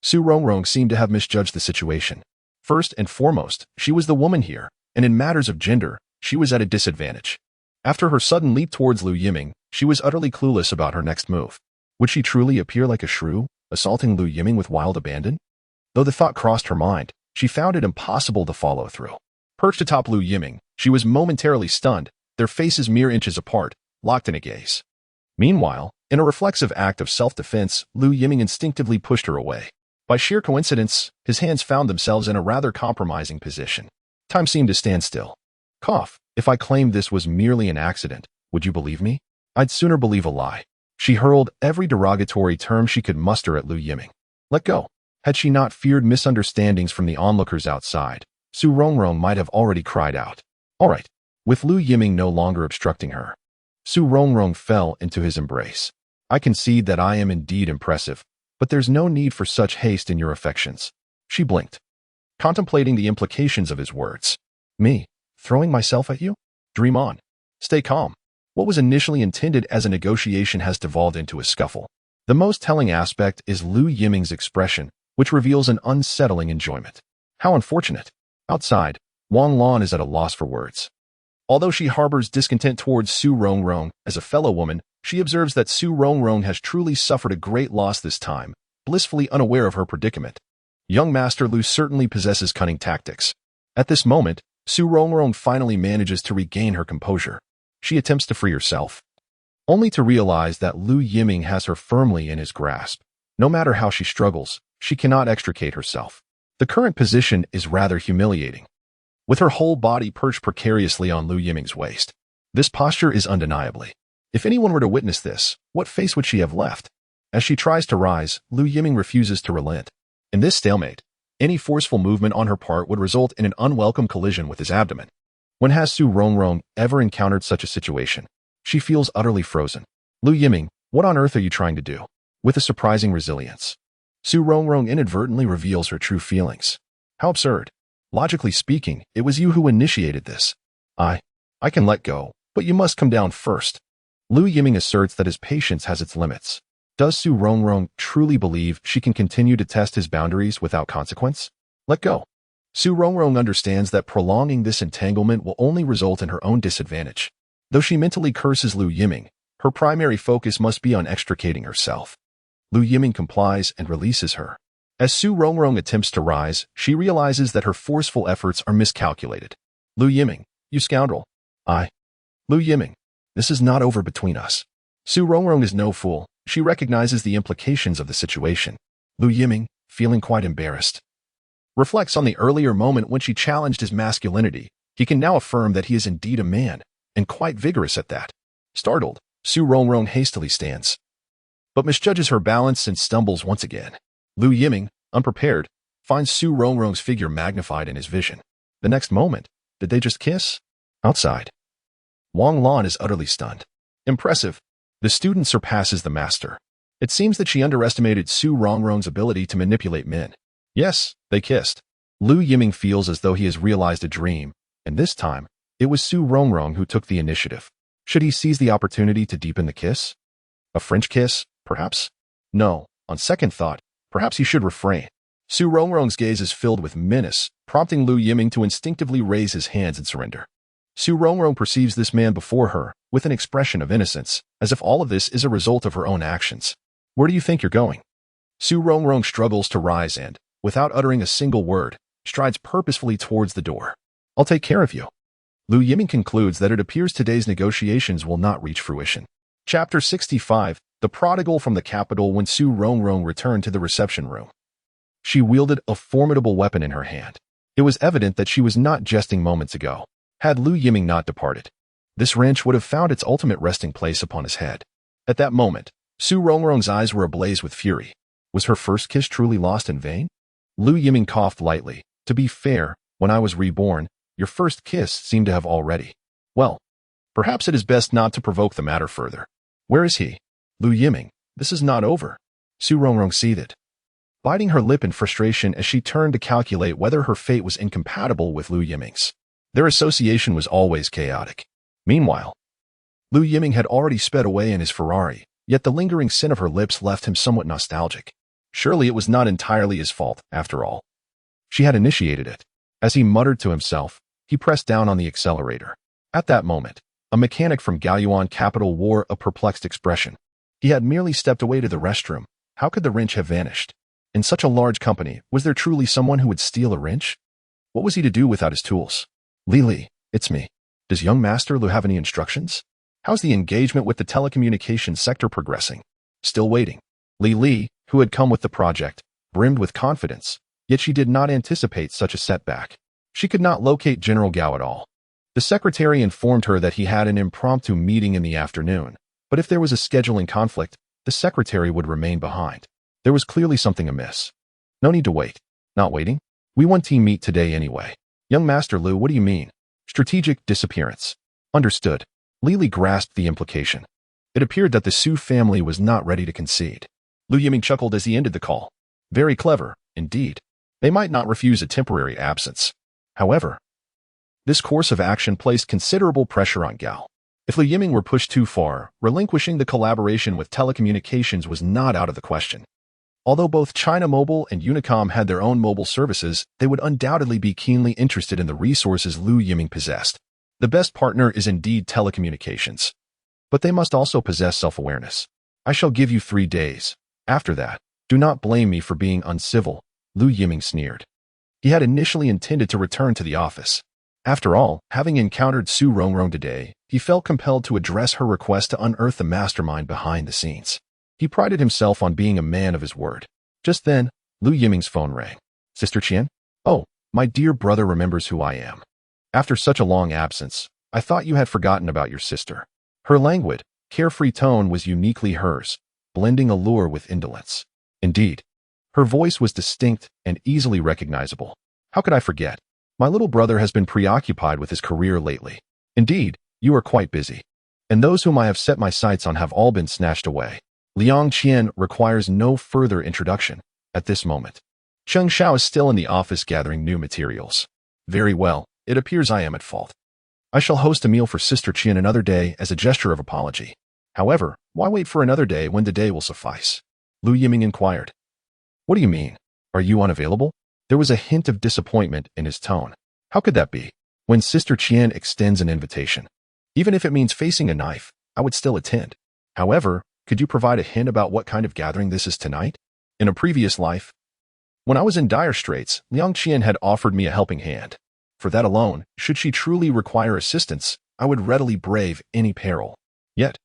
Su Rongrong seemed to have misjudged the situation. First and foremost, she was the woman here, and in matters of gender, she was at a disadvantage. After her sudden leap towards Lu Yiming, she was utterly clueless about her next move. Would she truly appear like a shrew, assaulting Lu Yiming with wild abandon? Though the thought crossed her mind, she found it impossible to follow through. Perched atop Lu Yiming, she was momentarily stunned, their faces mere inches apart, locked in a gaze. Meanwhile, in a reflexive act of self-defense, Lu Yiming instinctively pushed her away. By sheer coincidence, his hands found themselves in a rather compromising position. Time seemed to stand still. Cough. If I claimed this was merely an accident, would you believe me? I'd sooner believe a lie. She hurled every derogatory term she could muster at Lu Yiming. Let go. Had she not feared misunderstandings from the onlookers outside, Su Rongrong might have already cried out. All right. With Lu Yiming no longer obstructing her, Su Rongrong fell into his embrace. I concede that I am indeed impressive, but there's no need for such haste in your affections. She blinked, contemplating the implications of his words. Me? Throwing myself at you? Dream on. Stay calm. What was initially intended as a negotiation has devolved into a scuffle. The most telling aspect is Lu Yiming's expression, which reveals an unsettling enjoyment. How unfortunate. Outside, Wang Lan is at a loss for words. Although she harbors discontent towards Su Rongrong as a fellow woman, she observes that Su Rongrong has truly suffered a great loss this time, blissfully unaware of her predicament. Young Master Lu certainly possesses cunning tactics. At this moment, Su Rongrong finally manages to regain her composure. She attempts to free herself, only to realize that Lu Yiming has her firmly in his grasp. No matter how she struggles, she cannot extricate herself. The current position is rather humiliating, with her whole body perched precariously on Lu Yiming's waist. This posture is undeniably. If anyone were to witness this, what face would she have left? As she tries to rise, Lu Yiming refuses to relent. In this stalemate, any forceful movement on her part would result in an unwelcome collision with his abdomen. When has Su Rongrong ever encountered such a situation? She feels utterly frozen. Lu Yiming, what on earth are you trying to do? With a surprising resilience, Su Rongrong inadvertently reveals her true feelings. How absurd. Logically speaking, it was you who initiated this. I can let go, but you must come down first. Lu Yiming asserts that his patience has its limits. Does Su Rongrong truly believe she can continue to test his boundaries without consequence? Let go. Su Rongrong understands that prolonging this entanglement will only result in her own disadvantage. Though she mentally curses Lu Yiming, her primary focus must be on extricating herself. Lu Yiming complies and releases her. As Su Rongrong attempts to rise, she realizes that her forceful efforts are miscalculated. Lu Yiming, you scoundrel. Lu Yiming, this is not over between us. Su Rongrong is no fool. She recognizes the implications of the situation. Lu Yiming, feeling quite embarrassed, reflects on the earlier moment when she challenged his masculinity. He can now affirm that he is indeed a man, and quite vigorous at that. Startled, Su Rongrong hastily stands, but misjudges her balance and stumbles once again. Lu Yiming, unprepared, finds Su Rongrong's figure magnified in his vision. The next moment, did they just kiss? Outside, Wang Lan is utterly stunned. Impressive. The student surpasses the master. It seems that she underestimated Su Rongrong's ability to manipulate men. Yes, they kissed. Lu Yiming feels as though he has realized a dream, and this time, it was Su Rongrong who took the initiative. Should he seize the opportunity to deepen the kiss? A French kiss, perhaps? No, on second thought, perhaps he should refrain. Su Rongrong's gaze is filled with menace, prompting Lu Yiming to instinctively raise his hands in surrender. Su Rongrong perceives this man before her with an expression of innocence, as if all of this is a result of her own actions. Where do you think you're going? Su Rongrong struggles to rise and, without uttering a single word, strides purposefully towards the door. I'll take care of you. Lu Yiming concludes that it appears today's negotiations will not reach fruition. Chapter 65, The Prodigal from the Capital. When Su Rongrong returned to the reception room, she wielded a formidable weapon in her hand. It was evident that she was not jesting moments ago. Had Lu Yiming not departed, this wrench would have found its ultimate resting place upon his head. At that moment, Su Rongrong's eyes were ablaze with fury. Was her first kiss truly lost in vain? Lu Yiming coughed lightly. To be fair, when I was reborn, your first kiss seemed to have already. Well, perhaps it is best not to provoke the matter further. Where is he? Lu Yiming, this is not over. Su Rongrong seethed, biting her lip in frustration as she turned to calculate whether her fate was incompatible with Lu Yiming's. Their association was always chaotic. Meanwhile, Lu Yiming had already sped away in his Ferrari, yet the lingering scent of her lips left him somewhat nostalgic. Surely it was not entirely his fault, after all. She had initiated it. As he muttered to himself, he pressed down on the accelerator. At that moment, a mechanic from Gaoyuan Capital wore a perplexed expression. He had merely stepped away to the restroom. How could the wrench have vanished? In such a large company, was there truly someone who would steal a wrench? What was he to do without his tools? Li, it's me. Does young Master Lu have any instructions? How's the engagement with the telecommunications sector progressing? Still waiting. Li, who had come with the project, brimmed with confidence, yet she did not anticipate such a setback. She could not locate General Gao at all. The secretary informed her that he had an impromptu meeting in the afternoon, but if there was a scheduling conflict, the secretary would remain behind. There was clearly something amiss. No need to wait. Not waiting? We want team meet today anyway. Young Master Lu, what do you mean? Strategic disappearance. Understood. Li grasped the implication. It appeared that the Su family was not ready to concede. Lu Yiming chuckled as he ended the call. Very clever, indeed. They might not refuse a temporary absence. However, this course of action placed considerable pressure on Gao. If Lu Yiming were pushed too far, relinquishing the collaboration with telecommunications was not out of the question. Although both China Mobile and Unicom had their own mobile services, they would undoubtedly be keenly interested in the resources Lu Yiming possessed. The best partner is indeed telecommunications. But they must also possess self-awareness. I shall give you 3 days. After that, do not blame me for being uncivil, Lu Yiming sneered. He had initially intended to return to the office. After all, having encountered Su Rongrong today, he felt compelled to address her request to unearth the mastermind behind the scenes. He prided himself on being a man of his word. Just then, Lu Yiming's phone rang. Sister Qian? Oh, my dear brother remembers who I am. After such a long absence, I thought you had forgotten about your sister. Her languid, carefree tone was uniquely hers, blending allure with indolence. Indeed, her voice was distinct and easily recognizable. How could I forget? My little brother has been preoccupied with his career lately. Indeed, you are quite busy. And those whom I have set my sights on have all been snatched away. Liang Qian requires no further introduction at this moment. Cheng Xiao is still in the office gathering new materials. Very well, it appears I am at fault. I shall host a meal for Sister Qian another day as a gesture of apology. However, why wait for another day when the day will suffice? Lu Yiming inquired. What do you mean? Are you unavailable? There was a hint of disappointment in his tone. How could that be? When Sister Qian extends an invitation, even if it means facing a knife, I would still attend. However, could you provide a hint about what kind of gathering this is tonight? In a previous life, when I was in dire straits, Liang Qian had offered me a helping hand. For that alone, should she truly require assistance, I would readily brave any peril. Yet,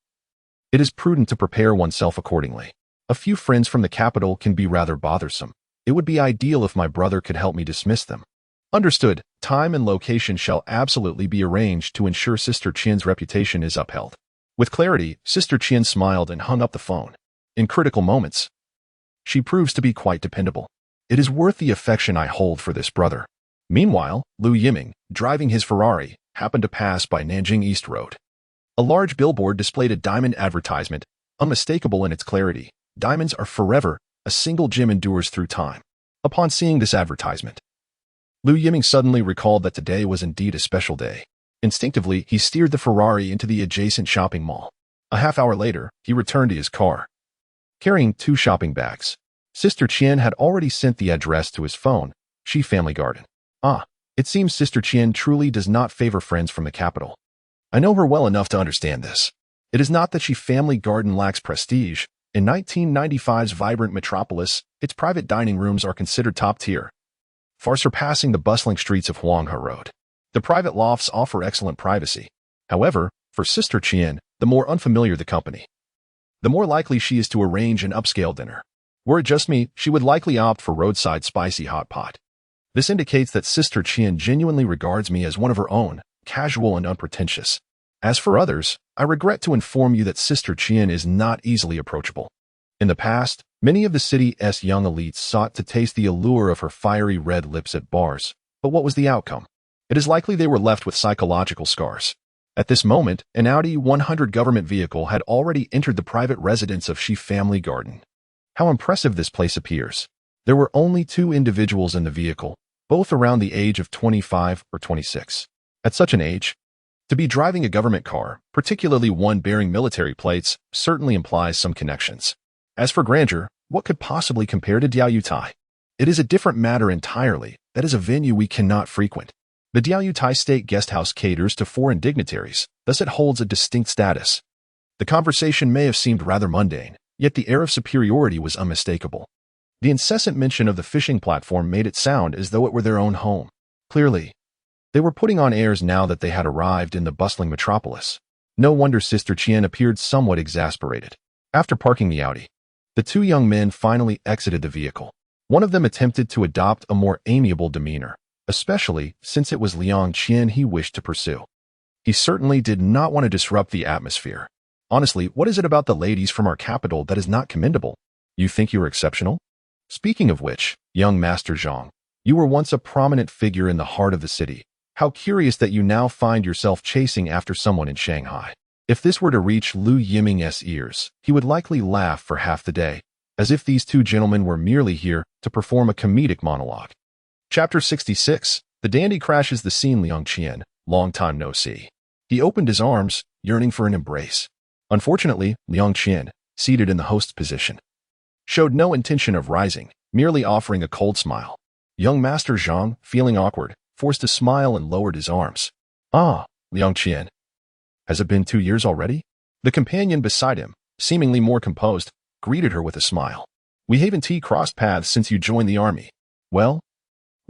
it is prudent to prepare oneself accordingly. A few friends from the capital can be rather bothersome. It would be ideal if my brother could help me dismiss them. Understood. Time and location shall absolutely be arranged to ensure Sister Qian's reputation is upheld. With clarity, Sister Qian smiled and hung up the phone. In critical moments, she proves to be quite dependable. It is worth the affection I hold for this brother. Meanwhile, Lu Yiming, driving his Ferrari, happened to pass by Nanjing East Road. A large billboard displayed a diamond advertisement, unmistakable in its clarity. Diamonds are forever, a single gem endures through time. Upon seeing this advertisement, Lu Yiming suddenly recalled that today was indeed a special day. Instinctively, he steered the Ferrari into the adjacent shopping mall. A half hour later, he returned to his car, carrying 2 shopping bags. Sister Qian had already sent the address to his phone, Xi Family Garden. Ah, it seems Sister Qian truly does not favor friends from the capital. I know her well enough to understand this. It is not that Xi Family Garden lacks prestige, In 1995's vibrant metropolis, its private dining rooms are considered top tier, far surpassing the bustling streets of Huanghe Road. The private lofts offer excellent privacy. However, for Sister Qian, the more unfamiliar the company, the more likely she is to arrange an upscale dinner. Were it just me, she would likely opt for roadside spicy hot pot. This indicates that Sister Qian genuinely regards me as one of her own, casual and unpretentious. As for others, I regret to inform you that Sister Qian is not easily approachable. In the past, many of the city's young elites sought to taste the allure of her fiery red lips at bars, but what was the outcome? It is likely they were left with psychological scars. At this moment, an Audi 100 government vehicle had already entered the private residence of Shi family garden. How impressive this place appears. There were only 2 individuals in the vehicle, both around the age of 25 or 26. At such an age, to be driving a government car, particularly one bearing military plates, certainly implies some connections. As for grandeur, what could possibly compare to Diaoyutai? It is a different matter entirely. That is a venue we cannot frequent. The Diaoyutai State Guesthouse caters to foreign dignitaries, thus it holds a distinct status. The conversation may have seemed rather mundane, yet the air of superiority was unmistakable. The incessant mention of the fishing platform made it sound as though it were their own home. Clearly, they were putting on airs now that they had arrived in the bustling metropolis. No wonder Sister Qian appeared somewhat exasperated. After parking the Audi, the 2 young men finally exited the vehicle. One of them attempted to adopt a more amiable demeanor, especially since it was Liang Qian he wished to pursue. He certainly did not want to disrupt the atmosphere. Honestly, what is it about the ladies from our capital that is not commendable? You think you are exceptional? Speaking of which, young Master Zhang, you were once a prominent figure in the heart of the city. How curious that you now find yourself chasing after someone in Shanghai. If this were to reach Lu Yiming's ears, he would likely laugh for half the day, as if these 2 gentlemen were merely here to perform a comedic monologue. Chapter 66. The dandy crashes the scene. Liang Qian, long time no see. He opened his arms, yearning for an embrace. Unfortunately, Liang Qian, seated in the host's position, showed no intention of rising, merely offering a cold smile. Young Master Zhang, feeling awkward, forced a smile and lowered his arms. Ah, Liang Qian. Has it been 2 years already? The companion beside him, seemingly more composed, greeted her with a smile. We haven't crossed paths since you joined the army. Well,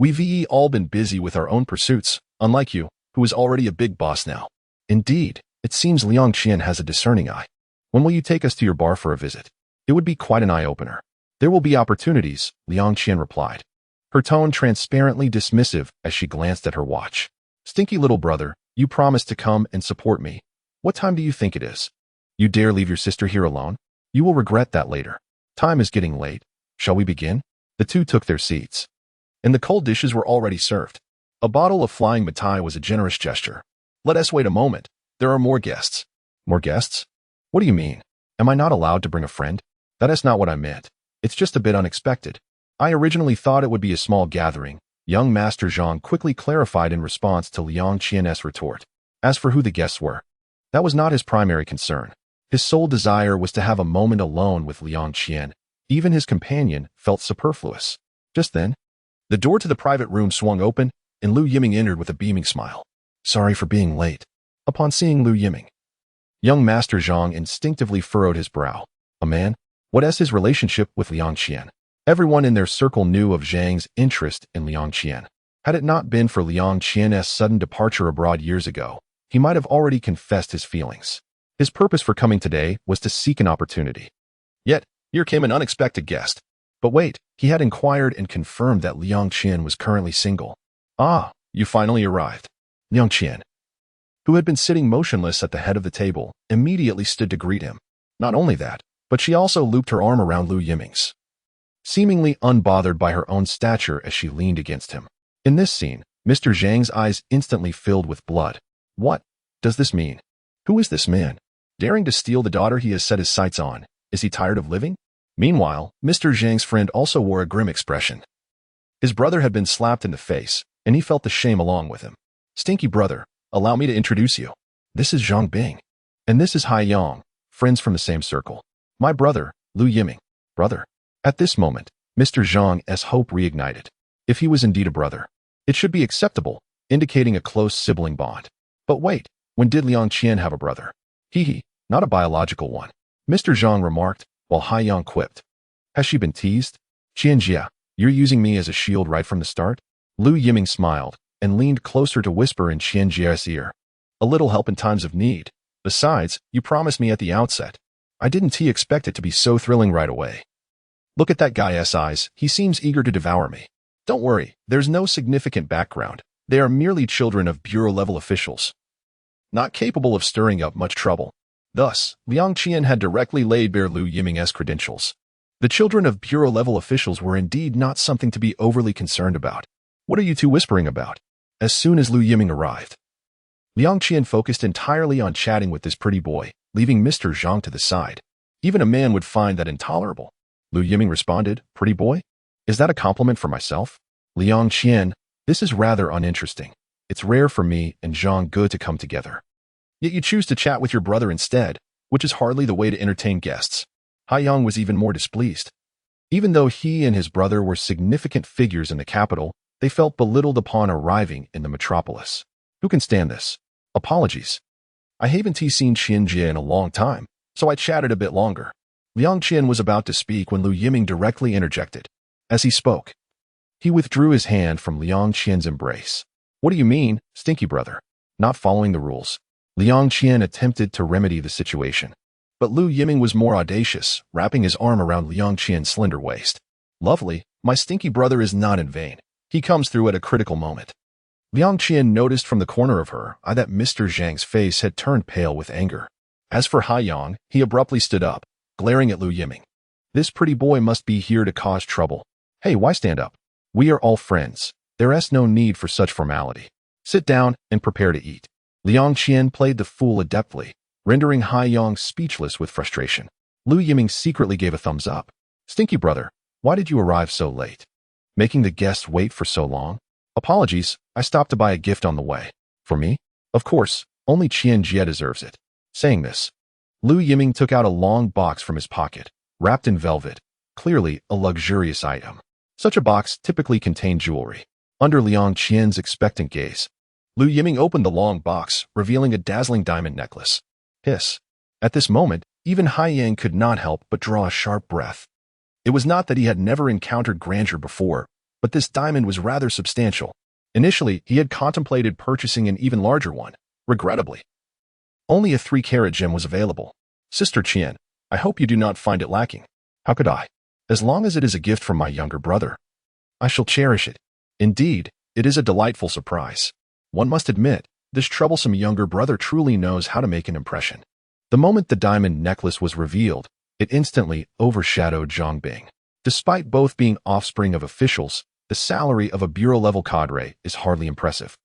we've all been busy with our own pursuits, unlike you, who is already a big boss now. Indeed, it seems Liang Qian has a discerning eye. When will you take us to your bar for a visit? It would be quite an eye-opener. There will be opportunities, Liang Qian replied, her tone transparently dismissive as she glanced at her watch. Stinky little brother, you promised to come and support me. What time do you think it is? You dare leave your sister here alone? You will regret that later. Time is getting late. Shall we begin? The 2 took their seats, and the cold dishes were already served. A bottle of flying mitai was a generous gesture. Let us wait a moment. There are more guests. More guests? What do you mean? Am I not allowed to bring a friend? That is not what I meant. It's just a bit unexpected. I originally thought it would be a small gathering. Young Master Zhang quickly clarified in response to Liang Qian's retort. As for who the guests were, that was not his primary concern. His sole desire was to have a moment alone with Liang Qian. Even his companion felt superfluous. Just then, the door to the private room swung open, and Lu Yiming entered with a beaming smile. Sorry for being late. Upon seeing Lu Yiming, young Master Zhang instinctively furrowed his brow. A man? What is his relationship with Liang Qian? Everyone in their circle knew of Zhang's interest in Liang Qian. Had it not been for Liang Qian's sudden departure abroad years ago, he might have already confessed his feelings. His purpose for coming today was to seek an opportunity. Yet, here came an unexpected guest. But wait, he had inquired and confirmed that Liang Qian was currently single. Ah, you finally arrived. Liang Qian, who had been sitting motionless at the head of the table, immediately stood to greet him. Not only that, but she also looped her arm around Lu Yiming's, seemingly unbothered by her own stature as she leaned against him. In this scene, Mr. Zhang's eyes instantly filled with blood. What does this mean? Who is this man? Daring to steal the daughter he has set his sights on? Is he tired of living? Meanwhile, Mr. Zhang's friend also wore a grim expression. His brother had been slapped in the face, and he felt the shame along with him. Stinky brother, allow me to introduce you. This is Zhang Bing. And this is Hai Yang, friends from the same circle. My brother, Lu Yiming. Brother. At this moment, Mr. Zhang's hope reignited. If he was indeed a brother, it should be acceptable, indicating a close sibling bond. But wait, when did Liang Qian have a brother? Not a biological one. Mr. Zhang remarked, while Haiyang quipped. Has she been teased? Cheng Xiao, you're using me as a shield right from the start? Lu Yiming smiled and leaned closer to whisper in Cheng Xiao's ear. A little help in times of need. Besides, you promised me at the outset. I didn't expect it to be so thrilling right away. Look at that guy's eyes. He seems eager to devour me. Don't worry, there's no significant background. They are merely children of bureau-level officials, not capable of stirring up much trouble. Thus, Liang Qian had directly laid bare Lu Yiming's credentials. The children of bureau-level officials were indeed not something to be overly concerned about. What are you two whispering about? As soon as Lu Yiming arrived, Liang Qian focused entirely on chatting with this pretty boy, leaving Mr. Zhang to the side. Even a man would find that intolerable. Lu Yiming responded, pretty boy? Is that a compliment for myself? Liang Qian, this is rather uninteresting. It's rare for me and Zhang Ge to come together. Yet you choose to chat with your brother instead, which is hardly the way to entertain guests. Haiyang was even more displeased. Even though he and his brother were significant figures in the capital, they felt belittled upon arriving in the metropolis. Who can stand this? Apologies. I haven't seen Cheng Xiao in a long time, so I chatted a bit longer. Liang Qian was about to speak when Lu Yiming directly interjected. As he spoke, he withdrew his hand from Liang Qian's embrace. What do you mean, stinky brother? Not following the rules. Liang Qian attempted to remedy the situation. But Lu Yiming was more audacious, wrapping his arm around Liang Qian's slender waist. Lovely, my stinky brother is not in vain. He comes through at a critical moment. Liang Qian noticed from the corner of her eye that Mr. Zhang's face had turned pale with anger. As for Haiyang, he abruptly stood up, glaring at Lu Yiming. This pretty boy must be here to cause trouble. Hey, why stand up? We are all friends. There is no need for such formality. Sit down and prepare to eat. Liang Qian played the fool adeptly, rendering Haiyang speechless with frustration. Lu Yiming secretly gave a thumbs up. Stinky brother, why did you arrive so late? Making the guests wait for so long? Apologies, I stopped to buy a gift on the way. For me? Of course, only Cheng Xiao deserves it. Saying this, Lu Yiming took out a long box from his pocket, wrapped in velvet, clearly a luxurious item. Such a box typically contained jewelry. Under Liang Qian's expectant gaze, Lu Yiming opened the long box, revealing a dazzling diamond necklace. Hiss. At this moment, even Haiyang could not help but draw a sharp breath. It was not that he had never encountered grandeur before, but this diamond was rather substantial. Initially, he had contemplated purchasing an even larger one. Regrettably, only a 3-carat gem was available. Sister Qian, I hope you do not find it lacking. How could I? As long as it is a gift from my younger brother, I shall cherish it. Indeed, it is a delightful surprise. One must admit, this troublesome younger brother truly knows how to make an impression. The moment the diamond necklace was revealed, it instantly overshadowed Zhang Bing. Despite both being offspring of officials, the salary of a bureau-level cadre is hardly impressive.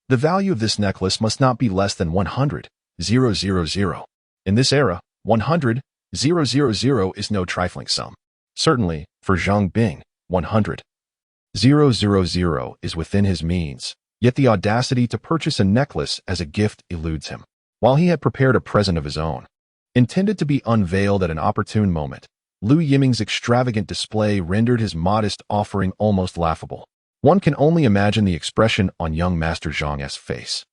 The value of this necklace must not be less than 100,000. In this era, 100,000 is no trifling sum. Certainly, for Zhang Bing, 100,000 is within his means, yet the audacity to purchase a necklace as a gift eludes him. While he had prepared a present of his own, intended to be unveiled at an opportune moment, Lu Yiming's extravagant display rendered his modest offering almost laughable. One can only imagine the expression on young Master Zhang's face.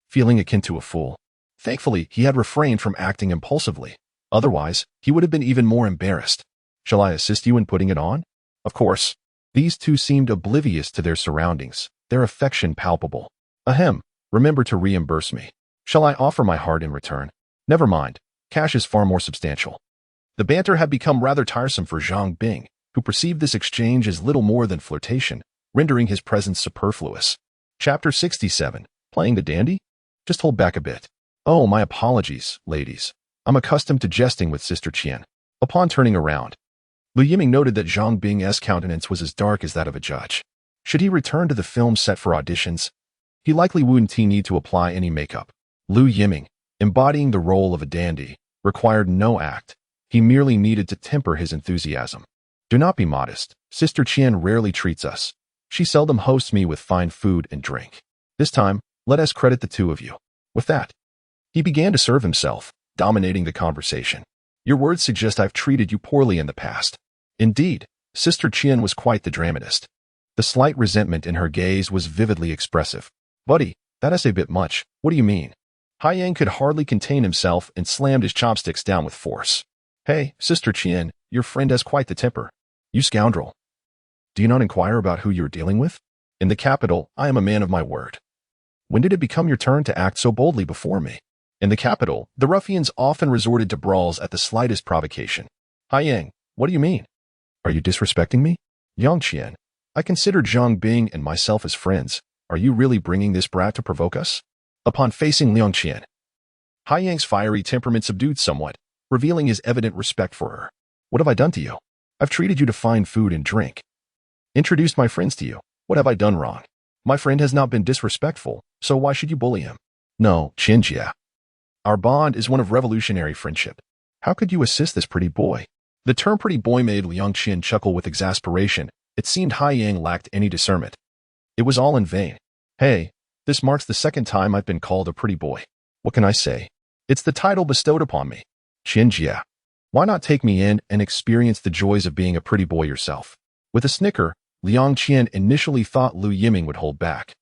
Feeling akin to a fool. Thankfully, he had refrained from acting impulsively. Otherwise, he would have been even more embarrassed. Shall I assist you in putting it on? Of course. These two seemed oblivious to their surroundings, their affection palpable. Ahem, remember to reimburse me. Shall I offer my heart in return? Never mind, cash is far more substantial. The banter had become rather tiresome for Zhang Bing, who perceived this exchange as little more than flirtation, rendering his presence superfluous. Chapter 67. Playing the dandy? Just hold back a bit. Oh, my apologies, ladies. I'm accustomed to jesting with Sister Qian. Upon turning around, Lu Yiming noted that Zhang Bing's countenance was as dark as that of a judge. Should he return to the film set for auditions, he likely wouldn't need to apply any makeup. Lu Yiming, embodying the role of a dandy, required no act. He merely needed to temper his enthusiasm. Do not be modest. Sister Qian rarely treats us. She seldom hosts me with fine food and drink. This time, let us credit the two of you. With that, he began to serve himself, dominating the conversation. Your words suggest I've treated you poorly in the past. Indeed, Sister Qian was quite the dramatist. The slight resentment in her gaze was vividly expressive. Buddy, that is a bit much. What do you mean? Haiyang could hardly contain himself and slammed his chopsticks down with force. Hey, Sister Qian, your friend has quite the temper. You scoundrel. Do you not inquire about who you are dealing with? In the capital, I am a man of my word. When did it become your turn to act so boldly before me? In the capital, the ruffians often resorted to brawls at the slightest provocation. Hai Yang, what do you mean? Are you disrespecting me? Yang Qian, I consider Zhang Bing and myself as friends. Are you really bringing this brat to provoke us? Upon facing Liang Qian, Hai Yang's fiery temperament subdued somewhat, revealing his evident respect for her. What have I done to you? I've treated you to fine food and drink. Introduced my friends to you. What have I done wrong? My friend has not been disrespectful, so why should you bully him? No, Cheng Xiao. Our bond is one of revolutionary friendship. How could you assist this pretty boy? The term pretty boy made Liang Qian chuckle with exasperation. It seemed Hai Yang lacked any discernment. It was all in vain. Hey, this marks the second time I've been called a pretty boy. What can I say? It's the title bestowed upon me. Cheng Xiao. Why not take me in and experience the joys of being a pretty boy yourself? With a snicker, Liang Qian initially thought Lu Yiming would hold back,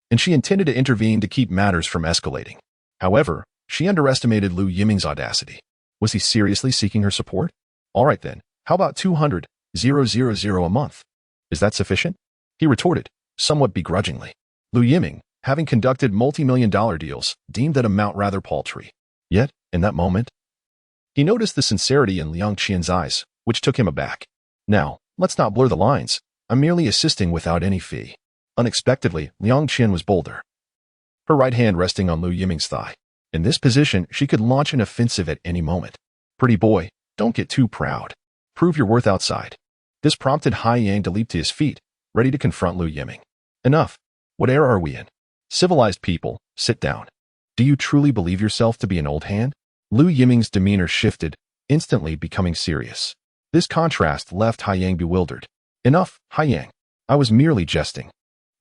and she intended to intervene to keep matters from escalating. However, she underestimated Lu Yiming's audacity. Was he seriously seeking her support? All right then, how about 200,000 a month? Is that sufficient? He retorted, somewhat begrudgingly. Lu Yiming, having conducted multi-million-dollar deals, deemed that amount rather paltry. Yet, in that moment, he noticed the sincerity in Liang Qian's eyes, which took him aback. Now, let's not blur the lines. I'm merely assisting without any fee. Unexpectedly, Liang Qian was bolder, her right hand resting on Lu Yiming's thigh. In this position, she could launch an offensive at any moment. Pretty boy, don't get too proud. Prove your worth outside. This prompted Hai Yang to leap to his feet, ready to confront Lu Yiming. Enough. What era are we in? Civilized people, sit down. Do you truly believe yourself to be an old hand? Lu Yiming's demeanor shifted, instantly becoming serious. This contrast left Hai Yang bewildered. Enough, Hai Yang. I was merely jesting.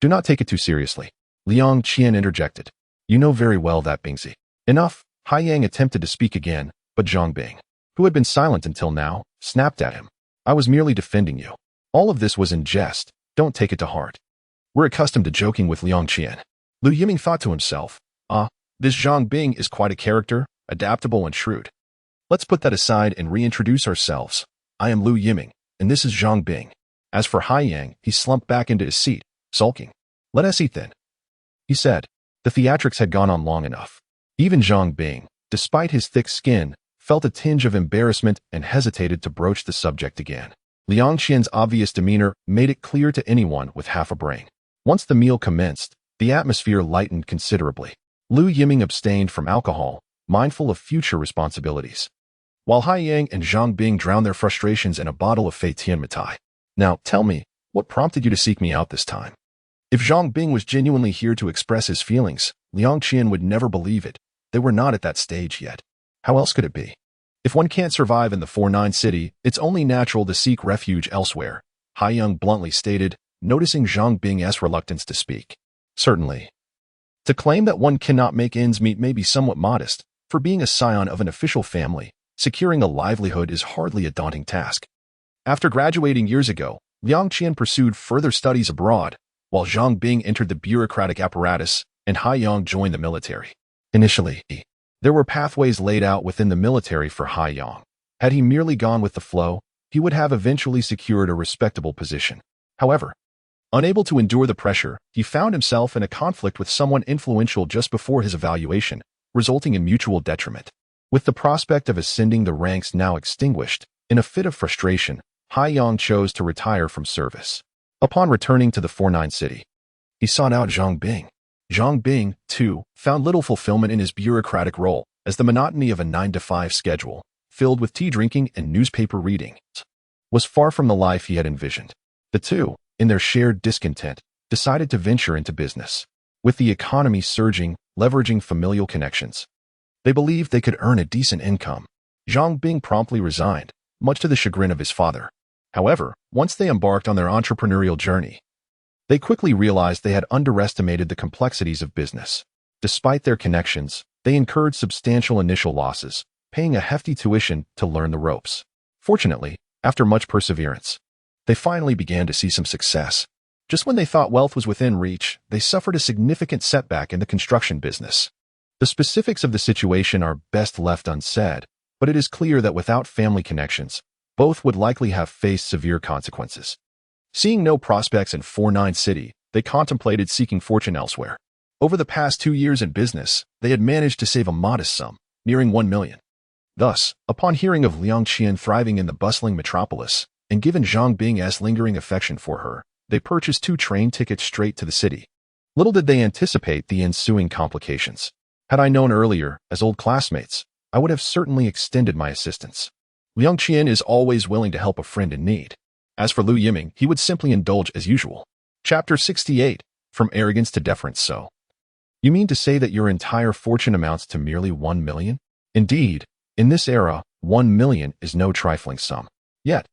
Do not take it too seriously. Liang Qian interjected. You know very well that, Bingzi. Enough. Hai Yang attempted to speak again, but Zhang Bing, who had been silent until now, snapped at him. I was merely defending you. All of this was in jest. Don't take it to heart. We're accustomed to joking with Liang Qian. Lu Yiming thought to himself, this Zhang Bing is quite a character, adaptable and shrewd. Let's put that aside and reintroduce ourselves. I am Lu Yiming, and this is Zhang Bing. As for Hai Yang, he slumped back into his seat, sulking. Let us eat then, he said. The theatrics had gone on long enough. Even Zhang Bing, despite his thick skin, felt a tinge of embarrassment and hesitated to broach the subject again. Liang Qian's obvious demeanor made it clear to anyone with half a brain. Once the meal commenced, the atmosphere lightened considerably. Lu Yiming abstained from alcohol, mindful of future responsibilities, while Hai Yang and Zhang Bing drowned their frustrations in a bottle of Fei Tian Mitai. Now, tell me, what prompted you to seek me out this time? If Zhang Bing was genuinely here to express his feelings, Liang Qian would never believe it. They were not at that stage yet. How else could it be? If one can't survive in the 4-9 city, it's only natural to seek refuge elsewhere, Hai Yang bluntly stated, noticing Zhang Bing's reluctance to speak. Certainly. To claim that one cannot make ends meet may be somewhat modest. For being a scion of an official family, securing a livelihood is hardly a daunting task. After graduating years ago, Liang Qian pursued further studies abroad, while Zhang Bing entered the bureaucratic apparatus and Hai Yang joined the military. Initially, there were pathways laid out within the military for Hai Yang. Had he merely gone with the flow, he would have eventually secured a respectable position. However, unable to endure the pressure, he found himself in a conflict with someone influential just before his evaluation, resulting in mutual detriment. With the prospect of ascending the ranks now extinguished, in a fit of frustration, Hai Yang chose to retire from service. Upon returning to the 4-9 city, he sought out Zhang Bing. Zhang Bing, too, found little fulfillment in his bureaucratic role, as the monotony of a 9-to-5 schedule, filled with tea drinking and newspaper reading, was far from the life he had envisioned. The two, in their shared discontent, decided to venture into business. With the economy surging, leveraging familial connections, they believed they could earn a decent income. Zhang Bing promptly resigned, much to the chagrin of his father. However, once they embarked on their entrepreneurial journey, they quickly realized they had underestimated the complexities of business. Despite their connections, they incurred substantial initial losses, paying a hefty tuition to learn the ropes. Fortunately, after much perseverance, they finally began to see some success. Just when they thought wealth was within reach, they suffered a significant setback in the construction business. The specifics of the situation are best left unsaid, but it is clear that without family connections, both would likely have faced severe consequences. Seeing no prospects in 49 City, they contemplated seeking fortune elsewhere. Over the past 2 years in business, they had managed to save a modest sum, nearing 1 million. Thus, upon hearing of Liang Qian thriving in the bustling metropolis, and given Zhang Bing's lingering affection for her, they purchased 2 train tickets straight to the city. Little did they anticipate the ensuing complications. Had I known earlier, as old classmates, I would have certainly extended my assistance. Liang Qian is always willing to help a friend in need. As for Lu Yiming, he would simply indulge as usual. Chapter 68, From Arrogance to Deference. So, you mean to say that your entire fortune amounts to merely 1 million? Indeed, in this era, 1 million is no trifling sum. Yet,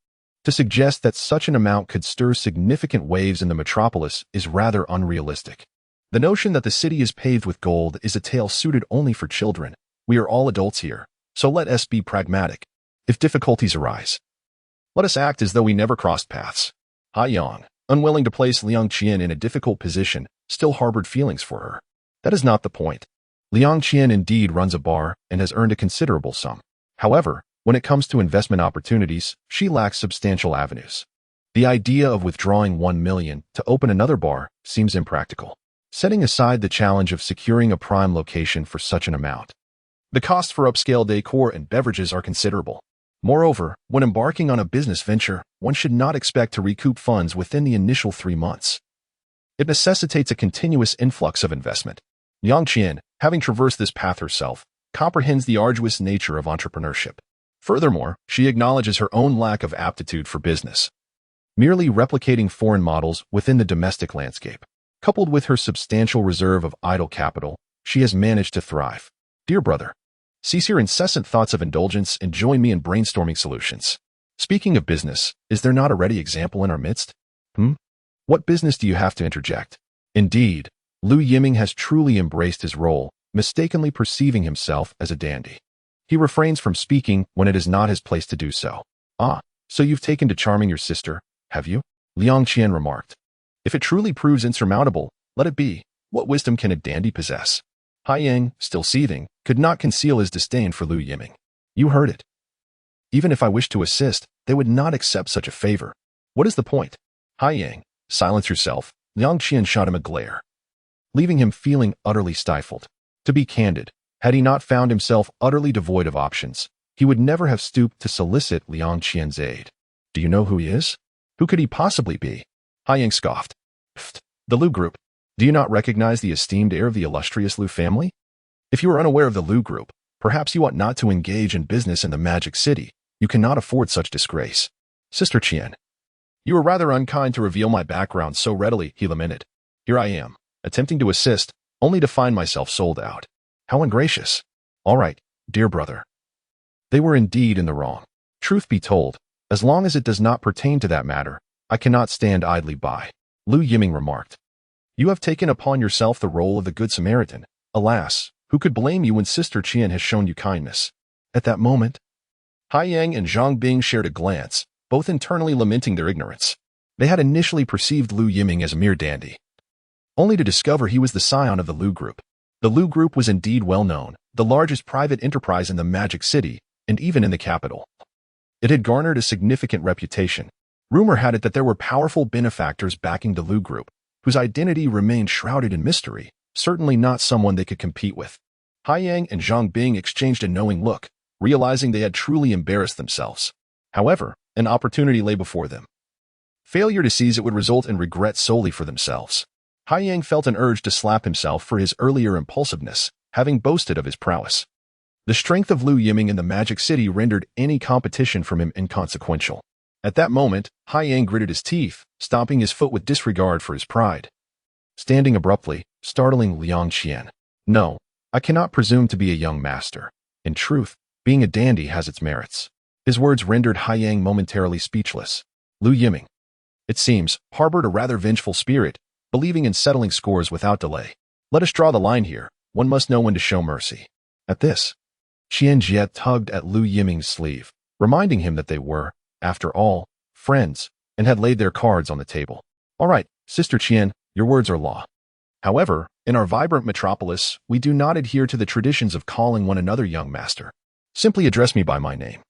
to suggest that such an amount could stir significant waves in the metropolis is rather unrealistic. The notion that the city is paved with gold is a tale suited only for children. We are all adults here, so let us be pragmatic. If difficulties arise, let us act as though we never crossed paths. Ha Yang, unwilling to place Liang Qian in a difficult position, still harbored feelings for her. That is not the point. Liang Qian indeed runs a bar and has earned a considerable sum. However, when it comes to investment opportunities, she lacks substantial avenues. The idea of withdrawing 1 million to open another bar seems impractical, setting aside the challenge of securing a prime location for such an amount. The costs for upscale decor and beverages are considerable. Moreover, when embarking on a business venture, one should not expect to recoup funds within the initial 3 months. It necessitates a continuous influx of investment. Liang Qian, having traversed this path herself, comprehends the arduous nature of entrepreneurship. Furthermore, she acknowledges her own lack of aptitude for business. Merely replicating foreign models within the domestic landscape, coupled with her substantial reserve of idle capital, she has managed to thrive. Dear brother, cease your incessant thoughts of indulgence and join me in brainstorming solutions. Speaking of business, is there not a ready example in our midst? What business do you have to interject? Indeed, Lu Yiming has truly embraced his role, mistakenly perceiving himself as a dandy. He refrains from speaking when it is not his place to do so. Ah, so you've taken to charming your sister, have you? Liang Qian remarked. If it truly proves insurmountable, let it be. What wisdom can a dandy possess? Hai Yang, still seething, could not conceal his disdain for Lu Yiming. You heard it. Even if I wished to assist, they would not accept such a favor. What is the point? Hai Yang, silence yourself. Liang Qian shot him a glare, leaving him feeling utterly stifled. To be candid, had he not found himself utterly devoid of options, he would never have stooped to solicit Liang Qian's aid. Do you know who he is? Who could he possibly be? Hai Yang scoffed. Pfft, the Lu Group. Do you not recognize the esteemed heir of the illustrious Lu family? If you are unaware of the Lu Group, perhaps you ought not to engage in business in the Magic City. You cannot afford such disgrace. Sister Qian, you were rather unkind to reveal my background so readily, he lamented. Here I am, attempting to assist, only to find myself sold out. How ungracious. All right, dear brother. They were indeed in the wrong. Truth be told, as long as it does not pertain to that matter, I cannot stand idly by. Lu Yiming remarked. You have taken upon yourself the role of the Good Samaritan. Alas, who could blame you when Sister Qian has shown you kindness? At that moment, Hai Yang and Zhang Bing shared a glance, both internally lamenting their ignorance. They had initially perceived Lu Yiming as a mere dandy, only to discover he was the scion of the Lu Group. The Lu Group was indeed well known, the largest private enterprise in the Magic City, and even in the capital. It had garnered a significant reputation. Rumor had it that there were powerful benefactors backing the Lu Group, whose identity remained shrouded in mystery, certainly not someone they could compete with. Hai Yang and Zhang Bing exchanged a knowing look, realizing they had truly embarrassed themselves. However, an opportunity lay before them. Failure to seize it would result in regret solely for themselves. Hai Yang felt an urge to slap himself for his earlier impulsiveness, having boasted of his prowess. The strength of Lu Yiming in the Magic City rendered any competition from him inconsequential. At that moment, Hai Yang gritted his teeth, stomping his foot with disregard for his pride. Standing abruptly, startling Liang Qian. No, I cannot presume to be a young master. In truth, being a dandy has its merits. His words rendered Hai Yang momentarily speechless. Lu Yiming, it seems, harbored a rather vengeful spirit, believing in settling scores without delay. Let us draw the line here. One must know when to show mercy. At this, Qian Jie tugged at Lu Yiming's sleeve, reminding him that they were, after all, friends, and had laid their cards on the table. All right, Sister Qian, your words are law. However, in our vibrant metropolis, we do not adhere to the traditions of calling one another young master. Simply address me by my name.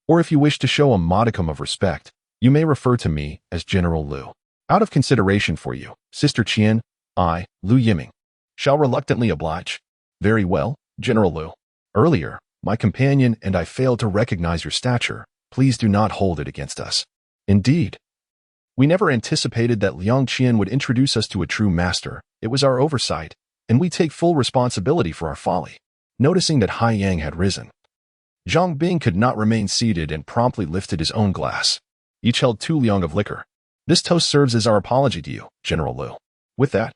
Or if you wish to show a modicum of respect, you may refer to me as General Lu. Out of consideration for you, Sister Qian, I, Lu Yiming, shall reluctantly oblige. Very well, General Lu. Earlier, my companion and I failed to recognize your stature. Please do not hold it against us. Indeed. We never anticipated that Liang Qian would introduce us to a true master. It was our oversight, and we take full responsibility for our folly. Noticing that Hai Yang had risen, Zhang Bing could not remain seated and promptly lifted his own glass. Each held 2 liang of liquor. This toast serves as our apology to you, General Lu. With that,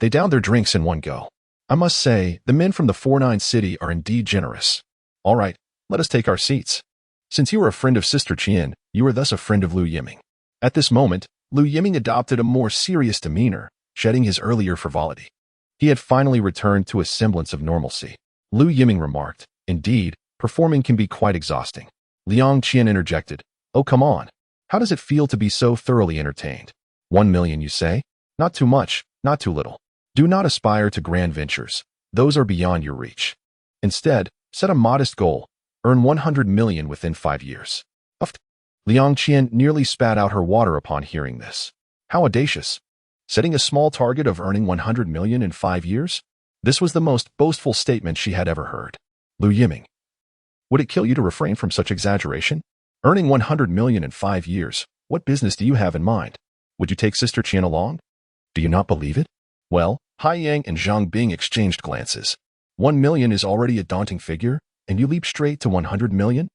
they downed their drinks in one go. I must say, the men from the 49 city are indeed generous. All right, let us take our seats. Since you are a friend of Sister Qian, you are thus a friend of Lu Yiming. At this moment, Lu Yiming adopted a more serious demeanor, shedding his earlier frivolity. He had finally returned to a semblance of normalcy. Lu Yiming remarked, indeed, performing can be quite exhausting. Liang Qian interjected, oh come on. How does it feel to be so thoroughly entertained? 1 million, you say? Not too much, not too little. Do not aspire to grand ventures. Those are beyond your reach. Instead, set a modest goal. Earn 100 million within 5 years. Liang Qian nearly spat out her water upon hearing this. How audacious. Setting a small target of earning 100 million in 5 years? This was the most boastful statement she had ever heard. Lu Yiming. Would it kill you to refrain from such exaggeration? Earning 100 million in 5 years, what business do you have in mind? Would you take Sister Qian along? Do you not believe it? Well, Hai Yang and Zhang Bing exchanged glances. 1 million is already a daunting figure, and you leap straight to 100 million?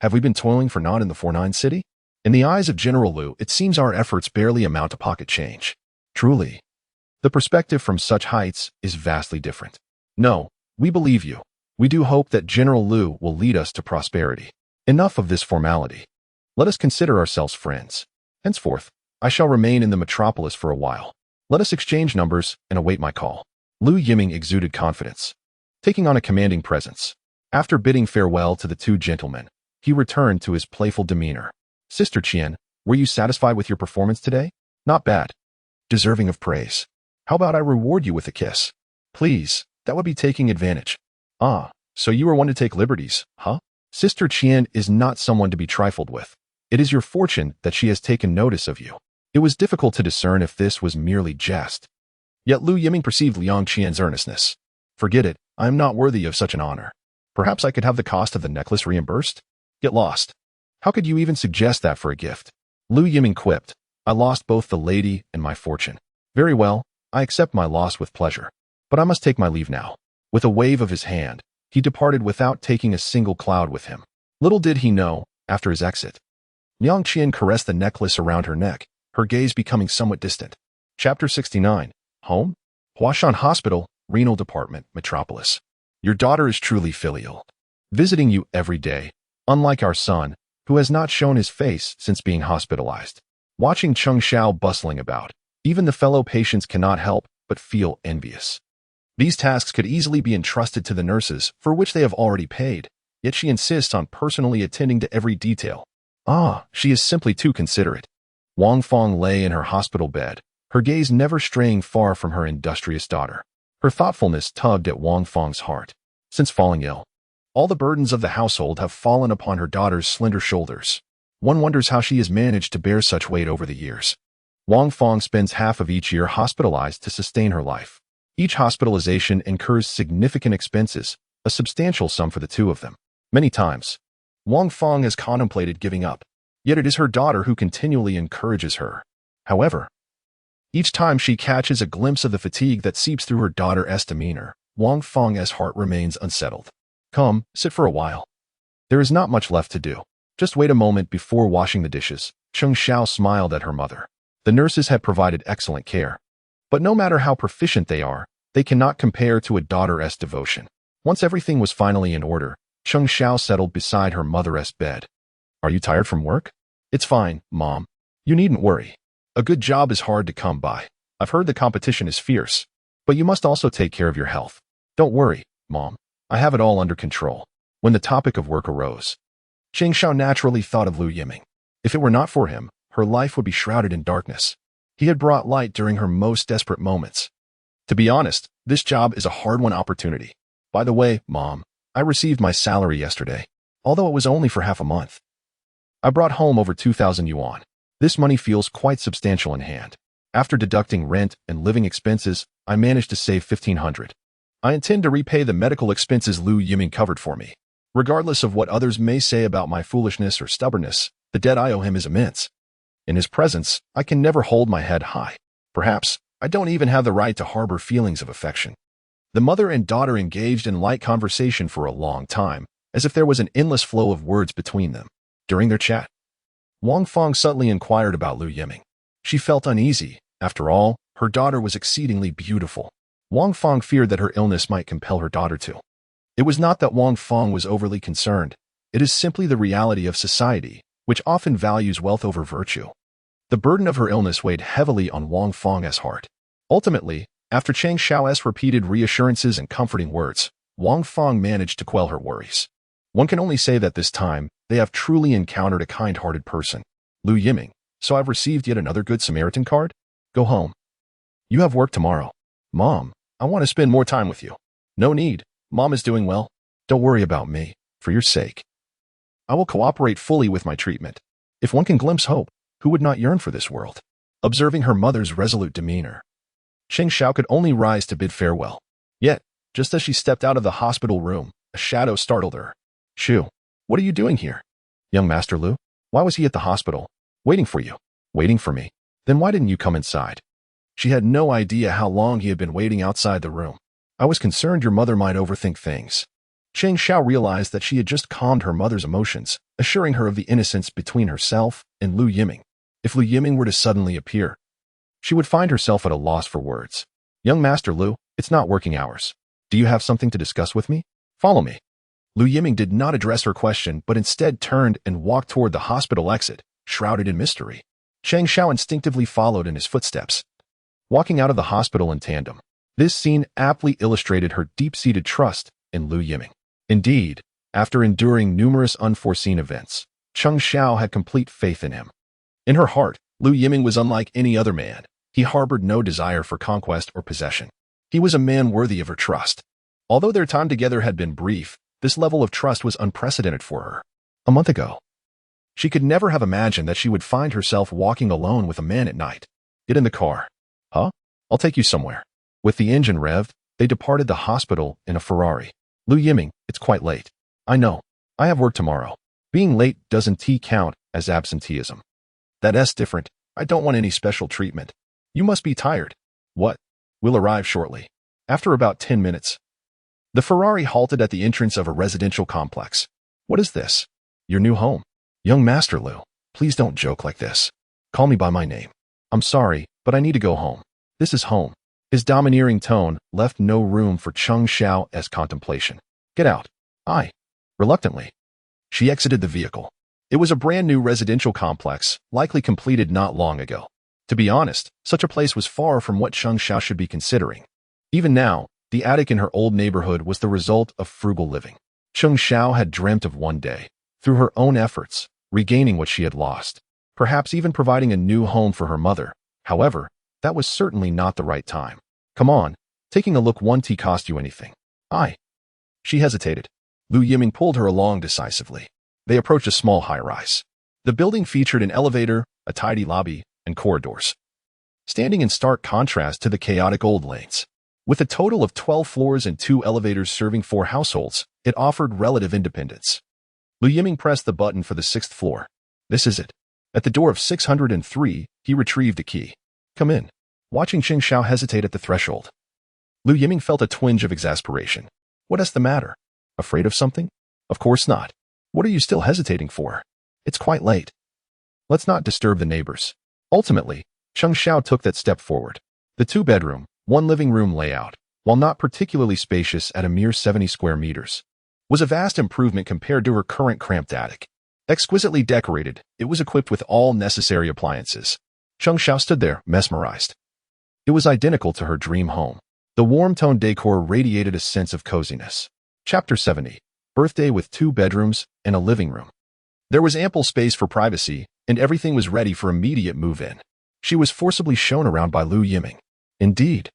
Have we been toiling for naught in the 49 city? In the eyes of General Lu, it seems our efforts barely amount to pocket change. Truly. The perspective from such heights is vastly different. No, we believe you. We do hope that General Lu will lead us to prosperity. Enough of this formality. Let us consider ourselves friends. Henceforth, I shall remain in the metropolis for a while. Let us exchange numbers and await my call. Lu Yiming exuded confidence, taking on a commanding presence. After bidding farewell to the 2 gentlemen, he returned to his playful demeanor. Sister Qian, were you satisfied with your performance today? Not bad. Deserving of praise. How about I reward you with a kiss? Please, that would be taking advantage. Ah, so you are one to take liberties, huh? Sister Qian is not someone to be trifled with. It is your fortune that she has taken notice of you. It was difficult to discern if this was merely jest. Yet Lu Yiming perceived Liang Qian's earnestness. Forget it, I am not worthy of such an honor. Perhaps I could have the cost of the necklace reimbursed? Get lost. How could you even suggest that for a gift? Lu Yiming quipped, I lost both the lady and my fortune. Very well, I accept my loss with pleasure. But I must take my leave now. With a wave of his hand, he departed without taking a single cloud with him. Little did he know, after his exit, Liang Qian caressed the necklace around her neck, her gaze becoming somewhat distant. Chapter 69. Home? Huashan Hospital, Renal Department, Metropolis. Your daughter is truly filial. Visiting you every day, unlike our son, who has not shown his face since being hospitalized. Watching Cheng Xiao bustling about, even the fellow patients cannot help but feel envious. These tasks could easily be entrusted to the nurses, for which they have already paid, yet she insists on personally attending to every detail. Ah, she is simply too considerate. Wang Fong lay in her hospital bed, her gaze never straying far from her industrious daughter. Her thoughtfulness tugged at Wang Fong's heart. Since falling ill, all the burdens of the household have fallen upon her daughter's slender shoulders. One wonders how she has managed to bear such weight over the years. Wang Fong spends half of each year hospitalized to sustain her life. Each hospitalization incurs significant expenses, a substantial sum for the 2 of them. Many times, Wang Fong has contemplated giving up, yet it is her daughter who continually encourages her. However, each time she catches a glimpse of the fatigue that seeps through her daughter's demeanor, Wang Fong's heart remains unsettled. Come, sit for a while. There is not much left to do. Just wait a moment before washing the dishes. Cheng Xiao smiled at her mother. The nurses had provided excellent care. But no matter how proficient they are, they cannot compare to a daughter's devotion. Once everything was finally in order, Cheng Xiao settled beside her mother's bed. Are you tired from work? It's fine, Mom. You needn't worry. A good job is hard to come by. I've heard the competition is fierce. But you must also take care of your health. Don't worry, Mom. I have it all under control. When the topic of work arose, Cheng Xiao naturally thought of Lu Yiming. If it were not for him, her life would be shrouded in darkness. He had brought light during her most desperate moments. To be honest, this job is a hard-won opportunity. By the way, Mom, I received my salary yesterday. although it was only for half a month. I brought home over 2,000 yuan. This money feels quite substantial in hand. After deducting rent and living expenses, I managed to save 1,500. I intend to repay the medical expenses Lu Yiming covered for me. Regardless of what others may say about my foolishness or stubbornness, the debt I owe him is immense. In his presence, I can never hold my head high. Perhaps, I don't even have the right to harbor feelings of affection. The mother and daughter engaged in light conversation for a long time, as if there was an endless flow of words between them. During their chat, Wang Feng subtly inquired about Lu Yiming. She felt uneasy. After all, her daughter was exceedingly beautiful. Wang Feng feared that her illness might compel her daughter to. It was not that Wang Feng was overly concerned. It is simply the reality of society, which often values wealth over virtue. The burden of her illness weighed heavily on Wang Feng's heart. Ultimately, after Cheng Xiao's repeated reassurances and comforting words, Wang Feng managed to quell her worries. One can only say that this time, they have truly encountered a kind-hearted person. Lu Yiming, so I've received yet another Good Samaritan card? Go home. You have work tomorrow. Mom, I want to spend more time with you. No need. Mom is doing well. Don't worry about me, for your sake. I will cooperate fully with my treatment. If one can glimpse hope, who would not yearn for this world? Observing her mother's resolute demeanor, Cheng Xiao could only rise to bid farewell. Yet, just as she stepped out of the hospital room, a shadow startled her. Shu, what are you doing here? Young Master Lu? Why was he at the hospital? Waiting for you. Waiting for me. Then why didn't you come inside? She had no idea how long he had been waiting outside the room. I was concerned your mother might overthink things. Cheng Xiao realized that she had just calmed her mother's emotions, assuring her of the innocence between herself and Lu Yiming. If Lu Yiming were to suddenly appear, she would find herself at a loss for words. Young Master Lu, it's not working hours. Do you have something to discuss with me? Follow me. Lu Yiming did not address her question, but instead turned and walked toward the hospital exit, shrouded in mystery. Cheng Xiao instinctively followed in his footsteps, walking out of the hospital in tandem. This scene aptly illustrated her deep-seated trust in Lu Yiming. Indeed, after enduring numerous unforeseen events, Cheng Xiao had complete faith in him. In her heart, Lu Yiming was unlike any other man. He harbored no desire for conquest or possession. He was a man worthy of her trust. Although their time together had been brief, this level of trust was unprecedented for her. A month ago, she could never have imagined that she would find herself walking alone with a man at night. Get in the car. Huh? I'll take you somewhere. With the engine revved, they departed the hospital in a Ferrari. Lu Yiming, it's quite late. I know. I have work tomorrow. Being late doesn't count as absenteeism. That's different. I don't want any special treatment. You must be tired. What? We'll arrive shortly. After about 10 minutes. The Ferrari halted at the entrance of a residential complex. What is this? Your new home. Young Master Lu, please don't joke like this. Call me by my name. I'm sorry, but I need to go home. This is home. His domineering tone left no room for Cheng Xiao's contemplation. Get out. Reluctantly. She exited the vehicle. It was a brand new residential complex, likely completed not long ago. To be honest, such a place was far from what Cheng Xiao should be considering. Even now, the attic in her old neighborhood was the result of frugal living. Cheng Xiao had dreamt of one day, through her own efforts, regaining what she had lost, perhaps even providing a new home for her mother. However, that was certainly not the right time. Come on, taking a look won't cost you anything. She hesitated. Lu Yiming pulled her along decisively. They approached a small high-rise. The building featured an elevator, a tidy lobby, and corridors, standing in stark contrast to the chaotic old lanes. With a total of 12 floors and 2 elevators serving 4 households, it offered relative independence. Lu Yiming pressed the button for the 6th floor. This is it. At the door of 603, he retrieved a key. Come in. Watching Cheng Xiao hesitate at the threshold, Lu Yiming felt a twinge of exasperation. What is the matter? Afraid of something? Of course not. What are you still hesitating for? It's quite late. Let's not disturb the neighbors. Ultimately, Cheng Xiao took that step forward. The 2-bedroom, 1 living room layout, while not particularly spacious at a mere 70 square meters, was a vast improvement compared to her current cramped attic. Exquisitely decorated, it was equipped with all necessary appliances. Cheng Xiao stood there, mesmerized. It was identical to her dream home. The warm-toned decor radiated a sense of coziness. Chapter 70. Birthday with 2 bedrooms and a living room. There was ample space for privacy, and everything was ready for immediate move-in. She was forcibly shown around by Lu Yiming. Indeed,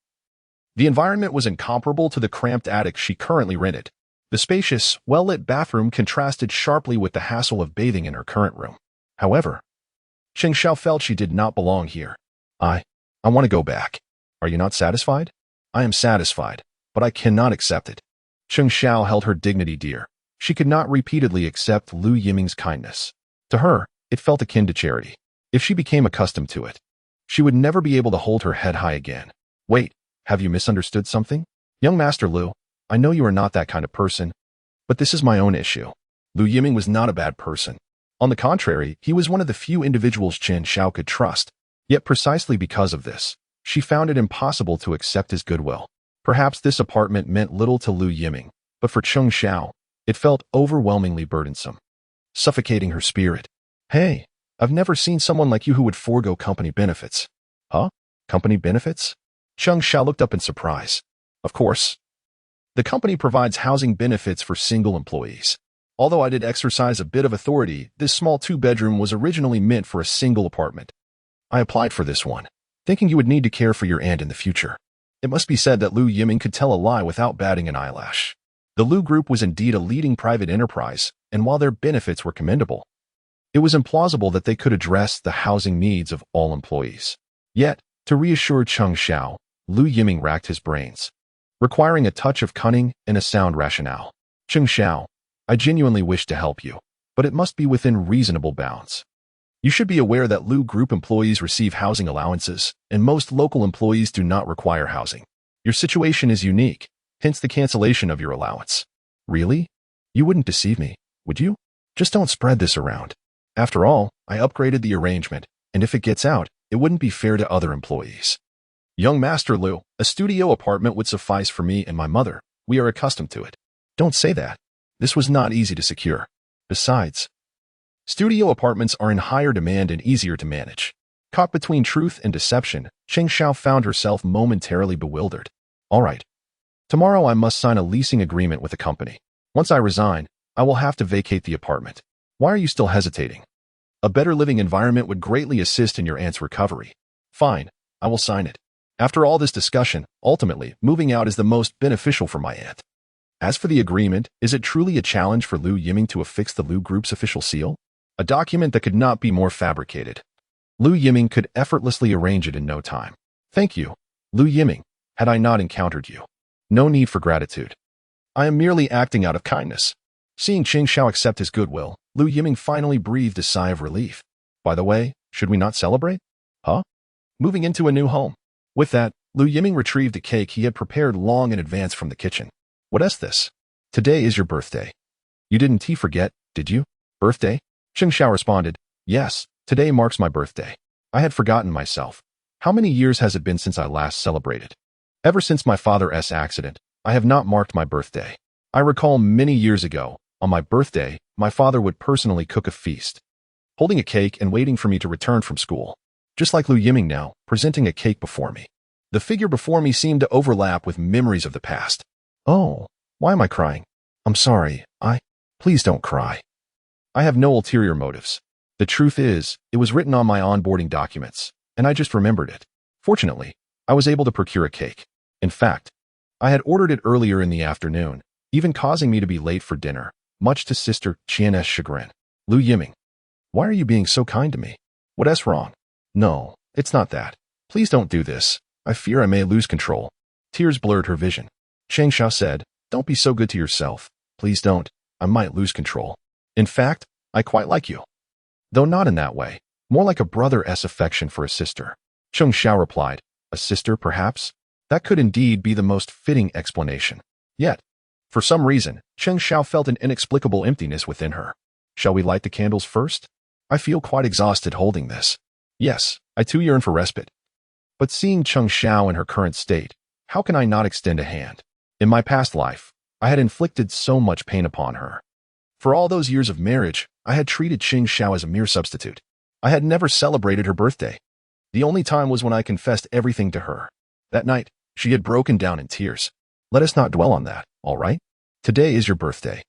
the environment was incomparable to the cramped attic she currently rented. The spacious, well-lit bathroom contrasted sharply with the hassle of bathing in her current room. However, Cheng Xiao felt she did not belong here. I want to go back. Are you not satisfied? I am satisfied, but I cannot accept it. Cheng Xiao held her dignity dear. She could not repeatedly accept Lu Yiming's kindness. To her, it felt akin to charity. If she became accustomed to it, she would never be able to hold her head high again. Wait, have you misunderstood something? Young Master Lu, I know you are not that kind of person, but this is my own issue. Lu Yiming was not a bad person. On the contrary, he was one of the few individuals Cheng Xiao could trust. Yet precisely because of this, she found it impossible to accept his goodwill. Perhaps this apartment meant little to Lu Yiming, but for Cheng Xiao, it felt overwhelmingly burdensome, suffocating her spirit. Hey, I've never seen someone like you who would forego company benefits. Huh? Company benefits? Cheng Xiao looked up in surprise. Of course. The company provides housing benefits for single employees. Although I did exercise a bit of authority, this small two-bedroom was originally meant for a single apartment. I applied for this one, thinking you would need to care for your aunt in the future. It must be said that Lu Yiming could tell a lie without batting an eyelash. The Lu Group was indeed a leading private enterprise, and while their benefits were commendable, it was implausible that they could address the housing needs of all employees. Yet, to reassure Cheng Xiao, Lu Yiming racked his brains, requiring a touch of cunning and a sound rationale. Cheng Xiao, I genuinely wish to help you, but it must be within reasonable bounds. You should be aware that Lu Group employees receive housing allowances, and most local employees do not require housing. Your situation is unique, hence the cancellation of your allowance. Really? You wouldn't deceive me, would you? Just don't spread this around. After all, I upgraded the arrangement, and if it gets out, it wouldn't be fair to other employees. Young Master Lu, a studio apartment would suffice for me and my mother. We are accustomed to it. Don't say that. This was not easy to secure. Besides, studio apartments are in higher demand and easier to manage. Caught between truth and deception, Cheng Xiao found herself momentarily bewildered. All right. Tomorrow I must sign a leasing agreement with the company. Once I resign, I will have to vacate the apartment. Why are you still hesitating? A better living environment would greatly assist in your aunt's recovery. Fine, I will sign it. After all this discussion, ultimately, moving out is the most beneficial for my aunt. As for the agreement, is it truly a challenge for Lu Yiming to affix the Lu Group's official seal? A document that could not be more fabricated. Lu Yiming could effortlessly arrange it in no time. Thank you, Lu Yiming, had I not encountered you. No need for gratitude. I am merely acting out of kindness. Seeing Cheng Xiao accept his goodwill, Lu Yiming finally breathed a sigh of relief. By the way, should we not celebrate? Huh? Moving into a new home. With that, Lu Yiming retrieved a cake he had prepared long in advance from the kitchen. What is this? Today is your birthday. You didn't forget, did you? Birthday? Cheng Xiao responded, yes, today marks my birthday. I had forgotten myself. How many years has it been since I last celebrated? Ever since my father's accident, I have not marked my birthday. I recall many years ago, on my birthday, my father would personally cook a feast, holding a cake and waiting for me to return from school. Just like Lu Yiming now, presenting a cake before me. The figure before me seemed to overlap with memories of the past. Oh, why am I crying? I'm sorry, please don't cry. I have no ulterior motives. The truth is, it was written on my onboarding documents, and I just remembered it. Fortunately, I was able to procure a cake. In fact, I had ordered it earlier in the afternoon, even causing me to be late for dinner, much to Sister Qian's chagrin. Lu Yiming, why are you being so kind to me? What's wrong? No, it's not that. Please don't do this. I fear I may lose control. Tears blurred her vision. Cheng Xiao said, don't be so good to yourself. Please don't. I might lose control. In fact, I quite like you. Though not in that way. More like a brother's affection for a sister. Cheng Xiao replied, a sister perhaps? That could indeed be the most fitting explanation. Yet, for some reason, Cheng Xiao felt an inexplicable emptiness within her. Shall we light the candles first? I feel quite exhausted holding this. Yes, I too yearn for respite. But seeing Cheng Xiao in her current state, how can I not extend a hand? In my past life, I had inflicted so much pain upon her. For all those years of marriage, I had treated Cheng Xiao as a mere substitute. I had never celebrated her birthday. The only time was when I confessed everything to her. That night, she had broken down in tears. Let us not dwell on that, all right? Today is your birthday.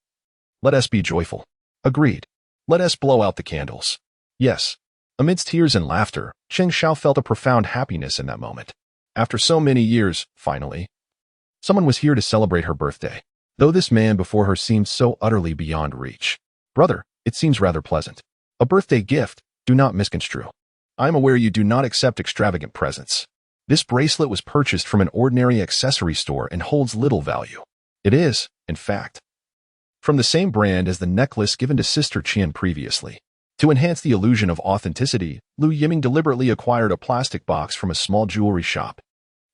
Let us be joyful. Agreed. Let us blow out the candles. Yes. Amidst tears and laughter, Cheng Xiao felt a profound happiness in that moment. After so many years, finally, someone was here to celebrate her birthday. though this man before her seemed so utterly beyond reach. Brother, it seems rather pleasant. A birthday gift, do not misconstrue. I am aware you do not accept extravagant presents. This bracelet was purchased from an ordinary accessory store and holds little value. It is, in fact, from the same brand as the necklace given to Sister Qian previously. To enhance the illusion of authenticity, Lu Yiming deliberately acquired a plastic box from a small jewelry shop.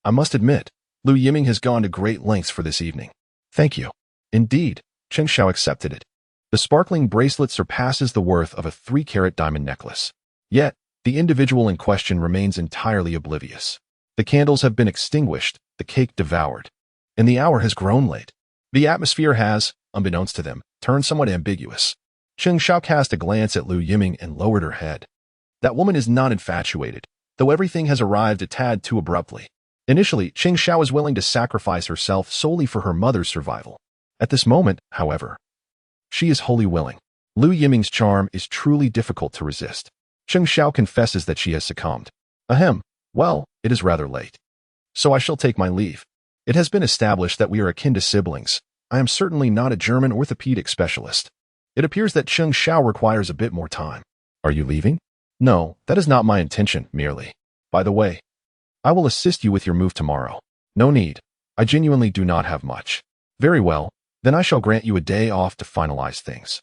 I must admit, Lu Yiming has gone to great lengths for this evening. Thank you. Indeed, Cheng Xiao accepted it. The sparkling bracelet surpasses the worth of a 3-carat diamond necklace. Yet, the individual in question remains entirely oblivious. The candles have been extinguished, the cake devoured, and the hour has grown late. The atmosphere has, unbeknownst to them, turned somewhat ambiguous. Cheng Xiao cast a glance at Lu Yiming and lowered her head. That woman is not infatuated, though everything has arrived a tad too abruptly. Initially, Cheng Xiao is willing to sacrifice herself solely for her mother's survival. At this moment, however, she is wholly willing. Lu Yiming's charm is truly difficult to resist. Cheng Xiao confesses that she has succumbed. Ahem, well, it is rather late. So I shall take my leave. It has been established that we are akin to siblings. I am certainly not a German orthopedic specialist. It appears that Cheng Xiao requires a bit more time. Are you leaving? No, that is not my intention, merely. By the way, I will assist you with your move tomorrow. No need. I genuinely do not have much. Very well, then I shall grant you a day off to finalize things.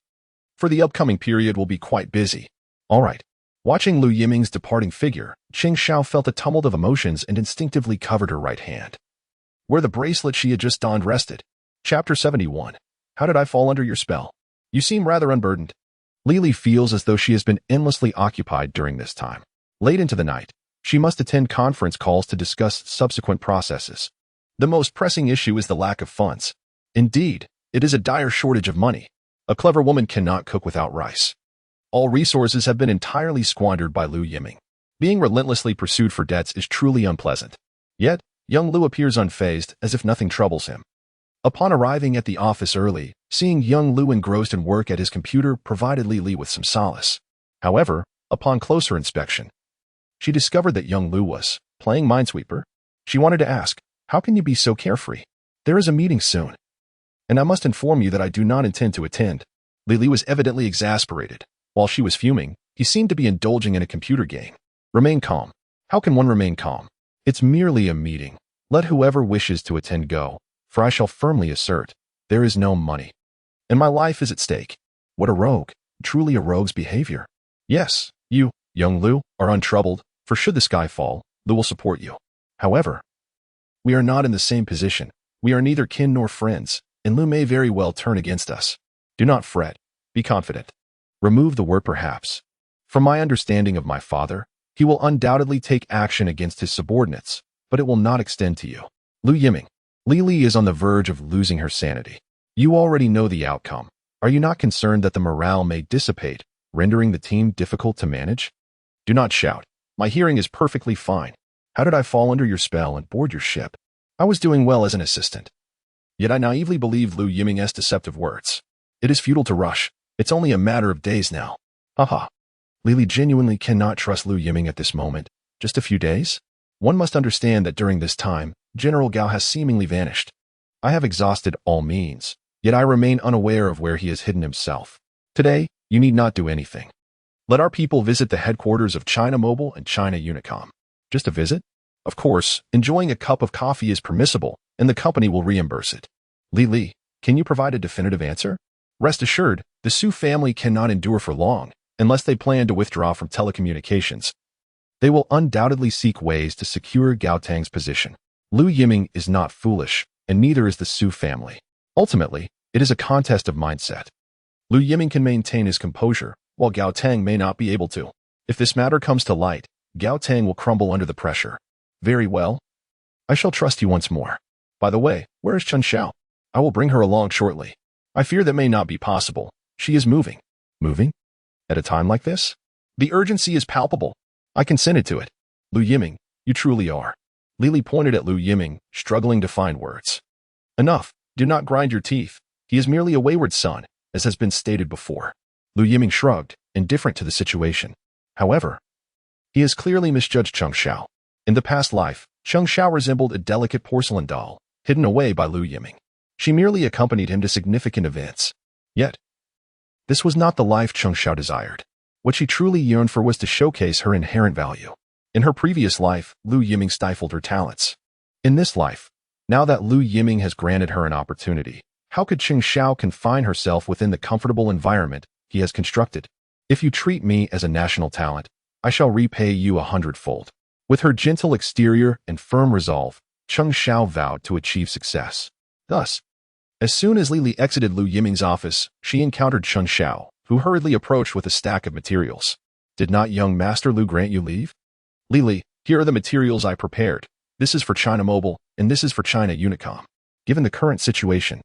For the upcoming period will be quite busy. All right. Watching Lu Yiming's departing figure, Cheng Xiao felt a tumult of emotions and instinctively covered her right hand, where the bracelet she had just donned rested. Chapter 71. How did I fall under your spell? You seem rather unburdened. Lily feels as though she has been endlessly occupied during this time. Late into the night, she must attend conference calls to discuss subsequent processes. The most pressing issue is the lack of funds. Indeed, it is a dire shortage of money. A clever woman cannot cook without rice. All resources have been entirely squandered by Lu Yiming. Being relentlessly pursued for debts is truly unpleasant. Yet, young Lu appears unfazed, as if nothing troubles him. Upon arriving at the office early, seeing young Lu engrossed in work at his computer provided Lily with some solace. However, upon closer inspection, she discovered that young Lu was playing Minesweeper. She wanted to ask, how can you be so carefree? There is a meeting soon, and I must inform you that I do not intend to attend. Lily was evidently exasperated. While she was fuming, he seemed to be indulging in a computer game. Remain calm. How can one remain calm? It's merely a meeting. Let whoever wishes to attend go, for I shall firmly assert, there is no money. And my life is at stake. What a rogue. Truly a rogue's behavior. Yes, you, young Lu, are untroubled, for should the sky fall, Lu will support you. However, we are not in the same position. We are neither kin nor friends, and Lu may very well turn against us. Do not fret. Be confident. Remove the word perhaps. From my understanding of my father, he will undoubtedly take action against his subordinates, but it will not extend to you. Lu Yiming. Lily is on the verge of losing her sanity. You already know the outcome. Are you not concerned that the morale may dissipate, rendering the team difficult to manage? Do not shout. My hearing is perfectly fine. How did I fall under your spell and board your ship? I was doing well as an assistant. Yet I naively believed Lu Yiming's deceptive words. It is futile to rush. It's only a matter of days now. Haha. Lily genuinely cannot trust Lu Yiming at this moment. Just a few days? One must understand that during this time, General Gao has seemingly vanished. I have exhausted all means, yet I remain unaware of where he has hidden himself. Today, you need not do anything. Let our people visit the headquarters of China Mobile and China Unicom. Just a visit? Of course, enjoying a cup of coffee is permissible, and the company will reimburse it. Li, can you provide a definitive answer? Rest assured, the Su family cannot endure for long, unless they plan to withdraw from telecommunications. They will undoubtedly seek ways to secure Gao Tang's position. Lu Yiming is not foolish, and neither is the Su family. Ultimately, it is a contest of mindset. Lu Yiming can maintain his composure, while Gao Tang may not be able to. If this matter comes to light, Gao Tang will crumble under the pressure. Very well. I shall trust you once more. By the way, where is Cheng Xiao? I will bring her along shortly. I fear that may not be possible. She is moving. Moving? At a time like this? The urgency is palpable. I consented to it. Lu Yiming, you truly are. Lily pointed at Lu Yiming, struggling to find words. Enough. Do not grind your teeth. He is merely a wayward son, as has been stated before. Lu Yiming shrugged, indifferent to the situation. However, he has clearly misjudged Cheng Xiao. In the past life, Cheng Xiao resembled a delicate porcelain doll, hidden away by Lu Yiming. She merely accompanied him to significant events. Yet, this was not the life Cheng Xiao desired. What she truly yearned for was to showcase her inherent value. In her previous life, Lu Yiming stifled her talents. In this life, now that Lu Yiming has granted her an opportunity, how could Cheng Xiao confine herself within the comfortable environment he has constructed? If you treat me as a national talent, I shall repay you 100-fold. With her gentle exterior and firm resolve, Cheng Xiao vowed to achieve success. Thus, as soon as Li exited Lu Yiming's office, she encountered Cheng Xiao, who hurriedly approached with a stack of materials. Did not young Master Lu grant you leave? Li, here are the materials I prepared. This is for China Mobile, and this is for China Unicom. Given the current situation,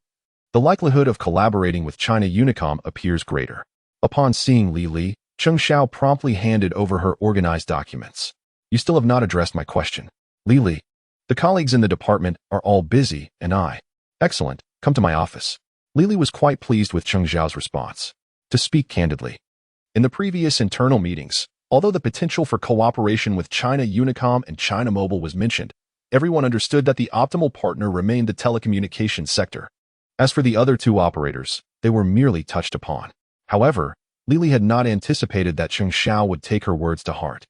the likelihood of collaborating with China Unicom appears greater. Upon seeing Li, Cheng Xiao promptly handed over her organized documents. You still have not addressed my question. Li, the colleagues in the department are all busy, and I. Excellent, come to my office. Li was quite pleased with Cheng Xiao's response. To speak candidly, in the previous internal meetings, although the potential for cooperation with China Unicom and China Mobile was mentioned, everyone understood that the optimal partner remained the telecommunications sector. As for the other two operators, they were merely touched upon. However, Li had not anticipated that Cheng Xiao would take her words to heart.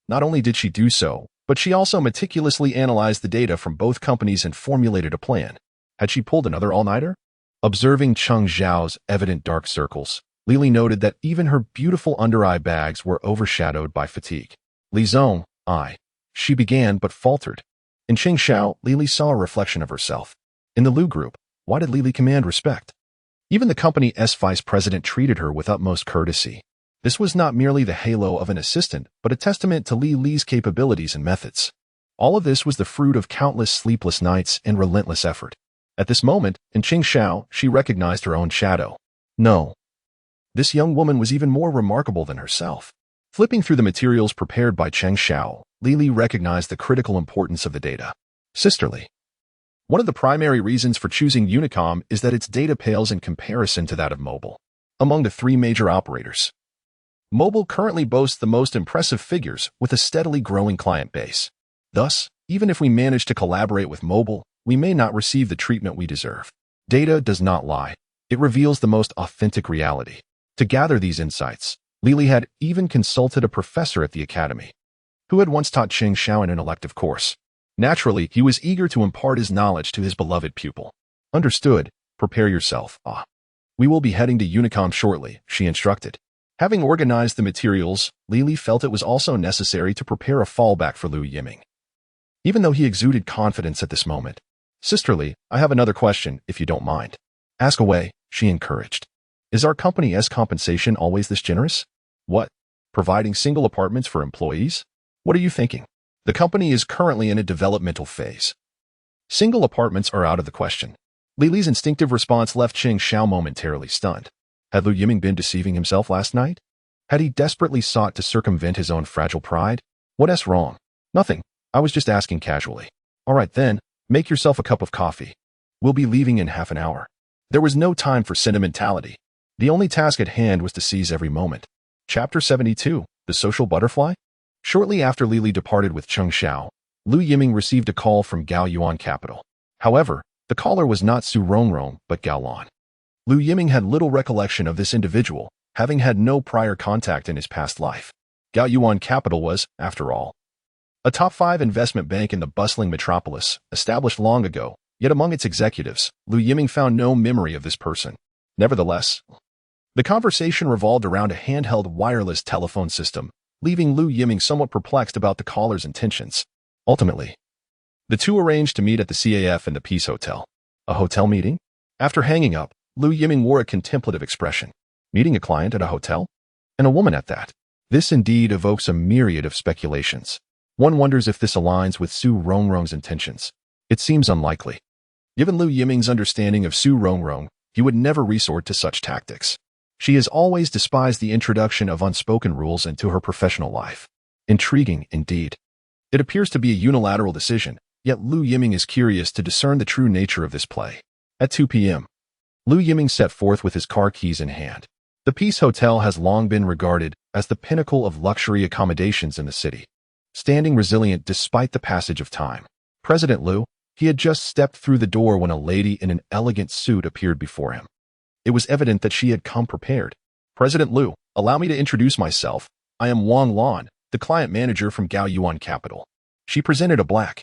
Not only did she do so, but she also meticulously analyzed the data from both companies and formulated a plan. Had she pulled another all-nighter? Observing Cheng Xiao's evident dark circles, Li noted that even her beautiful under-eye bags were overshadowed by fatigue. Li's own eye. She began but faltered. In Cheng Xiao, Li saw a reflection of herself. In the Lu group, why did Li command respect? Even the company's vice president treated her with utmost courtesy. This was not merely the halo of an assistant, but a testament to Li's capabilities and methods. All of this was the fruit of countless sleepless nights and relentless effort. At this moment, in Cheng Xiao, she recognized her own shadow. No. This young woman was even more remarkable than herself. Flipping through the materials prepared by Cheng Xiao, Li recognized the critical importance of the data. Sisterly. One of the primary reasons for choosing Unicom is that its data pales in comparison to that of Mobile. Among the three major operators, Mobile currently boasts the most impressive figures with a steadily growing client base. Thus, even if we manage to collaborate with Mobile, we may not receive the treatment we deserve. Data does not lie. It reveals the most authentic reality. To gather these insights, Li had even consulted a professor at the academy, who had once taught Cheng Xiao in an elective course. Naturally, he was eager to impart his knowledge to his beloved pupil. Understood. Prepare yourself. We will be heading to Unicom shortly, she instructed. Having organized the materials, Li felt it was also necessary to prepare a fallback for Lu Yiming. Even though he exuded confidence at this moment. Sisterly, I have another question, if you don't mind. Ask away, she encouraged. Is our company's compensation always this generous? What? Providing single apartments for employees? What are you thinking? The company is currently in a developmental phase. Single apartments are out of the question. Li's instinctive response left Cheng Xiao momentarily stunned. Had Lu Yiming been deceiving himself last night? Had he desperately sought to circumvent his own fragile pride? What's wrong? Nothing. I was just asking casually. All right then, make yourself a cup of coffee. We'll be leaving in half an hour. There was no time for sentimentality. The only task at hand was to seize every moment. Chapter 72, The Social Butterfly? Shortly after Li departed with Cheng Xiao, Lu Yiming received a call from Gaoyuan capital. However, the caller was not Su Rongrong, but Gaolan. Lu Yiming had little recollection of this individual, having had no prior contact in his past life. Gaoyuan capital was, after all, a top 5 investment bank in the bustling metropolis, established long ago, yet among its executives, Lu Yiming found no memory of this person. Nevertheless, the conversation revolved around a handheld wireless telephone system, leaving Lu Yiming somewhat perplexed about the caller's intentions. Ultimately, the two arranged to meet at the CAF and the Peace Hotel. A hotel meeting? After hanging up, Lu Yiming wore a contemplative expression. Meeting a client at a hotel? And a woman at that. This indeed evokes a myriad of speculations. One wonders if this aligns with Su Rongrong's intentions. It seems unlikely. Given Lu Yiming's understanding of Su Rongrong, he would never resort to such tactics. She has always despised the introduction of unspoken rules into her professional life. Intriguing, indeed. It appears to be a unilateral decision, yet Lu Yiming is curious to discern the true nature of this play. At 2 p.m., Lu Yiming set forth with his car keys in hand. The Peace Hotel has long been regarded as the pinnacle of luxury accommodations in the city, standing resilient despite the passage of time. President Lu, He had just stepped through the door when a lady in an elegant suit appeared before him. It was evident that she had come prepared. "President Lu, allow me to introduce myself. I am Wang Lan, the client manager from Gaoyuan Capital." She presented a black,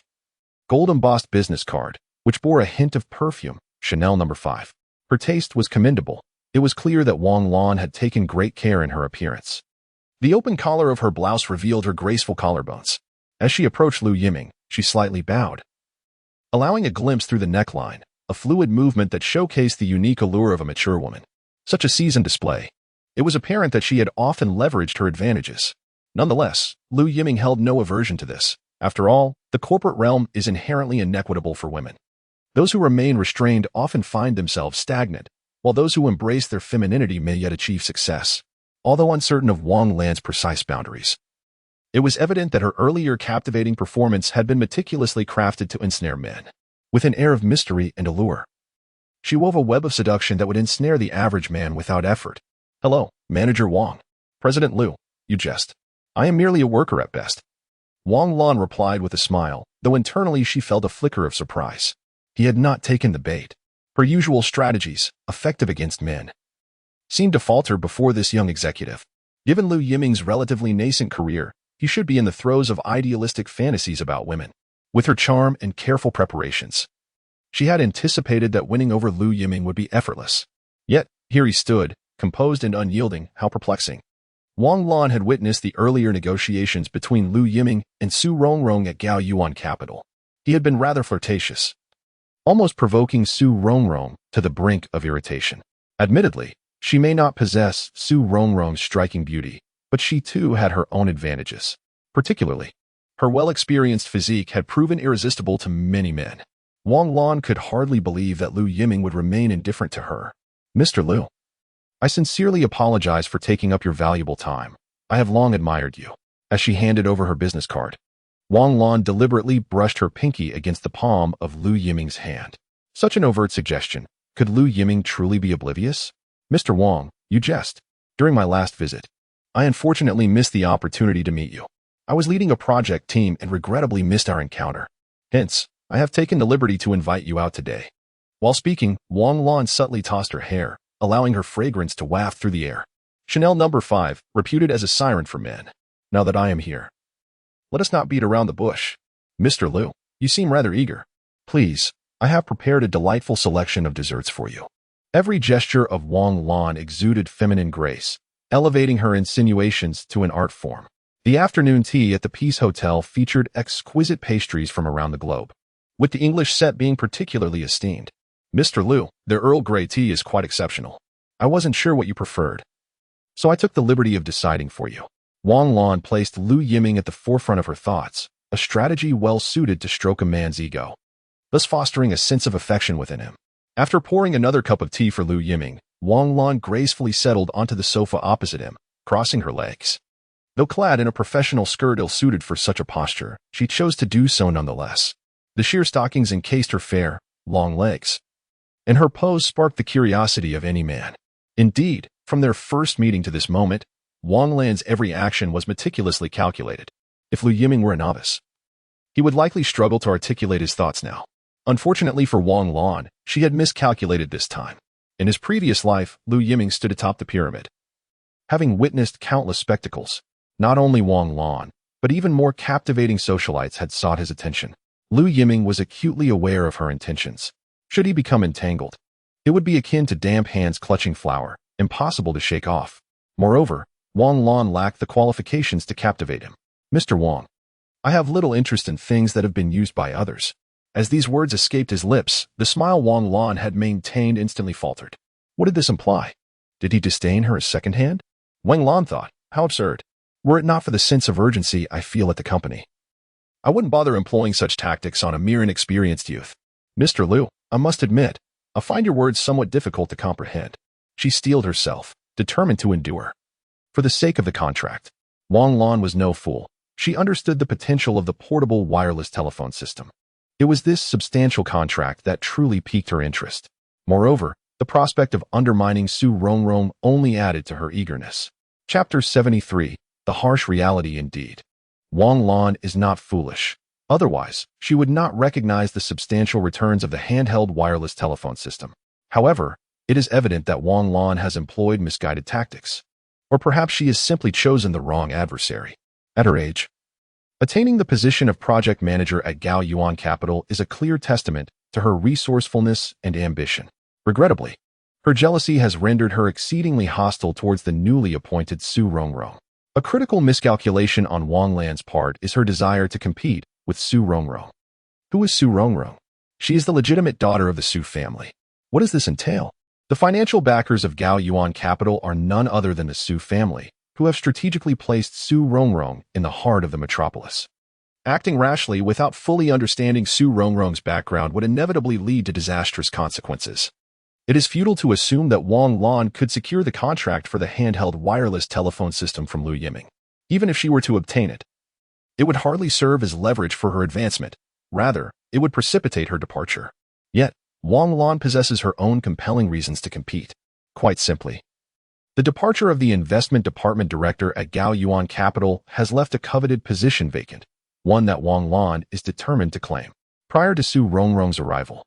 gold-embossed business card, which bore a hint of perfume, Chanel No. 5. Her taste was commendable. It was clear that Wang Lan had taken great care in her appearance. The open collar of her blouse revealed her graceful collarbones. As she approached Lu Yiming, she slightly bowed, allowing a glimpse through the neckline, a fluid movement that showcased the unique allure of a mature woman. Such a seasoned display. It was apparent that she had often leveraged her advantages. Nonetheless, Lu Yiming held no aversion to this. After all, the corporate realm is inherently inequitable for women. Those who remain restrained often find themselves stagnant, while those who embrace their femininity may yet achieve success. Although uncertain of Wang Lan's precise boundaries, it was evident that her earlier captivating performance had been meticulously crafted to ensnare men. With an air of mystery and allure, she wove a web of seduction that would ensnare the average man without effort. "Hello, Manager Wang. President Lu, you jest. I am merely a worker at best." Wang Lan replied with a smile, though internally she felt a flicker of surprise. He had not taken the bait. Her usual strategies, effective against men, seemed to falter before this young executive. Given Lu Yiming's relatively nascent career, he should be in the throes of idealistic fantasies about women. With her charm and careful preparations, she had anticipated that winning over Lu Yiming would be effortless. Yet, here he stood, composed and unyielding. How perplexing. Wang Lan had witnessed the earlier negotiations between Lu Yiming and Su Rongrong at Gaoyuan Capital. He had been rather flirtatious, almost provoking Su Rongrong to the brink of irritation. Admittedly, she may not possess Su Rongrong's striking beauty, but she too had her own advantages. Particularly, her well-experienced physique had proven irresistible to many men. Wang Lan could hardly believe that Lu Yiming would remain indifferent to her. "Mr. Lu, I sincerely apologize for taking up your valuable time. I have long admired you." As she handed over her business card, Wang Lan deliberately brushed her pinky against the palm of Lu Yiming's hand. Such an overt suggestion. Could Lu Yiming truly be oblivious? "Mr. Wang, you jest. During my last visit, I unfortunately missed the opportunity to meet you. I was leading a project team and regrettably missed our encounter. Hence, I have taken the liberty to invite you out today." While speaking, Wang Lan subtly tossed her hair, allowing her fragrance to waft through the air. Chanel No. 5, reputed as a siren for men. "Now that I am here, let us not beat around the bush. Mr. Lu, you seem rather eager. Please, I have prepared a delightful selection of desserts for you." Every gesture of Wang Lan exuded feminine grace, elevating her insinuations to an art form. The afternoon tea at the Peace Hotel featured exquisite pastries from around the globe, with the English set being particularly esteemed. "Mr. Lu, their Earl Grey tea is quite exceptional. I wasn't sure what you preferred, so I took the liberty of deciding for you." Wang Lan placed Lu Yiming at the forefront of her thoughts, a strategy well suited to stroke a man's ego, thus fostering a sense of affection within him. After pouring another cup of tea for Lu Yiming, Wang Lan gracefully settled onto the sofa opposite him, crossing her legs. Though clad in a professional skirt ill-suited for such a posture, she chose to do so nonetheless. The sheer stockings encased her fair, long legs, and her pose sparked the curiosity of any man. Indeed, from their first meeting to this moment, Wang Lan's every action was meticulously calculated. If Lu Yiming were a novice, he would likely struggle to articulate his thoughts now. Unfortunately for Wang Lan, she had miscalculated this time. In his previous life, Lu Yiming stood atop the pyramid. Having witnessed countless spectacles, not only Wang Lan, but even more captivating socialites had sought his attention. Lu Yiming was acutely aware of her intentions. Should he become entangled, it would be akin to damp hands clutching flour, impossible to shake off. Moreover, Wang Lan lacked the qualifications to captivate him. "Mr. Wang, I have little interest in things that have been used by others." As these words escaped his lips, the smile Wang Lan had maintained instantly faltered. What did this imply? Did he disdain her as secondhand? Wang Lan thought, how absurd. Were it not for the sense of urgency I feel at the company, I wouldn't bother employing such tactics on a mere inexperienced youth. "Mr. Lu, I must admit, I find your words somewhat difficult to comprehend." She steeled herself, determined to endure. For the sake of the contract, Wang Lan was no fool. She understood the potential of the portable wireless telephone system. It was this substantial contract that truly piqued her interest. Moreover, the prospect of undermining Su Rongrong only added to her eagerness. Chapter 73, The Harsh Reality Indeed. Wang Lan is not foolish. Otherwise, she would not recognize the substantial returns of the handheld wireless telephone system. However, it is evident that Wang Lan has employed misguided tactics. Or perhaps she has simply chosen the wrong adversary. At her age, attaining the position of project manager at Gao Yuan Capital is a clear testament to her resourcefulness and ambition. Regrettably, her jealousy has rendered her exceedingly hostile towards the newly appointed Su Rongrong. A critical miscalculation on Wang Lan's part is her desire to compete with Su Rongrong. Who is Su Rongrong? She is the legitimate daughter of the Su family. What does this entail? The financial backers of Gao Yuan Capital are none other than the Su family, who have strategically placed Su Rongrong in the heart of the metropolis. Acting rashly without fully understanding Su Rongrong's background would inevitably lead to disastrous consequences. It is futile to assume that Wang Lan could secure the contract for the handheld wireless telephone system from Lu Yiming. Even if she were to obtain it, it would hardly serve as leverage for her advancement. Rather, it would precipitate her departure. Yet, Wang Lan possesses her own compelling reasons to compete. Quite simply, the departure of the investment department director at Gao Yuan Capital has left a coveted position vacant, one that Wang Lan is determined to claim. Prior to Su Rongrong's arrival,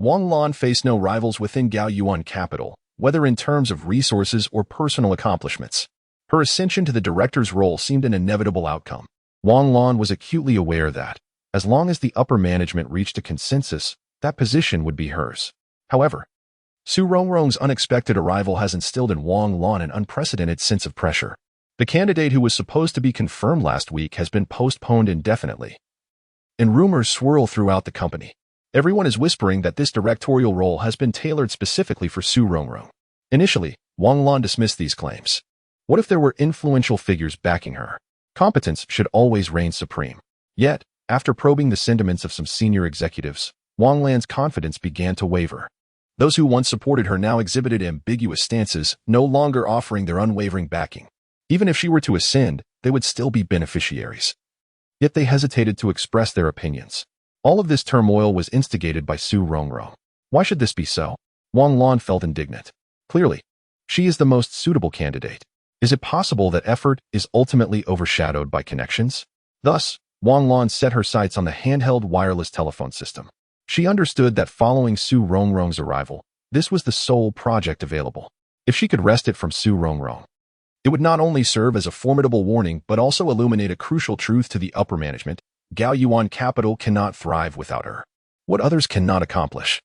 Wang Lan faced no rivals within Gao Yuan Capital, whether in terms of resources or personal accomplishments. Her ascension to the director's role seemed an inevitable outcome. Wang Lan was acutely aware that, as long as the upper management reached a consensus, that position would be hers. However, Su Rongrong's unexpected arrival has instilled in Wang Lan an unprecedented sense of pressure. The candidate who was supposed to be confirmed last week has been postponed indefinitely, and rumors swirl throughout the company. Everyone is whispering that this directorial role has been tailored specifically for Su Rongrong. Initially, Wang Lan dismissed these claims. What if there were influential figures backing her? Competence should always reign supreme. Yet, after probing the sentiments of some senior executives, Wang Lan's confidence began to waver. Those who once supported her now exhibited ambiguous stances, no longer offering their unwavering backing. Even if she were to ascend, they would still be beneficiaries. Yet they hesitated to express their opinions. All of this turmoil was instigated by Su Rongrong. Why should this be so? Wang Lan felt indignant. Clearly, she is the most suitable candidate. Is it possible that effort is ultimately overshadowed by connections? Thus, Wang Lan set her sights on the handheld wireless telephone system. She understood that following Su Rongrong's arrival, this was the sole project available. If she could wrest it from Su Rongrong, it would not only serve as a formidable warning but also illuminate a crucial truth to the upper management. Gao Yuan Capital cannot thrive without her. What others cannot accomplish,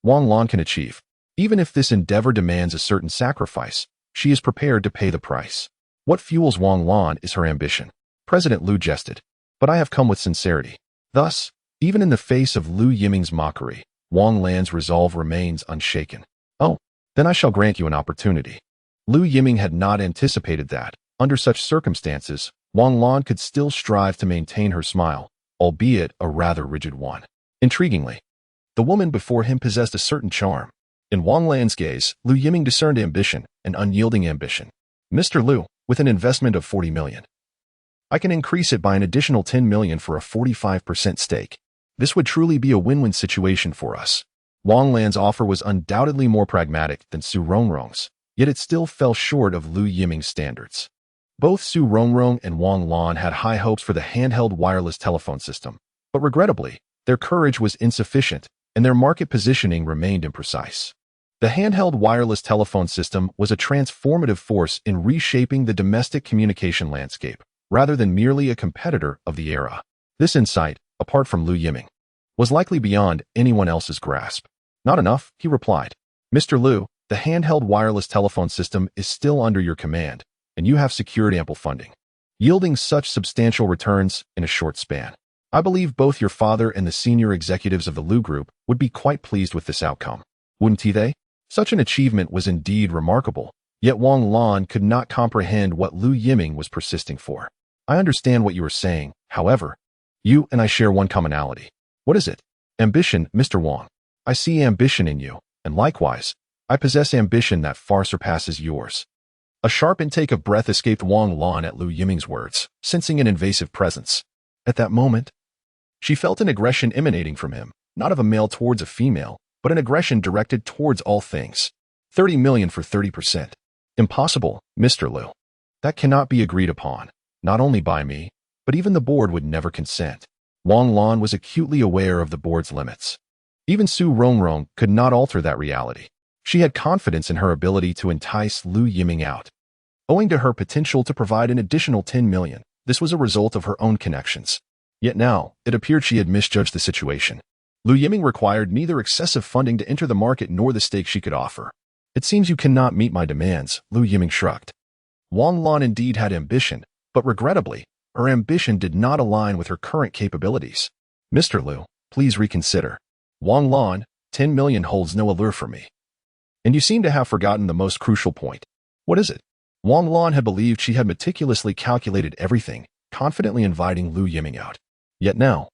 Wang Lan can achieve. Even if this endeavor demands a certain sacrifice, she is prepared to pay the price. What fuels Wang Lan is her ambition. President Lu jested. But I have come with sincerity. Thus, even in the face of Lu Yiming's mockery, Wang Lan's resolve remains unshaken. Oh, then I shall grant you an opportunity. Lu Yiming had not anticipated that, under such circumstances, Wang Lan could still strive to maintain her smile, albeit a rather rigid one. Intriguingly, the woman before him possessed a certain charm. In Wang Lan's gaze, Lu Yiming discerned ambition, an unyielding ambition. Mr. Lu, with an investment of 40 million. I can increase it by an additional 10 million for a 45% stake. This would truly be a win-win situation for us. Wang Lan's offer was undoubtedly more pragmatic than Su Rongrong's, yet it still fell short of Lu Yiming's standards. Both Su Rongrong and Wang Lan had high hopes for the handheld wireless telephone system, but regrettably, their courage was insufficient and their market positioning remained imprecise. The handheld wireless telephone system was a transformative force in reshaping the domestic communication landscape, rather than merely a competitor of the era. This insight, apart from Lu Yiming, was likely beyond anyone else's grasp. Not enough, he replied. Mr. Lu, the handheld wireless telephone system is still under your command, and you have secured ample funding, yielding such substantial returns in a short span. I believe both your father and the senior executives of the Lu Group would be quite pleased with this outcome. Wouldn't they? Such an achievement was indeed remarkable, yet Wang Lan could not comprehend what Lu Yiming was persisting for. I understand what you are saying, however. You and I share one commonality. What is it? Ambition, Mr. Wang. I see ambition in you, and likewise, I possess ambition that far surpasses yours. A sharp intake of breath escaped Wang Lan at Lu Yiming's words, sensing an invasive presence. At that moment, she felt an aggression emanating from him, not of a male towards a female, but an aggression directed towards all things. 30 million for 30%. Impossible, Mr. Lu. That cannot be agreed upon, not only by me, but even the board would never consent. Wang Lan was acutely aware of the board's limits. Even Su Rongrong could not alter that reality. She had confidence in her ability to entice Lu Yiming out. Owing to her potential to provide an additional 10 million, this was a result of her own connections. Yet now, it appeared she had misjudged the situation. Lu Yiming required neither excessive funding to enter the market nor the stake she could offer. It seems you cannot meet my demands, Lu Yiming shrugged. Wang Lan indeed had ambition, but regrettably, her ambition did not align with her current capabilities. Mr. Lu, please reconsider. Wang Lan, 10 million holds no allure for me. And you seem to have forgotten the most crucial point. What is it? Wang Lan had believed she had meticulously calculated everything, confidently inviting Lu Yiming out. Yet now,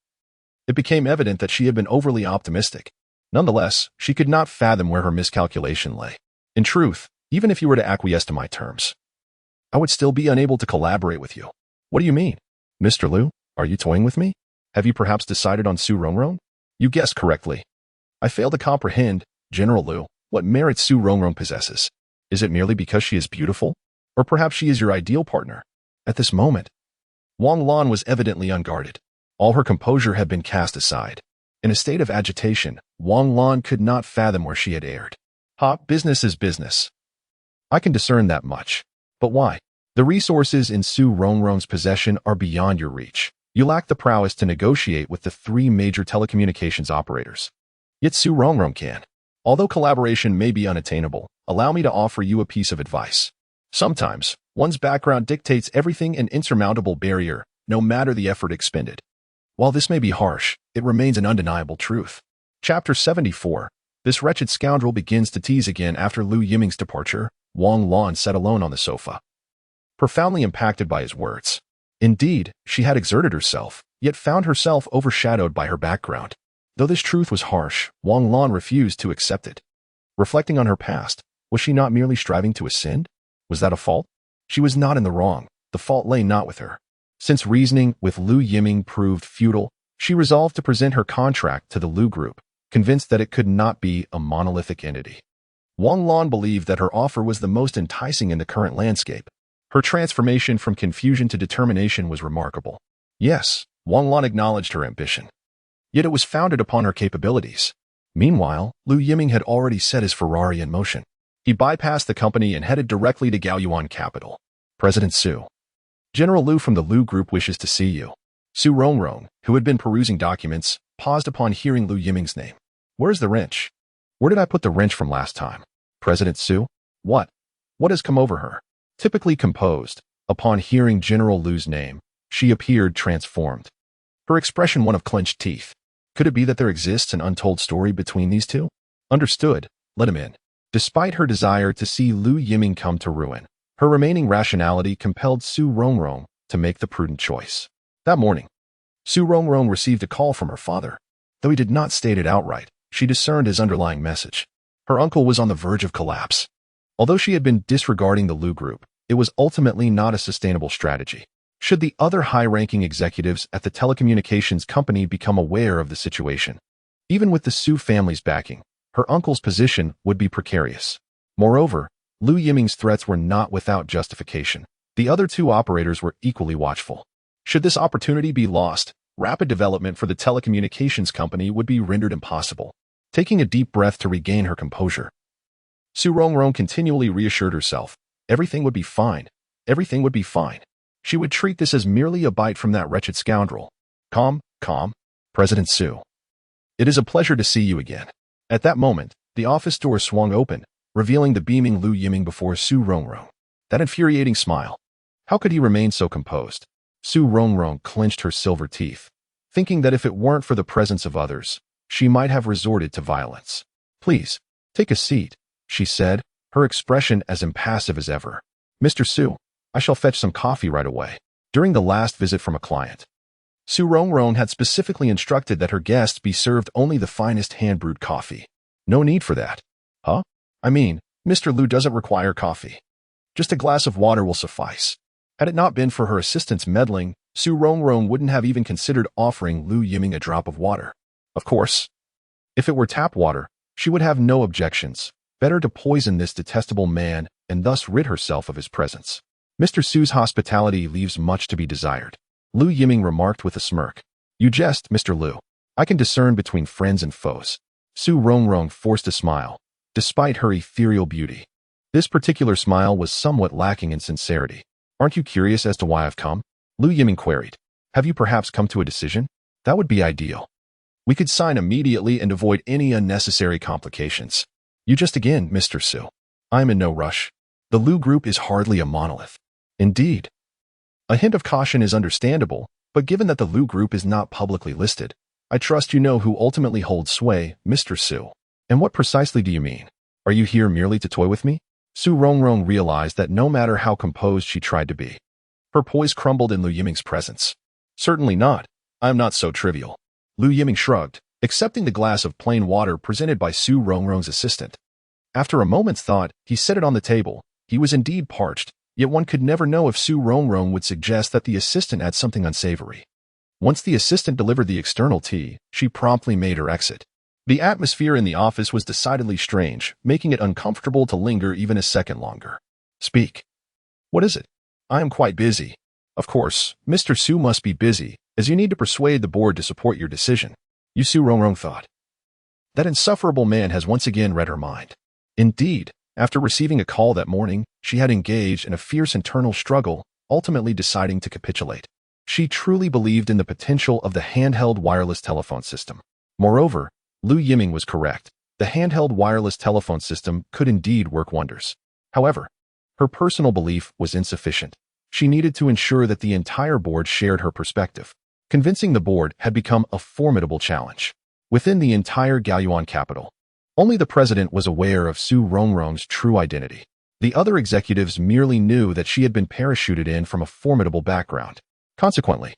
it became evident that she had been overly optimistic. Nonetheless, she could not fathom where her miscalculation lay. In truth, even if you were to acquiesce to my terms, I would still be unable to collaborate with you. What do you mean? Mr. Lu, are you toying with me? Have you perhaps decided on Su Rongrong? You guessed correctly. I fail to comprehend, General Lu, what merit Su Rongrong possesses. Is it merely because she is beautiful? Or perhaps she is your ideal partner? At this moment, Wang Lan was evidently unguarded. All her composure had been cast aside. In a state of agitation, Wang Lan could not fathom where she had erred. Business is business. I can discern that much. But why? The resources in Su Rongrong's possession are beyond your reach. You lack the prowess to negotiate with the 3 major telecommunications operators. Yet Su Rongrong can. Although collaboration may be unattainable, allow me to offer you a piece of advice. Sometimes, one's background dictates everything an insurmountable barrier, no matter the effort expended. While this may be harsh, it remains an undeniable truth. Chapter 74. This wretched scoundrel begins to tease again after Lu Yiming's departure. Wang Lan sat alone on the sofa, profoundly impacted by his words. Indeed, she had exerted herself, yet found herself overshadowed by her background. Though this truth was harsh, Wang Lan refused to accept it. Reflecting on her past, was she not merely striving to ascend? Was that a fault? She was not in the wrong. The fault lay not with her. Since reasoning with Lu Yiming proved futile, she resolved to present her contract to the Lu Group, convinced that it could not be a monolithic entity. Wang Lan believed that her offer was the most enticing in the current landscape. Her transformation from confusion to determination was remarkable. Yes, Wang Lan acknowledged her ambition. Yet it was founded upon her capabilities. Meanwhile, Lu Yiming had already set his Ferrari in motion. He bypassed the company and headed directly to Gaoyuan capital. President Su. General Lu from the Lu Group wishes to see you. Su Rongrong, who had been perusing documents, paused upon hearing Lu Yiming's name. Where's the wrench? Where did I put the wrench from last time? President Su? What? What has come over her? Typically composed, upon hearing General Lu's name, she appeared transformed. Her expression one of clenched teeth. Could it be that there exists an untold story between these two? Understood. Let him in. Despite her desire to see Lu Yiming come to ruin, her remaining rationality compelled Su Rongrong to make the prudent choice. That morning, Su Rongrong received a call from her father. Though he did not state it outright, she discerned his underlying message. Her uncle was on the verge of collapse. Although she had been disregarding the Lu Group, it was ultimately not a sustainable strategy. Should the other high-ranking executives at the telecommunications company become aware of the situation, even with the Su family's backing, her uncle's position would be precarious. Moreover, Lu Yiming's threats were not without justification. The other 2 operators were equally watchful. Should this opportunity be lost, rapid development for the telecommunications company would be rendered impossible. Taking a deep breath to regain her composure, Su Rongrong continually reassured herself. Everything would be fine. Everything would be fine. She would treat this as merely a bite from that wretched scoundrel. Calm, President Su. It is a pleasure to see you again. At that moment, the office door swung open, revealing the beaming Lu Yiming before Su Rongrong. That infuriating smile. How could he remain so composed? Su Rongrong clenched her silver teeth, thinking that if it weren't for the presence of others, she might have resorted to violence. Please, take a seat, she said, her expression as impassive as ever. Mr. Su, I shall fetch some coffee right away. During the last visit from a client, Su Rongrong had specifically instructed that her guests be served only the finest hand-brewed coffee. No need for that. Huh? I mean, Mr. Lu doesn't require coffee. Just a glass of water will suffice. Had it not been for her assistant's meddling, Su Rongrong wouldn't have even considered offering Lu Yiming a drop of water. Of course, if it were tap water, she would have no objections. Better to poison this detestable man and thus rid herself of his presence. Mr. Su's hospitality leaves much to be desired, Lu Yiming remarked with a smirk. You jest, Mr. Lu. I can discern between friends and foes. Su Rongrong forced a smile, despite her ethereal beauty. This particular smile was somewhat lacking in sincerity. Aren't you curious as to why I've come? Lu Yiming queried. Have you perhaps come to a decision? That would be ideal. We could sign immediately and avoid any unnecessary complications. You just again, Mr. Su. I'm in no rush. The Lu group is hardly a monolith. Indeed. A hint of caution is understandable, but given that the Lu group is not publicly listed, I trust you know who ultimately holds sway, Mr. Su. And what precisely do you mean? Are you here merely to toy with me? Su Rongrong realized that no matter how composed she tried to be, her poise crumbled in Lu Yiming's presence. Certainly not. I am not so trivial. Lu Yiming shrugged, accepting the glass of plain water presented by Su Rongrong's assistant. After a moment's thought, he set it on the table. He was indeed parched, yet one could never know if Su Rongrong would suggest that the assistant add something unsavory. Once the assistant delivered the external tea, she promptly made her exit. The atmosphere in the office was decidedly strange, making it uncomfortable to linger even a second longer. Speak. What is it? I am quite busy. Of course, Mr. Su must be busy, as you need to persuade the board to support your decision. Su Rongrong thought. That insufferable man has once again read her mind. Indeed, after receiving a call that morning, she had engaged in a fierce internal struggle, ultimately deciding to capitulate. She truly believed in the potential of the handheld wireless telephone system. Moreover, Lu Yiming was correct. The handheld wireless telephone system could indeed work wonders. However, her personal belief was insufficient. She needed to ensure that the entire board shared her perspective. Convincing the board had become a formidable challenge. Within the entire Gaoyuan capital, only the president was aware of Su Rongrong's true identity. The other executives merely knew that she had been parachuted in from a formidable background. Consequently,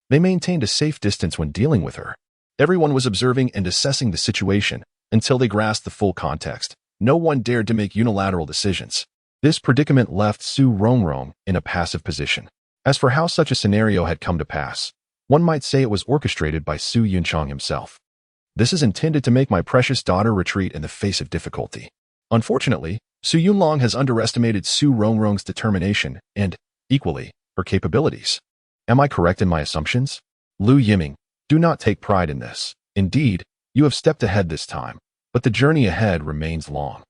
they maintained a safe distance when dealing with her. Everyone was observing and assessing the situation until they grasped the full context. No one dared to make unilateral decisions. This predicament left Su Rongrong in a passive position. As for how such a scenario had come to pass, one might say it was orchestrated by Su Yunchang himself. This is intended to make my precious daughter retreat in the face of difficulty. Unfortunately, Su Yunlong has underestimated Su Rongrong's determination and, equally, her capabilities. Am I correct in my assumptions? Lu Yiming, do not take pride in this. Indeed, you have stepped ahead this time, but the journey ahead remains long.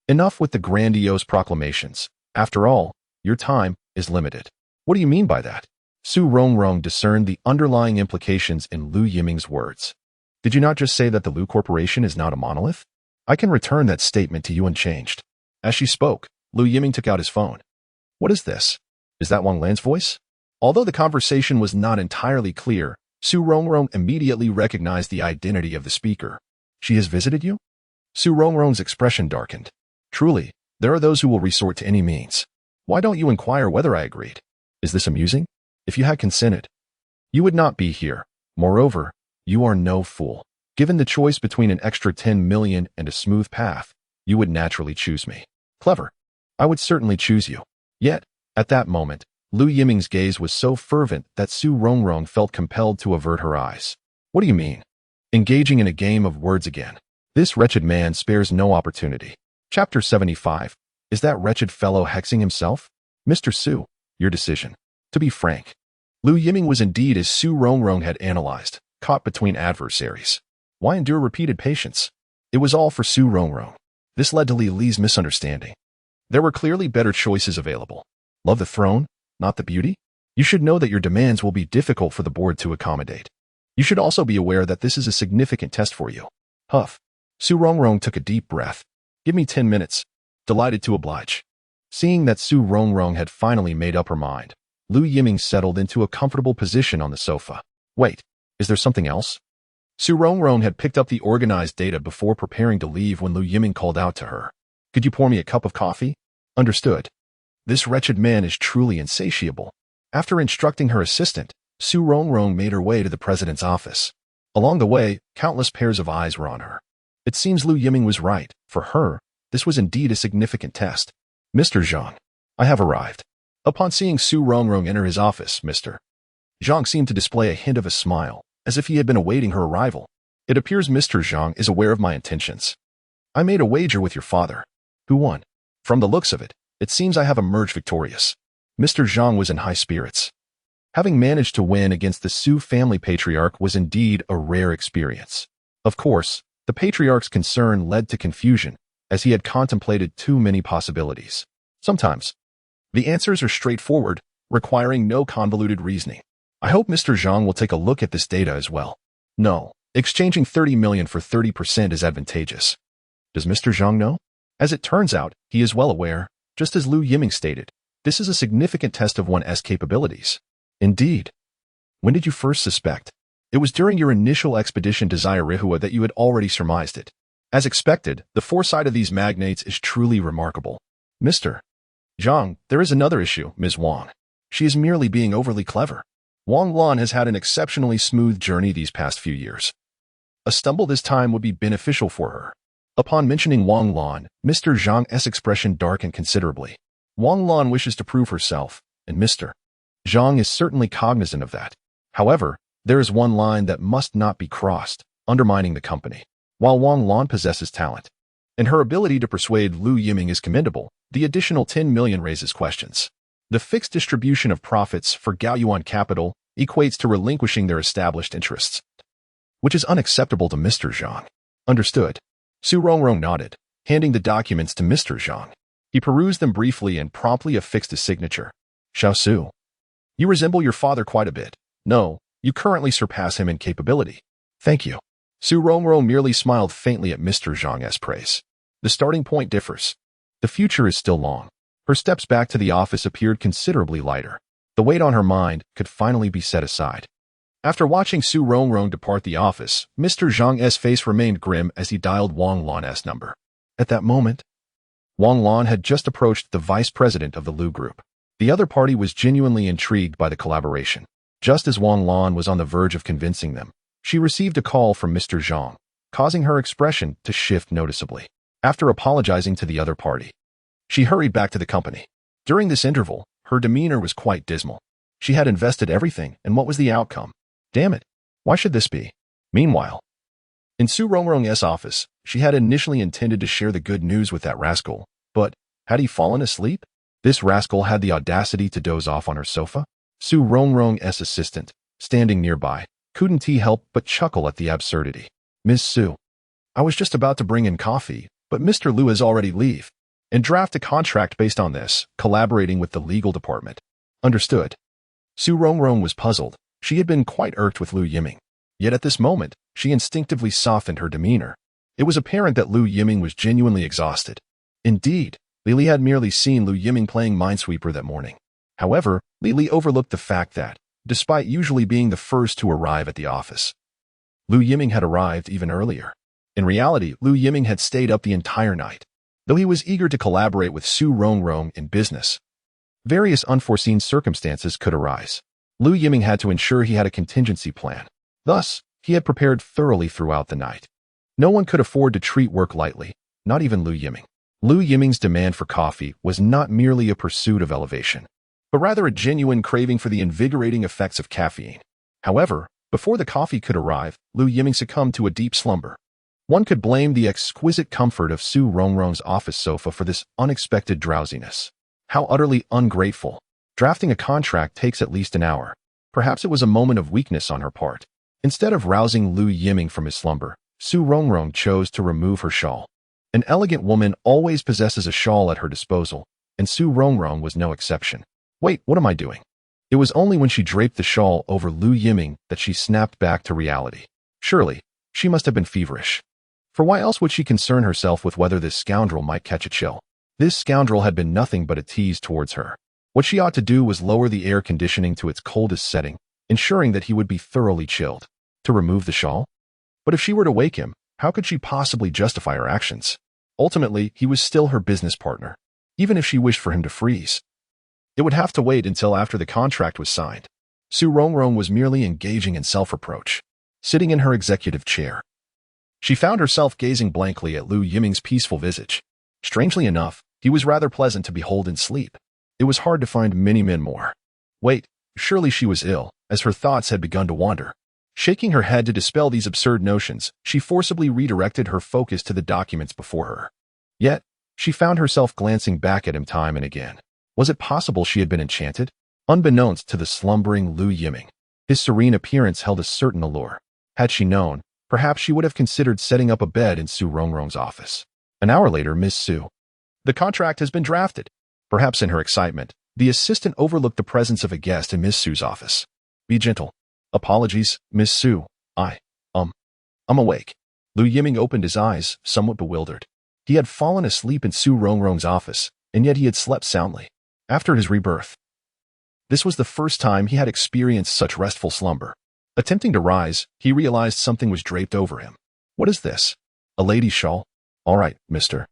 Enough with the grandiose proclamations. After all, your time is limited. What do you mean by that? Su Rongrong discerned the underlying implications in Lu Yiming's words. Did you not just say that the Lu Corporation is not a monolith? I can return that statement to you unchanged. As she spoke, Lu Yiming took out his phone. What is this? Is that Wang Lan's voice? Although the conversation was not entirely clear, Su Rongrong immediately recognized the identity of the speaker. She has visited you? Su Rongrong's expression darkened. Truly, there are those who will resort to any means. Why don't you inquire whether I agreed? Is this amusing? If you had consented, you would not be here. Moreover, you are no fool. Given the choice between an extra 10 million and a smooth path, you would naturally choose me. Clever. I would certainly choose you. Yet, at that moment, Lu Yiming's gaze was so fervent that Su Rongrong felt compelled to avert her eyes. What do you mean? Engaging in a game of words again. This wretched man spares no opportunity. Chapter 75. Is that wretched fellow hexing himself? Mr. Su, your decision. To be frank, Lu Yiming was indeed as Su Rongrong had analyzed, caught between adversaries. Why endure repeated patience? It was all for Su Rongrong. This led to Li Li's misunderstanding. There were clearly better choices available. Love the throne, not the beauty? You should know that your demands will be difficult for the board to accommodate. You should also be aware that this is a significant test for you. Huff. Su Rongrong took a deep breath. Give me 10 minutes. Delighted to oblige. Seeing that Su Rongrong had finally made up her mind, Lu Yiming settled into a comfortable position on the sofa. Wait, is there something else? Su Rongrong had picked up the organized data before preparing to leave when Lu Yiming called out to her. Could you pour me a cup of coffee? Understood. This wretched man is truly insatiable. After instructing her assistant, Su Rongrong made her way to the president's office. Along the way, countless pairs of eyes were on her. It seems Lu Yiming was right. For her, this was indeed a significant test. Mr. Zhang, I have arrived. Upon seeing Su Rongrong enter his office, Mr. Zhang seemed to display a hint of a smile, as if he had been awaiting her arrival. It appears Mr. Zhang is aware of my intentions. I made a wager with your father. Who won? From the looks of it, it seems I have emerged victorious. Mr. Zhang was in high spirits. Having managed to win against the Su family patriarch was indeed a rare experience. Of course, the patriarch's concern led to confusion, as he had contemplated too many possibilities. Sometimes, the answers are straightforward, requiring no convoluted reasoning. I hope Mr. Zhang will take a look at this data as well. No, exchanging 30 million for 30% is advantageous. Does Mr. Zhang know? As it turns out, he is well aware, just as Lu Yiming stated, this is a significant test of one's capabilities. Indeed. When did you first suspect? It was during your initial expedition to Zairihua that you had already surmised it. As expected, the foresight of these magnates is truly remarkable. Mr. Zhang, there is another issue, Ms. Wang. She is merely being overly clever. Wang Lan has had an exceptionally smooth journey these past few years. A stumble this time would be beneficial for her. Upon mentioning Wang Lan, Mr. Zhang's expression darkened considerably. Wang Lan wishes to prove herself, and Mr. Zhang is certainly cognizant of that. However, there is one line that must not be crossed, undermining the company. While Wang Lan possesses talent, and her ability to persuade Lu Yiming is commendable, the additional 10 million raises questions. The fixed distribution of profits for Gaoyuan capital equates to relinquishing their established interests, which is unacceptable to Mr. Zhang. Understood. Su Rongrong nodded, handing the documents to Mr. Zhang. He perused them briefly and promptly affixed his signature. Xiao Su, you resemble your father quite a bit. No, you currently surpass him in capability. Thank you. Su Rongrong merely smiled faintly at Mr. Zhang's praise. The starting point differs. The future is still long. Her steps back to the office appeared considerably lighter. The weight on her mind could finally be set aside. After watching Su Rongrong depart the office, Mr. Zhang's face remained grim as he dialed Wang Lan's number. At that moment, Wang Lan had just approached the vice president of the Lu Group. The other party was genuinely intrigued by the collaboration. Just as Wang Lan was on the verge of convincing them, she received a call from Mr. Zhang, causing her expression to shift noticeably. After apologizing to the other party, she hurried back to the company. During this interval, her demeanor was quite dismal. She had invested everything, and what was the outcome? Damn it, why should this be? Meanwhile, in Su Rongrong's office, she had initially intended to share the good news with that rascal, but had he fallen asleep? This rascal had the audacity to doze off on her sofa? Su Rongrong's assistant, standing nearby, couldn't he help but chuckle at the absurdity. Ms. Su, I was just about to bring in coffee, but Mr. Lu has already left, and draft a contract based on this, collaborating with the legal department. Understood. Su Rongrong was puzzled. She had been quite irked with Lu Yiming. Yet at this moment, she instinctively softened her demeanor. It was apparent that Lu Yiming was genuinely exhausted. Indeed, Lily had merely seen Lu Yiming playing Minesweeper that morning. However, Lily overlooked the fact that, despite usually being the first to arrive at the office, Lu Yiming had arrived even earlier. In reality, Lu Yiming had stayed up the entire night. Though he was eager to collaborate with Su Rongrong in business, various unforeseen circumstances could arise. Lu Yiming had to ensure he had a contingency plan. Thus, he had prepared thoroughly throughout the night. No one could afford to treat work lightly, not even Lu Yiming. Lu Yiming's demand for coffee was not merely a pursuit of elevation, but rather a genuine craving for the invigorating effects of caffeine. However, before the coffee could arrive, Lu Yiming succumbed to a deep slumber. One could blame the exquisite comfort of Su Rongrong's office sofa for this unexpected drowsiness. How utterly ungrateful. Drafting a contract takes at least an hour. Perhaps it was a moment of weakness on her part. Instead of rousing Lu Yiming from his slumber, Su Rongrong chose to remove her shawl. An elegant woman always possesses a shawl at her disposal, and Su Rongrong was no exception. Wait, what am I doing? It was only when she draped the shawl over Lu Yiming that she snapped back to reality. Surely, she must have been feverish. For why else would she concern herself with whether this scoundrel might catch a chill? This scoundrel had been nothing but a tease towards her. What she ought to do was lower the air conditioning to its coldest setting, ensuring that he would be thoroughly chilled. To remove the shawl? But if she were to wake him, how could she possibly justify her actions? Ultimately, he was still her business partner, even if she wished for him to freeze. It would have to wait until after the contract was signed. Su Rongrong was merely engaging in self-reproach. Sitting in her executive chair, she found herself gazing blankly at Lu Yiming's peaceful visage. Strangely enough, he was rather pleasant to behold in sleep. It was hard to find many men more. Wait, surely she was ill, as her thoughts had begun to wander. Shaking her head to dispel these absurd notions, she forcibly redirected her focus to the documents before her. Yet, she found herself glancing back at him time and again. Was it possible she had been enchanted? Unbeknownst to the slumbering Lu Yiming, his serene appearance held a certain allure. Had she known, perhaps she would have considered setting up a bed in Su Rongrong's office. An hour later, Miss Su. The contract has been drafted. Perhaps in her excitement, the assistant overlooked the presence of a guest in Miss Su's office. Be gentle. Apologies, Miss Su. I'm awake. Lu Yiming opened his eyes, somewhat bewildered. He had fallen asleep in Su Rongrong's office, and yet he had slept soundly. After his rebirth, this was the first time he had experienced such restful slumber. Attempting to rise, he realized something was draped over him. What is this? A lady's shawl? All right, Mr.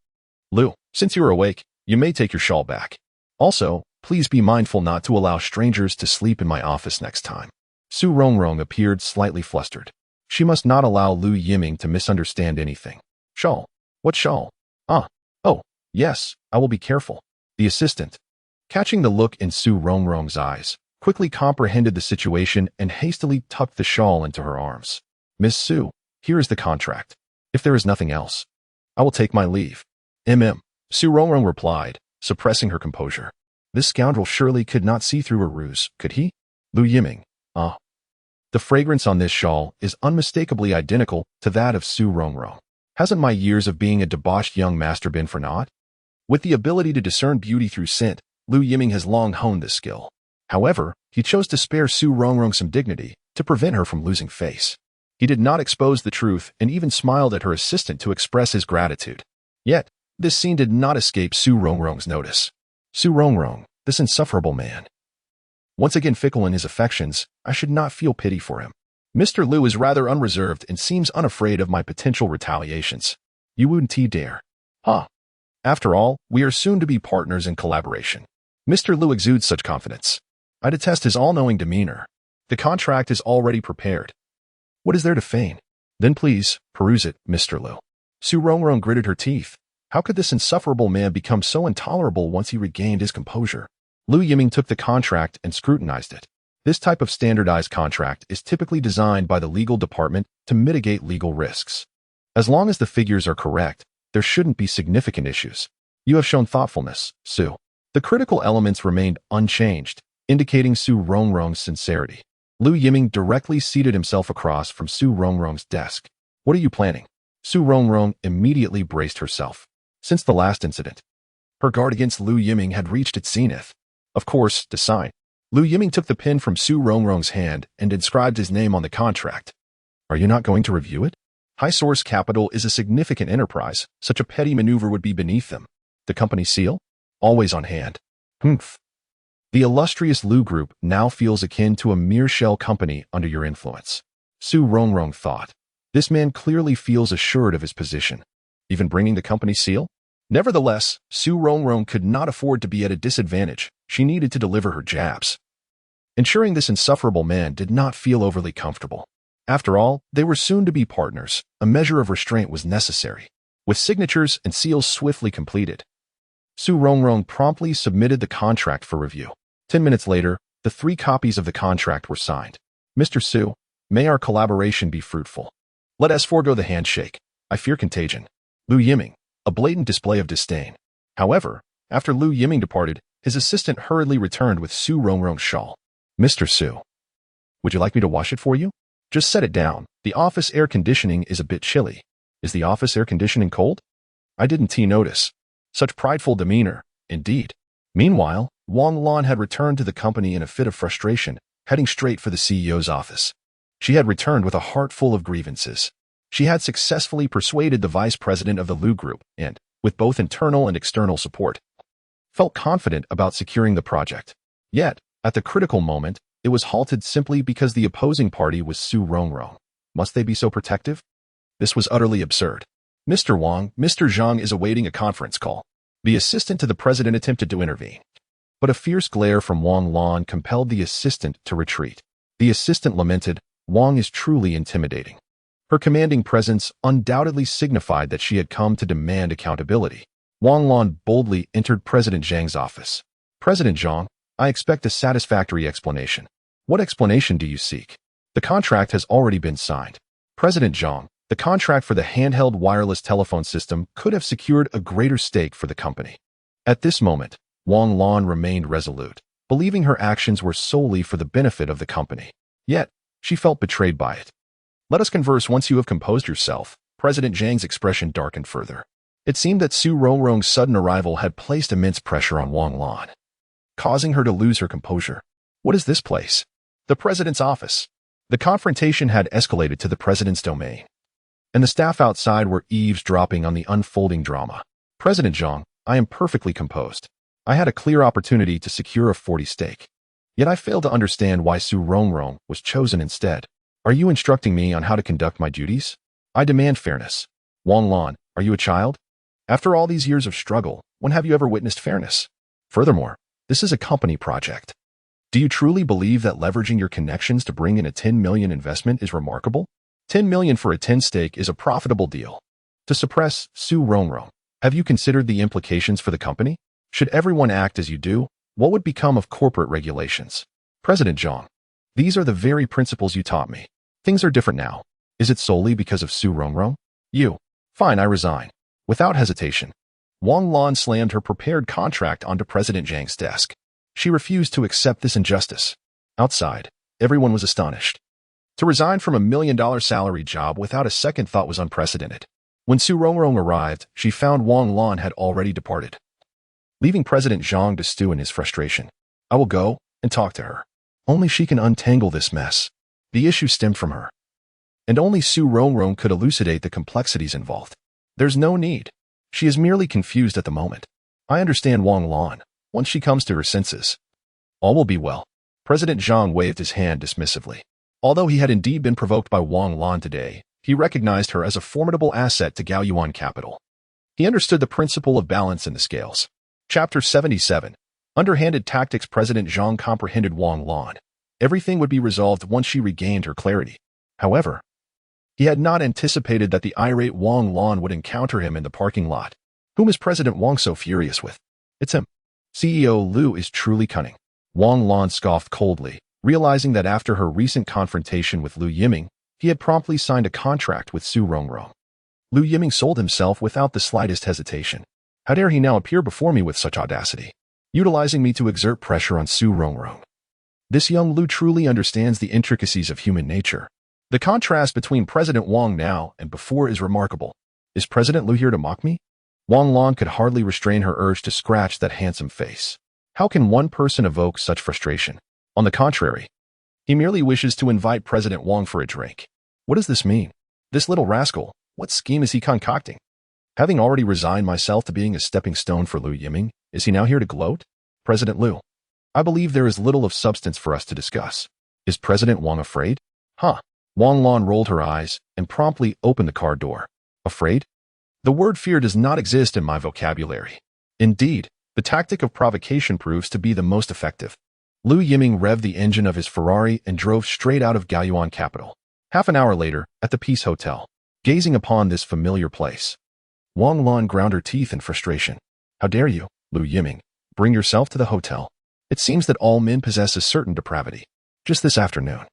Lu, since you are awake, you may take your shawl back. Also, please be mindful not to allow strangers to sleep in my office next time. Su Rongrong appeared slightly flustered. She must not allow Lu Yiming to misunderstand anything. Shawl? What shawl? Oh, yes, I will be careful. The assistant, catching the look in Su Rongrong's eyes, quickly comprehended the situation and hastily tucked the shawl into her arms. Miss Su, here is the contract. If there is nothing else, I will take my leave. Su Rongrong replied, suppressing her composure. This scoundrel surely could not see through her ruse, could he? Lu Yiming, the fragrance on this shawl is unmistakably identical to that of Su Rongrong. Hasn't my years of being a debauched young master been for naught? With the ability to discern beauty through scent, Lu Yiming has long honed this skill. However, he chose to spare Su Rongrong some dignity to prevent her from losing face. He did not expose the truth and even smiled at her assistant to express his gratitude. Yet, this scene did not escape Su Rongrong's notice. Su Rongrong, this insufferable man. Once again fickle in his affections, I should not feel pity for him. Mr. Lu is rather unreserved and seems unafraid of my potential retaliations. You wouldn't dare. After all, we are soon to be partners in collaboration. Mr. Lu exudes such confidence. I detest his all-knowing demeanor. The contract is already prepared. What is there to feign? Then please, peruse it, Mr. Lu. Su Rongrong gritted her teeth. How could this insufferable man become so intolerable once he regained his composure? Lu Yiming took the contract and scrutinized it. This type of standardized contract is typically designed by the legal department to mitigate legal risks. As long as the figures are correct, there shouldn't be significant issues. You have shown thoughtfulness, Su. The critical elements remained unchanged, indicating Su Rongrong's sincerity. Lu Yiming directly seated himself across from Su Rongrong's desk. What are you planning? Su Rongrong immediately braced herself. Since the last incident, her guard against Lu Yiming had reached its zenith. Of course, to sign. Lu Yiming took the pen from Su Rongrong's hand and inscribed his name on the contract. Are you not going to review it? High Source Capital is a significant enterprise. Such a petty maneuver would be beneath them. The company seal? Always on hand. Humph. The illustrious Lu Group now feels akin to a mere shell company under your influence. Su Rongrong thought. This man clearly feels assured of his position. Even bringing the company seal? Nevertheless, Su Rongrong could not afford to be at a disadvantage. She needed to deliver her jabs. Ensuring this insufferable man did not feel overly comfortable. After all, they were soon to be partners. A measure of restraint was necessary. With signatures and seals swiftly completed, Su Rongrong promptly submitted the contract for review. 10 minutes later, the 3 copies of the contract were signed. Mr. Su, may our collaboration be fruitful. Let us forego the handshake. I fear contagion. Lu Yiming, a blatant display of disdain. However, after Lu Yiming departed, his assistant hurriedly returned with Su Rongrong's shawl. Mr. Su, would you like me to wash it for you? Just set it down. The office air conditioning is a bit chilly. Is the office air conditioning cold? I didn't notice. Such prideful demeanor, indeed. Meanwhile, Wang Lan had returned to the company in a fit of frustration, heading straight for the CEO's office. She had returned with a heart full of grievances. She had successfully persuaded the vice president of the Lu Group and, with both internal and external support, felt confident about securing the project. Yet, at the critical moment, it was halted simply because the opposing party was Su Rongrong. Must they be so protective? This was utterly absurd. Mr. Wang, Mr. Zhang is awaiting a conference call. The assistant to the president attempted to intervene, but a fierce glare from Wang Lan compelled the assistant to retreat. The assistant lamented, Wang is truly intimidating. Her commanding presence undoubtedly signified that she had come to demand accountability. Wang Lan boldly entered President Zhang's office. President Zhang, I expect a satisfactory explanation. What explanation do you seek? The contract has already been signed. President Zhang, the contract for the handheld wireless telephone system could have secured a greater stake for the company. At this moment, Wang Lan remained resolute. believing her actions were solely for the benefit of the company. Yet, she felt betrayed by it. Let us converse once you have composed yourself. President Zhang's expression darkened further. It seemed that Su Rongrong's sudden arrival had placed immense pressure on Wang Lan, causing her to lose her composure. What is this place? The president's office. The confrontation had escalated to the president's domain, and the staff outside were eavesdropping on the unfolding drama. President Zhang, I am perfectly composed. I had a clear opportunity to secure a 40 stake. Yet I failed to understand why Su Rongrong was chosen instead. Are you instructing me on how to conduct my duties? I demand fairness. Wang Lan, are you a child? After all these years of struggle, when have you ever witnessed fairness? Furthermore, this is a company project. Do you truly believe that leveraging your connections to bring in a 10 million investment is remarkable? 10 million for a 10 stake is a profitable deal. To suppress Su Rongrong, have you considered the implications for the company? Should everyone act as you do, what would become of corporate regulations? President Zhang, these are the very principles you taught me. Things are different now. Is it solely because of Su Rongrong? You. Fine, I resign. Without hesitation, Wang Lan slammed her prepared contract onto President Zhang's desk. She refused to accept this injustice. Outside, everyone was astonished. To resign from a $1 million salary job without a second thought was unprecedented. When Su Rongrong arrived, she found Wang Lan had already departed, leaving President Zhang to stew in his frustration. I will go and talk to her. Only she can untangle this mess. The issue stemmed from her, and only Su Rongrong could elucidate the complexities involved. There's no need. She is merely confused at the moment. I understand Wang Lan. Once she comes to her senses, all will be well. President Zhang waved his hand dismissively. Although he had indeed been provoked by Wang Lan today, he recognized her as a formidable asset to Gaoyuan capital. He understood the principle of balance in the scales. Chapter 77. Underhanded tactics. President Zhang comprehended Wang Lan. Everything would be resolved once she regained her clarity. However, he had not anticipated that the irate Wang Lan would encounter him in the parking lot. Whom is President Wang so furious with? It's him. CEO Lu is truly cunning. Wang Lan scoffed coldly, realizing that after her recent confrontation with Lu Yiming, he had promptly signed a contract with Su Rongrong. Lu Yiming sold himself without the slightest hesitation. How dare he now appear before me with such audacity, utilizing me to exert pressure on Su Rongrong? This young Lu truly understands the intricacies of human nature. The contrast between President Wang now and before is remarkable. Is President Lu here to mock me? Wang Lan could hardly restrain her urge to scratch that handsome face. How can one person evoke such frustration? On the contrary, he merely wishes to invite President Wang for a drink. What does this mean? This little rascal, what scheme is he concocting? Having already resigned myself to being a stepping stone for Lu Yiming, is he now here to gloat? President Lu, I believe there is little of substance for us to discuss. Is President Wang afraid? Huh. Wang Lan rolled her eyes and promptly opened the car door. Afraid? The word fear does not exist in my vocabulary. Indeed, the tactic of provocation proves to be the most effective. Lu Yiming revved the engine of his Ferrari and drove straight out of Gaoyuan capital. Half an hour later, at the Peace Hotel, gazing upon this familiar place, Wang Lan ground her teeth in frustration. How dare you, Lu Yiming, bring yourself to the hotel? It seems that all men possess a certain depravity. Just this afternoon,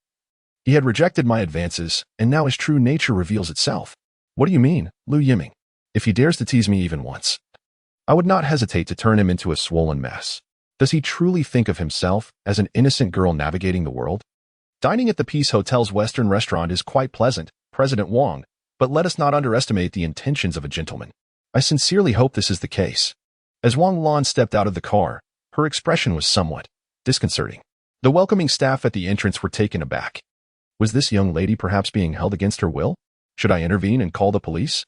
he had rejected my advances, and now his true nature reveals itself. What do you mean, Lu Yiming? If he dares to tease me even once, I would not hesitate to turn him into a swollen mess. Does he truly think of himself as an innocent girl navigating the world? Dining at the Peace Hotel's Western restaurant is quite pleasant, President Wang, but let us not underestimate the intentions of a gentleman. I sincerely hope this is the case. As Wang Lan stepped out of the car, her expression was somewhat disconcerting. The welcoming staff at the entrance were taken aback. Was this young lady perhaps being held against her will? Should I intervene and call the police?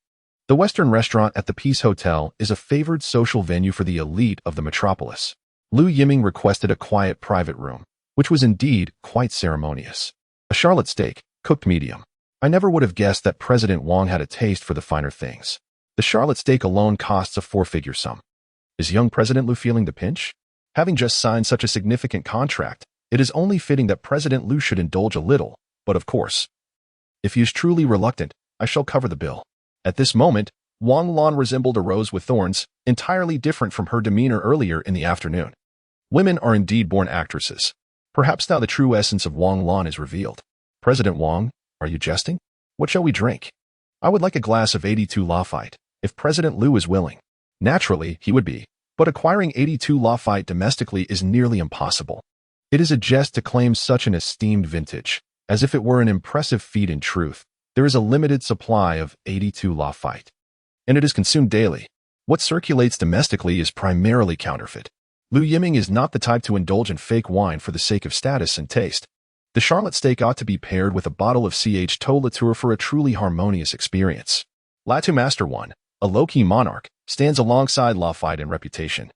The Western restaurant at the Peace Hotel is a favored social venue for the elite of the metropolis. Lu Yiming requested a quiet private room, which was indeed quite ceremonious. A charlotte steak, cooked medium. I never would have guessed that President Wang had a taste for the finer things. The charlotte steak alone costs a four-figure sum. Is young President Lu feeling the pinch? Having just signed such a significant contract, it is only fitting that President Lu should indulge a little, but of course, if he is truly reluctant, I shall cover the bill. At this moment, Wang Lan resembled a rose with thorns, entirely different from her demeanor earlier in the afternoon. Women are indeed born actresses. Perhaps now the true essence of Wang Lan is revealed. President Wang, are you jesting? What shall we drink? I would like a glass of 82 Lafite, if President Lu is willing. Naturally, he would be. But acquiring 82 Lafite domestically is nearly impossible. It is a jest to claim such an esteemed vintage, as if it were an impressive feat in truth. There is a limited supply of 82 Lafite, and it is consumed daily. What circulates domestically is primarily counterfeit. Lu Yiming is not the type to indulge in fake wine for the sake of status and taste. The Charlotte steak ought to be paired with a bottle of Ch. Latour for a truly harmonious experience. Latu Master 1, a low-key monarch, stands alongside Lafite in reputation.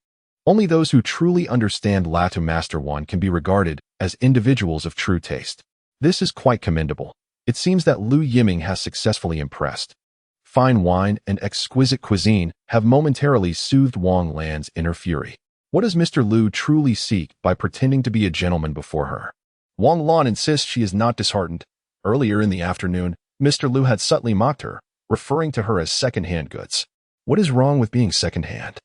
Only those who truly understand Latu Master 1 can be regarded as individuals of true taste. This is quite commendable. It seems that Lu Yiming has successfully impressed. Fine wine and exquisite cuisine have momentarily soothed Wang Lan's inner fury. What does Mr. Lu truly seek by pretending to be a gentleman before her? Wang Lan insists she is not disheartened. Earlier in the afternoon, Mr. Lu had subtly mocked her, referring to her as second-hand goods. What is wrong with being second-hand?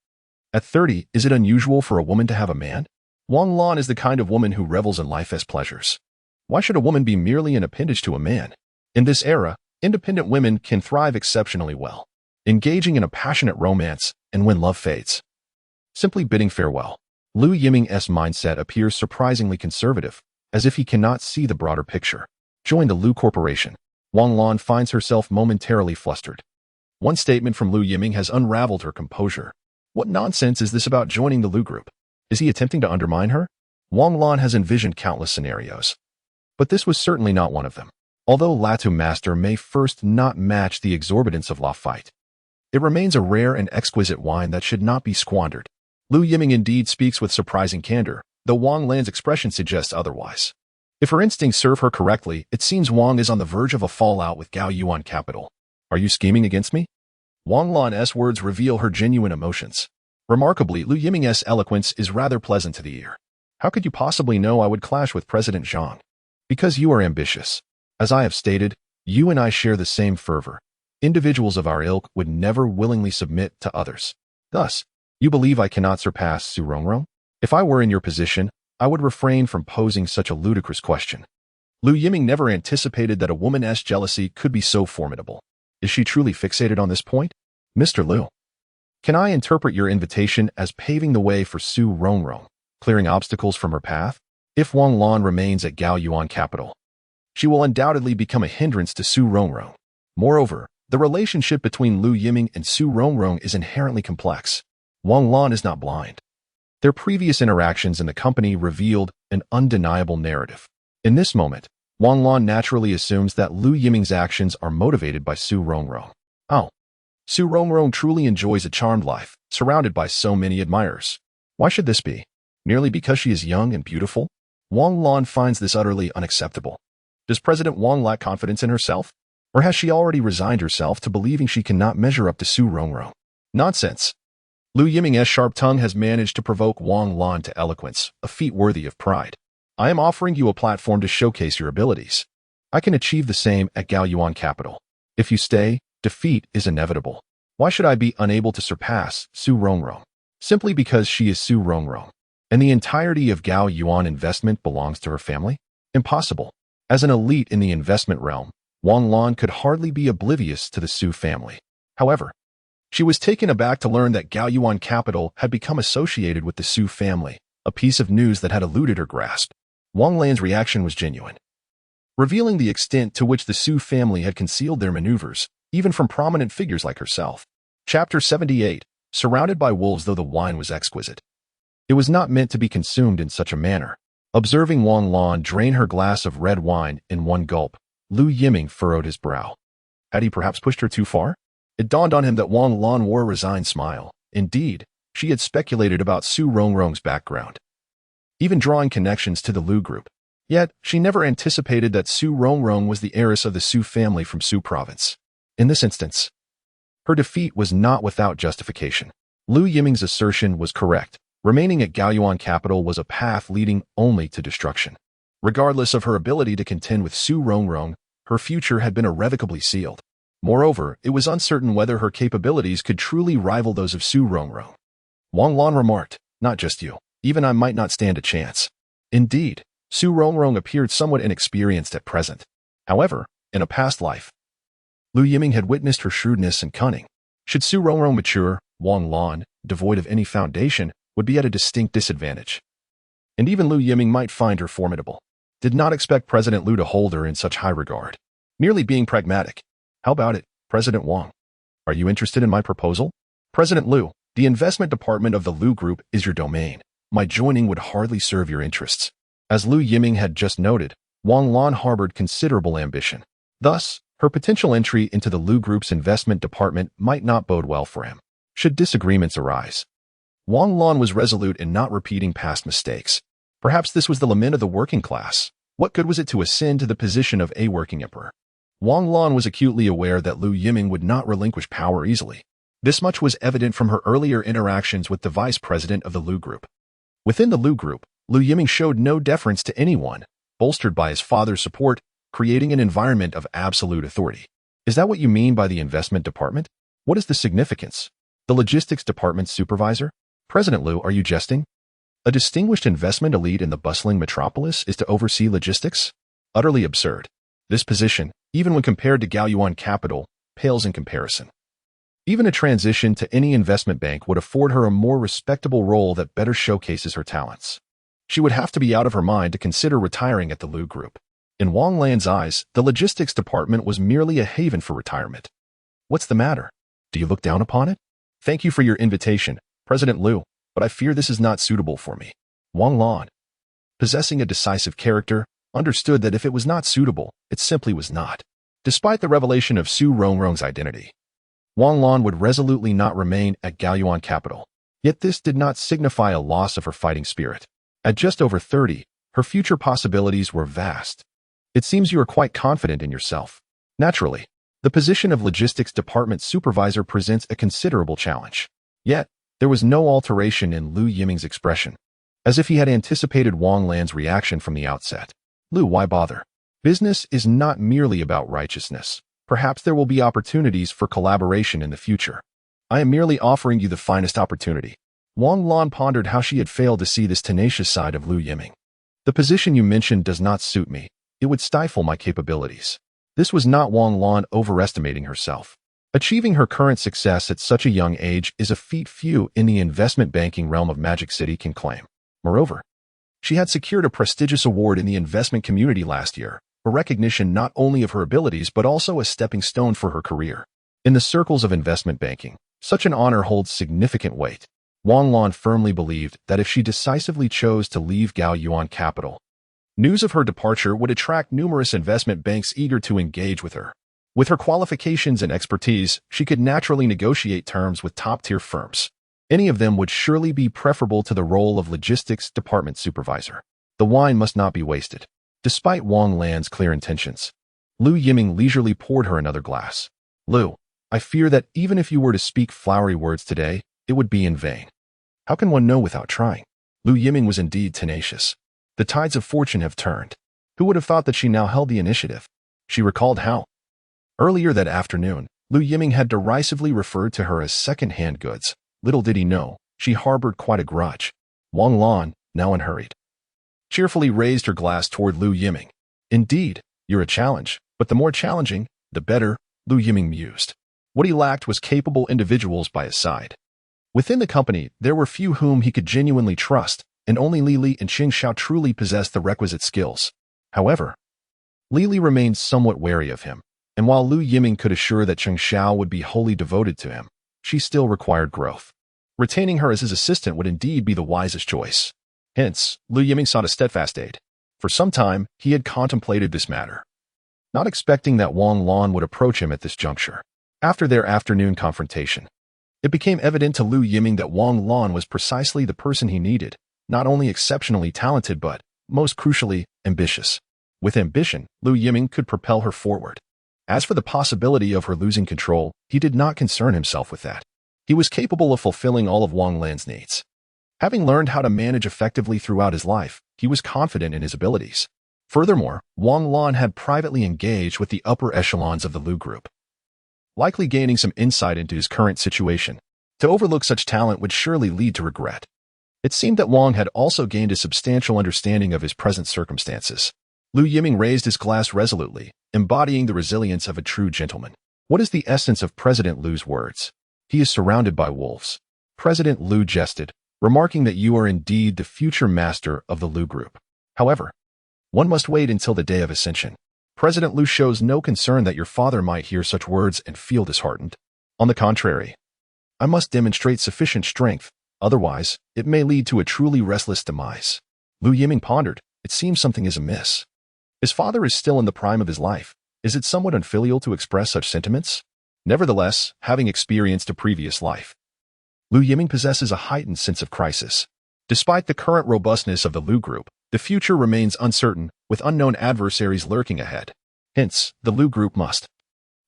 At 30, is it unusual for a woman to have a man? Wang Lan is the kind of woman who revels in life as pleasures. Why should a woman be merely an appendage to a man? In this era, independent women can thrive exceptionally well, engaging in a passionate romance, and when love fades, simply bidding farewell. Lu Yiming's mindset appears surprisingly conservative, as if he cannot see the broader picture. Join the Lu Corporation. Wang Lan finds herself momentarily flustered. One statement from Lu Yiming has unraveled her composure. What nonsense is this about joining the Lu Group? Is he attempting to undermine her? Wang Lan has envisioned countless scenarios, but this was certainly not one of them. Although Latu Master may first not match the exorbitance of Lafite, it remains a rare and exquisite wine that should not be squandered. Lu Yiming indeed speaks with surprising candor, though Wang Lan's expression suggests otherwise. If her instincts serve her correctly, it seems Wang is on the verge of a fallout with Gao Yuan Capital. Are you scheming against me? Wang Lan's words reveal her genuine emotions. Remarkably, Lu Yiming's eloquence is rather pleasant to the ear. How could you possibly know I would clash with President Zhang? Because you are ambitious. As I have stated, you and I share the same fervor. Individuals of our ilk would never willingly submit to others. Thus, you believe I cannot surpass Su Rongrong? If I were in your position, I would refrain from posing such a ludicrous question. Lu Yiming never anticipated that a woman's jealousy could be so formidable. Is she truly fixated on this point? Mr. Lu, can I interpret your invitation as paving the way for Su Rongrong, clearing obstacles from her path? If Wang Lan remains at Gao Yuan Capital, she will undoubtedly become a hindrance to Su Rongrong. Moreover, the relationship between Lu Yiming and Su Rongrong is inherently complex. Wang Lan is not blind. Their previous interactions in the company revealed an undeniable narrative. In this moment, Wang Lan naturally assumes that Lu Yiming's actions are motivated by Su Rongrong. Oh, Su Rongrong truly enjoys a charmed life, surrounded by so many admirers. Why should this be? Merely because she is young and beautiful? Wang Lan finds this utterly unacceptable. Does President Wang lack confidence in herself? Or has she already resigned herself to believing she cannot measure up to Su Rongrong? Nonsense. Lu Yiming's sharp tongue has managed to provoke Wang Lan to eloquence, a feat worthy of pride. I am offering you a platform to showcase your abilities. I can achieve the same at Gao Yuan Capital. If you stay, defeat is inevitable. Why should I be unable to surpass Su Rongrong? Simply because she is Su Rongrong, and the entirety of Gao Yuan investment belongs to her family? Impossible. As an elite in the investment realm, Wang Lan could hardly be oblivious to the Su family. However, she was taken aback to learn that Gao Yuan Capital had become associated with the Su family, a piece of news that had eluded her grasp. Wang Lan's reaction was genuine, revealing the extent to which the Su family had concealed their maneuvers, even from prominent figures like herself. Chapter 78. Surrounded by wolves. Though the wine was exquisite, it was not meant to be consumed in such a manner. Observing Wang Lan drain her glass of red wine in one gulp, Lu Yiming furrowed his brow. Had he perhaps pushed her too far? It dawned on him that Wang Lan wore a resigned smile. Indeed, she had speculated about Su Rongrong's background, even drawing connections to the Lu Group. Yet, she never anticipated that Su Rongrong was the heiress of the Su family from Su province. In this instance, her defeat was not without justification. Lu Yiming's assertion was correct. Remaining at Gao Yuan Capital was a path leading only to destruction. Regardless of her ability to contend with Su Rongrong, her future had been irrevocably sealed. Moreover, it was uncertain whether her capabilities could truly rival those of Su Rongrong. Wang Lan remarked, "Not just you. Even I might not stand a chance." Indeed, Su Rongrong appeared somewhat inexperienced at present. However, in a past life, Lu Yiming had witnessed her shrewdness and cunning. Should Su Rongrong mature, Wang Lan, devoid of any foundation, would be at a distinct disadvantage. And even Lu Yiming might find her formidable. Did not expect President Lu to hold her in such high regard. Merely being pragmatic. How about it, President Wang? Are you interested in my proposal? President Lu, the investment department of the Lu Group is your domain. My joining would hardly serve your interests. As Lu Yiming had just noted, Wang Lan harbored considerable ambition. Thus, her potential entry into the Lu Group's investment department might not bode well for him, should disagreements arise. Wang Lan was resolute in not repeating past mistakes. Perhaps this was the lament of the working class. What good was it to ascend to the position of a working emperor? Wang Lan was acutely aware that Lu Yiming would not relinquish power easily. This much was evident from her earlier interactions with the vice president of the Lu Group. Within the Lu Group, Lu Yiming showed no deference to anyone, bolstered by his father's support, creating an environment of absolute authority. Is that what you mean by the investment department? What is the significance? The logistics department's supervisor? President Lu, are you jesting? A distinguished investment elite in the bustling metropolis is to oversee logistics? Utterly absurd. This position, even when compared to Gaoyuan capital, pales in comparison. Even a transition to any investment bank would afford her a more respectable role that better showcases her talents. She would have to be out of her mind to consider retiring at the Lu Group. In Wang Lan's eyes, the logistics department was merely a haven for retirement. What's the matter? Do you look down upon it? Thank you for your invitation, President Lu, but I fear this is not suitable for me. Wang Lan, possessing a decisive character, understood that if it was not suitable, it simply was not. Despite the revelation of Su Rongrong's identity, Wang Lan would resolutely not remain at Gaoyuan capital. Yet this did not signify a loss of her fighting spirit. At just over 30, her future possibilities were vast. It seems you are quite confident in yourself. Naturally, the position of logistics department supervisor presents a considerable challenge. Yet, there was no alteration in Lu Yiming's expression, as if he had anticipated Wang Lan's reaction from the outset. Lu, why bother? Business is not merely about righteousness. Perhaps there will be opportunities for collaboration in the future. I am merely offering you the finest opportunity. Wang Lan pondered how she had failed to see this tenacious side of Lu Yiming. The position you mentioned does not suit me. It would stifle my capabilities. This was not Wang Lan overestimating herself. Achieving her current success at such a young age is a feat few in the investment banking realm of Magic City can claim. Moreover, she had secured a prestigious award in the investment community last year, a recognition not only of her abilities but also a stepping stone for her career. In the circles of investment banking, such an honor holds significant weight. Wang Lan firmly believed that if she decisively chose to leave Gaoyuan capital, news of her departure would attract numerous investment banks eager to engage with her. With her qualifications and expertise, she could naturally negotiate terms with top-tier firms. Any of them would surely be preferable to the role of logistics department supervisor. The wine must not be wasted. Despite Wang Lan's clear intentions, Lu Yiming leisurely poured her another glass. Lu, I fear that even if you were to speak flowery words today, it would be in vain. How can one know without trying? Lu Yiming was indeed tenacious. The tides of fortune have turned. Who would have thought that she now held the initiative? She recalled how, earlier that afternoon, Lu Yiming had derisively referred to her as second-hand goods. Little did he know, she harbored quite a grudge. Wang Lan, now unhurried, cheerfully raised her glass toward Lu Yiming. Indeed, you're a challenge, but the more challenging, the better, Lu Yiming mused. What he lacked was capable individuals by his side. Within the company, there were few whom he could genuinely trust, and only Li and Cheng Xiao truly possessed the requisite skills. However, Li remained somewhat wary of him, and while Lu Yiming could assure that Cheng Xiao would be wholly devoted to him, she still required growth. Retaining her as his assistant would indeed be the wisest choice. Hence, Lu Yiming sought a steadfast aid. For some time, he had contemplated this matter, not expecting that Wang Lan would approach him at this juncture. After their afternoon confrontation, it became evident to Lu Yiming that Wang Lan was precisely the person he needed, not only exceptionally talented but, most crucially, ambitious. With ambition, Lu Yiming could propel her forward. As for the possibility of her losing control, he did not concern himself with that. He was capable of fulfilling all of Wang Lan's needs. Having learned how to manage effectively throughout his life, he was confident in his abilities. Furthermore, Wang Lan had privately engaged with the upper echelons of the Lu Group, likely gaining some insight into his current situation. To overlook such talent would surely lead to regret. It seemed that Wang had also gained a substantial understanding of his present circumstances. Lu Yiming raised his glass resolutely, embodying the resilience of a true gentleman. What is the essence of President Lu's words? He is surrounded by wolves. President Lu jested, remarking that you are indeed the future master of the Lu Group. However, one must wait until the day of ascension. President Lu shows no concern that your father might hear such words and feel disheartened. On the contrary, I must demonstrate sufficient strength, otherwise it may lead to a truly restless demise. Lu Yiming pondered. It seems something is amiss. His father is still in the prime of his life. Is it somewhat unfilial to express such sentiments? Nevertheless, having experienced a previous life, Lu Yiming possesses a heightened sense of crisis. Despite the current robustness of the Lu Group, the future remains uncertain, with unknown adversaries lurking ahead. Hence, the Lu Group must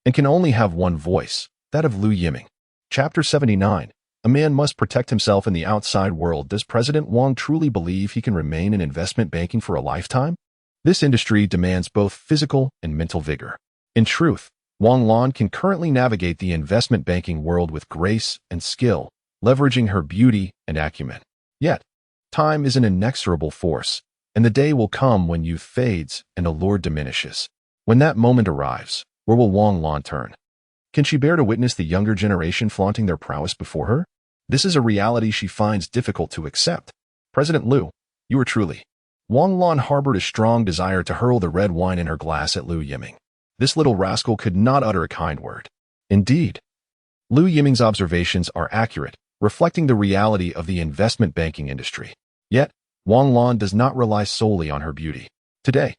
and can only have one voice, that of Lu Yiming. Chapter 79. A man must protect himself in the outside world. Does President Wang truly believe he can remain in investment banking for a lifetime? This industry demands both physical and mental vigor. In truth, Wang Lan can currently navigate the investment banking world with grace and skill, leveraging her beauty and acumen. Yet, time is an inexorable force, and the day will come when youth fades and allure diminishes. When that moment arrives, where will Wang Lan turn? Can she bear to witness the younger generation flaunting their prowess before her? This is a reality she finds difficult to accept. President Lu, you are truly. Wang Lan harbored a strong desire to hurl the red wine in her glass at Lu Yiming. This little rascal could not utter a kind word. Indeed, Lu Yiming's observations are accurate, reflecting the reality of the investment banking industry. Yet, Wang Lan does not rely solely on her beauty. Today,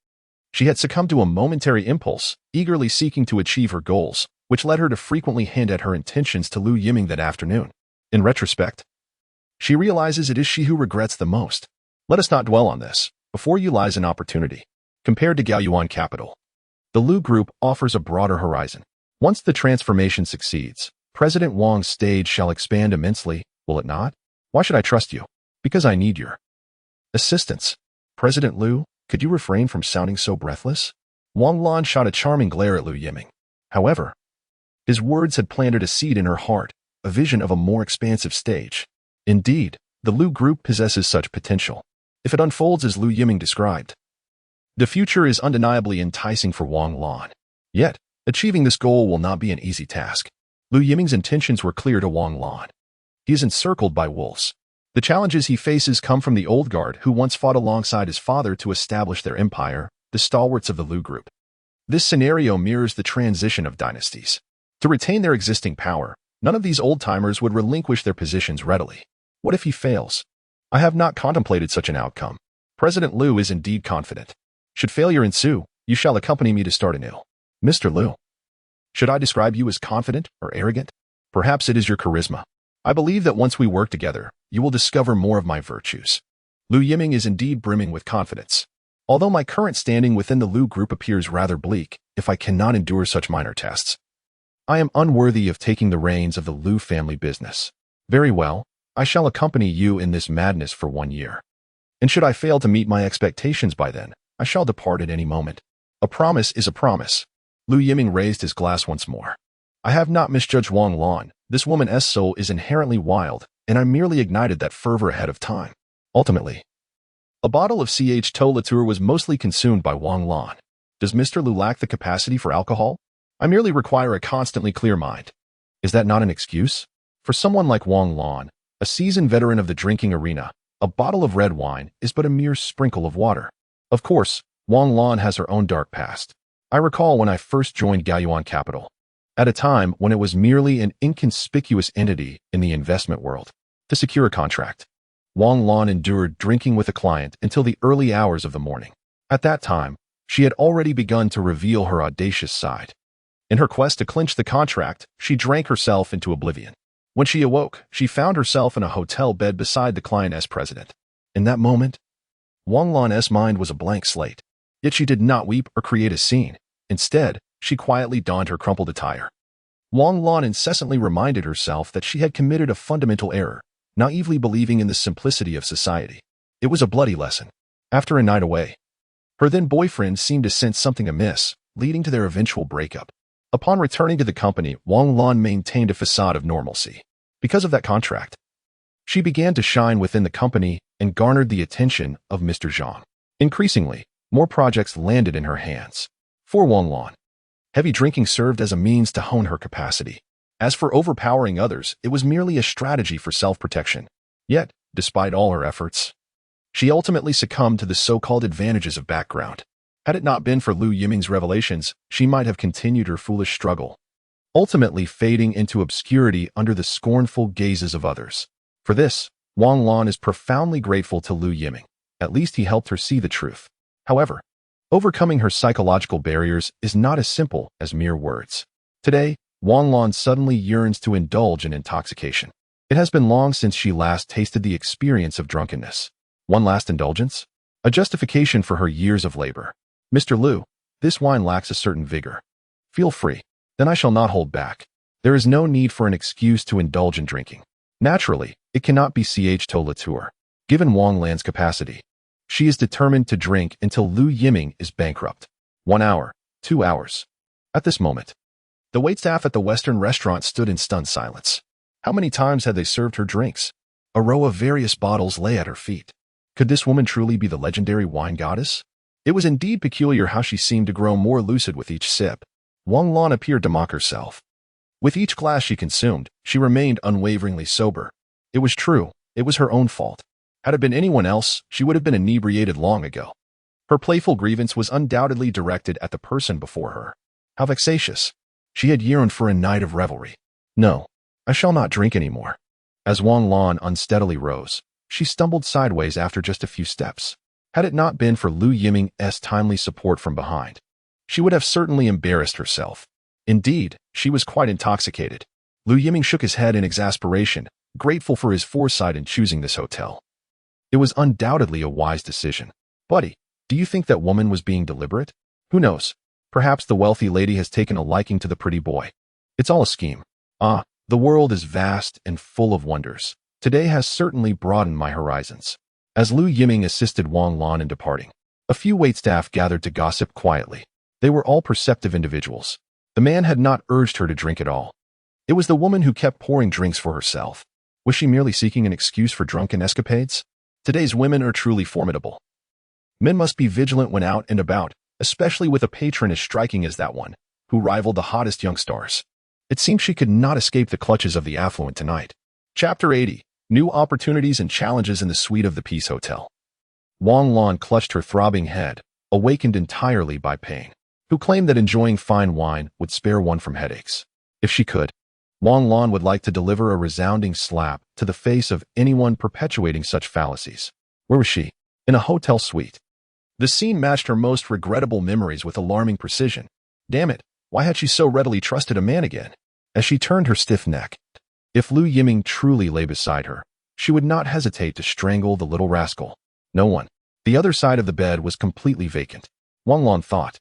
she had succumbed to a momentary impulse, eagerly seeking to achieve her goals, which led her to frequently hint at her intentions to Lu Yiming that afternoon. In retrospect, she realizes it is she who regrets the most. Let us not dwell on this. Before you lies an opportunity. Compared to Gaoyuan Capital, the Lu Group offers a broader horizon. Once the transformation succeeds, President Wang's stage shall expand immensely, will it not? Why should I trust you? Because I need your assistance. President Lu, could you refrain from sounding so breathless? Wang Lan shot a charming glare at Lu Yiming. However, his words had planted a seed in her heart, a vision of a more expansive stage. Indeed, the Lu Group possesses such potential. If it unfolds as Lu Yiming described, the future is undeniably enticing for Wang Lan. Yet, achieving this goal will not be an easy task. Lu Yiming's intentions were clear to Wang Lan. He is encircled by wolves. The challenges he faces come from the old guard who once fought alongside his father to establish their empire, the stalwarts of the Lu Group. This scenario mirrors the transition of dynasties. To retain their existing power, none of these old-timers would relinquish their positions readily. What if he fails? I have not contemplated such an outcome. President Lu is indeed confident. Should failure ensue, you shall accompany me to start anew. Mr. Lu, should I describe you as confident or arrogant? Perhaps it is your charisma. I believe that once we work together, you will discover more of my virtues. Lu Yiming is indeed brimming with confidence. Although my current standing within the Lu Group appears rather bleak, if I cannot endure such minor tests, I am unworthy of taking the reins of the Lu family business. Very well, I shall accompany you in this madness for 1 year. And should I fail to meet my expectations by then, I shall depart at any moment. A promise is a promise. Lu Yiming raised his glass once more. I have not misjudged Wang Lan. This woman's soul is inherently wild, and I merely ignited that fervor ahead of time. Ultimately, a bottle of Ch. Latour was mostly consumed by Wang Lan. Does Mr. Lu lack the capacity for alcohol? I merely require a constantly clear mind. Is that not an excuse? For someone like Wang Lan, a seasoned veteran of the drinking arena, a bottle of red wine is but a mere sprinkle of water. Of course, Wang Lan has her own dark past. I recall when I first joined Gaoyuan Capital, at a time when it was merely an inconspicuous entity in the investment world. To secure a contract, Wang Lan endured drinking with a client until the early hours of the morning. At that time, she had already begun to reveal her audacious side. In her quest to clinch the contract, she drank herself into oblivion. When she awoke, she found herself in a hotel bed beside the client's president. In that moment, Wang Lan's mind was a blank slate. Yet she did not weep or create a scene. Instead, she quietly donned her crumpled attire. Wang Lan incessantly reminded herself that she had committed a fundamental error, naively believing in the simplicity of society. It was a bloody lesson. After a night away, her then-boyfriend seemed to sense something amiss, leading to their eventual breakup. Upon returning to the company, Wang Lan maintained a facade of normalcy. Because of that contract, she began to shine within the company and garnered the attention of Mr. Zhang. Increasingly, more projects landed in her hands. For Wang Lan, heavy drinking served as a means to hone her capacity. As for overpowering others, it was merely a strategy for self-protection. Yet, despite all her efforts, she ultimately succumbed to the so-called advantages of background. Had it not been for Lu Yiming's revelations, she might have continued her foolish struggle, ultimately fading into obscurity under the scornful gazes of others. For this, Wang Lan is profoundly grateful to Lu Yiming. At least he helped her see the truth. However, overcoming her psychological barriers is not as simple as mere words. Today, Wang Lan suddenly yearns to indulge in intoxication. It has been long since she last tasted the experience of drunkenness. One last indulgence? A justification for her years of labor. Mr. Lu, this wine lacks a certain vigor. Feel free. Then I shall not hold back. There is no need for an excuse to indulge in drinking. Naturally, it cannot be Ch Latour. Given Wang Lan's capacity, she is determined to drink until Lu Yiming is bankrupt. 1 hour, 2 hours. At this moment, the waitstaff at the Western restaurant stood in stunned silence. How many times had they served her drinks? A row of various bottles lay at her feet. Could this woman truly be the legendary wine goddess? It was indeed peculiar how she seemed to grow more lucid with each sip. Wang Lan appeared to mock herself. With each glass she consumed, she remained unwaveringly sober. It was true, it was her own fault. Had it been anyone else, she would have been inebriated long ago. Her playful grievance was undoubtedly directed at the person before her. How vexatious. She had yearned for a night of revelry. No, I shall not drink any more. As Wang Lan unsteadily rose, she stumbled sideways after just a few steps. Had it not been for Lu Yiming's timely support from behind, she would have certainly embarrassed herself. Indeed, she was quite intoxicated. Lu Yiming shook his head in exasperation, grateful for his foresight in choosing this hotel. It was undoubtedly a wise decision. Buddy, do you think that woman was being deliberate? Who knows? Perhaps the wealthy lady has taken a liking to the pretty boy. It's all a scheme. Ah, the world is vast and full of wonders. Today has certainly broadened my horizons. As Lu Yiming assisted Wang Lan in departing, a few waitstaff gathered to gossip quietly. They were all perceptive individuals. The man had not urged her to drink at all. It was the woman who kept pouring drinks for herself. Was she merely seeking an excuse for drunken escapades? Today's women are truly formidable. Men must be vigilant when out and about, especially with a patron as striking as that one, who rivaled the hottest young stars. It seemed she could not escape the clutches of the affluent tonight. Chapter 80. New Opportunities and Challenges in the Suite of the Peace Hotel. Wang Lan clutched her throbbing head, awakened entirely by pain, who claimed that enjoying fine wine would spare one from headaches. If she could, Wang Lan would like to deliver a resounding slap to the face of anyone perpetuating such fallacies. Where was she? In a hotel suite. The scene matched her most regrettable memories with alarming precision. Damn it, why had she so readily trusted a man again? As she turned her stiff neck, if Lu Yiming truly lay beside her, she would not hesitate to strangle the little rascal. No one. The other side of the bed was completely vacant. Wang Lan thought,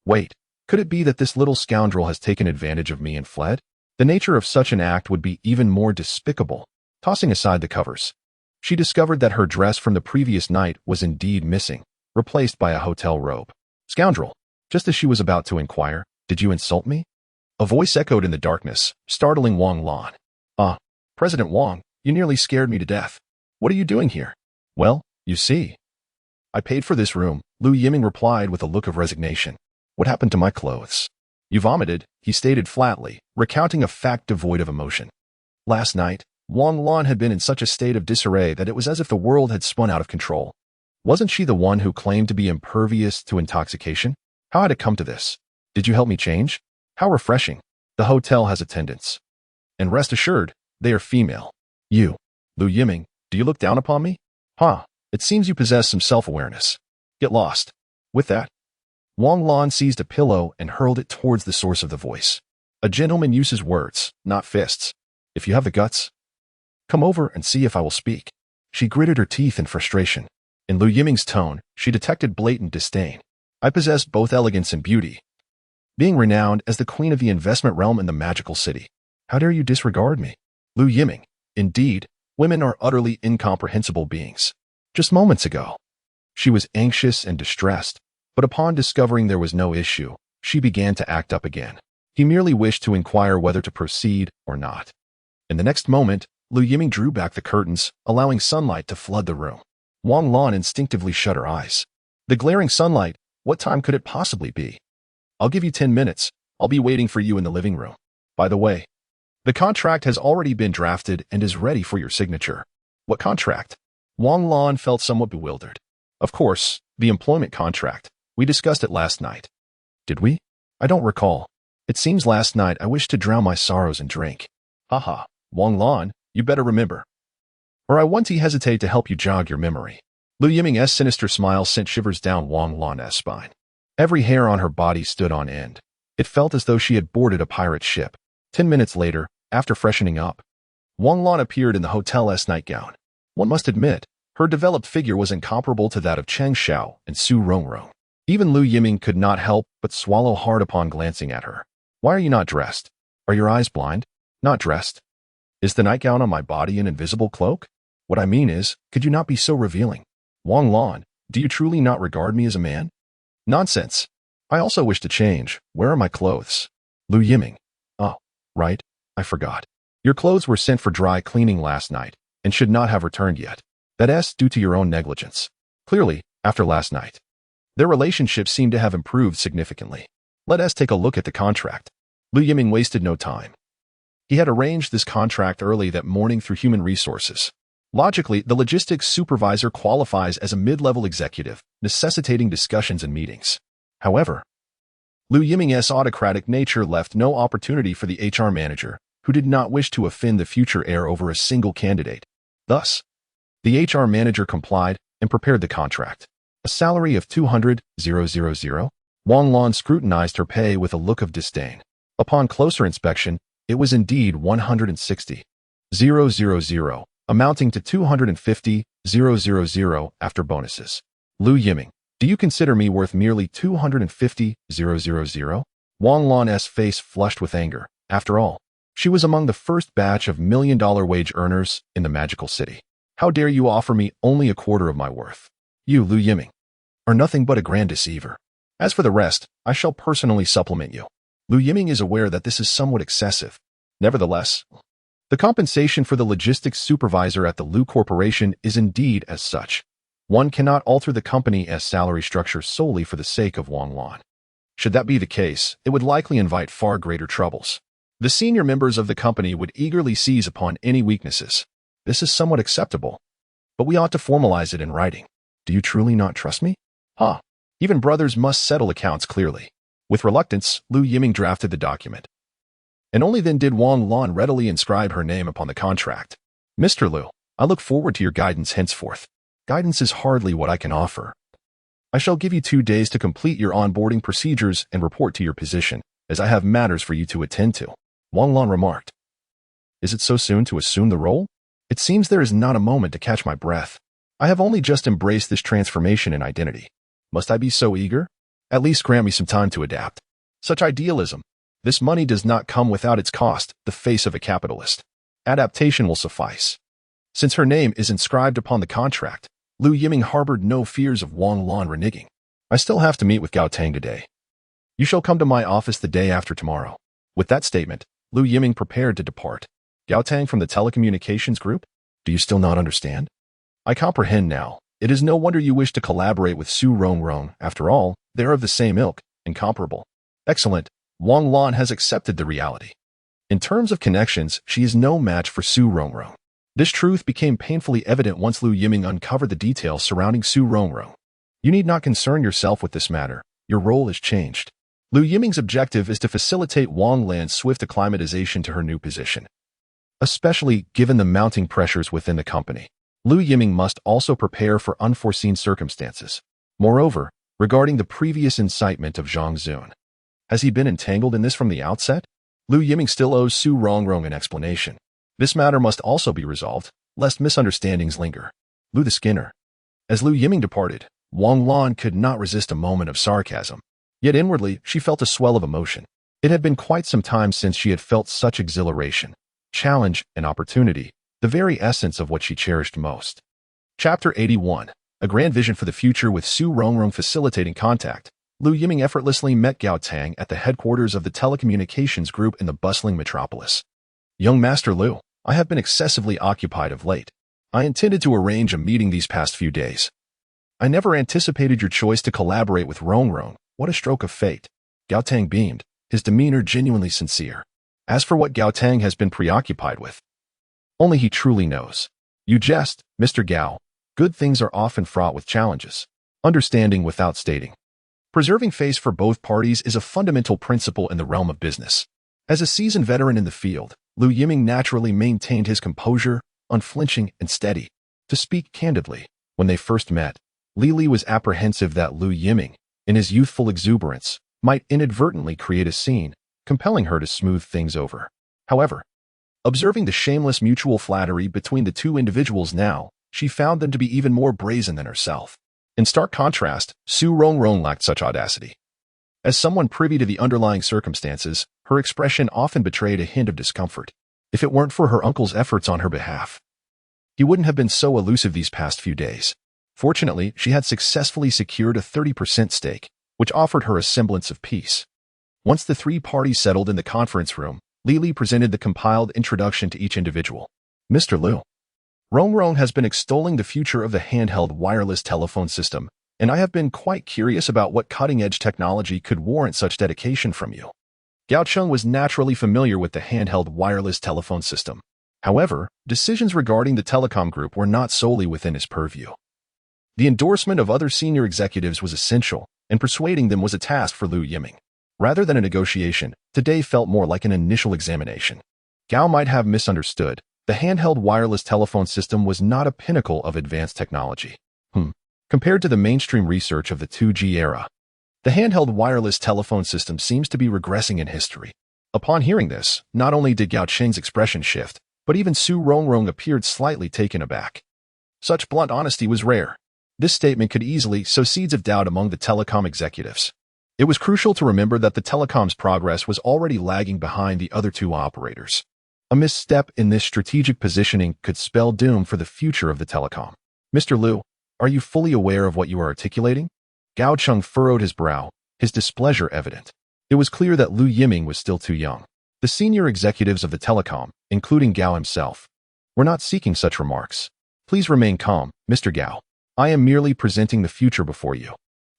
wait, could it be that this little scoundrel has taken advantage of me and fled? The nature of such an act would be even more despicable. Tossing aside the covers, she discovered that her dress from the previous night was indeed missing, replaced by a hotel robe. Scoundrel! Just as she was about to inquire, did you insult me? A voice echoed in the darkness, startling Wang Lan. Ah, President Wang, you nearly scared me to death. What are you doing here? Well, you see. I paid for this room, Lu Yiming replied with a look of resignation. What happened to my clothes? You vomited, he stated flatly, recounting a fact devoid of emotion. Last night, Wang Lan had been in such a state of disarray that it was as if the world had spun out of control. Wasn't she the one who claimed to be impervious to intoxication? How had it come to this? Did you help me change? How refreshing. The hotel has attendants. And rest assured, they are female. You, Lu Yiming, do you look down upon me? It seems you possess some self-awareness. Get lost. With that, Wang Lan seized a pillow and hurled it towards the source of the voice. A gentleman uses words, not fists. If you have the guts, come over and see if I will speak. She gritted her teeth in frustration. In Lu Yiming's tone, she detected blatant disdain. I possess both elegance and beauty, being renowned as the queen of the investment realm in the magical city. How dare you disregard me? Lu Yiming, indeed, women are utterly incomprehensible beings. Just moments ago, she was anxious and distressed, but upon discovering there was no issue, she began to act up again. He merely wished to inquire whether to proceed or not. In the next moment, Lu Yiming drew back the curtains, allowing sunlight to flood the room. Wang Lan instinctively shut her eyes. The glaring sunlight, what time could it possibly be? I'll give you 10 minutes. I'll be waiting for you in the living room. By the way, The contract has already been drafted and is ready for your signature. What contract? Wang Lan felt somewhat bewildered. Of course, the employment contract. We discussed it last night. Did we? I don't recall. It seems last night I wished to drown my sorrows in drink. Haha, Wang Lan, you better remember. Or I won't hesitate to help you jog your memory. Lu Yiming's sinister smile sent shivers down Wang Lan's spine. Every hair on her body stood on end. It felt as though she had boarded a pirate ship. 10 minutes later, after freshening up, Wang Lan appeared in the hotel's nightgown. One must admit, her developed figure was incomparable to that of Cheng Xiao and Su Rongrong. Even Lu Yiming could not help but swallow hard upon glancing at her. Why are you not dressed? Are your eyes blind? Not dressed? Is the nightgown on my body an invisible cloak? What I mean is, could you not be so revealing? Wang Lan, do you truly not regard me as a man? Nonsense. I also wish to change. Where are my clothes? Lu Yiming. Oh, right. I forgot. Your clothes were sent for dry cleaning last night and should not have returned yet. That's due to your own negligence. Clearly, after last night, their relationship seemed to have improved significantly. Let us take a look at the contract. Lu Yiming wasted no time. He had arranged this contract early that morning through human resources. Logically, the logistics supervisor qualifies as a mid-level executive, necessitating discussions and meetings. However, Lu Yiming's autocratic nature left no opportunity for the HR manager, who did not wish to offend the future heir over a single candidate. Thus, the HR manager complied and prepared the contract. A salary of 200,000. Wang Lan scrutinized her pay with a look of disdain. Upon closer inspection, it was indeed 160,000, amounting to 250,000 after bonuses. Lu Yiming, do you consider me worth merely 250,000? Wang Lan's face flushed with anger. After all, she was among the first batch of million-dollar wage earners in the magical city. How dare you offer me only a quarter of my worth? You, Lu Yiming, are nothing but a grand deceiver. As for the rest, I shall personally supplement you. Lu Yiming is aware that this is somewhat excessive. Nevertheless, the compensation for the logistics supervisor at the Lu Corporation is indeed as such. One cannot alter the company's salary structure solely for the sake of Wang Lan. Should that be the case, it would likely invite far greater troubles. The senior members of the company would eagerly seize upon any weaknesses. This is somewhat acceptable, but we ought to formalize it in writing. Do you truly not trust me? Even brothers must settle accounts clearly. With reluctance, Lu Yiming drafted the document. And only then did Wang Lan readily inscribe her name upon the contract. Mr. Lu, I look forward to your guidance henceforth. Guidance is hardly what I can offer. I shall give you 2 days to complete your onboarding procedures and report to your position, as I have matters for you to attend to. Wang Lan remarked. Is it so soon to assume the role? It seems there is not a moment to catch my breath. I have only just embraced this transformation in identity. Must I be so eager? At least grant me some time to adapt. Such idealism. This money does not come without its cost, the face of a capitalist. Adaptation will suffice. Since her name is inscribed upon the contract, Lu Yiming harbored no fears of Wang Lan reneging. I still have to meet with Gao Tang today. You shall come to my office the day after tomorrow. With that statement, Lu Yiming prepared to depart. Gao Tang from the telecommunications group? Do you still not understand? I comprehend now. It is no wonder you wish to collaborate with Su Rongrong. After all, they are of the same ilk, incomparable. Excellent. Wang Lan has accepted the reality. In terms of connections, she is no match for Su Rongrong. This truth became painfully evident once Lu Yiming uncovered the details surrounding Su Rongrong. You need not concern yourself with this matter. Your role is changed. Lu Yiming's objective is to facilitate Wang Lan's swift acclimatization to her new position. Especially given the mounting pressures within the company, Lu Yiming must also prepare for unforeseen circumstances. Moreover, regarding the previous incitement of Zhang Zun, has he been entangled in this from the outset? Lu Yiming still owes Su Rongrong an explanation. This matter must also be resolved, lest misunderstandings linger. Lu the Skinner. As Lu Yiming departed, Wang Lan could not resist a moment of sarcasm. Yet inwardly, she felt a swell of emotion. It had been quite some time since she had felt such exhilaration, challenge, and opportunity, the very essence of what she cherished most. Chapter 81. A grand vision for the future with Su Rongrong facilitating contact. Lu Yiming effortlessly met Gao Tang at the headquarters of the telecommunications group in the bustling metropolis. Young Master Lu, I have been excessively occupied of late. I intended to arrange a meeting these past few days. I never anticipated your choice to collaborate with Rongrong. What a stroke of fate. Gao Tang beamed, his demeanor genuinely sincere. As for what Gao Tang has been preoccupied with, only he truly knows. You jest, Mr. Gao. Good things are often fraught with challenges. Understanding without stating. Preserving face for both parties is a fundamental principle in the realm of business. As a seasoned veteran in the field, Lu Yiming naturally maintained his composure, unflinching and steady. To speak candidly, when they first met, Li was apprehensive that Lu Yiming, in his youthful exuberance, might inadvertently create a scene, compelling her to smooth things over. However, observing the shameless mutual flattery between the two individuals now, she found them to be even more brazen than herself. In stark contrast, Su Rongrong lacked such audacity. As someone privy to the underlying circumstances, her expression often betrayed a hint of discomfort. If it weren't for her uncle's efforts on her behalf, he wouldn't have been so elusive these past few days. Fortunately, she had successfully secured a 30% stake, which offered her a semblance of peace. Once the three parties settled in the conference room, Li presented the compiled introduction to each individual. Mr. Lu Rongrong has been extolling the future of the handheld wireless telephone system, and I have been quite curious about what cutting-edge technology could warrant such dedication from you. Gao Cheng was naturally familiar with the handheld wireless telephone system. However, decisions regarding the telecom group were not solely within his purview. The endorsement of other senior executives was essential, and persuading them was a task for Lu Yiming. Rather than a negotiation, today felt more like an initial examination. Gao might have misunderstood. The handheld wireless telephone system was not a pinnacle of advanced technology. Compared to the mainstream research of the 2G era, the handheld wireless telephone system seems to be regressing in history. Upon hearing this, not only did Gao Cheng's expression shift, but even Su Rongrong appeared slightly taken aback. Such blunt honesty was rare. This statement could easily sow seeds of doubt among the telecom executives. It was crucial to remember that the telecom's progress was already lagging behind the other two operators. A misstep in this strategic positioning could spell doom for the future of the telecom. Mr. Lu, are you fully aware of what you are articulating? Gao Cheng furrowed his brow, his displeasure evident. It was clear that Lu Yiming was still too young. The senior executives of the telecom, including Gao himself, were not seeking such remarks. Please remain calm, Mr. Gao. I am merely presenting the future before you,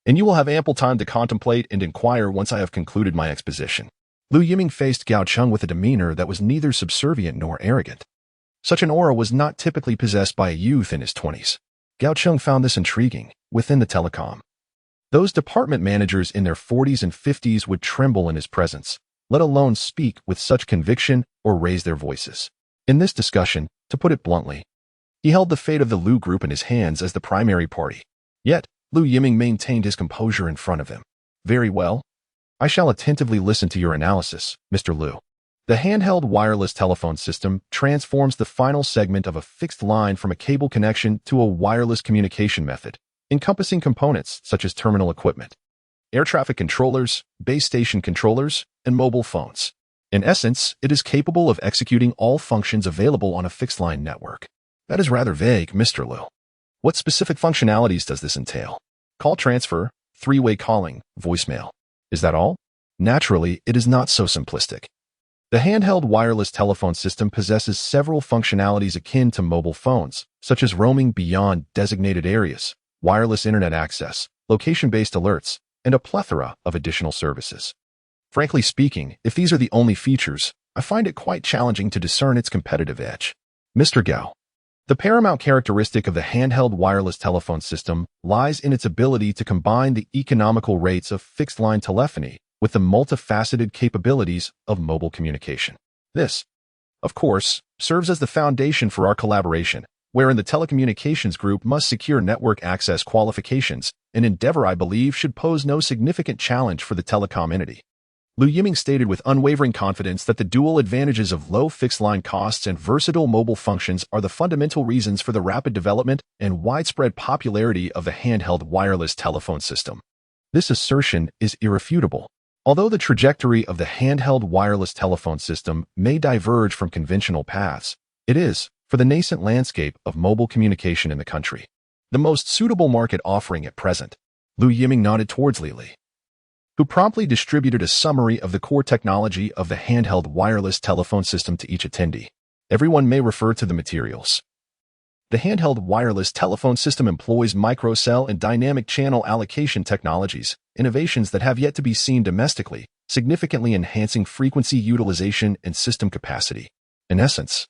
and you will have ample time to contemplate and inquire once I have concluded my exposition. Lu Yiming faced Gao Cheng with a demeanor that was neither subservient nor arrogant. Such an aura was not typically possessed by a youth in his 20s. Gao Cheng found this intriguing. Within the telecom, those department managers in their 40s and 50s would tremble in his presence, let alone speak with such conviction or raise their voices. In this discussion, to put it bluntly, he held the fate of the Lu group in his hands as the primary party. Yet, Lu Yiming maintained his composure in front of him. Very well. I shall attentively listen to your analysis, Mr. Lu. The handheld wireless telephone system transforms the final segment of a fixed line from a cable connection to a wireless communication method, encompassing components such as terminal equipment, air traffic controllers, base station controllers, and mobile phones. In essence, it is capable of executing all functions available on a fixed-line network. That is rather vague, Mr. Lu. What specific functionalities does this entail? Call transfer, three-way calling, voicemail. Is that all? Naturally, it is not so simplistic. The handheld wireless telephone system possesses several functionalities akin to mobile phones, such as roaming beyond designated areas, wireless internet access, location-based alerts, and a plethora of additional services. Frankly speaking, if these are the only features, I find it quite challenging to discern its competitive edge. Mr. Gao, the paramount characteristic of the handheld wireless telephone system lies in its ability to combine the economical rates of fixed-line telephony with the multifaceted capabilities of mobile communication. This, of course, serves as the foundation for our collaboration, wherein the telecommunications group must secure network access qualifications, an endeavor I believe should pose no significant challenge for the telecom entity. Lu Yiming stated with unwavering confidence that the dual advantages of low fixed-line costs and versatile mobile functions are the fundamental reasons for the rapid development and widespread popularity of the handheld wireless telephone system. This assertion is irrefutable. Although the trajectory of the handheld wireless telephone system may diverge from conventional paths, it is, for the nascent landscape of mobile communication in the country, the most suitable market offering at present. Lu Yiming nodded towards Li, who promptly distributed a summary of the core technology of the handheld wireless telephone system to each attendee. Everyone may refer to the materials. The handheld wireless telephone system employs microcell and dynamic channel allocation technologies, innovations that have yet to be seen domestically, significantly enhancing frequency utilization and system capacity. In essence,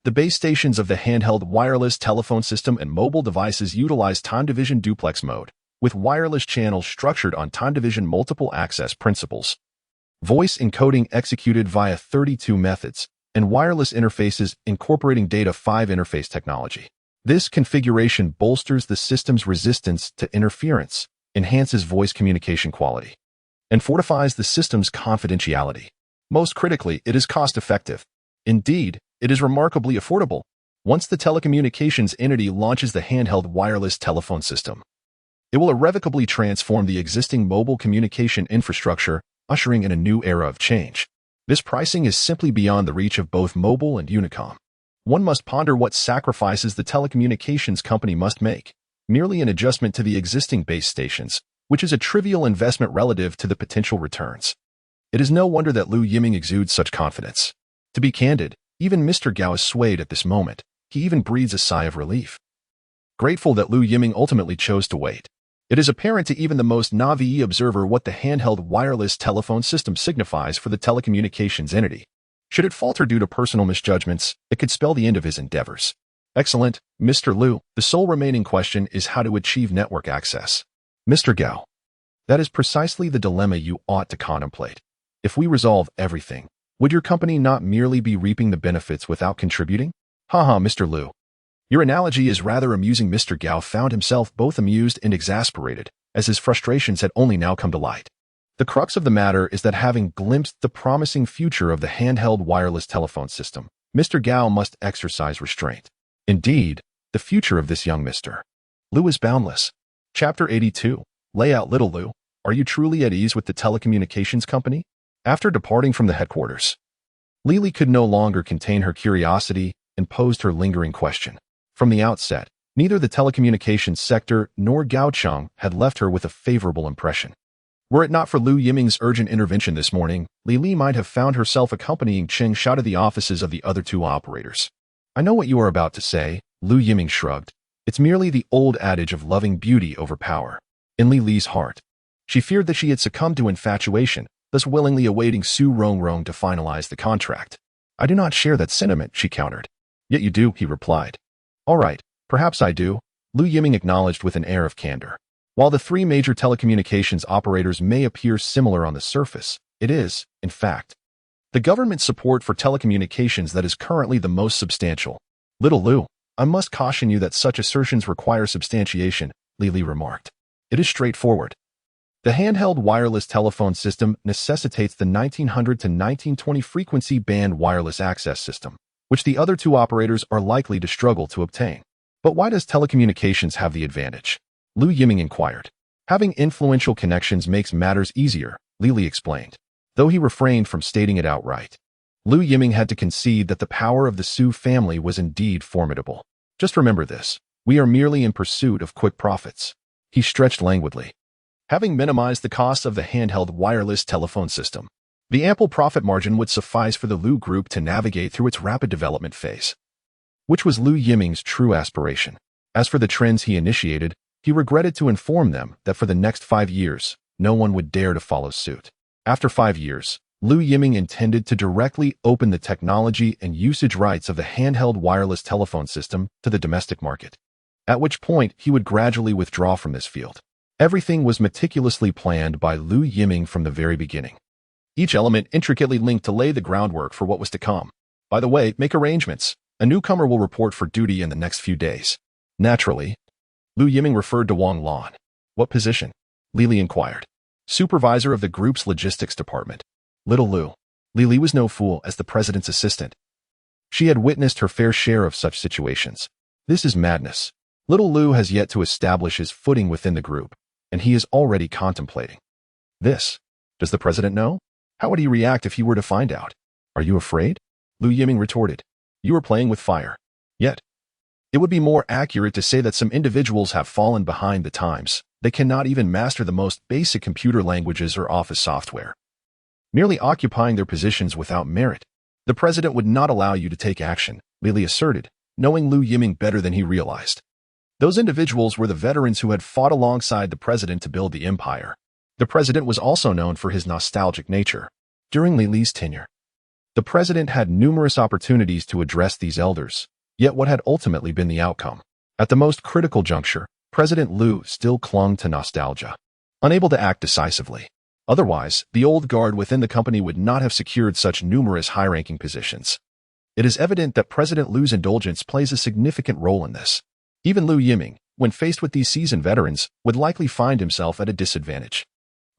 the base stations of the handheld wireless telephone system and mobile devices utilize time division duplex mode, with wireless channels structured on time division multiple access principles. Voice encoding executed via 32 methods, and wireless interfaces incorporating data 5 interface technology. This configuration bolsters the system's resistance to interference, enhances voice communication quality, and fortifies the system's confidentiality. Most critically, it is cost-effective. Indeed, it is remarkably affordable. Once the telecommunications entity launches the handheld wireless telephone system, it will irrevocably transform the existing mobile communication infrastructure, ushering in a new era of change. This pricing is simply beyond the reach of both mobile and Unicom. One must ponder what sacrifices the telecommunications company must make, merely an adjustment to the existing base stations, which is a trivial investment relative to the potential returns. It is no wonder that Lu Yiming exudes such confidence. To be candid, even Mr. Gao is swayed at this moment. He even breathes a sigh of relief. Grateful that Lu Yiming ultimately chose to wait. It is apparent to even the most naive observer what the handheld wireless telephone system signifies for the telecommunications entity. Should it falter due to personal misjudgments, it could spell the end of his endeavors. Excellent, Mr. Lu. The sole remaining question is how to achieve network access. Mr. Gao. That is precisely the dilemma you ought to contemplate. If we resolve everything, would your company not merely be reaping the benefits without contributing? Haha, Mr. Lu. Your analogy is rather amusing. Mr. Gao found himself both amused and exasperated, as his frustrations had only now come to light. The crux of the matter is that having glimpsed the promising future of the handheld wireless telephone system, Mr. Gao must exercise restraint. Indeed, the future of this young Mr. Lu is boundless. Chapter 82. Layout. Little Lu, are you truly at ease with the telecommunications company? After departing from the headquarters, Lily could no longer contain her curiosity and posed her lingering question. From the outset, neither the telecommunications sector nor Gaochang had left her with a favorable impression. Were it not for Lu Yiming's urgent intervention this morning, Lily might have found herself accompanying Cheng Xiao to the offices of the other two operators. I know what you are about to say, Lu Yiming shrugged. It's merely the old adage of loving beauty over power. In Li's heart, she feared that she had succumbed to infatuation, thus willingly awaiting Su Rongrong to finalize the contract. I do not share that sentiment, she countered. Yet you do, he replied. All right, perhaps I do, Lu Yiming acknowledged with an air of candor. While the three major telecommunications operators may appear similar on the surface, it is, in fact, the government support for telecommunications that is currently the most substantial. Little Lu, I must caution you that such assertions require substantiation, Li remarked. It is straightforward. The handheld wireless telephone system necessitates the 1900 to 1920 frequency band wireless access system, which the other two operators are likely to struggle to obtain. But why does telecommunications have the advantage? Lu Yiming inquired. Having influential connections makes matters easier, Li explained, though he refrained from stating it outright. Lu Yiming had to concede that the power of the Su family was indeed formidable. Just remember this, we are merely in pursuit of quick profits. He stretched languidly. Having minimized the costs of the handheld wireless telephone system, the ample profit margin would suffice for the Lu Group to navigate through its rapid development phase, which was Lu Yiming's true aspiration. As for the trends he initiated, he regretted to inform them that for the next 5 years, no one would dare to follow suit. After 5 years, Lu Yiming intended to directly open the technology and usage rights of the handheld wireless telephone system to the domestic market, at which point he would gradually withdraw from this field. Everything was meticulously planned by Lu Yiming from the very beginning. Each element intricately linked to lay the groundwork for what was to come. By the way, make arrangements. A newcomer will report for duty in the next few days. Naturally, Lu Yiming referred to Wang Lan. What position? Li inquired. Supervisor of the group's logistics department. Little Lu. Li was no fool as the president's assistant. She had witnessed her fair share of such situations. This is madness. Little Lu has yet to establish his footing within the group, and he is already contemplating this. Does the president know? How would he react if he were to find out? Are you afraid? Lu Yiming retorted. You are playing with fire. Yet, it would be more accurate to say that some individuals have fallen behind the times. They cannot even master the most basic computer languages or office software, merely occupying their positions without merit. The president would not allow you to take action, Li asserted, knowing Lu Yiming better than he realized. Those individuals were the veterans who had fought alongside the president to build the empire. The president was also known for his nostalgic nature. During Li Li's tenure, the president had numerous opportunities to address these elders, yet what had ultimately been the outcome? At the most critical juncture, President Lu still clung to nostalgia, unable to act decisively. Otherwise, the old guard within the company would not have secured such numerous high-ranking positions. It is evident that President Lu's indulgence plays a significant role in this. Even Lu Yiming, when faced with these seasoned veterans, would likely find himself at a disadvantage.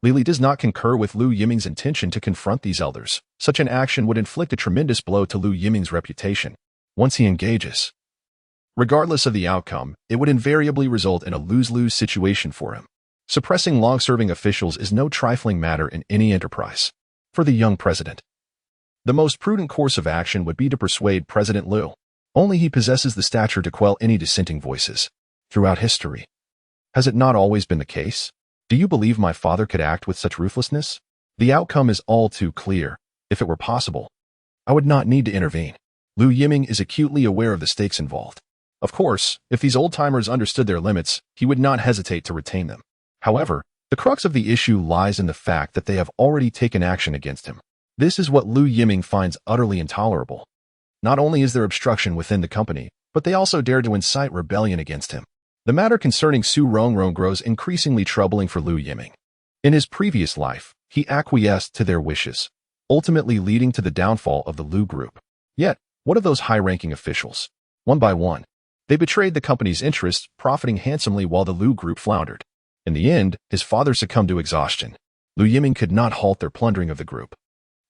Li Li does not concur with Lu Yiming's intention to confront these elders. Such an action would inflict a tremendous blow to Lu Yiming's reputation once he engages. Regardless of the outcome, it would invariably result in a lose-lose situation for him. Suppressing long-serving officials is no trifling matter in any enterprise. For the young president, the most prudent course of action would be to persuade President Lu. Only he possesses the stature to quell any dissenting voices. Throughout history, has it not always been the case? Do you believe my father could act with such ruthlessness? The outcome is all too clear. If it were possible, I would not need to intervene. Lu Yiming is acutely aware of the stakes involved. Of course, if these old-timers understood their limits, he would not hesitate to retain them. However, the crux of the issue lies in the fact that they have already taken action against him. This is what Lu Yiming finds utterly intolerable. Not only is there obstruction within the company, but they also dare to incite rebellion against him. The matter concerning Su Rongrong grows increasingly troubling for Lu Yiming. In his previous life, he acquiesced to their wishes, ultimately leading to the downfall of the Lu group. Yet, what of those high-ranking officials? One by one, they betrayed the company's interests, profiting handsomely while the Lu group floundered. In the end, his father succumbed to exhaustion. Lu Yiming could not halt their plundering of the group.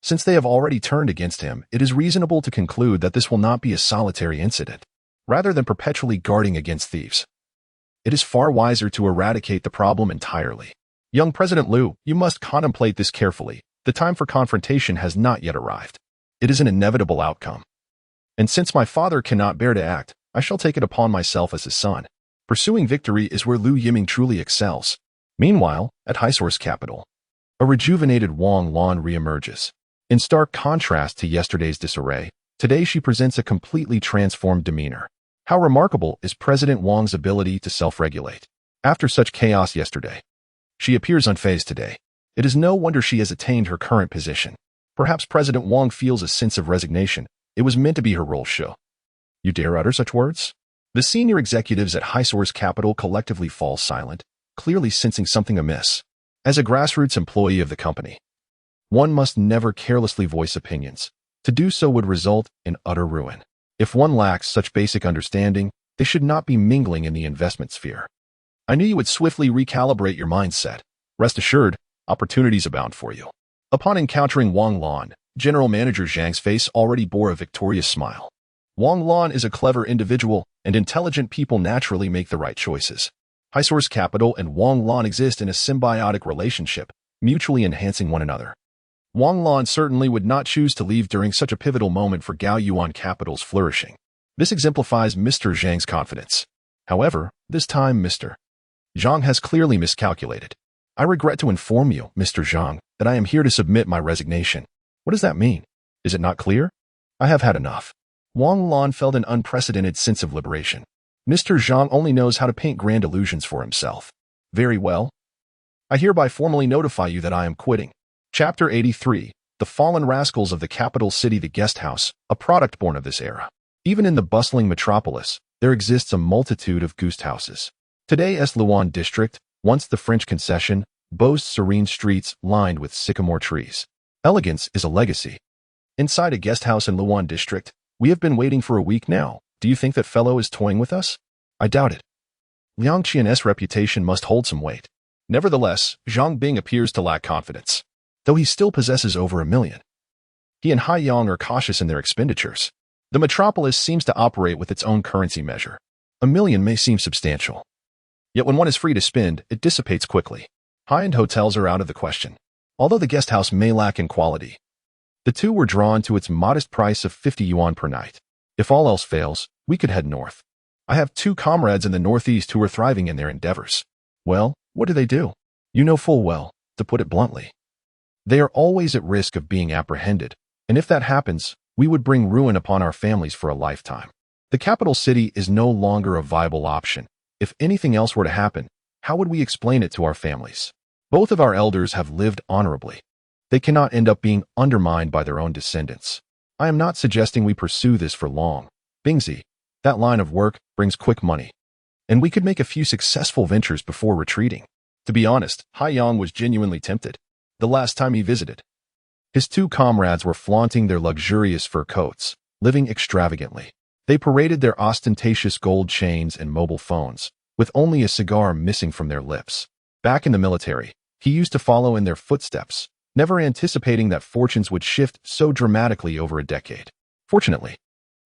Since they have already turned against him, it is reasonable to conclude that this will not be a solitary incident. Rather than perpetually guarding against thieves, it is far wiser to eradicate the problem entirely. Young President Lu, you must contemplate this carefully. The time for confrontation has not yet arrived. It is an inevitable outcome. And since my father cannot bear to act, I shall take it upon myself as his son. Pursuing victory is where Lu Yiming truly excels. Meanwhile, at High Source Capital, a rejuvenated Wang Lan reemerges. In stark contrast to yesterday's disarray, today she presents a completely transformed demeanor. How remarkable is President Wang's ability to self-regulate. After such chaos yesterday, she appears unfazed today. It is no wonder she has attained her current position. Perhaps President Wang feels a sense of resignation. It was meant to be her role show. You dare utter such words? The senior executives at High Source Capital collectively fall silent, clearly sensing something amiss. As a grassroots employee of the company, one must never carelessly voice opinions. To do so would result in utter ruin. If one lacks such basic understanding, they should not be mingling in the investment sphere. I knew you would swiftly recalibrate your mindset. Rest assured, opportunities abound for you. Upon encountering Wang Lan, General Manager Zhang's face already bore a victorious smile. Wang Lan is a clever individual, and intelligent people naturally make the right choices. High Source Capital and Wang Lan exist in a symbiotic relationship, mutually enhancing one another. Wang Lan certainly would not choose to leave during such a pivotal moment for Gao Yuan Capital's flourishing. This exemplifies Mr. Zhang's confidence. However, this time Mr. Zhang has clearly miscalculated. I regret to inform you, Mr. Zhang, that I am here to submit my resignation. What does that mean? Is it not clear? I have had enough. Wang Lan felt an unprecedented sense of liberation. Mr. Zhang only knows how to paint grand illusions for himself. Very well. I hereby formally notify you that I am quitting. Chapter 83, The Fallen Rascals of the Capital City, the Guest House, a product born of this era. Even in the bustling metropolis, there exists a multitude of goose houses. Today's Luan district, once the French concession, boasts serene streets lined with sycamore trees. Elegance is a legacy. Inside a guest house in Luan district, we have been waiting for a week now. Do you think that fellow is toying with us? I doubt it. Liang Qian's reputation must hold some weight. Nevertheless, Zhang Bing appears to lack confidence. Though he still possesses over 1 million. He and Haiyang are cautious in their expenditures. The metropolis seems to operate with its own currency measure. 1 million may seem substantial. Yet when one is free to spend, it dissipates quickly. High-end hotels are out of the question. Although the guest house may lack in quality, the two were drawn to its modest price of 50 yuan per night. If all else fails, we could head north. I have 2 comrades in the northeast who are thriving in their endeavors. Well, what do? You know full well, to put it bluntly. They are always at risk of being apprehended, and if that happens, we would bring ruin upon our families for a lifetime. The capital city is no longer a viable option. If anything else were to happen, how would we explain it to our families? Both of our elders have lived honorably. They cannot end up being undermined by their own descendants. I am not suggesting we pursue this for long. Bingzi, that line of work brings quick money, and we could make a few successful ventures before retreating. To be honest, Haiyang was genuinely tempted. The last time he visited, his two comrades were flaunting their luxurious fur coats, living extravagantly. They paraded their ostentatious gold chains and mobile phones, with only a cigar missing from their lips. Back in the military, he used to follow in their footsteps, never anticipating that fortunes would shift so dramatically over a decade. Fortunately,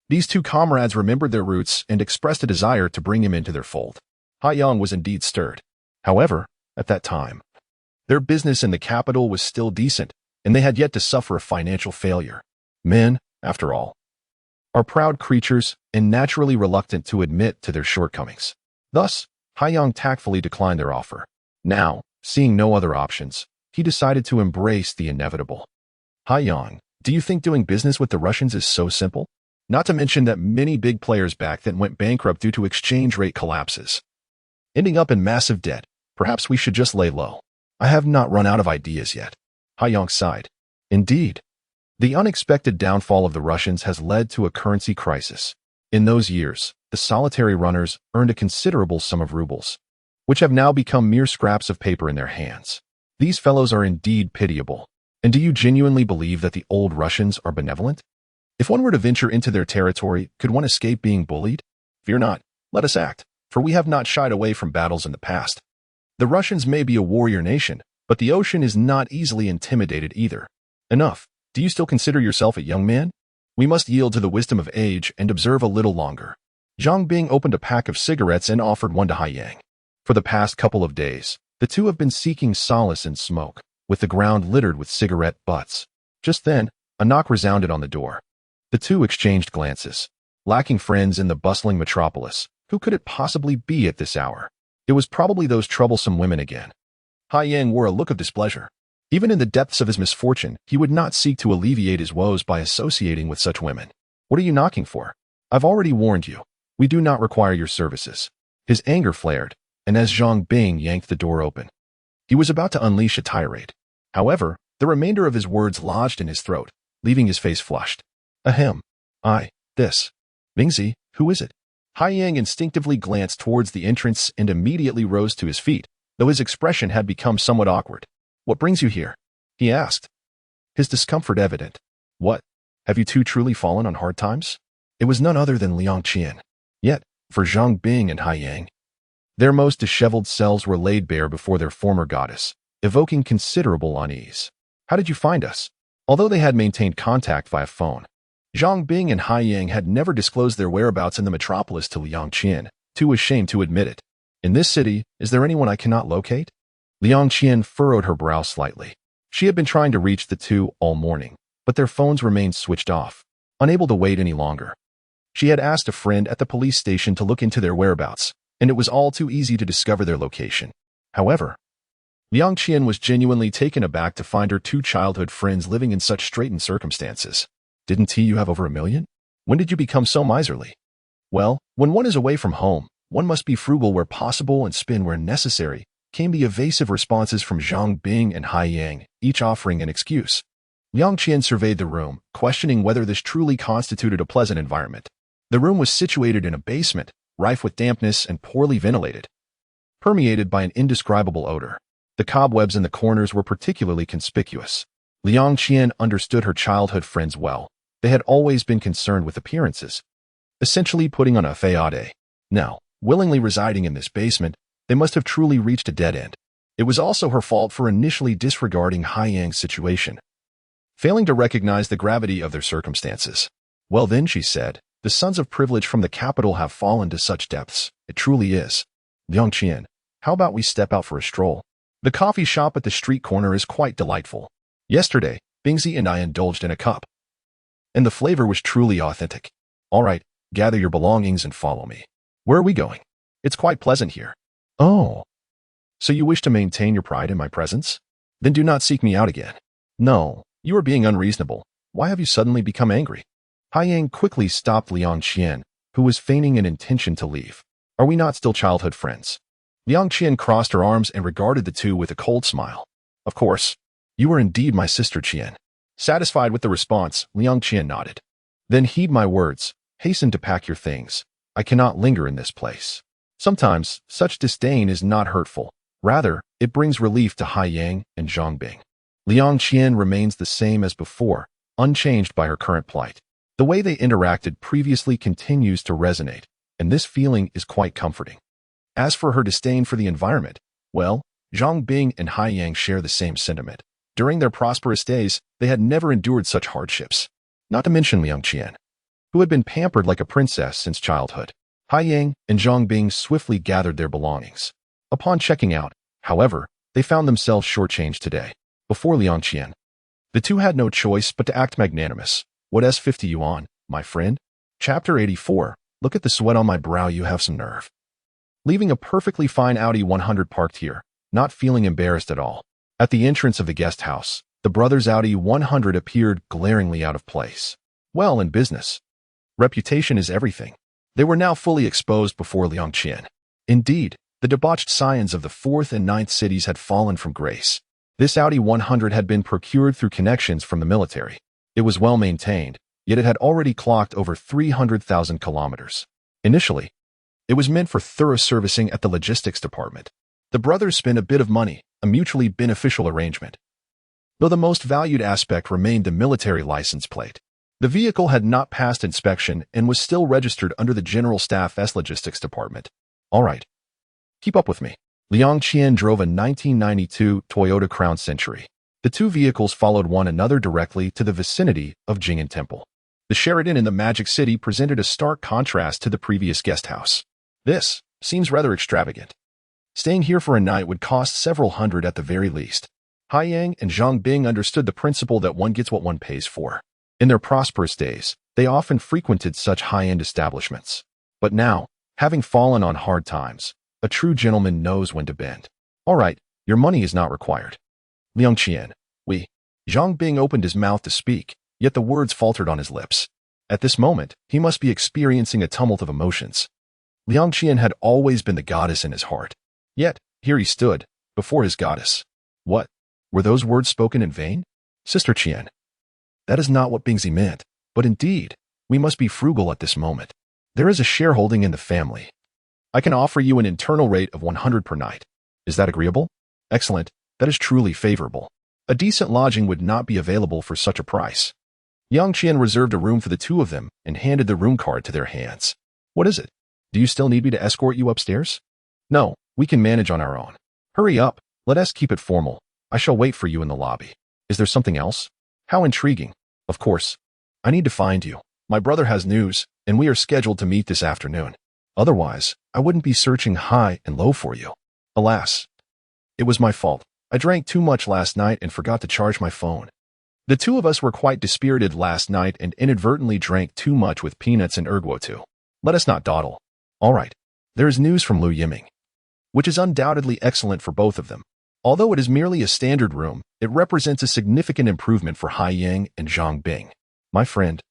these two comrades remembered their roots and expressed a desire to bring him into their fold. Haiyang was indeed stirred. However, at that time, their business in the capital was still decent, and they had yet to suffer a financial failure. Men, after all, are proud creatures and naturally reluctant to admit to their shortcomings. Thus, Haiyang tactfully declined their offer. Now, seeing no other options, he decided to embrace the inevitable. Haiyang, do you think doing business with the Russians is so simple? Not to mention that many big players back then went bankrupt due to exchange rate collapses, ending up in massive debt. Perhaps we should just lay low. I have not run out of ideas yet. Haiyang sighed. Indeed, the unexpected downfall of the Russians has led to a currency crisis. In those years, the solitary runners earned a considerable sum of rubles, which have now become mere scraps of paper in their hands. These fellows are indeed pitiable. And do you genuinely believe that the old Russians are benevolent? If one were to venture into their territory, could one escape being bullied? Fear not, let us act, for we have not shied away from battles in the past. The Russians may be a warrior nation, but the ocean is not easily intimidated either. Enough. Do you still consider yourself a young man? We must yield to the wisdom of age and observe a little longer. Zhang Bing opened a pack of cigarettes and offered one to Haiyang. For the past couple of days, the two have been seeking solace in smoke, with the ground littered with cigarette butts. Just then, a knock resounded on the door. The two exchanged glances. Lacking friends in the bustling metropolis, who could it possibly be at this hour? It was probably those troublesome women again. Haiyang wore a look of displeasure. Even in the depths of his misfortune, he would not seek to alleviate his woes by associating with such women. What are you knocking for? I've already warned you. We do not require your services. His anger flared, and as Zhang Bing yanked the door open, he was about to unleash a tirade. However, the remainder of his words lodged in his throat, leaving his face flushed. Ahem. This. Bingzi, who is it? Haiyang instinctively glanced towards the entrance and immediately rose to his feet, though his expression had become somewhat awkward. What brings you here? He asked, his discomfort evident. What? Have you two truly fallen on hard times? It was none other than Liang Qian. Yet, for Zhang Bing and Haiyang, their most disheveled selves were laid bare before their former goddess, evoking considerable unease. How did you find us? Although they had maintained contact via phone, Zhang Bing and Haiyang had never disclosed their whereabouts in the metropolis to Liang Qian, too ashamed to admit it. In this city, is there anyone I cannot locate? Liang Qian furrowed her brow slightly. She had been trying to reach the two all morning, but their phones remained switched off, unable to wait any longer. She had asked a friend at the police station to look into their whereabouts, and it was all too easy to discover their location. However, Liang Qian was genuinely taken aback to find her two childhood friends living in such straitened circumstances. Didn't you have over 1 million? When did you become so miserly? Well, when one is away from home, one must be frugal where possible and spend where necessary, came the evasive responses from Zhang Bing and Haiyang, each offering an excuse. Liang Qian surveyed the room, questioning whether this truly constituted a pleasant environment. The room was situated in a basement, rife with dampness and poorly ventilated, permeated by an indescribable odor. The cobwebs in the corners were particularly conspicuous. Liang Qian understood her childhood friends well. They had always been concerned with appearances, essentially putting on a facade. Now, willingly residing in this basement, they must have truly reached a dead end. It was also her fault for initially disregarding Haiyang's situation, failing to recognize the gravity of their circumstances. Well then, she said, the sons of privilege from the capital have fallen to such depths. It truly is. Liang Qian, how about we step out for a stroll? The coffee shop at the street corner is quite delightful. Yesterday, Bingzi and I indulged in a cup, and the flavor was truly authentic. All right, gather your belongings and follow me. Where are we going? It's quite pleasant here. Oh, so you wish to maintain your pride in my presence? Then do not seek me out again. No, you are being unreasonable. Why have you suddenly become angry? Haiyang quickly stopped Liang Qian, who was feigning an intention to leave. Are we not still childhood friends? Liang Qian crossed her arms and regarded the two with a cold smile. Of course. You are indeed my sister Qian. Satisfied with the response, Liang Qian nodded. Then heed my words. Hasten to pack your things. I cannot linger in this place. Sometimes, such disdain is not hurtful. Rather, it brings relief to Hai Yang and Zhang Bing. Liang Qian remains the same as before, unchanged by her current plight. The way they interacted previously continues to resonate, and this feeling is quite comforting. As for her disdain for the environment, well, Zhang Bing and Hai Yang share the same sentiment. During their prosperous days, they had never endured such hardships. Not to mention Liang Qian, who had been pampered like a princess since childhood. Hai Yang and Zhang Bing swiftly gathered their belongings. Upon checking out, however, they found themselves shortchanged today. Before Liang Qian, the two had no choice but to act magnanimous. What 50 yuan, my friend? Chapter 84. Look at the sweat on my brow, you have some nerve. Leaving a perfectly fine Audi 100 parked here, not feeling embarrassed at all. At the entrance of the guest house, the brothers' Audi 100 appeared glaringly out of place. Well, in business, reputation is everything. They were now fully exposed before Liang Qian. Indeed, the debauched scions of the 4th and 9th cities had fallen from grace. This Audi 100 had been procured through connections from the military. It was well maintained, yet it had already clocked over 300,000 kilometers. Initially, it was meant for thorough servicing at the logistics department. The brothers spent a bit of money, a mutually beneficial arrangement. Though the most valued aspect remained the military license plate. The vehicle had not passed inspection and was still registered under the General Staff's logistics department. All right. Keep up with me. Liang Qian drove a 1992 Toyota Crown Century. The two vehicles followed one another directly to the vicinity of Jing'an Temple. The Sheraton in the Magic City presented a stark contrast to the previous guest house. This seems rather extravagant. Staying here for a night would cost several hundred at the very least. Hai Yang and Zhang Bing understood the principle that one gets what one pays for. In their prosperous days, they often frequented such high-end establishments. But now, having fallen on hard times, a true gentleman knows when to bend. All right, your money is not required. Liang Qian, we. Zhang Bing opened his mouth to speak, yet the words faltered on his lips. At this moment, he must be experiencing a tumult of emotions. Liang Qian had always been the goddess in his heart. Yet, here he stood, before his goddess. What? Were those words spoken in vain? Sister Qian. That is not what Bingzi meant, but indeed, we must be frugal at this moment. There is a shareholding in the family. I can offer you an internal rate of 100 per night. Is that agreeable? Excellent. That is truly favorable. A decent lodging would not be available for such a price. Liang Qian reserved a room for the two of them and handed the room card to their hands. What is it? Do you still need me to escort you upstairs? No, we can manage on our own. Hurry up. Let us keep it formal. I shall wait for you in the lobby. Is there something else? How intriguing. Of course. I need to find you. My brother has news, and we are scheduled to meet this afternoon. Otherwise, I wouldn't be searching high and low for you. Alas. It was my fault. I drank too much last night and forgot to charge my phone. The two of us were quite dispirited last night and inadvertently drank too much with peanuts and erguotu. Let us not dawdle. All right. There is news from Lu Yiming, which is undoubtedly excellent for both of them. Although it is merely a standard room, it represents a significant improvement for Hai Yang and Zhang Bing. My friend.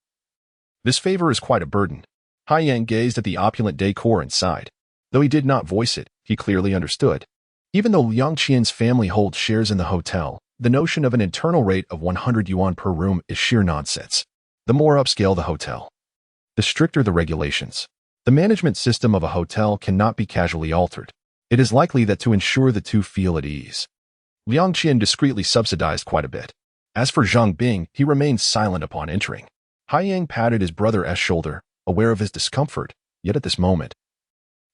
This favor is quite a burden. Hai Yang gazed at the opulent decor and sighed. Though he did not voice it, he clearly understood. Even though Liang Qian's family holds shares in the hotel, the notion of an internal rate of 100 yuan per room is sheer nonsense. The more upscale the hotel, the stricter the regulations. The management system of a hotel cannot be casually altered. It is likely that to ensure the two feel at ease, Liang Qian discreetly subsidized quite a bit. As for Zhang Bing, he remained silent upon entering. Hai Yang patted his brother's shoulder, aware of his discomfort, yet at this moment,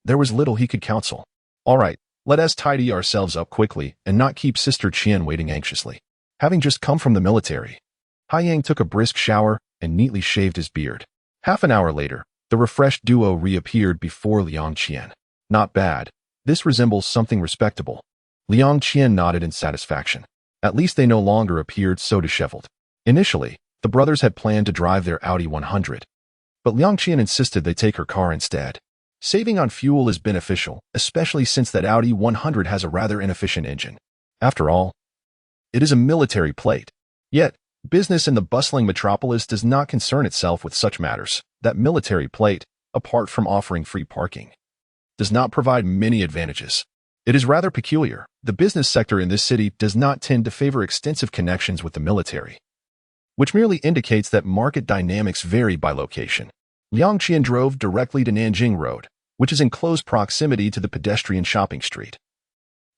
there was little he could counsel. All right, let us tidy ourselves up quickly and not keep Sister Qian waiting anxiously. Having just come from the military, Hai Yang took a brisk shower and neatly shaved his beard. Half an hour later, the refreshed duo reappeared before Liang Qian. Not bad. This resembles something respectable. Liang Qian nodded in satisfaction. At least they no longer appeared so disheveled. Initially, the brothers had planned to drive their Audi 100. But Liang Qian insisted they take her car instead. Saving on fuel is beneficial, especially since that Audi 100 has a rather inefficient engine. After all, it is a military plate. Yet, business in the bustling metropolis does not concern itself with such matters. That military plate, apart from offering free parking, does not provide many advantages. It is rather peculiar. The business sector in this city does not tend to favor extensive connections with the military, which merely indicates that market dynamics vary by location. Liang Qian drove directly to Nanjing Road, which is in close proximity to the pedestrian shopping street.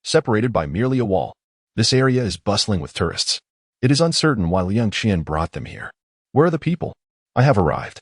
Separated by merely a wall, this area is bustling with tourists. It is uncertain why Liang Qian brought them here. Where are the people? I have arrived.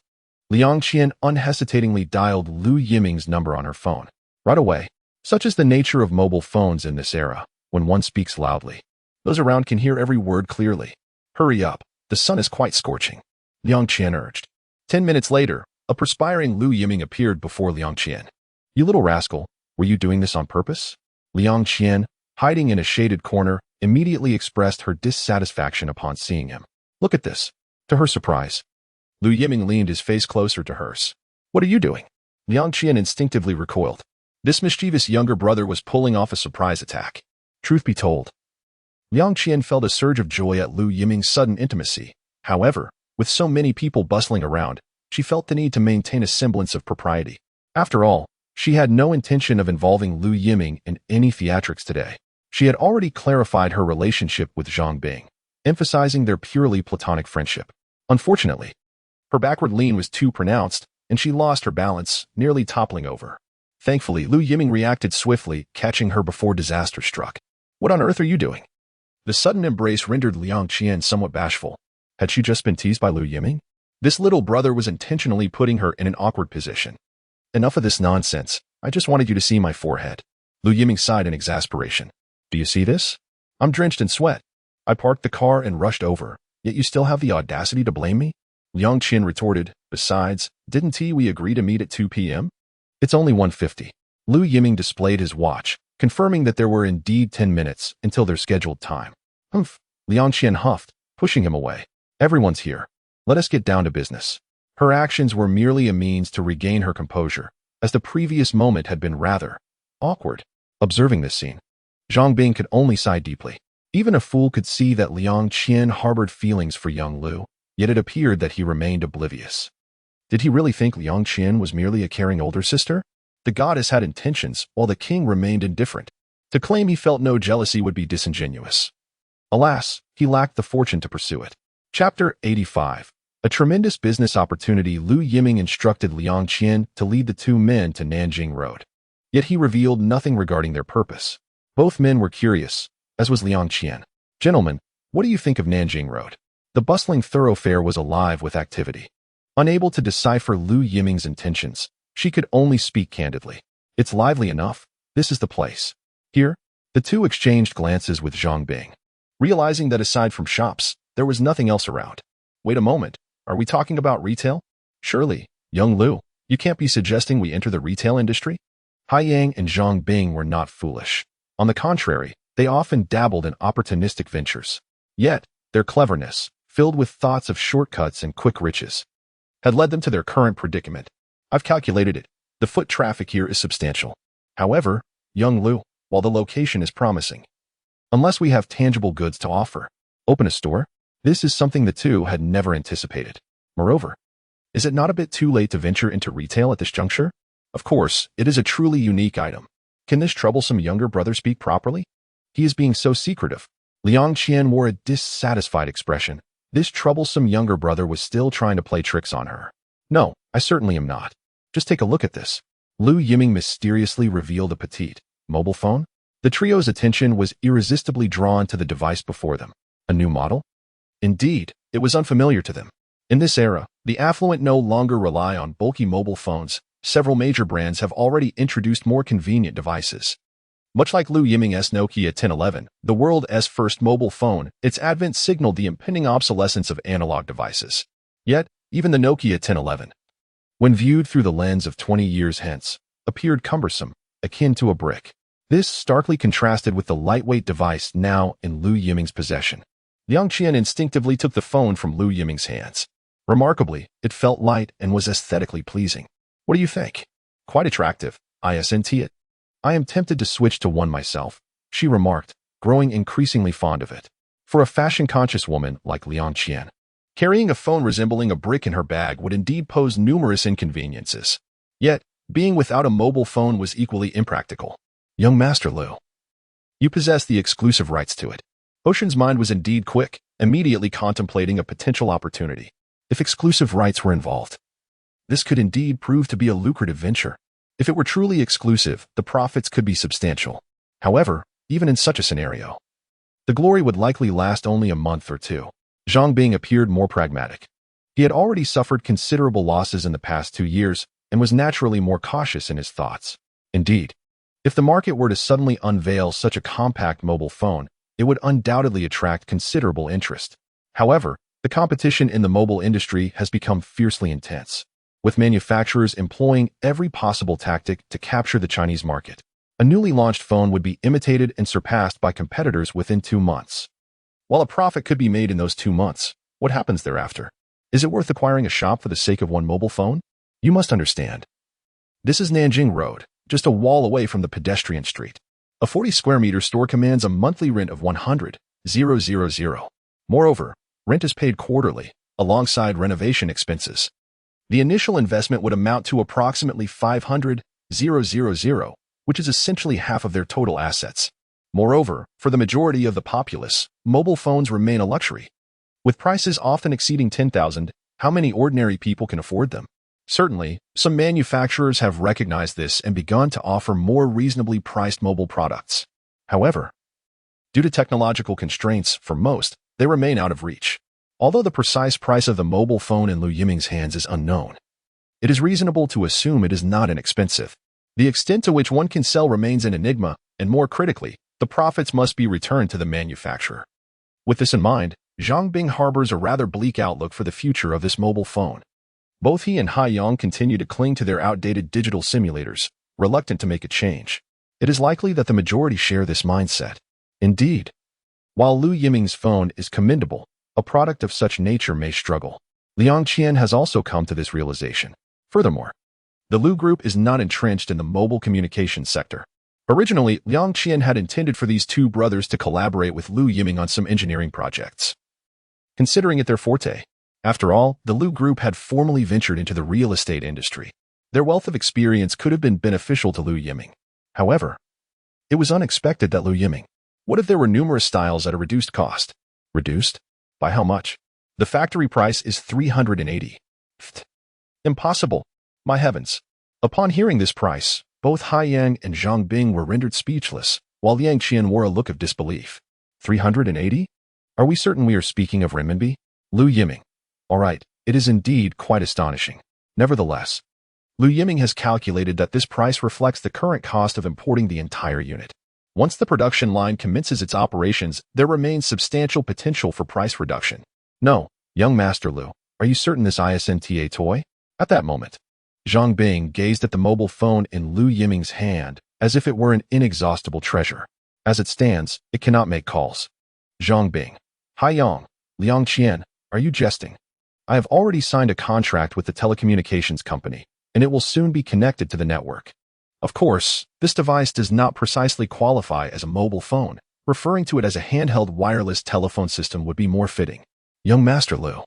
Liang Qian unhesitatingly dialed Lu Yiming's number on her phone. Right away. Such is the nature of mobile phones in this era. When one speaks loudly, those around can hear every word clearly. Hurry up. The sun is quite scorching, Liang Qian urged. 10 minutes later, a perspiring Lu Yiming appeared before Liang Qian. You little rascal, were you doing this on purpose? Liang Qian, hiding in a shaded corner, immediately expressed her dissatisfaction upon seeing him. Look at this. To her surprise, Lu Yiming leaned his face closer to hers. What are you doing? Liang Qian instinctively recoiled. This mischievous younger brother was pulling off a surprise attack. Truth be told, Liang Qian felt a surge of joy at Lu Yiming's sudden intimacy. However, with so many people bustling around, she felt the need to maintain a semblance of propriety. After all, she had no intention of involving Lu Yiming in any theatrics today. She had already clarified her relationship with Zhang Bing, emphasizing their purely platonic friendship. Unfortunately, her backward lean was too pronounced, and she lost her balance, nearly toppling over. Thankfully, Lu Yiming reacted swiftly, catching her before disaster struck. What on earth are you doing? The sudden embrace rendered Liang Qian somewhat bashful. Had she just been teased by Lu Yiming? This little brother was intentionally putting her in an awkward position. Enough of this nonsense. I just wanted you to see my forehead. Lu Yiming sighed in exasperation. Do you see this? I'm drenched in sweat. I parked the car and rushed over, yet you still have the audacity to blame me? Liang Qian retorted. Besides, didn't we agree to meet at 2 p.m.? It's only 1:50. Lu Yiming displayed his watch, confirming that there were indeed 10 minutes until their scheduled time. Humph, Liang Qian huffed, pushing him away. Everyone's here. Let us get down to business. Her actions were merely a means to regain her composure, as the previous moment had been rather awkward. Observing this scene, Zhang Bing could only sigh deeply. Even a fool could see that Liang Qian harbored feelings for young Lu, yet it appeared that he remained oblivious. Did he really think Liang Qian was merely a caring older sister? The goddess had intentions, while the king remained indifferent. To claim he felt no jealousy would be disingenuous. Alas, he lacked the fortune to pursue it. Chapter 85. A tremendous business opportunity. Lu Yiming instructed Liang Qian to lead the two men to Nanjing Road. Yet he revealed nothing regarding their purpose. Both men were curious, as was Liang Qian. Gentlemen, what do you think of Nanjing Road? The bustling thoroughfare was alive with activity. Unable to decipher Lu Yiming's intentions, she could only speak candidly. It's lively enough. This is the place. Here, the two exchanged glances with Zhang Bing, realizing that aside from shops, there was nothing else around. Wait a moment. Are we talking about retail? Surely, young Lu, you can't be suggesting we enter the retail industry? Hai Yang and Zhang Bing were not foolish. On the contrary, they often dabbled in opportunistic ventures. Yet, their cleverness, filled with thoughts of shortcuts and quick riches, had led them to their current predicament. I've calculated it. The foot traffic here is substantial. However, young Lu, while the location is promising, unless we have tangible goods to offer, open a store? This is something the two had never anticipated. Moreover, is it not a bit too late to venture into retail at this juncture? Of course, it is a truly unique item. Can this troublesome younger brother speak properly? He is being so secretive. Liang Qian wore a dissatisfied expression. This troublesome younger brother was still trying to play tricks on her. No, I certainly am not. Just take a look at this. Lu Yiming mysteriously revealed a petite mobile phone. The trio's attention was irresistibly drawn to the device before them. A new model? Indeed, it was unfamiliar to them. In this era, the affluent no longer rely on bulky mobile phones. Several major brands have already introduced more convenient devices. Much like Lu Yiming's Nokia 1011, the world's first mobile phone, its advent signaled the impending obsolescence of analog devices. Yet, even the Nokia 1011, when viewed through the lens of 20 years hence, appeared cumbersome, akin to a brick. This starkly contrasted with the lightweight device now in Lu Yiming's possession. Liang Qian instinctively took the phone from Lu Yiming's hands. Remarkably, it felt light and was aesthetically pleasing. What do you think? Quite attractive, isn't it? I am tempted to switch to one myself, she remarked, growing increasingly fond of it. For a fashion-conscious woman like Liang Qian, carrying a phone resembling a brick in her bag would indeed pose numerous inconveniences. Yet, being without a mobile phone was equally impractical. Young Master Lu, you possess the exclusive rights to it. Ocean's mind was indeed quick, immediately contemplating a potential opportunity. If exclusive rights were involved, this could indeed prove to be a lucrative venture. If it were truly exclusive, the profits could be substantial. However, even in such a scenario, the glory would likely last only a month or two. Zhang Bing appeared more pragmatic. He had already suffered considerable losses in the past 2 years and was naturally more cautious in his thoughts. Indeed, if the market were to suddenly unveil such a compact mobile phone, it would undoubtedly attract considerable interest. However, the competition in the mobile industry has become fiercely intense, with manufacturers employing every possible tactic to capture the Chinese market. A newly launched phone would be imitated and surpassed by competitors within 2 months. While a profit could be made in those 2 months, what happens thereafter? Is it worth acquiring a shop for the sake of one mobile phone? You must understand. This is Nanjing Road, just a wall away from the pedestrian street. A 40 square meter store commands a monthly rent of 100,000. Moreover, rent is paid quarterly, alongside renovation expenses. The initial investment would amount to approximately 500,000, which is essentially half of their total assets. Moreover, for the majority of the populace, mobile phones remain a luxury. With prices often exceeding 10,000, how many ordinary people can afford them? Certainly, some manufacturers have recognized this and begun to offer more reasonably priced mobile products. However, due to technological constraints, for most, they remain out of reach. Although the precise price of the mobile phone in Lu Yiming's hands is unknown, it is reasonable to assume it is not inexpensive. The extent to which one can sell remains an enigma, and more critically, the profits must be returned to the manufacturer. With this in mind, Zhang Bing harbors a rather bleak outlook for the future of this mobile phone. Both he and Hai Yang continue to cling to their outdated digital simulators, reluctant to make a change. It is likely that the majority share this mindset. Indeed, while Lu Yiming's phone is commendable, a product of such nature may struggle. Liang Qian has also come to this realization. Furthermore, the Lu Group is not entrenched in the mobile communications sector. Originally, Liang Qian had intended for these two brothers to collaborate with Lu Yiming on some engineering projects, considering it their forte. After all, the Lu Group had formally ventured into the real estate industry. Their wealth of experience could have been beneficial to Lu Yiming. However, it was unexpected that Lu Yiming. What if there were numerous styles at a reduced cost? Reduced? By how much? The factory price is 380. Impossible. My heavens. Upon hearing this price, both Hai Yang and Zhang Bing were rendered speechless, while Liang Qian wore a look of disbelief. 380? Are we certain we are speaking of renminbi? Lu Yiming. All right, it is indeed quite astonishing. Nevertheless, Lu Yiming has calculated that this price reflects the current cost of importing the entire unit. Once the production line commences its operations, there remains substantial potential for price reduction. No, young Master Lu, are you certain this isn't a toy? At that moment, Zhang Bing gazed at the mobile phone in Lu Yiming's hand as if it were an inexhaustible treasure. As it stands, it cannot make calls. Zhang Bing. Hai Yang, Liang Qian, are you jesting? I have already signed a contract with the telecommunications company, and it will soon be connected to the network. Of course, this device does not precisely qualify as a mobile phone. Referring to it as a handheld wireless telephone system would be more fitting. Young Master Lu.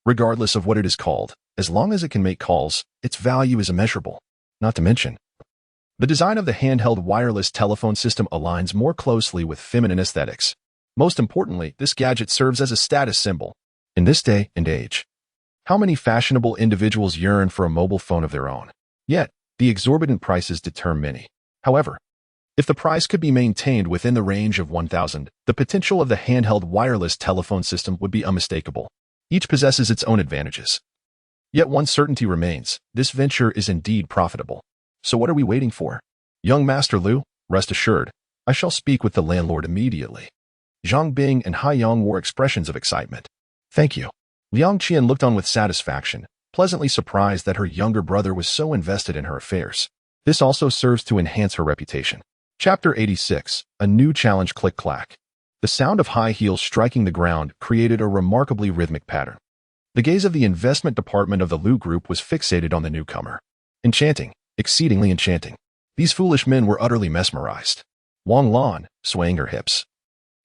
Regardless of what it is called, as long as it can make calls, its value is immeasurable. Not to mention, the design of the handheld wireless telephone system aligns more closely with feminine aesthetics. Most importantly, this gadget serves as a status symbol. In this day and age, how many fashionable individuals yearn for a mobile phone of their own? Yet, the exorbitant prices deter many. However, if the price could be maintained within the range of 1,000, the potential of the handheld wireless telephone system would be unmistakable. Each possesses its own advantages. Yet one certainty remains, this venture is indeed profitable. So what are we waiting for? Young Master Lu, rest assured, I shall speak with the landlord immediately. Zhang Bing and Hai Yang wore expressions of excitement. Thank you. Liang Qian looked on with satisfaction, pleasantly surprised that her younger brother was so invested in her affairs. This also serves to enhance her reputation. Chapter 86, A New Challenge. Click-clack. The sound of high heels striking the ground created a remarkably rhythmic pattern. The gaze of the investment department of the Lu Group was fixated on the newcomer. Enchanting, exceedingly enchanting. These foolish men were utterly mesmerized. Wang Lan, swaying her hips,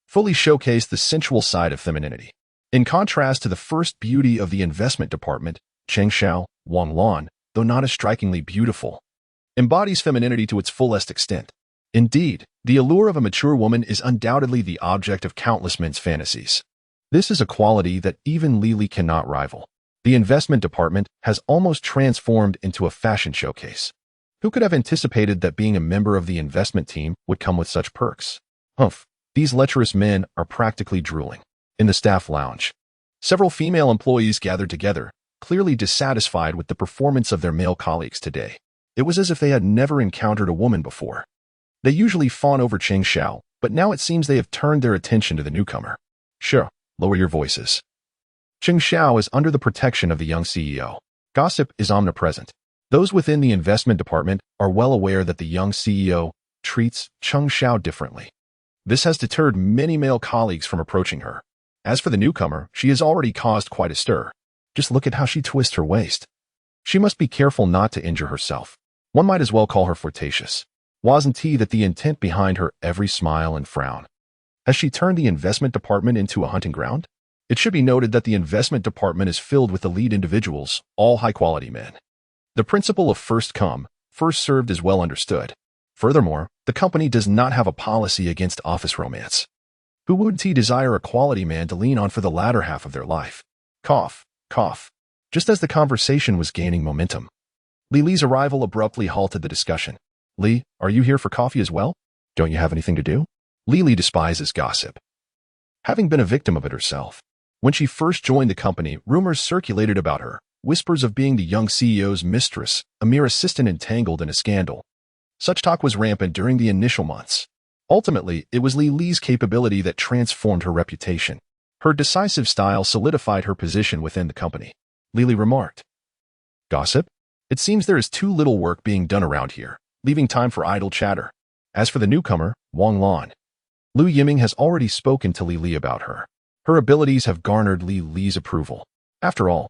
fully showcased the sensual side of femininity. In contrast to the first beauty of the investment department, Cheng Xiao, Wang Lan, though not as strikingly beautiful, embodies femininity to its fullest extent. Indeed, the allure of a mature woman is undoubtedly the object of countless men's fantasies. This is a quality that even Lily cannot rival. The investment department has almost transformed into a fashion showcase. Who could have anticipated that being a member of the investment team would come with such perks? Humph, these lecherous men are practically drooling. In the staff lounge, several female employees gathered together, clearly dissatisfied with the performance of their male colleagues today. It was as if they had never encountered a woman before. They usually fawn over Cheng Xiao, but now it seems they have turned their attention to the newcomer. Sure, lower your voices. Cheng Xiao is under the protection of the young CEO. Gossip is omnipresent. Those within the investment department are well aware that the young CEO treats Cheng Xiao differently. This has deterred many male colleagues from approaching her. As for the newcomer, she has already caused quite a stir. Just look at how she twists her waist. She must be careful not to injure herself. One might as well call her flirtatious. Wasn't he that the intent behind her every smile and frown? Has she turned the investment department into a hunting ground? It should be noted that the investment department is filled with elite individuals, all high-quality men. The principle of first come, first served is well understood. Furthermore, the company does not have a policy against office romance. Who wouldn't desire a quality man to lean on for the latter half of their life? Cough, cough. Just as the conversation was gaining momentum, Li's arrival abruptly halted the discussion. Li, are you here for coffee as well? Don't you have anything to do? Li despises gossip, having been a victim of it herself. When she first joined the company, rumors circulated about her, whispers of being the young CEO's mistress, a mere assistant entangled in a scandal. Such talk was rampant during the initial months. Ultimately, it was Li's capability that transformed her reputation. Her decisive style solidified her position within the company. Li remarked. Gossip? It seems there is too little work being done around here, leaving time for idle chatter. As for the newcomer, Wang Lan, Lu Yiming has already spoken to Li about her. Her abilities have garnered Li's approval. After all,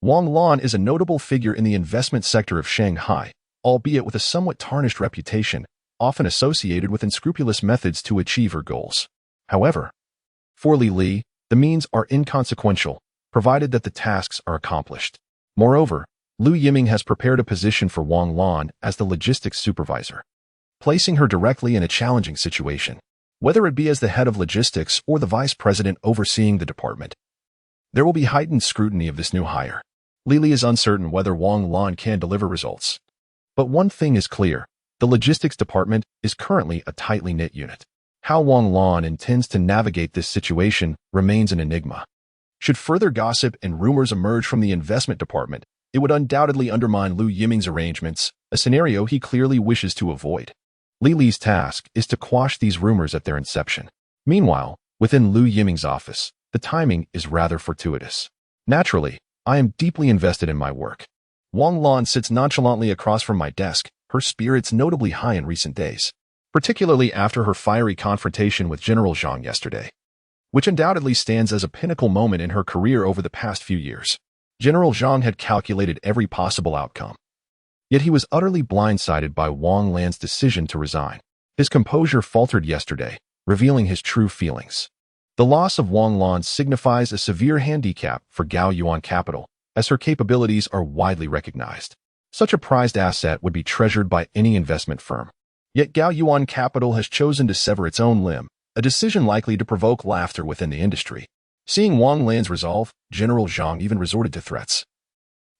Wang Lan is a notable figure in the investment sector of Shanghai, albeit with a somewhat tarnished reputation, often associated with unscrupulous methods to achieve her goals. However, for Li, the means are inconsequential, provided that the tasks are accomplished. Moreover, Lu Yiming has prepared a position for Wang Lan as the logistics supervisor, placing her directly in a challenging situation, whether it be as the head of logistics or the vice president overseeing the department. There will be heightened scrutiny of this new hire. Li is uncertain whether Wang Lan can deliver results. But one thing is clear, the logistics department is currently a tightly knit unit. How Wang Lan intends to navigate this situation remains an enigma. Should further gossip and rumors emerge from the investment department, it would undoubtedly undermine Lu Yiming's arrangements, a scenario he clearly wishes to avoid. Li's task is to quash these rumors at their inception. Meanwhile, within Lu Yiming's office, the timing is rather fortuitous. Naturally, I am deeply invested in my work. Wang Lan sits nonchalantly across from my desk, her spirits notably high in recent days, particularly after her fiery confrontation with General Zhang yesterday, which undoubtedly stands as a pinnacle moment in her career over the past few years. General Zhang had calculated every possible outcome. Yet he was utterly blindsided by Wang Lan's decision to resign. His composure faltered yesterday, revealing his true feelings. The loss of Wang Lan signifies a severe handicap for Gao Yuan Capital, as her capabilities are widely recognized. Such a prized asset would be treasured by any investment firm. Yet Gao Yuan Capital has chosen to sever its own limb, a decision likely to provoke laughter within the industry. Seeing Wang Lan's resolve, General Zhang even resorted to threats,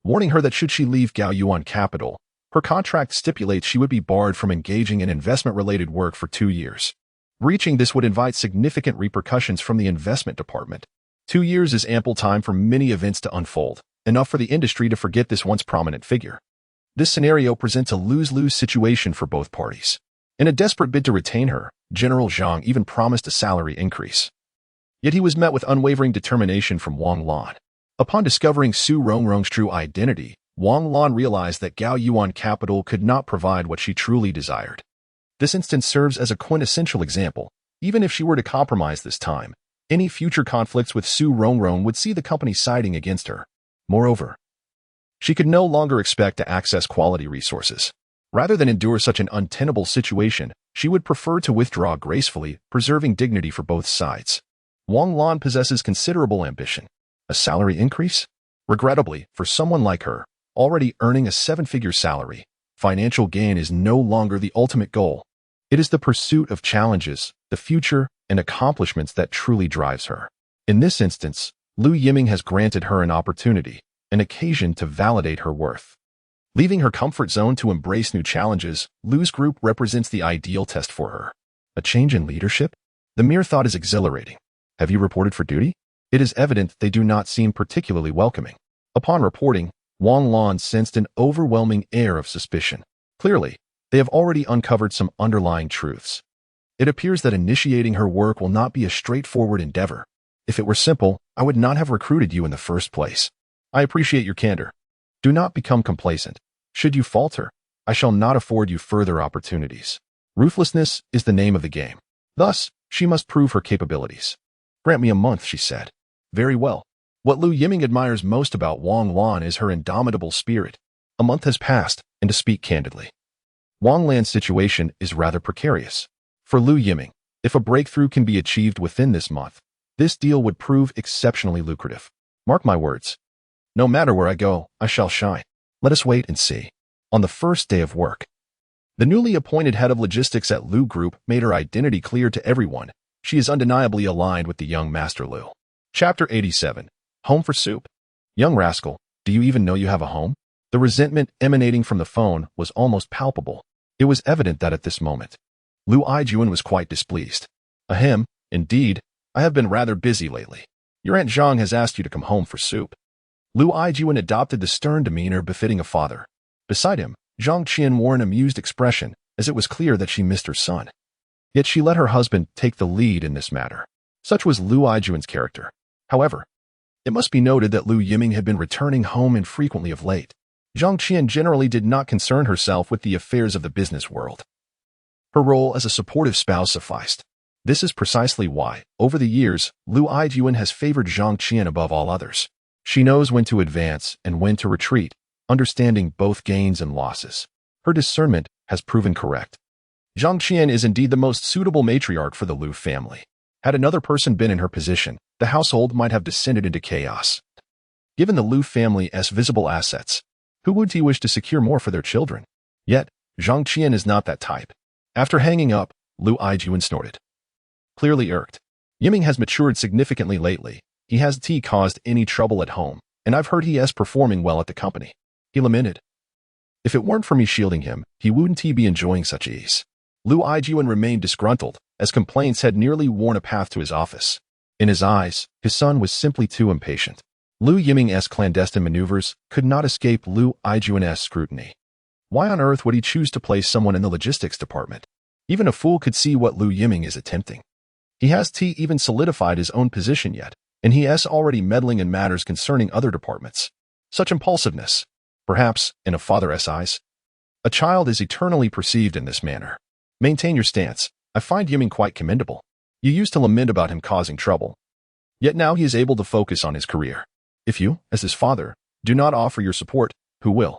warning her that should she leave Gao Yuan Capital, her contract stipulates she would be barred from engaging in investment-related work for 2 years. Breaching this would invite significant repercussions from the investment department. 2 years is ample time for many events to unfold, enough for the industry to forget this once prominent figure. This scenario presents a lose-lose situation for both parties. In a desperate bid to retain her, General Zhang even promised a salary increase. Yet he was met with unwavering determination from Wang Lan. Upon discovering Su Rongrong's true identity, Wang Lan realized that Gao Yuan Capital could not provide what she truly desired. This instance serves as a quintessential example. Even if she were to compromise this time, any future conflicts with Su Rongrong would see the company siding against her. Moreover, she could no longer expect to access quality resources. Rather than endure such an untenable situation, she would prefer to withdraw gracefully, preserving dignity for both sides. Wang Lan possesses considerable ambition. A salary increase? Regrettably, for someone like her, already earning a 7-figure salary, financial gain is no longer the ultimate goal. It is the pursuit of challenges, the future, and accomplishments that truly drives her. In this instance, Lu Yiming has granted her an opportunity, an occasion to validate her worth. Leaving her comfort zone to embrace new challenges, Lu's group represents the ideal test for her. A change in leadership? The mere thought is exhilarating. Have you reported for duty? It is evident they do not seem particularly welcoming. Upon reporting, Wang Lan sensed an overwhelming air of suspicion. Clearly, they have already uncovered some underlying truths. It appears that initiating her work will not be a straightforward endeavor. If it were simple, I would not have recruited you in the first place. I appreciate your candor. Do not become complacent. Should you falter, I shall not afford you further opportunities. Ruthlessness is the name of the game. Thus, she must prove her capabilities. Grant me a month, she said. Very well. What Lu Yiming admires most about Wang Lan is her indomitable spirit. A month has passed, and to speak candidly, Wang Lan's situation is rather precarious. For Lu Yiming, if a breakthrough can be achieved within this month, this deal would prove exceptionally lucrative. Mark my words. No matter where I go, I shall shine. Let us wait and see. On the first day of work, the newly appointed head of logistics at Lu Group made her identity clear to everyone. She is undeniably aligned with the young Master Lu. Chapter 87. Home for Soup. Young rascal, do you even know you have a home? The resentment emanating from the phone was almost palpable. It was evident that at this moment, Lu Yijun was quite displeased. Ahem, indeed, I have been rather busy lately. Your Aunt Zhang has asked you to come home for soup. Lu Yijun adopted the stern demeanor befitting a father. Beside him, Zhang Qian wore an amused expression, as it was clear that she missed her son. Yet she let her husband take the lead in this matter. Such was Lu Yijun's character. However, it must be noted that Lu Yiming had been returning home infrequently of late. Zhang Qian generally did not concern herself with the affairs of the business world. Her role as a supportive spouse sufficed. This is precisely why, over the years, Lu Yijun has favored Zhang Qian above all others. She knows when to advance and when to retreat, understanding both gains and losses. Her discernment has proven correct. Zhang Qian is indeed the most suitable matriarch for the Lu family. Had another person been in her position, the household might have descended into chaos. Given the Lu family's visible assets, who would he wish to secure more for their children? Yet, Zhang Qian is not that type. After hanging up, Lu Yijun snorted. Clearly irked. Yiming has matured significantly lately. He hasn't caused any trouble at home, and I've heard he is performing well at the company. He lamented. If it weren't for me shielding him, he wouldn't be enjoying such ease. Lu Yijun remained disgruntled, as complaints had nearly worn a path to his office. In his eyes, his son was simply too impatient. Lu Yiming's clandestine maneuvers could not escape Lu Yijun's scrutiny. Why on earth would he choose to place someone in the logistics department? Even a fool could see what Lu Yiming is attempting. He hasn't even solidified his own position yet, and he is already meddling in matters concerning other departments. Such impulsiveness, perhaps, in a father's eyes. A child is eternally perceived in this manner. Maintain your stance. I find Yiming quite commendable. You used to lament about him causing trouble. Yet now he is able to focus on his career. If you, as his father, do not offer your support, who will?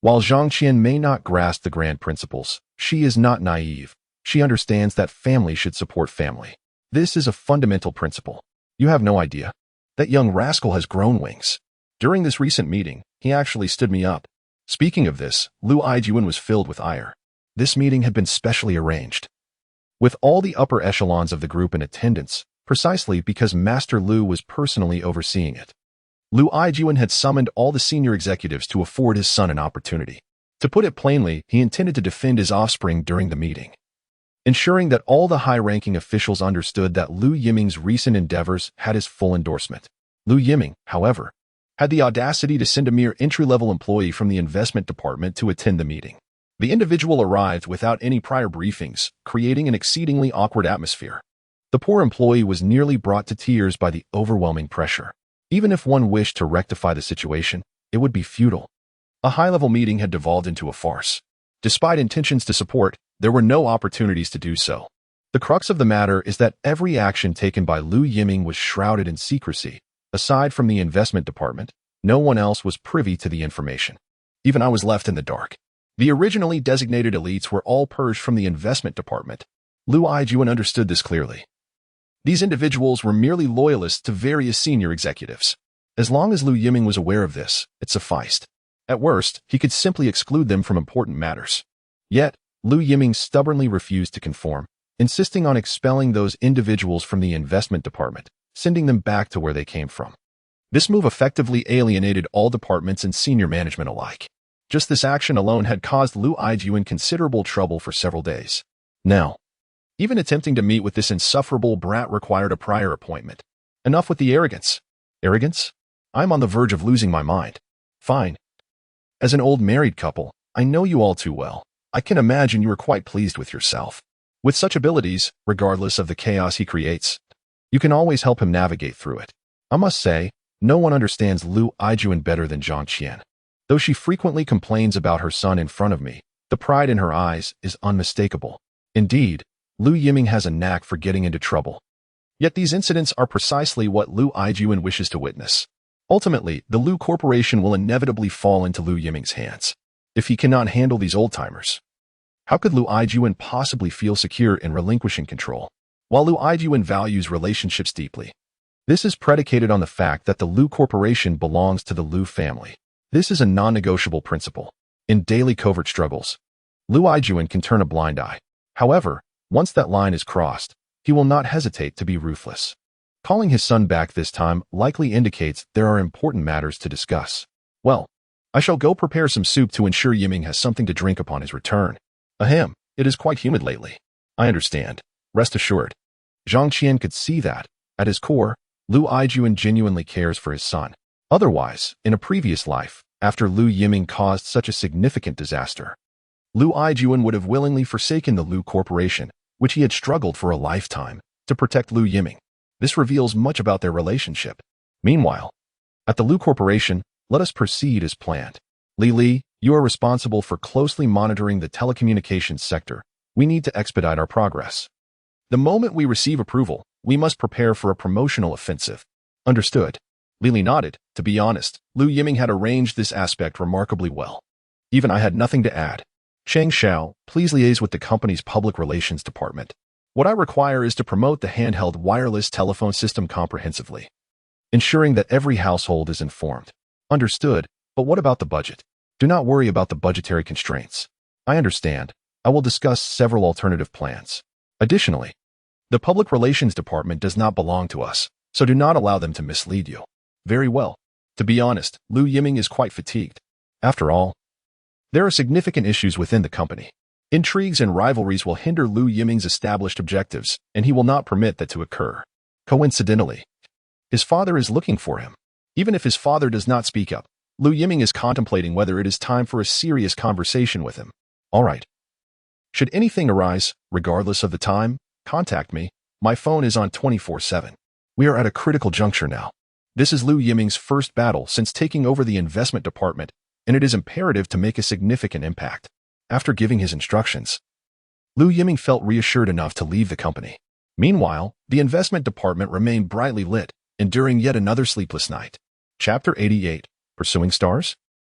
While Zhang Qian may not grasp the grand principles, she is not naive. She understands that family should support family. This is a fundamental principle. You have no idea. That young rascal has grown wings. During this recent meeting, he actually stood me up. Speaking of this, Lu Yijun was filled with ire. This meeting had been specially arranged, with all the upper echelons of the group in attendance, precisely because Master Lu was personally overseeing it. Lu Yijun had summoned all the senior executives to afford his son an opportunity. To put it plainly, he intended to defend his offspring during the meeting, ensuring that all the high-ranking officials understood that Lu Yiming's recent endeavors had his full endorsement. Lu Yiming, however, had the audacity to send a mere entry-level employee from the investment department to attend the meeting. The individual arrived without any prior briefings, creating an exceedingly awkward atmosphere. The poor employee was nearly brought to tears by the overwhelming pressure. Even if one wished to rectify the situation, it would be futile. A high-level meeting had devolved into a farce. Despite intentions to support, there were no opportunities to do so. The crux of the matter is that every action taken by Lu Yiming was shrouded in secrecy. Aside from the investment department, no one else was privy to the information. Even I was left in the dark. The originally designated elites were all purged from the investment department. Lu Yijun understood this clearly. These individuals were merely loyalists to various senior executives. As long as Lu Yiming was aware of this, it sufficed. At worst, he could simply exclude them from important matters. Yet, Lu Yiming stubbornly refused to conform, insisting on expelling those individuals from the investment department, sending them back to where they came from. This move effectively alienated all departments and senior management alike. Just this action alone had caused Lu Yiming considerable trouble for several days. Now, even attempting to meet with this insufferable brat required a prior appointment. Enough with the arrogance. Arrogance? I'm on the verge of losing my mind. Fine. As an old married couple, I know you all too well. I can imagine you are quite pleased with yourself. With such abilities, regardless of the chaos he creates, you can always help him navigate through it. I must say, no one understands Lu Yiming better than Zhang Qian. Though she frequently complains about her son in front of me, the pride in her eyes is unmistakable. Indeed, Lu Yiming has a knack for getting into trouble. Yet these incidents are precisely what Lu Yiming wishes to witness. Ultimately, the Lu Corporation will inevitably fall into Lu Yiming's hands. If he cannot handle these old-timers, how could Lu Yiming possibly feel secure in relinquishing control? While Lu Yiming values relationships deeply, this is predicated on the fact that the Lu Corporation belongs to the Lu family. This is a non-negotiable principle. In daily covert struggles, Lu Yiming can turn a blind eye. However, once that line is crossed, he will not hesitate to be ruthless. Calling his son back this time likely indicates there are important matters to discuss. Well, I shall go prepare some soup to ensure Yiming has something to drink upon his return. Ahem, it is quite humid lately. I understand. Rest assured. Zhang Qian could see that, at his core, Lu Yiming genuinely cares for his son. Otherwise, in a previous life, after Lu Yiming caused such a significant disaster, Lu Yiming would have willingly forsaken the Lu Corporation, which he had struggled for a lifetime, to protect Lu Yiming. This reveals much about their relationship. Meanwhile, at the Lu Corporation, let us proceed as planned. Li, you are responsible for closely monitoring the telecommunications sector. We need to expedite our progress. The moment we receive approval, we must prepare for a promotional offensive. Understood. Li nodded. To be honest, Lu Yiming had arranged this aspect remarkably well. Even I had nothing to add. Cheng Xiao, please liaise with the company's public relations department. What I require is to promote the handheld wireless telephone system comprehensively, ensuring that every household is informed. Understood, but what about the budget? Do not worry about the budgetary constraints. I understand. I will discuss several alternative plans. Additionally, the public relations department does not belong to us, so do not allow them to mislead you. Very well. To be honest, Lu Yiming is quite fatigued. After all, there are significant issues within the company. Intrigues and rivalries will hinder Lu Yiming's established objectives, and he will not permit that to occur. Coincidentally, his father is looking for him. Even if his father does not speak up, Lu Yiming is contemplating whether it is time for a serious conversation with him. All right. Should anything arise, regardless of the time, contact me. My phone is on 24/7. We are at a critical juncture now. This is Lu Yiming's first battle since taking over the investment department, and it is imperative to make a significant impact. After giving his instructions, Lu Yiming felt reassured enough to leave the company. Meanwhile, the investment department remained brightly lit, enduring yet another sleepless night. Chapter 88. Pursuing Stars?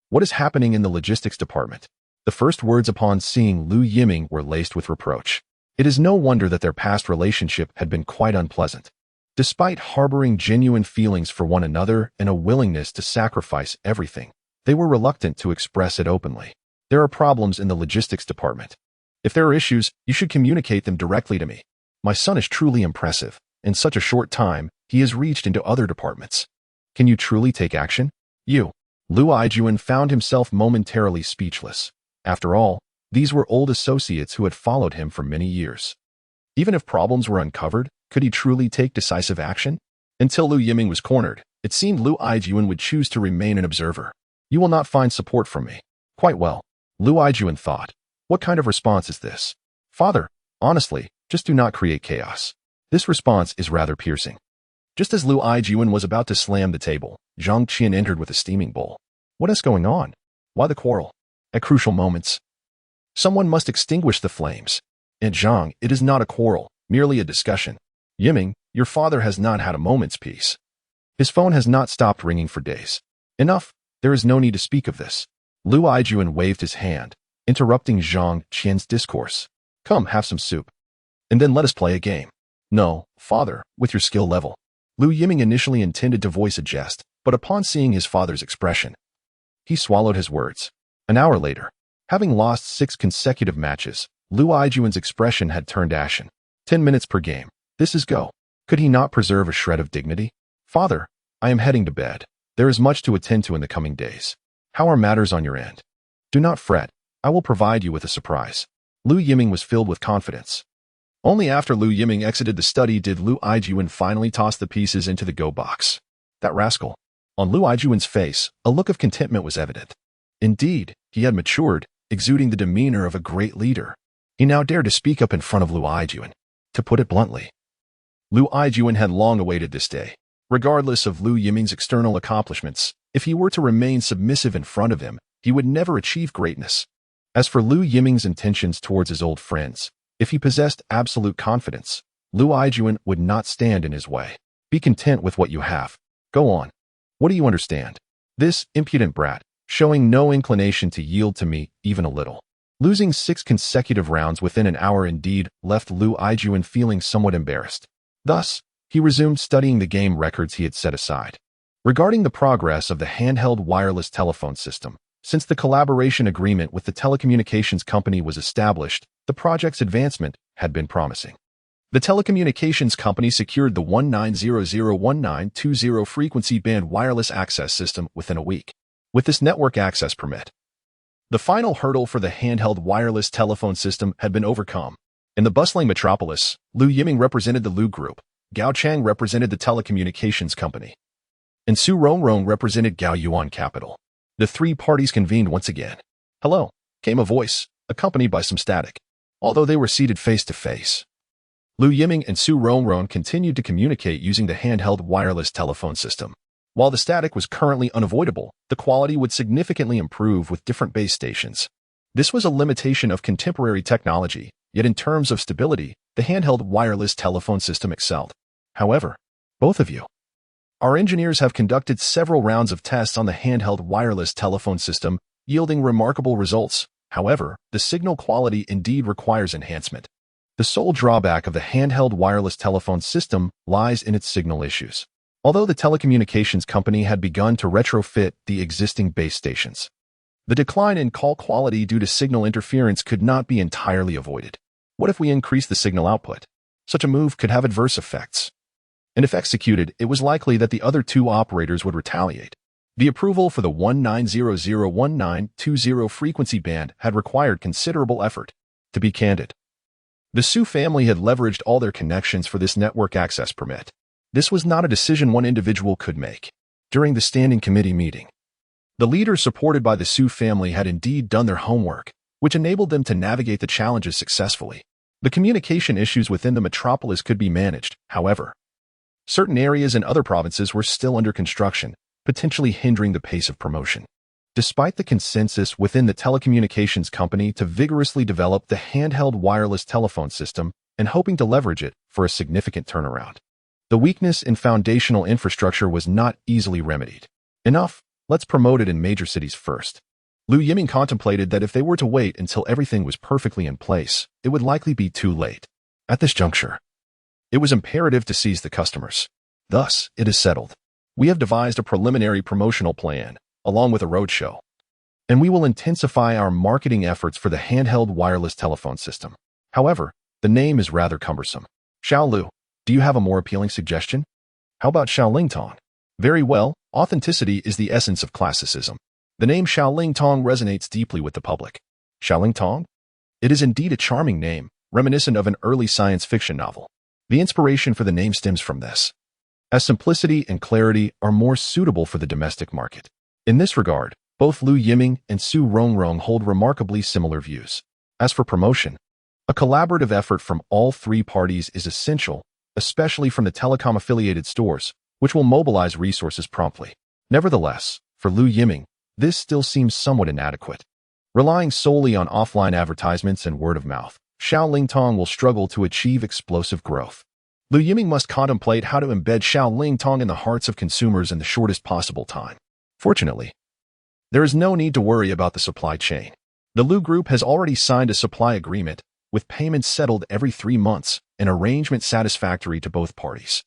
What is happening in the logistics department? The first words upon seeing Lu Yiming were laced with reproach. It is no wonder that their past relationship had been quite unpleasant. Despite harboring genuine feelings for one another and a willingness to sacrifice everything, they were reluctant to express it openly. There are problems in the logistics department. If there are issues, you should communicate them directly to me. My son is truly impressive. In such a short time, he has reached into other departments. Can you truly take action? Lu Yiming found himself momentarily speechless. After all, these were old associates who had followed him for many years. Even if problems were uncovered, could he truly take decisive action? Until Lu Yiming was cornered, it seemed Lu Yiming would choose to remain an observer. You will not find support from me. Quite well. Lu Yiming thought. What kind of response is this? Father, honestly, just do not create chaos. This response is rather piercing. Just as Lu Yiming was about to slam the table, Zhang Qian entered with a steaming bowl. What is going on? Why the quarrel? At crucial moments, someone must extinguish the flames. And Zhang, it is not a quarrel, merely a discussion. Yiming, your father has not had a moment's peace. His phone has not stopped ringing for days. Enough, there is no need to speak of this. Lu Yiming waved his hand, interrupting Zhang Qian's discourse. Come, have some soup. And then let us play a game. No, father, with your skill level. Lu Yiming initially intended to voice a jest, but upon seeing his father's expression, he swallowed his words. An hour later, having lost 6 consecutive matches, Lu Yijuan's expression had turned ashen. 10 minutes per game. This is go. Could he not preserve a shred of dignity? Father, I am heading to bed. There is much to attend to in the coming days. How are matters on your end? Do not fret. I will provide you with a surprise. Lu Yiming was filled with confidence. Only after Lu Yiming exited the study did Lu Yijuan finally toss the pieces into the go box. That rascal. On Lu Yijuan's face, a look of contentment was evident. Indeed, he had matured, exuding the demeanor of a great leader. He now dared to speak up in front of Lu Yijuan. To put it bluntly, Lu Yijuan had long awaited this day. Regardless of Lu Yiming's external accomplishments, if he were to remain submissive in front of him, he would never achieve greatness. As for Lu Yiming's intentions towards his old friends, if he possessed absolute confidence, Lu Yijuan would not stand in his way. Be content with what you have. Go on. What do you understand? This impudent brat, showing no inclination to yield to me even a little. Losing 6 consecutive rounds within an hour indeed left Lu Yijuan feeling somewhat embarrassed. Thus, he resumed studying the game records he had set aside. Regarding the progress of the handheld wireless telephone system, since the collaboration agreement with the telecommunications company was established, the project's advancement had been promising. The telecommunications company secured the 19001920 frequency band wireless access system within a week. With this network access permit, the final hurdle for the handheld wireless telephone system had been overcome. In the bustling metropolis, Lu Yiming represented the Lu Group, Gao Chang represented the telecommunications company, and Su Rongrong represented Gao Yuan Capital. The 3 parties convened once again. Hello, came a voice, accompanied by some static. Although they were seated face to face, Lu Yiming and Su Rongrong continued to communicate using the handheld wireless telephone system. While the static was currently unavoidable, the quality would significantly improve with different base stations. This was a limitation of contemporary technology, yet in terms of stability, the handheld wireless telephone system excelled. However, both of you, our engineers have conducted several rounds of tests on the handheld wireless telephone system, yielding remarkable results. However, the signal quality indeed requires enhancement. The sole drawback of the handheld wireless telephone system lies in its signal issues. Although the telecommunications company had begun to retrofit the existing base stations, the decline in call quality due to signal interference could not be entirely avoided. What if we increase the signal output? Such a move could have adverse effects. And if executed, it was likely that the other 2 operators would retaliate. The approval for the 19001920 frequency band had required considerable effort. To be candid, the Su family had leveraged all their connections for this network access permit. This was not a decision one individual could make. During the standing committee meeting, the leaders supported by the Su family had indeed done their homework, which enabled them to navigate the challenges successfully. The communication issues within the metropolis could be managed. However, certain areas in other provinces were still under construction, potentially hindering the pace of promotion. Despite the consensus within the telecommunications company to vigorously develop the handheld wireless telephone system and hoping to leverage it for a significant turnaround, the weakness in foundational infrastructure was not easily remedied. Enough, let's promote it in major cities first. Lu Yiming contemplated that if they were to wait until everything was perfectly in place, it would likely be too late. At this juncture, it was imperative to seize the customers. Thus, it is settled. We have devised a preliminary promotional plan, along with a roadshow, and we will intensify our marketing efforts for the handheld wireless telephone system. However, the name is rather cumbersome. Xiao Lu, do you have a more appealing suggestion? How about Xiaoling Tong? Very well, authenticity is the essence of classicism. The name Xiaoling Tong resonates deeply with the public. Xiaoling Tong? It is indeed a charming name, reminiscent of an early science fiction novel. The inspiration for the name stems from this, as simplicity and clarity are more suitable for the domestic market. In this regard, both Lu Yiming and Su Rongrong hold remarkably similar views. As for promotion, a collaborative effort from all 3 parties is essential, especially from the telecom-affiliated stores, which will mobilize resources promptly. Nevertheless, for Lu Yiming, this still seems somewhat inadequate. Relying solely on offline advertisements and word of mouth, Xiaoling Tong will struggle to achieve explosive growth. Lu Yiming must contemplate how to embed Xiaoling Tong in the hearts of consumers in the shortest possible time. Fortunately, there is no need to worry about the supply chain. The Lu Group has already signed a supply agreement, with payments settled every 3 months, an arrangement satisfactory to both parties.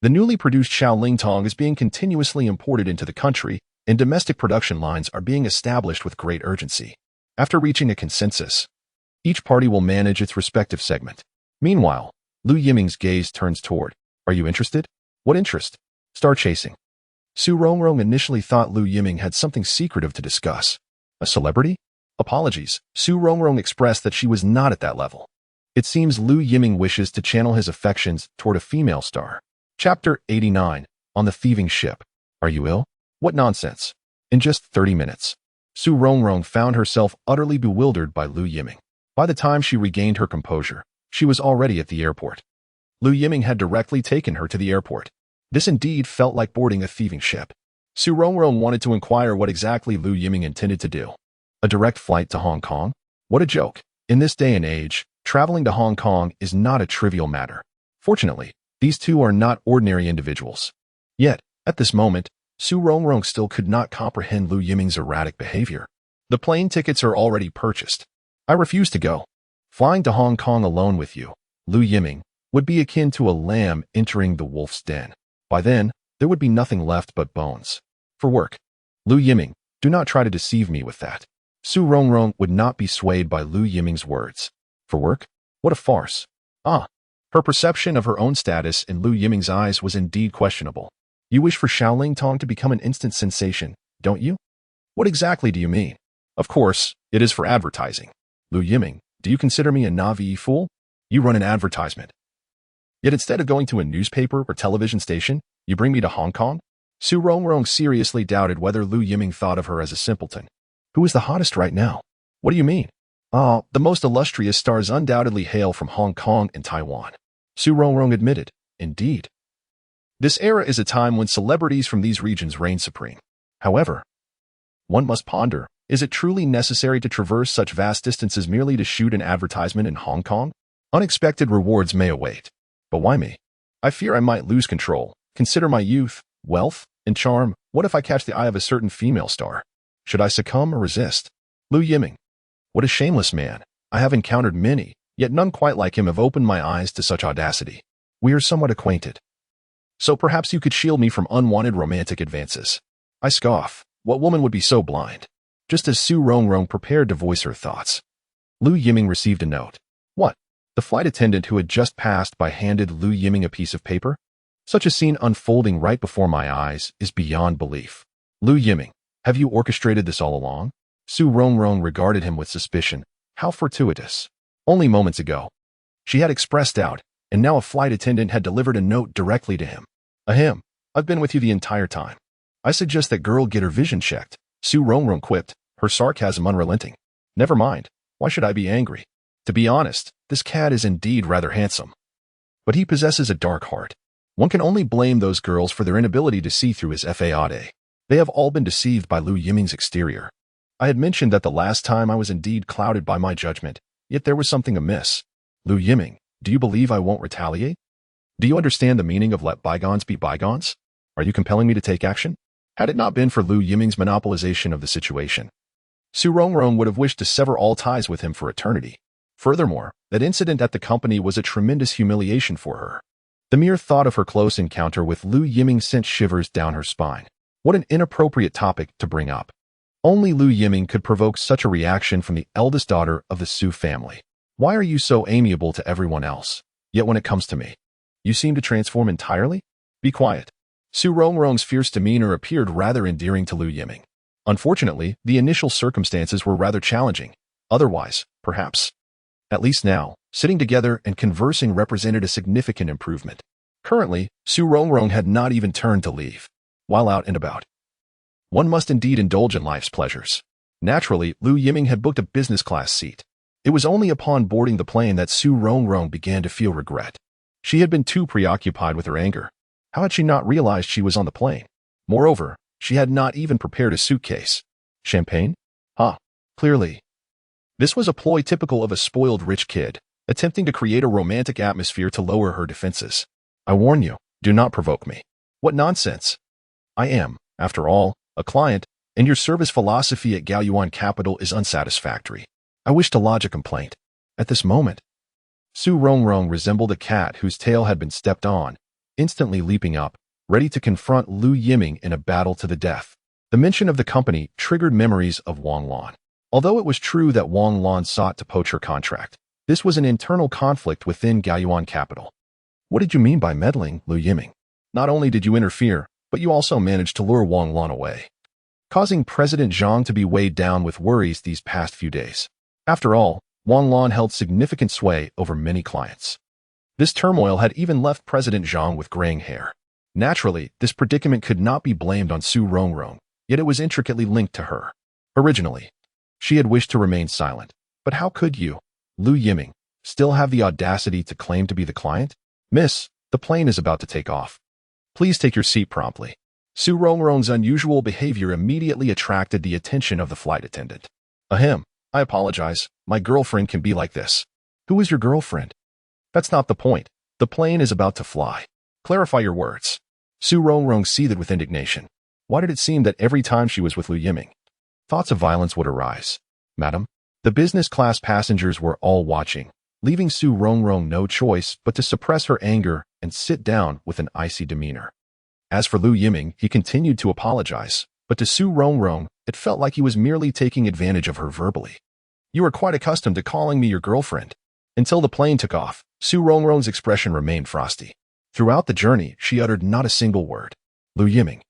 The newly produced Xiaoling Tong is being continuously imported into the country, and domestic production lines are being established with great urgency. After reaching a consensus, Each party will manage its respective segment. Meanwhile, Lu Yiming's gaze turns toward, "Are you interested? What interest? Star chasing." Su Rongrong initially thought Lu Yiming had something secretive to discuss. A celebrity? Apologies, Su Rongrong expressed that she was not at that level. It seems Lu Yiming wishes to channel his affections toward a female star. Chapter 89, On the Thieving Ship. Are you ill? What nonsense. In just 30 minutes, Su Rongrong found herself utterly bewildered by Lu Yiming. By the time she regained her composure, she was already at the airport. Lu Yiming had directly taken her to the airport. This indeed felt like boarding a thieving ship. Su Rongrong wanted to inquire what exactly Lu Yiming intended to do. A direct flight to Hong Kong? What a joke. In this day and age, traveling to Hong Kong is not a trivial matter. Fortunately, these two are not ordinary individuals. Yet, at this moment, Su Rongrong still could not comprehend Lu Yiming's erratic behavior. The plane tickets are already purchased. I refuse to go. Flying to Hong Kong alone with you, Lu Yiming, would be akin to a lamb entering the wolf's den. By then, there would be nothing left but bones. For work. Lu Yiming, do not try to deceive me with that. Su Rongrong would not be swayed by Lu Yiming's words. For work? What a farce. Ah. Her perception of her own status in Lu Yiming's eyes was indeed questionable. You wish for Shaoling Tong to become an instant sensation, don't you? What exactly do you mean? Of course, it is for advertising. Lu Yiming, do you consider me a naive fool? You run an advertisement. Yet instead of going to a newspaper or television station, you bring me to Hong Kong? Su Rongrong seriously doubted whether Lu Yiming thought of her as a simpleton. Who is the hottest right now? What do you mean? Ah, the most illustrious stars undoubtedly hail from Hong Kong and Taiwan. Su Rongrong admitted, indeed. This era is a time when celebrities from these regions reign supreme. However, one must ponder, is it truly necessary to traverse such vast distances merely to shoot an advertisement in Hong Kong? Unexpected rewards may await. But why me? I fear I might lose control. Consider my youth, wealth, and charm. What if I catch the eye of a certain female star? Should I succumb or resist? Lu Yiming. What a shameless man. I have encountered many, yet none quite like him have opened my eyes to such audacity. We are somewhat acquainted. So perhaps you could shield me from unwanted romantic advances. I scoff. What woman would be so blind? Just as Su Rongrong prepared to voice her thoughts, Lu Yiming received a note. What? The flight attendant who had just passed by handed Lu Yiming a piece of paper? Such a scene unfolding right before my eyes is beyond belief. Lu Yiming, have you orchestrated this all along? Su Rongrong regarded him with suspicion. How fortuitous. Only moments ago, she had expressed doubt, and now a flight attendant had delivered a note directly to him. Ahem, I've been with you the entire time. I suggest that girl get her vision checked. Su Rongrong quipped, her sarcasm unrelenting. Never mind. Why should I be angry? To be honest, this cat is indeed rather handsome. But he possesses a dark heart. One can only blame those girls for their inability to see through his facade. They have all been deceived by Lu Yiming's exterior. I had mentioned that the last time I was indeed clouded by my judgment, yet there was something amiss. Lu Yiming, do you believe I won't retaliate? Do you understand the meaning of let bygones be bygones? Are you compelling me to take action? Had it not been for Lu Yiming's monopolization of the situation, Su Rongrong would have wished to sever all ties with him for eternity. Furthermore, that incident at the company was a tremendous humiliation for her. The mere thought of her close encounter with Lu Yiming sent shivers down her spine. What an inappropriate topic to bring up. Only Lu Yiming could provoke such a reaction from the eldest daughter of the Su family. Why are you so amiable to everyone else? Yet when it comes to me, you seem to transform entirely? Be quiet. Su Rongrong's fierce demeanor appeared rather endearing to Lu Yiming. Unfortunately, the initial circumstances were rather challenging. Otherwise, perhaps. At least now, sitting together and conversing represented a significant improvement. Currently, Su Rongrong had not even turned to leave. While out and about, one must indeed indulge in life's pleasures. Naturally, Lu Yiming had booked a business-class seat. It was only upon boarding the plane that Su Rongrong began to feel regret. She had been too preoccupied with her anger. How had she not realized she was on the plane? Moreover, she had not even prepared a suitcase. Champagne? Clearly. This was a ploy typical of a spoiled rich kid, attempting to create a romantic atmosphere to lower her defenses. I warn you, do not provoke me. What nonsense. I am, after all, a client, and your service philosophy at Gaoyuan Capital is unsatisfactory. I wish to lodge a complaint. At this moment, Su Rongrong resembled a cat whose tail had been stepped on, instantly leaping up, ready to confront Lu Yiming in a battle to the death. The mention of the company triggered memories of Wang Lan. Although it was true that Wang Lan sought to poach her contract, this was an internal conflict within Gaoyuan capital. What did you mean by meddling, Lu Yiming? Not only did you interfere, but you also managed to lure Wang Lan away, causing President Zhang to be weighed down with worries these past few days. After all, Wang Lan held significant sway over many clients. This turmoil had even left President Zhang with graying hair. Naturally, this predicament could not be blamed on Su Rongrong, yet it was intricately linked to her. Originally, she had wished to remain silent, but how could you, Lu Yiming, still have the audacity to claim to be the client? Miss, the plane is about to take off. Please take your seat promptly. Su Rongrong's unusual behavior immediately attracted the attention of the flight attendant. Ahem, I apologize, my girlfriend can be like this. Who is your girlfriend? That's not the point. The plane is about to fly. Clarify your words. Su Rongrong seethed with indignation. Why did it seem that every time she was with Lu Yiming, thoughts of violence would arise? Madam, the business class passengers were all watching, leaving Su Rongrong no choice but to suppress her anger and sit down with an icy demeanor. As for Lu Yiming, he continued to apologize, but to Su Rongrong, it felt like he was merely taking advantage of her verbally. You are quite accustomed to calling me your girlfriend. Until the plane took off, Su Rongrong's expression remained frosty. Throughout the journey, she uttered not a single word. Lu Yiming,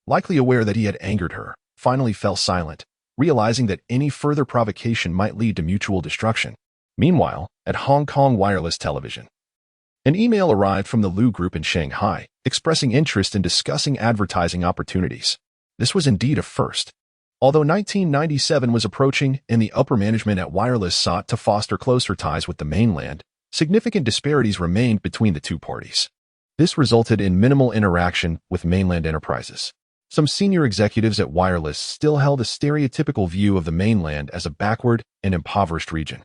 likely aware that he had angered her, finally fell silent, realizing that any further provocation might lead to mutual destruction. Meanwhile, at Hong Kong wireless television, an email arrived from the Lu Group in Shanghai, expressing interest in discussing advertising opportunities. This was indeed a first. Although 1997 was approaching and the upper management at Wireless sought to foster closer ties with the mainland, significant disparities remained between the two parties. This resulted in minimal interaction with mainland enterprises. Some senior executives at Wireless still held a stereotypical view of the mainland as a backward and impoverished region.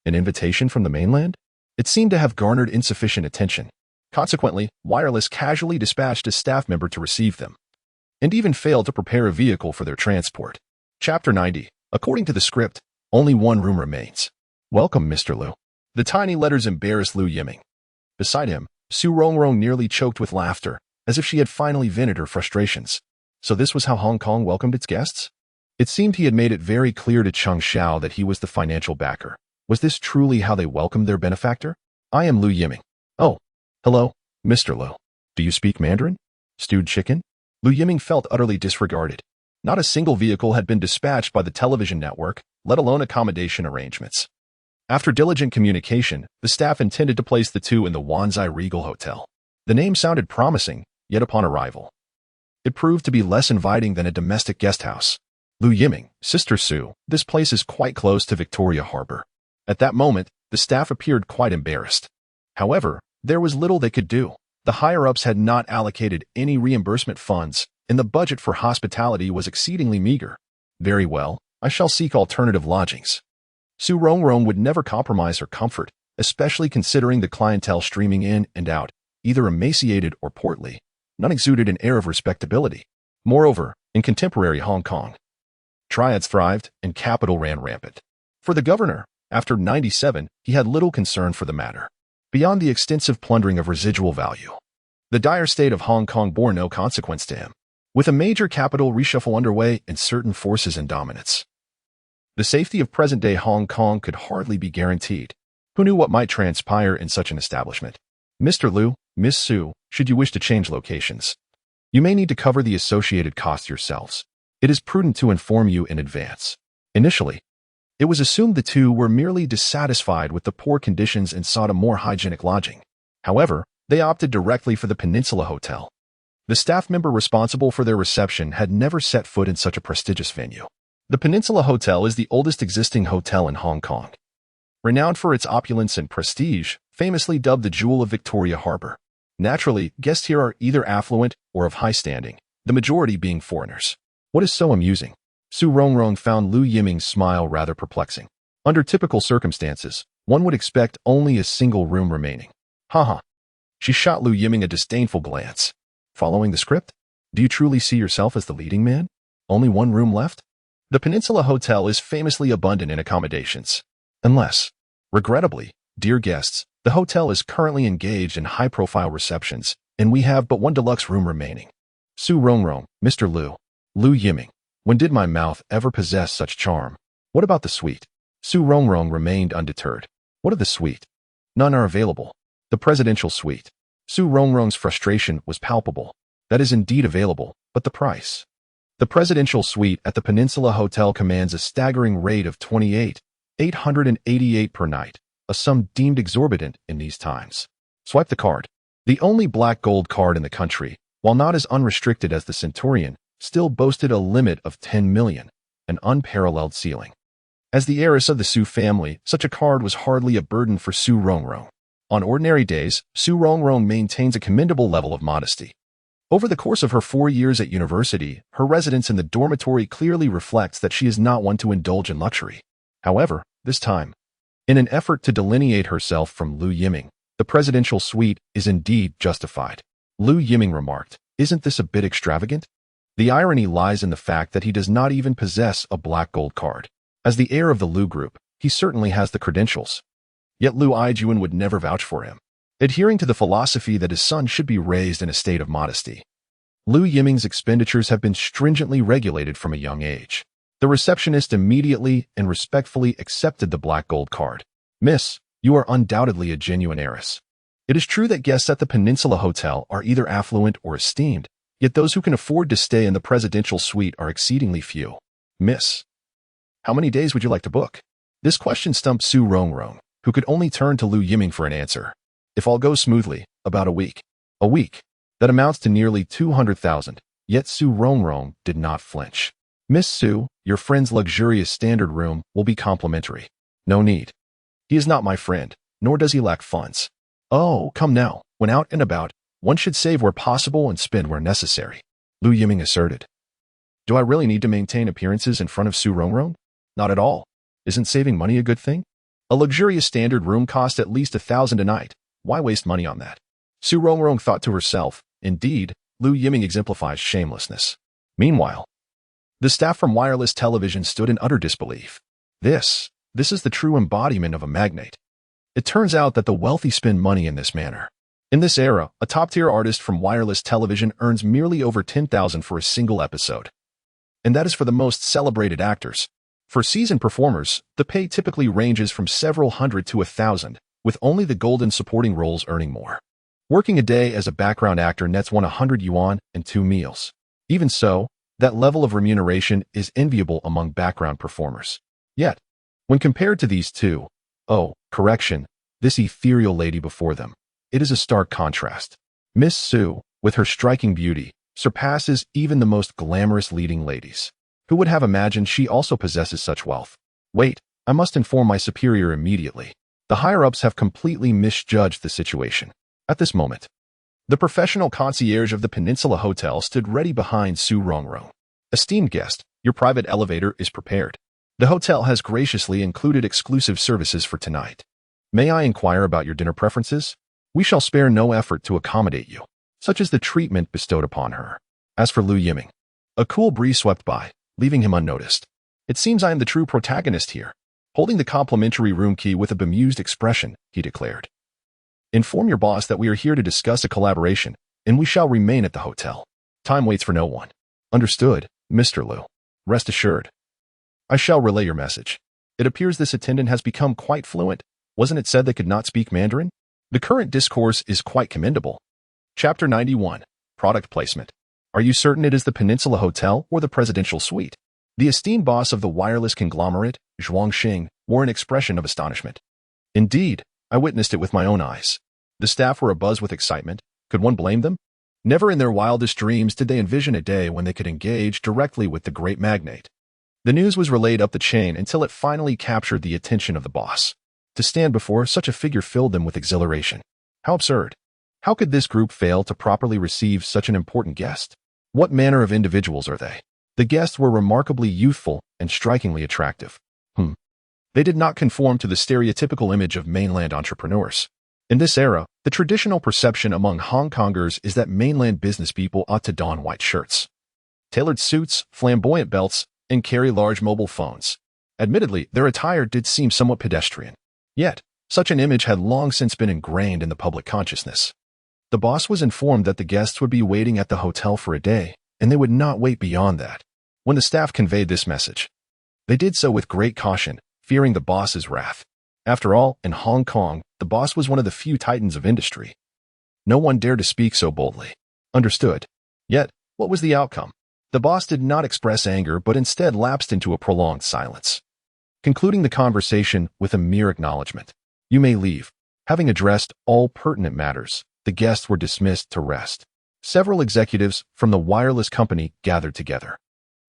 An invitation from the mainland? It seemed to have garnered insufficient attention. Consequently, Wireless casually dispatched a staff member to receive them, and even failed to prepare a vehicle for their transport. Chapter 90. According to the script, only one room remains. Welcome, Mr. Lu. The tiny letters embarrassed Lu Yiming. Beside him, Su Rongrong nearly choked with laughter, as if she had finally vented her frustrations. So this was how Hong Kong welcomed its guests? It seemed he had made it very clear to Cheng Xiao that he was the financial backer. Was this truly how they welcomed their benefactor? I am Lu Yiming. Oh, hello, Mr. Lu. Do you speak Mandarin? Stewed chicken? Lu Yiming felt utterly disregarded. Not a single vehicle had been dispatched by the television network, let alone accommodation arrangements. After diligent communication, the staff intended to place the two in the Wanzai Regal Hotel. The name sounded promising, yet upon arrival, it proved to be less inviting than a domestic guest house. Lu Yiming, Sister Su, this place is quite close to Victoria Harbor. At that moment, the staff appeared quite embarrassed. However, there was little they could do. The higher-ups had not allocated any reimbursement funds, and the budget for hospitality was exceedingly meager. Very well, I shall seek alternative lodgings. Su Rongrong would never compromise her comfort, especially considering the clientele streaming in and out, either emaciated or portly. None exuded an air of respectability. Moreover, in contemporary Hong Kong, triads thrived and capital ran rampant. For the governor, after 97, he had little concern for the matter. Beyond the extensive plundering of residual value, the dire state of Hong Kong bore no consequence to him. With a major capital reshuffle underway and certain forces in dominance, the safety of present-day Hong Kong could hardly be guaranteed. Who knew what might transpire in such an establishment? Mr. Lu, Miss Su, should you wish to change locations, you may need to cover the associated costs yourselves. It is prudent to inform you in advance. Initially, it was assumed the two were merely dissatisfied with the poor conditions and sought a more hygienic lodging. However, they opted directly for the Peninsula Hotel. The staff member responsible for their reception had never set foot in such a prestigious venue. The Peninsula Hotel is the oldest existing hotel in Hong Kong. Renowned for its opulence and prestige, famously dubbed the Jewel of Victoria Harbor. Naturally, guests here are either affluent or of high standing, the majority being foreigners. What is so amusing? Su Rongrong found Lu Yiming's smile rather perplexing. Under typical circumstances, one would expect only a single room remaining. Haha. She shot Lu Yiming a disdainful glance. Following the script? Do you truly see yourself as the leading man? Only one room left? The Peninsula Hotel is famously abundant in accommodations. Unless, regrettably, dear guests, the hotel is currently engaged in high-profile receptions, and we have but one deluxe room remaining. Su Rongrong, Mr. Lu. Lu Yiming. When did my mouth ever possess such charm? What about the suite? Su Rongrong remained undeterred. What of the suite? None are available. The presidential suite. Su Rongrong's frustration was palpable. That is indeed available, but the price. The presidential suite at the Peninsula Hotel commands a staggering rate of $28,888 per night, a sum deemed exorbitant in these times. Swipe the card. The only black gold card in the country, while not as unrestricted as the Centurion, still boasted a limit of 10 million, an unparalleled ceiling. As the heiress of the Su family, such a card was hardly a burden for Su Rongrong. On ordinary days, Su Rongrong maintains a commendable level of modesty. Over the course of her 4 years at university, her residence in the dormitory clearly reflects that she is not one to indulge in luxury. However, this time, in an effort to delineate herself from Lu Yiming, the presidential suite is indeed justified. Lu Yiming remarked, "Isn't this a bit extravagant?" The irony lies in the fact that he does not even possess a black gold card. As the heir of the Lu group, he certainly has the credentials. Yet Lu Yijuan would never vouch for him, adhering to the philosophy that his son should be raised in a state of modesty. Lu Yiming's expenditures have been stringently regulated from a young age. The receptionist immediately and respectfully accepted the black gold card. "Miss, you are undoubtedly a genuine heiress. It is true that guests at the Peninsula Hotel are either affluent or esteemed, yet those who can afford to stay in the presidential suite are exceedingly few. Miss, how many days would you like to book?" This question stumped Su Rongrong, who could only turn to Lu Yiming for an answer. "If all goes smoothly, about a week." A week. That amounts to nearly 200,000, yet Su Rongrong did not flinch. "Miss Su, your friend's luxurious standard room will be complimentary." "No need. He is not my friend, nor does he lack funds." "Oh, come now, when out and about, one should save where possible and spend where necessary," Lu Yiming asserted. "Do I really need to maintain appearances in front of Su Rongrong?" "Not at all. Isn't saving money a good thing? A luxurious standard room costs at least 1,000 a night. Why waste money on that?" Su Rongrong thought to herself. Indeed, Lu Yiming exemplifies shamelessness. Meanwhile, the staff from wireless television stood in utter disbelief. This is the true embodiment of a magnate. It turns out that the wealthy spend money in this manner. In this era, a top-tier artist from wireless television earns merely over 10,000 for a single episode. And that is for the most celebrated actors. For seasoned performers, the pay typically ranges from several hundred to 1,000, with only the golden supporting roles earning more. Working a day as a background actor nets one 100 yuan and 2 meals. Even so, that level of remuneration is enviable among background performers. Yet, when compared to these two, this ethereal lady before them, it is a stark contrast. Miss Su, with her striking beauty, surpasses even the most glamorous leading ladies. Who would have imagined she also possesses such wealth? Wait, I must inform my superior immediately. The higher-ups have completely misjudged the situation. At this moment, the professional concierge of the Peninsula Hotel stood ready behind Su Rongrong. "Esteemed guest, your private elevator is prepared. The hotel has graciously included exclusive services for tonight. May I inquire about your dinner preferences? We shall spare no effort to accommodate you." Such is the treatment bestowed upon her. As for Lu Yiming, a cool breeze swept by, leaving him unnoticed. "It seems I am the true protagonist here." Holding the complimentary room key with a bemused expression, he declared. "Inform your boss that we are here to discuss a collaboration, and we shall remain at the hotel. Time waits for no one." "Understood, Mr. Lu. Rest assured. I shall relay your message. It appears this attendant has become quite fluent. Wasn't it said they could not speak Mandarin? The current discourse is quite commendable." Chapter 91. Product Placement. Are you certain it is the Peninsula Hotel or the Presidential Suite? The esteemed boss of the wireless conglomerate, Zhuangxing, wore an expression of astonishment. "Indeed, I witnessed it with my own eyes." The staff were abuzz with excitement. Could one blame them? Never in their wildest dreams did they envision a day when they could engage directly with the great magnate. The news was relayed up the chain until it finally captured the attention of the boss. To stand before such a figure filled them with exhilaration. How absurd. How could this group fail to properly receive such an important guest? What manner of individuals are they? The guests were remarkably youthful and strikingly attractive. They did not conform to the stereotypical image of mainland entrepreneurs. In this era, the traditional perception among Hong Kongers is that mainland business people ought to don white shirts, tailored suits, flamboyant belts, and carry large mobile phones. Admittedly, their attire did seem somewhat pedestrian. Yet, such an image had long since been ingrained in the public consciousness. The boss was informed that the guests would be waiting at the hotel for a day, and they would not wait beyond that. When the staff conveyed this message, They did so with great caution, fearing the boss's wrath. After all, in Hong Kong, the boss was one of the few titans of industry. No one dared to speak so boldly. Understood. Yet, what was the outcome? The boss did not express anger but instead lapsed into a prolonged silence, concluding the conversation with a mere acknowledgement. You may leave. Having addressed all pertinent matters, the guests were dismissed to rest. Several executives from the wireless company gathered together.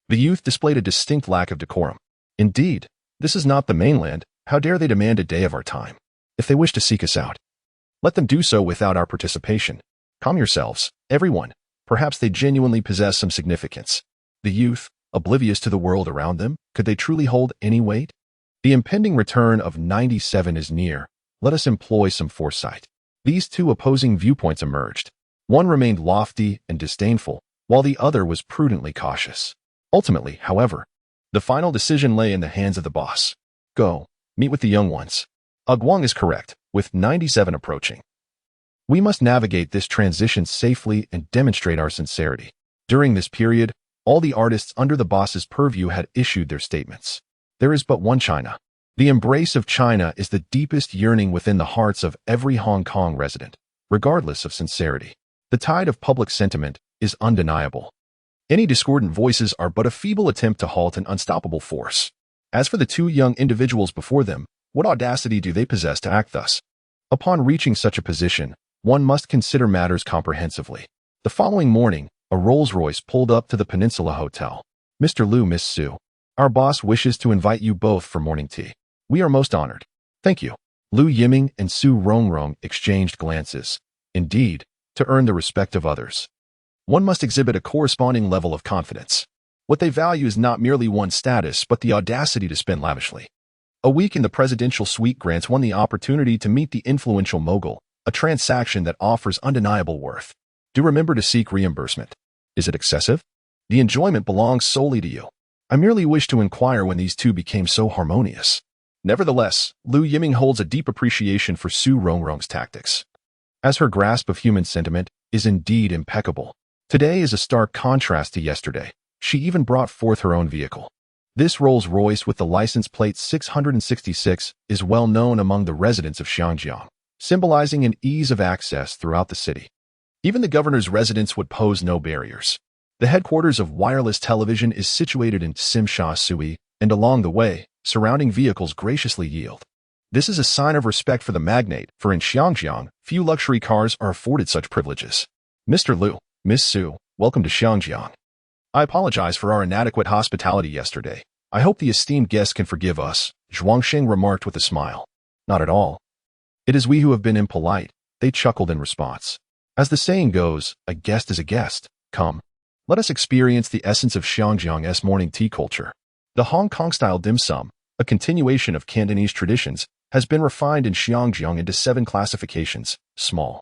The youth displayed a distinct lack of decorum. Indeed, this is not the mainland. How dare they demand a day of our time? If they wish to seek us out, let them do so without our participation. Calm yourselves, everyone. Perhaps they genuinely possess some significance. The youth, oblivious to the world around them, could they truly hold any weight? The impending return of 97 is near. Let us employ some foresight. These two opposing viewpoints emerged. One remained lofty and disdainful, while the other was prudently cautious. Ultimately, however, the final decision lay in the hands of the boss. Go, meet with the young ones. Guang is correct, with 97 approaching. We must navigate this transition safely and demonstrate our sincerity. During this period, all the artists under the boss's purview had issued their statements. There is but one China. The embrace of China is the deepest yearning within the hearts of every Hong Kong resident, regardless of sincerity. The tide of public sentiment is undeniable. Any discordant voices are but a feeble attempt to halt an unstoppable force. As for the two young individuals before them, what audacity do they possess to act thus? Upon reaching such a position, one must consider matters comprehensively. The following morning, a Rolls-Royce pulled up to the Peninsula Hotel. Mr. Lu, Miss Su, our boss wishes to invite you both for morning tea. We are most honored. Thank you. Lu Yiming and Su Rongrong exchanged glances. Indeed, to earn the respect of others, one must exhibit a corresponding level of confidence. What they value is not merely one's status, but the audacity to spend lavishly. A week in the presidential suite grants one the opportunity to meet the influential mogul, a transaction that offers undeniable worth. Do remember to seek reimbursement. Is it excessive? The enjoyment belongs solely to you. I merely wish to inquire when these two became so harmonious. Nevertheless, Lu Yiming holds a deep appreciation for Su Rongrong's tactics, as her grasp of human sentiment is indeed impeccable. Today is a stark contrast to yesterday. She even brought forth her own vehicle. This Rolls-Royce with the license plate 666 is well known among the residents of Xiangyang, symbolizing an ease of access throughout the city. Even the governor's residence would pose no barriers. The headquarters of wireless television is situated in Simsha Sui, and along the way, surrounding vehicles graciously yield. This is a sign of respect for the magnate, for in Xiangyang, few luxury cars are afforded such privileges. Mr. Lu, Miss Su, welcome to Xiangyang. I apologize for our inadequate hospitality yesterday. I hope the esteemed guests can forgive us, Zhuangsheng remarked with a smile. Not at all. It is we who have been impolite, they chuckled in response. As the saying goes, a guest is a guest. Come, let us experience the essence of Xiangyang's morning tea culture. The Hong Kong-style dim sum, a continuation of Cantonese traditions, has been refined in Xiangyang into 7 classifications: small,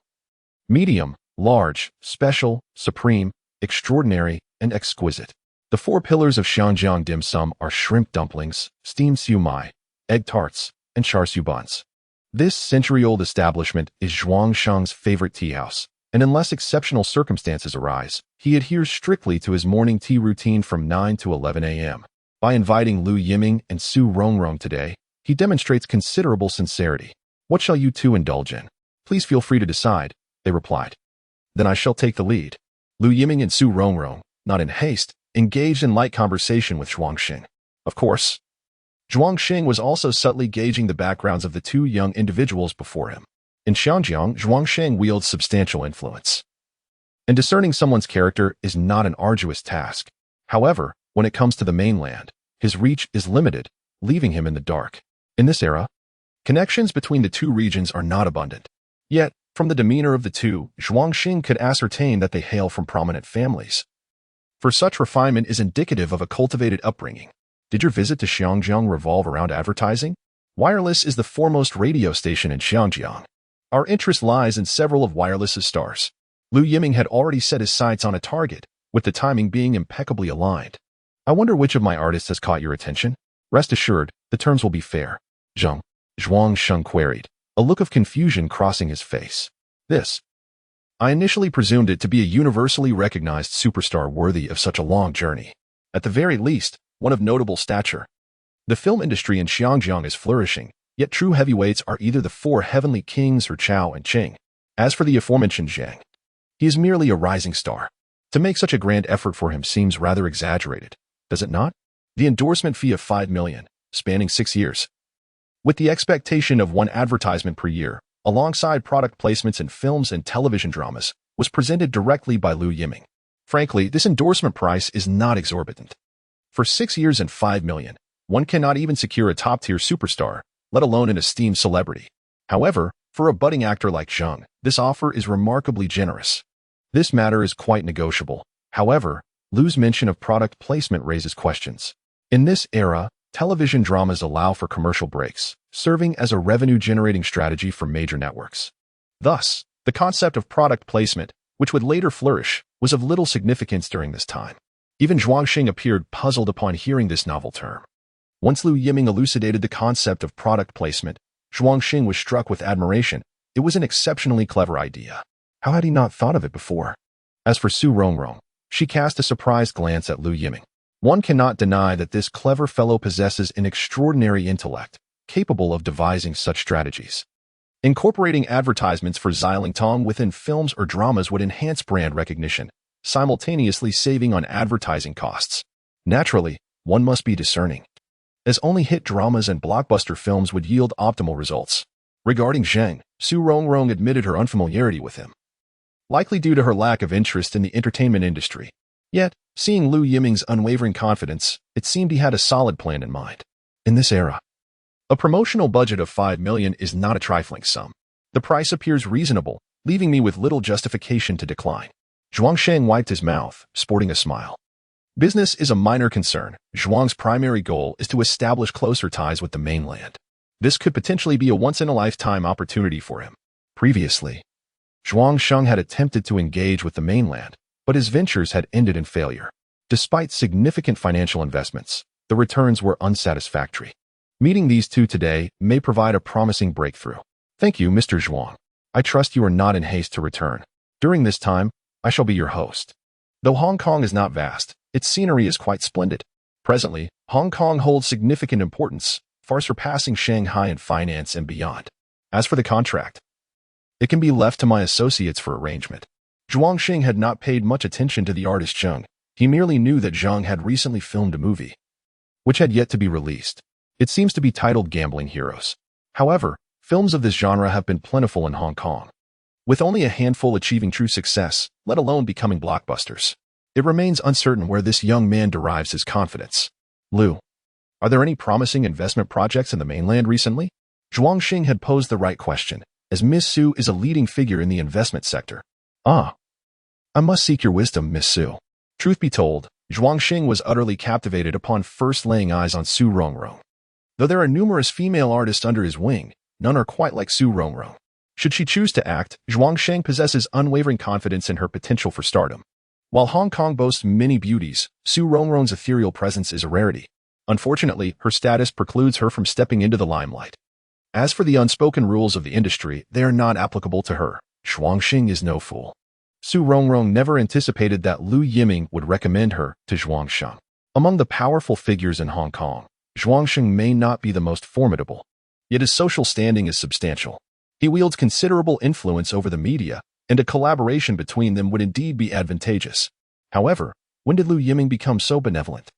medium, large, special, supreme, extraordinary, and exquisite. The 4 pillars of Xiangyang dim sum are shrimp dumplings, steamed siu mai, egg tarts, and char siu buns. This century-old establishment is Zhuangsheng's favorite tea house, and unless exceptional circumstances arise, he adheres strictly to his morning tea routine from 9 to 11 a.m. By inviting Lu Yiming and Su Rongrong today, he demonstrates considerable sincerity. What shall you two indulge in? Please feel free to decide, they replied. Then I shall take the lead. Lu Yiming and Su Rongrong, not in haste, engaged in light conversation with Zhuangsheng. Of course, Zhuangsheng was also subtly gauging the backgrounds of the two young individuals before him. In Xiangyang, Zhuangsheng wields substantial influence, and discerning someone's character is not an arduous task. However, when it comes to the mainland, his reach is limited, leaving him in the dark. In this era, connections between the two regions are not abundant. Yet, from the demeanor of the two, Zhuangsheng could ascertain that they hail from prominent families. For such refinement is indicative of a cultivated upbringing. Did your visit to Xiangyang revolve around advertising? Wireless is the foremost radio station in Xiangyang. Our interest lies in several of Wireless's stars. Lu Yiming had already set his sights on a target, with the timing being impeccably aligned. I wonder which of my artists has caught your attention? Rest assured, the terms will be fair. Zhuangsheng queried, a look of confusion crossing his face. I initially presumed it to be a universally recognized superstar worthy of such a long journey. At the very least, one of notable stature. The film industry in Xinjiang is flourishing, yet true heavyweights are either the four heavenly kings or Chao and Qing. As for the aforementioned Zhang, he is merely a rising star. To make such a grand effort for him seems rather exaggerated, does it not? The endorsement fee of 5 million, spanning 6 years, with the expectation of one advertisement per year, alongside product placements in films and television dramas, was presented directly by Lu Yiming. Frankly, this endorsement price is not exorbitant. For 6 years and 5 million, one cannot even secure a top-tier superstar, let alone an esteemed celebrity. However, for a budding actor like Zhang, this offer is remarkably generous. This matter is quite negotiable. However, Lu's mention of product placement raises questions. In this era, television dramas allow for commercial breaks, serving as a revenue-generating strategy for major networks. Thus, the concept of product placement, which would later flourish, was of little significance during this time. Even Zhuangxing appeared puzzled upon hearing this novel term. Once Lu Yiming elucidated the concept of product placement, Zhuangxing was struck with admiration. It was an exceptionally clever idea. How had he not thought of it before? As for Su Rongrong, she cast a surprised glance at Lu Yiming. One cannot deny that this clever fellow possesses an extraordinary intellect, capable of devising such strategies. Incorporating advertisements for Xilingtong within films or dramas would enhance brand recognition, simultaneously saving on advertising costs. Naturally, one must be discerning, as only hit dramas and blockbuster films would yield optimal results. Regarding Zheng, Su Rongrong admitted her unfamiliarity with him, likely due to her lack of interest in the entertainment industry. Yet, seeing Lu Yiming's unwavering confidence, it seemed he had a solid plan in mind. In this era, a promotional budget of 5 million is not a trifling sum. The price appears reasonable, leaving me with little justification to decline. Zhuangsheng wiped his mouth, sporting a smile. Business is a minor concern. Zhuang's primary goal is to establish closer ties with the mainland. This could potentially be a once-in-a-lifetime opportunity for him. Previously, Zhuangsheng had attempted to engage with the mainland, but his ventures had ended in failure. Despite significant financial investments, the returns were unsatisfactory. Meeting these two today may provide a promising breakthrough. Thank you, Mr. Zhuang. I trust you are not in haste to return. During this time, I shall be your host. Though Hong Kong is not vast, its scenery is quite splendid. Presently, Hong Kong holds significant importance, far surpassing Shanghai in finance and beyond. As for the contract, it can be left to my associates for arrangement. Zhuangxing had not paid much attention to the artist Zheng. He merely knew that Zheng had recently filmed a movie, which had yet to be released. It seems to be titled Gambling Heroes. However, films of this genre have been plentiful in Hong Kong, with only a handful achieving true success, let alone becoming blockbusters. It remains uncertain where this young man derives his confidence. Lu, are there any promising investment projects in the mainland recently? Zhuangxing had posed the right question, as Miss Su is a leading figure in the investment sector. Ah, I must seek your wisdom, Miss Su. Truth be told, Zhuangxing was utterly captivated upon first laying eyes on Su Rongrong. Though there are numerous female artists under his wing, none are quite like Su Rongrong. Should she choose to act, Zhuangxing possesses unwavering confidence in her potential for stardom. While Hong Kong boasts many beauties, Su Rongrong's ethereal presence is a rarity. Unfortunately, her status precludes her from stepping into the limelight. As for the unspoken rules of the industry, they are not applicable to her. Zhuangxing is no fool. Su Rongrong never anticipated that Lu Yiming would recommend her to Zhuangsheng. Among the powerful figures in Hong Kong, Zhuangxing may not be the most formidable, yet his social standing is substantial. He wields considerable influence over the media, and a collaboration between them would indeed be advantageous. However, when did Lu Yiming become so benevolent?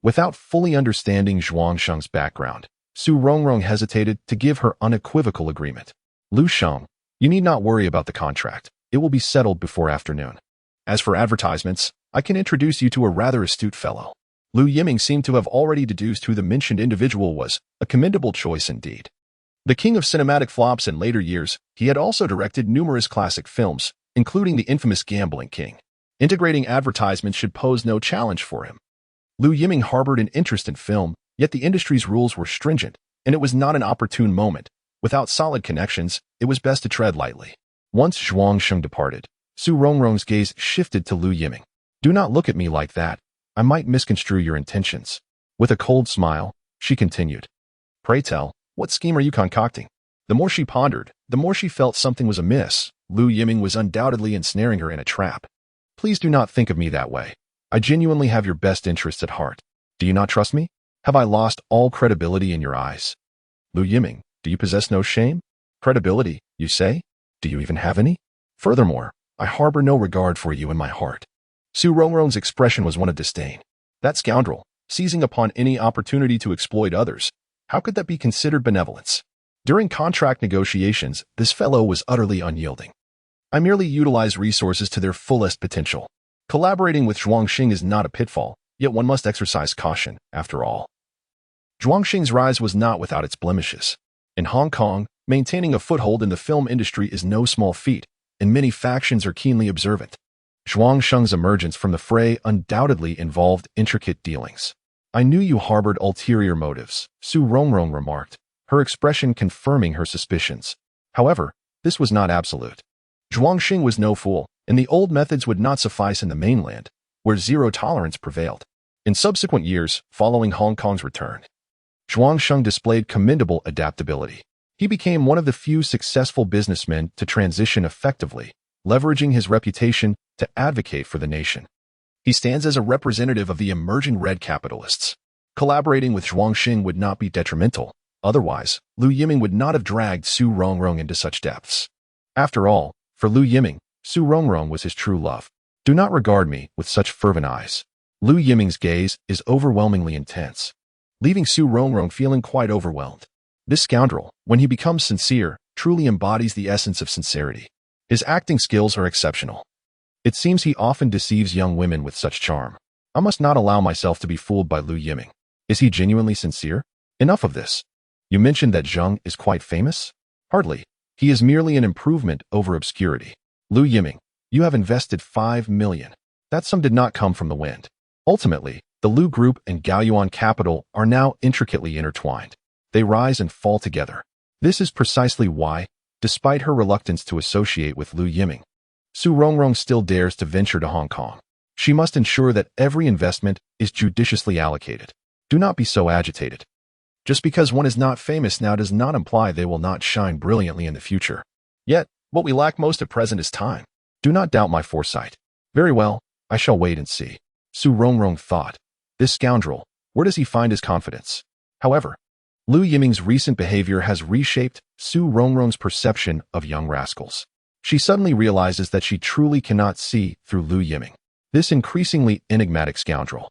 Without fully understanding Zhuangsheng's background, Su Rongrong hesitated to give her unequivocal agreement. Lu Sheng, you need not worry about the contract. It will be settled before afternoon. As for advertisements, I can introduce you to a rather astute fellow. Lu Yiming seemed to have already deduced who the mentioned individual was, a commendable choice indeed. The king of cinematic flops in later years, he had also directed numerous classic films, including the infamous Gambling King. Integrating advertisements should pose no challenge for him. Lu Yiming harbored an interest in film, yet the industry's rules were stringent, and it was not an opportune moment. Without solid connections, it was best to tread lightly. Once Zhuangsheng departed, Su Rongrong's gaze shifted to Lu Yiming. Do not look at me like that. I might misconstrue your intentions. With a cold smile, she continued. Pray tell, what scheme are you concocting? The more she pondered, the more she felt something was amiss. Lu Yiming was undoubtedly ensnaring her in a trap. Please do not think of me that way. I genuinely have your best interests at heart. Do you not trust me? Have I lost all credibility in your eyes? Lu Yiming, do you possess no shame? Credibility, you say? Do you even have any? Furthermore, I harbor no regard for you in my heart. Su Rongrong's expression was one of disdain. That scoundrel, seizing upon any opportunity to exploit others, how could that be considered benevolence? During contract negotiations, this fellow was utterly unyielding. I merely utilize resources to their fullest potential. Collaborating with Zhuangxing is not a pitfall, yet one must exercise caution, after all. Zhuangxing's rise was not without its blemishes. In Hong Kong, maintaining a foothold in the film industry is no small feat, and many factions are keenly observant. Zhuangxing's emergence from the fray undoubtedly involved intricate dealings. I knew you harbored ulterior motives, Su Rongrong remarked, her expression confirming her suspicions. However, this was not absolute. Zhuangxing was no fool, and the old methods would not suffice in the mainland, where zero tolerance prevailed. In subsequent years, following Hong Kong's return, Zhuangxing displayed commendable adaptability. He became one of the few successful businessmen to transition effectively, leveraging his reputation to advocate for the nation. He stands as a representative of the emerging red capitalists. Collaborating with Zhuangxing would not be detrimental. Otherwise, Lu Yiming would not have dragged Su Rongrong into such depths. After all, for Lu Yiming, Su Rongrong was his true love. Do not regard me with such fervent eyes. Lu Yiming's gaze is overwhelmingly intense, leaving Su Rongrong feeling quite overwhelmed. This scoundrel, when he becomes sincere, truly embodies the essence of sincerity. His acting skills are exceptional. It seems he often deceives young women with such charm. I must not allow myself to be fooled by Lu Yiming. Is he genuinely sincere? Enough of this. You mentioned that Zheng is quite famous? Hardly. He is merely an improvement over obscurity. Lu Yiming, you have invested 5 million. That sum did not come from the wind. Ultimately, the Lu Group and Gaoyuan Capital are now intricately intertwined. They rise and fall together. This is precisely why, despite her reluctance to associate with Lu Yiming, Su Rongrong still dares to venture to Hong Kong. She must ensure that every investment is judiciously allocated. Do not be so agitated. Just because one is not famous now does not imply they will not shine brilliantly in the future. Yet, what we lack most at present is time. Do not doubt my foresight. Very well, I shall wait and see. Su Rongrong thought. This scoundrel, where does he find his confidence? However, Lu Yiming's recent behavior has reshaped Su Rongrong's perception of young rascals. She suddenly realizes that she truly cannot see through Lu Yiming, this increasingly enigmatic scoundrel.